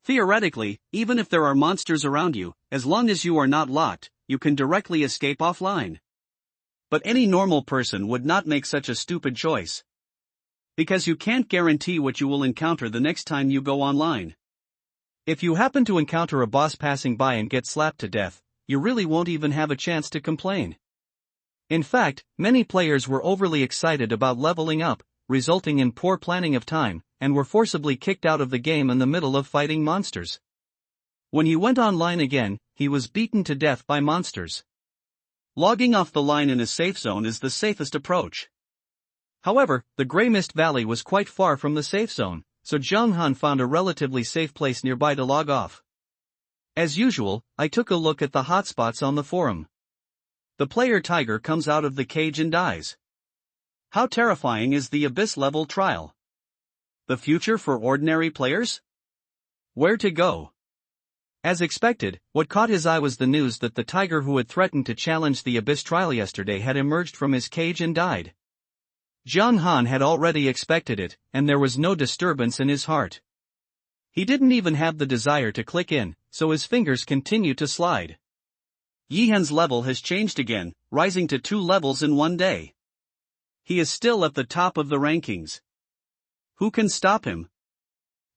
Theoretically, even if there are monsters around you, as long as you are not locked, you can directly escape offline. But any normal person would not make such a stupid choice. Because you can't guarantee what you will encounter the next time you go online. If you happen to encounter a boss passing by and get slapped to death, you really won't even have a chance to complain. In fact, many players were overly excited about leveling up, resulting in poor planning of time, and were forcibly kicked out of the game in the middle of fighting monsters. When he went online again, he was beaten to death by monsters. Logging off the line in a safe zone is the safest approach. However, the Grey Mist Valley was quite far from the safe zone, so Jiang Han found a relatively safe place nearby to log off. As usual, I took a look at the hotspots on the forum. The player tiger comes out of the cage and dies. How terrifying is the Abyss-level trial? The future for ordinary players? Where to go? As expected, what caught his eye was the news that the tiger who had threatened to challenge the Abyss trial yesterday had emerged from his cage and died. Jiang Han had already expected it, and there was no disturbance in his heart. He didn't even have the desire to click in, so his fingers continued to slide. Yihan's level has changed again, rising to 2 levels in one day. He is still at the top of the rankings. Who can stop him?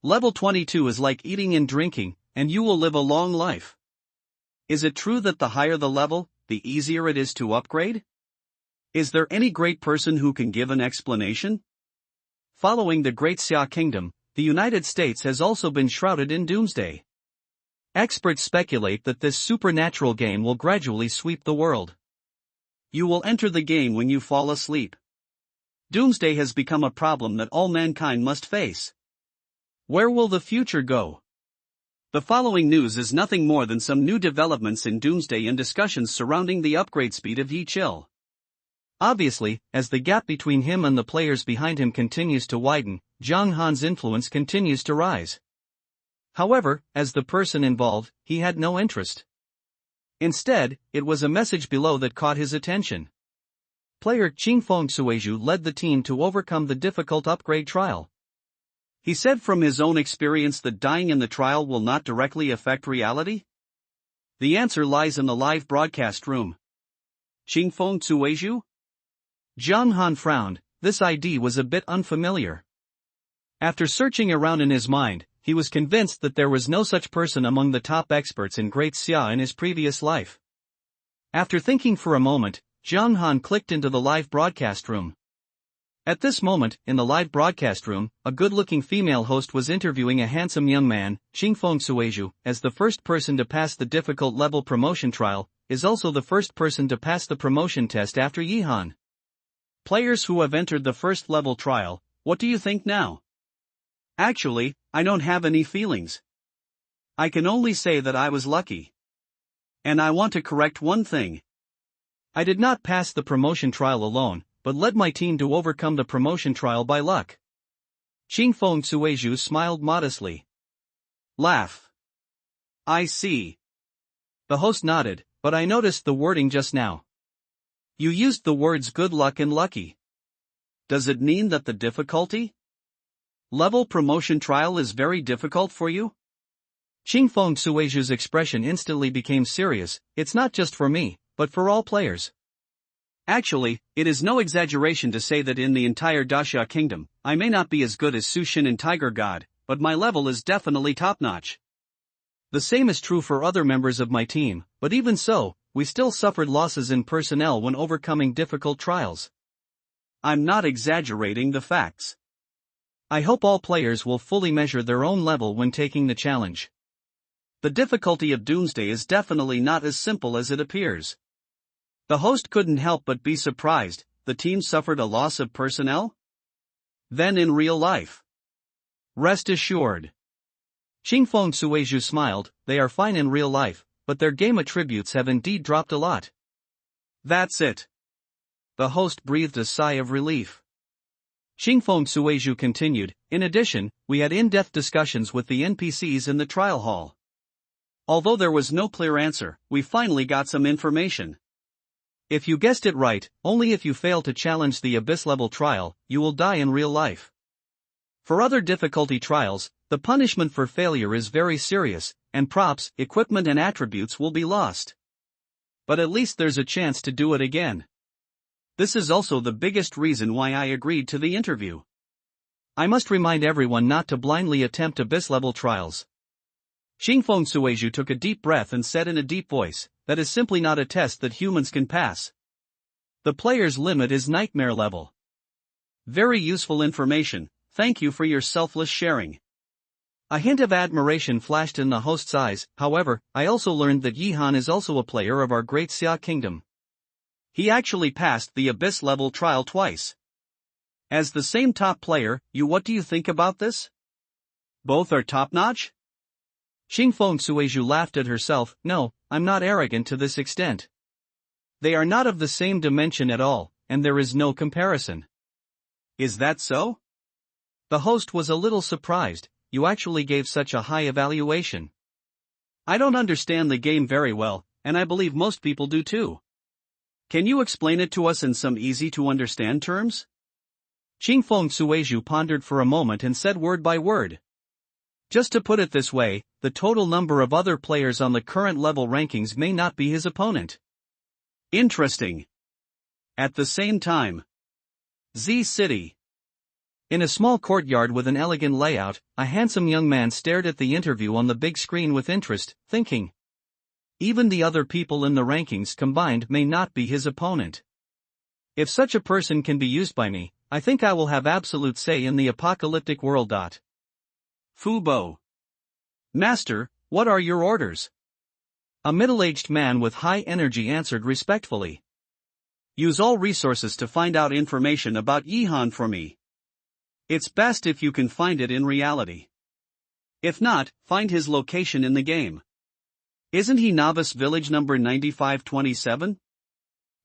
Level 22 is like eating and drinking, and you will live a long life. Is it true that the higher the level, the easier it is to upgrade? Is there any great person who can give an explanation? Following the Great Xia Kingdom, the United States has also been shrouded in doomsday. Experts speculate that this supernatural game will gradually sweep the world. You will enter the game when you fall asleep. Doomsday has become a problem that all mankind must face. Where will the future go? The following news is nothing more than some new developments in Doomsday and discussions surrounding the upgrade speed of Yi Chill. Obviously, as the gap between him and the players behind him continues to widen, Zhang Han's influence continues to rise. However, as the person involved, he had no interest. Instead, it was a message below that caught his attention. Player Qingfeng Sueju led the team to overcome the difficult upgrade trial. He said from his own experience that dying in the trial will not directly affect reality? The answer lies in the live broadcast room. Qingfeng Sueju? Zhang Han frowned. This ID was a bit unfamiliar. After searching around in his mind, he was convinced that there was no such person among the top experts in Great Xia in his previous life. After thinking for a moment, Zhang Han clicked into the live broadcast room. At this moment, in the live broadcast room, a good-looking female host was interviewing a handsome young man. Qingfeng Sueju, as the first person to pass the difficult level promotion trial, is also the first person to pass the promotion test after Yihan. Players who have entered the first level trial, what do you think now? Actually, I don't have any feelings. I can only say that I was lucky. And I want to correct one thing. I did not pass the promotion trial alone, but led my team to overcome the promotion trial by luck. Qingfeng Sueju smiled modestly. Laugh. I see. The host nodded, but I noticed the wording just now. You used the words good luck and lucky. Does it mean that the difficulty? Level promotion trial is very difficult for you? Qingfeng Sueju's expression instantly became serious. It's not just for me, but for all players. Actually, it is no exaggeration to say that in the entire Daxia Kingdom, I may not be as good as Su Xin and Tiger God, but my level is definitely top-notch. The same is true for other members of my team, but even so, we still suffered losses in personnel when overcoming difficult trials. I'm not exaggerating the facts. I hope all players will fully measure their own level when taking the challenge. The difficulty of Doomsday is definitely not as simple as it appears. The host couldn't help but be surprised. The team suffered a loss of personnel? Then in real life. Rest assured. Qingfeng Sueju smiled. They are fine in real life, but their game attributes have indeed dropped a lot. That's it. The host breathed a sigh of relief. Qingfeng Sueju continued, in addition, we had in-depth discussions with the NPCs in the trial hall. Although there was no clear answer, we finally got some information. If you guessed it right, only if you fail to challenge the Abyss level trial, you will die in real life. For other difficulty trials, the punishment for failure is very serious, and props, equipment and attributes will be lost. But at least there's a chance to do it again. This is also the biggest reason why I agreed to the interview. I must remind everyone not to blindly attempt Abyss-level trials. Qingfeng Sueju took a deep breath and said in a deep voice, that is simply not a test that humans can pass. The player's limit is nightmare level. Very useful information, thank you for your selfless sharing. A hint of admiration flashed in the host's eyes. However, I also learned that Yihan is also a player of our Great Xia Kingdom. He actually passed the Abyss level trial twice. As the same top player, what do you think about this? Both are top-notch? Qingfeng Sueju laughed at herself. No, I'm not arrogant to this extent. They are not of the same dimension at all, and there is no comparison. Is that so? The host was a little surprised. You actually gave such a high evaluation. I don't understand the game very well, and I believe most people do too. Can you explain it to us in some easy-to-understand terms? Qingfeng Sueju pondered for a moment and said word by word. Just to put it this way, the total number of other players on the current level rankings may not be his opponent. Interesting. At the same time, Z City. In a small courtyard with an elegant layout, a handsome young man stared at the interview on the big screen with interest, thinking. Even the other people in the rankings combined may not be his opponent. If such a person can be used by me, I think I will have absolute say in the apocalyptic world. Fubo. Master, what are your orders? A middle-aged man with high energy answered respectfully. Use all resources to find out information about Yihan for me. It's best if you can find it in reality. If not, find his location in the game. Isn't he Novice Village number 9527?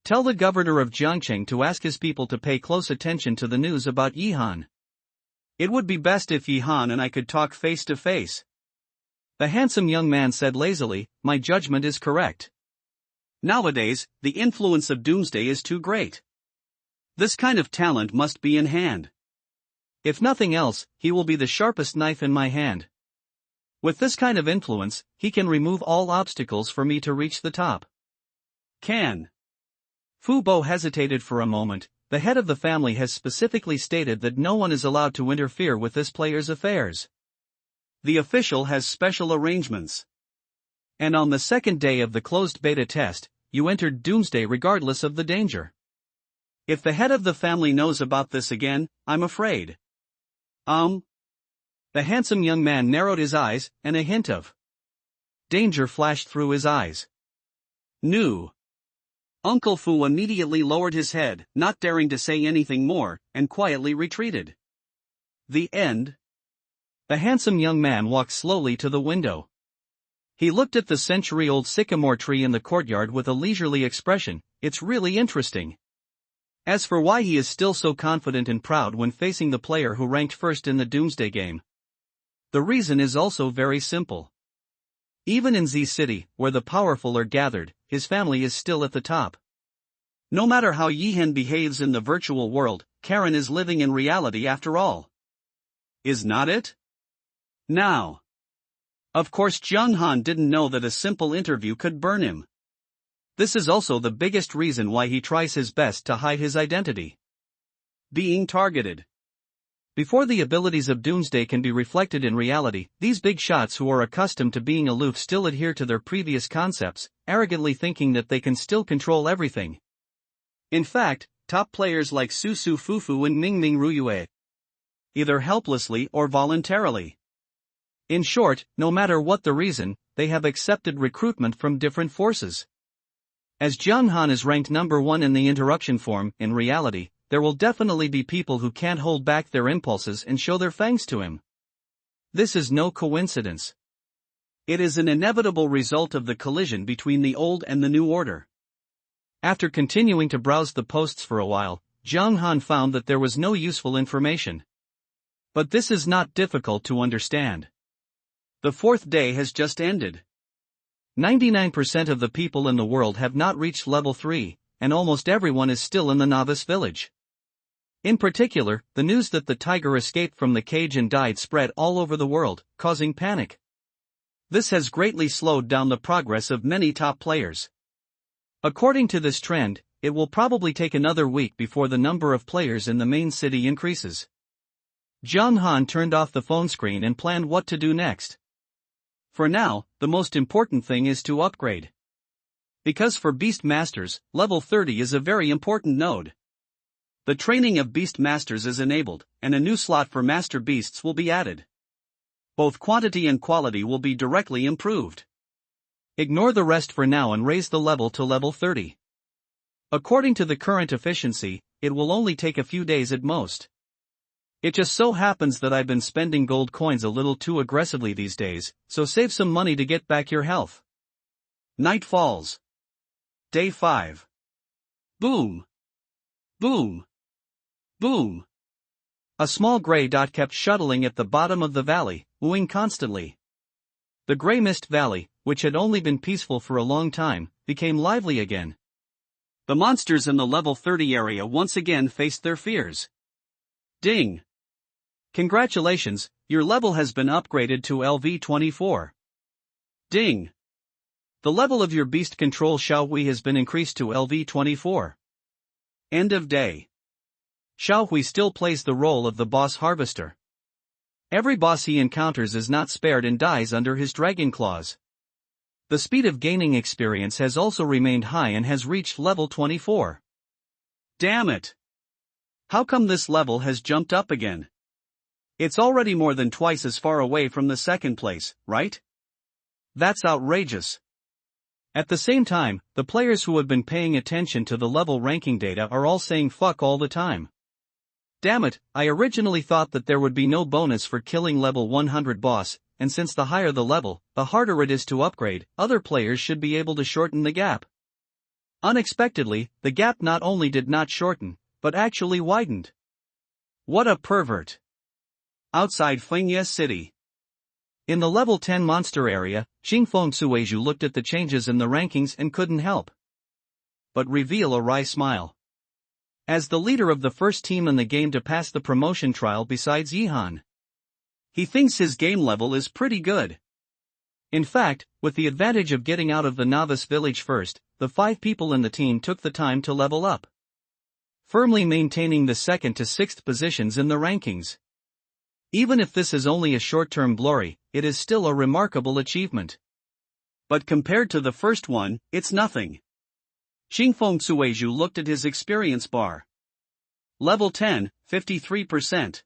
Tell the governor of Jiangcheng to ask his people to pay close attention to the news about Yihan. It would be best if Yihan and I could talk face to face. The handsome young man said lazily, my judgment is correct. Nowadays, the influence of Doomsday is too great. This kind of talent must be in hand. If nothing else, he will be the sharpest knife in my hand. With this kind of influence, he can remove all obstacles for me to reach the top. Can. Fubo hesitated for a moment. The head of the family has specifically stated that no one is allowed to interfere with this player's affairs. The official has special arrangements. And on the second day of the closed beta test, you entered Doomsday regardless of the danger. If the head of the family knows about this again, I'm afraid. The handsome young man narrowed his eyes, and a hint of danger flashed through his eyes. No. Uncle Fu immediately lowered his head, not daring to say anything more, and quietly retreated. The end. The handsome young man walked slowly to the window. He looked at the century-old sycamore tree in the courtyard with a leisurely expression. It's really interesting. As for why he is still so confident and proud when facing the player who ranked first in the Doomsday game, the reason is also very simple. Even in Z City, where the powerful are gathered, his family is still at the top. No matter how Yihan behaves in the virtual world, Karen is living in reality after all. Is not it? Now. Of course Jiang Han didn't know that a simple interview could burn him. This is also the biggest reason why he tries his best to hide his identity. Being targeted. Before the abilities of Doomsday can be reflected in reality, these big shots who are accustomed to being aloof still adhere to their previous concepts, arrogantly thinking that they can still control everything. In fact, top players like Su Su Fufu and Ming Ming Ruyue, either helplessly or voluntarily. In short, no matter what the reason, they have accepted recruitment from different forces. As Jiang Han is ranked number 1 in the interruption form, in reality, there will definitely be people who can't hold back their impulses and show their fangs to him. This is no coincidence. It is an inevitable result of the collision between the old and the new order. After continuing to browse the posts for a while, Jiang Han found that there was no useful information. But this is not difficult to understand. The 4th day has just ended. 99% of the people in the world have not reached level 3, and almost everyone is still in the novice village. In particular, the news that the tiger escaped from the cage and died spread all over the world, causing panic. This has greatly slowed down the progress of many top players. According to this trend, it will probably take another week before the number of players in the main city increases. Jiang Han turned off the phone screen and planned what to do next. For now, the most important thing is to upgrade. Because for Beast Masters, level 30 is a very important node. The training of Beast Masters is enabled, and a new slot for Master Beasts will be added. Both quantity and quality will be directly improved. Ignore the rest for now and raise the level to level 30. According to the current efficiency, it will only take a few days at most. It just so happens that I've been spending gold coins a little too aggressively these days, so save some money to get back your health. Night falls. Day 5. Boom. Boom. Boom. A small gray dot kept shuttling at the bottom of the valley, wooing constantly. The gray mist valley, which had only been peaceful for a long time, became lively again. The monsters in the level 30 area once again faced their fears. Ding. Congratulations, your level has been upgraded to LV24. Ding! The level of your beast control Xiaohui has been increased to LV24. End of day. Xiaohui still plays the role of the boss harvester. Every boss he encounters is not spared and dies under his dragon claws. The speed of gaining experience has also remained high and has reached level 24. Damn it! How come this level has jumped up again? It's already more than twice as far away from the second place, right? That's outrageous. At the same time, the players who have been paying attention to the level ranking data are all saying fuck all the time. Damn it, I originally thought that there would be no bonus for killing level 100 boss, and since the higher the level, the harder it is to upgrade, other players should be able to shorten the gap. Unexpectedly, the gap not only did not shorten, but actually widened. What a pervert. Outside Fengye City. In the level 10 monster area, Xingfeng Sueju looked at the changes in the rankings and couldn't help but reveal a wry smile. As the leader of the first team in the game to pass the promotion trial besides Yihan, he thinks his game level is pretty good. In fact, with the advantage of getting out of the novice village first, the 5 people in the team took the time to level up, firmly maintaining the 2nd to 6th positions in the rankings. Even if this is only a short-term glory, it is still a remarkable achievement. But compared to the first one, it's nothing. Xingfeng Sueju looked at his experience bar. Level 10, 53%.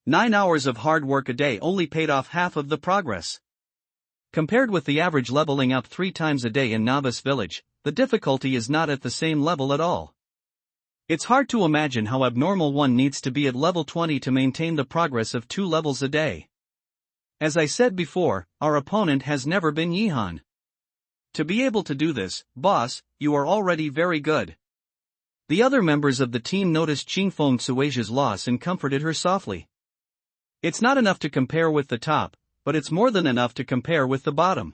9 hours of hard work a day only paid off half of the progress. Compared with the average leveling up 3 times a day in Novice Village, the difficulty is not at the same level at all. It's hard to imagine how abnormal one needs to be at level 20 to maintain the progress of 2 levels a day. As I said before, our opponent has never been Yihan. To be able to do this, boss, you are already very good. The other members of the team noticed Xingfeng Sueju's loss and comforted her softly. It's not enough to compare with the top, but it's more than enough to compare with the bottom.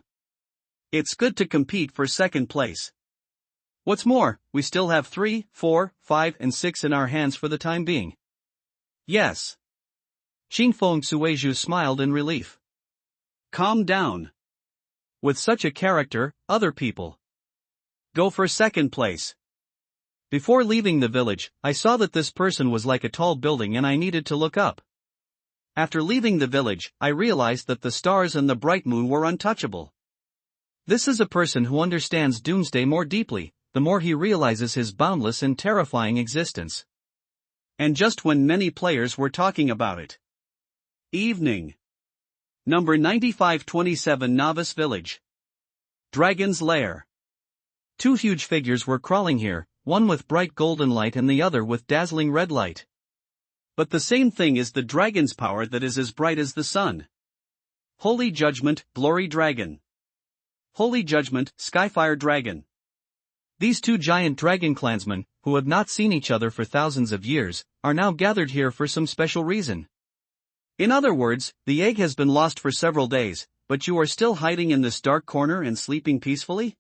It's good to compete for second place. What's more, we still have 3, 4, 5 and 6 in our hands for the time being. Yes. Xingfeng Sueju smiled in relief. Calm down. With such a character, other people go for second place. Before leaving the village, I saw that this person was like a tall building and I needed to look up. After leaving the village, I realized that the stars and the bright moon were untouchable. This is a person who understands Doomsday more deeply, the more he realizes his boundless and terrifying existence. And just when many players were talking about it. Evening. Number 9527 Novice Village. Dragon's Lair. 2 huge figures were crawling here, one with bright golden light and the other with dazzling red light. But the same thing is the dragon's power that is as bright as the sun. Holy Judgment, Glory Dragon. Holy Judgment, Skyfire Dragon. These 2 giant dragon clansmen, who have not seen each other for thousands of years, are now gathered here for some special reason. In other words, the egg has been lost for several days, but you are still hiding in this dark corner and sleeping peacefully?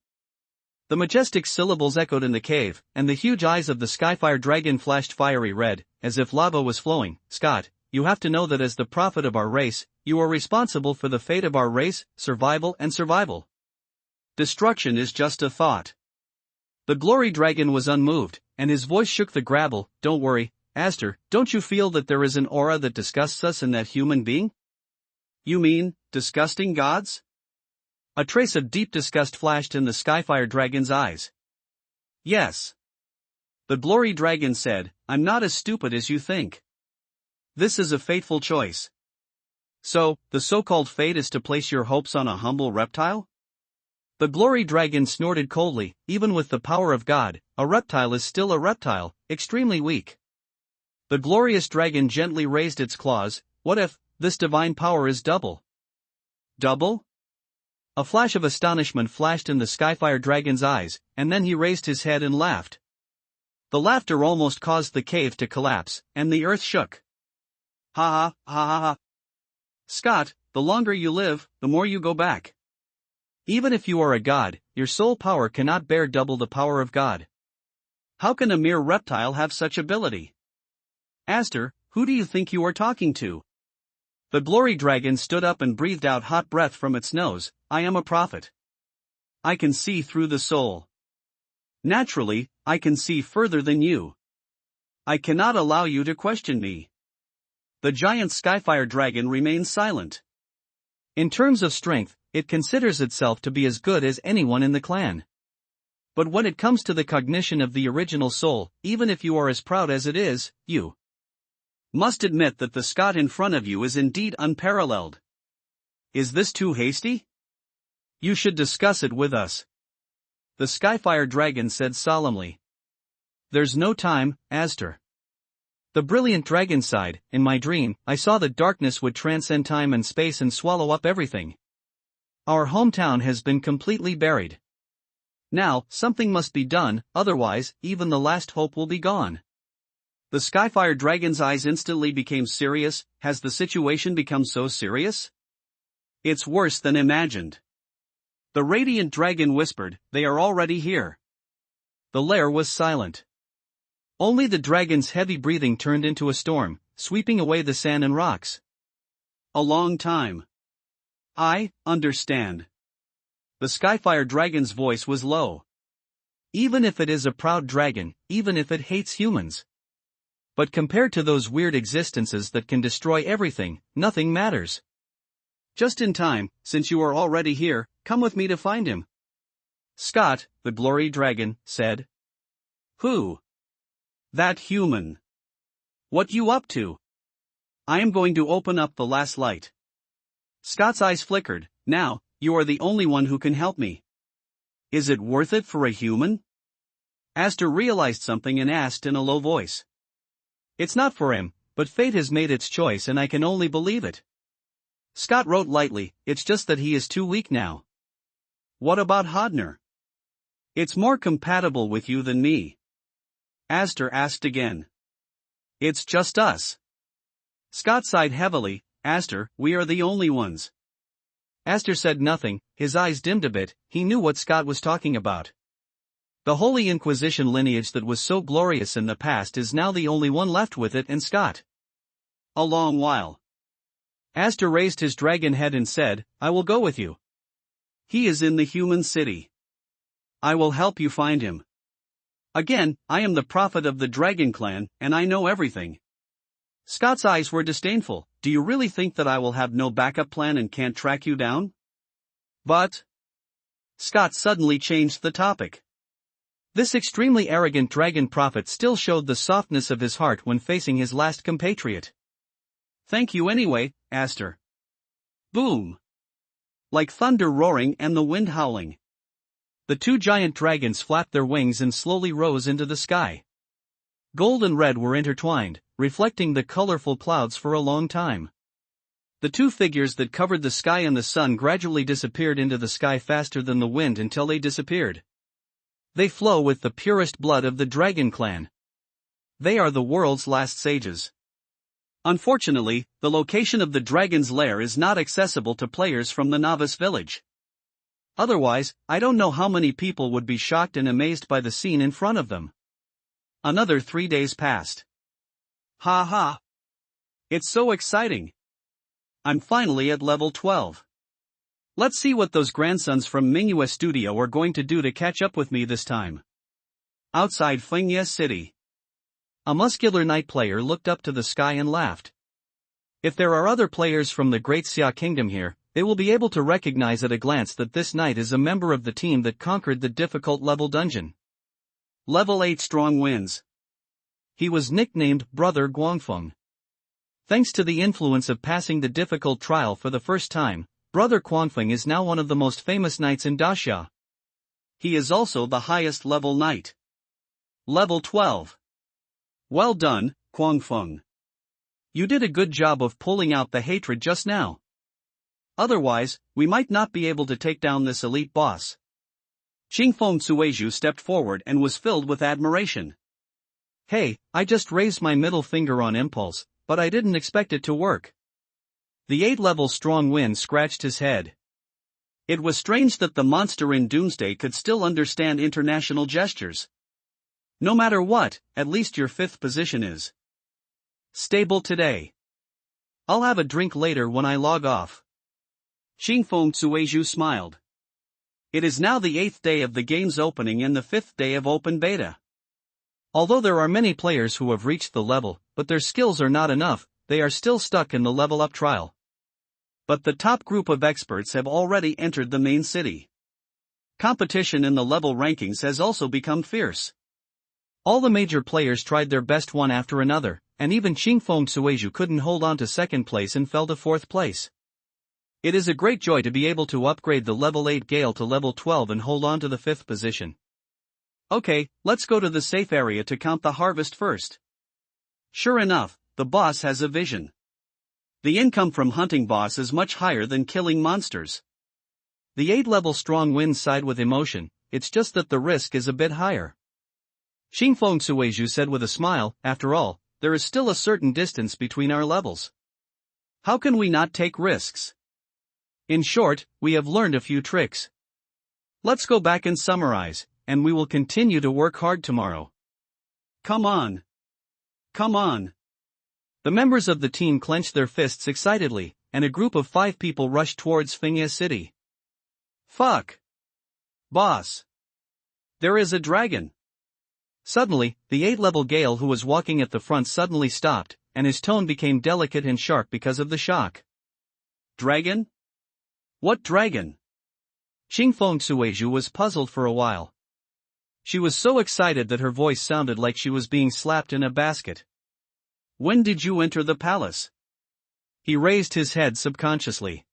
The majestic syllables echoed in the cave, and the huge eyes of the Skyfire dragon flashed fiery red, as if lava was flowing. Scott, you have to know that as the prophet of our race, you are responsible for the fate of our race, survival and survival. Destruction is just a thought. The Glory Dragon was unmoved, and his voice shook the gravel. Don't worry, Aster, don't you feel that there is an aura that disgusts us in that human being? You mean, disgusting gods? A trace of deep disgust flashed in the Skyfire Dragon's eyes. Yes. The Glory Dragon said, I'm not as stupid as you think. This is a fateful choice. So, the so-called fate is to place your hopes on a humble reptile? The Glory Dragon snorted coldly. Even with the power of God, a reptile is still a reptile, extremely weak. The glorious dragon gently raised its claws. What if this divine power is double? Double? A flash of astonishment flashed in the Skyfire Dragon's eyes, and then he raised his head and laughed. The laughter almost caused the cave to collapse, and the earth shook. Ha ha ha ha ha. Scott, the longer you live, the more you go back. Even if you are a god, your soul power cannot bear double the power of God. How can a mere reptile have such ability? Aster, Who do you think you are talking to? The glory dragon stood up and breathed out hot breath from its nose. I am a prophet. I can see through the soul. Naturally, I can see further than you. I cannot allow you to question me. The giant Skyfire dragon remains silent. In terms of strength, it considers itself to be as good as anyone in the clan. But when it comes to the cognition of the original soul, even if you are as proud as it is, you must admit that the Scott in front of you is indeed unparalleled. Is this too hasty? You should discuss it with us. The Skyfire dragon said solemnly. There's no time, Aster. The brilliant dragon sighed. In my dream, I saw that darkness would transcend time and space and swallow up everything. Our hometown has been completely buried. Now, something must be done, otherwise, even the last hope will be gone. The Skyfire dragon's eyes instantly became serious. Has the situation become so serious? It's worse than imagined. The radiant dragon whispered, they are already here. The lair was silent. Only the dragon's heavy breathing turned into a storm, sweeping away the sand and rocks. A long time. I understand. The Skyfire dragon's voice was low. Even if it is a proud dragon, even if it hates humans. But compared to those weird existences that can destroy everything, nothing matters. Just in time, since you are already here, come with me to find him. Scott, the glory dragon, said. Who? That human. What you up to? I am going to open up the last light. Scott's eyes flickered. Now, you are the only one who can help me. Is it worth it for a human? Aster realized something and asked in a low voice. It's not for him, but fate has made its choice and I can only believe it. Scott wrote lightly, it's just that he is too weak now. What about Hodner? It's more compatible with you than me. Aster asked again. It's just us. Scott sighed heavily. Aster, we are the only ones. Aster said nothing, his eyes dimmed a bit. He knew what Scott was talking about. The Holy Inquisition lineage that was so glorious in the past is now the only one left with it and Scott. A long while. Aster raised his dragon head and said, I will go with you. He is in the human city. I will help you find him. Again, I am the prophet of the dragon clan, and I know everything. Scott's eyes were disdainful. Do you really think that I will have no backup plan and can't track you down? But Scott suddenly changed the topic. This extremely arrogant dragon prophet still showed the softness of his heart when facing his last compatriot. Thank you anyway, Aster. Boom! Like thunder roaring and the wind howling. The two giant dragons flapped their wings and slowly rose into the sky. Gold and red were intertwined, reflecting the colorful clouds for a long time. The two figures that covered the sky and the sun gradually disappeared into the sky faster than the wind until they disappeared. They flow with the purest blood of the dragon clan. They are the world's last sages. Unfortunately, the location of the dragon's lair is not accessible to players from the novice village. Otherwise, I don't know how many people would be shocked and amazed by the scene in front of them. Another 3 days passed. Ha ha! It's so exciting! I'm finally at level 12. Let's see what those grandsons from Mingyue Studio are going to do to catch up with me this time. Outside Fengye City. A muscular night player looked up to the sky and laughed. If there are other players from the Great Xia Kingdom here, they will be able to recognize at a glance that this knight is a member of the team that conquered the difficult level dungeon. Level 8 strong wins. He was nicknamed Brother Guangfeng. Thanks to the influence of passing the difficult trial for the first time, Brother Guangfeng is now one of the most famous knights in Daxia. He is also the highest level knight. Level 12. Well done, Guangfeng. You did a good job of pulling out the hatred just now. Otherwise, we might not be able to take down this elite boss. Qingfeng Suizhu stepped forward and was filled with admiration. Hey, I just raised my middle finger on impulse, but I didn't expect it to work. The 8-level strong wind scratched his head. It was strange that the monster in Doomsday could still understand international gestures. No matter what, at least your 5th position is Stable today. I'll have a drink later when I log off. Xingfeng Suizhu smiled. It is now the 8th day of the game's opening and the 5th day of open beta. Although there are many players who have reached the level, but their skills are not enough, they are still stuck in the level up trial. But the top group of experts have already entered the main city. Competition in the level rankings has also become fierce. All the major players tried their best one after another, and even Xingfeng Suizhu couldn't hold on to second place and fell to fourth place. It is a great joy to be able to upgrade the level 8 Gale to level 12 and hold on to the 5th position. Okay, let's go to the safe area to count the harvest first. Sure enough, the boss has a vision. The income from hunting boss is much higher than killing monsters. The 8-level strong winds side with emotion, it's just that the risk is a bit higher. Xingfeng Suizhu said with a smile, after all, there is still a certain distance between our levels. How can we not take risks? In short, we have learned a few tricks. Let's go back and summarize, and we will continue to work hard tomorrow. Come on. Come on. The members of the team clenched their fists excitedly, and a group of 5 people rushed towards Fengye City. Fuck. Boss. There is a dragon. Suddenly, the 8-level Gale who was walking at the front suddenly stopped, and his tone became delicate and sharp because of the shock. Dragon? What dragon? Xingfeng Suizhu was puzzled for a while. She was so excited that her voice sounded like she was being slapped in a basket. When did you enter the palace? He raised his head subconsciously.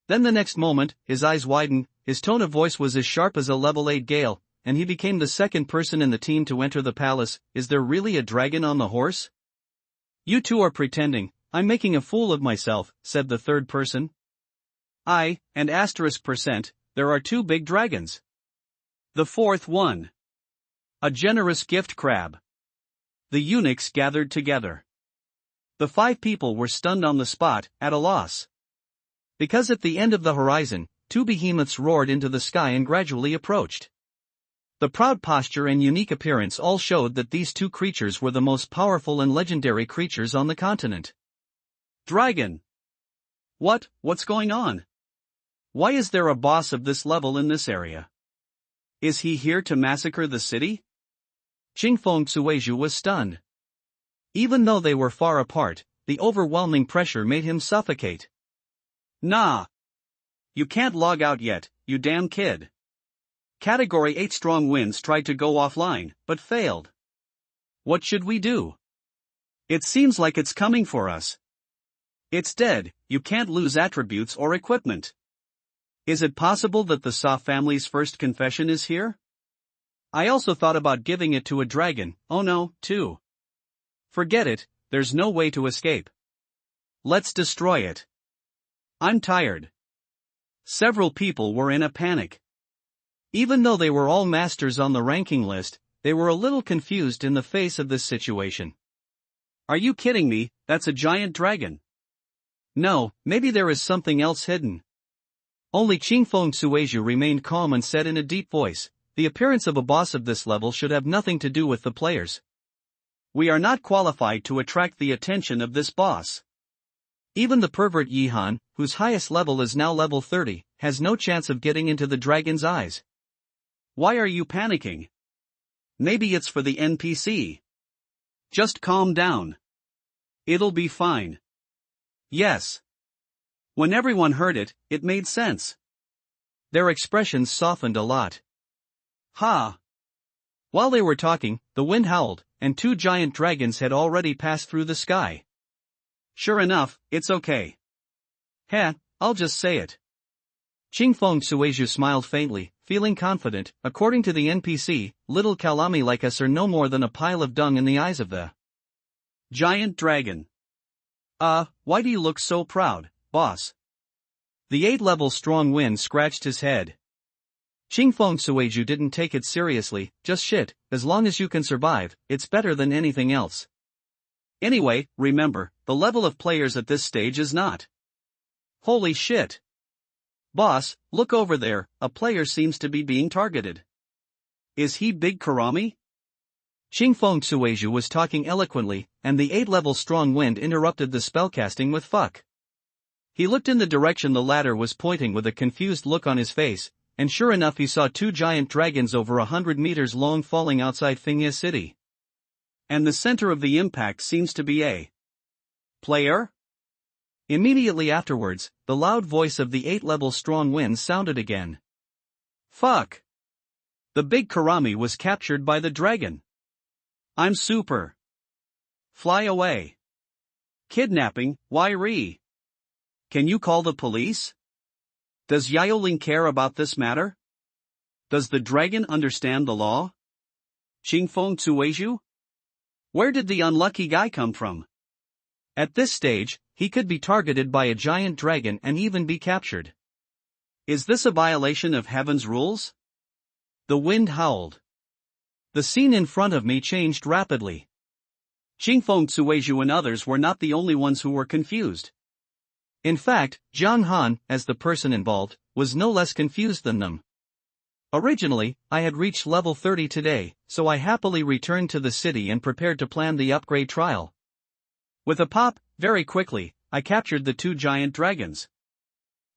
Then the next moment, his eyes widened, his tone of voice was as sharp as a level 8 Gale, and he became the second person in the team to enter the palace. Is there really a dragon on the horse? You two are pretending, I'm making a fool of myself, said the third person. And %, there are 2 big dragons. The fourth one. A generous gift crab. The eunuchs gathered together. The 5 people were stunned on the spot, at a loss. Because at the end of the horizon, 2 behemoths roared into the sky and gradually approached. The proud posture and unique appearance all showed that these 2 creatures were the most powerful and legendary creatures on the continent. Dragon! What's going on? Why is there a boss of this level in this area? Is he here to massacre the city? Xingfeng Suizhu was stunned. Even though they were far apart, the overwhelming pressure made him suffocate. Nah! You can't log out yet, you damn kid. Category 8 strong winds tried to go offline, but failed. What should we do? It seems like it's coming for us. It's dead, you can't lose attributes or equipment. Is it possible that the Sa family's first confession is here? I also thought about giving it to a dragon, oh no, too. Forget it, there's no way to escape. Let's destroy it. I'm tired. Several people were in a panic. Even though they were all masters on the ranking list, they were a little confused in the face of this situation. Are you kidding me? That's a giant dragon. No, maybe there is something else hidden. Only Xingfeng Suizhu remained calm and said in a deep voice, the appearance of a boss of this level should have nothing to do with the players. We are not qualified to attract the attention of this boss. Even the pervert Yihan, whose highest level is now level 30, has no chance of getting into the dragon's eyes. Why are you panicking? Maybe it's for the NPC. Just calm down. It'll be fine. Yes. When everyone heard it, it made sense. Their expressions softened a lot. Ha! While they were talking, the wind howled, and 2 giant dragons had already passed through the sky. Sure enough, it's okay. Heh, I'll just say it. Xingfeng Suizhu smiled faintly, feeling confident. According to the NPC, little Kalami like us are no more than a pile of dung in the eyes of the giant dragon. Why do you look so proud, boss? The 8-level strong wind scratched his head. Xingfeng Suizhu didn't take it seriously, just shit, as long as you can survive, it's better than anything else. Anyway, remember, the level of players at this stage is not. Holy shit. Boss, look over there, a player seems to be being targeted. Is he Big Karami? Xingfeng Suizhu was talking eloquently, and the 8-level strong wind interrupted the spellcasting with fuck. He looked in the direction the latter was pointing with a confused look on his face, and sure enough he saw 2 giant dragons over 100 meters long falling outside Fengye City. And the center of the impact seems to be a player? Immediately afterwards, the loud voice of the 8-level strong wind sounded again. Fuck! The big Karami was captured by the dragon. I'm super. Fly away. Kidnapping, why re? Can you call the police? Does Yaoling care about this matter? Does the dragon understand the law? Xingfeng Suizhu? Where did the unlucky guy come from? At this stage, he could be targeted by a giant dragon and even be captured. Is this a violation of heaven's rules? The wind howled. The scene in front of me changed rapidly. Xingfeng Suizhu and others were not the only ones who were confused. In fact, Zhang Han, as the person involved, was no less confused than them. Originally, I had reached level 30 today, so I happily returned to the city and prepared to plan the upgrade trial. With a pop, very quickly, I captured the 2 giant dragons.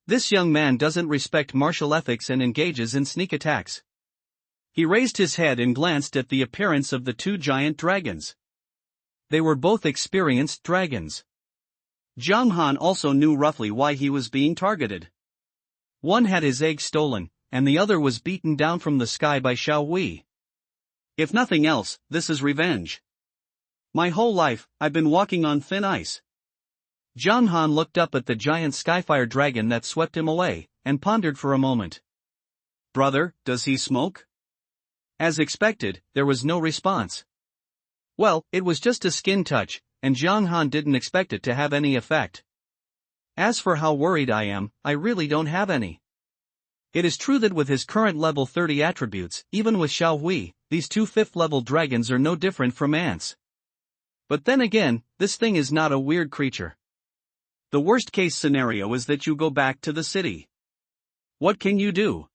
This young man doesn't respect martial ethics and engages in sneak attacks. He raised his head and glanced at the appearance of the 2 giant dragons. They were both experienced dragons. Zhang Han also knew roughly why he was being targeted. One had his egg stolen, and the other was beaten down from the sky by Xiao Wei. If nothing else, this is revenge. My whole life, I've been walking on thin ice. Zhang Han looked up at the giant skyfire dragon that swept him away, and pondered for a moment. Brother, does he smoke? As expected, there was no response. Well, it was just a skin touch, and Zhang Han didn't expect it to have any effect. As for how worried I am, I really don't have any. It is true that with his current level 30 attributes, even with Xiao Wei, these 2 5th-level dragons are no different from ants. But then again, this thing is not a weird creature. The worst-case scenario is that you go back to the city. What can you do?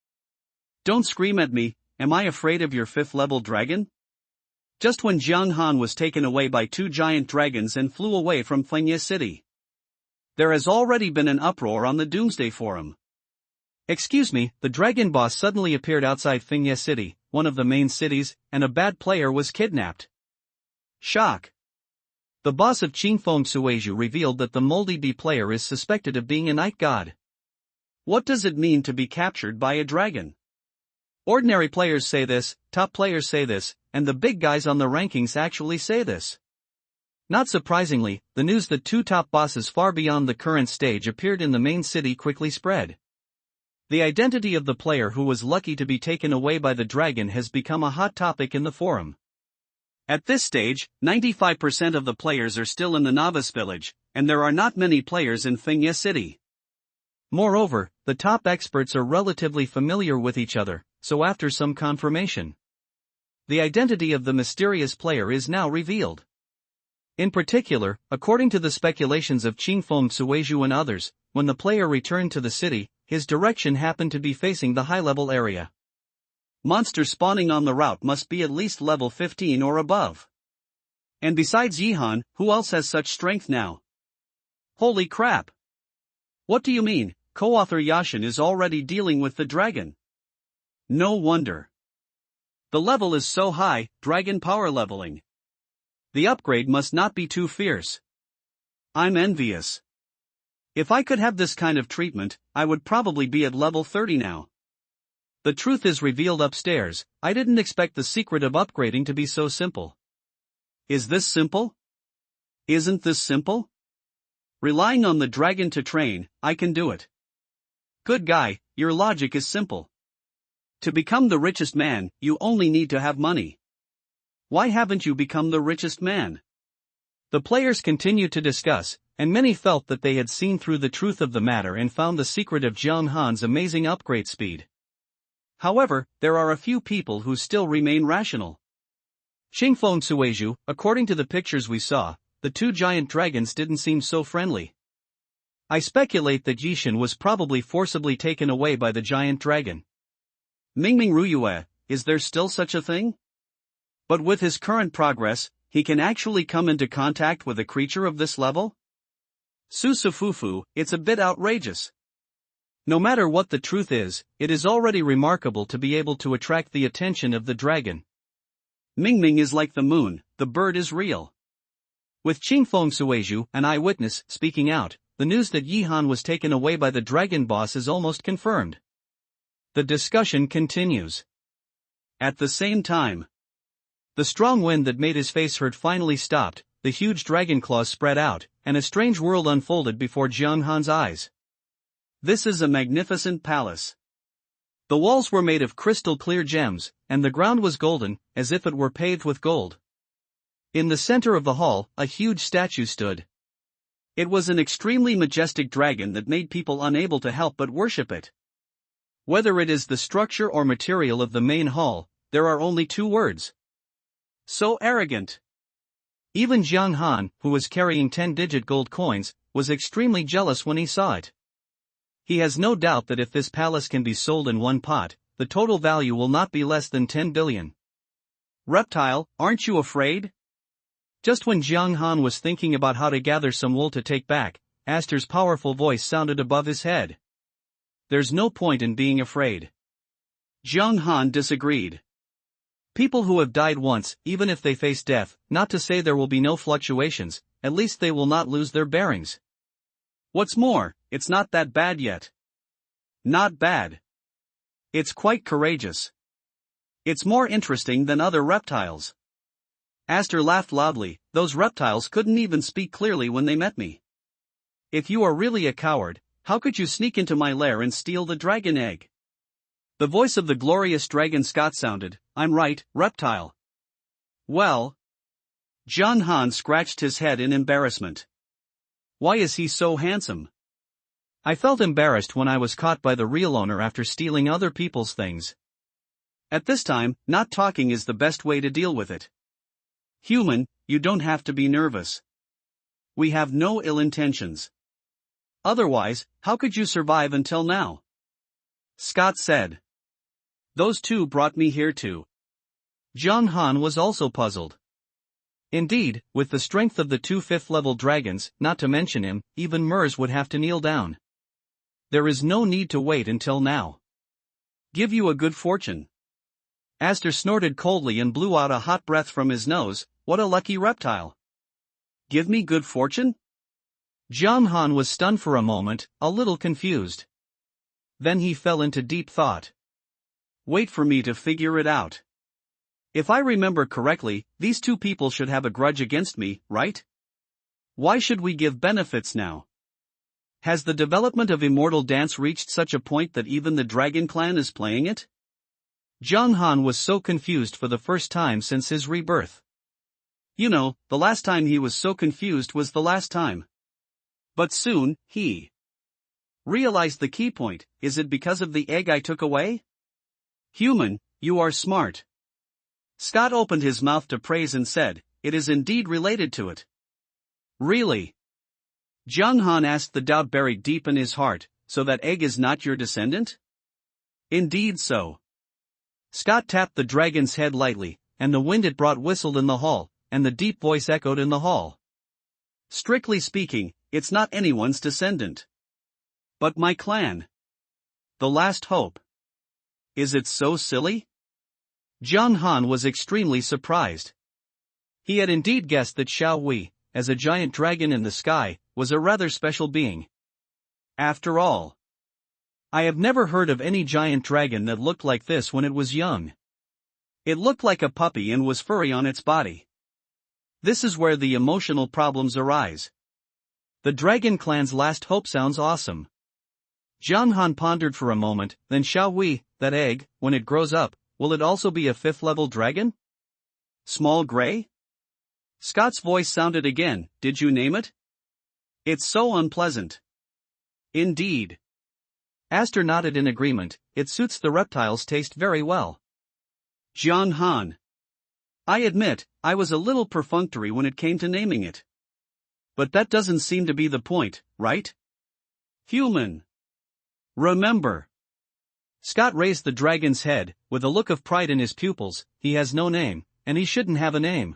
Don't scream at me, am I afraid of your 5th-level dragon? Just when Zhang Han was taken away by 2 giant dragons and flew away from Fengye City. There has already been an uproar on the Doomsday Forum. Excuse me, the dragon boss suddenly appeared outside Fengye City, one of the main cities, and a bad player was kidnapped. Shock. The boss of Xingfeng Suizhu revealed that the moldy bee player is suspected of being a night god. What does it mean to be captured by a dragon? Ordinary players say this, top players say this, and the big guys on the rankings actually say this. Not surprisingly, the news that 2 top bosses far beyond the current stage appeared in the main city quickly spread. The identity of the player who was lucky to be taken away by the dragon has become a hot topic in the forum. At this stage, 95% of the players are still in the novice village, and there are not many players in Fengye City. Moreover, the top experts are relatively familiar with each other, so after some confirmation, the identity of the mysterious player is now revealed. In particular, according to the speculations of Xingfeng Suizhu and others, when the player returned to the city, his direction happened to be facing the high-level area. Monsters spawning on the route must be at least level 15 or above. And besides Yihan, who else has such strength now? Holy crap! What do you mean? Co-author Yashin is already dealing with the dragon. No wonder. The level is so high, dragon power leveling. The upgrade must not be too fierce. I'm envious. If I could have this kind of treatment, I would probably be at level 30 now. The truth is revealed upstairs. I didn't expect the secret of upgrading to be so simple. Is this simple? Isn't this simple? Relying on the dragon to train, I can do it. Good guy, your logic is simple. To become the richest man, you only need to have money. Why haven't you become the richest man? The players continued to discuss, and many felt that they had seen through the truth of the matter and found the secret of Zhang Han's amazing upgrade speed. However, there are a few people who still remain rational. Xingfeng Suizhu, according to the pictures we saw, the 2 giant dragons didn't seem so friendly. I speculate that Yishin was probably forcibly taken away by the giant dragon. Mingming Ruyue, is there still such a thing? But with his current progress, he can actually come into contact with a creature of this level? Susufufu, it's a bit outrageous. No matter what the truth is, it is already remarkable to be able to attract the attention of the dragon. Mingming is like the moon, the bird is real. With Qingfeng Sueju, an eyewitness, speaking out, the news that Yihan was taken away by the dragon boss is almost confirmed. The discussion continues. At the same time, the strong wind that made his face hurt finally stopped, the huge dragon claws spread out, and a strange world unfolded before Jiang Han's eyes. This is a magnificent palace. The walls were made of crystal-clear gems, and the ground was golden, as if it were paved with gold. In the center of the hall, a huge statue stood. It was an extremely majestic dragon that made people unable to help but worship it. Whether it is the structure or material of the main hall, there are only two words. So arrogant. Even Jiang Han, who was carrying 10-digit gold coins, was extremely jealous when he saw it. He has no doubt that if this palace can be sold in one pot, the total value will not be less than 10 billion. Reptile, aren't you afraid? Just when Jiang Han was thinking about how to gather some wool to take back, Aster's powerful voice sounded above his head. There's no point in being afraid. Jiang Han disagreed. People who have died once, even if they face death, not to say there will be no fluctuations, at least they will not lose their bearings. What's more, it's not that bad yet. Not bad. It's quite courageous. It's more interesting than other reptiles. Aster laughed loudly. Those reptiles couldn't even speak clearly when they met me. If you are really a coward, how could you sneak into my lair and steal the dragon egg? The voice of the glorious dragon Scott sounded. I'm right, reptile. Well. Jiang Han scratched his head in embarrassment. Why is he so handsome? I felt embarrassed when I was caught by the real owner after stealing other people's things. At this time, not talking is the best way to deal with it. Human, you don't have to be nervous. We have no ill intentions. Otherwise, how could you survive until now? Scott said. Those two brought me here too. Jiang Han was also puzzled. Indeed, with the strength of the two fifth-level dragons, not to mention him, even Mers would have to kneel down. There is no need to wait until now. Give you a good fortune. Aster snorted coldly and blew out a hot breath from his nose. What a lucky reptile. Give me good fortune? Jiang Han was stunned for a moment, a little confused. Then he fell into deep thought. Wait for me to figure it out. If I remember correctly, these two people should have a grudge against me, right? Why should we give benefits now? Has the development of Immortal Dance reached such a point that even the Dragon Clan is playing it? Jiang Han was so confused for the first time since his rebirth. You know, the last time he was so confused was the last time. But soon, he realized the key point. Is it because of the egg I took away? Human, you are smart. Scott opened his mouth to praise and said, it is indeed related to it. Really? Jiang Han asked the doubt buried deep in his heart, so that egg is not your descendant? Indeed so. Scott tapped the dragon's head lightly, and the wind it brought whistled in the hall, and the deep voice echoed in the hall. Strictly speaking, it's not anyone's descendant. But my clan. The last hope. Is it so silly? Jiang Han was extremely surprised. He had indeed guessed that Xiao Wei, as a giant dragon in the sky, was a rather special being. After all, I have never heard of any giant dragon that looked like this when it was young. It looked like a puppy and was furry on its body. This is where the emotional problems arise. The Dragon Clan's last hope sounds awesome. Jiang Han pondered for a moment, then Xiao Wei, that egg, when it grows up, will it also be a fifth-level dragon? Small gray? Scott's voice sounded again. Did you name it? It's so unpleasant. Indeed. Aster nodded in agreement. It suits the reptile's taste very well. Jiang Han. I admit, I was a little perfunctory when it came to naming it. But that doesn't seem to be the point, right? Human. Remember. Scott raised the dragon's head, with a look of pride in his pupils. He has no name, and he shouldn't have a name.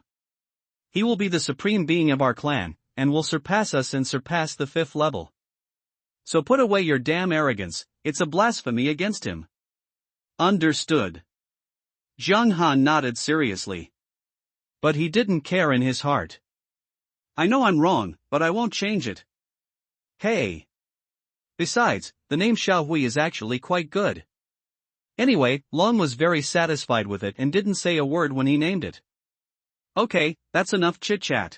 He will be the supreme being of our clan, and will surpass us and surpass the 5th level. So put away your damn arrogance, it's a blasphemy against him. Understood. Zhang Han nodded seriously. But he didn't care in his heart. I know I'm wrong, but I won't change it. Hey. Besides, the name Xiao Hui is actually quite good. Anyway, Long was very satisfied with it and didn't say a word when he named it. Okay, that's enough chit-chat.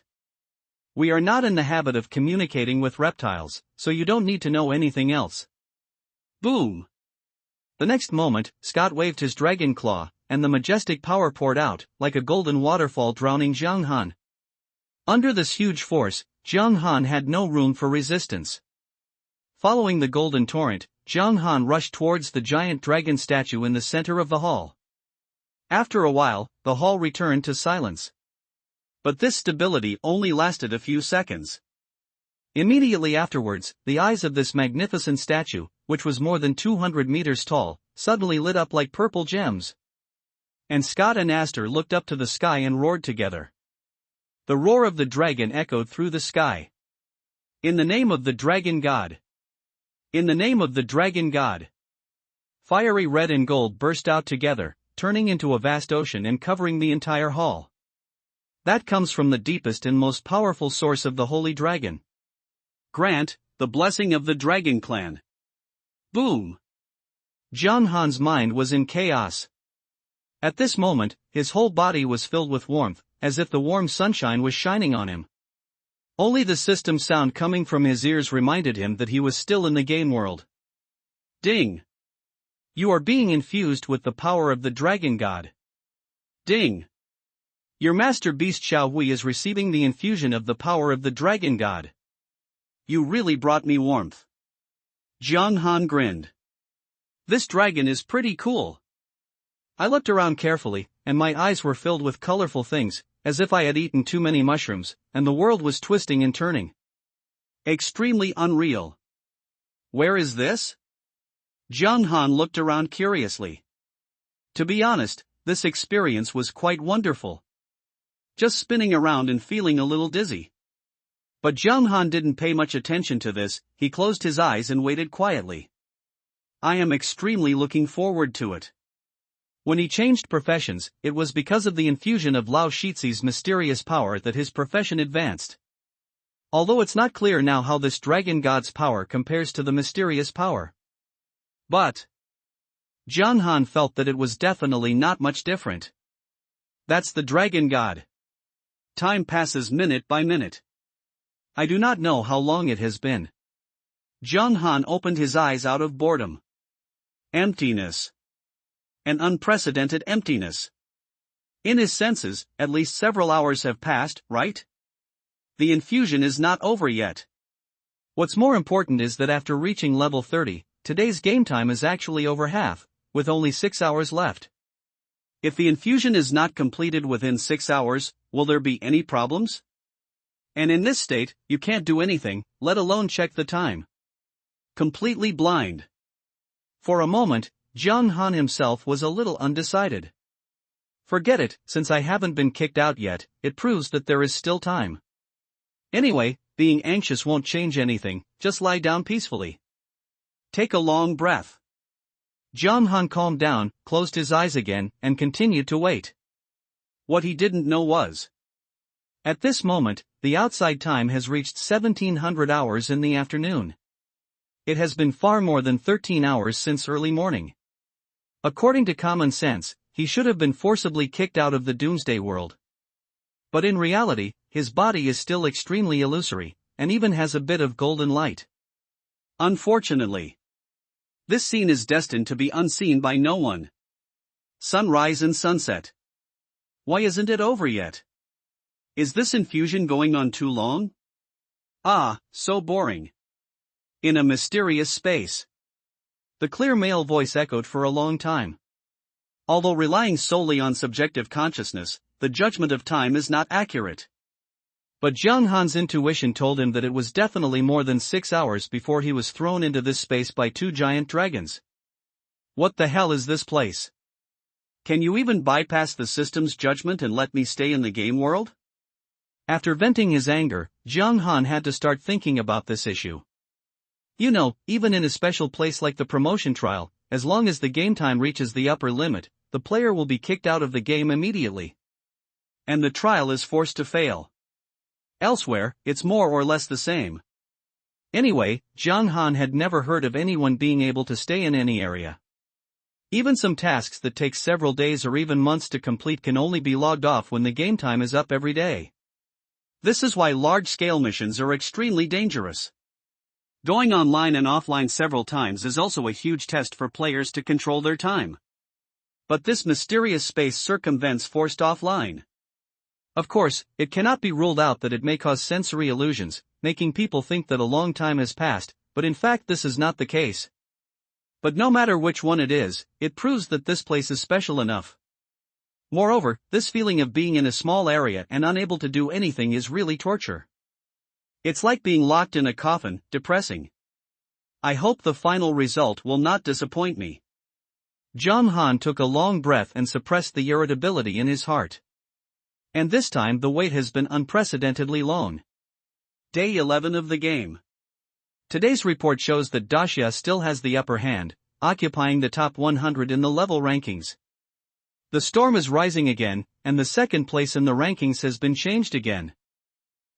We are not in the habit of communicating with reptiles, so you don't need to know anything else. Boom! The next moment, Scott waved his dragon claw, and the majestic power poured out, like a golden waterfall drowning Zhang Han. Under this huge force, Zhang Han had no room for resistance. Following the golden torrent, Zhang Han rushed towards the giant dragon statue in the center of the hall. After a while, the hall returned to silence. But this stability only lasted a few seconds. Immediately afterwards, the eyes of this magnificent statue, which was more than 200 meters tall, suddenly lit up like purple gems. And Scott and Aster looked up to the sky and roared together. The roar of the dragon echoed through the sky. In the name of the dragon god! In the name of the dragon god! Fiery red and gold burst out together, turning into a vast ocean and covering the entire hall. That comes from the deepest and most powerful source of the holy dragon. Grant, the blessing of the dragon clan. Boom! Zhang Han's mind was in chaos. At this moment, his whole body was filled with warmth, as if the warm sunshine was shining on him. Only the system sound coming from his ears reminded him that he was still in the game world. Ding! You are being infused with the power of the dragon god. Ding! Your master beast Xiao Hui is receiving the infusion of the power of the dragon god. You really brought me warmth. Zhang Han grinned. This dragon is pretty cool. I looked around carefully, and my eyes were filled with colorful things, as if I had eaten too many mushrooms, and the world was twisting and turning. Extremely unreal. Where is this? Zhang Han looked around curiously. To be honest, this experience was quite wonderful. Just spinning around and feeling a little dizzy. But Zhang Han didn't pay much attention to this, he closed his eyes and waited quietly. I am extremely looking forward to it. When he changed professions, it was because of the infusion of Lao Shizi's mysterious power that his profession advanced. Although it's not clear now how this dragon god's power compares to the mysterious power. But Zhang Han felt that it was definitely not much different. That's the dragon god. Time passes minute by minute. I do not know how long it has been. Zhang Han opened his eyes out of boredom. Emptiness. An unprecedented emptiness. In his senses, at least several hours have passed, right? The infusion is not over yet. What's more important is that after reaching level 30, today's game time is actually over half, with only 6 hours left. If the infusion is not completed within 6 hours, will there be any problems? And in this state, you can't do anything, let alone check the time. Completely blind. For a moment, Zhang Han himself was a little undecided. Forget it, since I haven't been kicked out yet, it proves that there is still time. Anyway, being anxious won't change anything, just lie down peacefully. Take a long breath. Zhang Han calmed down, closed his eyes again, and continued to wait. What he didn't know was, at this moment, the outside time has reached 1700 hours in the afternoon. It has been far more than 13 hours since early morning. According to common sense, he should have been forcibly kicked out of the Doomsday World. But in reality, his body is still extremely illusory, and even has a bit of golden light. Unfortunately, this scene is destined to be unseen by no one. Sunrise and sunset. Why isn't it over yet? Is this infusion going on too long? Ah, so boring. In a mysterious space. The clear male voice echoed for a long time. Although relying solely on subjective consciousness, the judgment of time is not accurate. But Zhang Han's intuition told him that it was definitely more than 6 hours before he was thrown into this space by 2 giant dragons. What the hell is this place? Can you even bypass the system's judgment and let me stay in the game world? After venting his anger, Jiang Han had to start thinking about this issue. You know, even in a special place like the promotion trial, as long as the game time reaches the upper limit, the player will be kicked out of the game immediately. And the trial is forced to fail. Elsewhere, it's more or less the same. Anyway, Jiang Han had never heard of anyone being able to stay in any area. Even some tasks that take several days or even months to complete can only be logged off when the game time is up every day. This is why large-scale missions are extremely dangerous. Going online and offline several times is also a huge test for players to control their time. But this mysterious space circumvents forced offline. Of course, it cannot be ruled out that it may cause sensory illusions, making people think that a long time has passed, but in fact this is not the case. But no matter which one it is, it proves that this place is special enough. Moreover, this feeling of being in a small area and unable to do anything is really torture. It's like being locked in a coffin, depressing. I hope the final result will not disappoint me. Jiang Han took a long breath and suppressed the irritability in his heart. And this time the wait has been unprecedentedly long. Day 11 of the game. Today's report shows that Daxia still has the upper hand, occupying the top 100 in the level rankings. The storm is rising again, and the second place in the rankings has been changed again.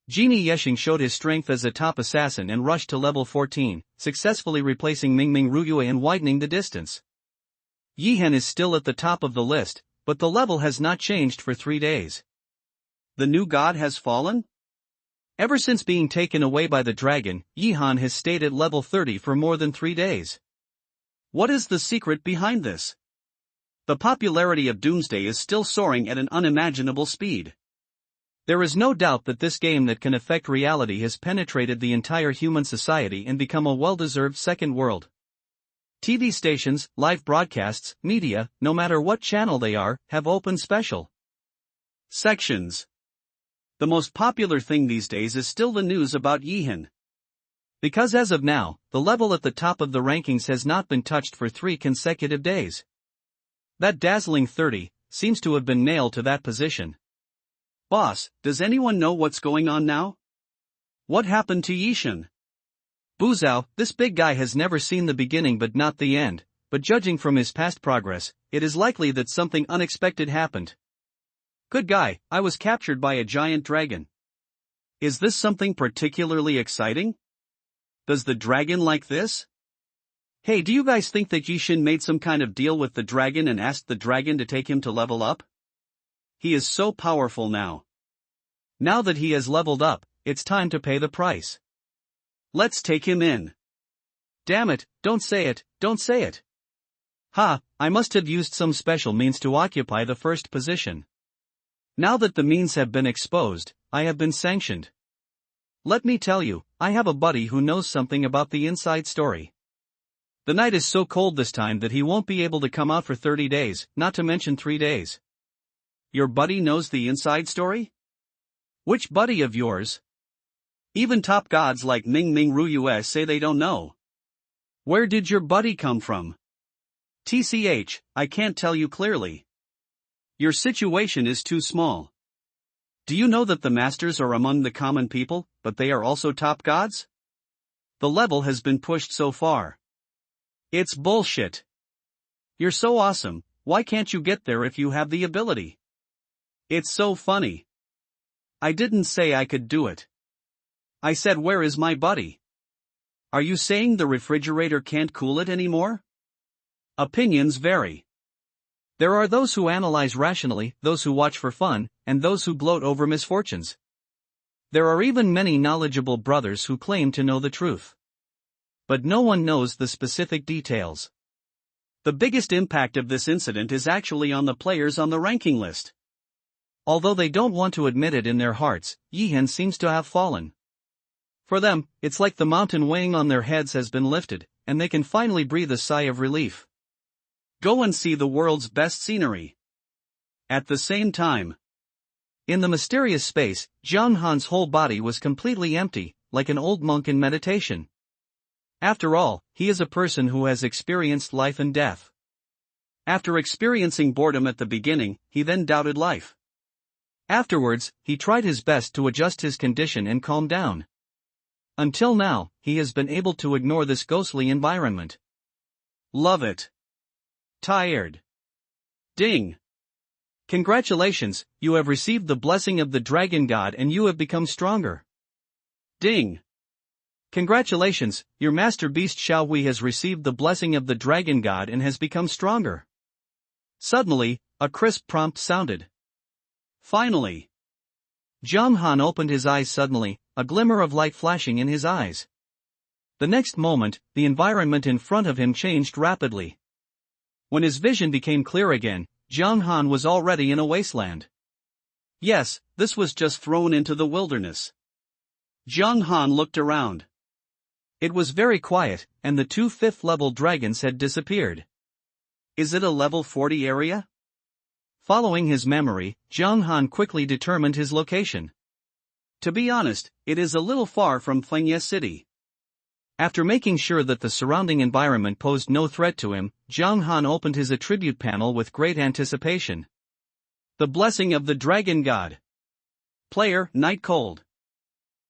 Genie Yexing showed his strength as a top assassin and rushed to level 14, successfully replacing Mingming Ruyue and widening the distance. Yihen is still at the top of the list, but the level has not changed for 3 days. The new god has fallen? Ever since being taken away by the dragon, Yihan has stayed at level 30 for more than 3 days. What is the secret behind this? The popularity of Doomsday is still soaring at an unimaginable speed. There is no doubt that this game that can affect reality has penetrated the entire human society and become a well-deserved second world. TV stations, live broadcasts, media, no matter what channel they are, have open special sections. The most popular thing these days is still the news about Yihan. Because as of now, the level at the top of the rankings has not been touched for 3 consecutive days. That dazzling 30 seems to have been nailed to that position. Boss, does anyone know what's going on now? What happened to Yishan? Buzhou, this big guy has never seen the beginning but not the end, but judging from his past progress, it is likely that something unexpected happened. Good guy, I was captured by a giant dragon. Is this something particularly exciting? Does the dragon like this? Hey, do you guys think that Yishin made some kind of deal with the dragon and asked the dragon to take him to level up? He is so powerful now. Now that he has leveled up, it's time to pay the price. Let's take him in. Damn it, don't say it, don't say it. Ha, I must have used some special means to occupy the first position. Now that the means have been exposed, I have been sanctioned. Let me tell you, I have a buddy who knows something about the inside story. The night is so cold this time that he won't be able to come out for 30 days, not to mention 3 days. Your buddy knows the inside story? Which buddy of yours? Even top gods like Mingming Ruyue say they don't know. Where did your buddy come from? TCH, I can't tell you clearly. Your situation is too small. Do you know that the masters are among the common people, but they are also top gods? The level has been pushed so far. It's bullshit. You're so awesome, why can't you get there if you have the ability? It's so funny. I didn't say I could do it. I said, where is my buddy? Are you saying the refrigerator can't cool it anymore? Opinions vary. There are those who analyze rationally, those who watch for fun, and those who gloat over misfortunes. There are even many knowledgeable brothers who claim to know the truth. But no one knows the specific details. The biggest impact of this incident is actually on the players on the ranking list. Although they don't want to admit it in their hearts, Yihan seems to have fallen. For them, it's like the mountain weighing on their heads has been lifted, and they can finally breathe a sigh of relief. Go and see the world's best scenery. At the same time, in the mysterious space, Jiang Han's whole body was completely empty, like an old monk in meditation. After all, he is a person who has experienced life and death. After experiencing boredom at the beginning, he then doubted life. Afterwards, he tried his best to adjust his condition and calm down. Until now, he has been able to ignore this ghostly environment. Love it. Tired. Ding. Congratulations, you have received the blessing of the dragon god and you have become stronger. Ding. Congratulations, your master beast Xiaohui has received the blessing of the dragon god and has become stronger. Suddenly, a crisp prompt sounded. Finally. Zhang Han opened his eyes suddenly, a glimmer of light flashing in his eyes. The next moment, the environment in front of him changed rapidly. When his vision became clear again, Zhang Han was already in a wasteland. Yes, this was just thrown into the wilderness. Zhang Han looked around. It was very quiet, and the two fifth-level dragons had disappeared. Is it a level 40 area? Following his memory, Zhang Han quickly determined his location. To be honest, it is a little far from Fengye City. After making sure that the surrounding environment posed no threat to him, Zhang Han opened his attribute panel with great anticipation. The blessing of the dragon god. Player, Night Cold.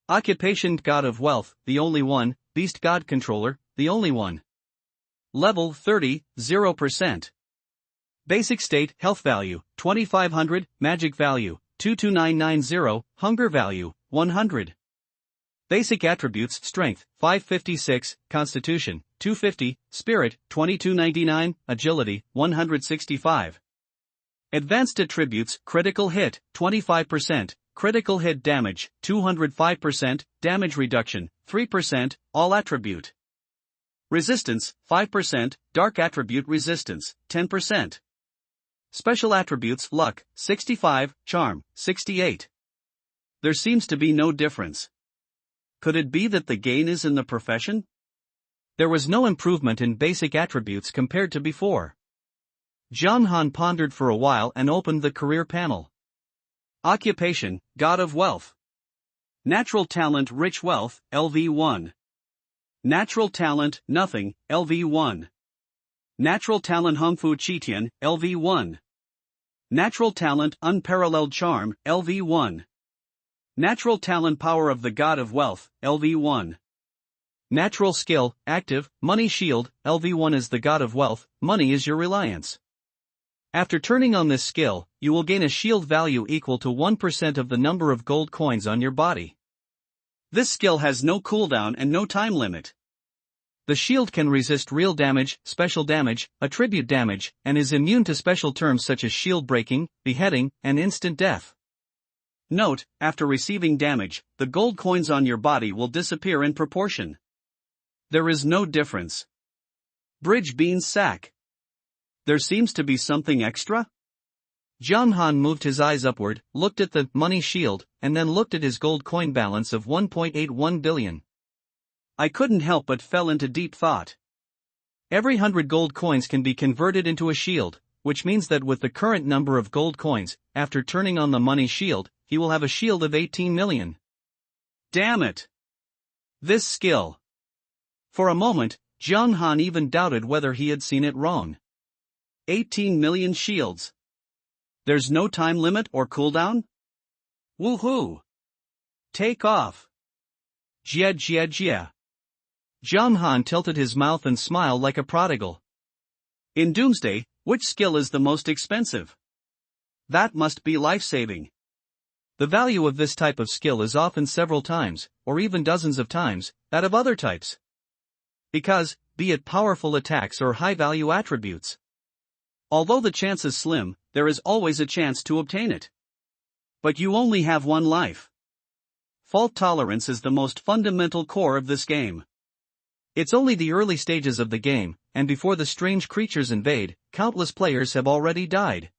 Occupation, God of Wealth, the only one. Beast God Controller, the only one. Level 30, 0%. Basic state, health value, 2500, magic value, 22990, hunger value, 100. Basic attributes, strength, 556, constitution, 250, spirit, 2299, agility, 165. Advanced attributes, critical hit, 25%, critical hit damage, 205%, damage reduction, 3%, all attribute. Resistance, 5%, dark attribute resistance, 10%. Special attributes, luck, 65, charm, 68. There seems to be no difference. Could it be that the gain is in the profession? There was no improvement in basic attributes compared to before. Zhang Han pondered for a while and opened the career panel. Occupation, God of Wealth. Natural talent, Rich Wealth, LV1. Natural talent, Nothing, LV1. Natural talent, Hongfu Qitian, LV1. Natural talent, Unparalleled Charm, LV1. Natural talent, Power of the God of Wealth, LV1. Natural skill, Active, Money Shield, LV1 is the God of Wealth, money is your reliance. After turning on this skill, you will gain a shield value equal to 1% of the number of gold coins on your body. This skill has no cooldown and no time limit. The shield can resist real damage, special damage, attribute damage, and is immune to special terms such as shield breaking, beheading, and instant death. Note, after receiving damage, the gold coins on your body will disappear in proportion. There is no difference. Bridge Bean's sack. There seems to be something extra? Zhang Han moved his eyes upward, looked at the money shield, and then looked at his gold coin balance of 1.81 billion. I couldn't help but fell into deep thought. Every 100 gold coins can be converted into a shield, which means that with the current number of gold coins, after turning on the money shield, he will have a shield of 18 million. Damn it! This skill. For a moment, Zhang Han even doubted whether he had seen it wrong. 18 million shields. There's no time limit or cooldown? Woohoo! Take off. Jia jia jia. Zhang Han tilted his mouth and smiled like a prodigal. In Doomsday, which skill is the most expensive? That must be life-saving. The value of this type of skill is often several times, or even dozens of times, that of other types. Because, be it powerful attacks or high-value attributes. Although the chance is slim, there is always a chance to obtain it. But you only have one life. Fault tolerance is the most fundamental core of this game. It's only the early stages of the game, and before the strange creatures invade, countless players have already died.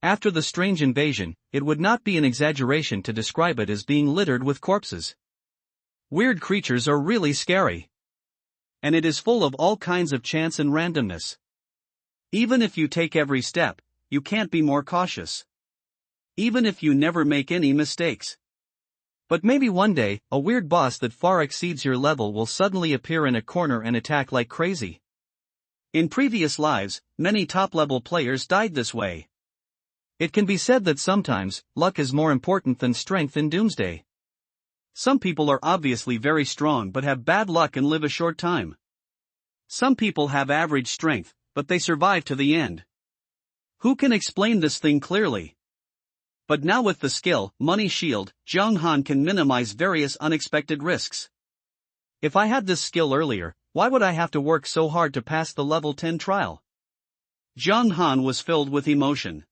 After the strange invasion, it would not be an exaggeration to describe it as being littered with corpses. Weird creatures are really scary. And it is full of all kinds of chance and randomness. Even if you take every step, you can't be more cautious. Even if you never make any mistakes. But maybe one day, a weird boss that far exceeds your level will suddenly appear in a corner and attack like crazy. In previous lives, many top-level players died this way. It can be said that sometimes, luck is more important than strength in Doomsday. Some people are obviously very strong but have bad luck and live a short time. Some people have average strength, but they survive to the end. Who can explain this thing clearly? But now with the skill, Money Shield, Jung Han can minimize various unexpected risks. If I had this skill earlier, why would I have to work so hard to pass the level 10 trial? Jung Han was filled with emotion.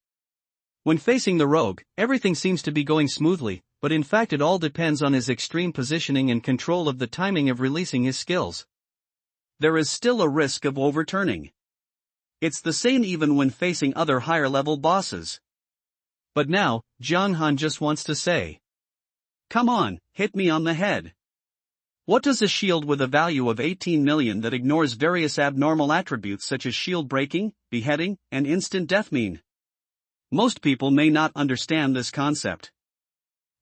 When facing the rogue, everything seems to be going smoothly, but in fact it all depends on his extreme positioning and control of the timing of releasing his skills. There is still a risk of overturning. It's the same even when facing other higher-level bosses. But now, Jung Han just wants to say, "Come on, hit me on the head." What does a shield with a value of 18 million that ignores various abnormal attributes such as shield breaking, beheading, and instant death mean? Most people may not understand this concept.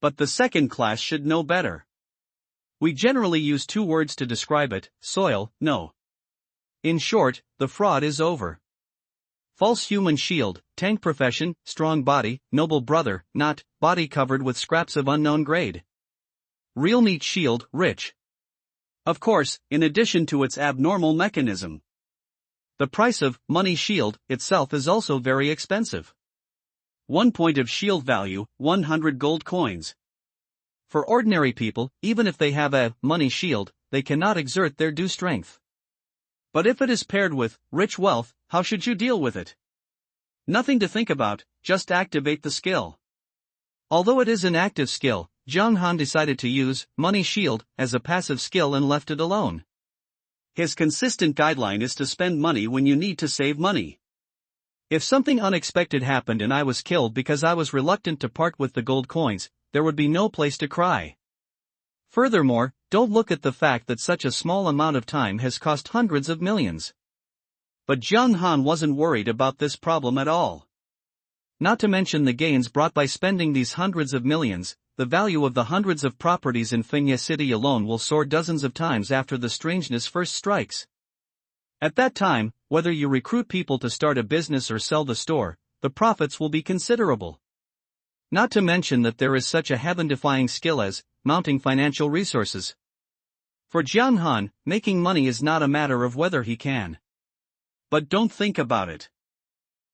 But the second class should know better. We generally use two words to describe it: soil, no. In short, the fraud is over. False human shield, tank profession, strong body, noble brother, not, body covered with scraps of unknown grade. Real meat shield, rich. Of course, in addition to its abnormal mechanism. The price of Money Shield itself is also very expensive. 1 point of shield value, 100 gold coins. For ordinary people, even if they have a Money Shield, they cannot exert their due strength. But if it is paired with rich wealth, how should you deal with it? Nothing to think about, just activate the skill. Although it is an active skill, Jung Han decided to use Money Shield as a passive skill and left it alone. His consistent guideline is to spend money when you need to save money. If something unexpected happened and I was killed because I was reluctant to part with the gold coins, there would be no place to cry. Furthermore, don't look at the fact that such a small amount of time has cost hundreds of millions. But Jung Han wasn't worried about this problem at all. Not to mention the gains brought by spending these hundreds of millions. The value of the hundreds of properties in Fengye City alone will soar dozens of times after the strangeness first strikes. At that time, whether you recruit people to start a business or sell the store, the profits will be considerable. Not to mention that there is such a heaven-defying skill as mounting financial resources. For Jung Han, making money is not a matter of whether he can. But don't think about it.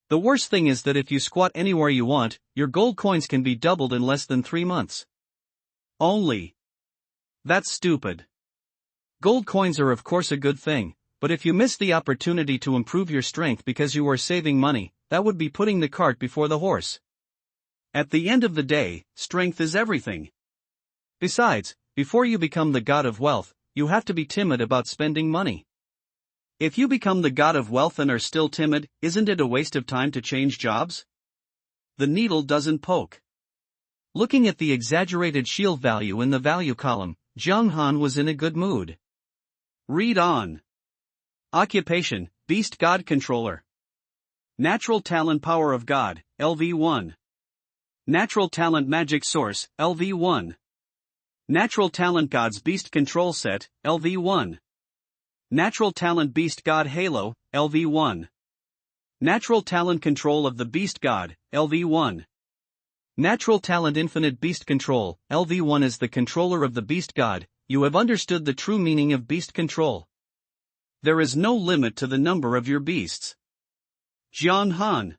The worst thing is that if you squat anywhere you want, your gold coins can be doubled in less than 3 months. Only. That's stupid. Gold coins are of course a good thing, but if you miss the opportunity to improve your strength because you are saving money, that would be putting the cart before the horse. At the end of the day, strength is everything. Besides, before you become the god of wealth, you have to be timid about spending money. If you become the god of wealth and are still timid, isn't it a waste of time to change jobs? The needle doesn't poke. Looking at the exaggerated shield value in the value column, Jung Han was in a good mood. Read on. Occupation, Beast God Controller. Natural Talent Power of God, LV1. Natural Talent Magic Source, LV1. Natural Talent God's Beast Control Set, LV1. Natural Talent Beast God Halo, LV1. Natural Talent Control of the Beast God, LV1. Natural Talent Infinite Beast Control, LV1 is the controller of the Beast God. You have understood the true meaning of beast control. There is no limit to the number of your beasts. Jung Han.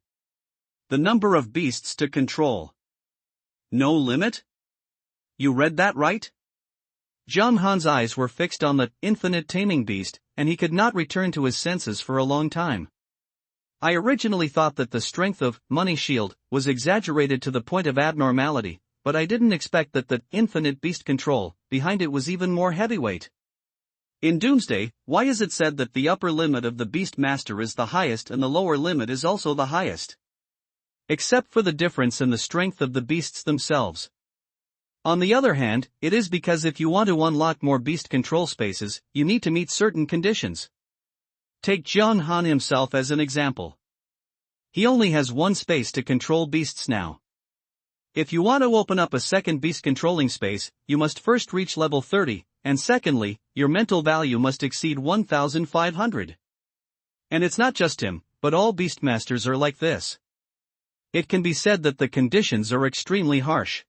The number of beasts to control. No limit? You read that right? Jung Han's eyes were fixed on the infinite taming beast, and he could not return to his senses for a long time. I originally thought that the strength of Money Shield was exaggerated to the point of abnormality, but I didn't expect that the infinite beast control behind it was even more heavyweight. In Doomsday, why is it said that the upper limit of the Beast Master is the highest and the lower limit is also the highest? Except for the difference in the strength of the beasts themselves. On the other hand, it is because if you want to unlock more beast control spaces, you need to meet certain conditions. Take Jung Han himself as an example. He only has one space to control beasts now. If you want to open up a second beast controlling space, you must first reach level 30, and secondly, your mental value must exceed 1,500. And it's not just him, but all beastmasters are like this. It can be said that the conditions are extremely harsh.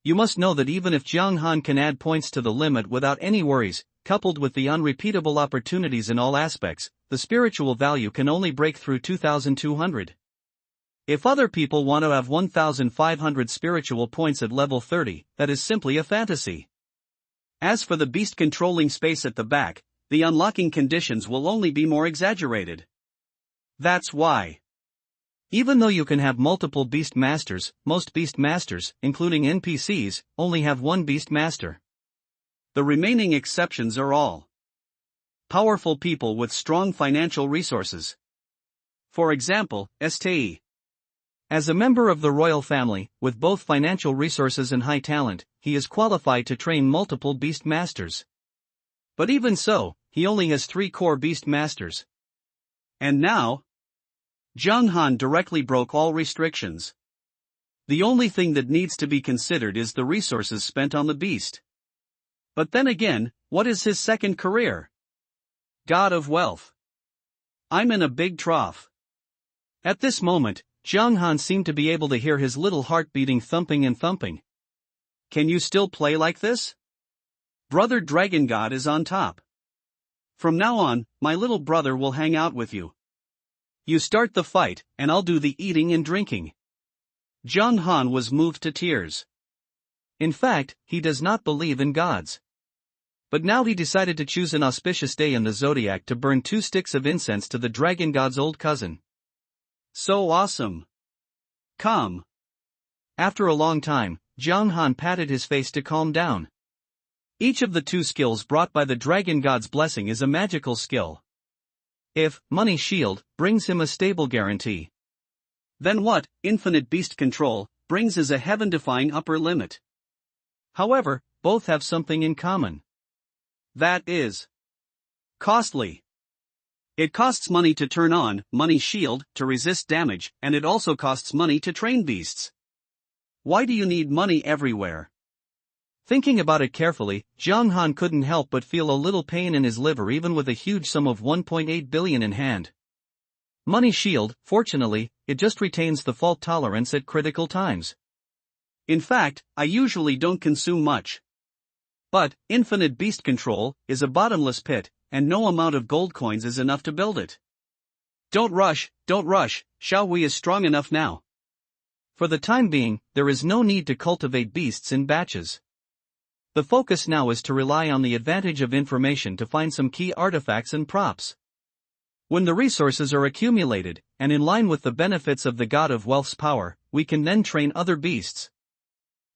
You must know that even if Jiang Han can add points to the limit without any worries, coupled with the unrepeatable opportunities in all aspects, the spiritual value can only break through 2,200. If other people want to have 1,500 spiritual points at level 30, that is simply a fantasy. As for the beast controlling space at the back, the unlocking conditions will only be more exaggerated. That's why. Even though you can have multiple beast masters, most beast masters, including NPCs, only have one beast master. The remaining exceptions are all powerful people with strong financial resources. For example, Ste. As a member of the royal family, with both financial resources and high talent, he is qualified to train multiple beast masters. But even so, he only has 3 core beast masters. And now, Jiang Han directly broke all restrictions. The only thing that needs to be considered is the resources spent on the beast. But then again, what is his second career? God of Wealth. I'm in a big trough. At this moment, Jiang Han seemed to be able to hear his little heart beating, thumping and thumping. Can you still play like this? Brother Dragon God is on top. From now on, my little brother will hang out with you. You start the fight, and I'll do the eating and drinking. Jiang Han was moved to tears. In fact, he does not believe in gods. But now he decided to choose an auspicious day in the zodiac to burn 2 sticks of incense to the dragon god's old cousin. So awesome. Calm. After a long time, Jiang Han patted his face to calm down. Each of the 2 skills brought by the dragon god's blessing is a magical skill. If Money Shield brings him a stable guarantee, then what Infinite Beast Control brings is a heaven-defying upper limit. However, both have something in common. That is costly. It costs money to turn on Money Shield to resist damage, and it also costs money to train beasts. Why do you need money everywhere? Thinking about it carefully, Jiang Han couldn't help but feel a little pain in his liver even with a huge sum of 1.8 billion in hand. Money Shield, fortunately, it just retains the fault tolerance at critical times. In fact, I usually don't consume much. But Infinite Beast Control is a bottomless pit, and no amount of gold coins is enough to build it. Don't rush, Xiao Wei is strong enough now. For the time being, there is no need to cultivate beasts in batches. The focus now is to rely on the advantage of information to find some key artifacts and props. When the resources are accumulated, and in line with the benefits of the God of Wealth's power, we can then train other beasts.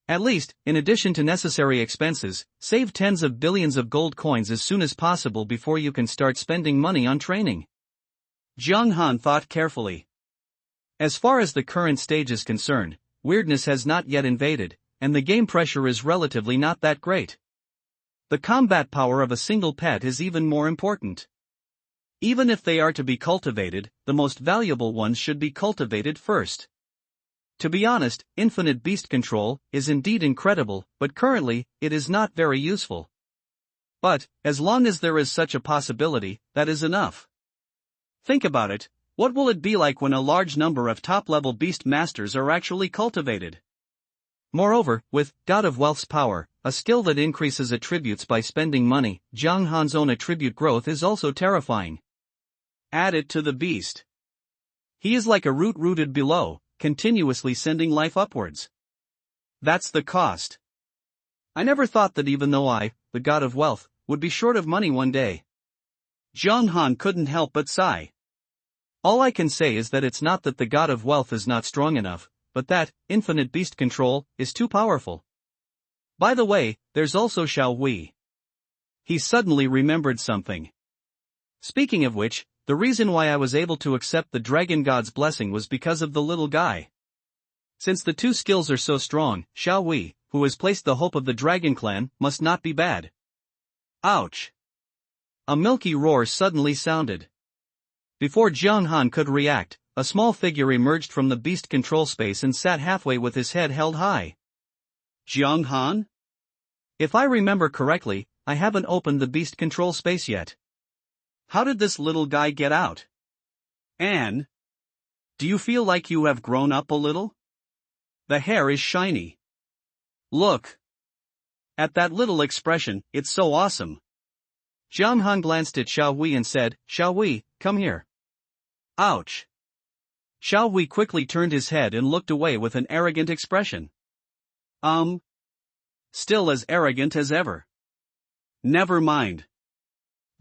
At least, in addition to necessary expenses, save tens of billions of gold coins as soon as possible before you can start spending money on training. Jiang Han thought carefully. As far as the current stage is concerned, weirdness has not yet invaded, and the game pressure is relatively not that great. The combat power of a single pet is even more important. Even if they are to be cultivated, the most valuable ones should be cultivated first. To be honest, Infinite Beast Control is indeed incredible, but currently, it is not very useful. But, as long as there is such a possibility, that is enough. Think about it, what will it be like when a large number of top-level beast masters are actually cultivated? Moreover, with God of Wealth's power, a skill that increases attributes by spending money, Jiang Han's own attribute growth is also terrifying. Add it to the beast. He is like a root rooted below, continuously sending life upwards. That's the cost. I never thought that even though I, the God of Wealth, would be short of money one day. Jiang Han couldn't help but sigh. All I can say is that it's not that the God of Wealth is not strong enough, but that Infinite Beast Control is too powerful. By the way, there's also Xiao Wei. He suddenly remembered something. Speaking of which, the reason why I was able to accept the Dragon God's blessing was because of the little guy. Since the 2 skills are so strong, Xiao Wei, who has placed the hope of the Dragon Clan, must not be bad. Ouch! A milky roar suddenly sounded. Before Jiang Han could react, a small figure emerged from the beast control space and sat halfway with his head held high. Jiang Han? If I remember correctly, I haven't opened the beast control space yet. How did this little guy get out? Anne, do you feel like you have grown up a little? The hair is shiny. Look at that little expression, it's so awesome. Jiang Han glanced at Xiao Hui and said, Xiao Hui, come here. Ouch. Xiao Hui quickly turned his head and looked away with an arrogant expression. Still as arrogant as ever. Never mind.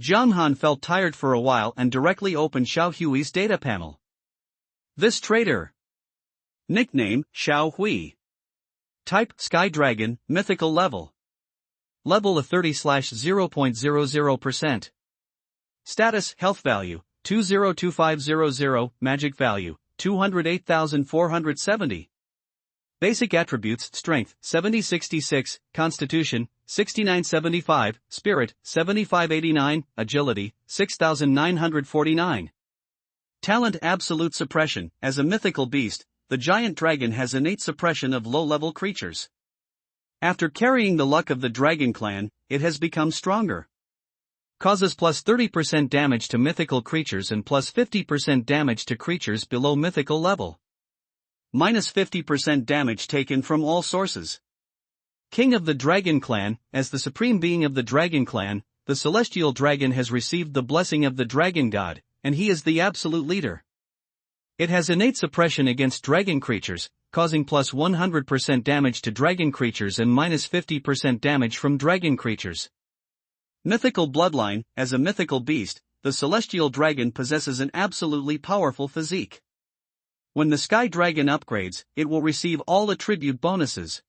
Jiang Han felt tired for a while and directly opened Xiao Hui's data panel. This traitor. Nickname, Xiao Hui. Type, Sky Dragon, mythical level. Level of 30/0.00%. Status, health value, 202500, magic value, 208,470. Basic attributes, strength, 7066, constitution, 6975, spirit, 7589, agility, 6949. Talent, absolute suppression. As a mythical beast, the giant dragon has innate suppression of low-level creatures. After carrying the luck of the dragon clan, it has become stronger. Causes plus 30% damage to mythical creatures and plus 50% damage to creatures below mythical level. Minus 50% damage taken from all sources. King of the Dragon Clan. As the supreme being of the Dragon Clan, the celestial dragon has received the blessing of the dragon god, and he is the absolute leader. It has innate suppression against dragon creatures, causing plus 100% damage to dragon creatures and minus 50% damage from dragon creatures. Mythical bloodline. As a mythical beast, the celestial dragon possesses an absolutely powerful physique. When the Sky Dragon upgrades, it will receive all attribute bonuses.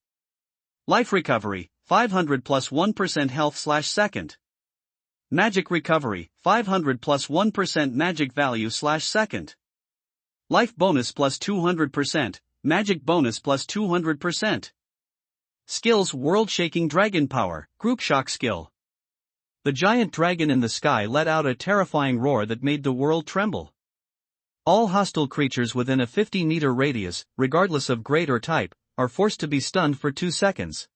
Life recovery, 500 plus 1% health/second. Magic recovery, 500 plus 1% magic value/second. Life bonus plus 200%, magic bonus plus 200%. Skills, world-shaking dragon power, group shock skill. The giant dragon in the sky let out a terrifying roar that made the world tremble. All hostile creatures within a 50-meter radius, regardless of grade or type, are forced to be stunned for 2 seconds.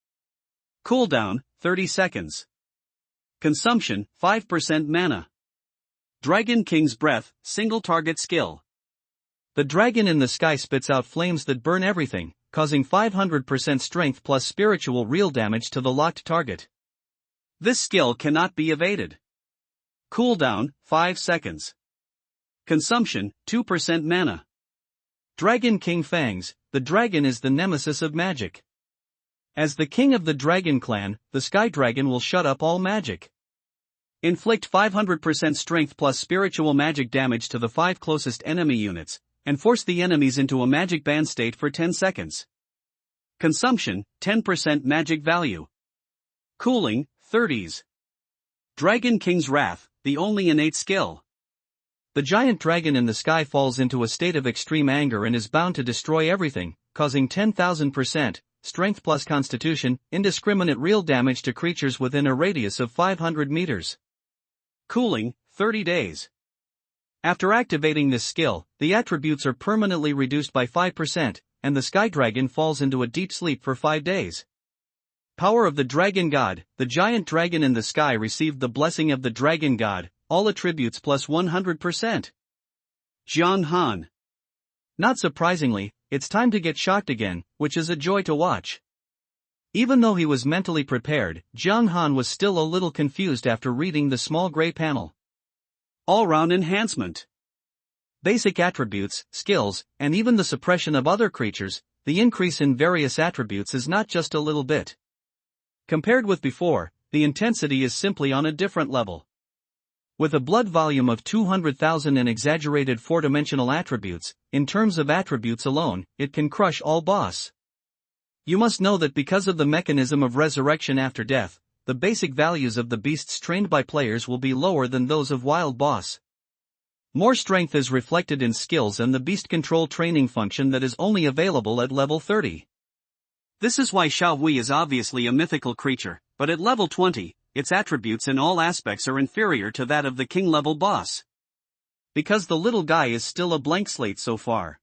Cooldown, 30 seconds. Consumption, 5% mana. Dragon King's Breath, single target skill. The dragon in the sky spits out flames that burn everything, causing 500% strength plus spiritual real damage to the locked target. This skill cannot be evaded. Cooldown, 5 seconds. Consumption, 2% mana. Dragon King Fangs. The dragon is the nemesis of magic. As the king of the dragon clan, the Sky Dragon will shut up all magic. Inflict 500% strength plus spiritual magic damage to the 5 closest enemy units, and force the enemies into a magic band state for 10 seconds. Consumption, 10% magic value. Cooling, 30s. Dragon King's Wrath, the only innate skill. The giant dragon in the sky falls into a state of extreme anger and is bound to destroy everything, causing 10,000%, strength plus constitution, indiscriminate real damage to creatures within a radius of 500 meters. Cooling, 30 days. After activating this skill, the attributes are permanently reduced by 5%, and the Sky Dragon falls into a deep sleep for 5 days. Power of the Dragon God. The giant dragon in the sky received the blessing of the Dragon God, all attributes plus 100%. Jiang Han. Not surprisingly, it's time to get shocked again, which is a joy to watch. Even though he was mentally prepared, Jiang Han was still a little confused after reading the small gray panel. All-round enhancement. Basic attributes, skills, and even the suppression of other creatures. The increase in various attributes is not just a little bit. Compared with before, the intensity is simply on a different level. With a blood volume of 200,000 and exaggerated 4-dimensional attributes, in terms of attributes alone, it can crush all boss. You must know that because of the mechanism of resurrection after death, the basic values of the beasts trained by players will be lower than those of wild boss. More strength is reflected in skills and the beast control training function that is only available at level 30. This is why Xiao Hui is obviously a mythical creature, but at level 20, its attributes in all aspects are inferior to that of the king-level boss. Because the little guy is still a blank slate so far.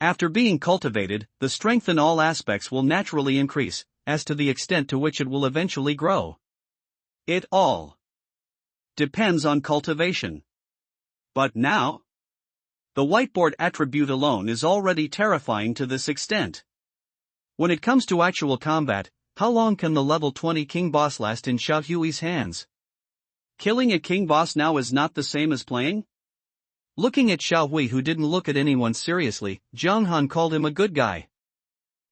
After being cultivated, the strength in all aspects will naturally increase, as to the extent to which it will eventually grow. It all depends on cultivation. But now, The whiteboard attribute alone is already terrifying to this extent. When it comes to actual combat, how long can the level 20 king boss last in Xiao Hui's hands? Killing a king boss now is not the same as playing? Looking at Xiao Hui, who didn't look at anyone seriously, Zhang Han called him a good guy.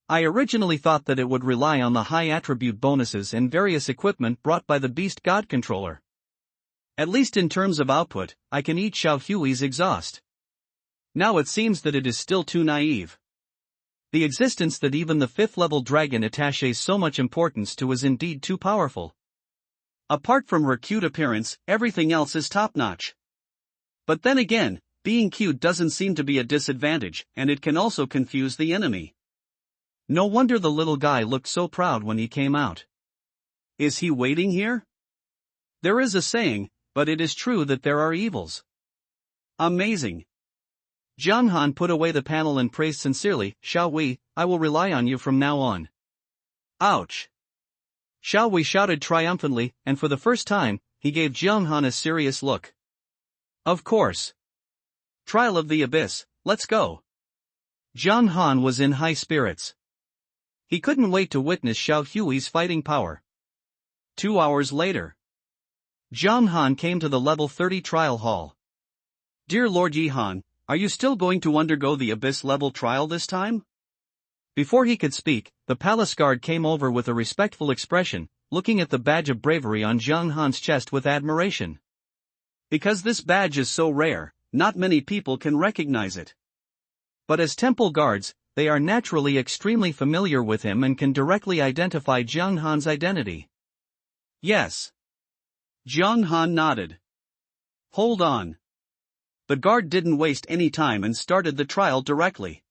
I originally thought that it would rely on the high attribute bonuses and various equipment brought by the Beast God controller. At least in terms of output, I can eat Xiao Hui's exhaust. Now it seems that it is still too naive. The existence that even the 5th level dragon attaches so much importance to is indeed too powerful. Apart from her cute appearance, everything else is top-notch. But then again, being cute doesn't seem to be a disadvantage, and it can also confuse the enemy. No wonder the little guy looked so proud when he came out. Is he waiting here? There is a saying, but it is true that there are evils. Amazing. Zhang Han put away the panel and praised sincerely, Xiao Hui, I will rely on you from now on. Ouch. Xiao Hui shouted triumphantly, and for the first time, he gave Zhang Han a serious look. Of course. Trial of the Abyss, let's go. Zhang Han was in high spirits. He couldn't wait to witness Xiao Hui's fighting power. 2 hours later, Zhang Han came to the level 30 trial hall. Dear Lord Yihan, are you still going to undergo the Abyss level trial this time? Before he could speak, the palace guard came over with a respectful expression, looking at the badge of bravery on Zhang Han's chest with admiration. Because this badge is so rare, not many people can recognize it. But as temple guards, they are naturally extremely familiar with him and can directly identify Zhang Han's identity. Yes. Zhang Han nodded. Hold on. The guard didn't waste any time and started the trial directly.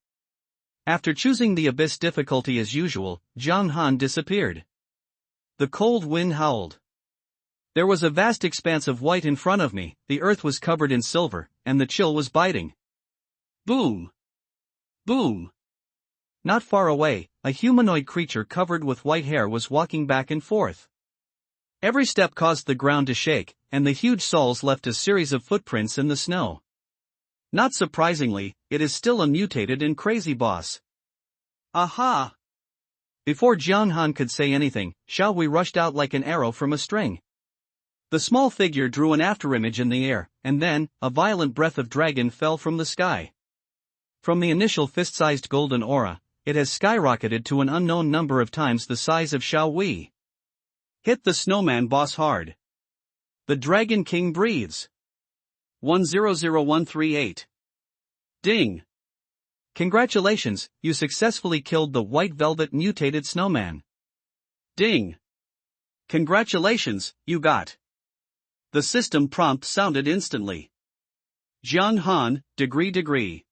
After choosing the Abyss difficulty as usual, Zhang Han disappeared. The cold wind howled. There was a vast expanse of white in front of me, the earth was covered in silver, and the chill was biting. Boom! Boom! Not far away, a humanoid creature covered with white hair was walking back and forth. Every step caused the ground to shake, and the huge soles left a series of footprints in the snow. Not surprisingly, it is still a mutated and crazy boss. Aha! Before Zhang Han could say anything, Xiao Hui rushed out like an arrow from a string. The small figure drew an afterimage in the air, and then, a violent breath of dragon fell from the sky. From the initial fist-sized golden aura, it has skyrocketed to an unknown number of times the size of Xiao Hui. Hit the snowman boss hard. The Dragon King breathes. 100138. Ding! Congratulations, you successfully killed the white velvet mutated snowman. Ding! Congratulations, you got. The system prompt sounded instantly. Zhang Han, degree.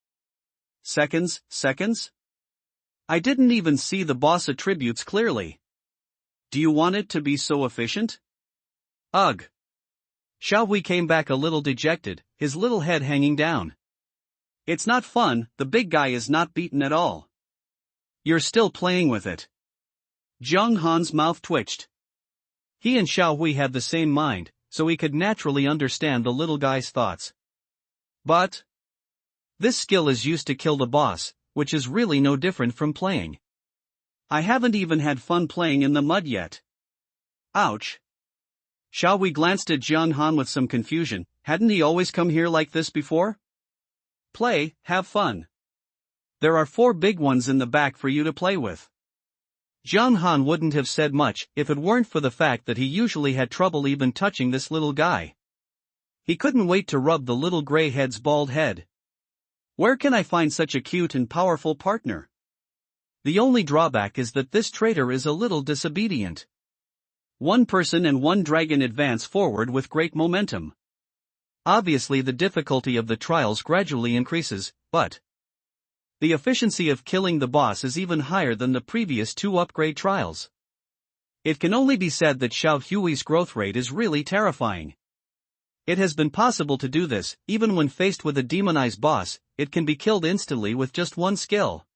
Seconds? I didn't even see the boss attributes clearly. Do you want it to be so efficient? Ugh. Xiao Hui came back a little dejected, his little head hanging down. It's not fun, the big guy is not beaten at all. You're still playing with it. Zhang Han's mouth twitched. He and Xiao Hui had the same mind, so he could naturally understand the little guy's thoughts. But this skill is used to kill the boss, which is really no different from playing. I haven't even had fun playing in the mud yet. Ouch. Xiao Hui glanced at Zhang Han with some confusion, hadn't he always come here like this before? Play, have fun. There are 4 big ones in the back for you to play with. Zhang Han wouldn't have said much if it weren't for the fact that he usually had trouble even touching this little guy. He couldn't wait to rub the little gray head's bald head. Where can I find such a cute and powerful partner? The only drawback is that this traitor is a little disobedient. 1 person and 1 dragon advance forward with great momentum. Obviously the difficulty of the trials gradually increases, but the efficiency of killing the boss is even higher than the previous 2 upgrade trials. It can only be said that Xiao Hui's growth rate is really terrifying. It has been possible to do this, even when faced with a demonized boss, it can be killed instantly with just 1 skill.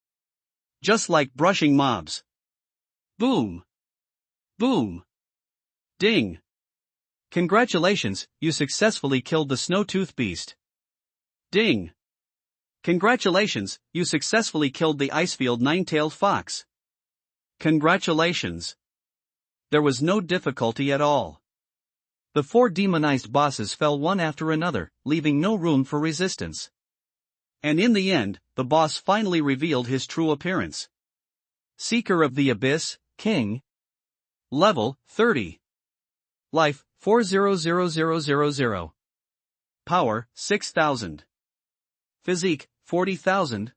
Just like brushing mobs. Boom! Boom! Ding! Congratulations, you successfully killed the snow-tooth beast. Ding! Congratulations, you successfully killed the Icefield nine-tailed fox. Congratulations. There was no difficulty at all. The 4 demonized bosses fell one after another, leaving no room for resistance. And in the end, the boss finally revealed his true appearance. Seeker of the Abyss, King. Level, 30. Life, 400000. Power, 6000. Physique, 40,000.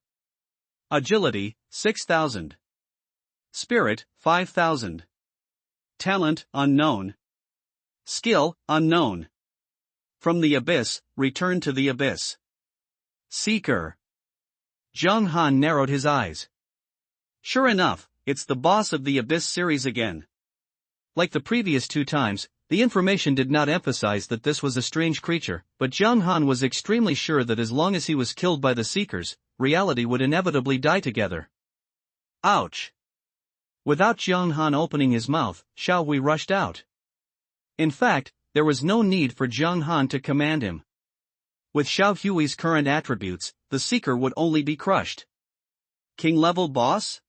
Agility, 6,000. Spirit, 5,000. Talent, unknown. Skill, unknown. From the Abyss, return to the Abyss. Seeker. Zhang Han narrowed his eyes. Sure enough, it's the boss of the Abyss series again. Like the previous 2 times, the information did not emphasize that this was a strange creature, but Zhang Han was extremely sure that as long as he was killed by the Seekers, reality would inevitably die together. Ouch! Without Zhang Han opening his mouth, Xiao Hui rushed out. In fact, there was no need for Zhang Han to command him. With Xiao Hui's current attributes, the Seeker would only be crushed. King-level boss?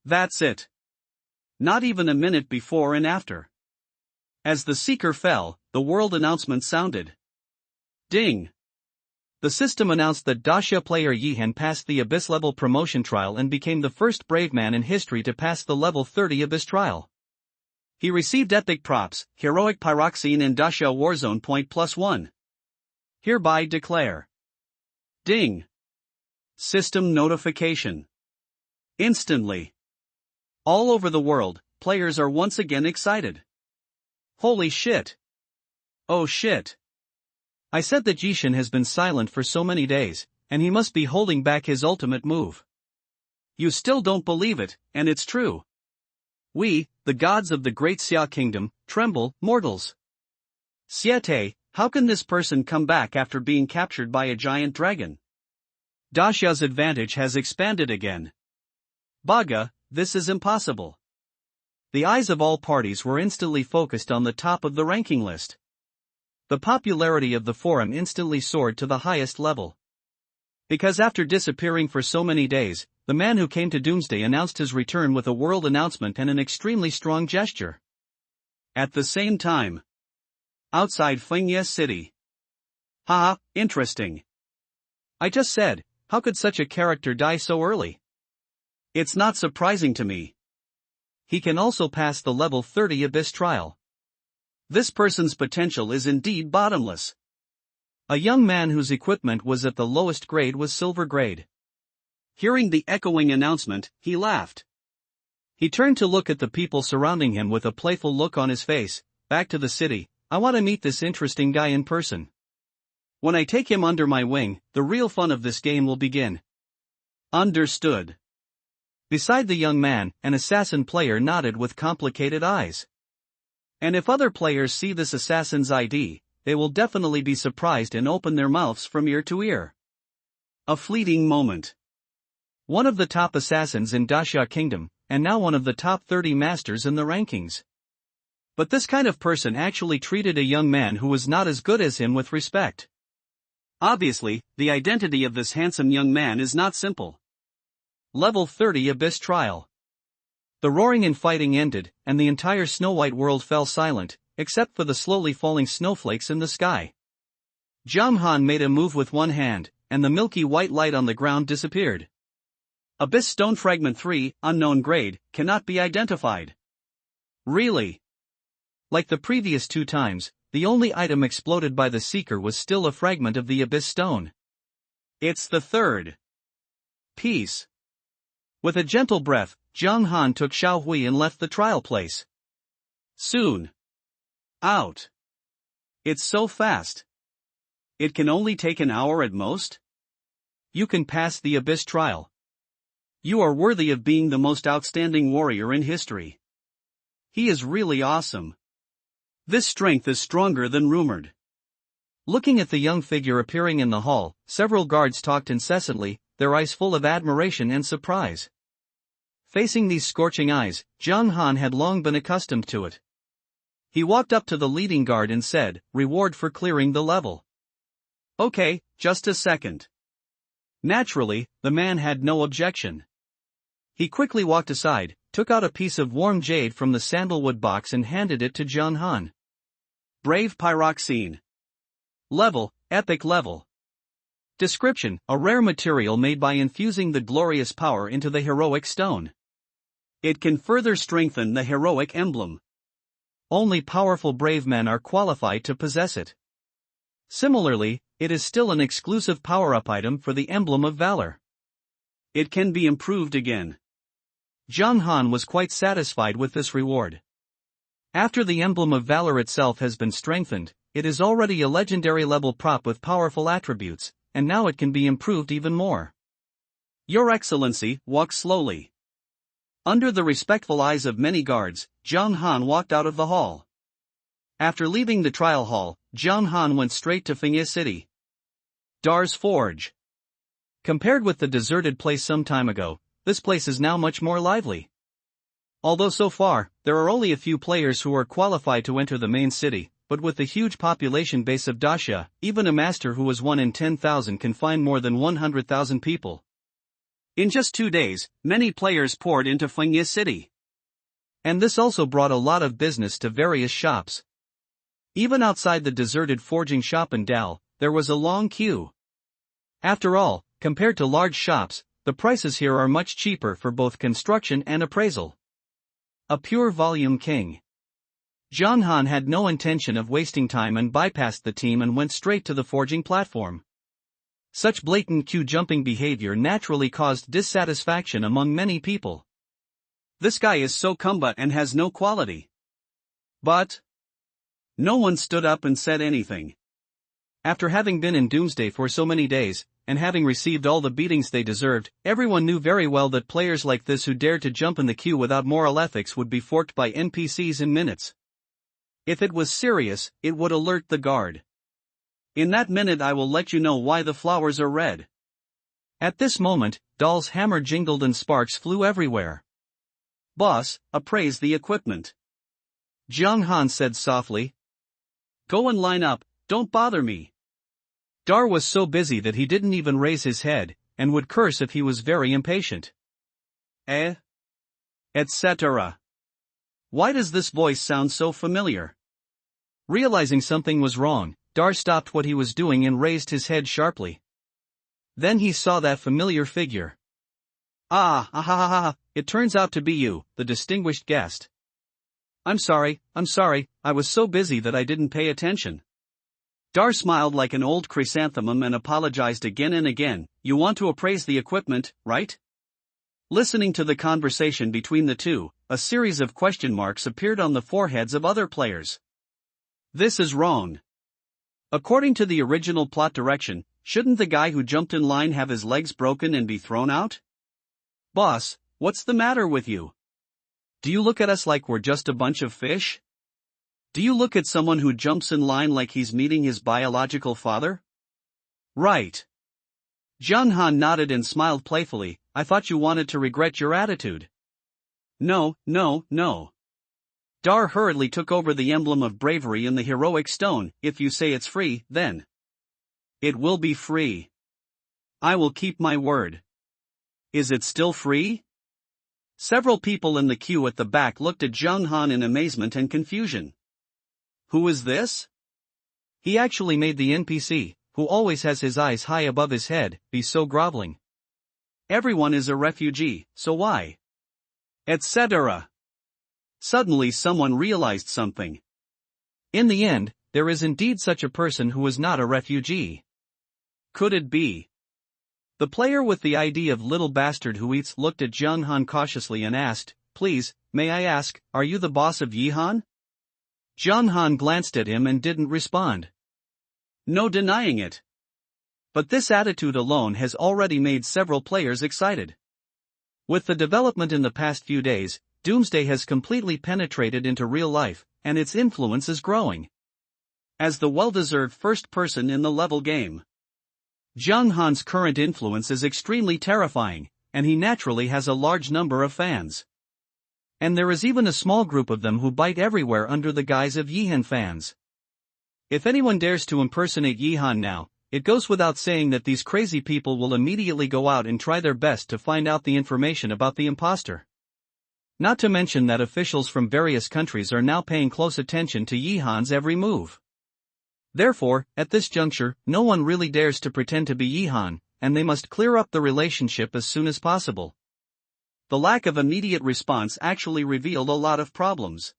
That's it. Not even a minute before and after. As the Seeker fell, the world announcement sounded. Ding! The system announced that Daxia player Yihan passed the Abyss level promotion trial and became the first brave man in history to pass the level 30 Abyss trial. He received epic props, heroic pyroxene and Daxia Warzone point +1. Hereby declare. Ding! System notification. Instantly. All over the world, players are once again excited. Holy shit! Oh shit! I said that Jishin has been silent for so many days, and he must be holding back his ultimate move. You still don't believe it, and it's true. We, the gods of the great Xia kingdom, tremble, mortals. Siete, how can this person come back after being captured by a giant dragon? Daxia's advantage has expanded again. Baga, this is impossible. The eyes of all parties were instantly focused on the top of the ranking list. The popularity of the forum instantly soared to the highest level. Because after disappearing for so many days, the man who came to Doomsday announced his return with a world announcement and an extremely strong gesture. At the same time, outside Fengye City. Haha, interesting. I just said, how could such a character die so early? It's not surprising to me. He can also pass the level 30 Abyss trial. This person's potential is indeed bottomless. A young man whose equipment was at the lowest grade was silver grade. Hearing the echoing announcement, he laughed. He turned to look at the people surrounding him with a playful look on his face. Back to the city, I want to meet this interesting guy in person. When I take him under my wing, the real fun of this game will begin. Understood. Beside the young man, an assassin player nodded with complicated eyes. And if other players see this assassin's ID, they will definitely be surprised and open their mouths from ear to ear. A fleeting moment. One of the top assassins in Daxia Kingdom, and now one of the top 30 masters in the rankings. But this kind of person actually treated a young man who was not as good as him with respect. Obviously, the identity of this handsome young man is not simple. Level 30 Abyss Trial. The roaring and fighting ended, and the entire snow-white world fell silent, except for the slowly falling snowflakes in the sky. Zhang Han made a move with one hand, and the milky white light on the ground disappeared. Abyss Stone Fragment 3, unknown grade, cannot be identified. Really? Like the previous 2 times, the only item exploded by the Seeker was still a fragment of the Abyss Stone. It's the third piece. With a gentle breath, Zhang Han took Xiao Hui and left the trial place. Soon. Out. It's so fast. It can only take an hour at most? You can pass the Abyss trial. You are worthy of being the most outstanding warrior in history. He is really awesome. This strength is stronger than rumored. Looking at the young figure appearing in the hall, several guards talked incessantly, their eyes full of admiration and surprise. Facing these scorching eyes, Zhang Han had long been accustomed to it. He walked up to the leading guard and said, "Reward for clearing the level." "Okay, just a second." Naturally, the man had no objection. He quickly walked aside, took out a piece of warm jade from the sandalwood box and handed it to Jung Han. Brave pyroxene. Level, epic level. Description: a rare material made by infusing the glorious power into the heroic stone. It can further strengthen the heroic emblem. Only powerful brave men are qualified to possess it. Similarly, it is still an exclusive power-up item for the Emblem of Valor. It can be improved again. Jung Han was quite satisfied with this reward. After the Emblem of Valor itself has been strengthened, it is already a legendary level prop with powerful attributes, and now it can be improved even more. Your Excellency, walk slowly. Under the respectful eyes of many guards, Jung Han walked out of the hall. After leaving the trial hall, Jung Han went straight to Fengye City. Dar's Forge. Compared with the deserted place some time ago, this place is now much more lively. Although so far, there are only a few players who are qualified to enter the main city, but with the huge population base of Daxia, even a master who was 1 in 10,000 can find more than 100,000 people. In just 2 days, many players poured into Fengye City. And this also brought a lot of business to various shops. Even outside the deserted forging shop in Dal, there was a long queue. After all, compared to large shops, the prices here are much cheaper for both construction and appraisal. A pure volume king. Jung Han had no intention of wasting time and bypassed the team and went straight to the forging platform. Such blatant queue-jumping behavior naturally caused dissatisfaction among many people. This guy is so cumba and has no quality. But no one stood up and said anything. After having been in Doomsday for so many days, and having received all the beatings they deserved, everyone knew very well that players like this who dared to jump in the queue without moral ethics would be forked by NPCs in minutes. If it was serious, it would alert the guard. In that minute I will let you know why the flowers are red. At this moment, Dal's hammer jingled and sparks flew everywhere. Boss, appraise the equipment. Jung Han said softly. Go and line up, don't bother me. Dar was so busy that he didn't even raise his head, and would curse if he was very impatient. Etc. Why does this voice sound so familiar? Realizing something was wrong, Dar stopped what he was doing and raised his head sharply. Then he saw that familiar figure. It turns out to be you, the distinguished guest. I'm sorry, I was so busy that I didn't pay attention. Dar smiled like an old chrysanthemum and apologized again and again. You want to appraise the equipment, right? Listening to the conversation between the two, a series of question marks appeared on the foreheads of other players. This is wrong. According to the original plot direction, shouldn't the guy who jumped in line have his legs broken and be thrown out? Boss, what's the matter with you? Do you look at us like we're just a bunch of fish? Do you look at someone who jumps in line like he's meeting his biological father? Right. Jung Han nodded and smiled playfully. I thought you wanted to regret your attitude. No. Dar hurriedly took over the emblem of bravery in the heroic stone. If you say it's free, then it will be free. I will keep my word. Is it still free? Several people in the queue at the back looked at Jung Han in amazement and confusion. Who is this? He actually made the NPC, who always has his eyes high above his head, be so groveling. Everyone is a refugee, so why? Etc. Suddenly someone realized something. In the end, there is indeed such a person who is not a refugee. Could it be? The player with the ID of Little Bastard Who Eats looked at Jung Han cautiously and asked, Please, may I ask, are you the boss of Yihan? Jung Han glanced at him and didn't respond. No denying it. But this attitude alone has already made several players excited. With the development in the past few days, Doomsday has completely penetrated into real life, and its influence is growing. As the well-deserved first person in the level game, Jung Han's current influence is extremely terrifying, and he naturally has a large number of fans. And there is even a small group of them who bite everywhere under the guise of Yihan fans. If anyone dares to impersonate Yihan now, it goes without saying that these crazy people will immediately go out and try their best to find out the information about the imposter. Not to mention that officials from various countries are now paying close attention to Yihan's every move. Therefore, at this juncture, no one really dares to pretend to be Yihan, and they must clear up the relationship as soon as possible. The lack of immediate response actually revealed a lot of problems.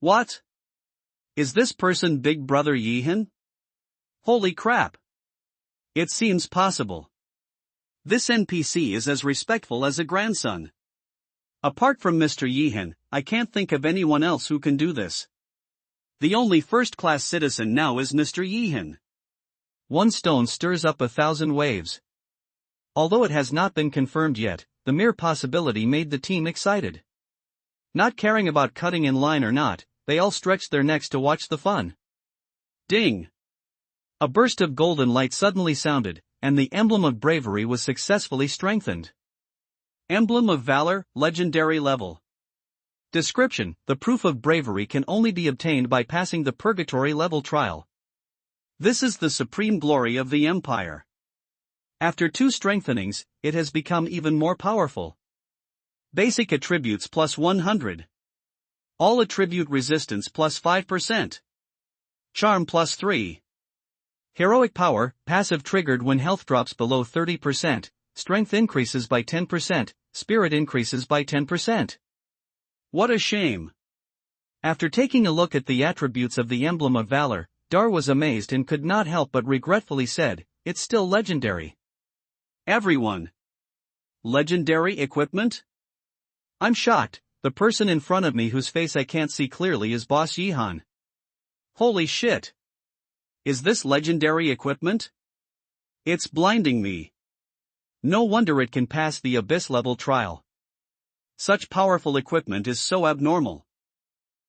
What? Is this person Big Brother Yihan? Holy crap! It seems possible. This NPC is as respectful as a grandson. Apart from Mr. Yihan, I can't think of anyone else who can do this. The only first-class citizen now is Mr. Yihan. One stone stirs up 1,000 waves. Although it has not been confirmed yet, the mere possibility made the team excited. Not caring about cutting in line or not, they all stretched their necks to watch the fun. Ding! A burst of golden light suddenly sounded, and the emblem of bravery was successfully strengthened. Emblem of Valor, Legendary Level. Description: the proof of bravery can only be obtained by passing the Purgatory level trial. This is the supreme glory of the Empire. After 2 strengthenings, it has become even more powerful. Basic attributes plus 100. All attribute resistance plus 5%. Charm plus 3. Heroic power, passive triggered when health drops below 30%, strength increases by 10%, spirit increases by 10%. What a shame. After taking a look at the attributes of the Emblem of Valor, Dar was amazed and could not help but regretfully said, "It's still legendary." Everyone. Legendary equipment? I'm shocked. The person in front of me whose face I can't see clearly is Boss Yihan. Holy shit. Is this legendary equipment? It's blinding me. No wonder it can pass the Abyss level trial. Such powerful equipment is so abnormal.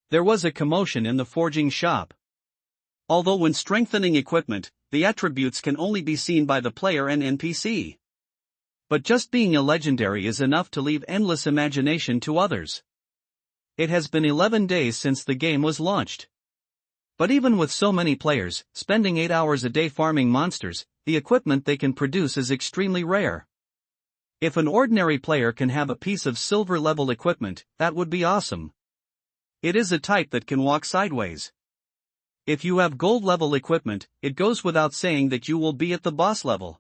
There was a commotion in the forging shop. Although when strengthening equipment, the attributes can only be seen by the player and NPC. But just being a legendary is enough to leave endless imagination to others. It has been 11 days since the game was launched. But even with so many players, spending 8 hours a day farming monsters, the equipment they can produce is extremely rare. If an ordinary player can have a piece of silver-level equipment, that would be awesome. It is a type that can walk sideways. If you have gold-level equipment, it goes without saying that you will be at the boss level.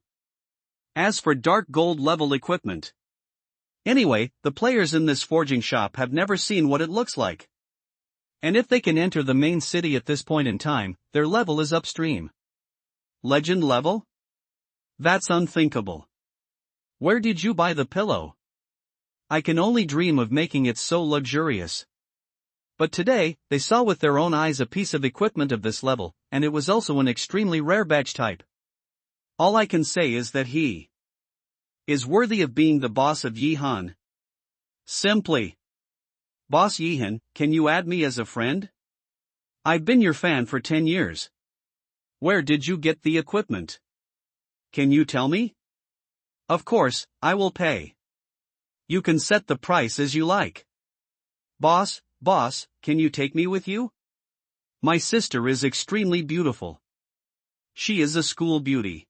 As for dark gold-level equipment. Anyway, the players in this forging shop have never seen what it looks like. And if they can enter the main city at this point in time, their level is upstream. Legend level? That's unthinkable. Where did you buy the pillow? I can only dream of making it so luxurious. But today, they saw with their own eyes a piece of equipment of this level, and it was also an extremely rare badge type. All I can say is that he is worthy of being the boss of Yihan. Simply. Boss Yihan, can you add me as a friend? I've been your fan for 10 years. Where did you get the equipment? Can you tell me? Of course, I will pay. You can set the price as you like. Boss, can you take me with you? My sister is extremely beautiful. She is a school beauty.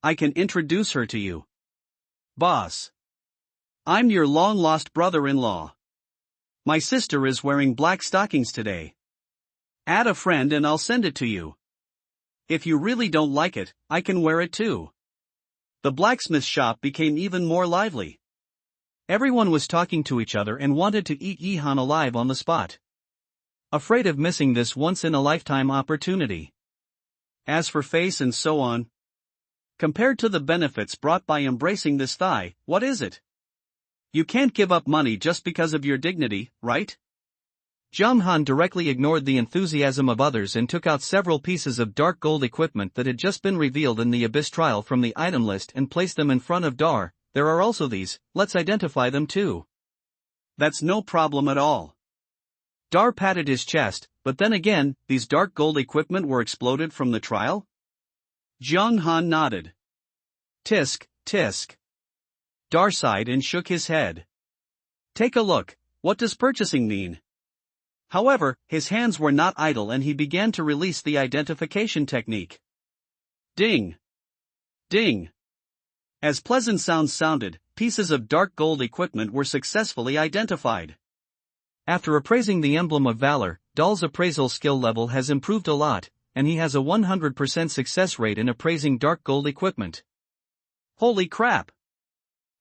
I can introduce her to you. Boss. I'm your long-lost brother-in-law. My sister is wearing black stockings today. Add a friend and I'll send it to you. If you really don't like it, I can wear it too. The blacksmith shop became even more lively. Everyone was talking to each other and wanted to eat Yihan alive on the spot. Afraid of missing this once-in-a-lifetime opportunity. As for face and so on, compared to the benefits brought by embracing this thigh, what is it? You can't give up money just because of your dignity, right? Zhang Han directly ignored the enthusiasm of others and took out several pieces of dark gold equipment that had just been revealed in the Abyss trial from the item list and placed them in front of Dar. There are also these, let's identify them too. That's no problem at all. Dar patted his chest, but then again, these dark gold equipment were exploded from the trial? Zhang Han nodded. Tisk, tisk. Dar sighed and shook his head. Take a look, what does purchasing mean? However, his hands were not idle and he began to release the identification technique. Ding! Ding! As pleasant sounds sounded, pieces of dark gold equipment were successfully identified. After appraising the emblem of valor, Dahl's appraisal skill level has improved a lot, and he has a 100% success rate in appraising dark gold equipment. Holy crap!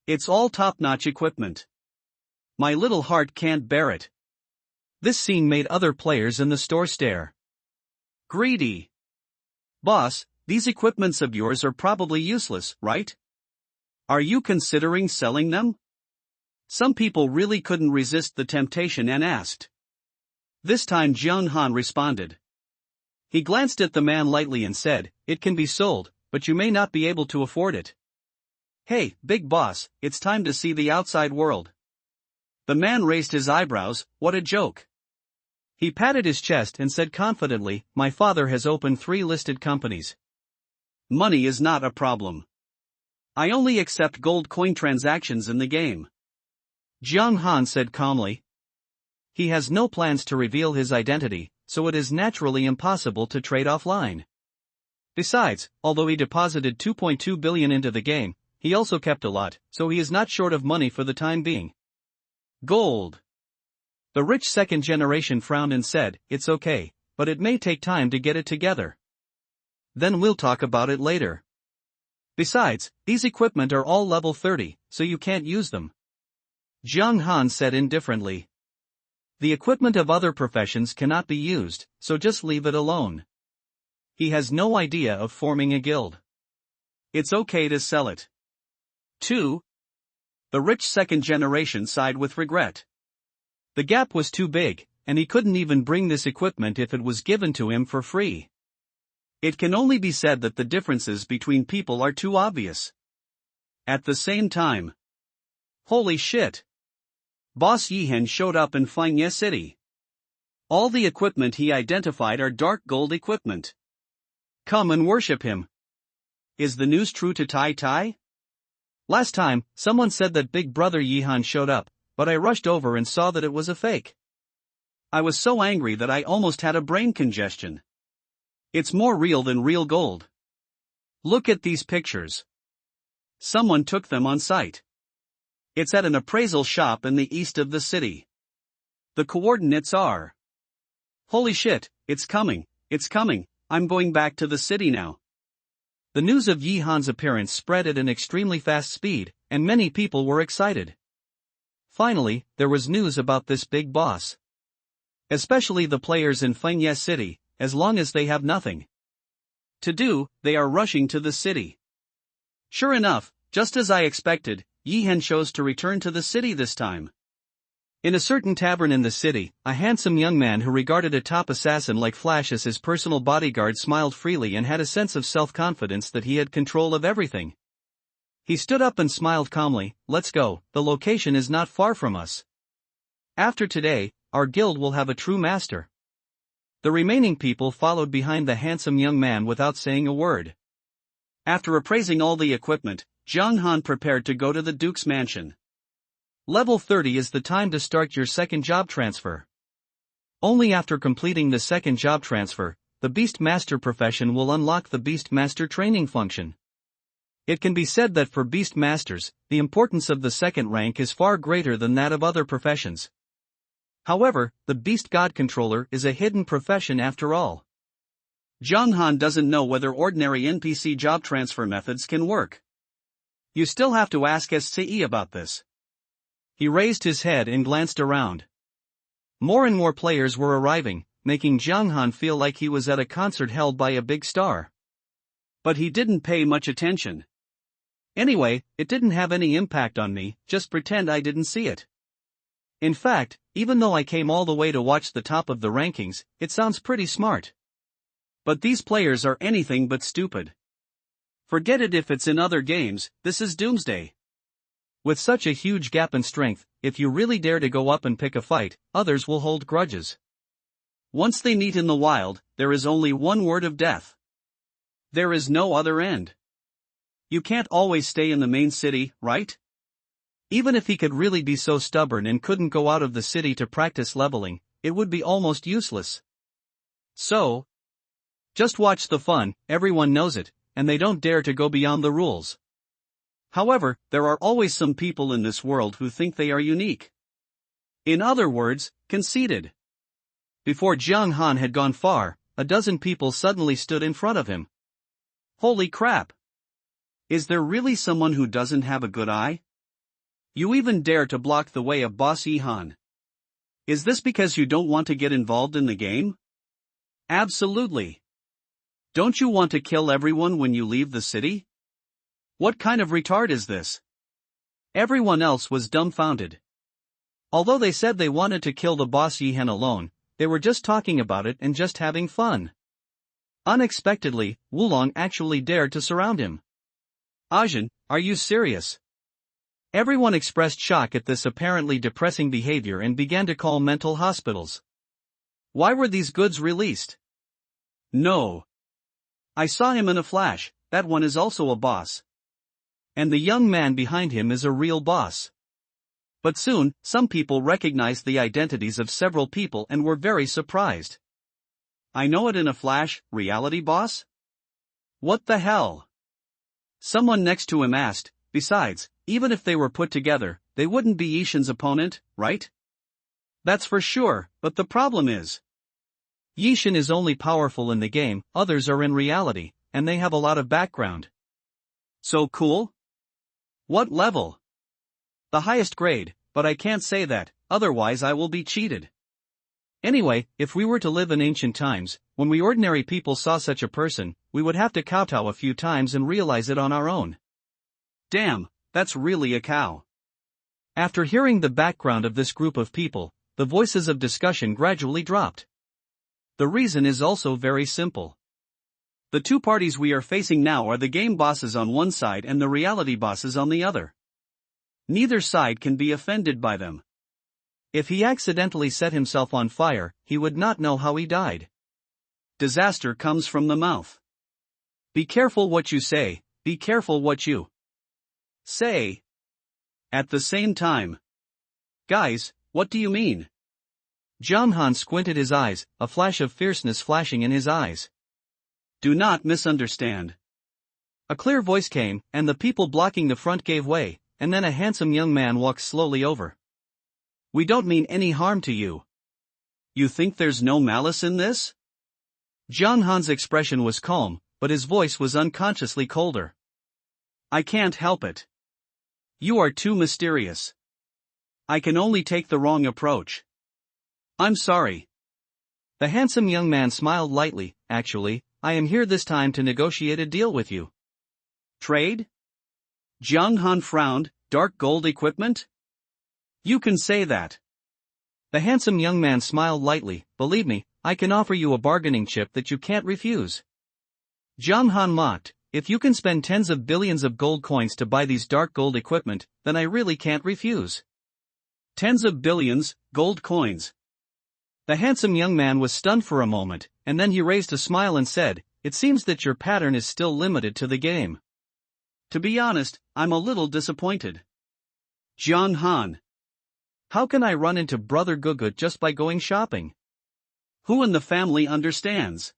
It's all top-notch equipment. My little heart can't bear it. This scene made other players in the store stare. Greedy! Boss, these equipments of yours are probably useless, right? Are you considering selling them? Some people really couldn't resist the temptation and asked. This time Jiang Han responded. He glanced at the man lightly and said, "It can be sold, but you may not be able to afford it." Hey, big boss, it's time to see the outside world. The man raised his eyebrows. What a joke. He patted his chest and said confidently, "My father has opened 3 listed companies. Money is not a problem. I only accept gold coin transactions in the game." Jiang Han said calmly. He has no plans to reveal his identity, so it is naturally impossible to trade offline. Besides, although he deposited 2.2 billion into the game, he also kept a lot, so he is not short of money for the time being. Gold. The rich second generation frowned and said, "It's okay, but it may take time to get it together. Then we'll talk about it later. Besides, these equipment are all level 30, so you can't use them." Jiang Han said indifferently. The equipment of other professions cannot be used, so just leave it alone. He has no idea of forming a guild. It's okay to sell it. 2. The rich second generation sighed with regret. The gap was too big, and he couldn't even bring this equipment if it was given to him for free. It can only be said that the differences between people are too obvious. At the same time. Holy shit! Boss Yihen showed up in Fengye City. All the equipment he identified are dark gold equipment. Come and worship him. Is the news true to Tai Tai? Last time, someone said that Big Brother Yihan showed up, but I rushed over and saw that it was a fake. I was so angry that I almost had a brain congestion. It's more real than real gold. Look at these pictures. Someone took them on site. It's at an appraisal shop in the east of the city. The coordinates are. Holy shit, it's coming, I'm going back to the city now. The news of Yihan's appearance spread at an extremely fast speed, and many people were excited. Finally, there was news about this big boss. Especially the players in Fengye City, as long as they have nothing to do, they are rushing to the city. Sure enough, just as I expected, Yihan chose to return to the city this time. In a certain tavern in the city, a handsome young man who regarded a top assassin like Flash as his personal bodyguard smiled freely and had a sense of self-confidence that he had control of everything. He stood up and smiled calmly. Let's go, the location is not far from us. After today, our guild will have a true master. The remaining people followed behind the handsome young man without saying a word. After appraising all the equipment, Jiang Han prepared to go to the Duke's mansion. Level 30 is the time to start your second job transfer. Only after completing the second job transfer, the Beast Master profession will unlock the Beast Master training function. It can be said that for Beast Masters, the importance of the second rank is far greater than that of other professions. However, the Beast God Controller is a hidden profession after all. Jiang Han doesn't know whether ordinary NPC job transfer methods can work. You still have to ask SCE about this. He raised his head and glanced around. More and more players were arriving, making Jiang Han feel like he was at a concert held by a big star. But he didn't pay much attention. Anyway, it didn't have any impact on me, just pretend I didn't see it. In fact, even though I came all the way to watch the top of the rankings, it sounds pretty smart. But these players are anything but stupid. Forget it if it's in other games, this is Doomsday. With such a huge gap in strength, if you really dare to go up and pick a fight, others will hold grudges. Once they meet in the wild, there is only one word of death. There is no other end. You can't always stay in the main city, right? Even if he could really be so stubborn and couldn't go out of the city to practice leveling, it would be almost useless. So, just watch the fun, everyone knows it, and they don't dare to go beyond the rules. However, there are always some people in this world who think they are unique. In other words, conceited. Before Jiang Han had gone far, a dozen people suddenly stood in front of him. Holy crap! Is there really someone who doesn't have a good eye? You even dare to block the way of Boss Yi Han. Is this because you don't want to get involved in the game? Absolutely. Don't you want to kill everyone when you leave the city? What kind of retard is this? Everyone else was dumbfounded. Although they said they wanted to kill the Boss Yi Han alone, they were just talking about it and just having fun. Unexpectedly, Wulong actually dared to surround him. Ajin, are you serious? Everyone expressed shock at this apparently depressing behavior and began to call mental hospitals. Why were these goods released? No. I saw him in a flash, that one is also a boss. And the young man behind him is a real boss. But soon, some people recognized the identities of several people and were very surprised. I know it in a flash, reality boss? What the hell? Someone next to him asked. Besides, even if they were put together, they wouldn't be Yishin's opponent, right? That's for sure, but the problem is, Yishin is only powerful in the game, others are in reality, and they have a lot of background. So cool? What level? The highest grade, but I can't say that, otherwise I will be cheated. Anyway, if we were to live in ancient times, when we ordinary people saw such a person, we would have to kowtow a few times and realize it on our own. Damn, that's really a cow. After hearing the background of this group of people, the voices of discussion gradually dropped. The reason is also very simple. The two parties we are facing now are the game bosses on one side and the reality bosses on the other. Neither side can be offended by them. If he accidentally set himself on fire, he would not know how he died. Disaster comes from the mouth. Be careful what you say, be careful what you say. At the same time. Guys, what do you mean? Jiang Han squinted his eyes, a flash of fierceness flashing in his eyes. Do not misunderstand. A clear voice came, and the people blocking the front gave way, and then a handsome young man walked slowly over. We don't mean any harm to you. You think there's no malice in this? Jiang Han's expression was calm, but his voice was unconsciously colder. I can't help it. You are too mysterious. I can only take the wrong approach. I'm sorry. The handsome young man smiled lightly. Actually, I am here this time to negotiate a deal with you. Trade? Jiang Han frowned. Dark gold equipment? You can say that. The handsome young man smiled lightly. Believe me, I can offer you a bargaining chip that you can't refuse. Jiang Han mocked. If you can spend tens of billions of gold coins to buy these dark gold equipment, then I really can't refuse. Tens of billions, gold coins. The handsome young man was stunned for a moment, and then he raised a smile and said, it seems that your pattern is still limited to the game. To be honest, I'm a little disappointed. Jiang Han. How can I run into Brother Gugut just by going shopping? Who in the family understands?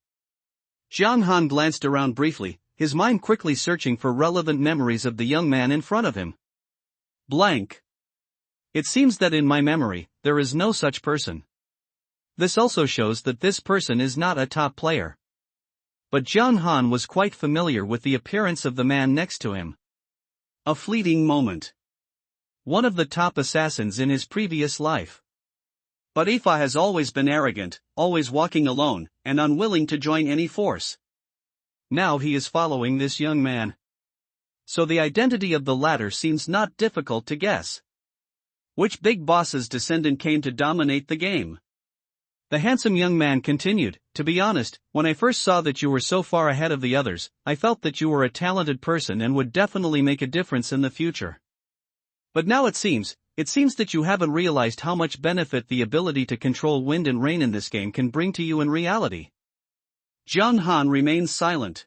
Jiang Han glanced around briefly, his mind quickly searching for relevant memories of the young man in front of him. Blank. It seems that in my memory, there is no such person. This also shows that this person is not a top player. But Jiang Han was quite familiar with the appearance of the man next to him. A fleeting moment. One of the top assassins in his previous life. But Ifa has always been arrogant, always walking alone, and unwilling to join any force. Now he is following this young man. So the identity of the latter seems not difficult to guess. Which big boss's descendant came to dominate the game? The handsome young man continued, to be honest, when I first saw that you were so far ahead of the others, I felt that you were a talented person and would definitely make a difference in the future. But now it seems that you haven't realized how much benefit the ability to control wind and rain in this game can bring to you in reality. Jiang Han remains silent.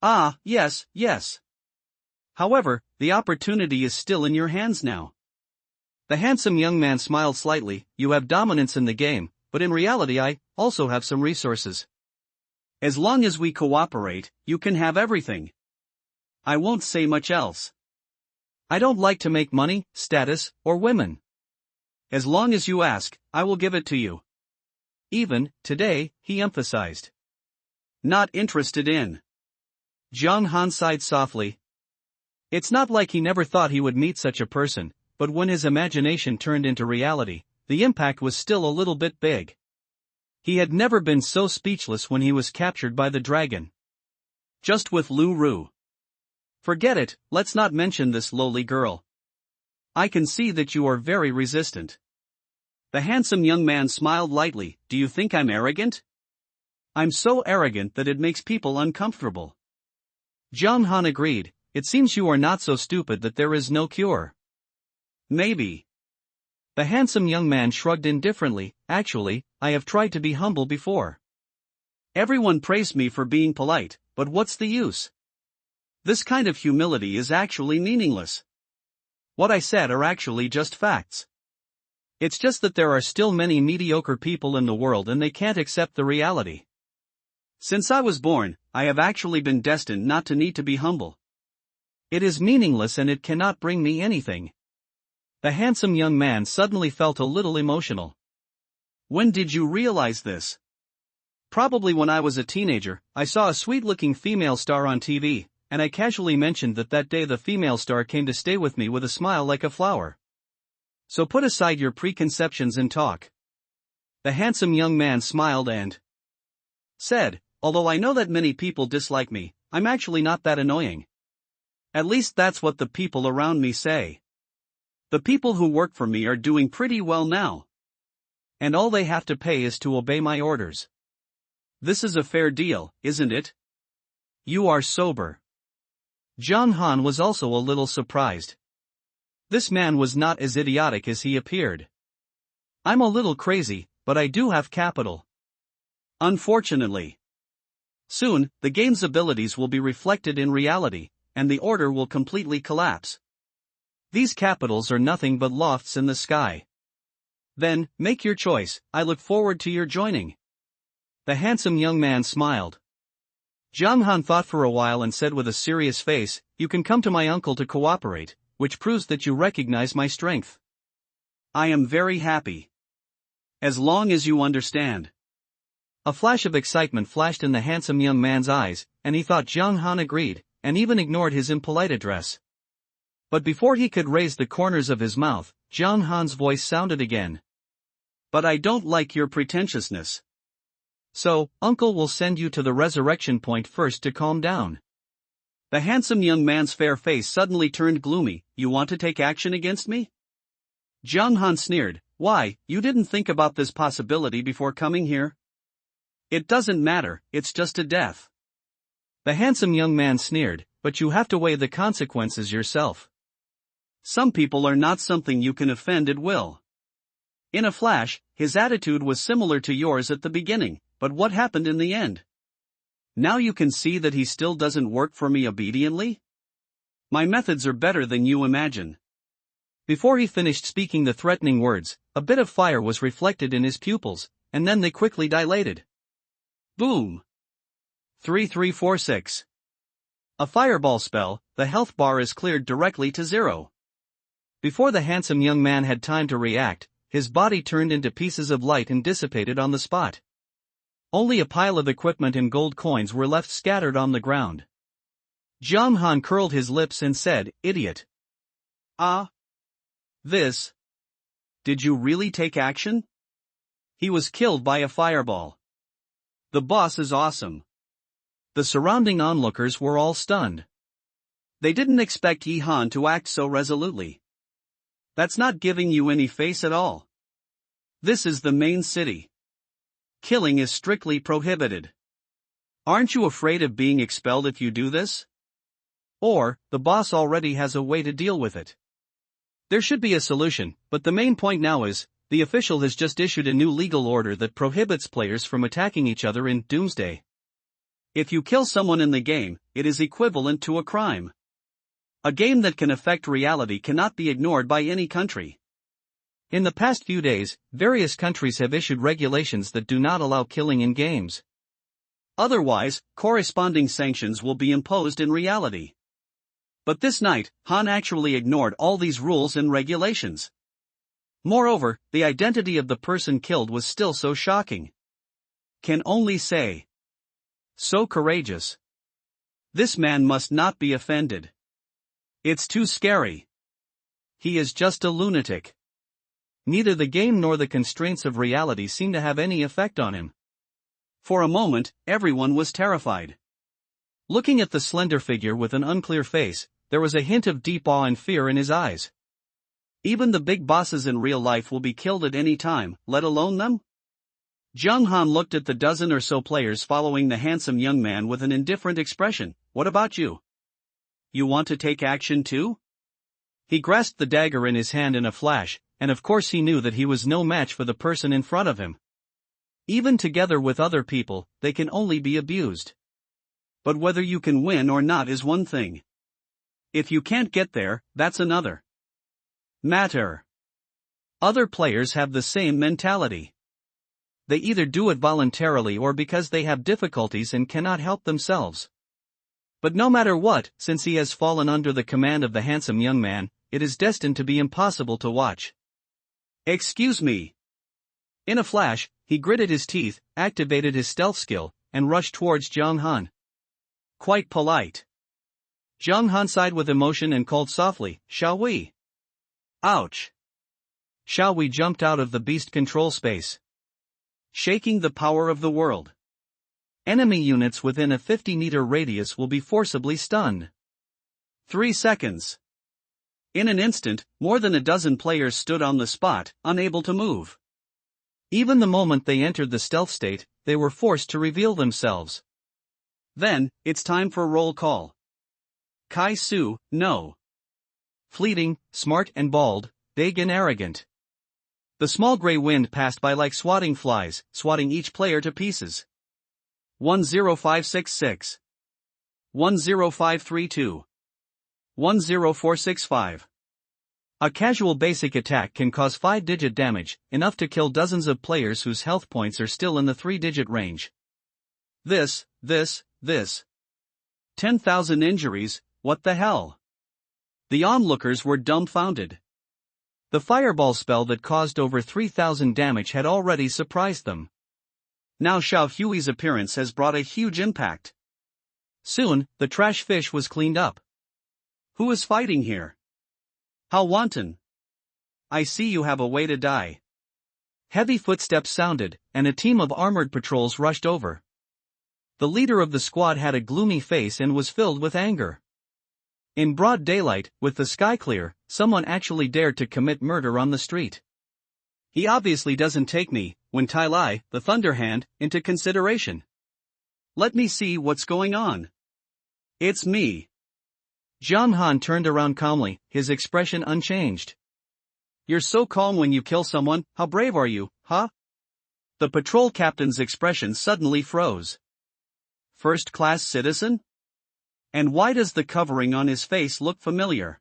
Ah, yes. However, the opportunity is still in your hands now. The handsome young man smiled slightly. You have dominance in the game, but in reality I also have some resources. As long as we cooperate, you can have everything. I won't say much else. I don't like to make money, status, or women. As long as you ask, I will give it to you. Even, today, he emphasized. Not interested in. Jung Han sighed softly. It's not like he never thought he would meet such a person, but when his imagination turned into reality, the impact was still a little bit big. He had never been so speechless when he was captured by the dragon. Just with Lu Ru. Forget it, let's not mention this lowly girl. I can see that you are very resistant. The handsome young man smiled lightly. Do you think I'm arrogant? I'm so arrogant that it makes people uncomfortable. Jung Han agreed. It seems you are not so stupid that there is no cure. Maybe. The handsome young man shrugged indifferently. Actually, I have tried to be humble before. Everyone praised me for being polite, but what's the use? This kind of humility is actually meaningless. What I said are actually just facts. It's just that there are still many mediocre people in the world and they can't accept the reality. Since I was born, I have actually been destined not to need to be humble. It is meaningless and it cannot bring me anything. The handsome young man suddenly felt a little emotional. When did you realize this? Probably when I was a teenager. I saw a sweet-looking female star on TV, and I casually mentioned that day the female star came to stay with me with a smile like a flower. So put aside your preconceptions and talk. The handsome young man smiled and said, although I know that many people dislike me, I'm actually not that annoying. At least that's what the people around me say. The people who work for me are doing pretty well now. And all they have to pay is to obey my orders. This is a fair deal, isn't it? You are sober. Jung Han was also a little surprised. This man was not as idiotic as he appeared. I'm a little crazy, but I do have capital. Unfortunately. Soon, the game's abilities will be reflected in reality, and the order will completely collapse. These capitals are nothing but lofts in the sky. Then, make your choice. I look forward to your joining. The handsome young man smiled. Jung Han thought for a while and said with a serious face, you can come to my uncle to cooperate, which proves that you recognize my strength. I am very happy. As long as you understand. A flash of excitement flashed in the handsome young man's eyes, and he thought Jung Han agreed, and even ignored his impolite address. But before he could raise the corners of his mouth, Jung Han's voice sounded again. But I don't like your pretentiousness. So, uncle will send you to the resurrection point first to calm down. The handsome young man's fair face suddenly turned gloomy. You want to take action against me? Jung Han sneered. Why, you didn't think about this possibility before coming here? It doesn't matter, it's just a death. The handsome young man sneered, but you have to weigh the consequences yourself. Some people are not something you can offend at will. In a flash, his attitude was similar to yours at the beginning, but what happened in the end? Now you can see that he still doesn't work for me obediently? My methods are better than you imagine. Before he finished speaking the threatening words, a bit of fire was reflected in his pupils, and then they quickly dilated. Boom! 3346. A fireball spell, the health bar is cleared directly to 0. Before the handsome young man had time to react, his body turned into pieces of light and dissipated on the spot. Only a pile of equipment and gold coins were left scattered on the ground. Jung Han curled his lips and said, idiot. Ah. This. Did you really take action? He was killed by a fireball. The boss is awesome. The surrounding onlookers were all stunned. They didn't expect Yi Han to act so resolutely. That's not giving you any face at all. This is the main city. Killing is strictly prohibited. Aren't you afraid of being expelled if you do this? Or, the boss already has a way to deal with it. There should be a solution, but the main point now is, the official has just issued a new legal order that prohibits players from attacking each other in Doomsday. If you kill someone in the game, it is equivalent to a crime. A game that can affect reality cannot be ignored by any country. In the past few days, various countries have issued regulations that do not allow killing in games. Otherwise, corresponding sanctions will be imposed in reality. But this night, Han actually ignored all these rules and regulations. Moreover, the identity of the person killed was still so shocking. Can only say. So courageous. This man must not be offended. It's too scary. He is just a lunatic. Neither the game nor the constraints of reality seem to have any effect on him. For a moment, everyone was terrified. Looking at the slender figure with an unclear face, there was a hint of deep awe and fear in his eyes. Even the big bosses in real life will be killed at any time, let alone them? Jung Han looked at the dozen or so players following the handsome young man with an indifferent expression. What about you? You want to take action too? He grasped the dagger in his hand in a flash, and of course he knew that he was no match for the person in front of him. Even together with other people, they can only be abused. But whether you can win or not is one thing. If you can't get there, that's another matter. Other players have the same mentality. They either do it voluntarily or because they have difficulties and cannot help themselves. But no matter what, since he has fallen under the command of the handsome young man, it is destined to be impossible to watch. Excuse me. In a flash, he gritted his teeth, activated his stealth skill, and rushed towards Jung Han. Quite polite. Jung Han sighed with emotion and called softly, "Shall we?" Ouch. Shall we jumped out of the beast control space. Shaking the power of the world. Enemy units within a 50-meter radius will be forcibly stunned. 3 seconds. In an instant, more than a dozen players stood on the spot, unable to move. Even the moment they entered the stealth state, they were forced to reveal themselves. Then, it's time for roll call. Kai Su, no. Fleeting, smart and bald, big and arrogant. The small gray wind passed by like swatting flies, swatting each player to pieces. 10566. 10532. 10465. A casual basic attack can cause 5-digit damage, enough to kill dozens of players whose health points are still in the 3-digit range. This. 10,000 injuries, what the hell? The onlookers were dumbfounded. The fireball spell that caused over 3,000 damage had already surprised them. Now Xiao Hui's appearance has brought a huge impact. Soon, the trash fish was cleaned up. Who is fighting here? How wanton. I see you have a way to die. Heavy footsteps sounded, and a team of armored patrols rushed over. The leader of the squad had a gloomy face and was filled with anger. In broad daylight, with the sky clear, someone actually dared to commit murder on the street. He obviously doesn't take me, Wen Tai Lai, the Thunderhand, into consideration. Let me see what's going on. It's me. Jiang Han turned around calmly, his expression unchanged. You're so calm when you kill someone, how brave are you, huh? The patrol captain's expression suddenly froze. First-class citizen? And why does the covering on his face look familiar?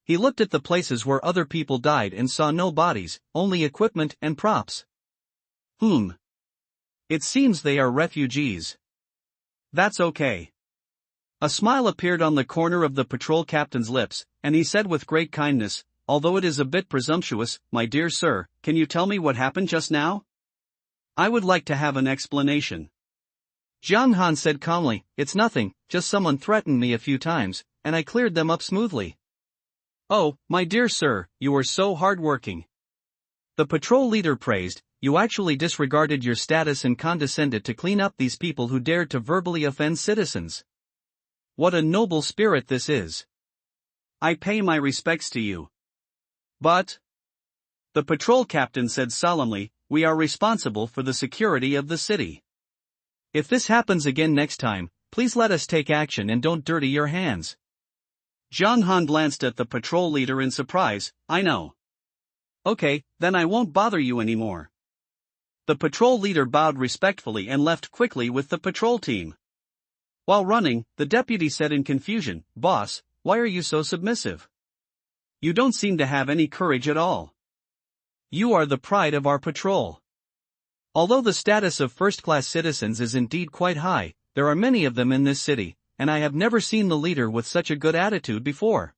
He looked at the places where other people died and saw no bodies, only equipment and props. It seems they are refugees. That's okay. A smile appeared on the corner of the patrol captain's lips, and he said with great kindness, although it is a bit presumptuous, my dear sir, can you tell me what happened just now? I would like to have an explanation. Jiang Han said calmly, it's nothing, just someone threatened me a few times, and I cleared them up smoothly. Oh, my dear sir, you are so hardworking. The patrol leader praised, you actually disregarded your status and condescended to clean up these people who dared to verbally offend citizens. What a noble spirit this is. I pay my respects to you. But, the patrol captain said solemnly, we are responsible for the security of the city. If this happens again next time, please let us take action and don't dirty your hands. Jiang Han glanced at the patrol leader in surprise, I know. Okay, then I won't bother you anymore. The patrol leader bowed respectfully and left quickly with the patrol team. While running, the deputy said in confusion, Boss, why are you so submissive? You don't seem to have any courage at all. You are the pride of our patrol. Although the status of first-class citizens is indeed quite high, there are many of them in this city, and I have never seen the leader with such a good attitude before.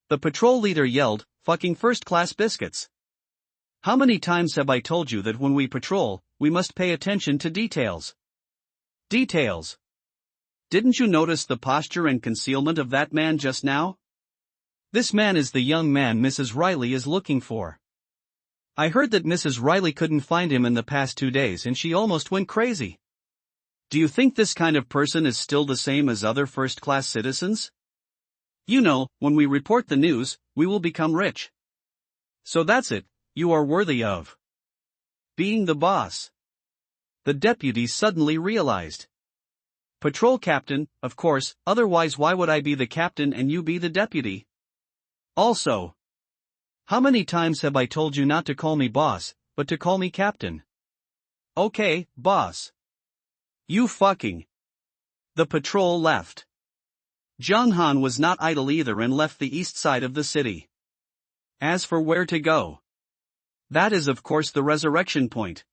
The patrol leader yelled, "Fucking first-class biscuits. How many times have I told you that when we patrol, we must pay attention to details? Details. Didn't you notice the posture and concealment of that man just now? This man is the young man Mrs. Riley is looking for. I heard that Mrs. Riley couldn't find him in the past 2 days and she almost went crazy. Do you think this kind of person is still the same as other first-class citizens? You know, when we report the news, we will become rich. So that's it, you are worthy of being the boss." The deputy suddenly realized. "Patrol captain, of course, otherwise why would I be the captain and you be the deputy? Also, how many times have I told you not to call me boss, but to call me captain? Okay, boss. You fucking." The patrol left. Jung Han was not idle either and left the east side of the city. As for where to go, that is of course the resurrection point.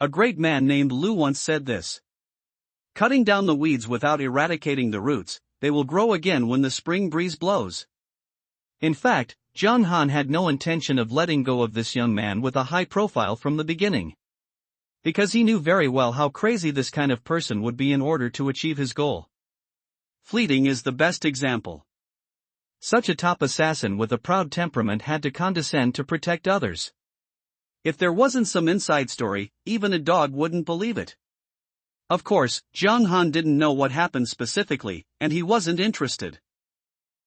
A great man named Lu once said this: "Cutting down the weeds without eradicating the roots, they will grow again when the spring breeze blows." In fact, Jung Han had no intention of letting go of this young man with a high profile from the beginning. Because he knew very well how crazy this kind of person would be in order to achieve his goal. Fleeting is the best example. Such a top assassin with a proud temperament had to condescend to protect others. If there wasn't some inside story, even a dog wouldn't believe it. Of course, Jung Han didn't know what happened specifically, and he wasn't interested.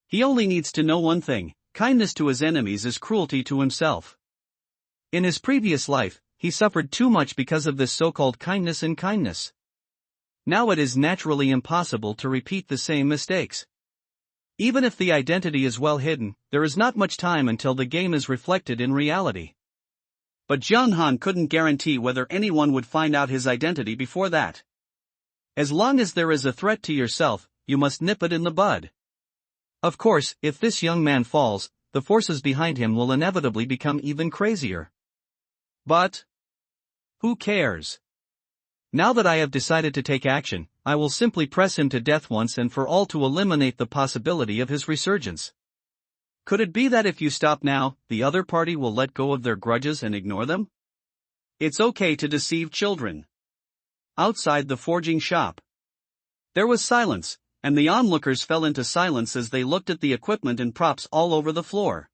He only needs to know one thing: kindness to his enemies is cruelty to himself. In his previous life, he suffered too much because of this so-called kindness and kindness. Now it is naturally impossible to repeat the same mistakes. Even if the identity is well hidden, there is not much time until the game is reflected in reality. But Jung Han couldn't guarantee whether anyone would find out his identity before that. As long as there is a threat to yourself, you must nip it in the bud. Of course, if this young man falls, the forces behind him will inevitably become even crazier. But who cares? Now that I have decided to take action, I will simply press him to death once and for all to eliminate the possibility of his resurgence. Could it be that if you stop now, the other party will let go of their grudges and ignore them? It's okay to deceive children. Outside the forging shop, there was silence, and the onlookers fell into silence as they looked at the equipment and props all over the floor.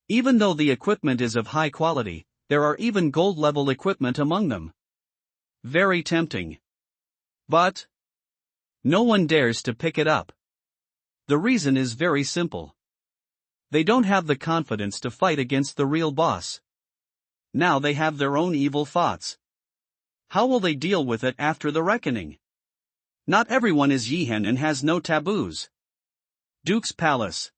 Even though the equipment is of high quality, there are even gold-level equipment among them. Very tempting. But no one dares to pick it up. The reason is very simple. They don't have the confidence to fight against the real boss. Now they have their own evil thoughts. How will they deal with it after the reckoning? Not everyone is Yihan and has no taboos. Duke's Palace.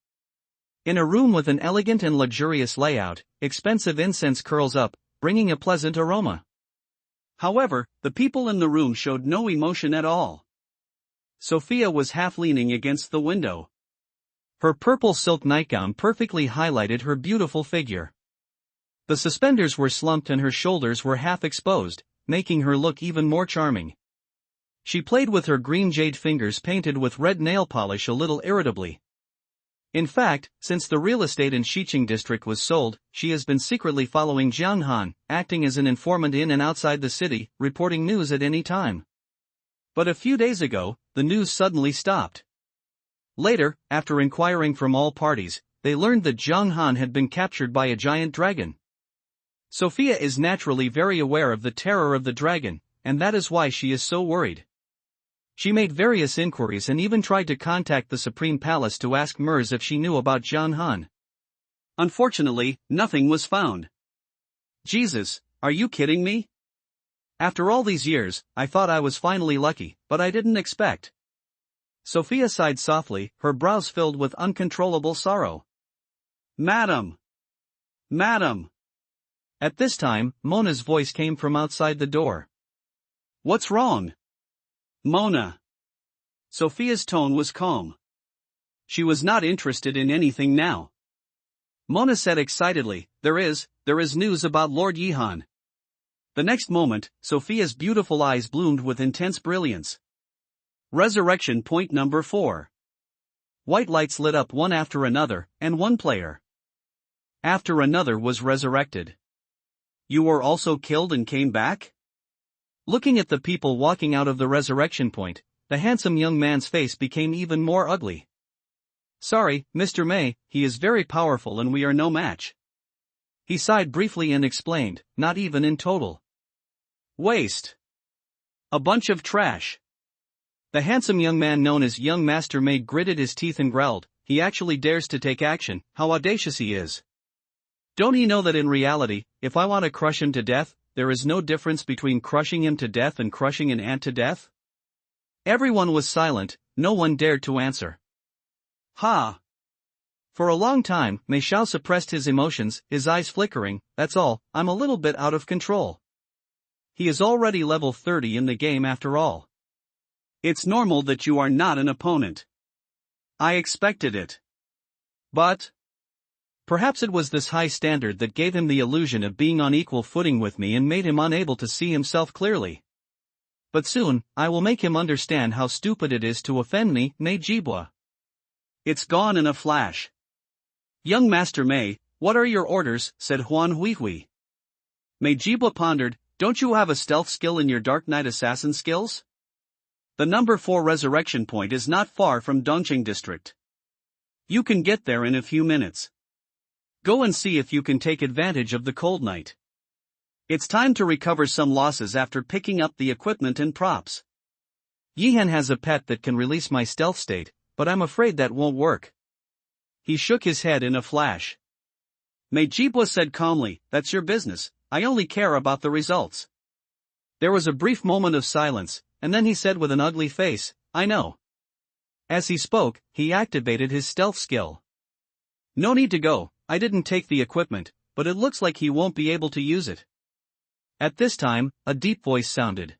In a room with an elegant and luxurious layout, expensive incense curls up, bringing a pleasant aroma. However, the people in the room showed no emotion at all. Sophia was half leaning against the window. Her purple silk nightgown perfectly highlighted her beautiful figure. The suspenders were slumped and her shoulders were half exposed, making her look even more charming. She played with her green jade fingers painted with red nail polish a little irritably. In fact, since the real estate in Shiqing district was sold, she has been secretly following Jiang Han, acting as an informant in and outside the city, reporting news at any time. But a few days ago, the news suddenly stopped. Later, after inquiring from all parties, they learned that Jiang Han had been captured by a giant dragon. Sophia is naturally very aware of the terror of the dragon, and that is why she is so worried. She made various inquiries and even tried to contact the Supreme Palace to ask Mers if she knew about Jiang Han. Unfortunately, nothing was found. Jesus, are you kidding me? After all these years, I thought I was finally lucky, but I didn't expect. Sophia sighed softly, her brows filled with uncontrollable sorrow. Madam! Madam! At this time, Mona's voice came from outside the door. What's wrong? Mona. Sophia's tone was calm. She was not interested in anything now. Mona said excitedly, There is news about Lord Yihan. The next moment, Sophia's beautiful eyes bloomed with intense brilliance. Resurrection point number 4. White lights lit up one after another, and one player after another was resurrected. You were also killed and came back? Looking at the people walking out of the resurrection point, the handsome young man's face became even more ugly. Sorry, Mr. May, he is very powerful and we are no match. He sighed briefly and explained, not even in total. Waste. A bunch of trash. The handsome young man known as Young Master May gritted his teeth and growled, he actually dares to take action, how audacious he is. Don't he know that in reality, if I want to crush him to death, there is no difference between crushing him to death and crushing an ant to death? Everyone was silent, no one dared to answer. Ha! For a long time, Mei Xiao suppressed his emotions, his eyes flickering, that's all, I'm a little bit out of control. He is already level 30 in the game after all. It's normal that you are not an opponent. I expected it. But perhaps it was this high standard that gave him the illusion of being on equal footing with me and made him unable to see himself clearly. But soon, I will make him understand how stupid it is to offend me, Mei Jibua. It's gone in a flash. Young Master Mei, what are your orders, said Huan Huihui. Mei Jibua pondered, don't you have a stealth skill in your Dark Knight assassin skills? The number 4 resurrection point is not far from Dongqing district. You can get there in a few minutes. Go and see if you can take advantage of the cold night. It's time to recover some losses after picking up the equipment and props. Yihan has a pet that can release my stealth state, but I'm afraid that won't work. He shook his head in a flash. Mei Jibua said calmly, that's your business, I only care about the results. There was a brief moment of silence, and then he said with an ugly face, I know. As he spoke, he activated his stealth skill. No need to go, I didn't take the equipment, but it looks like he won't be able to use it. At this time, a deep voice sounded.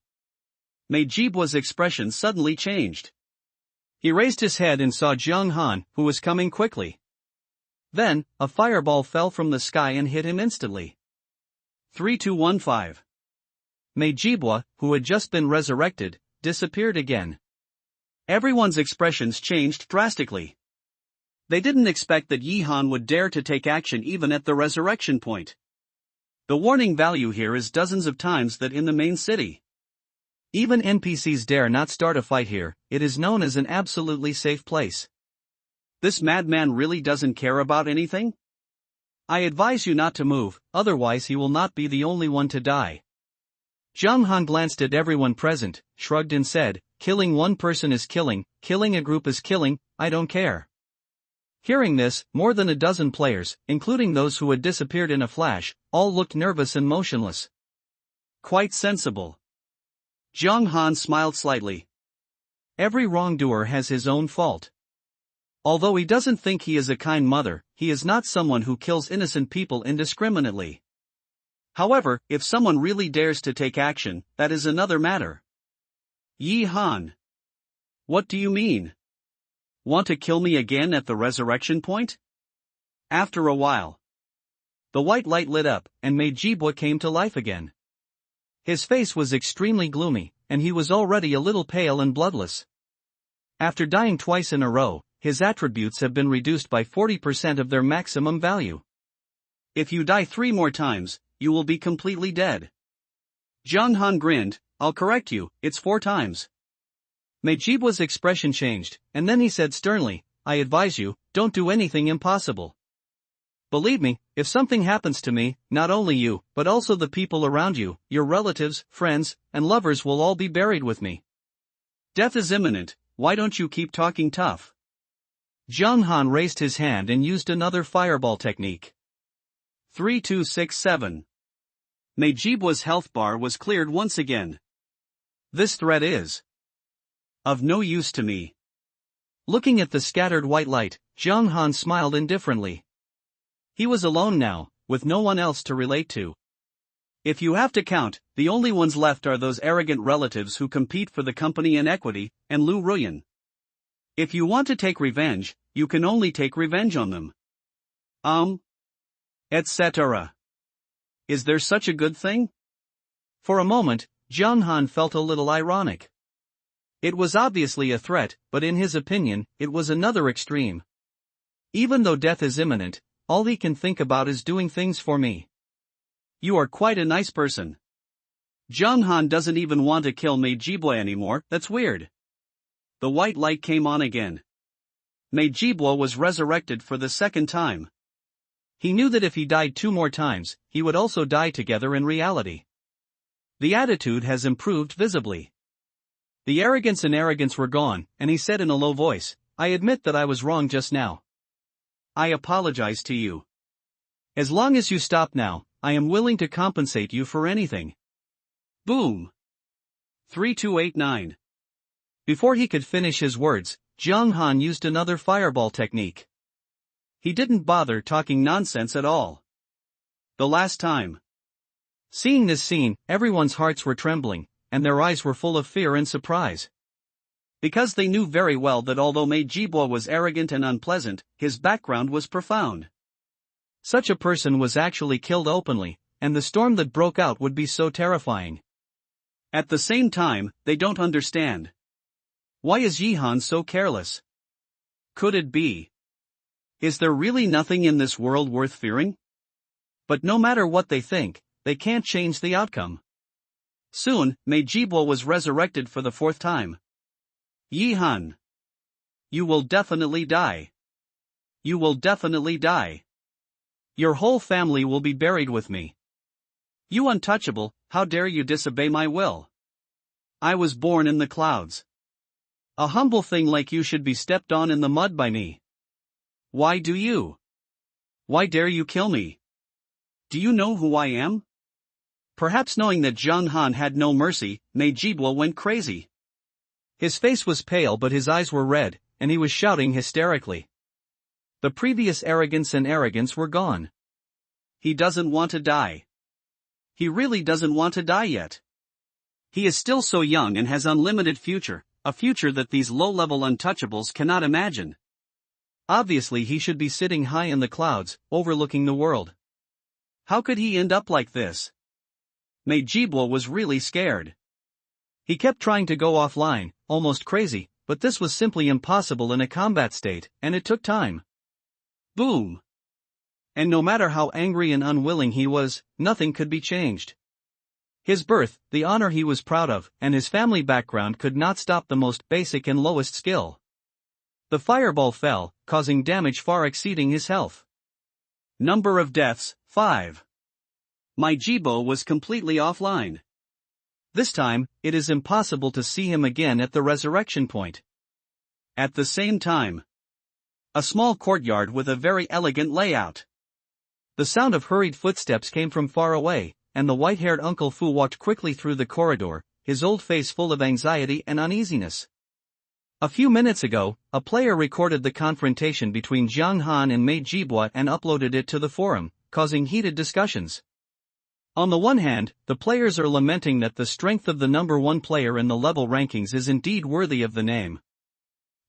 Mei Jibua's expression suddenly changed. He raised his head and saw Jiang Han, who was coming quickly. Then, a fireball fell from the sky and hit him instantly. 3215. Mei Jibua, who had just been resurrected, disappeared again. Everyone's expressions changed drastically. They didn't expect that Yi Han would dare to take action even at the resurrection point. The warning value here is dozens of times that in the main city. Even NPCs dare not start a fight here, it is known as an absolutely safe place. This madman really doesn't care about anything? I advise you not to move, otherwise he will not be the only one to die. Zhang Han glanced at everyone present, shrugged and said, killing one person is killing a group is killing, I don't care. Hearing this, more than a dozen players, including those who had disappeared in a flash, all looked nervous and motionless. Quite sensible. Zhang Han smiled slightly. Every wrongdoer has his own fault. Although he doesn't think he is a kind mother, he is not someone who kills innocent people indiscriminately. However, if someone really dares to take action, that is another matter. Yi Han. What do you mean? Want to kill me again at the resurrection point? After a while, the white light lit up, and Mei Jibua came to life again. His face was extremely gloomy, and he was already a little pale and bloodless. After dying twice in a row, his attributes have been reduced by 40% of their maximum value. If you die 3 more times, you will be completely dead. Zhang Han grinned, I'll correct you, it's 4 times. Mei Jibua's expression changed, and then he said sternly, I advise you, don't do anything impossible. Believe me, if something happens to me, not only you, but also the people around you, your relatives, friends, and lovers will all be buried with me. Death is imminent, why don't you keep talking tough? Zhang Han raised his hand and used another fireball technique. 3267. Mei Jibua's health bar was cleared once again. This threat is of no use to me. Looking at the scattered white light, Zhang Han smiled indifferently. He was alone now, with no one else to relate to. If you have to count, the only ones left are those arrogant relatives who compete for the company and equity, and Lu Ruyan. If you want to take revenge, you can only take revenge on them. Etc. Is there such a good thing? For a moment, Jiang Han felt a little ironic. It was obviously a threat, but in his opinion, it was another extreme. Even though death is imminent, all he can think about is doing things for me. You are quite a nice person. Jiang Han doesn't even want to kill Mei Jibua anymore, that's weird. The white light came on again. Mei Jibua was resurrected for the second time. He knew that if he died 2 more times, he would also die together in reality. The attitude has improved visibly. The arrogance were gone, and he said in a low voice, I admit that I was wrong just now. I apologize to you. As long as you stop now, I am willing to compensate you for anything. Boom. 3289. Before he could finish his words, Jiang Han used another fireball technique. He didn't bother talking nonsense at all. The last time. Seeing this scene, everyone's hearts were trembling, and their eyes were full of fear and surprise. Because they knew very well that although Mei Jibua was arrogant and unpleasant, his background was profound. Such a person was actually killed openly, and the storm that broke out would be so terrifying. At the same time, they don't understand. Why is Yihan so careless? Could it be? Is there really nothing in this world worth fearing? But no matter what they think, they can't change the outcome. Soon, Mei Jibua was resurrected for the 4th time. Yihan. You will definitely die. You will definitely die. Your whole family will be buried with me. You untouchable, how dare you disobey my will? I was born in the clouds. A humble thing like you should be stepped on in the mud by me. Why do you? Why dare you kill me? Do you know who I am? Perhaps knowing that Jiang Han had no mercy, Mei Jibua went crazy. His face was pale but his eyes were red, and he was shouting hysterically. The previous arrogance were gone. He doesn't want to die. He really doesn't want to die yet. He is still so young and has unlimited future, a future that these low-level untouchables cannot imagine. Obviously he should be sitting high in the clouds, overlooking the world. How could he end up like this? Mei Jibua was really scared. He kept trying to go offline, almost crazy, but this was simply impossible in a combat state, and it took time. Boom! And no matter how angry and unwilling he was, nothing could be changed. His birth, the honor he was proud of, and his family background could not stop the most basic and lowest skill. The fireball fell, causing damage far exceeding his health. Number of deaths, 5. Mei Jibua was completely offline. This time, it is impossible to see him again at the resurrection point. At the same time, a small courtyard with a very elegant layout. The sound of hurried footsteps came from far away, and the white-haired Uncle Fu walked quickly through the corridor, his old face full of anxiety and uneasiness. A few minutes ago, a player recorded the confrontation between Jiang Han and Mei Jibua and uploaded it to the forum, causing heated discussions. On the one hand, the players are lamenting that the strength of the number 1 player in the level rankings is indeed worthy of the name.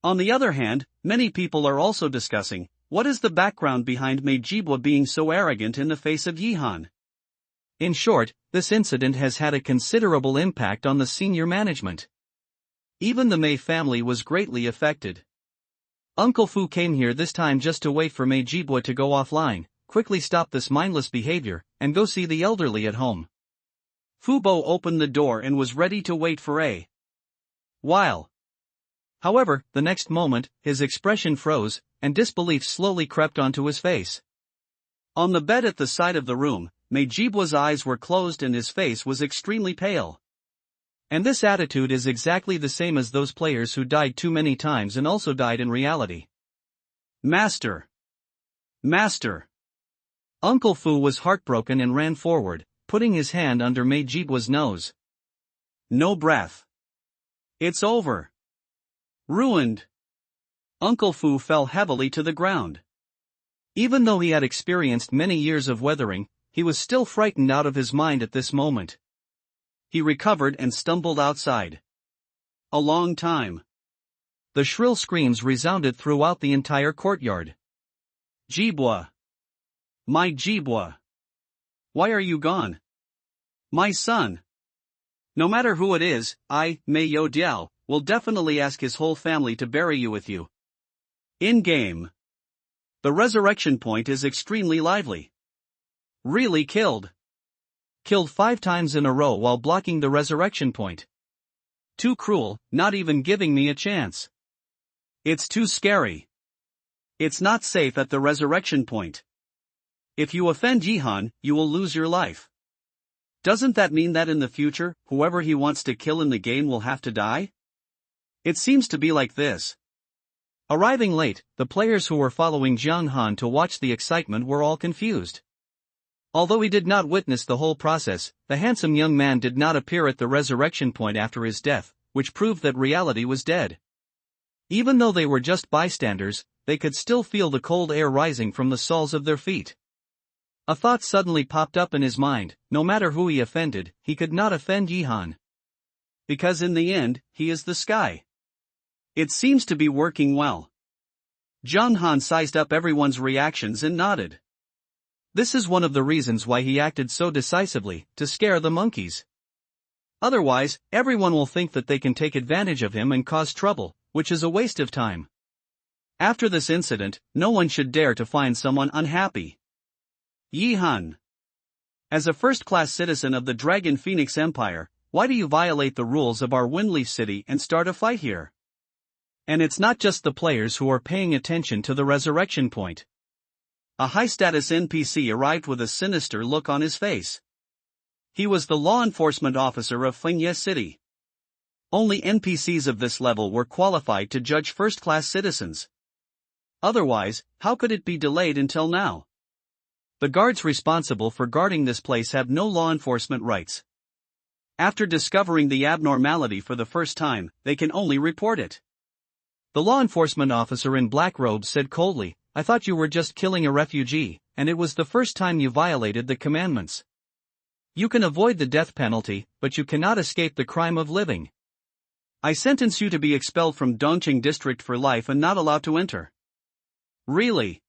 On the other hand, many people are also discussing, what is the background behind Mei Jibua being so arrogant in the face of Yihan? In short, this incident has had a considerable impact on the senior management. Even the Mei family was greatly affected. Uncle Fu came here this time just to wait for Mei Jibua to go offline, quickly stop this mindless behavior, and go see the elderly at home. Fu Bo opened the door and was ready to wait for a while. However, the next moment, his expression froze, and disbelief slowly crept onto his face. On the bed at the side of the room, Mei Jibua's eyes were closed and his face was extremely pale. And this attitude is exactly the same as those players who died too many times and also died in reality. Master! Master! Uncle Fu was heartbroken and ran forward, putting his hand under Mei Jibua's nose. No breath. It's over. Ruined. Uncle Fu fell heavily to the ground. Even though he had experienced many years of weathering, he was still frightened out of his mind at this moment. He recovered and stumbled outside. A long time. The shrill screams resounded throughout the entire courtyard. Jibua! My Jibua! Why are you gone? My son! No matter who it is, Mei Yo Diao, will definitely ask his whole family to bury you with you. In-game. The resurrection point is extremely lively. Really killed. Killed 5 times in a row while blocking the resurrection point. Too cruel, not even giving me a chance. It's too scary. It's not safe at the resurrection point. If you offend Jihan, you will lose your life. Doesn't that mean that in the future, whoever he wants to kill in the game will have to die? It seems to be like this. Arriving late, the players who were following Jiang Han to watch the excitement were all confused. Although he did not witness the whole process, the handsome young man did not appear at the resurrection point after his death, which proved that reality was dead. Even though they were just bystanders, they could still feel the cold air rising from the soles of their feet. A thought suddenly popped up in his mind: no matter who he offended, he could not offend Jihan. Because in the end, he is the sky. It seems to be working well. Jiang Han sized up everyone's reactions and nodded. This is one of the reasons why he acted so decisively, to scare the monkeys. Otherwise, everyone will think that they can take advantage of him and cause trouble, which is a waste of time. After this incident, no one should dare to find someone unhappy. Yihan. As a first-class citizen of the Dragon Phoenix Empire, why do you violate the rules of our Windleaf City and start a fight here? And it's not just the players who are paying attention to the resurrection point. A high-status NPC arrived with a sinister look on his face. He was the law enforcement officer of Fengye City. Only NPCs of this level were qualified to judge first-class citizens. Otherwise, how could it be delayed until now? The guards responsible for guarding this place have no law enforcement rights. After discovering the abnormality for the first time, they can only report it. The law enforcement officer in black robes said coldly, "I thought you were just killing a refugee, and it was the first time you violated the commandments. You can avoid the death penalty, but you cannot escape the crime of living. I sentence you to be expelled from Dongqing district for life and not allowed to enter." Really?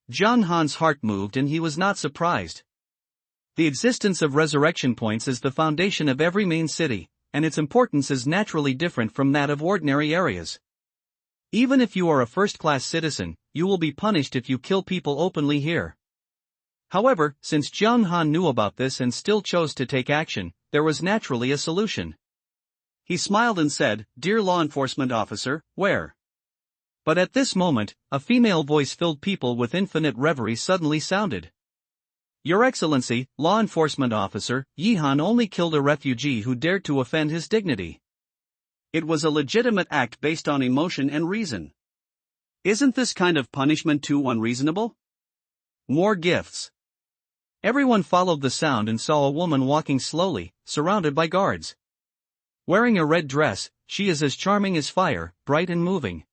Jiang Han's heart moved and he was not surprised. The existence of resurrection points is the foundation of every main city, and its importance is naturally different from that of ordinary areas. Even if you are a first-class citizen, you will be punished if you kill people openly here. However, since Jiang Han knew about this and still chose to take action, there was naturally a solution. He smiled and said, "Dear law enforcement officer, where?" But at this moment, a female voice filled people with infinite reverie suddenly sounded. "Your Excellency, law enforcement officer, Yihan only killed a refugee who dared to offend his dignity. It was a legitimate act based on emotion and reason. Isn't this kind of punishment too unreasonable? More gifts." Everyone followed the sound and saw a woman walking slowly, surrounded by guards. Wearing a red dress, she is as charming as fire, bright and moving.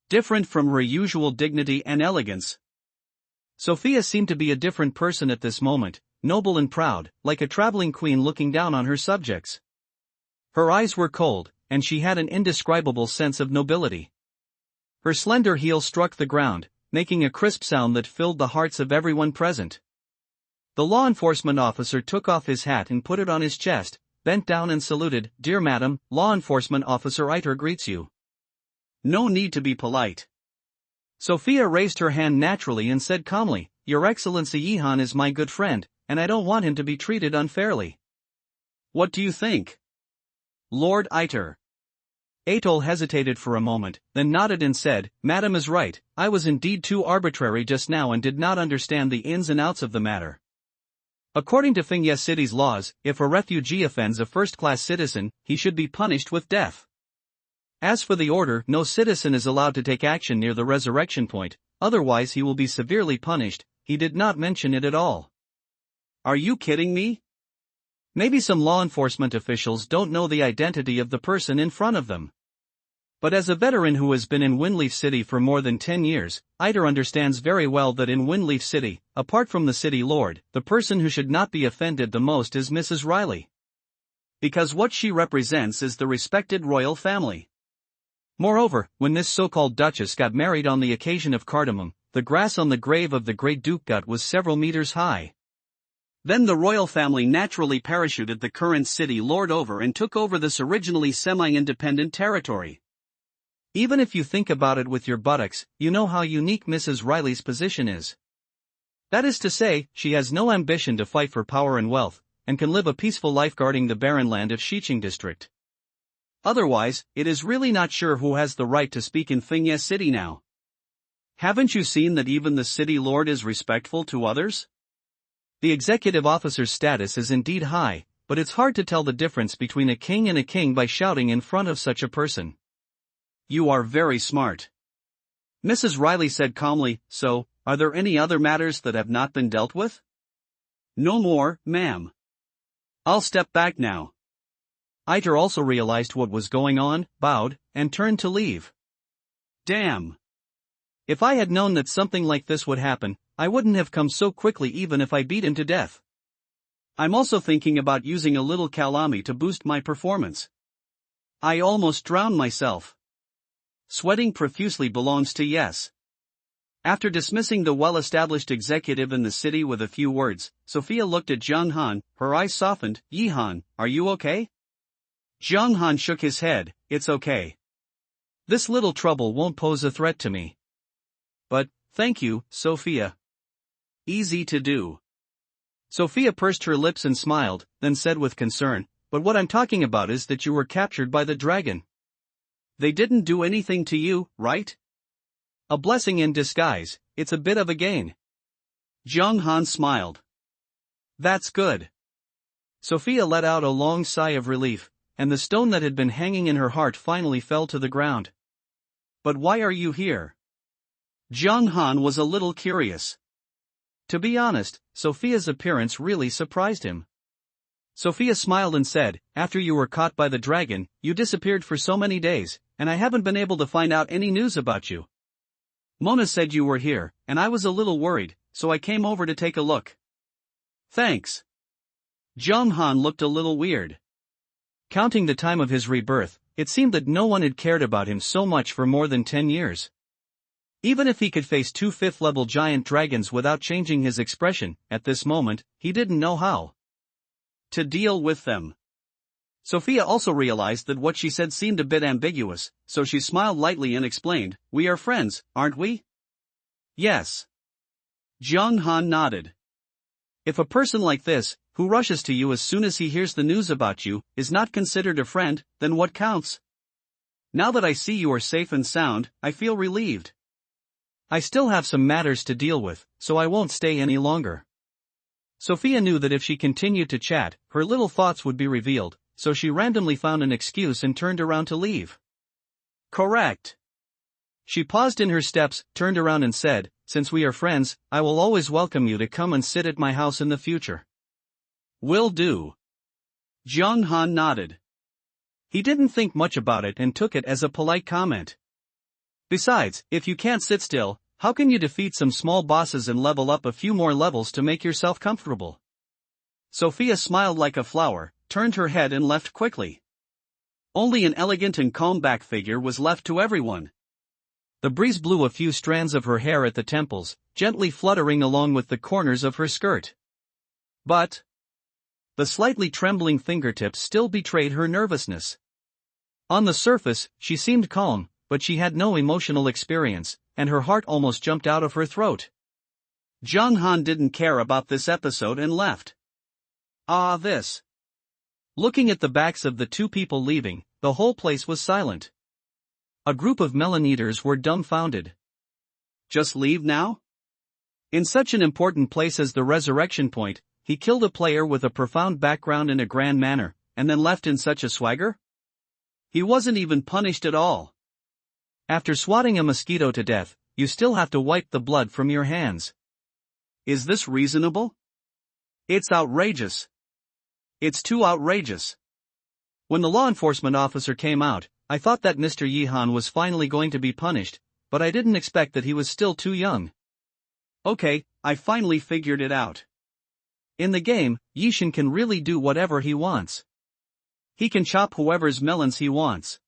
Different from her usual dignity and elegance. Sophia seemed to be a different person at this moment, noble and proud, like a traveling queen looking down on her subjects. Her eyes were cold, and she had an indescribable sense of nobility. Her slender heel struck the ground, making a crisp sound that filled the hearts of everyone present. The law enforcement officer took off his hat and put it on his chest, bent down and saluted. "Dear madam, law enforcement officer Iter greets you." No need to be polite. Sophia raised her hand naturally and said calmly, "Your Excellency Yihan is my good friend, and I don't want him to be treated unfairly." "What do you think, Lord Iter?" Atol hesitated for a moment, then nodded and said, "Madam is right, I was indeed too arbitrary just now and did not understand the ins and outs of the matter. According to Fengye City's laws, if a refugee offends a first-class citizen, he should be punished with death. As for the order, no citizen is allowed to take action near the resurrection point, otherwise he will be severely punished." He did not mention it at all. Are you kidding me? Maybe some law enforcement officials don't know the identity of the person in front of them. But as a veteran who has been in Windleaf City for more than 10 years, Iter understands very well that in Windleaf City, apart from the city lord, the person who should not be offended the most is Mrs. Riley. Because what she represents is the respected royal family. Moreover, when this so-called duchess got married on the occasion of cardamom, the grass on the grave of the great Duke Gut was several meters high. Then the royal family naturally parachuted the current city lord over and took over this originally semi-independent territory. Even if you think about it with your buttocks, you know how unique Mrs. Riley's position is. That is to say, she has no ambition to fight for power and wealth, and can live a peaceful life guarding the barren land of Xiqing district. Otherwise, it is really not sure who has the right to speak in Fingye City now. Haven't you seen that even the city lord is respectful to others? The executive officer's status is indeed high, but it's hard to tell the difference between a king and a king by shouting in front of such a person. You are very smart. Mrs. Riley said calmly. So, are there any other matters that have not been dealt with? No more, ma'am. I'll step back now. Iter also realized what was going on, bowed, and turned to leave. Damn. If I had known that something like this would happen, I wouldn't have come so quickly even if I beat him to death. I'm also thinking about using a little calami to boost my performance. I almost drowned myself. Sweating profusely belongs to yes. After dismissing the well-established executive in the city with a few words, Sophia looked at Zhang Han, her eyes softened. Yi Han, are you okay? Zhang Han shook his head. It's okay. This little trouble won't pose a threat to me. But, thank you, Sophia. Easy to do. Sophia pursed her lips and smiled, then said with concern, but what I'm talking about is that you were captured by the dragon. They didn't do anything to you, right? A blessing in disguise, it's a bit of a gain. Zhang Han smiled. That's good. Sophia let out a long sigh of relief, and the stone that had been hanging in her heart finally fell to the ground. But why are you here? Zhang Han was a little curious. To be honest, Sophia's appearance really surprised him. Sophia smiled and said, after you were caught by the dragon, you disappeared for so many days, and I haven't been able to find out any news about you. Mona said you were here, and I was a little worried, so I came over to take a look. Thanks. Zhang Han looked a little weird. Counting the time of his rebirth, it seemed that no one had cared about him so much for more than 10 years. Even if he could face 2 5th-level giant dragons without changing his expression, at this moment, he didn't know how to deal with them. Sophia also realized that what she said seemed a bit ambiguous, so she smiled lightly and explained, we are friends, aren't we? Yes. Zhang Han nodded. If a person like this, who rushes to you as soon as he hears the news about you, is not considered a friend, then what counts? Now that I see you are safe and sound, I feel relieved. I still have some matters to deal with, so I won't stay any longer. Sophia knew that if she continued to chat, her little thoughts would be revealed, so she randomly found an excuse and turned around to leave. Correct. She paused in her steps, turned around and said, since we are friends, I will always welcome you to come and sit at my house in the future. Will do. Zhang Han nodded. He didn't think much about it and took it as a polite comment. Besides, if you can't sit still, how can you defeat some small bosses and level up a few more levels to make yourself comfortable? Sophia smiled like a flower, turned her head and left quickly. Only an elegant and calm back figure was left to everyone. The breeze blew a few strands of her hair at the temples, gently fluttering along with the corners of her skirt. But the slightly trembling fingertips still betrayed her nervousness. On the surface, she seemed calm, but she had no emotional experience, and her heart almost jumped out of her throat. Zhang Han didn't care about this episode and left. This. Looking at the backs of the 2 people leaving, the whole place was silent. A group of melon eaters were dumbfounded. Just leave now? In such an important place as the resurrection point, he killed a player with a profound background in a grand manner, and then left in such a swagger? He wasn't even punished at all. After swatting a mosquito to death, you still have to wipe the blood from your hands. Is this reasonable? It's outrageous. It's too outrageous. When the law enforcement officer came out, I thought that Mr. Yihan was finally going to be punished, but I didn't expect that he was still too young. Okay, I finally figured it out. In the game, Yishin can really do whatever he wants. He can chop whoever's melons he wants.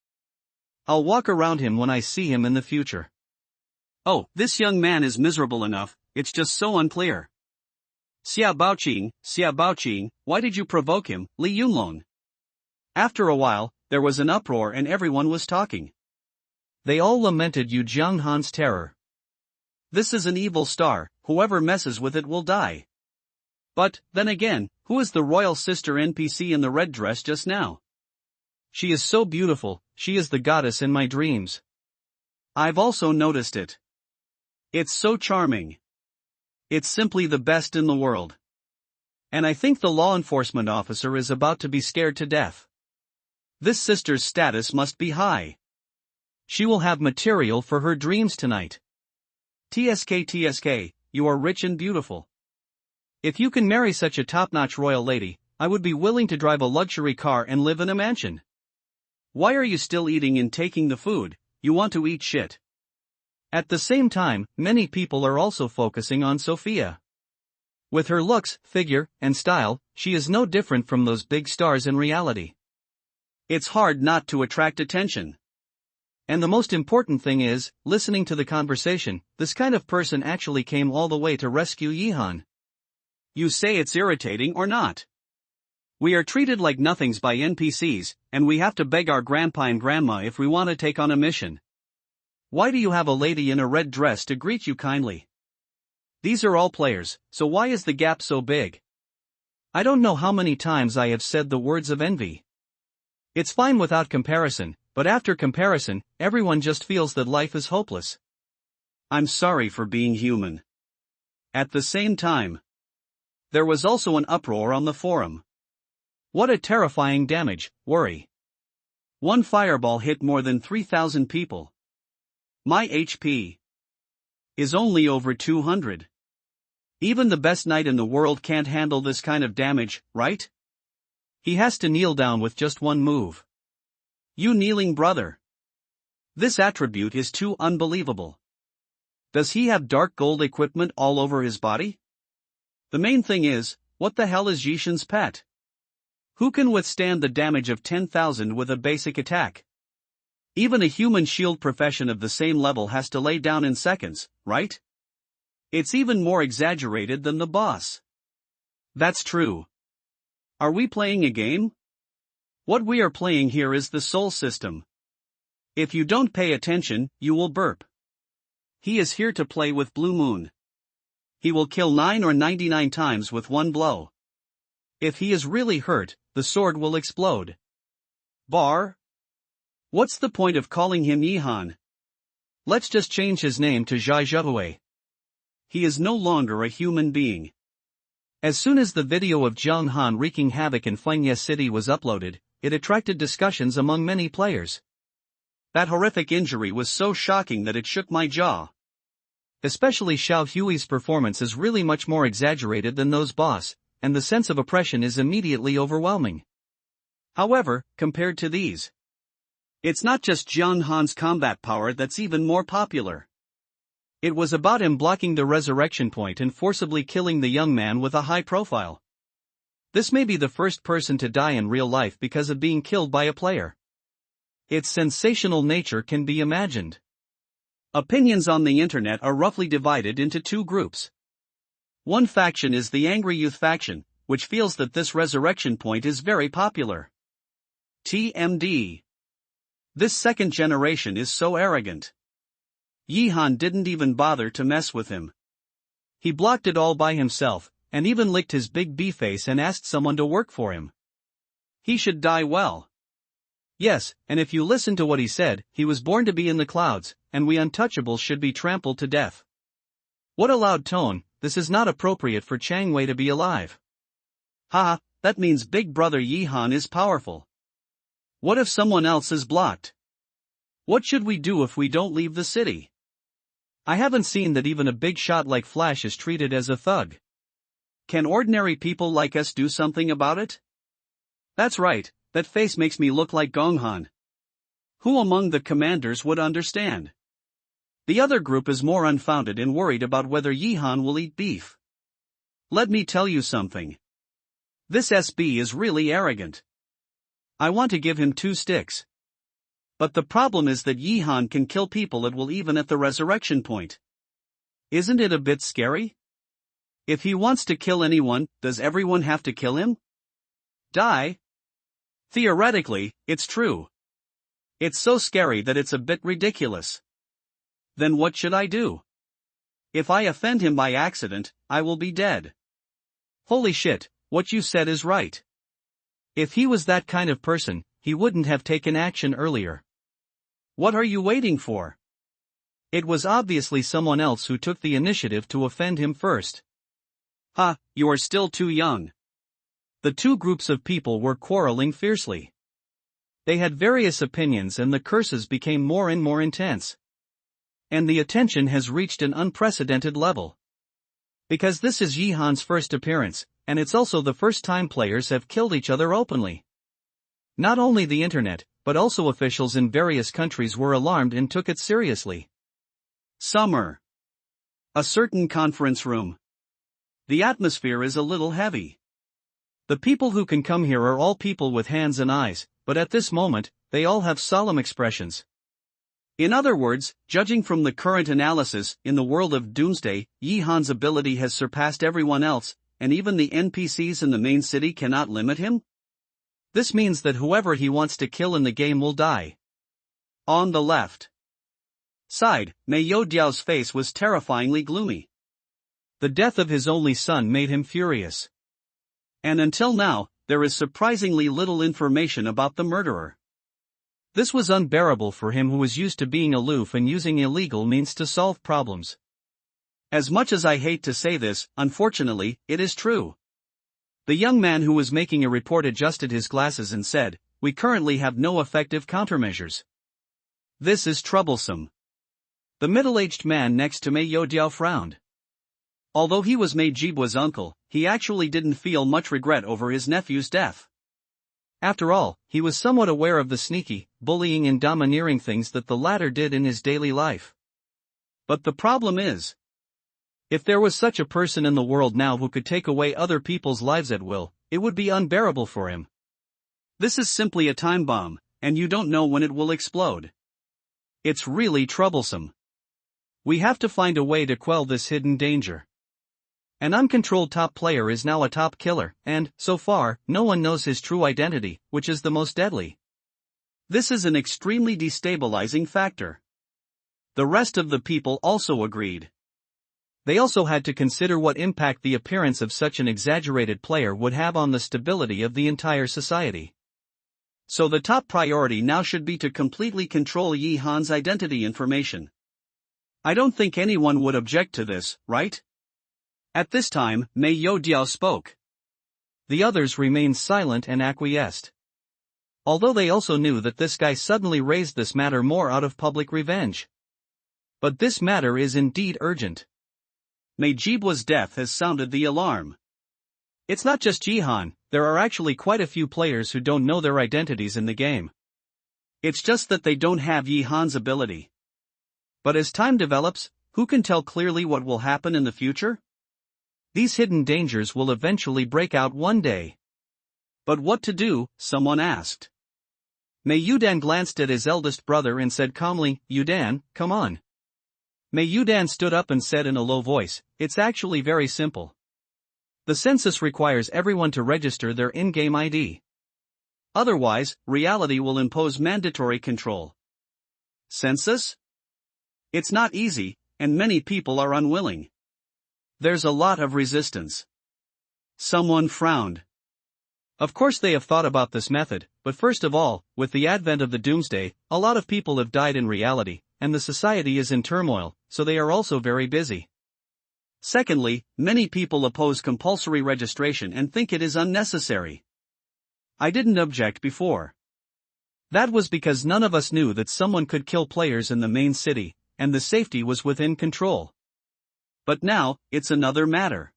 I'll walk around him when I see him in the future. Oh, this young man is miserable enough, it's just so unclear. Xia Baoqing, why did you provoke him, Li Yunlong? After a while, there was an uproar and everyone was talking. They all lamented Yu Jianghan's terror. This is an evil star, whoever messes with it will die. But, then again, who is the royal sister NPC in the red dress just now? She is so beautiful, she is the goddess in my dreams. I've also noticed it. It's so charming. It's simply the best in the world. And I think the law enforcement officer is about to be scared to death. This sister's status must be high. She will have material for her dreams tonight. TSK, you are rich and beautiful. If you can marry such a top-notch royal lady, I would be willing to drive a luxury car and live in a mansion. Why are you still eating and taking the food? You want to eat shit. At the same time, many people are also focusing on Sophia. With her looks, figure, and style, she is no different from those big stars in reality. It's hard not to attract attention. And the most important thing is, listening to the conversation, this kind of person actually came all the way to rescue Yihan. You say it's irritating or not? We are treated like nothings by NPCs, and we have to beg our grandpa and grandma if we want to take on a mission. Why do you have a lady in a red dress to greet you kindly? These are all players, so why is the gap so big? I don't know how many times I have said the words of envy. It's fine without comparison, but after comparison, everyone just feels that life is hopeless. I'm sorry for being human. At the same time, there was also an uproar on the forum. What a terrifying damage, worry. One fireball hit more than 3,000 people. My HP is only over 200. Even the best knight in the world can't handle this kind of damage, right? He has to kneel down with just one move. You kneeling brother. This attribute is too unbelievable. Does he have dark gold equipment all over his body? The main thing is, what the hell is Yishan's pet? Who can withstand the damage of 10,000 with a basic attack? Even a human shield profession of the same level has to lay down in seconds, right? It's even more exaggerated than the boss. That's true. Are we playing a game? What we are playing here is the soul system. If you don't pay attention, you will burp. He is here to play with Blue Moon. He will kill 9 or 99 times with one blow. If he is really hurt, the sword will explode. Bar? What's the point of calling him Yihan? Let's just change his name to Zhai Zhuhui. He is no longer a human being. As soon as the video of Zhang Han wreaking havoc in Fengye City was uploaded, it attracted discussions among many players. That horrific injury was so shocking that it shook my jaw. Especially Xiao Hui's performance is really much more exaggerated than those boss, and the sense of oppression is immediately overwhelming. However, compared to these, it's not just Zhang Han's combat power that's even more popular. It was about him blocking the resurrection point and forcibly killing the young man with a high profile. This may be the first person to die in real life because of being killed by a player. Its sensational nature can be imagined. Opinions on the internet are roughly divided into two groups. One faction is the Angry Youth faction, which feels that this resurrection point is very popular. TMD. This second generation is so arrogant. Yihan didn't even bother to mess with him. He blocked it all by himself, and even licked his big B face and asked someone to work for him. He should die well. Yes, and if you listen to what he said, he was born to be in the clouds, and we untouchables should be trampled to death. What a loud tone, this is not appropriate for Chang Wei to be alive. Haha, that means Big Brother Yihan is powerful. What if someone else is blocked? What should we do if we don't leave the city? I haven't seen that even a big shot like Flash is treated as a thug. Can ordinary people like us do something about it? That's right, that face makes me look like Gonghan. Who among the commanders would understand? The other group is more unfounded and worried about whether Yihan will eat beef. Let me tell you something. This SB is really arrogant. I want to give him 2 sticks. But the problem is that Yihan can kill people at will even at the resurrection point. Isn't it a bit scary? If he wants to kill anyone, does everyone have to kill him? Die? Theoretically, it's true. It's so scary that it's a bit ridiculous. Then what should I do? If I offend him by accident, I will be dead. Holy shit, what you said is right. If he was that kind of person, he wouldn't have taken action earlier. What are you waiting for? It was obviously someone else who took the initiative to offend him first. Ha, you are still too young. The two groups of people were quarreling fiercely. They had various opinions and the curses became more and more intense. And the attention has reached an unprecedented level. Because this is Yihan's first appearance, and it's also the first time players have killed each other openly. Not only the internet, but also officials in various countries were alarmed and took it seriously. Summer. A certain conference room. The atmosphere is a little heavy. The people who can come here are all people with hands and eyes, but at this moment, they all have solemn expressions. In other words, judging from the current analysis, in the world of Doomsday, Yihan's ability has surpassed everyone else, and even the NPCs in the main city cannot limit him? This means that whoever he wants to kill in the game will die. On the left side, Mei Diao's face was terrifyingly gloomy. The death of his only son made him furious. And until now, there is surprisingly little information about the murderer. This was unbearable for him who was used to being aloof and using illegal means to solve problems. As much as I hate to say this, unfortunately, it is true. The young man who was making a report adjusted his glasses and said, "We currently have no effective countermeasures. This is troublesome." The middle-aged man next to Mei Diao frowned. Although he was Mei Jibwa's uncle, he actually didn't feel much regret over his nephew's death. After all, he was somewhat aware of the sneaky, bullying and domineering things that the latter did in his daily life. But the problem is, if there was such a person in the world now who could take away other people's lives at will, it would be unbearable for him. This is simply a time bomb, and you don't know when it will explode. It's really troublesome. We have to find a way to quell this hidden danger. An uncontrolled top player is now a top killer, and, so far, no one knows his true identity, which is the most deadly. This is an extremely destabilizing factor. The rest of the people also agreed. They also had to consider what impact the appearance of such an exaggerated player would have on the stability of the entire society. So the top priority now should be to completely control Yihan's identity information. I don't think anyone would object to this, right? At this time, Mei Diao spoke. The others remained silent and acquiesced. Although they also knew that this guy suddenly raised this matter more out of public revenge. But this matter is indeed urgent. Mei Jibwa's death has sounded the alarm. It's not just Yihan, there are actually quite a few players who don't know their identities in the game. It's just that they don't have Yihan's ability. But as time develops, who can tell clearly what will happen in the future? These hidden dangers will eventually break out one day. But what to do, someone asked. Mei Yudan glanced at his eldest brother and said calmly, "Yudan, come on." Mei Yudan stood up and said in a low voice, "It's actually very simple. The census requires everyone to register their in-game ID. Otherwise, reality will impose mandatory control." Census? It's not easy, and many people are unwilling. There's a lot of resistance. Someone frowned. Of course they have thought about this method, but first of all, with the advent of the Doomsday, a lot of people have died in reality, and the society is in turmoil, so they are also very busy. Secondly, many people oppose compulsory registration and think it is unnecessary. I didn't object before. That was because none of us knew that someone could kill players in the main city, and the safety was within control. But now, it's another matter.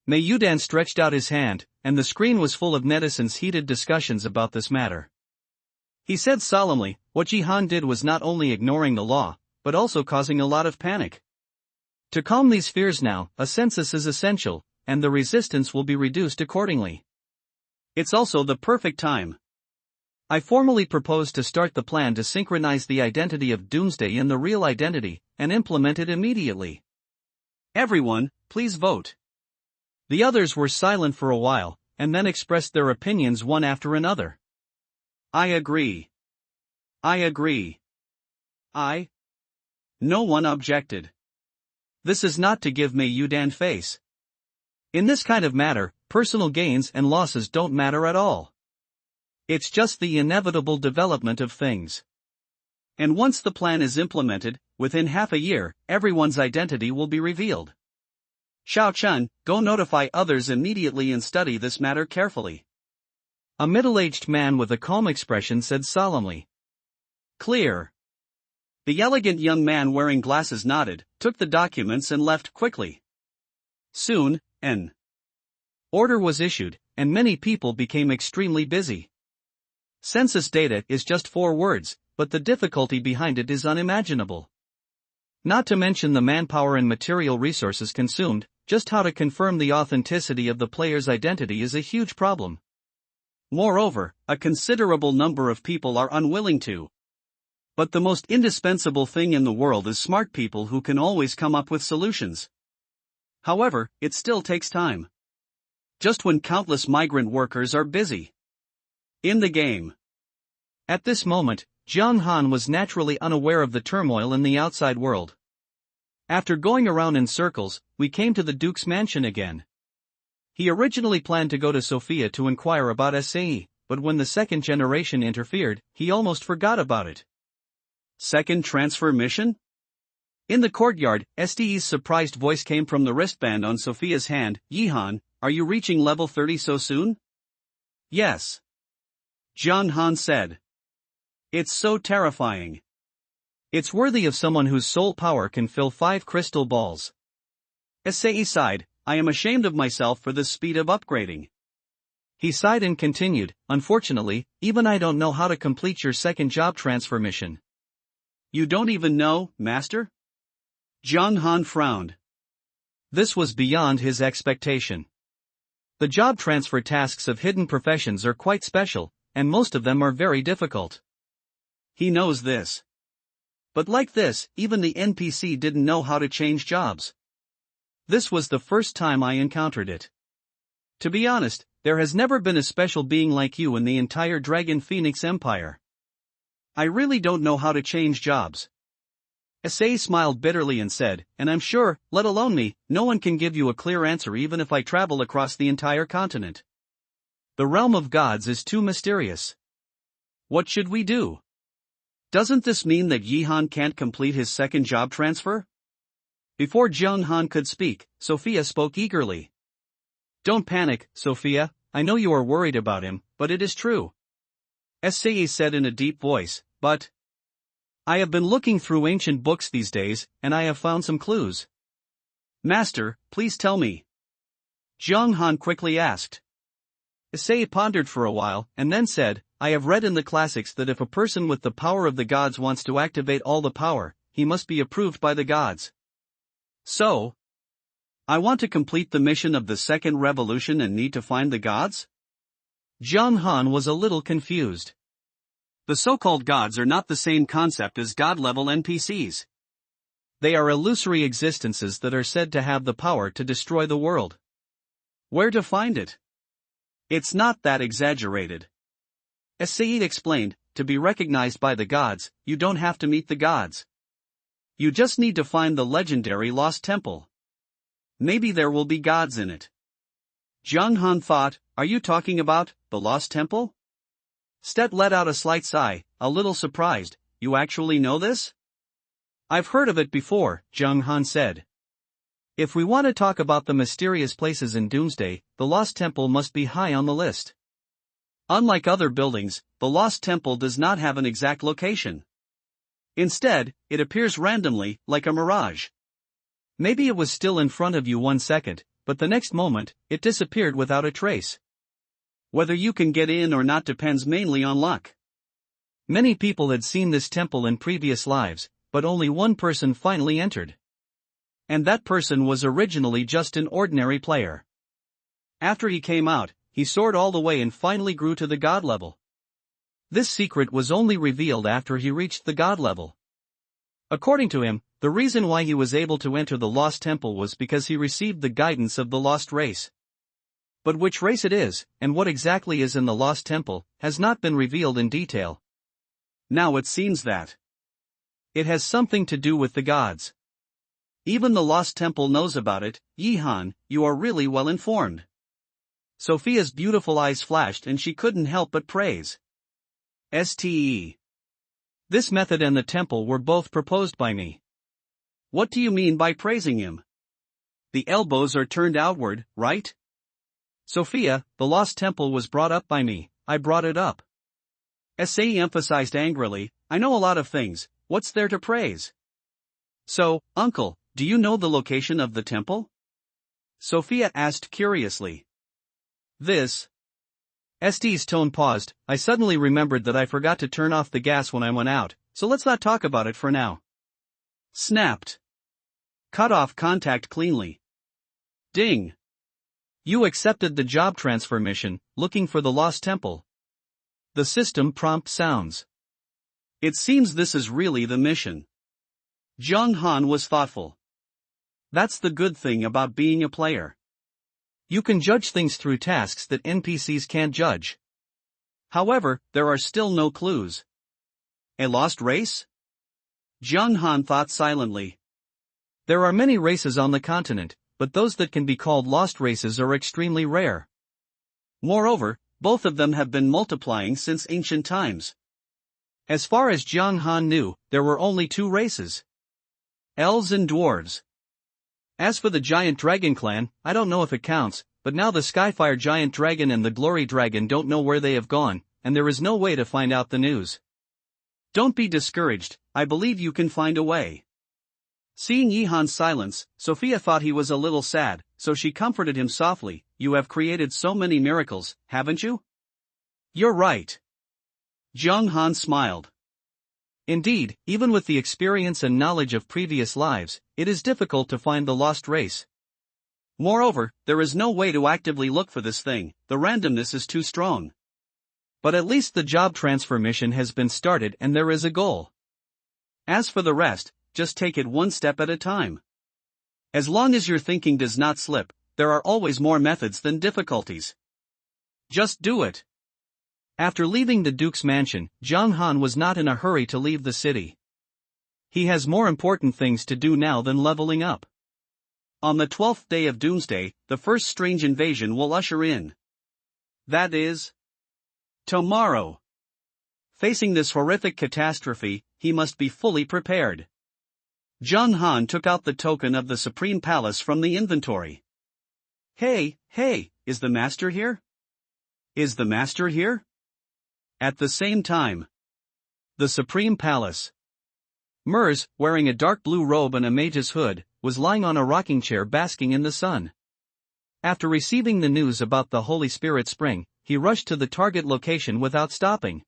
Mei Yudan stretched out his hand, and the screen was full of netizens' heated discussions about this matter. He said solemnly, what Yihan did was not only ignoring the law, but also causing a lot of panic. To calm these fears now, a census is essential, and the resistance will be reduced accordingly. It's also the perfect time. I formally propose to start the plan to synchronize the identity of Doomsday and the real identity, and implement it immediately. Everyone, please vote. The others were silent for a while, and then expressed their opinions one after another. I agree. I agree. No one objected. This is not to give me Yudan face. In this kind of matter, personal gains and losses don't matter at all. It's just the inevitable development of things. And once the plan is implemented, within half a year, everyone's identity will be revealed. Xiao Chun, go notify others immediately and study this matter carefully. A middle-aged man with a calm expression said solemnly. Clear. The elegant young man wearing glasses nodded, took the documents and left quickly. Soon, an order was issued, and many people became extremely busy. Census data is just 4 words, but the difficulty behind it is unimaginable. Not to mention the manpower and material resources consumed, just how to confirm the authenticity of the player's identity is a huge problem. Moreover, a considerable number of people are unwilling to. But the most indispensable thing in the world is smart people who can always come up with solutions. However, it still takes time. Just when countless migrant workers are busy in the game. At this moment, Jiang Han was naturally unaware of the turmoil in the outside world. After going around in circles, we came to the Duke's mansion again. He originally planned to go to Sofia to inquire about SAE, but when the second generation interfered, he almost forgot about it. Second transfer mission? In the courtyard, SDE's surprised voice came from the wristband on Sophia's hand. Yihan, are you reaching level 30 so soon? Yes. Jiang Han said. It's so terrifying. It's worthy of someone whose soul power can fill 5 crystal balls. SAE sighed, I am ashamed of myself for this speed of upgrading. He sighed and continued, unfortunately, even I don't know how to complete your second job transfer mission. You don't even know, Master? Jiang Han frowned. This was beyond his expectation. The job transfer tasks of hidden professions are quite special, and most of them are very difficult. He knows this. But like this, even the NPC didn't know how to change jobs. This was the first time I encountered it. To be honest, there has never been a special being like you in the entire Dragon Phoenix Empire. I really don't know how to change jobs. Issei smiled bitterly and said, and I'm sure, let alone me, no one can give you a clear answer even if I travel across the entire continent. The realm of gods is too mysterious. What should we do? Doesn't this mean that Yihan can't complete his second job transfer? Before Jiang Han could speak, Sophia spoke eagerly. Don't panic, Sophia, I know you are worried about him, but it is true. Issei said in a deep voice, but I have been looking through ancient books these days, and I have found some clues. Master, please tell me. Jiang Han quickly asked. Issei pondered for a while, and then said, I have read in the classics that if a person with the power of the gods wants to activate all the power, he must be approved by the gods. So, I want to complete the mission of the second revolution and need to find the gods? Jiang Han was a little confused. The so-called gods are not the same concept as god-level NPCs. They are illusory existences that are said to have the power to destroy the world. Where to find it? It's not that exaggerated. As Saeed explained, to be recognized by the gods, you don't have to meet the gods. You just need to find the legendary Lost Temple. Maybe there will be gods in it. Jiang Han thought, are you talking about the Lost Temple? Stet let out a slight sigh, a little surprised, you actually know this? I've heard of it before, Jiang Han said. If we want to talk about the mysterious places in Doomsday, the Lost Temple must be high on the list. Unlike other buildings, the Lost Temple does not have an exact location. Instead, it appears randomly, like a mirage. Maybe it was still in front of you 1 second, but the next moment, it disappeared without a trace. Whether you can get in or not depends mainly on luck. Many people had seen this temple in previous lives, but only one person finally entered. And that person was originally just an ordinary player. After he came out, he soared all the way and finally grew to the god level. This secret was only revealed after he reached the god level. According to him, the reason why he was able to enter the Lost Temple was because he received the guidance of the Lost Race. But which race it is, and what exactly is in the Lost Temple, has not been revealed in detail. Now it seems that it has something to do with the gods. Even the Lost Temple knows about it. Yihan, you are really well informed. Sophia's beautiful eyes flashed and she couldn't help but praise. Ste. This method and the temple were both proposed by me. What do you mean by praising him? The elbows are turned outward, right? Sophia, the Lost Temple was brought up by me, I brought it up. Sa emphasized angrily, I know a lot of things, what's there to praise? So, uncle, do you know the location of the temple? Sophia asked curiously. This. St's tone paused. I suddenly remembered that I forgot to turn off the gas when I went out, so let's not talk about it for now. Snapped. Cut off contact cleanly. Ding. You accepted the job transfer mission, looking for the Lost Temple. The system prompt sounds. It seems this is really the mission. Zhang Han was thoughtful. That's the good thing about being a player. You can judge things through tasks that NPCs can't judge. However, there are still no clues. A lost race? Zhang Han thought silently. There are many races on the continent, but those that can be called lost races are extremely rare. Moreover, both of them have been multiplying since ancient times. As far as Zhang Han knew, there were only two races. Elves and dwarves. As for the giant dragon clan, I don't know if it counts, but now the Skyfire giant dragon and the Glory dragon don't know where they have gone, and there is no way to find out the news. Don't be discouraged, I believe you can find a way. Seeing Yihan's silence, Sophia thought he was a little sad, so she comforted him softly, you have created so many miracles, haven't you? You're right. Zhang Han smiled. Indeed, even with the experience and knowledge of previous lives, it is difficult to find the lost race. Moreover, there is no way to actively look for this thing, the randomness is too strong. But at least the job transfer mission has been started and there is a goal. As for the rest, just take it one step at a time. As long as your thinking does not slip, there are always more methods than difficulties. Just do it. After leaving the Duke's mansion, Zhang Han was not in a hurry to leave the city. He has more important things to do now than leveling up. On the 12th day of Doomsday, the first strange invasion will usher in. That is tomorrow. Facing this horrific catastrophe, he must be fully prepared. Zhang Han took out the token of the Supreme Palace from the inventory. Hey, is the master here? Is the master here? At the same time. The Supreme Palace. Mers, wearing a dark blue robe and a mage's hood, was lying on a rocking chair basking in the sun. After receiving the news about the Holy Spirit Spring, he rushed to the target location without stopping.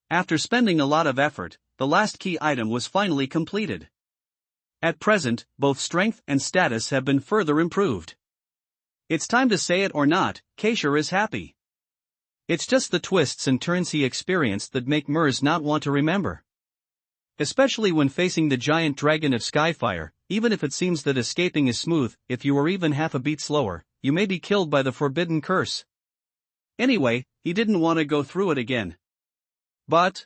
After spending a lot of effort, the last key item was finally completed. At present, both strength and status have been further improved. It's time to say it or not, Kaishar is happy. It's just the twists and turns he experienced that make Mers not want to remember. Especially when facing the giant dragon of Skyfire, even if it seems that escaping is smooth, if you are even half a beat slower, you may be killed by the forbidden curse. Anyway, he didn't want to go through it again. But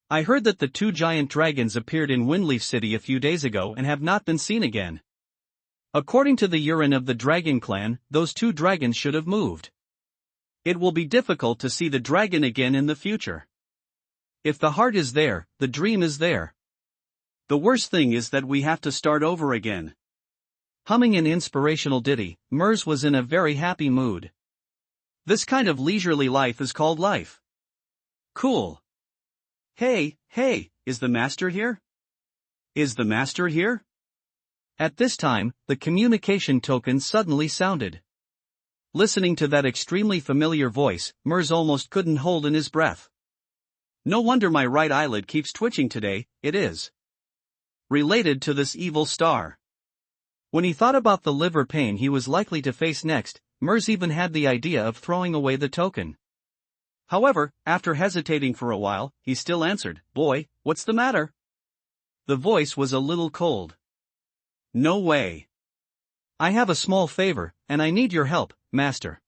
I heard that the two giant dragons appeared in Windleaf City a few days ago and have not been seen again. According to the urine of the dragon clan, those two dragons should have moved. It will be difficult to see the dragon again in the future. If the heart is there, the dream is there. The worst thing is that we have to start over again. Humming an inspirational ditty, Mers was in a very happy mood. This kind of leisurely life is called life. Cool. Hey, is the master here? Is the master here? At this time, the communication token suddenly sounded. Listening to that extremely familiar voice, Mers almost couldn't hold in his breath. No wonder my right eyelid keeps twitching today, it is related to this evil star. When he thought about the liver pain he was likely to face next, Mers even had the idea of throwing away the token. However, after hesitating for a while, he still answered, Boy, what's the matter? The voice was a little cold. No way. I have a small favor, and I need your help, master.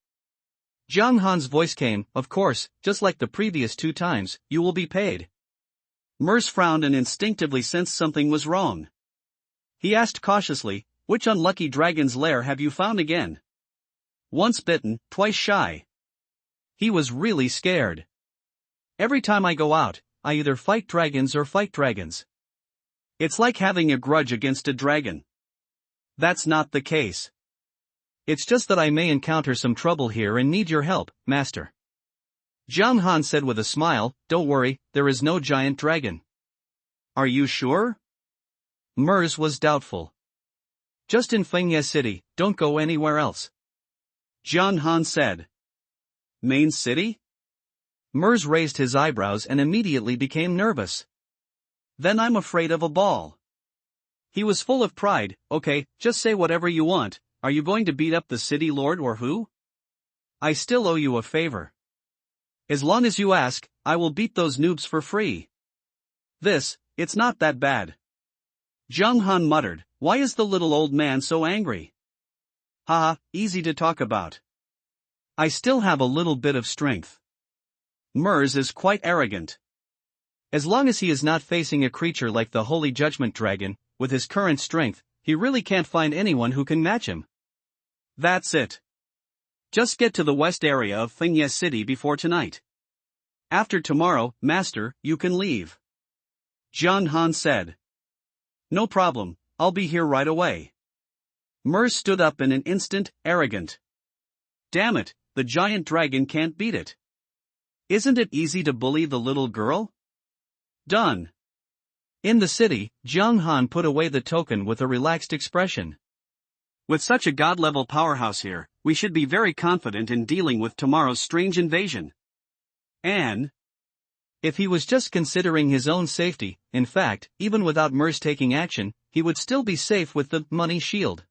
Zhang Han's voice came, of course, just like the previous 2 times, you will be paid. Mers frowned and instinctively sensed something was wrong. He asked cautiously, which unlucky dragon's lair have you found again? Once bitten, twice shy. He was really scared. Every time I go out, I either fight dragons or fight dragons. It's like having a grudge against a dragon. That's not the case. It's just that I may encounter some trouble here and need your help, master. Zhang Han said with a smile, don't worry, there is no giant dragon. Are you sure? Mers was doubtful. Just in Fengye City, don't go anywhere else. Zhang Han said. Main city? Mers raised his eyebrows and immediately became nervous. Then I'm afraid of a ball. He was full of pride. Okay, just say whatever you want. Are you going to beat up the city lord or who? I still owe you a favor. As long as you ask, I will beat those noobs for free. It's not that bad. Zhang Han muttered, why is the little old man so angry? Haha, easy to talk about. I still have a little bit of strength. Mers is quite arrogant. As long as he is not facing a creature like the Holy Judgment Dragon, with his current strength, he really can't find anyone who can match him. That's it. Just get to the west area of Fengye City before tonight. After tomorrow, master, you can leave. Zhang Han said. No problem, I'll be here right away. Mers stood up in an instant, arrogant. Damn it, the giant dragon can't beat it. Isn't it easy to bully the little girl? Done. In the city, Zhang Han put away the token with a relaxed expression. With such a god-level powerhouse here, we should be very confident in dealing with tomorrow's strange invasion. And if he was just considering his own safety, in fact, even without Mers taking action, he would still be safe with the money shield.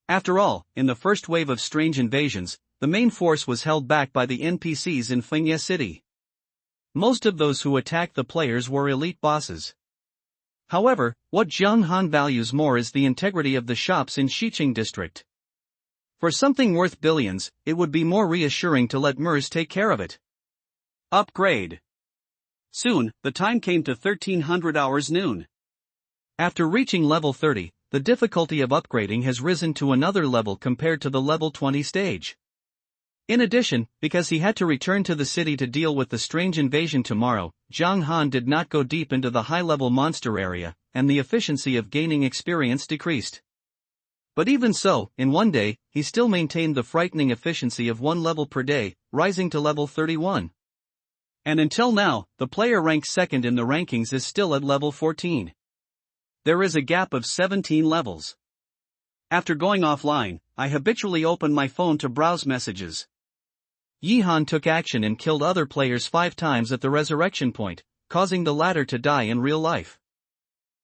After all, in the first wave of strange invasions, the main force was held back by the NPCs in Fengye City. Most of those who attacked the players were elite bosses. However, what Zhang Han values more is the integrity of the shops in Xiqing district. For something worth billions, it would be more reassuring to let Mers take care of it. Upgrade. Soon, the time came to 1300 hours noon. After reaching level 30, the difficulty of upgrading has risen to another level compared to the level 20 stage. In addition, because he had to return to the city to deal with the strange invasion tomorrow, Zhang Han did not go deep into the high-level monster area, and the efficiency of gaining experience decreased. But even so, in one day, he still maintained the frightening efficiency of 1 level per day, rising to level 31. And until now, the player ranked second in the rankings is still at level 14. There is a gap of 17 levels. After going offline, I habitually open my phone to browse messages. Yihan took action and killed other players 5 times at the resurrection point, causing the latter to die in real life.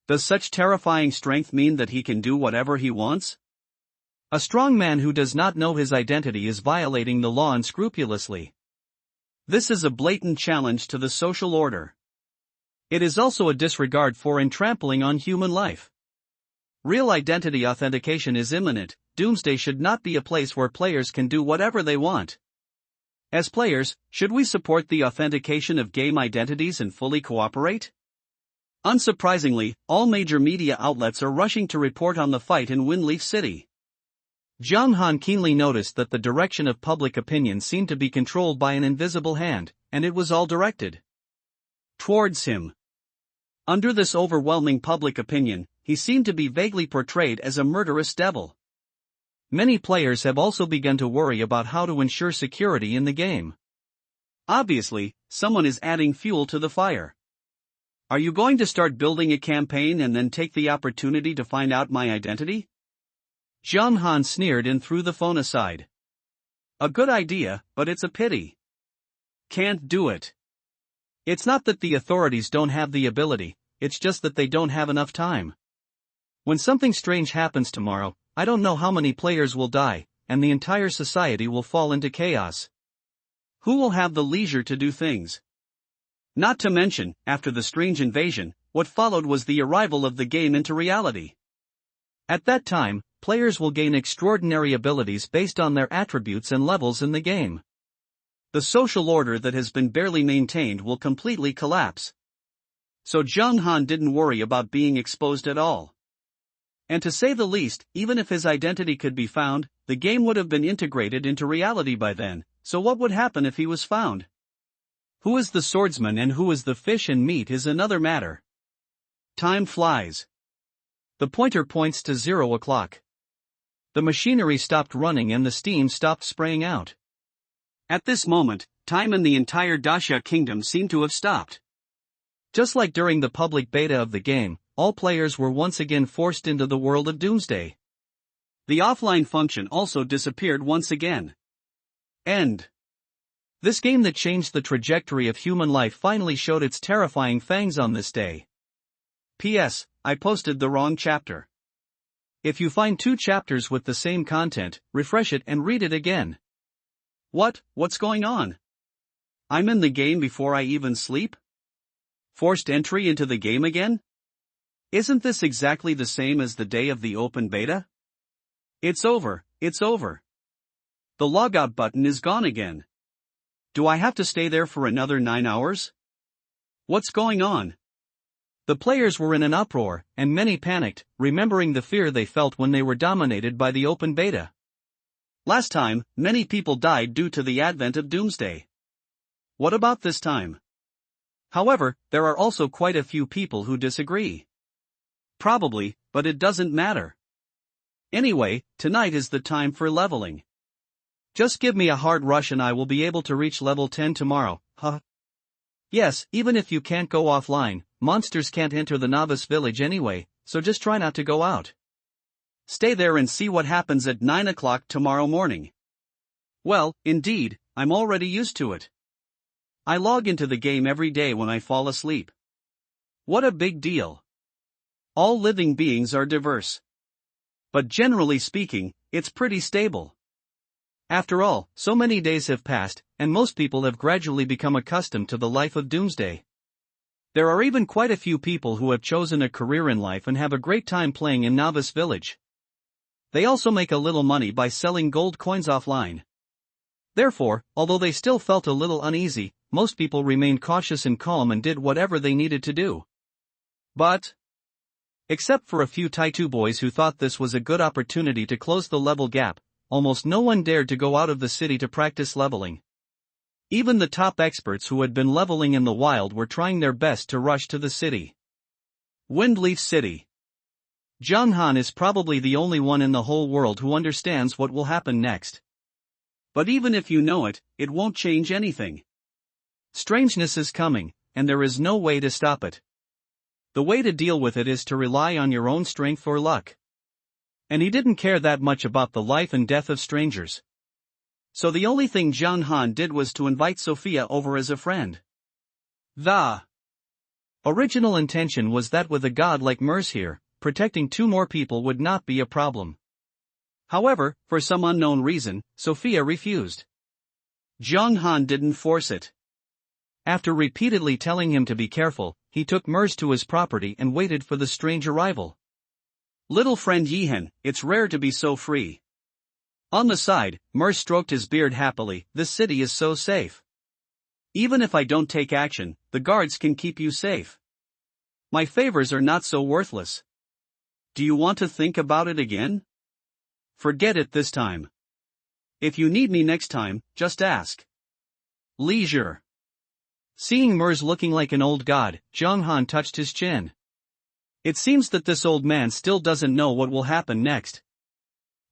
Does such terrifying strength mean that he can do whatever he wants? A strong man who does not know his identity is violating the law unscrupulously. This is a blatant challenge to the social order. It is also a disregard for and trampling on human life. Real identity authentication is imminent. Doomsday should not be a place where players can do whatever they want. As players, should we support the authentication of game identities and fully cooperate? Unsurprisingly, all major media outlets are rushing to report on the fight in Windleaf City. Zhang Han keenly noticed that the direction of public opinion seemed to be controlled by an invisible hand, and it was all directed towards him. Under this overwhelming public opinion, he seemed to be vaguely portrayed as a murderous devil. Many players have also begun to worry about how to ensure security in the game. Obviously, someone is adding fuel to the fire. Are you going to start building a campaign and then take the opportunity to find out my identity? Zhang Han sneered and threw the phone aside. A good idea, but it's a pity. Can't do it. It's not that the authorities don't have the ability, it's just that they don't have enough time. When something strange happens tomorrow, I don't know how many players will die, and the entire society will fall into chaos. Who will have the leisure to do things? Not to mention, after the strange invasion, what followed was the arrival of the game into reality. At that time, players will gain extraordinary abilities based on their attributes and levels in the game. The social order that has been barely maintained will completely collapse. So Jung Han didn't worry about being exposed at all. And to say the least, even if his identity could be found, the game would have been integrated into reality by then, so what would happen if he was found? Who is the swordsman and who is the fish and meat is another matter. Time flies. The pointer points to 0 o'clock. The machinery stopped running and the steam stopped spraying out. At this moment, time in the entire Dasha kingdom seemed to have stopped. Just like during the public beta of the game, all players were once again forced into the world of Doomsday. The offline function also disappeared once again. End. This game that changed the trajectory of human life finally showed its terrifying fangs on this day. P.S. I posted the wrong chapter. If you find 2 chapters with the same content, refresh it and read it again. What's going on? I'm in the game before I even sleep? Forced entry into the game again? Isn't this exactly the same as the day of the open beta? It's over. The logout button is gone again. Do I have to stay there for another 9 hours? What's going on? The players were in an uproar, and many panicked, remembering the fear they felt when they were dominated by the open beta. Last time, many people died due to the advent of Doomsday. What about this time? However, there are also quite a few people who disagree. Probably, but it doesn't matter. Anyway, tonight is the time for leveling. Just give me a hard rush and I will be able to reach level 10 tomorrow, huh? Yes, even if you can't go offline, monsters can't enter the novice village anyway, so just try not to go out. Stay there and see what happens at 9 o'clock tomorrow morning. Well, indeed, I'm already used to it. I log into the game every day when I fall asleep. What a big deal. All living beings are diverse. But generally speaking, it's pretty stable. After all, so many days have passed, and most people have gradually become accustomed to the life of Doomsday. There are even quite a few people who have chosen a career in life and have a great time playing in Novice Village. They also make a little money by selling gold coins offline. Therefore, although they still felt a little uneasy, most people remained cautious and calm and did whatever they needed to do. But, except for a few Taitu boys who thought this was a good opportunity to close the level gap, almost no one dared to go out of the city to practice leveling. Even the top experts who had been leveling in the wild were trying their best to rush to the city. Windleaf City. Jung Han is probably the only one in the whole world who understands what will happen next. But even if you know it, it won't change anything. Strangeness is coming, and there is no way to stop it. The way to deal with it is to rely on your own strength or luck. And he didn't care that much about the life and death of strangers. So the only thing Jung Han did was to invite Sophia over as a friend. The original intention was that with a god like Mers here, protecting 2 more people would not be a problem. However, for some unknown reason, Sophia refused. Jung Han didn't force it. After repeatedly telling him to be careful, he took Mers to his property and waited for the strange arrival. Little friend Yihan, it's rare to be so free. On the side, Mers stroked his beard happily. This city is so safe. Even if I don't take action, the guards can keep you safe. My favors are not so worthless. Do you want to think about it again? Forget it this time. If you need me next time, just ask. Leisure. Seeing Mers looking like an old god, Jung Han touched his chin. It seems that this old man still doesn't know what will happen next.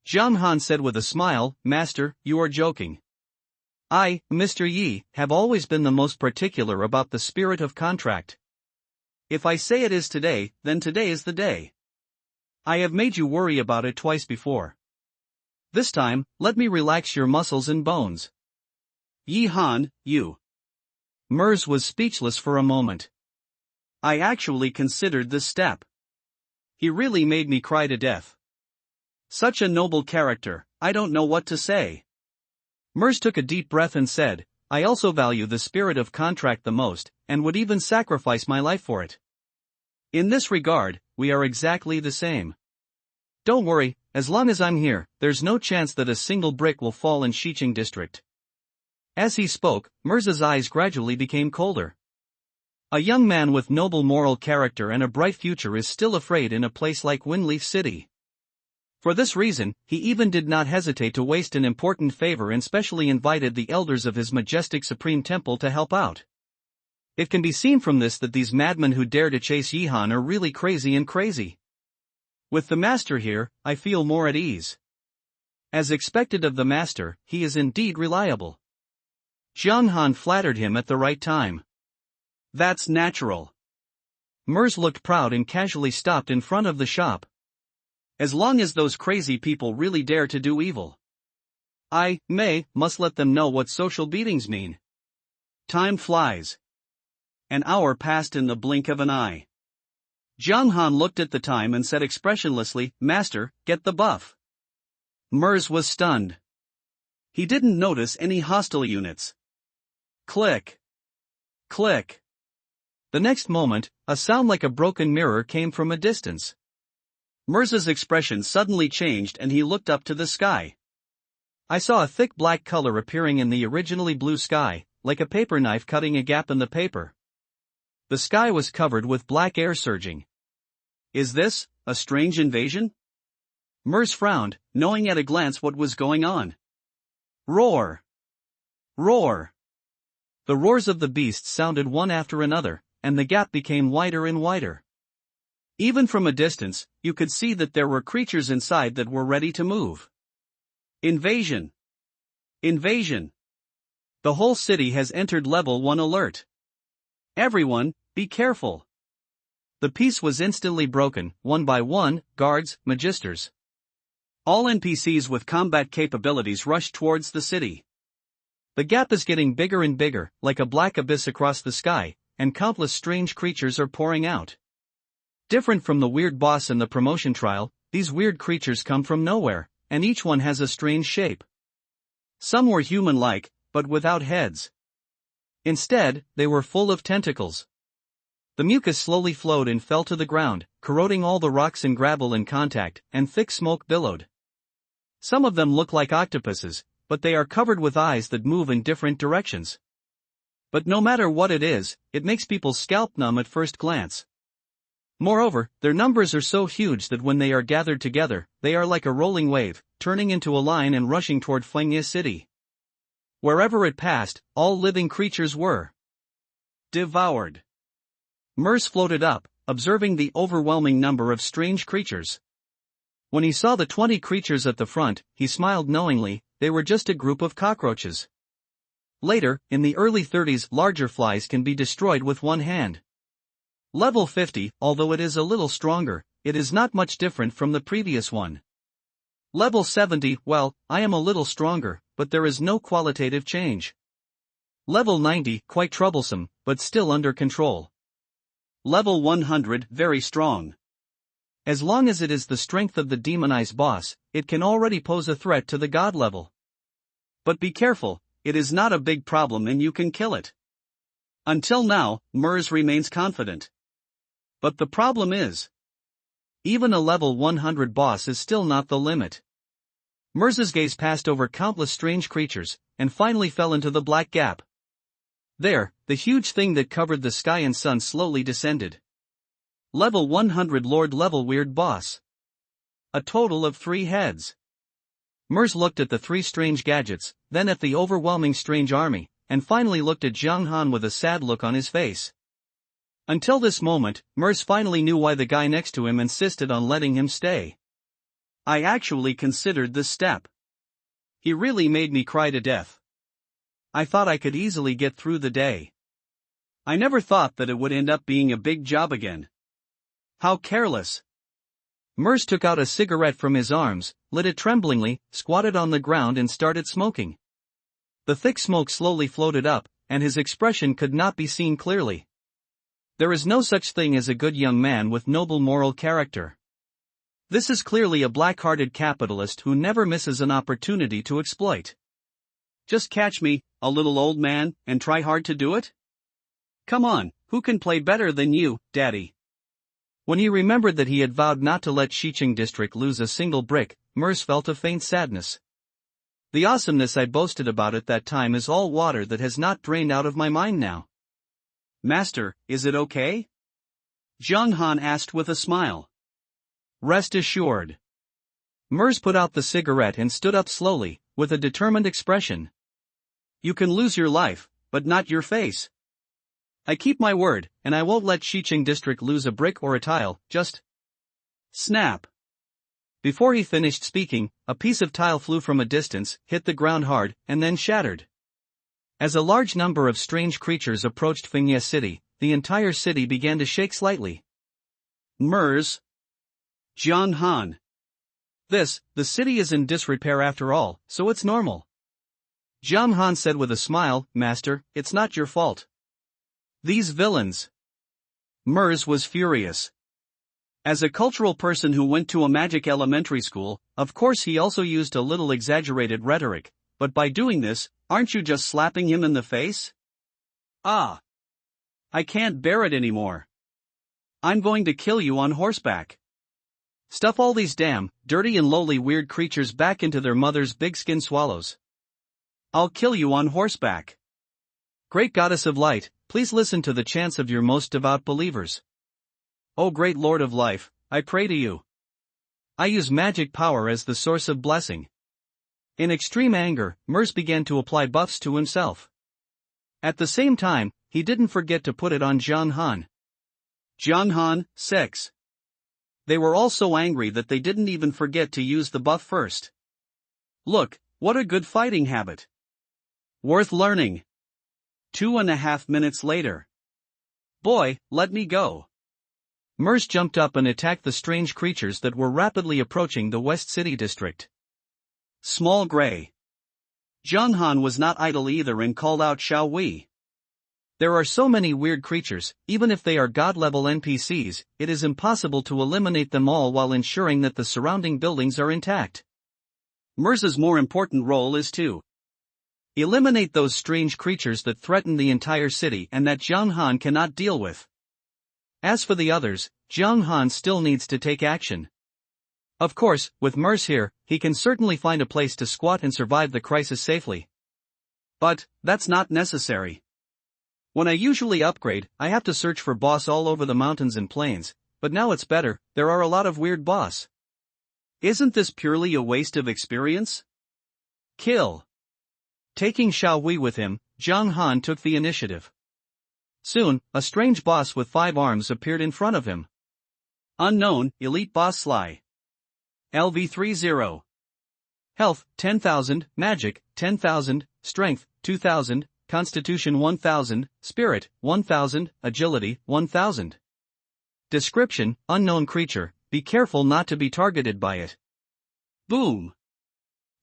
Jung Han said with a smile, Master, you are joking. I, Mr. Yi, have always been the most particular about the spirit of contract. If I say it is today, then today is the day. I have made you worry about it twice before. This time, let me relax your muscles and bones. Yi Han, you. Mers was speechless for a moment. I actually considered this step. He really made me cry to death. Such a noble character, I don't know what to say. Mers took a deep breath and said, I also value the spirit of contract the most, and would even sacrifice my life for it. In this regard, we are exactly the same. Don't worry, as long as I'm here, there's no chance that a single brick will fall in Xiqing district. As he spoke, Mirza's eyes gradually became colder. A young man with noble moral character and a bright future is still afraid in a place like Windleaf City. For this reason, he even did not hesitate to waste an important favor and specially invited the elders of his majestic supreme temple to help out. It can be seen from this that these madmen who dare to chase Yihan are really crazy and crazy. With the master here, I feel more at ease. As expected of the master, he is indeed reliable. Zhang Han flattered him at the right time. That's natural. Mers looked proud and casually stopped in front of the shop. As long as those crazy people really dare to do evil, I must let them know what social beatings mean. Time flies. An hour passed in the blink of an eye. Zhang Han looked at the time and said expressionlessly, "Master, get the buff." Mers was stunned. He didn't notice any hostile units. Click. Click. The next moment, a sound like a broken mirror came from a distance. Mirza's expression suddenly changed and he looked up to the sky. I saw a thick black color appearing in the originally blue sky, like a paper knife cutting a gap in the paper. The sky was covered with black air surging. Is this a strange invasion? Mers frowned, knowing at a glance what was going on. Roar! Roar! The roars of the beasts sounded one after another, and the gap became wider and wider. Even from a distance, you could see that there were creatures inside that were ready to move. Invasion! Invasion! The whole city has entered level 1 alert. Everyone, be careful! The peace was instantly broken, one by one, guards, magisters. All NPCs with combat capabilities rushed towards the city. The gap is getting bigger and bigger, like a black abyss across the sky, and countless strange creatures are pouring out. Different from the weird boss in the promotion trial, these weird creatures come from nowhere, and each one has a strange shape. Some were human-like, but without heads. Instead, they were full of tentacles. The mucus slowly flowed and fell to the ground, corroding all the rocks and gravel in contact, and thick smoke billowed. Some of them look like octopuses, but they are covered with eyes that move in different directions. But no matter what it is, it makes people's scalp numb at first glance. Moreover, their numbers are so huge that when they are gathered together, they are like a rolling wave, turning into a line and rushing toward Fengye City. Wherever it passed, all living creatures were devoured. Mers floated up, observing the overwhelming number of strange creatures. When he saw the 20 creatures at the front, he smiled knowingly. They were just a group of cockroaches. Later, in the early 30s, larger flies can be destroyed with one hand. Level 50, although it is a little stronger, it is not much different from the previous one. Level 70, well, I am a little stronger, but there is no qualitative change. Level 90, quite troublesome, but still under control. Level 100, very strong. As long as it is the strength of the demonized boss, it can already pose a threat to the god level. But be careful, it is not a big problem and you can kill it. Until now, Mers remains confident. But the problem is, even a level 100 boss is still not the limit. Mers's gaze passed over countless strange creatures, and finally fell into the black gap. There, the huge thing that covered the sky and sun slowly descended. Level 100 Lord level weird boss. A total of 3 heads. Mers looked at the 3 strange gadgets, then at the overwhelming strange army, and finally looked at Zhang Han with a sad look on his face. Until this moment, Mers finally knew why the guy next to him insisted on letting him stay. I actually considered this step. He really made me cry to death. I thought I could easily get through the day. I never thought that it would end up being a big job again. How careless. Mers took out a cigarette from his arms, lit it tremblingly, squatted on the ground and started smoking. The thick smoke slowly floated up, and his expression could not be seen clearly. There is no such thing as a good young man with noble moral character. This is clearly a black-hearted capitalist who never misses an opportunity to exploit. Just catch me, a little old man, and try hard to do it? Come on, who can play better than you, Daddy? When he remembered that he had vowed not to let Xiqing district lose a single brick, Mers felt a faint sadness. The awesomeness I boasted about at that time is all water that has not drained out of my mind now. Master, is it okay? Zhang Han asked with a smile. Rest assured. Mers put out the cigarette and stood up slowly, with a determined expression. You can lose your life, but not your face. I keep my word, and I won't let Xiqing district lose a brick or a tile, just snap. Before he finished speaking, a piece of tile flew from a distance, hit the ground hard, and then shattered. As a large number of strange creatures approached Fengye City, the entire city began to shake slightly. Mers. Zhang Han. The city is in disrepair after all, so it's normal. Zhang Han said with a smile, Master, it's not your fault. These villains. Mers was furious. As a cultural person who went to a magic elementary school, of course he also used a little exaggerated rhetoric, but by doing this, aren't you just slapping him in the face? Ah! I can't bear it anymore. I'm going to kill you on horseback. Stuff all these damn, dirty and lowly weird creatures back into their mother's big skin swallows. I'll kill you on horseback. Great goddess of light, please listen to the chants of your most devout believers. O great Lord of life, I pray to you. I use magic power as the source of blessing. In extreme anger, Mers began to apply buffs to himself. At the same time, he didn't forget to put it on Zhang Han. Zhang Han, 6. They were all so angry that they didn't even forget to use the buff first. Look, what a good fighting habit. Worth learning. 2.5 minutes later. Boy, let me go. Mers jumped up and attacked the strange creatures that were rapidly approaching the West City district. Small Gray. Zhang Han was not idle either and called out Xiao Wei. There are so many weird creatures, even if they are god-level NPCs, it is impossible to eliminate them all while ensuring that the surrounding buildings are intact. Mers's more important role is to eliminate those strange creatures that threaten the entire city and that Zhang Han cannot deal with. As for the others, Zhang Han still needs to take action. Of course, with Mers here, he can certainly find a place to squat and survive the crisis safely. But, that's not necessary. When I usually upgrade, I have to search for boss all over the mountains and plains, but now it's better, there are a lot of weird boss. Isn't this purely a waste of experience? Kill. Taking Xiao Wei with him, Zhang Han took the initiative. Soon, a strange boss with 5 arms appeared in front of him. Unknown, Elite Boss Sly. LV30. Health, 10,000, Magic, 10,000, Strength, 2,000, Constitution 1,000, Spirit, 1,000, Agility, 1,000. Description, unknown creature, be careful not to be targeted by it. Boom.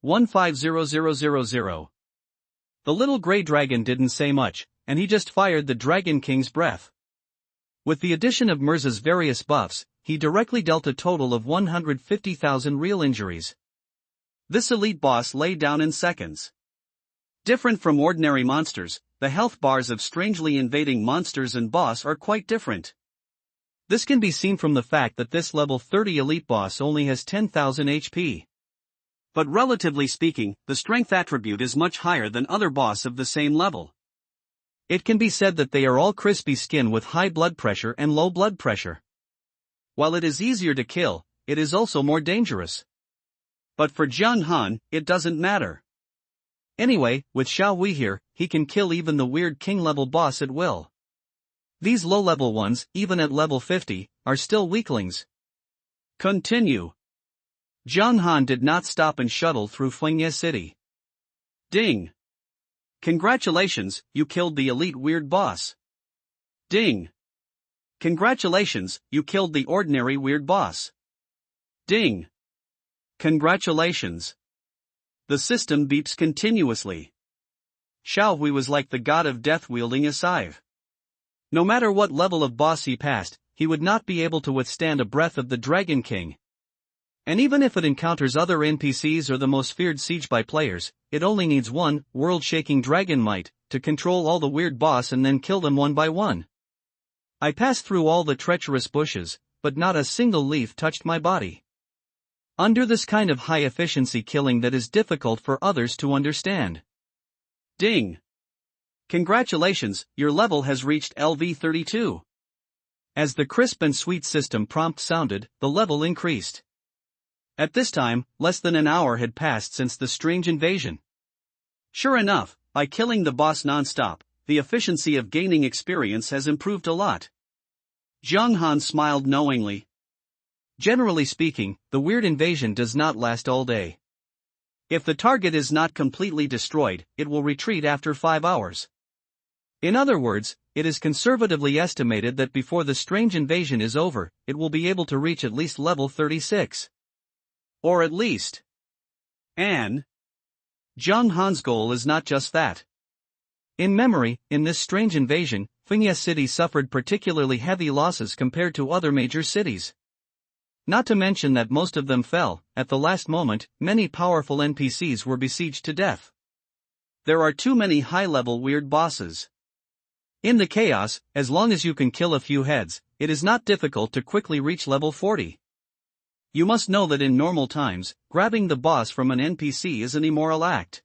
150000. The little gray dragon didn't say much, and he just fired the Dragon King's breath. With the addition of Mers's various buffs, he directly dealt a total of 150,000 real injuries. This elite boss lay down in seconds. Different from ordinary monsters, the health bars of strangely invading monsters and boss are quite different. This can be seen from the fact that this level 30 elite boss only has 10,000 HP. But relatively speaking, the strength attribute is much higher than other boss of the same level. It can be said that they are all crispy skin with high blood pressure and low blood pressure. While it is easier to kill, it is also more dangerous. But for Zhang Han, it doesn't matter. Anyway, with Xiao Wei here, he can kill even the weird king-level boss at will. These low-level ones, even at level 50, are still weaklings. Continue. Zhang Han did not stop and shuttle through Fengye City. Ding. Congratulations, you killed the elite weird boss. Ding. Congratulations, you killed the ordinary weird boss. Ding. Congratulations. The system beeps continuously. Xiao Wei was like the god of death wielding a scythe. No matter what level of boss he passed, he would not be able to withstand a breath of the Dragon King. And even if it encounters other NPCs or the most feared siege by players, it only needs one world-shaking dragon might to control all the weird boss and then kill them one by one. I passed through all the treacherous bushes, but not a single leaf touched my body. Under this kind of high-efficiency killing that is difficult for others to understand. Ding! Congratulations, your level has reached LV32. As the crisp and sweet system prompt sounded, the level increased. At this time, less than an hour had passed since the strange invasion. Sure enough, by killing the boss non-stop, the efficiency of gaining experience has improved a lot. Zhang Han smiled knowingly. Generally speaking, the weird invasion does not last all day. If the target is not completely destroyed, it will retreat after 5 hours. In other words, it is conservatively estimated that before the strange invasion is over, it will be able to reach at least level 36. Or at least. And Zhang Han's goal is not just that. In memory, in this strange invasion, Fengye City suffered particularly heavy losses compared to other major cities. Not to mention that most of them fell. At the last moment, many powerful NPCs were besieged to death. There are too many high-level weird bosses. In the chaos, as long as you can kill a few heads, it is not difficult to quickly reach level 40. You must know that in normal times, grabbing the boss from an NPC is an immoral act.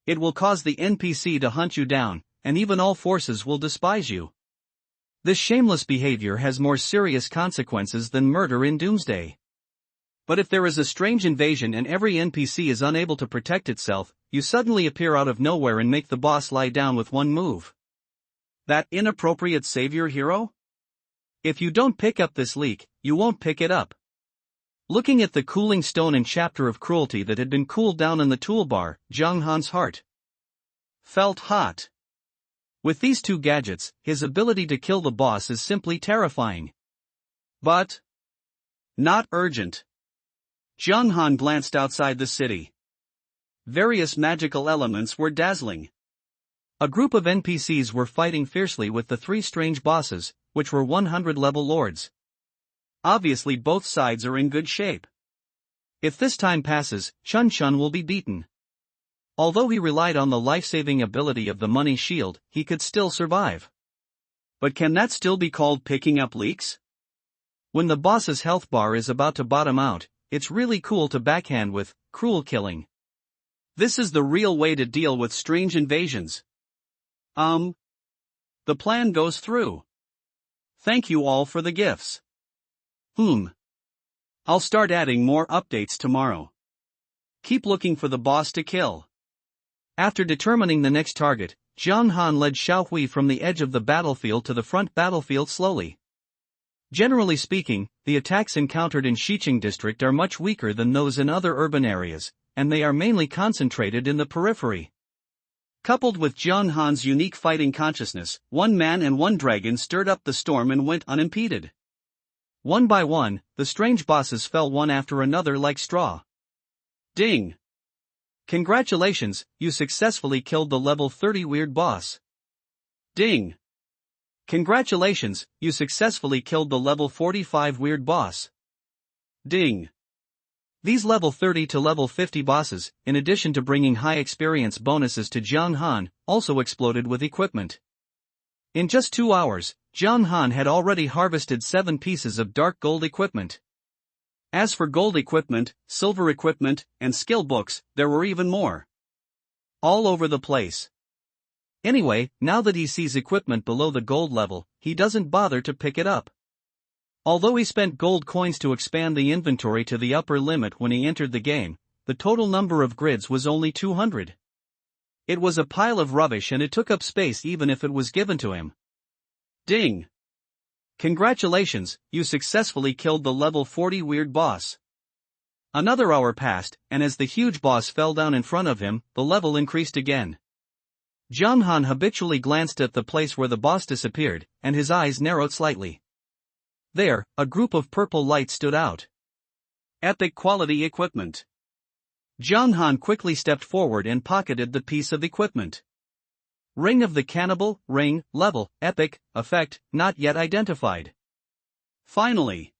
It will cause the NPC to hunt you down, and even all forces will despise you. This shameless behavior has more serious consequences than murder in Doomsday. But if there is a strange invasion and every NPC is unable to protect itself, you suddenly appear out of nowhere and make the boss lie down with one move. That inappropriate savior hero? If you don't pick up this leak, you won't pick it up. Looking at the cooling stone and chapter of cruelty that had been cooled down in the toolbar, Zhang Han's heart felt hot. With these two gadgets, his ability to kill the boss is simply terrifying. But not urgent. Zhang Han glanced outside the city. Various magical elements were dazzling. A group of NPCs were fighting fiercely with the 3 strange bosses, which were 100-level lords. Obviously both sides are in good shape. If this time passes, Chun Chun will be beaten. Although he relied on the life-saving ability of the money shield, he could still survive. But can that still be called picking up leaks? When the boss's health bar is about to bottom out, it's really cool to backhand with cruel killing. This is the real way to deal with strange invasions. The plan goes through. Thank you all for the gifts. I'll start adding more updates tomorrow. Keep looking for the boss to kill. After determining the next target, Zhang Han led Xiaohui from the edge of the battlefield to the front battlefield slowly. Generally speaking, the attacks encountered in Xiqing district are much weaker than those in other urban areas, and they are mainly concentrated in the periphery. Coupled with Zhang Han's unique fighting consciousness, one man and one dragon stirred up the storm and went unimpeded. One by one, the strange bosses fell one after another like straw. Ding! Congratulations, you successfully killed the level 30 weird boss. Ding! Congratulations, you successfully killed the level 45 weird boss. Ding! These level 30 to level 50 bosses, in addition to bringing high experience bonuses to Zhang Han, also exploded with equipment. In just 2 hours, Zhang Han had already harvested 7 pieces of dark gold equipment. As for gold equipment, silver equipment, and skill books, there were even more. All over the place. Anyway, now that he sees equipment below the gold level, he doesn't bother to pick it up. Although he spent gold coins to expand the inventory to the upper limit when he entered the game, the total number of grids was only 200. It was a pile of rubbish and it took up space even if it was given to him. Ding! Congratulations, you successfully killed the level 40 weird boss. Another hour passed, and as the huge boss fell down in front of him, the level increased again. Zhang Han habitually glanced at the place where the boss disappeared, and his eyes narrowed slightly. There, a group of purple lights stood out. Epic quality equipment. Zhang Han quickly stepped forward and pocketed the piece of equipment. Ring of the Cannibal, ring, level, epic, effect, not yet identified. Finally.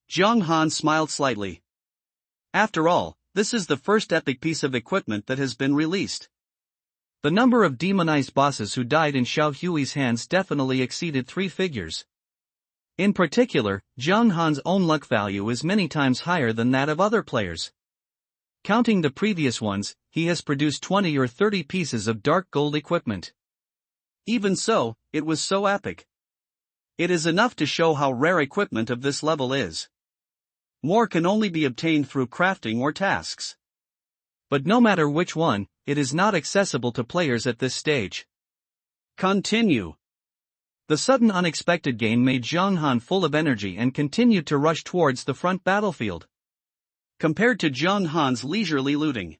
Zhang Han smiled slightly. After all, this is the first epic piece of equipment that has been released. The number of demonized bosses who died in Xiao Hui's hands definitely exceeded 3 figures. In particular, Jung Han's own luck value is many times higher than that of other players. Counting the previous ones, he has produced 20 or 30 pieces of dark gold equipment. Even so, it was so epic. It is enough to show how rare equipment of this level is. More can only be obtained through crafting or tasks. But no matter which one, it is not accessible to players at this stage. Continue. The sudden unexpected gain made Zhang Han full of energy and continued to rush towards the front battlefield. Compared to Zhang Han's leisurely looting,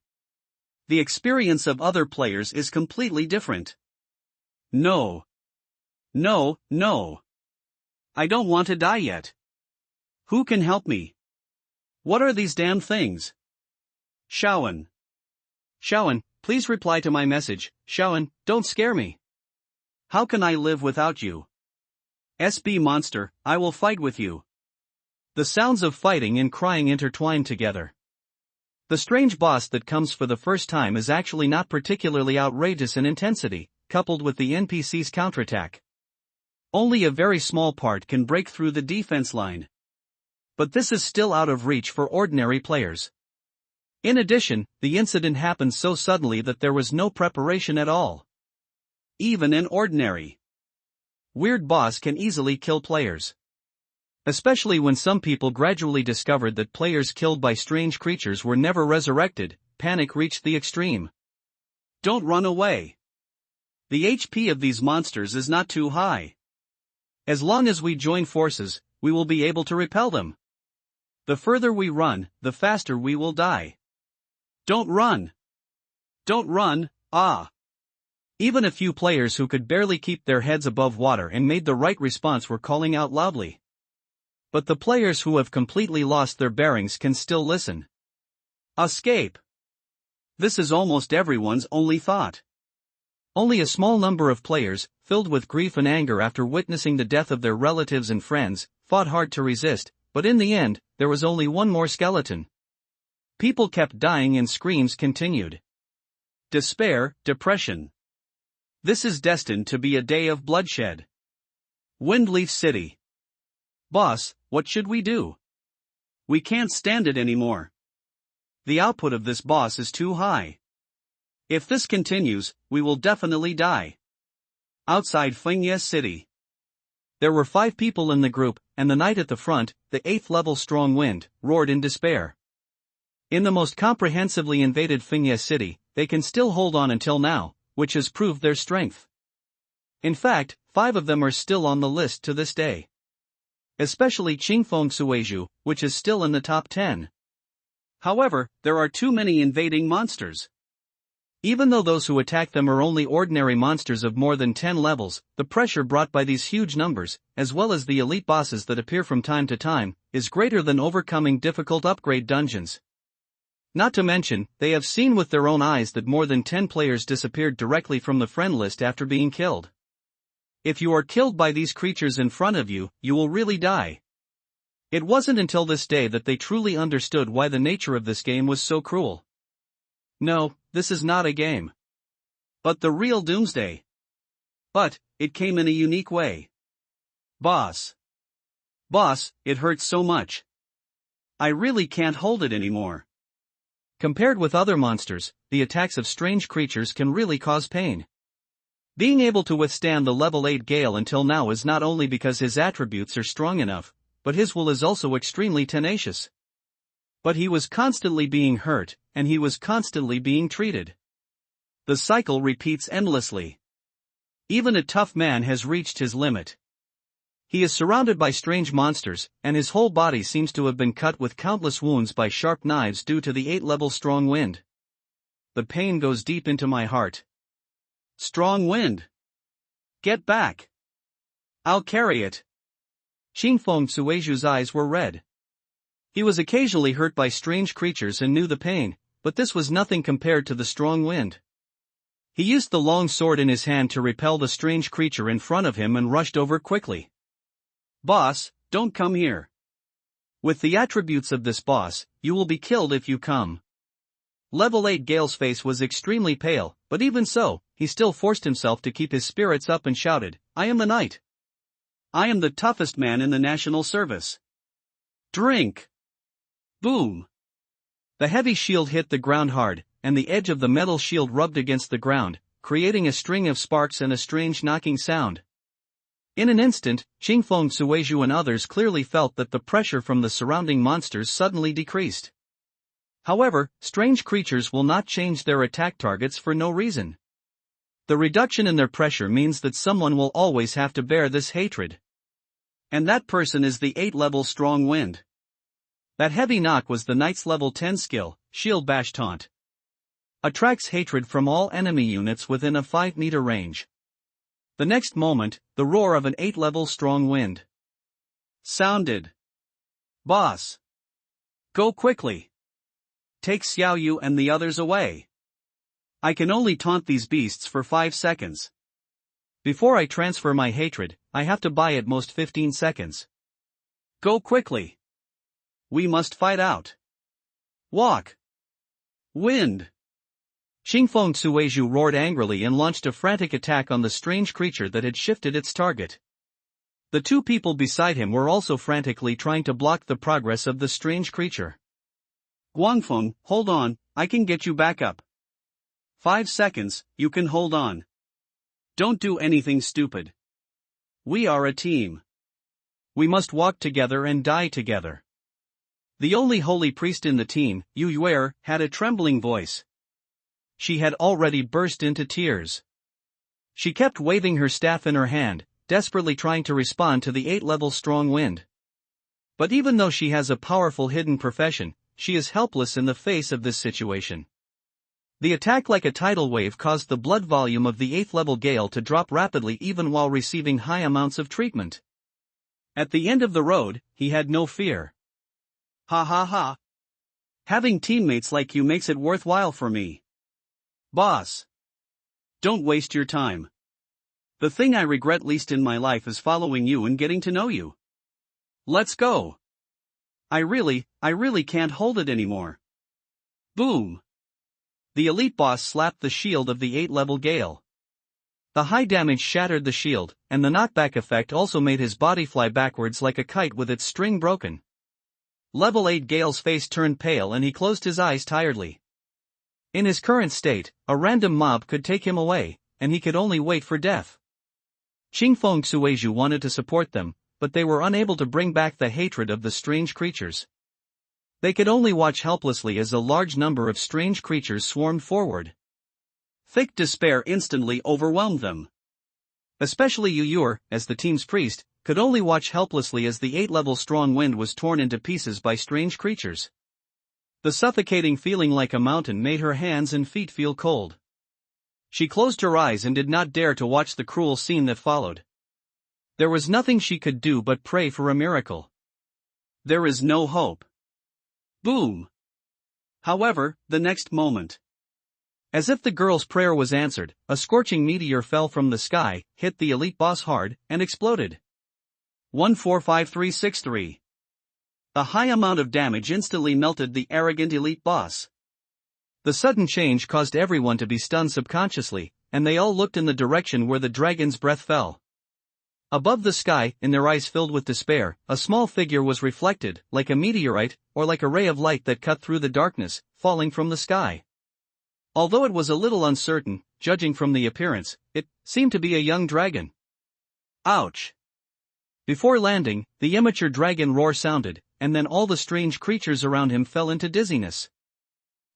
the experience of other players is completely different. No. No, no. I don't want to die yet. Who can help me? What are these damn things? Shaoan. Shaoan, please reply to my message. Shaoan, don't scare me. How can I live without you? SB monster, I will fight with you. The sounds of fighting and crying intertwine together. The strange boss that comes for the first time is actually not particularly outrageous in intensity, coupled with the NPC's counterattack. Only a very small part can break through the defense line. But this is still out of reach for ordinary players. In addition, the incident happened so suddenly that there was no preparation at all. Even an ordinary weird boss can easily kill players. Especially when some people gradually discovered that players killed by strange creatures were never resurrected, panic reached the extreme. Don't run away. The HP of these monsters is not too high. As long as we join forces, we will be able to repel them. The further we run, the faster we will die. Don't run. Don't run, ah. Even a few players who could barely keep their heads above water and made the right response were calling out loudly. But the players who have completely lost their bearings can still listen. Escape. This is almost everyone's only thought. Only a small number of players, filled with grief and anger after witnessing the death of their relatives and friends, fought hard to resist, but in the end, there was only one more skeleton. People kept dying and screams continued. Despair, depression. This is destined to be a day of bloodshed. Windleaf City. Boss, what should we do? We can't stand it anymore. The output of this boss is too high. If this continues, we will definitely die. Outside Fengye City. There were 5 people in the group, and the knight at the front, the 8th level Strong Wind, roared in despair. In the most comprehensively invaded Fengye City, they can still hold on until now, which has proved their strength. In fact, 5 of them are still on the list to this day. Especially Qingfeng Suizhu, which is still in the top 10. However, there are too many invading monsters. Even though those who attack them are only ordinary monsters of more than 10 levels, the pressure brought by these huge numbers, as well as the elite bosses that appear from time to time, is greater than overcoming difficult upgrade dungeons. Not to mention, they have seen with their own eyes that more than 10 players disappeared directly from the friend list after being killed. If you are killed by these creatures in front of you, you will really die. It wasn't until this day that they truly understood why the nature of this game was so cruel. No, this is not a game. But the real doomsday. But, it came in a unique way. Boss. Boss, it hurts so much. I really can't hold it anymore. Compared with other monsters, the attacks of strange creatures can really cause pain. Being able to withstand the level 8 Gale until now is not only because his attributes are strong enough, but his will is also extremely tenacious. But he was constantly being hurt, and he was constantly being treated. The cycle repeats endlessly. Even a tough man has reached his limit. He is surrounded by strange monsters, and his whole body seems to have been cut with countless wounds by sharp knives due to the 8-level Strong Wind. The pain goes deep into my heart. Strong Wind. Get back. I'll carry it. Qingfeng Suizhu's eyes were red. He was occasionally hurt by strange creatures and knew the pain, but this was nothing compared to the Strong Wind. He used the long sword in his hand to repel the strange creature in front of him and rushed over quickly. Boss, don't come here. With the attributes of this boss, you will be killed if you come. Level 8 Gale's face was extremely pale, but even so, he still forced himself to keep his spirits up and shouted, I am the knight. I am the toughest man in the national service. Drink! Boom! The heavy shield hit the ground hard, and the edge of the metal shield rubbed against the ground, creating a string of sparks and a strange knocking sound. In an instant, Qingfeng Suizhu and others clearly felt that the pressure from the surrounding monsters suddenly decreased. However, strange creatures will not change their attack targets for no reason. The reduction in their pressure means that someone will always have to bear this hatred. And that person is the 8th-level Strong Wind. That heavy knock was the knight's level 10 skill, Shield Bash Taunt. Attracts hatred from all enemy units within a 5-meter range. The next moment, the roar of an 8th-level Strong Wind sounded. Boss! Go quickly! Take Xiaoyu and the others away. I can only taunt these beasts for 5 seconds. Before I transfer my hatred, I have to buy at most 15 seconds. Go quickly! We must fight out. Walk! Wind! Qingfeng Suizhu roared angrily and launched a frantic attack on the strange creature that had shifted its target. The two people beside him were also frantically trying to block the progress of the strange creature. Guangfeng, hold on, I can get you back up. 5 seconds, you can hold on. Don't do anything stupid. We are a team. We must walk together and die together. The only holy priest in the team, Yu Yuer, had a trembling voice. She had already burst into tears. She kept waving her staff in her hand, desperately trying to respond to the 8th-level Strong Wind. But even though she has a powerful hidden profession, she is helpless in the face of this situation. The attack like a tidal wave caused the blood volume of the 8th-level Gale to drop rapidly even while receiving high amounts of treatment. At the end of the road, he had no fear. Ha ha ha. Having teammates like you makes it worthwhile for me. Boss. Don't waste your time. The thing I regret least in my life is following you and getting to know you. Let's go. I really can't hold it anymore. Boom. The elite boss slapped the shield of the 8th-level Gale. The high damage shattered the shield, and the knockback effect also made his body fly backwards like a kite with its string broken. Level 8 Gale's face turned pale and he closed his eyes tiredly. In his current state, a random mob could take him away, and he could only wait for death. Qingfeng Suizhu wanted to support them, but they were unable to bring back the hatred of the strange creatures. They could only watch helplessly as a large number of strange creatures swarmed forward. Thick despair instantly overwhelmed them. Especially Yu Yuer, as the team's priest, could only watch helplessly as the 8th-level Strong Wind was torn into pieces by strange creatures. The suffocating feeling like a mountain made her hands and feet feel cold. She closed her eyes and did not dare to watch the cruel scene that followed. There was nothing she could do but pray for a miracle. There is no hope. Boom! However, the next moment, as if the girl's prayer was answered, a scorching meteor fell from the sky, hit the elite boss hard, and exploded. 145363. A high amount of damage instantly melted the arrogant elite boss. The sudden change caused everyone to be stunned subconsciously, and they all looked in the direction where the dragon's breath fell. Above the sky, in their eyes filled with despair, a small figure was reflected, like a meteorite, or like a ray of light that cut through the darkness, falling from the sky. Although it was a little uncertain, judging from the appearance, it seemed to be a young dragon. Ouch! Before landing, the immature dragon roar sounded, and then all the strange creatures around him fell into dizziness.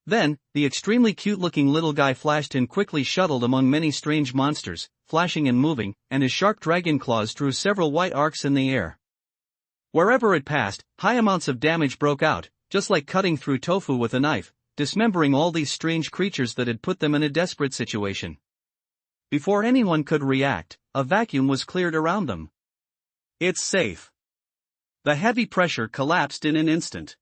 Then, the extremely cute-looking little guy flashed and quickly shuttled among many strange monsters, flashing and moving, and his sharp dragon claws drew several white arcs in the air. Wherever it passed, high amounts of damage broke out, just like cutting through tofu with a knife, dismembering all these strange creatures that had put them in a desperate situation. Before anyone could react, a vacuum was cleared around them. It's safe. The heavy pressure collapsed in an instant.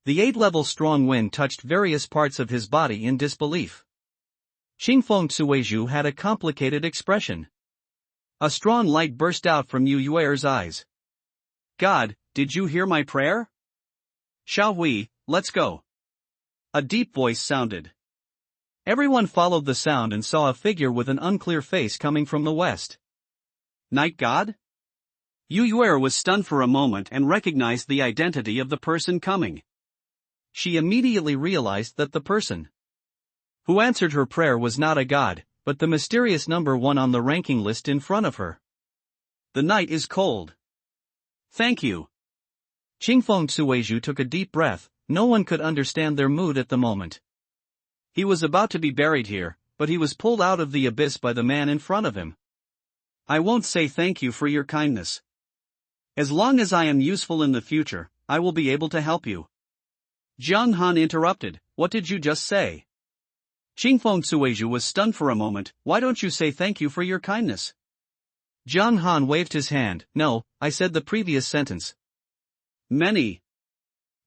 The 8th-level Strong Wind touched various parts of his body in disbelief. Qingfeng Suizhu had a complicated expression. A strong light burst out from Yu Yuer's eyes. God, did you hear my prayer? Shall we, let's go. A deep voice sounded. Everyone followed the sound and saw a figure with an unclear face coming from the west. Night God? Yu Yuer was stunned for a moment and recognized the identity of the person coming. She immediately realized that the person who answered her prayer was not a god, but the mysterious number 1 on the ranking list in front of her. The night is cold. Thank you. Qingfeng Suizhu took a deep breath. No one could understand their mood at the moment. He was about to be buried here, but he was pulled out of the abyss by the man in front of him. I won't say thank you for your kindness. As long as I am useful in the future, I will be able to help you. Jiang Han interrupted. What did you just say? Qingfeng Suizhu was stunned for a moment. Why don't you say thank you for your kindness? Jiang Han waved his hand. No, I said the previous sentence. Many.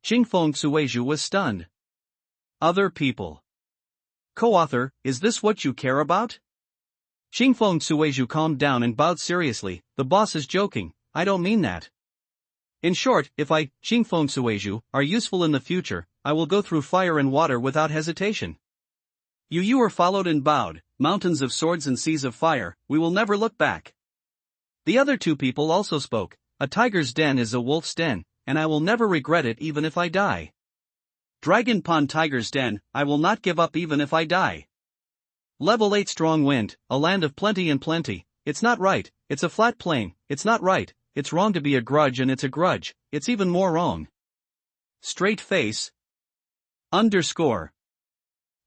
Qingfeng Suizhu was stunned. Other people. Co-author, is this what you care about? Qingfeng Suizhu calmed down and bowed seriously. The boss is joking, I don't mean that. In short, if I, Qingfeng Suizhu, are useful in the future, I will go through fire and water without hesitation. Yu Yuer followed and bowed. Mountains of swords and seas of fire, we will never look back. The other two people also spoke. A tiger's den is a wolf's den, and I will never regret it even if I die. Dragon Pond Tiger's Den, I will not give up even if I die. Level 8 Strong Wind, a land of plenty and plenty. It's not right, it's a flat plain. It's not right, it's wrong to be a grudge and it's a grudge, it's even more wrong. Straight face. Underscore.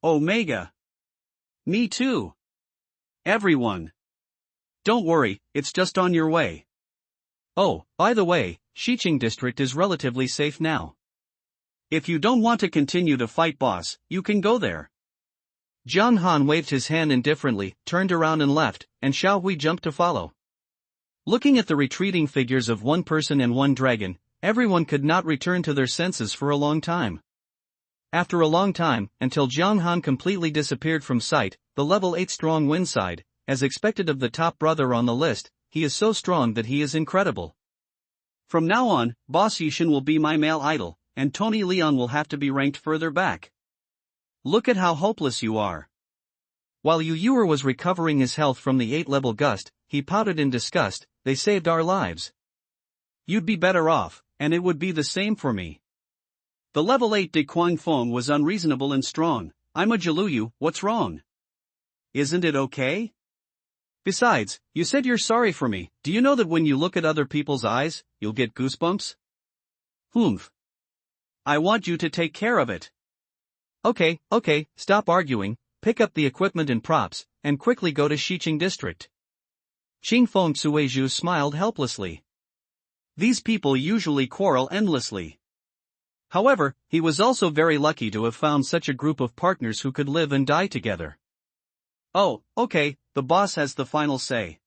Omega. Me too. Everyone. Don't worry, it's just on your way. Oh, by the way, Xiqing district is relatively safe now. If you don't want to continue to fight boss, you can go there. Jiang Han waved his hand indifferently, turned around and left, and Xiao Hui jumped to follow. Looking at the retreating figures of one person and one dragon, everyone could not return to their senses for a long time. After a long time, until Jiang Han completely disappeared from sight, the level 8 Strong Wind sighed. As expected of the top brother on the list, he is so strong that he is incredible. From now on, Boss Yishin will be my male idol, and Tony Leon will have to be ranked further back. Look at how hopeless you are. While Yu Yuer was recovering his health from the 8-level gust, he pouted in disgust. They saved our lives. You'd be better off, and it would be the same for me. The level 8 De Kuang Feng was unreasonable and strong. I'm a Jiluyu, what's wrong? Isn't it okay? Besides, you said you're sorry for me. Do you know that when you look at other people's eyes, you'll get goosebumps? Humph. I want you to take care of it. Okay, stop arguing, pick up the equipment and props, and quickly go to Xiqing district. Qingfeng Suizhu smiled helplessly. These people usually quarrel endlessly. However, he was also very lucky to have found such a group of partners who could live and die together. Oh, okay, the boss has the final say.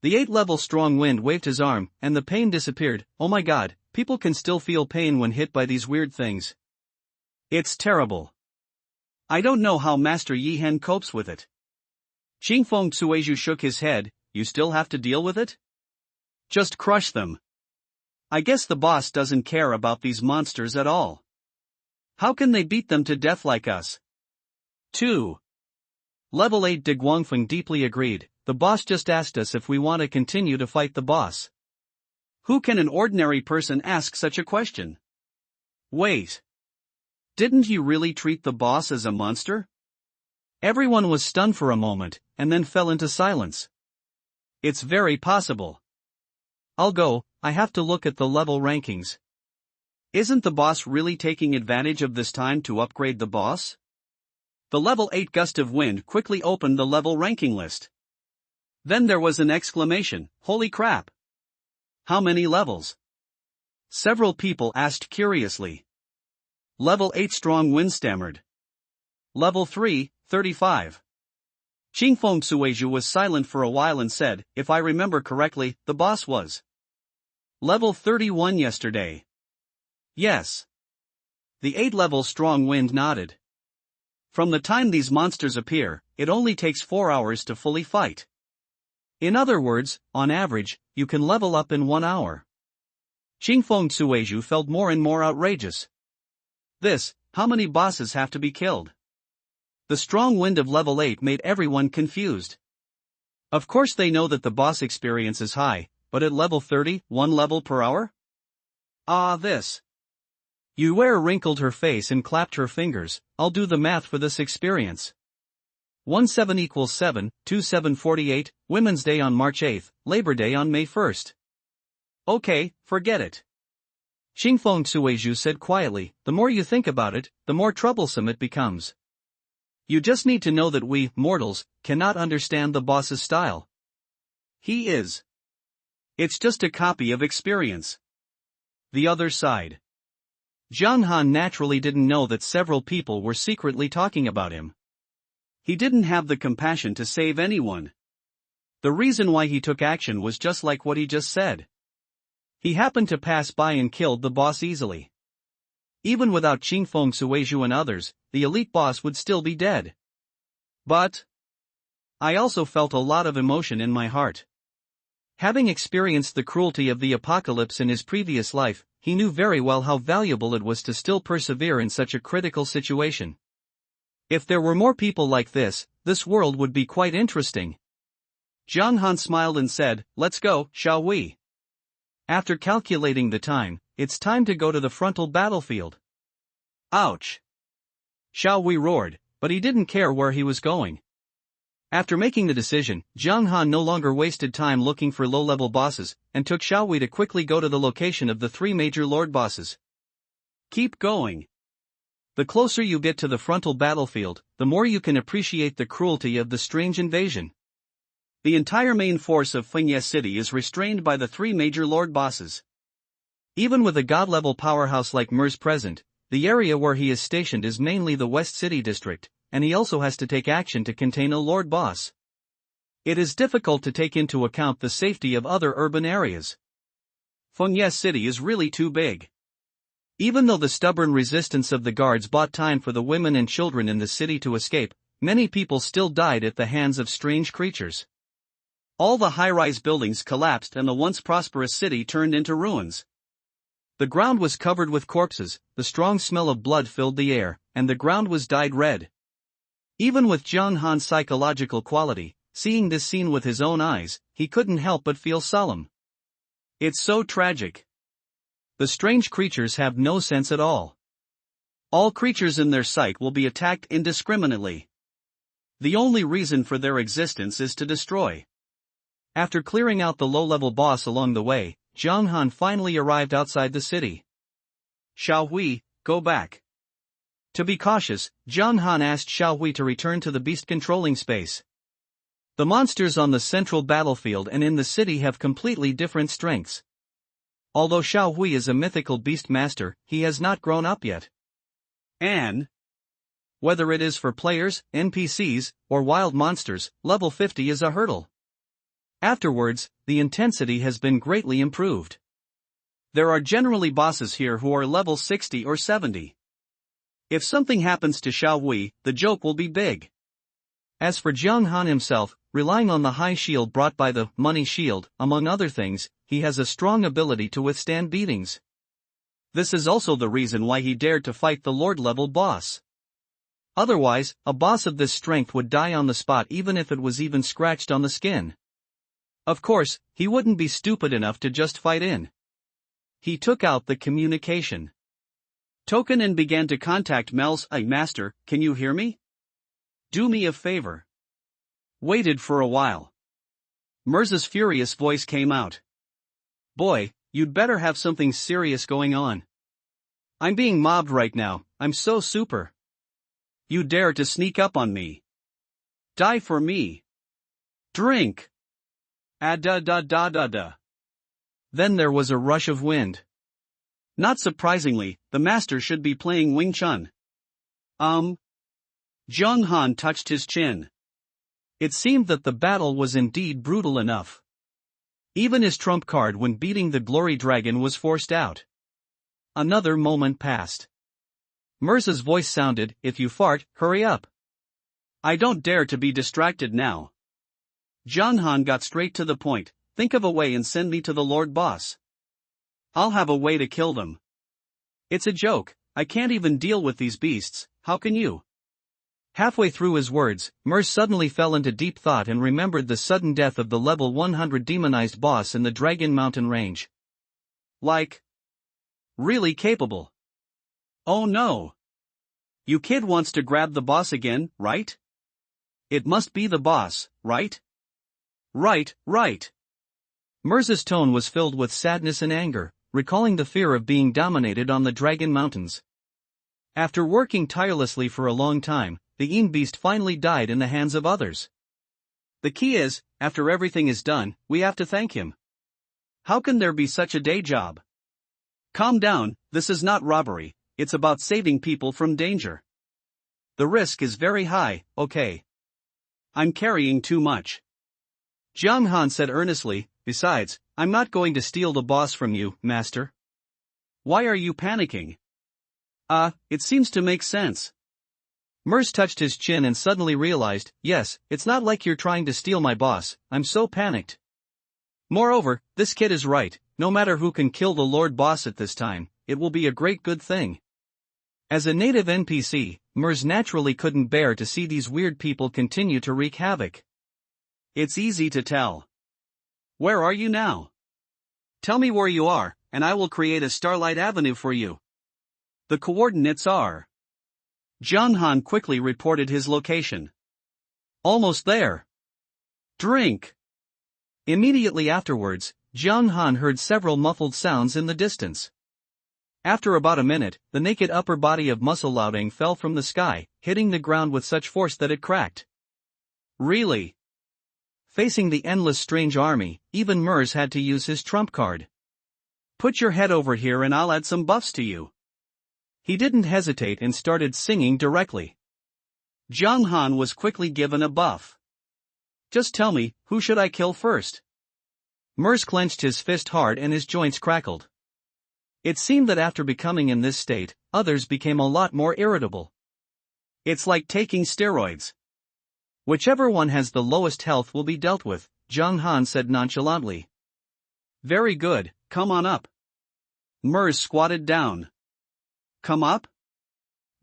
The 8-level Strong Wind waved his arm, and the pain disappeared. Oh my god, people can still feel pain when hit by these weird things. It's terrible. I don't know how Master Yihen copes with it. Qingfeng Suizhu shook his head. You still have to deal with it? Just crush them. I guess the boss doesn't care about these monsters at all. How can they beat them to death like us? 2. Level 8 De Guangfeng deeply agreed. The boss just asked us if we want to continue to fight the boss. Who can an ordinary person ask such a question? Wait. Didn't you really treat the boss as a monster? Everyone was stunned for a moment, and then fell into silence. It's very possible. I'll go, I have to look at the level rankings. Isn't the boss really taking advantage of this time to upgrade the boss? The level 8 Gust of Wind quickly opened the level ranking list. Then there was an exclamation, holy crap! How many levels? Several people asked curiously. Level 8 Strong Wind stammered. Level 3, 35. Qingfeng Suizhu was silent for a while and said, if I remember correctly, the boss was level 31 yesterday. Yes. The 8-level Strong Wind nodded. From the time these monsters appear, it only takes 4 hours to fully fight. In other words, on average, you can level up in 1 hour. Qingfeng Suizhu felt more and more outrageous. How many bosses have to be killed? The strong wind of level 8 made everyone confused. Of course they know that the boss experience is high, but at level 30, 1 level per hour? Ah, this. Yue wrinkled her face and clapped her fingers. I'll do the math for this experience. 1/7 equals 7, 2/7 48, Women's Day on March 8, Labor Day on May 1st. Okay, forget it. Xingfeng Suizhu said quietly, the more you think about it, the more troublesome it becomes. You just need to know that we, mortals, cannot understand the boss's style. He is. It's just a copy of experience. The other side. Zhang Han naturally didn't know that several people were secretly talking about him. He didn't have the compassion to save anyone. The reason why he took action was just like what he just said. He happened to pass by and killed the boss easily. Even without Xingfeng Suizhu and others, the elite boss would still be dead. But I also felt a lot of emotion in my heart. Having experienced the cruelty of the apocalypse in his previous life, he knew very well how valuable it was to still persevere in such a critical situation. If there were more people like this world would be quite interesting. Zhang Han smiled and said, let's go, shall we? After calculating the time, it's time to go to the frontal battlefield. Ouch! Xiao Wei roared, but he didn't care where he was going. After making the decision, Zhang Han no longer wasted time looking for low-level bosses, and took Xiao Wei to quickly go to the location of the 3 major lord bosses. Keep going. The closer you get to the frontal battlefield, the more you can appreciate the cruelty of the strange invasion. The entire main force of Fengye City is restrained by the 3 major lord bosses. Even with a god-level powerhouse like Mers present, the area where he is stationed is mainly the West City district, and he also has to take action to contain a lord boss. It is difficult to take into account the safety of other urban areas. Fengye City is really too big. Even though the stubborn resistance of the guards bought time for the women and children in the city to escape, many people still died at the hands of strange creatures. All the high-rise buildings collapsed and the once prosperous city turned into ruins. The ground was covered with corpses, the strong smell of blood filled the air, and the ground was dyed red. Even with Zhang Han's psychological quality, seeing this scene with his own eyes, he couldn't help but feel solemn. It's so tragic. The strange creatures have no sense at all. All creatures in their sight will be attacked indiscriminately. The only reason for their existence is to destroy. After clearing out the low-level boss along the way, Zhang Han finally arrived outside the city. Xiao Hui, go back. To be cautious, Zhang Han asked Xiao Hui to return to the beast controlling space. The monsters on the central battlefield and in the city have completely different strengths. Although Xiao Hui is a mythical beast master, he has not grown up yet. And whether it is for players, NPCs, or wild monsters, level 50 is a hurdle. Afterwards, the intensity has been greatly improved. There are generally bosses here who are level 60 or 70. If something happens to Xiao Hui, the joke will be big. As for Zhang Han himself, relying on the high shield brought by the money shield, among other things, he has a strong ability to withstand beatings. This is also the reason why he dared to fight the Lord-level boss. Otherwise, a boss of this strength would die on the spot even if it was even scratched on the skin. Of course, he wouldn't be stupid enough to just fight in. He took out the communication token and began to contact Mel's. Master, can you hear me? Do me a favor. Waited for a while. Mers's furious voice came out. Boy, you'd better have something serious going on. I'm being mobbed right now, I'm so super. You dare to sneak up on me. Die for me. Drink. Da. Then there was a rush of wind. Not surprisingly, the master should be playing Wing Chun. Zhang Han touched his chin. It seemed that the battle was indeed brutal enough. Even his trump card when beating the Glory Dragon was forced out. Another moment passed. Mers's voice sounded, if you fart, hurry up. I don't dare to be distracted now. Zhang Han got straight to the point, think of a way and send me to the Lord Boss. I'll have a way to kill them. It's a joke, I can't even deal with these beasts, how can you? Halfway through his words, Mers suddenly fell into deep thought and remembered the sudden death of the level 100 demonized boss in the Dragon Mountain range. Like, really capable. Oh no. You kid wants to grab the boss again, right? It must be the boss, right? Right. Mers's tone was filled with sadness and anger, recalling the fear of being dominated on the Dragon Mountains. After working tirelessly for a long time, the Een Beast finally died in the hands of others. The key is, after everything is done, we have to thank him. How can there be such a day job? Calm down, this is not robbery, it's about saving people from danger. The risk is very high, okay? I'm carrying too much. Jiang Han said earnestly, besides, I'm not going to steal the boss from you, master. Why are you panicking? It seems to make sense. Mers touched his chin and suddenly realized, yes, it's not like you're trying to steal my boss, I'm so panicked. Moreover, this kid is right, no matter who can kill the Lord Boss at this time, it will be a great good thing. As a native NPC, Mers naturally couldn't bear to see these weird people continue to wreak havoc. It's easy to tell. Where are you now? Tell me where you are, and I will create a Starlight Avenue for you. The coordinates are. Jiang Han quickly reported his location. Almost there. Drink. Immediately afterwards, Jiang Han heard several muffled sounds in the distance. After about a minute, the naked upper body of Muscle Louding fell from the sky, hitting the ground with such force that it cracked. Really? Facing the endless strange army, even Mers had to use his trump card. Put your head over here and I'll add some buffs to you. He didn't hesitate and started singing directly. Jiang Han was quickly given a buff. Just tell me, who should I kill first? Mers clenched his fist hard and his joints crackled. It seemed that after becoming in this state, others became a lot more irritable. It's like taking steroids. Whichever one has the lowest health will be dealt with, Jiang Han said nonchalantly. Very good, come on up. Mers squatted down. Come up?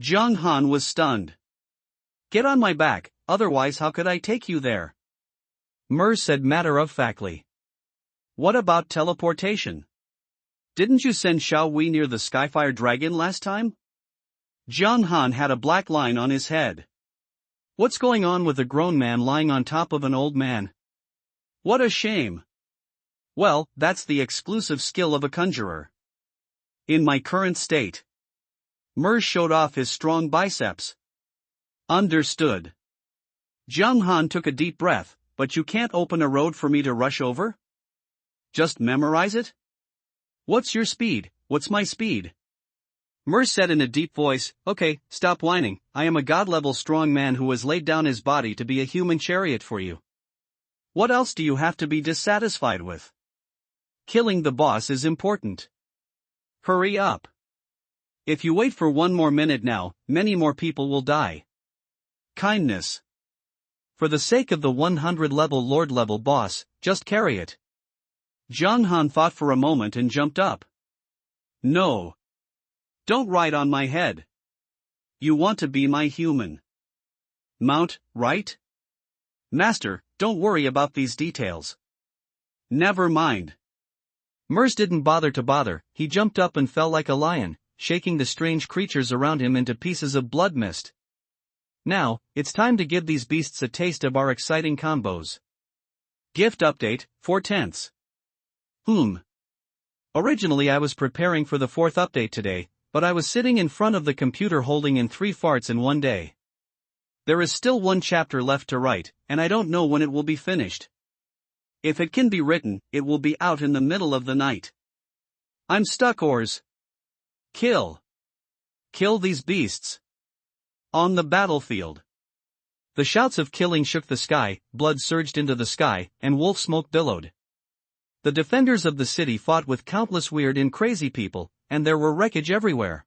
Jiang Han was stunned. Get on my back, otherwise how could I take you there? Mers said matter-of-factly. What about teleportation? Didn't you send Xiao Wei near the Skyfire Dragon last time? Jiang Han had a black line on his head. What's going on with a grown man lying on top of an old man? What a shame. Well, that's the exclusive skill of a conjurer. In my current state. Mers showed off his strong biceps. Understood. Jiang Han took a deep breath, but you can't open a road for me to rush over? Just memorize it? What's your speed? What's my speed? Mers said in a deep voice, okay, stop whining, I am a god-level strong man who has laid down his body to be a human chariot for you. What else do you have to be dissatisfied with? Killing the boss is important. Hurry up. If you wait for one more minute now, many more people will die. Kindness. For the sake of the 100-level Lord-level boss, just carry it. Jiang Han thought for a moment and jumped up. No. Don't ride on my head. You want to be my human. Mount, right? Master, don't worry about these details. Never mind. Mers didn't bother, he jumped up and fell like a lion, shaking the strange creatures around him into pieces of blood mist. Now, it's time to give these beasts a taste of our exciting combos. Gift update, 4/10. Originally I was preparing for the 4th update today, but I was sitting in front of the computer holding in 3 farts in one day. There is still one chapter left to write, and I don't know when it will be finished. If it can be written, it will be out in the middle of the night. I'm stuck. Kill these beasts. On the battlefield. The shouts of killing shook the sky, blood surged into the sky, and wolf smoke billowed. The defenders of the city fought with countless weird and crazy people, and there were wreckage everywhere.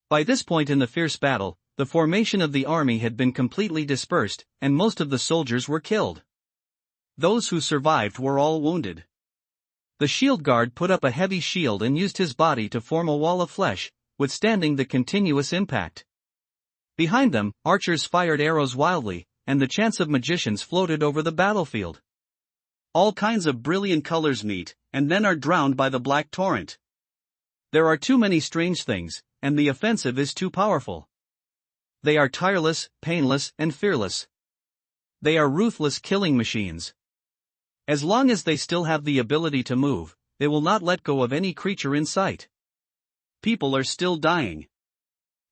By this point in the fierce battle, the formation of the army had been completely dispersed, and most of the soldiers were killed. Those who survived were all wounded. The shield guard put up a heavy shield and used his body to form a wall of flesh, withstanding the continuous impact. Behind them, archers fired arrows wildly, and the chants of magicians floated over the battlefield. All kinds of brilliant colors meet, and then are drowned by the black torrent. There are too many strange things, and the offensive is too powerful. They are tireless, painless, and fearless. They are ruthless killing machines. As long as they still have the ability to move, they will not let go of any creature in sight. People are still dying.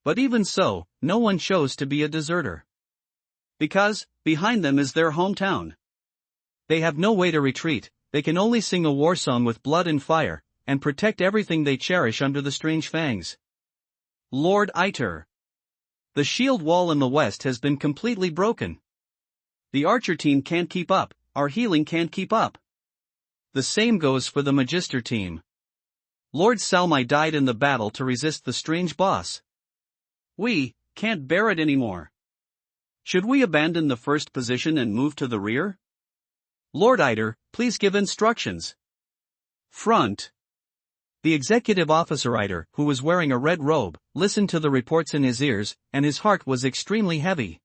But even so, no one chose to be a deserter. Because, behind them is their hometown. They have no way to retreat, they can only sing a war song with blood and fire, and protect everything they cherish under the strange fangs. Lord Iter. The shield wall in the west has been completely broken. The archer team can't keep up, our healing can't keep up. The same goes for the Magister team. Lord Salmai died in the battle to resist the strange boss. We can't bear it anymore. Should we abandon the first position and move to the rear? Lord Iter, please give instructions. Front. The executive officer Iter, who was wearing a red robe, listened to the reports in his ears, and his heart was extremely heavy.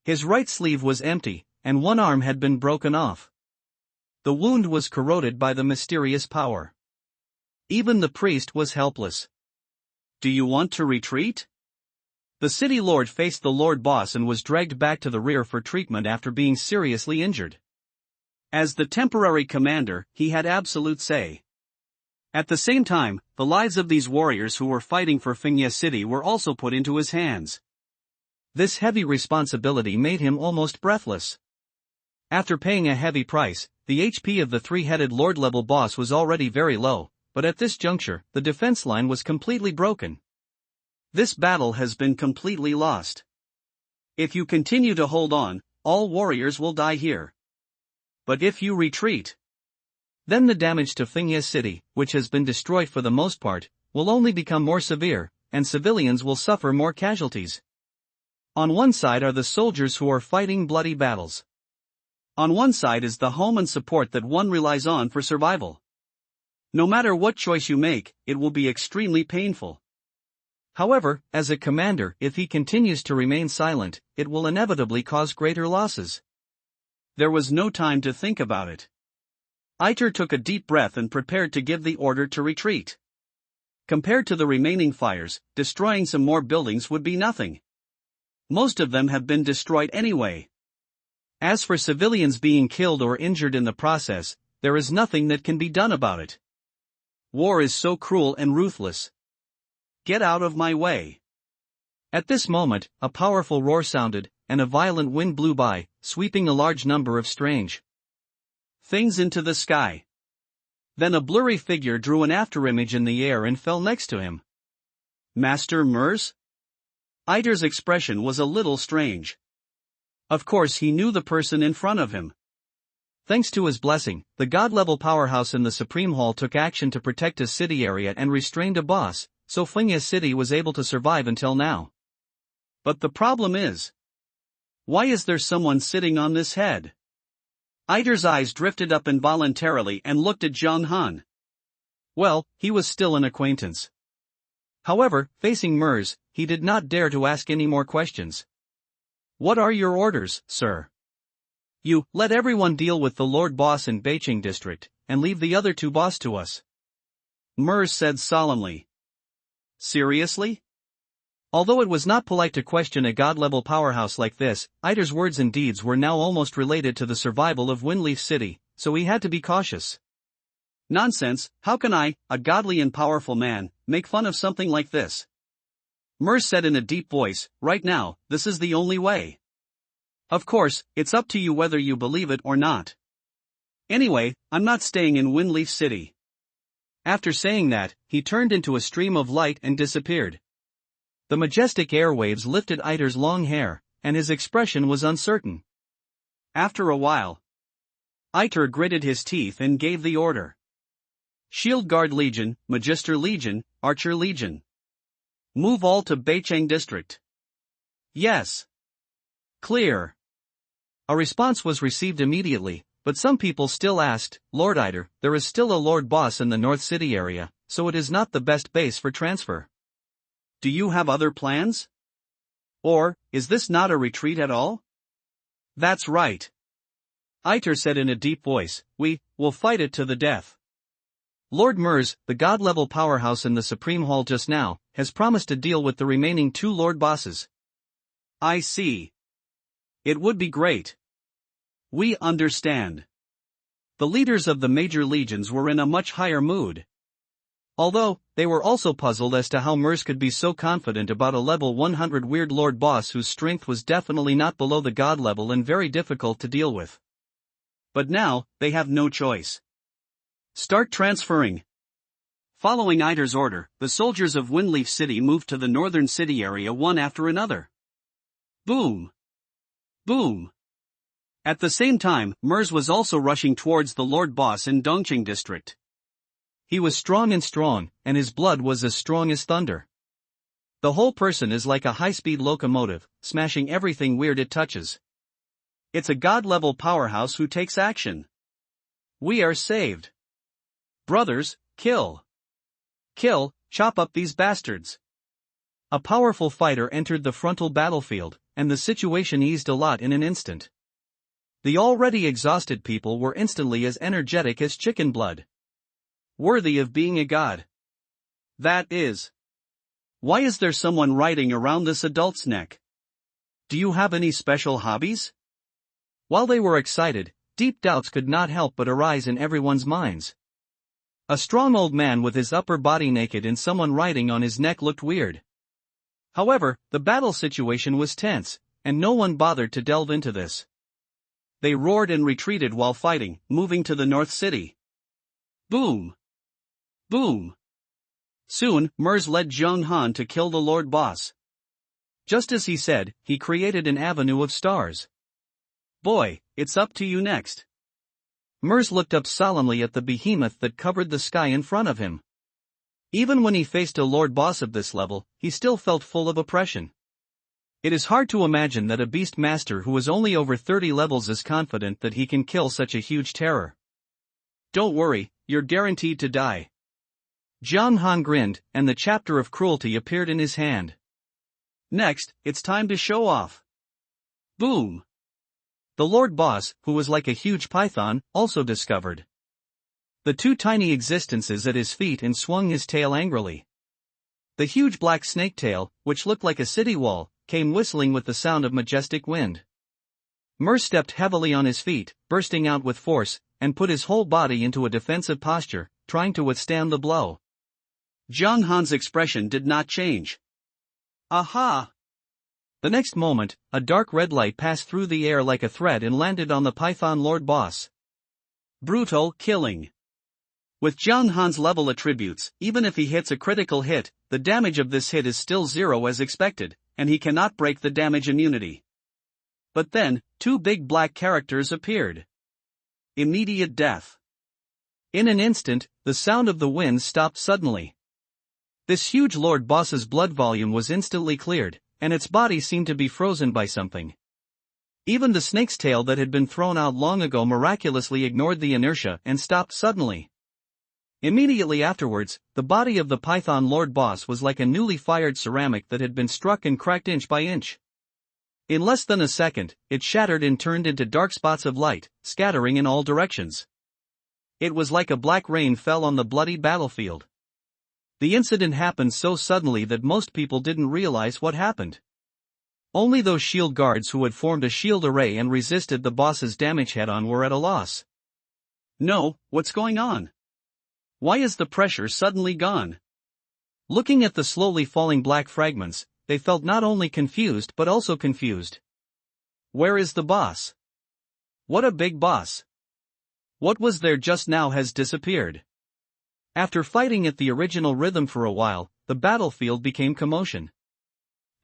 His right sleeve was empty, and one arm had been broken off. The wound was corroded by the mysterious power. Even the priest was helpless. Do you want to retreat? The city lord faced the lord boss and was dragged back to the rear for treatment after being seriously injured. As the temporary commander, he had absolute say. At the same time, the lives of these warriors who were fighting for Fingya City were also put into his hands. This heavy responsibility made him almost breathless. After paying a heavy price, the HP of the three-headed lord-level boss was already very low, but at this juncture, the defense line was completely broken. This battle has been completely lost. If you continue to hold on, all warriors will die here. But if you retreat, then the damage to Fingya City, which has been destroyed for the most part, will only become more severe, and civilians will suffer more casualties. On one side are the soldiers who are fighting bloody battles. On one side is the home and support that one relies on for survival. No matter what choice you make, it will be extremely painful. However, as a commander, if he continues to remain silent, it will inevitably cause greater losses. There was no time to think about it. Iter took a deep breath and prepared to give the order to retreat. Compared to the remaining fires, destroying some more buildings would be nothing. Most of them have been destroyed anyway. As for civilians being killed or injured in the process, there is nothing that can be done about it. War is so cruel and ruthless. Get out of my way. At this moment, a powerful roar sounded, and a violent wind blew by, sweeping a large number of strange things into the sky. Then a blurry figure drew an afterimage in the air and fell next to him. Master Mers? Iter's expression was a little strange. Of course he knew the person in front of him. Thanks to his blessing, the god-level powerhouse in the Supreme Hall took action to protect his city area and restrained a boss, so Fingya City was able to survive until now. But the problem is, why is there someone sitting on this head? Iter's eyes drifted up involuntarily and looked at Zhang Han. Well, he was still an acquaintance. However, facing Mers, he did not dare to ask any more questions. What are your orders, sir? You, let everyone deal with the Lord Boss in Beiqing district, and leave the other two boss to us. Mers said solemnly. Seriously? Although it was not polite to question a god-level powerhouse like this, Iter's words and deeds were now almost related to the survival of Windleaf City, so he had to be cautious. Nonsense, how can I, a godly and powerful man, make fun of something like this? Mers said in a deep voice, right now, this is the only way. Of course, it's up to you whether you believe it or not. Anyway, I'm not staying in Windleaf City. After saying that, he turned into a stream of light and disappeared. The majestic airwaves lifted Iter's long hair, and his expression was uncertain. After a while, Iter gritted his teeth and gave the order. Shield Guard Legion, Magister Legion, Archer Legion. Move all to Beiqing District. Yes. Clear. A response was received immediately, but some people still asked, Lord Iter, there is still a Lord Boss in the North City area, so it is not the best base for transfer. Do you have other plans? Or, is this not a retreat at all? That's right. Iter said in a deep voice, we will fight it to the death. Lord Mers, the god-level powerhouse in the Supreme Hall just now, has promised to deal with the remaining 2 Lord Bosses. I see. It would be great. We understand. The leaders of the major legions were in a much higher mood. Although, they were also puzzled as to how Mers could be so confident about a level 100 weird Lord Boss whose strength was definitely not below the god level and very difficult to deal with. But now, they have no choice. Start transferring. Following Iter's order, the soldiers of Windleaf City moved to the northern city area one after another. Boom! Boom! At the same time, Mers was also rushing towards the Lord Boss in Dongqing district. He was strong, and his blood was as strong as thunder. The whole person is like a high-speed locomotive, smashing everything weird it touches. It's a god-level powerhouse who takes action. We are saved. Brothers, kill. Kill, chop up these bastards. A powerful fighter entered the frontal battlefield, and the situation eased a lot in an instant. The already exhausted people were instantly as energetic as chicken blood. Worthy of being a god. That is. Why is there someone riding around this adult's neck? Do you have any special hobbies? While they were excited, deep doubts could not help but arise in everyone's minds. A strong old man with his upper body naked and someone riding on his neck looked weird. However, the battle situation was tense, and no one bothered to delve into this. They roared and retreated while fighting, moving to the North City. Boom! Boom! Soon, Mers led Zheng Han to kill the Lord Boss. Just as he said, he created an avenue of stars. Boy, it's up to you next. Mers looked up solemnly at the behemoth that covered the sky in front of him. Even when he faced a Lord Boss of this level, he still felt full of oppression. It is hard to imagine that a beast master who is only over 30 levels is confident that he can kill such a huge terror. Don't worry, you're guaranteed to die. Zhang Han grinned, and the chapter of cruelty appeared in his hand. Next, it's time to show off. Boom! The Lord Boss, who was like a huge python, also discovered the 2 tiny existences at his feet and swung his tail angrily. The huge black snake tail, which looked like a city wall, came whistling with the sound of majestic wind. Mers stepped heavily on his feet, bursting out with force, and put his whole body into a defensive posture, trying to withstand the blow. Zhang Han's expression did not change. Aha! The next moment, a dark red light passed through the air like a thread and landed on the Python Lord Boss. Brutal killing. With Zhang Han's level attributes, even if he hits a critical hit, the damage of this hit is still 0 as expected, and he cannot break the damage immunity. But then, 2 big black characters appeared. Immediate death. In an instant, the sound of the wind stopped suddenly. This huge Lord Boss's blood volume was instantly cleared, and its body seemed to be frozen by something. Even the snake's tail that had been thrown out long ago miraculously ignored the inertia and stopped suddenly. Immediately afterwards, the body of the Python Lord Boss was like a newly fired ceramic that had been struck and cracked inch by inch. In less than a second, it shattered and turned into dark spots of light, scattering in all directions. It was like a black rain fell on the bloody battlefield. The incident happened so suddenly that most people didn't realize what happened. Only those shield guards who had formed a shield array and resisted the boss's damage head-on were at a loss. No, what's going on? Why is the pressure suddenly gone? Looking at the slowly falling black fragments, they felt not only confused but also confused. Where is the boss? What a big boss! What was there just now has disappeared. After fighting at the original rhythm for a while, the battlefield became commotion.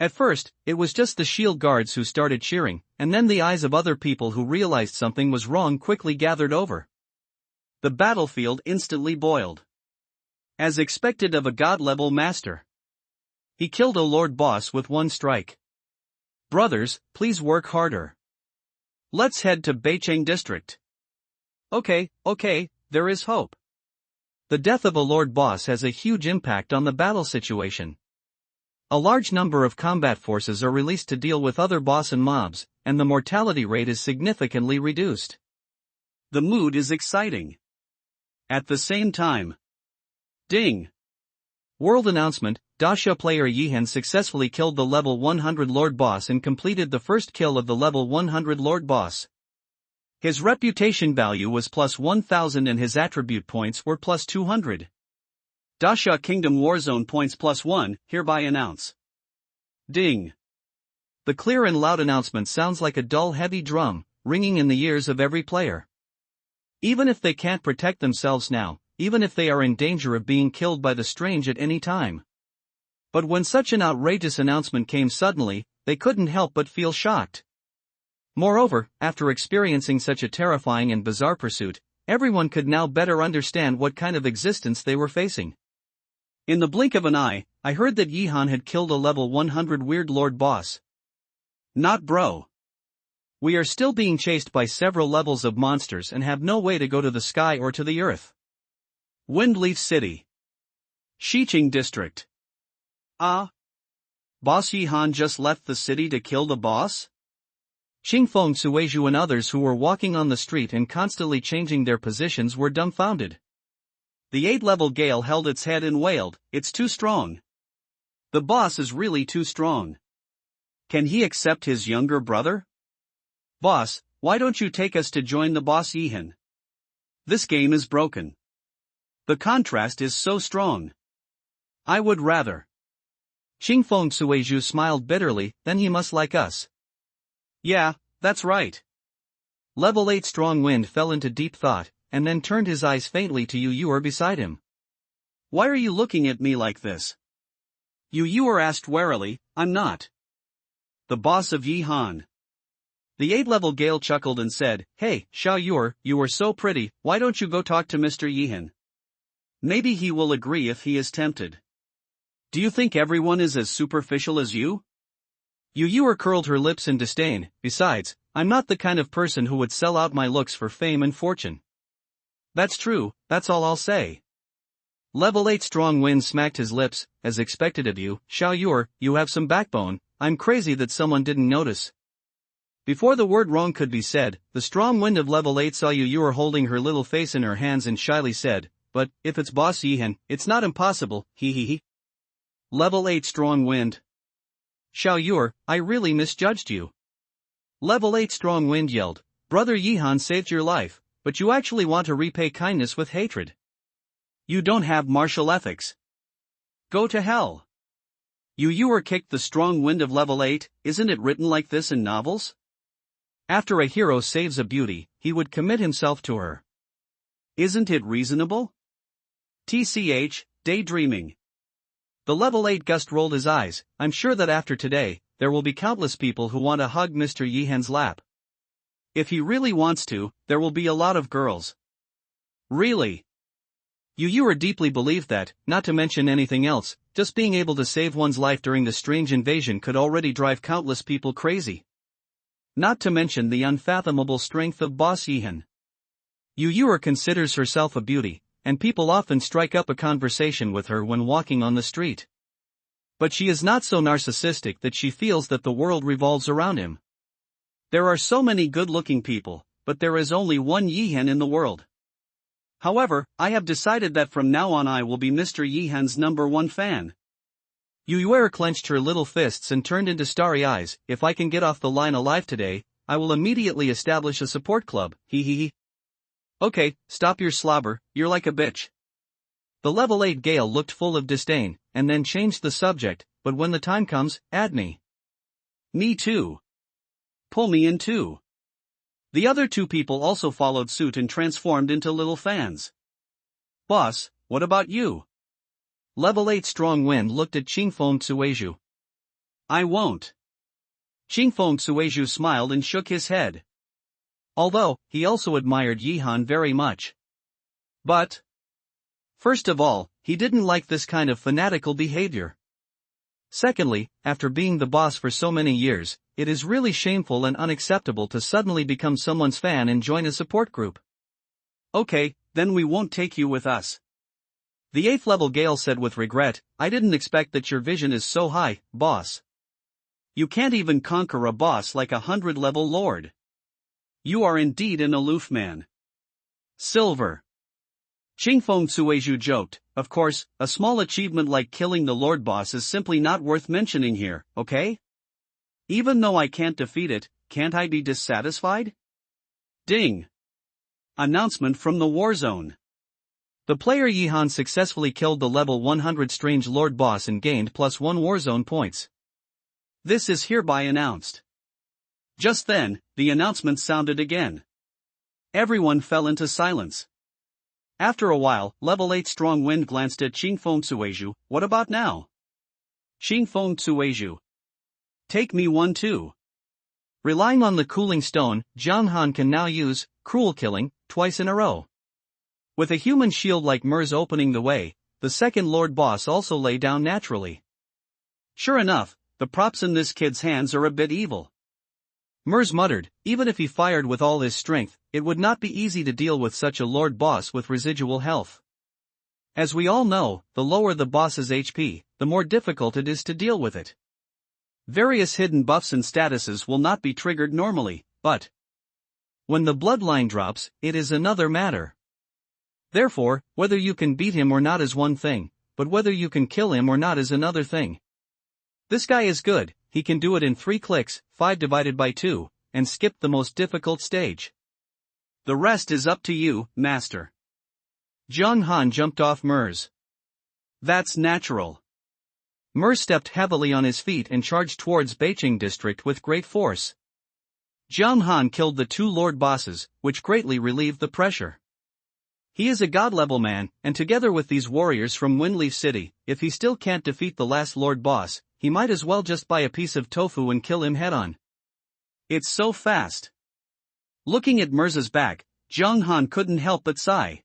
At first, it was just the shield guards who started cheering, and then the eyes of other people who realized something was wrong quickly gathered over. The battlefield instantly boiled. As expected of a god-level master. He killed a Lord Boss with one strike. Brothers, please work harder. Let's head to Beicheng district. Okay, there is hope. The death of a Lord Boss has a huge impact on the battle situation. A large number of combat forces are released to deal with other boss and mobs, and the mortality rate is significantly reduced. The mood is exciting. At the same time. Ding! World announcement: Dasha player Yihan successfully killed the level 100 Lord Boss and completed the first kill of the level 100 Lord Boss. His reputation value was plus 1000 and his attribute points were plus 200. Dasha Kingdom Warzone points plus 1, hereby announce. Ding! The clear and loud announcement sounds like a dull heavy drum, ringing in the ears of every player. Even if they can't protect themselves now, even if they are in danger of being killed by the strange at any time. But when such an outrageous announcement came suddenly, they couldn't help but feel shocked. Moreover, after experiencing such a terrifying and bizarre pursuit, everyone could now better understand what kind of existence they were facing. In the blink of an eye, I heard that Yihan had killed a level 100 Weird Lord Boss. Not bro. We are still being chased by several levels of monsters and have no way to go to the sky or to the earth. Windleaf City. Shiqing District. Boss Yihan just left the city to kill the boss? Qingfeng Suizhu and others who were walking on the street and constantly changing their positions were dumbfounded. The 8th-level Gale held its head and wailed, "It's too strong. The boss is really too strong. Can he accept his younger brother? Boss, why don't you take us to join the boss Yihan? This game is broken. The contrast is so strong. I would rather." Qingfeng Suizhu smiled bitterly, "Then he must like us." Yeah, that's right. Level 8 Strong Wind fell into deep thought, and then turned his eyes faintly to Yu Yuer beside him. Why are you looking at me like this? Yu Yuer asked warily. I'm not the boss of Yihan. The 8th-level Gale chuckled and said, Hey, Xiao Yuer, you are so pretty, why don't you go talk to Mr. Yihan? Maybe he will agree if he is tempted. Do you think everyone is as superficial as you? Yu Yuer curled her lips in disdain. Besides, I'm not the kind of person who would sell out my looks for fame and fortune. That's true, that's all I'll say. Level 8 Strong Wind smacked his lips. As expected of you, Xiao Yuer, you have some backbone. I'm crazy that someone didn't notice. Before the word wrong could be said, the Strong Wind of level 8 saw Yu Yuer holding her little face in her hands and shyly said, But, if it's Boss Yihan, it's not impossible, he. Level 8 Strong Wind. Xiao Yuer, I really misjudged you. Level 8 Strong Wind yelled, Brother Yihan saved your life, but you actually want to repay kindness with hatred. You don't have martial ethics. Go to hell. Yu Yuer kicked the Strong Wind of level 8, isn't it written like this in novels? After a hero saves a beauty, he would commit himself to her. Isn't it reasonable? TCH, daydreaming. The level 8 Gust rolled his eyes. I'm sure that after today, there will be countless people who want to hug Mr. Yihan's lap. If he really wants to, there will be a lot of girls. Really? Yu Yuer deeply believed that, not to mention anything else, just being able to save one's life during the strange invasion could already drive countless people crazy. Not to mention the unfathomable strength of Boss Yihan. Yu Yuer considers herself a beauty, and people often strike up a conversation with her when walking on the street. But she is not so narcissistic that she feels that the world revolves around him. There are so many good-looking people, but there is only one Yihan in the world. However, I have decided that from now on I will be Mr. Yihan's #1 fan. Yu Yuer clenched her little fists and turned into starry eyes. If I can get off the line alive today, I will immediately establish a support club, he. Okay, stop your slobber, you're like a bitch. The level 8 Gale looked full of disdain, and then changed the subject, but when the time comes, add me. Me too. Pull me in too. The other two people also followed suit and transformed into little fans. Boss, what about you? Level 8 Strong Wind looked at Qingfeng Suizhu. I won't. Qingfeng Suizhu smiled and shook his head. Although, he also admired Yihan very much. But, first of all, he didn't like this kind of fanatical behavior. Secondly, after being the boss for so many years, it is really shameful and unacceptable to suddenly become someone's fan and join a support group. Okay, then we won't take you with us. The 8th level Gale said with regret, I didn't expect that your vision is so high, boss. You can't even conquer a boss like a 100 level lord. You are indeed an aloof man. Silver. Qingfeng Sueju joked, of course, a small achievement like killing the lord boss is simply not worth mentioning here, okay? Even though I can't defeat it, can't I be dissatisfied? Ding. Announcement from the war zone. The player Yihan successfully killed the level 100 strange lord boss and gained +1 warzone points. This is hereby announced. Just then, the announcement sounded again. Everyone fell into silence. After a while, level 8 Strong Wind glanced at Qingfeng Sueju, what about now? Qingfeng Sueju. Take me one too. Relying on the cooling stone, Jiang Han can now use cruel killing twice in a row. With a human shield like Mers opening the way, the second Lord Boss also lay down naturally. Sure enough, the props in this kid's hands are a bit evil. Mers muttered, even if he fired with all his strength, it would not be easy to deal with such a Lord Boss with residual health. As we all know, the lower the boss's HP, the more difficult it is to deal with it. Various hidden buffs and statuses will not be triggered normally, but when the bloodline drops, it is another matter. Therefore, whether you can beat him or not is one thing, but whether you can kill him or not is another thing. This guy is good, he can do it in 3 clicks, 5 divided by 2, and skip the most difficult stage. The rest is up to you, master. Jiang Han jumped off Mers. That's natural. Mers stepped heavily on his feet and charged towards Beiqing district with great force. Jiang Han killed the 2 lord bosses, which greatly relieved the pressure. He is a god-level man, and together with these warriors from Windleaf City, if he still can't defeat the last lord boss, he might as well just buy a piece of tofu and kill him head-on. It's so fast. Looking at Mers's back, Jiang Han couldn't help but sigh.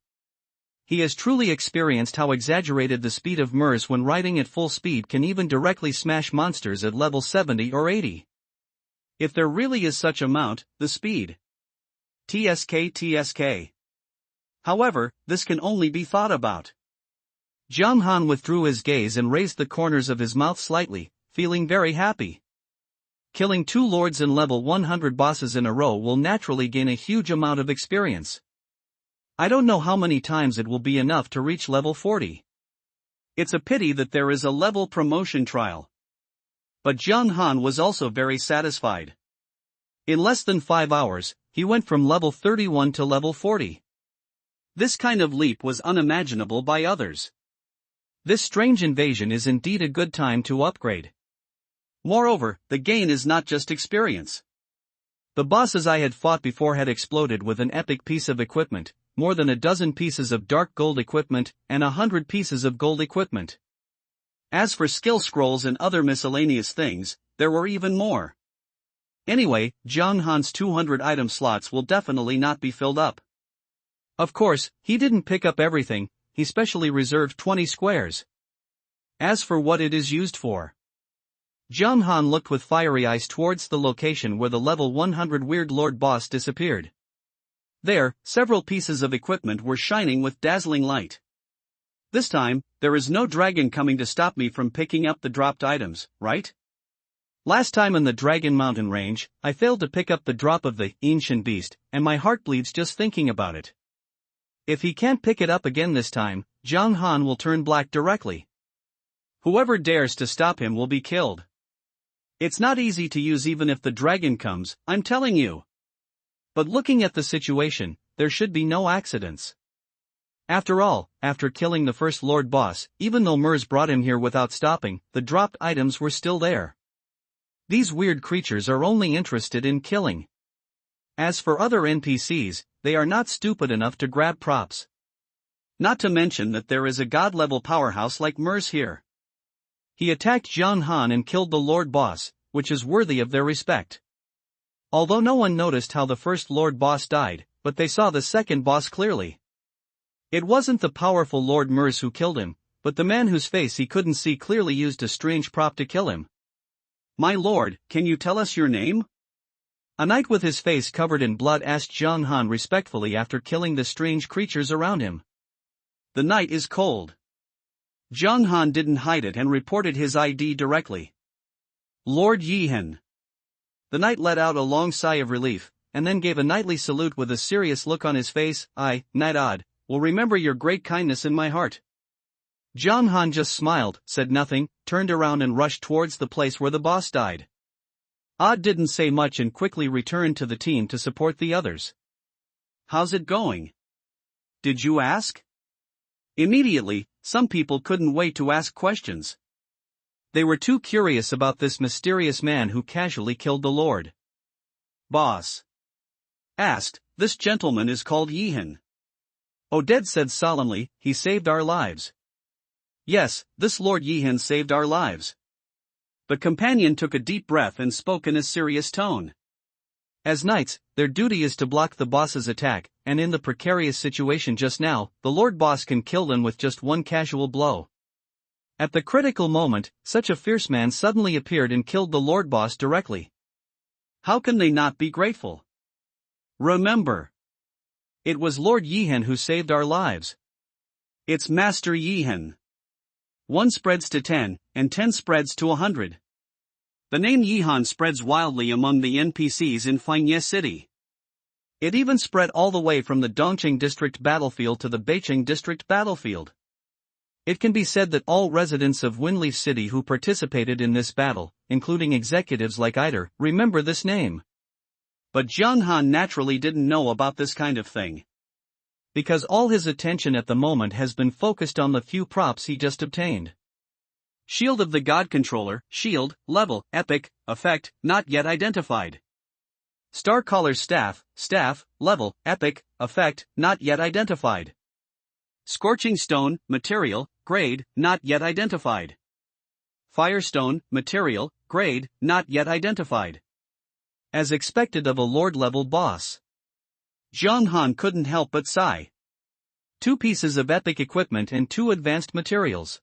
He has truly experienced how exaggerated the speed of Mers when riding at full speed can even directly smash monsters at level 70 or 80. If there really is such a mount, the speed. TSK. However, this can only be thought about. Jiang Han withdrew his gaze and raised the corners of his mouth slightly, feeling very happy. Killing 2 lords and level 100 bosses in a row will naturally gain a huge amount of experience. I don't know how many times it will be enough to reach level 40. It's a pity that there is a level promotion trial. But Jiang Han was also very satisfied. In less than 5 hours, he went from level 31 to level 40. This kind of leap was unimaginable by others. This strange invasion is indeed a good time to upgrade. Moreover, the gain is not just experience. The bosses I had fought before had exploded with an epic piece of equipment, more than a dozen pieces of dark gold equipment, and 100 pieces of gold equipment. As for skill scrolls and other miscellaneous things, there were even more. Anyway, Jiang Han's 200 item slots will definitely not be filled up. Of course, he didn't pick up everything, he specially reserved 20 squares. As for what it is used for, Jiang Han looked with fiery eyes towards the location where the level 100 Weird Lord boss disappeared. There, several pieces of equipment were shining with dazzling light. This time, there is no dragon coming to stop me from picking up the dropped items, right? Last time in the Dragon Mountain range, I failed to pick up the drop of the ancient beast, and my heart bleeds just thinking about it. If he can't pick it up again this time, Jiang Han will turn black directly. Whoever dares to stop him will be killed. It's not easy to use even if the dragon comes, I'm telling you. But looking at the situation, there should be no accidents. After all, after killing the first Lord Boss, even though Mers brought him here without stopping, the dropped items were still there. These weird creatures are only interested in killing. As for other NPCs, they are not stupid enough to grab props. Not to mention that there is a god-level powerhouse like Mers here. He attacked Jiang Han and killed the Lord Boss, which is worthy of their respect. Although no one noticed how the first Lord Boss died, but they saw the second boss clearly. It wasn't the powerful Lord Mers who killed him, but the man whose face he couldn't see clearly used a strange prop to kill him. My lord, can you tell us your name? A knight with his face covered in blood asked Jiang Han respectfully after killing the strange creatures around him. The knight is cold. Jung Han didn't hide it and reported his ID directly. Lord Yihan. The knight let out a long sigh of relief, and then gave a knightly salute with a serious look on his face. I, Knight Odd, will remember your great kindness in my heart. Jung Han just smiled, said nothing, turned around and rushed towards the place where the boss died. Odd didn't say much and quickly returned to the team to support the others. How's it going? Did you ask? Immediately, some people couldn't wait to ask questions. They were too curious about this mysterious man who casually killed the Lord. Boss asked, this gentleman is called Yihan. Oded said solemnly, he saved our lives. Yes, this Lord Yihan saved our lives. The companion took a deep breath and spoke in a serious tone. As knights, their duty is to block the boss's attack, and in the precarious situation just now, the Lord Boss can kill them with just one casual blow. At the critical moment, such a fierce man suddenly appeared and killed the Lord Boss directly. How can they not be grateful? Remember, it was Lord Yihan who saved our lives. It's Master Yihan. 1 spreads to 10, and 10 spreads to 100. The name Yihan spreads wildly among the NPCs in Fanye City. It even spread all the way from the Dongqing District battlefield to the Beiqing District battlefield. It can be said that all residents of Winleaf City who participated in this battle, including executives like Eider, remember this name. But Jung Han naturally didn't know about this kind of thing. Because all his attention at the moment has been focused on the few props he just obtained. Shield of the God Controller, Shield, Level, Epic, Effect, not yet identified. Star Caller's Staff, Staff, Level, Epic, Effect, not yet identified. Scorching Stone, Material, Grade, not yet identified. Firestone, Material, Grade, not yet identified. As expected of a Lord-level boss. Jung Han couldn't help but sigh. 2 pieces of epic equipment and 2 advanced materials.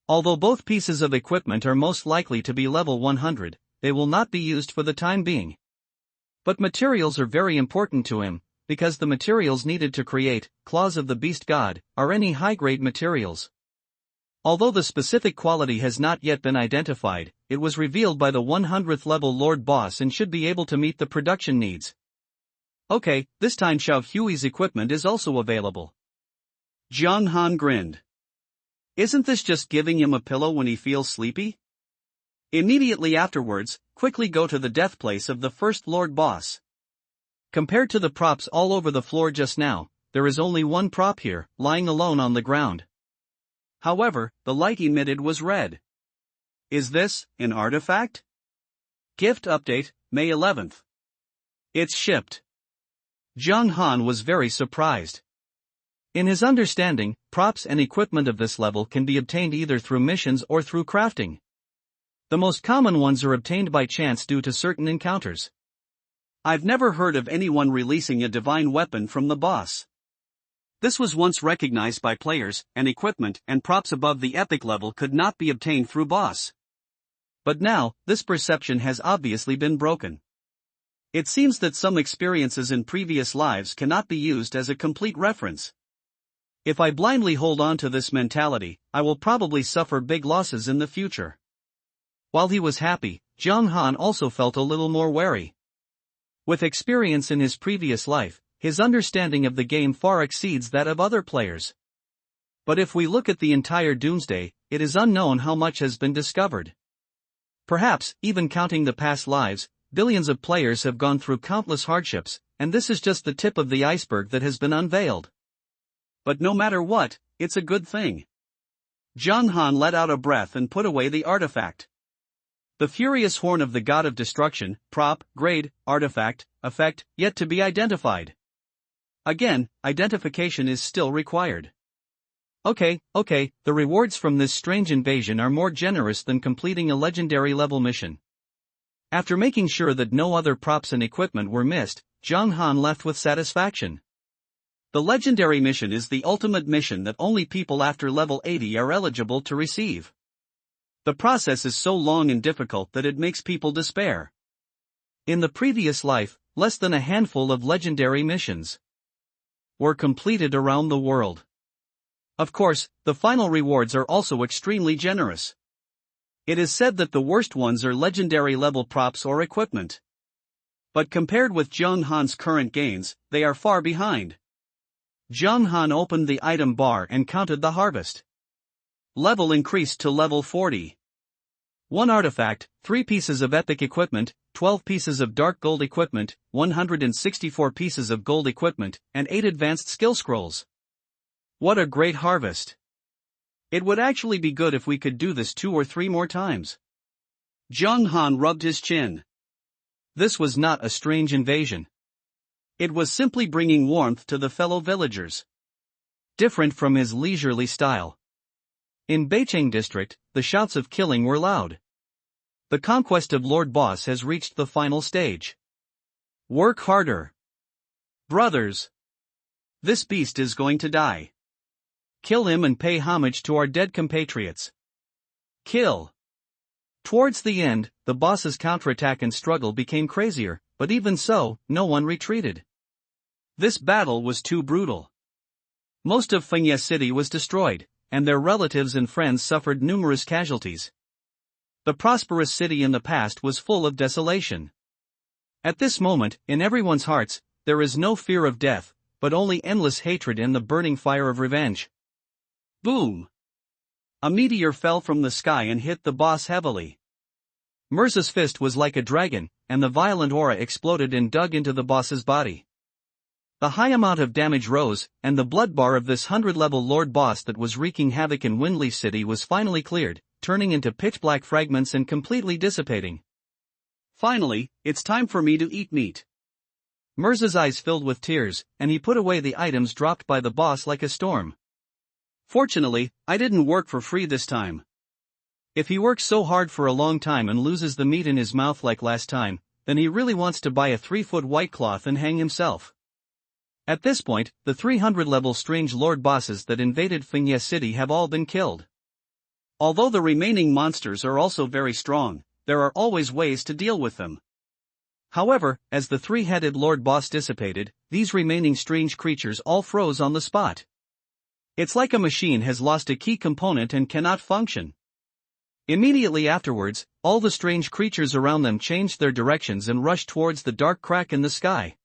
Although both pieces of equipment are most likely to be level 100, they will not be used for the time being. But materials are very important to him, because the materials needed to create Claws of the Beast God are any high-grade materials. Although the specific quality has not yet been identified, it was revealed by the 100th level Lord Boss and should be able to meet the production needs. Okay, this time Xiao Hui's equipment is also available. Jung Han grinned. Isn't this just giving him a pillow when he feels sleepy? Immediately afterwards, quickly go to the death place of the first Lord Boss. Compared to the props all over the floor just now, there is only one prop here, lying alone on the ground. However, the light emitted was red. Is this an artifact? Gift update, May 11th. It's shipped. Jung Han was very surprised. In his understanding, props and equipment of this level can be obtained either through missions or through crafting. The most common ones are obtained by chance due to certain encounters. I've never heard of anyone releasing a divine weapon from the boss. This was once recognized by players, and equipment and props above the epic level could not be obtained through boss. But now, this perception has obviously been broken. It seems that some experiences in previous lives cannot be used as a complete reference. If I blindly hold on to this mentality, I will probably suffer big losses in the future. While he was happy, Jung Han also felt a little more wary. With experience in his previous life, his understanding of the game far exceeds that of other players. But if we look at the entire Doomsday, it is unknown how much has been discovered. Perhaps, even counting the past lives, billions of players have gone through countless hardships, and this is just the tip of the iceberg that has been unveiled. But no matter what, it's a good thing. Jung Han let out a breath and put away the artifact. The Furious Horn of the God of Destruction, prop, grade, artifact, effect, yet to be identified. Again, identification is still required. Okay, the rewards from this strange invasion are more generous than completing a legendary level mission. After making sure that no other props and equipment were missed, Jung Han left with satisfaction. The legendary mission is the ultimate mission that only people after level 80 are eligible to receive. The process is so long and difficult that it makes people despair. In the previous life, less than a handful of legendary missions were completed around the world. Of course, the final rewards are also extremely generous. It is said that the worst ones are legendary level props or equipment. But compared with Jung Han's current gains, they are far behind. Jung Han opened the item bar and counted the harvest. Level increased to level 40. 1 artifact, 3 pieces of epic equipment, 12 pieces of dark gold equipment, 164 pieces of gold equipment, and 8 advanced skill scrolls. What a great harvest! It would actually be good if we could do this 2 or 3 more times. Jung Han rubbed his chin. This was not a strange invasion. It was simply bringing warmth to the fellow villagers. Different from his leisurely style. In Beicheng district, the shouts of killing were loud. The conquest of Lord Boss has reached the final stage. Work harder. Brothers. This beast is going to die. Kill him and pay homage to our dead compatriots. Kill. Towards the end, the boss's counterattack and struggle became crazier, but even so, no one retreated. This battle was too brutal. Most of Fengye City was destroyed, and their relatives and friends suffered numerous casualties. The prosperous city in the past was full of desolation. At this moment, in everyone's hearts, there is no fear of death, but only endless hatred and the burning fire of revenge. Boom! A meteor fell from the sky and hit the boss heavily. Mirza's fist was like a dragon, and the violent aura exploded and dug into the boss's body. The high amount of damage rose, and the blood bar of this 100-level Lord Boss that was wreaking havoc in Windleaf City was finally cleared, turning into pitch-black fragments and completely dissipating. Finally, it's time for me to eat meat. Mirza's eyes filled with tears, and he put away the items dropped by the boss like a storm. Fortunately, I didn't work for free this time. If he works so hard for a long time and loses the meat in his mouth like last time, then he really wants to buy a 3-foot white cloth and hang himself. At this point, the 300-level strange lord bosses that invaded Fengye City have all been killed. Although the remaining monsters are also very strong, there are always ways to deal with them. However, as the 3-headed lord boss dissipated, these remaining strange creatures all froze on the spot. It's like a machine has lost a key component and cannot function. Immediately afterwards, all the strange creatures around them changed their directions and rushed towards the dark crack in the sky.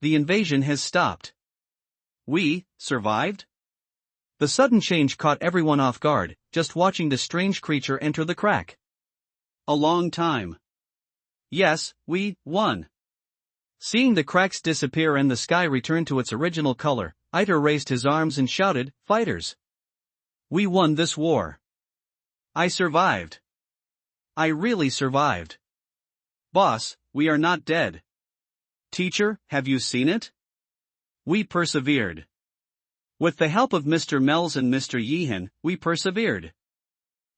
The invasion has stopped. We survived? The sudden change caught everyone off guard, just watching the strange creature enter the crack. A long time. Yes, we won. Seeing the cracks disappear and the sky return to its original color, Iter raised his arms and shouted, "Fighters! We won this war. I survived. I really survived. Boss, we are not dead. Teacher, have you seen it? We persevered. With the help of Mr. Mells and Mr. Yeehan, we persevered."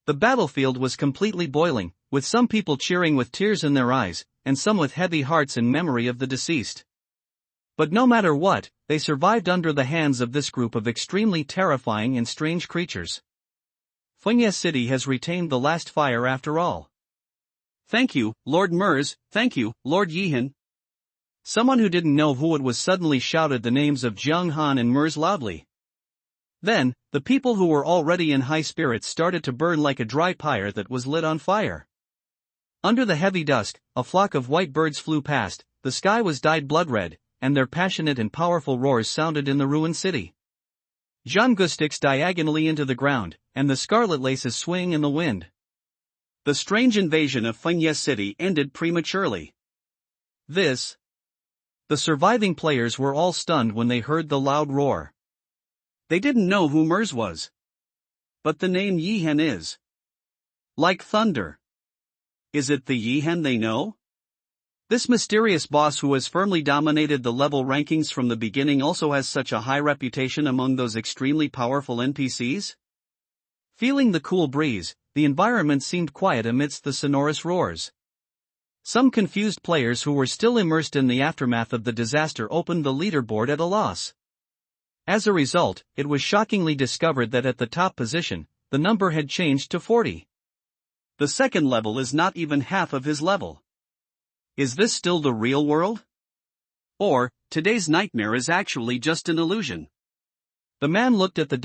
The battlefield was completely boiling, with some people cheering with tears in their eyes, and some with heavy hearts in memory of the deceased. But no matter what, they survived under the hands of this group of extremely terrifying and strange creatures. Fengye City has retained the last fire after all. Thank you, Lord Mers, thank you, Lord Yeehan. Someone who didn't know who it was suddenly shouted the names of Jung Han and Mers loudly. Then, the people who were already in high spirits started to burn like a dry pyre that was lit on fire. Under the heavy dusk, a flock of white birds flew past, the sky was dyed blood red, and their passionate and powerful roars sounded in the ruined city. Zhangu sticks diagonally into the ground, and the scarlet laces swing in the wind. The strange invasion of Fengye City ended prematurely. The surviving players were all stunned when they heard the loud roar. They didn't know who Mers was. But the name Yeehan is like thunder. Is it the Yeehan they know? This mysterious boss who has firmly dominated the level rankings from the beginning also has such a high reputation among those extremely powerful NPCs? Feeling the cool breeze, the environment seemed quiet amidst the sonorous roars. Some confused players who were still immersed in the aftermath of the disaster opened the leaderboard at a loss. As a result, it was shockingly discovered that at the top position, the number had changed to 40. The second level is not even half of his level. Is this still the real world? Or, today's nightmare is actually just an illusion? The man looked at the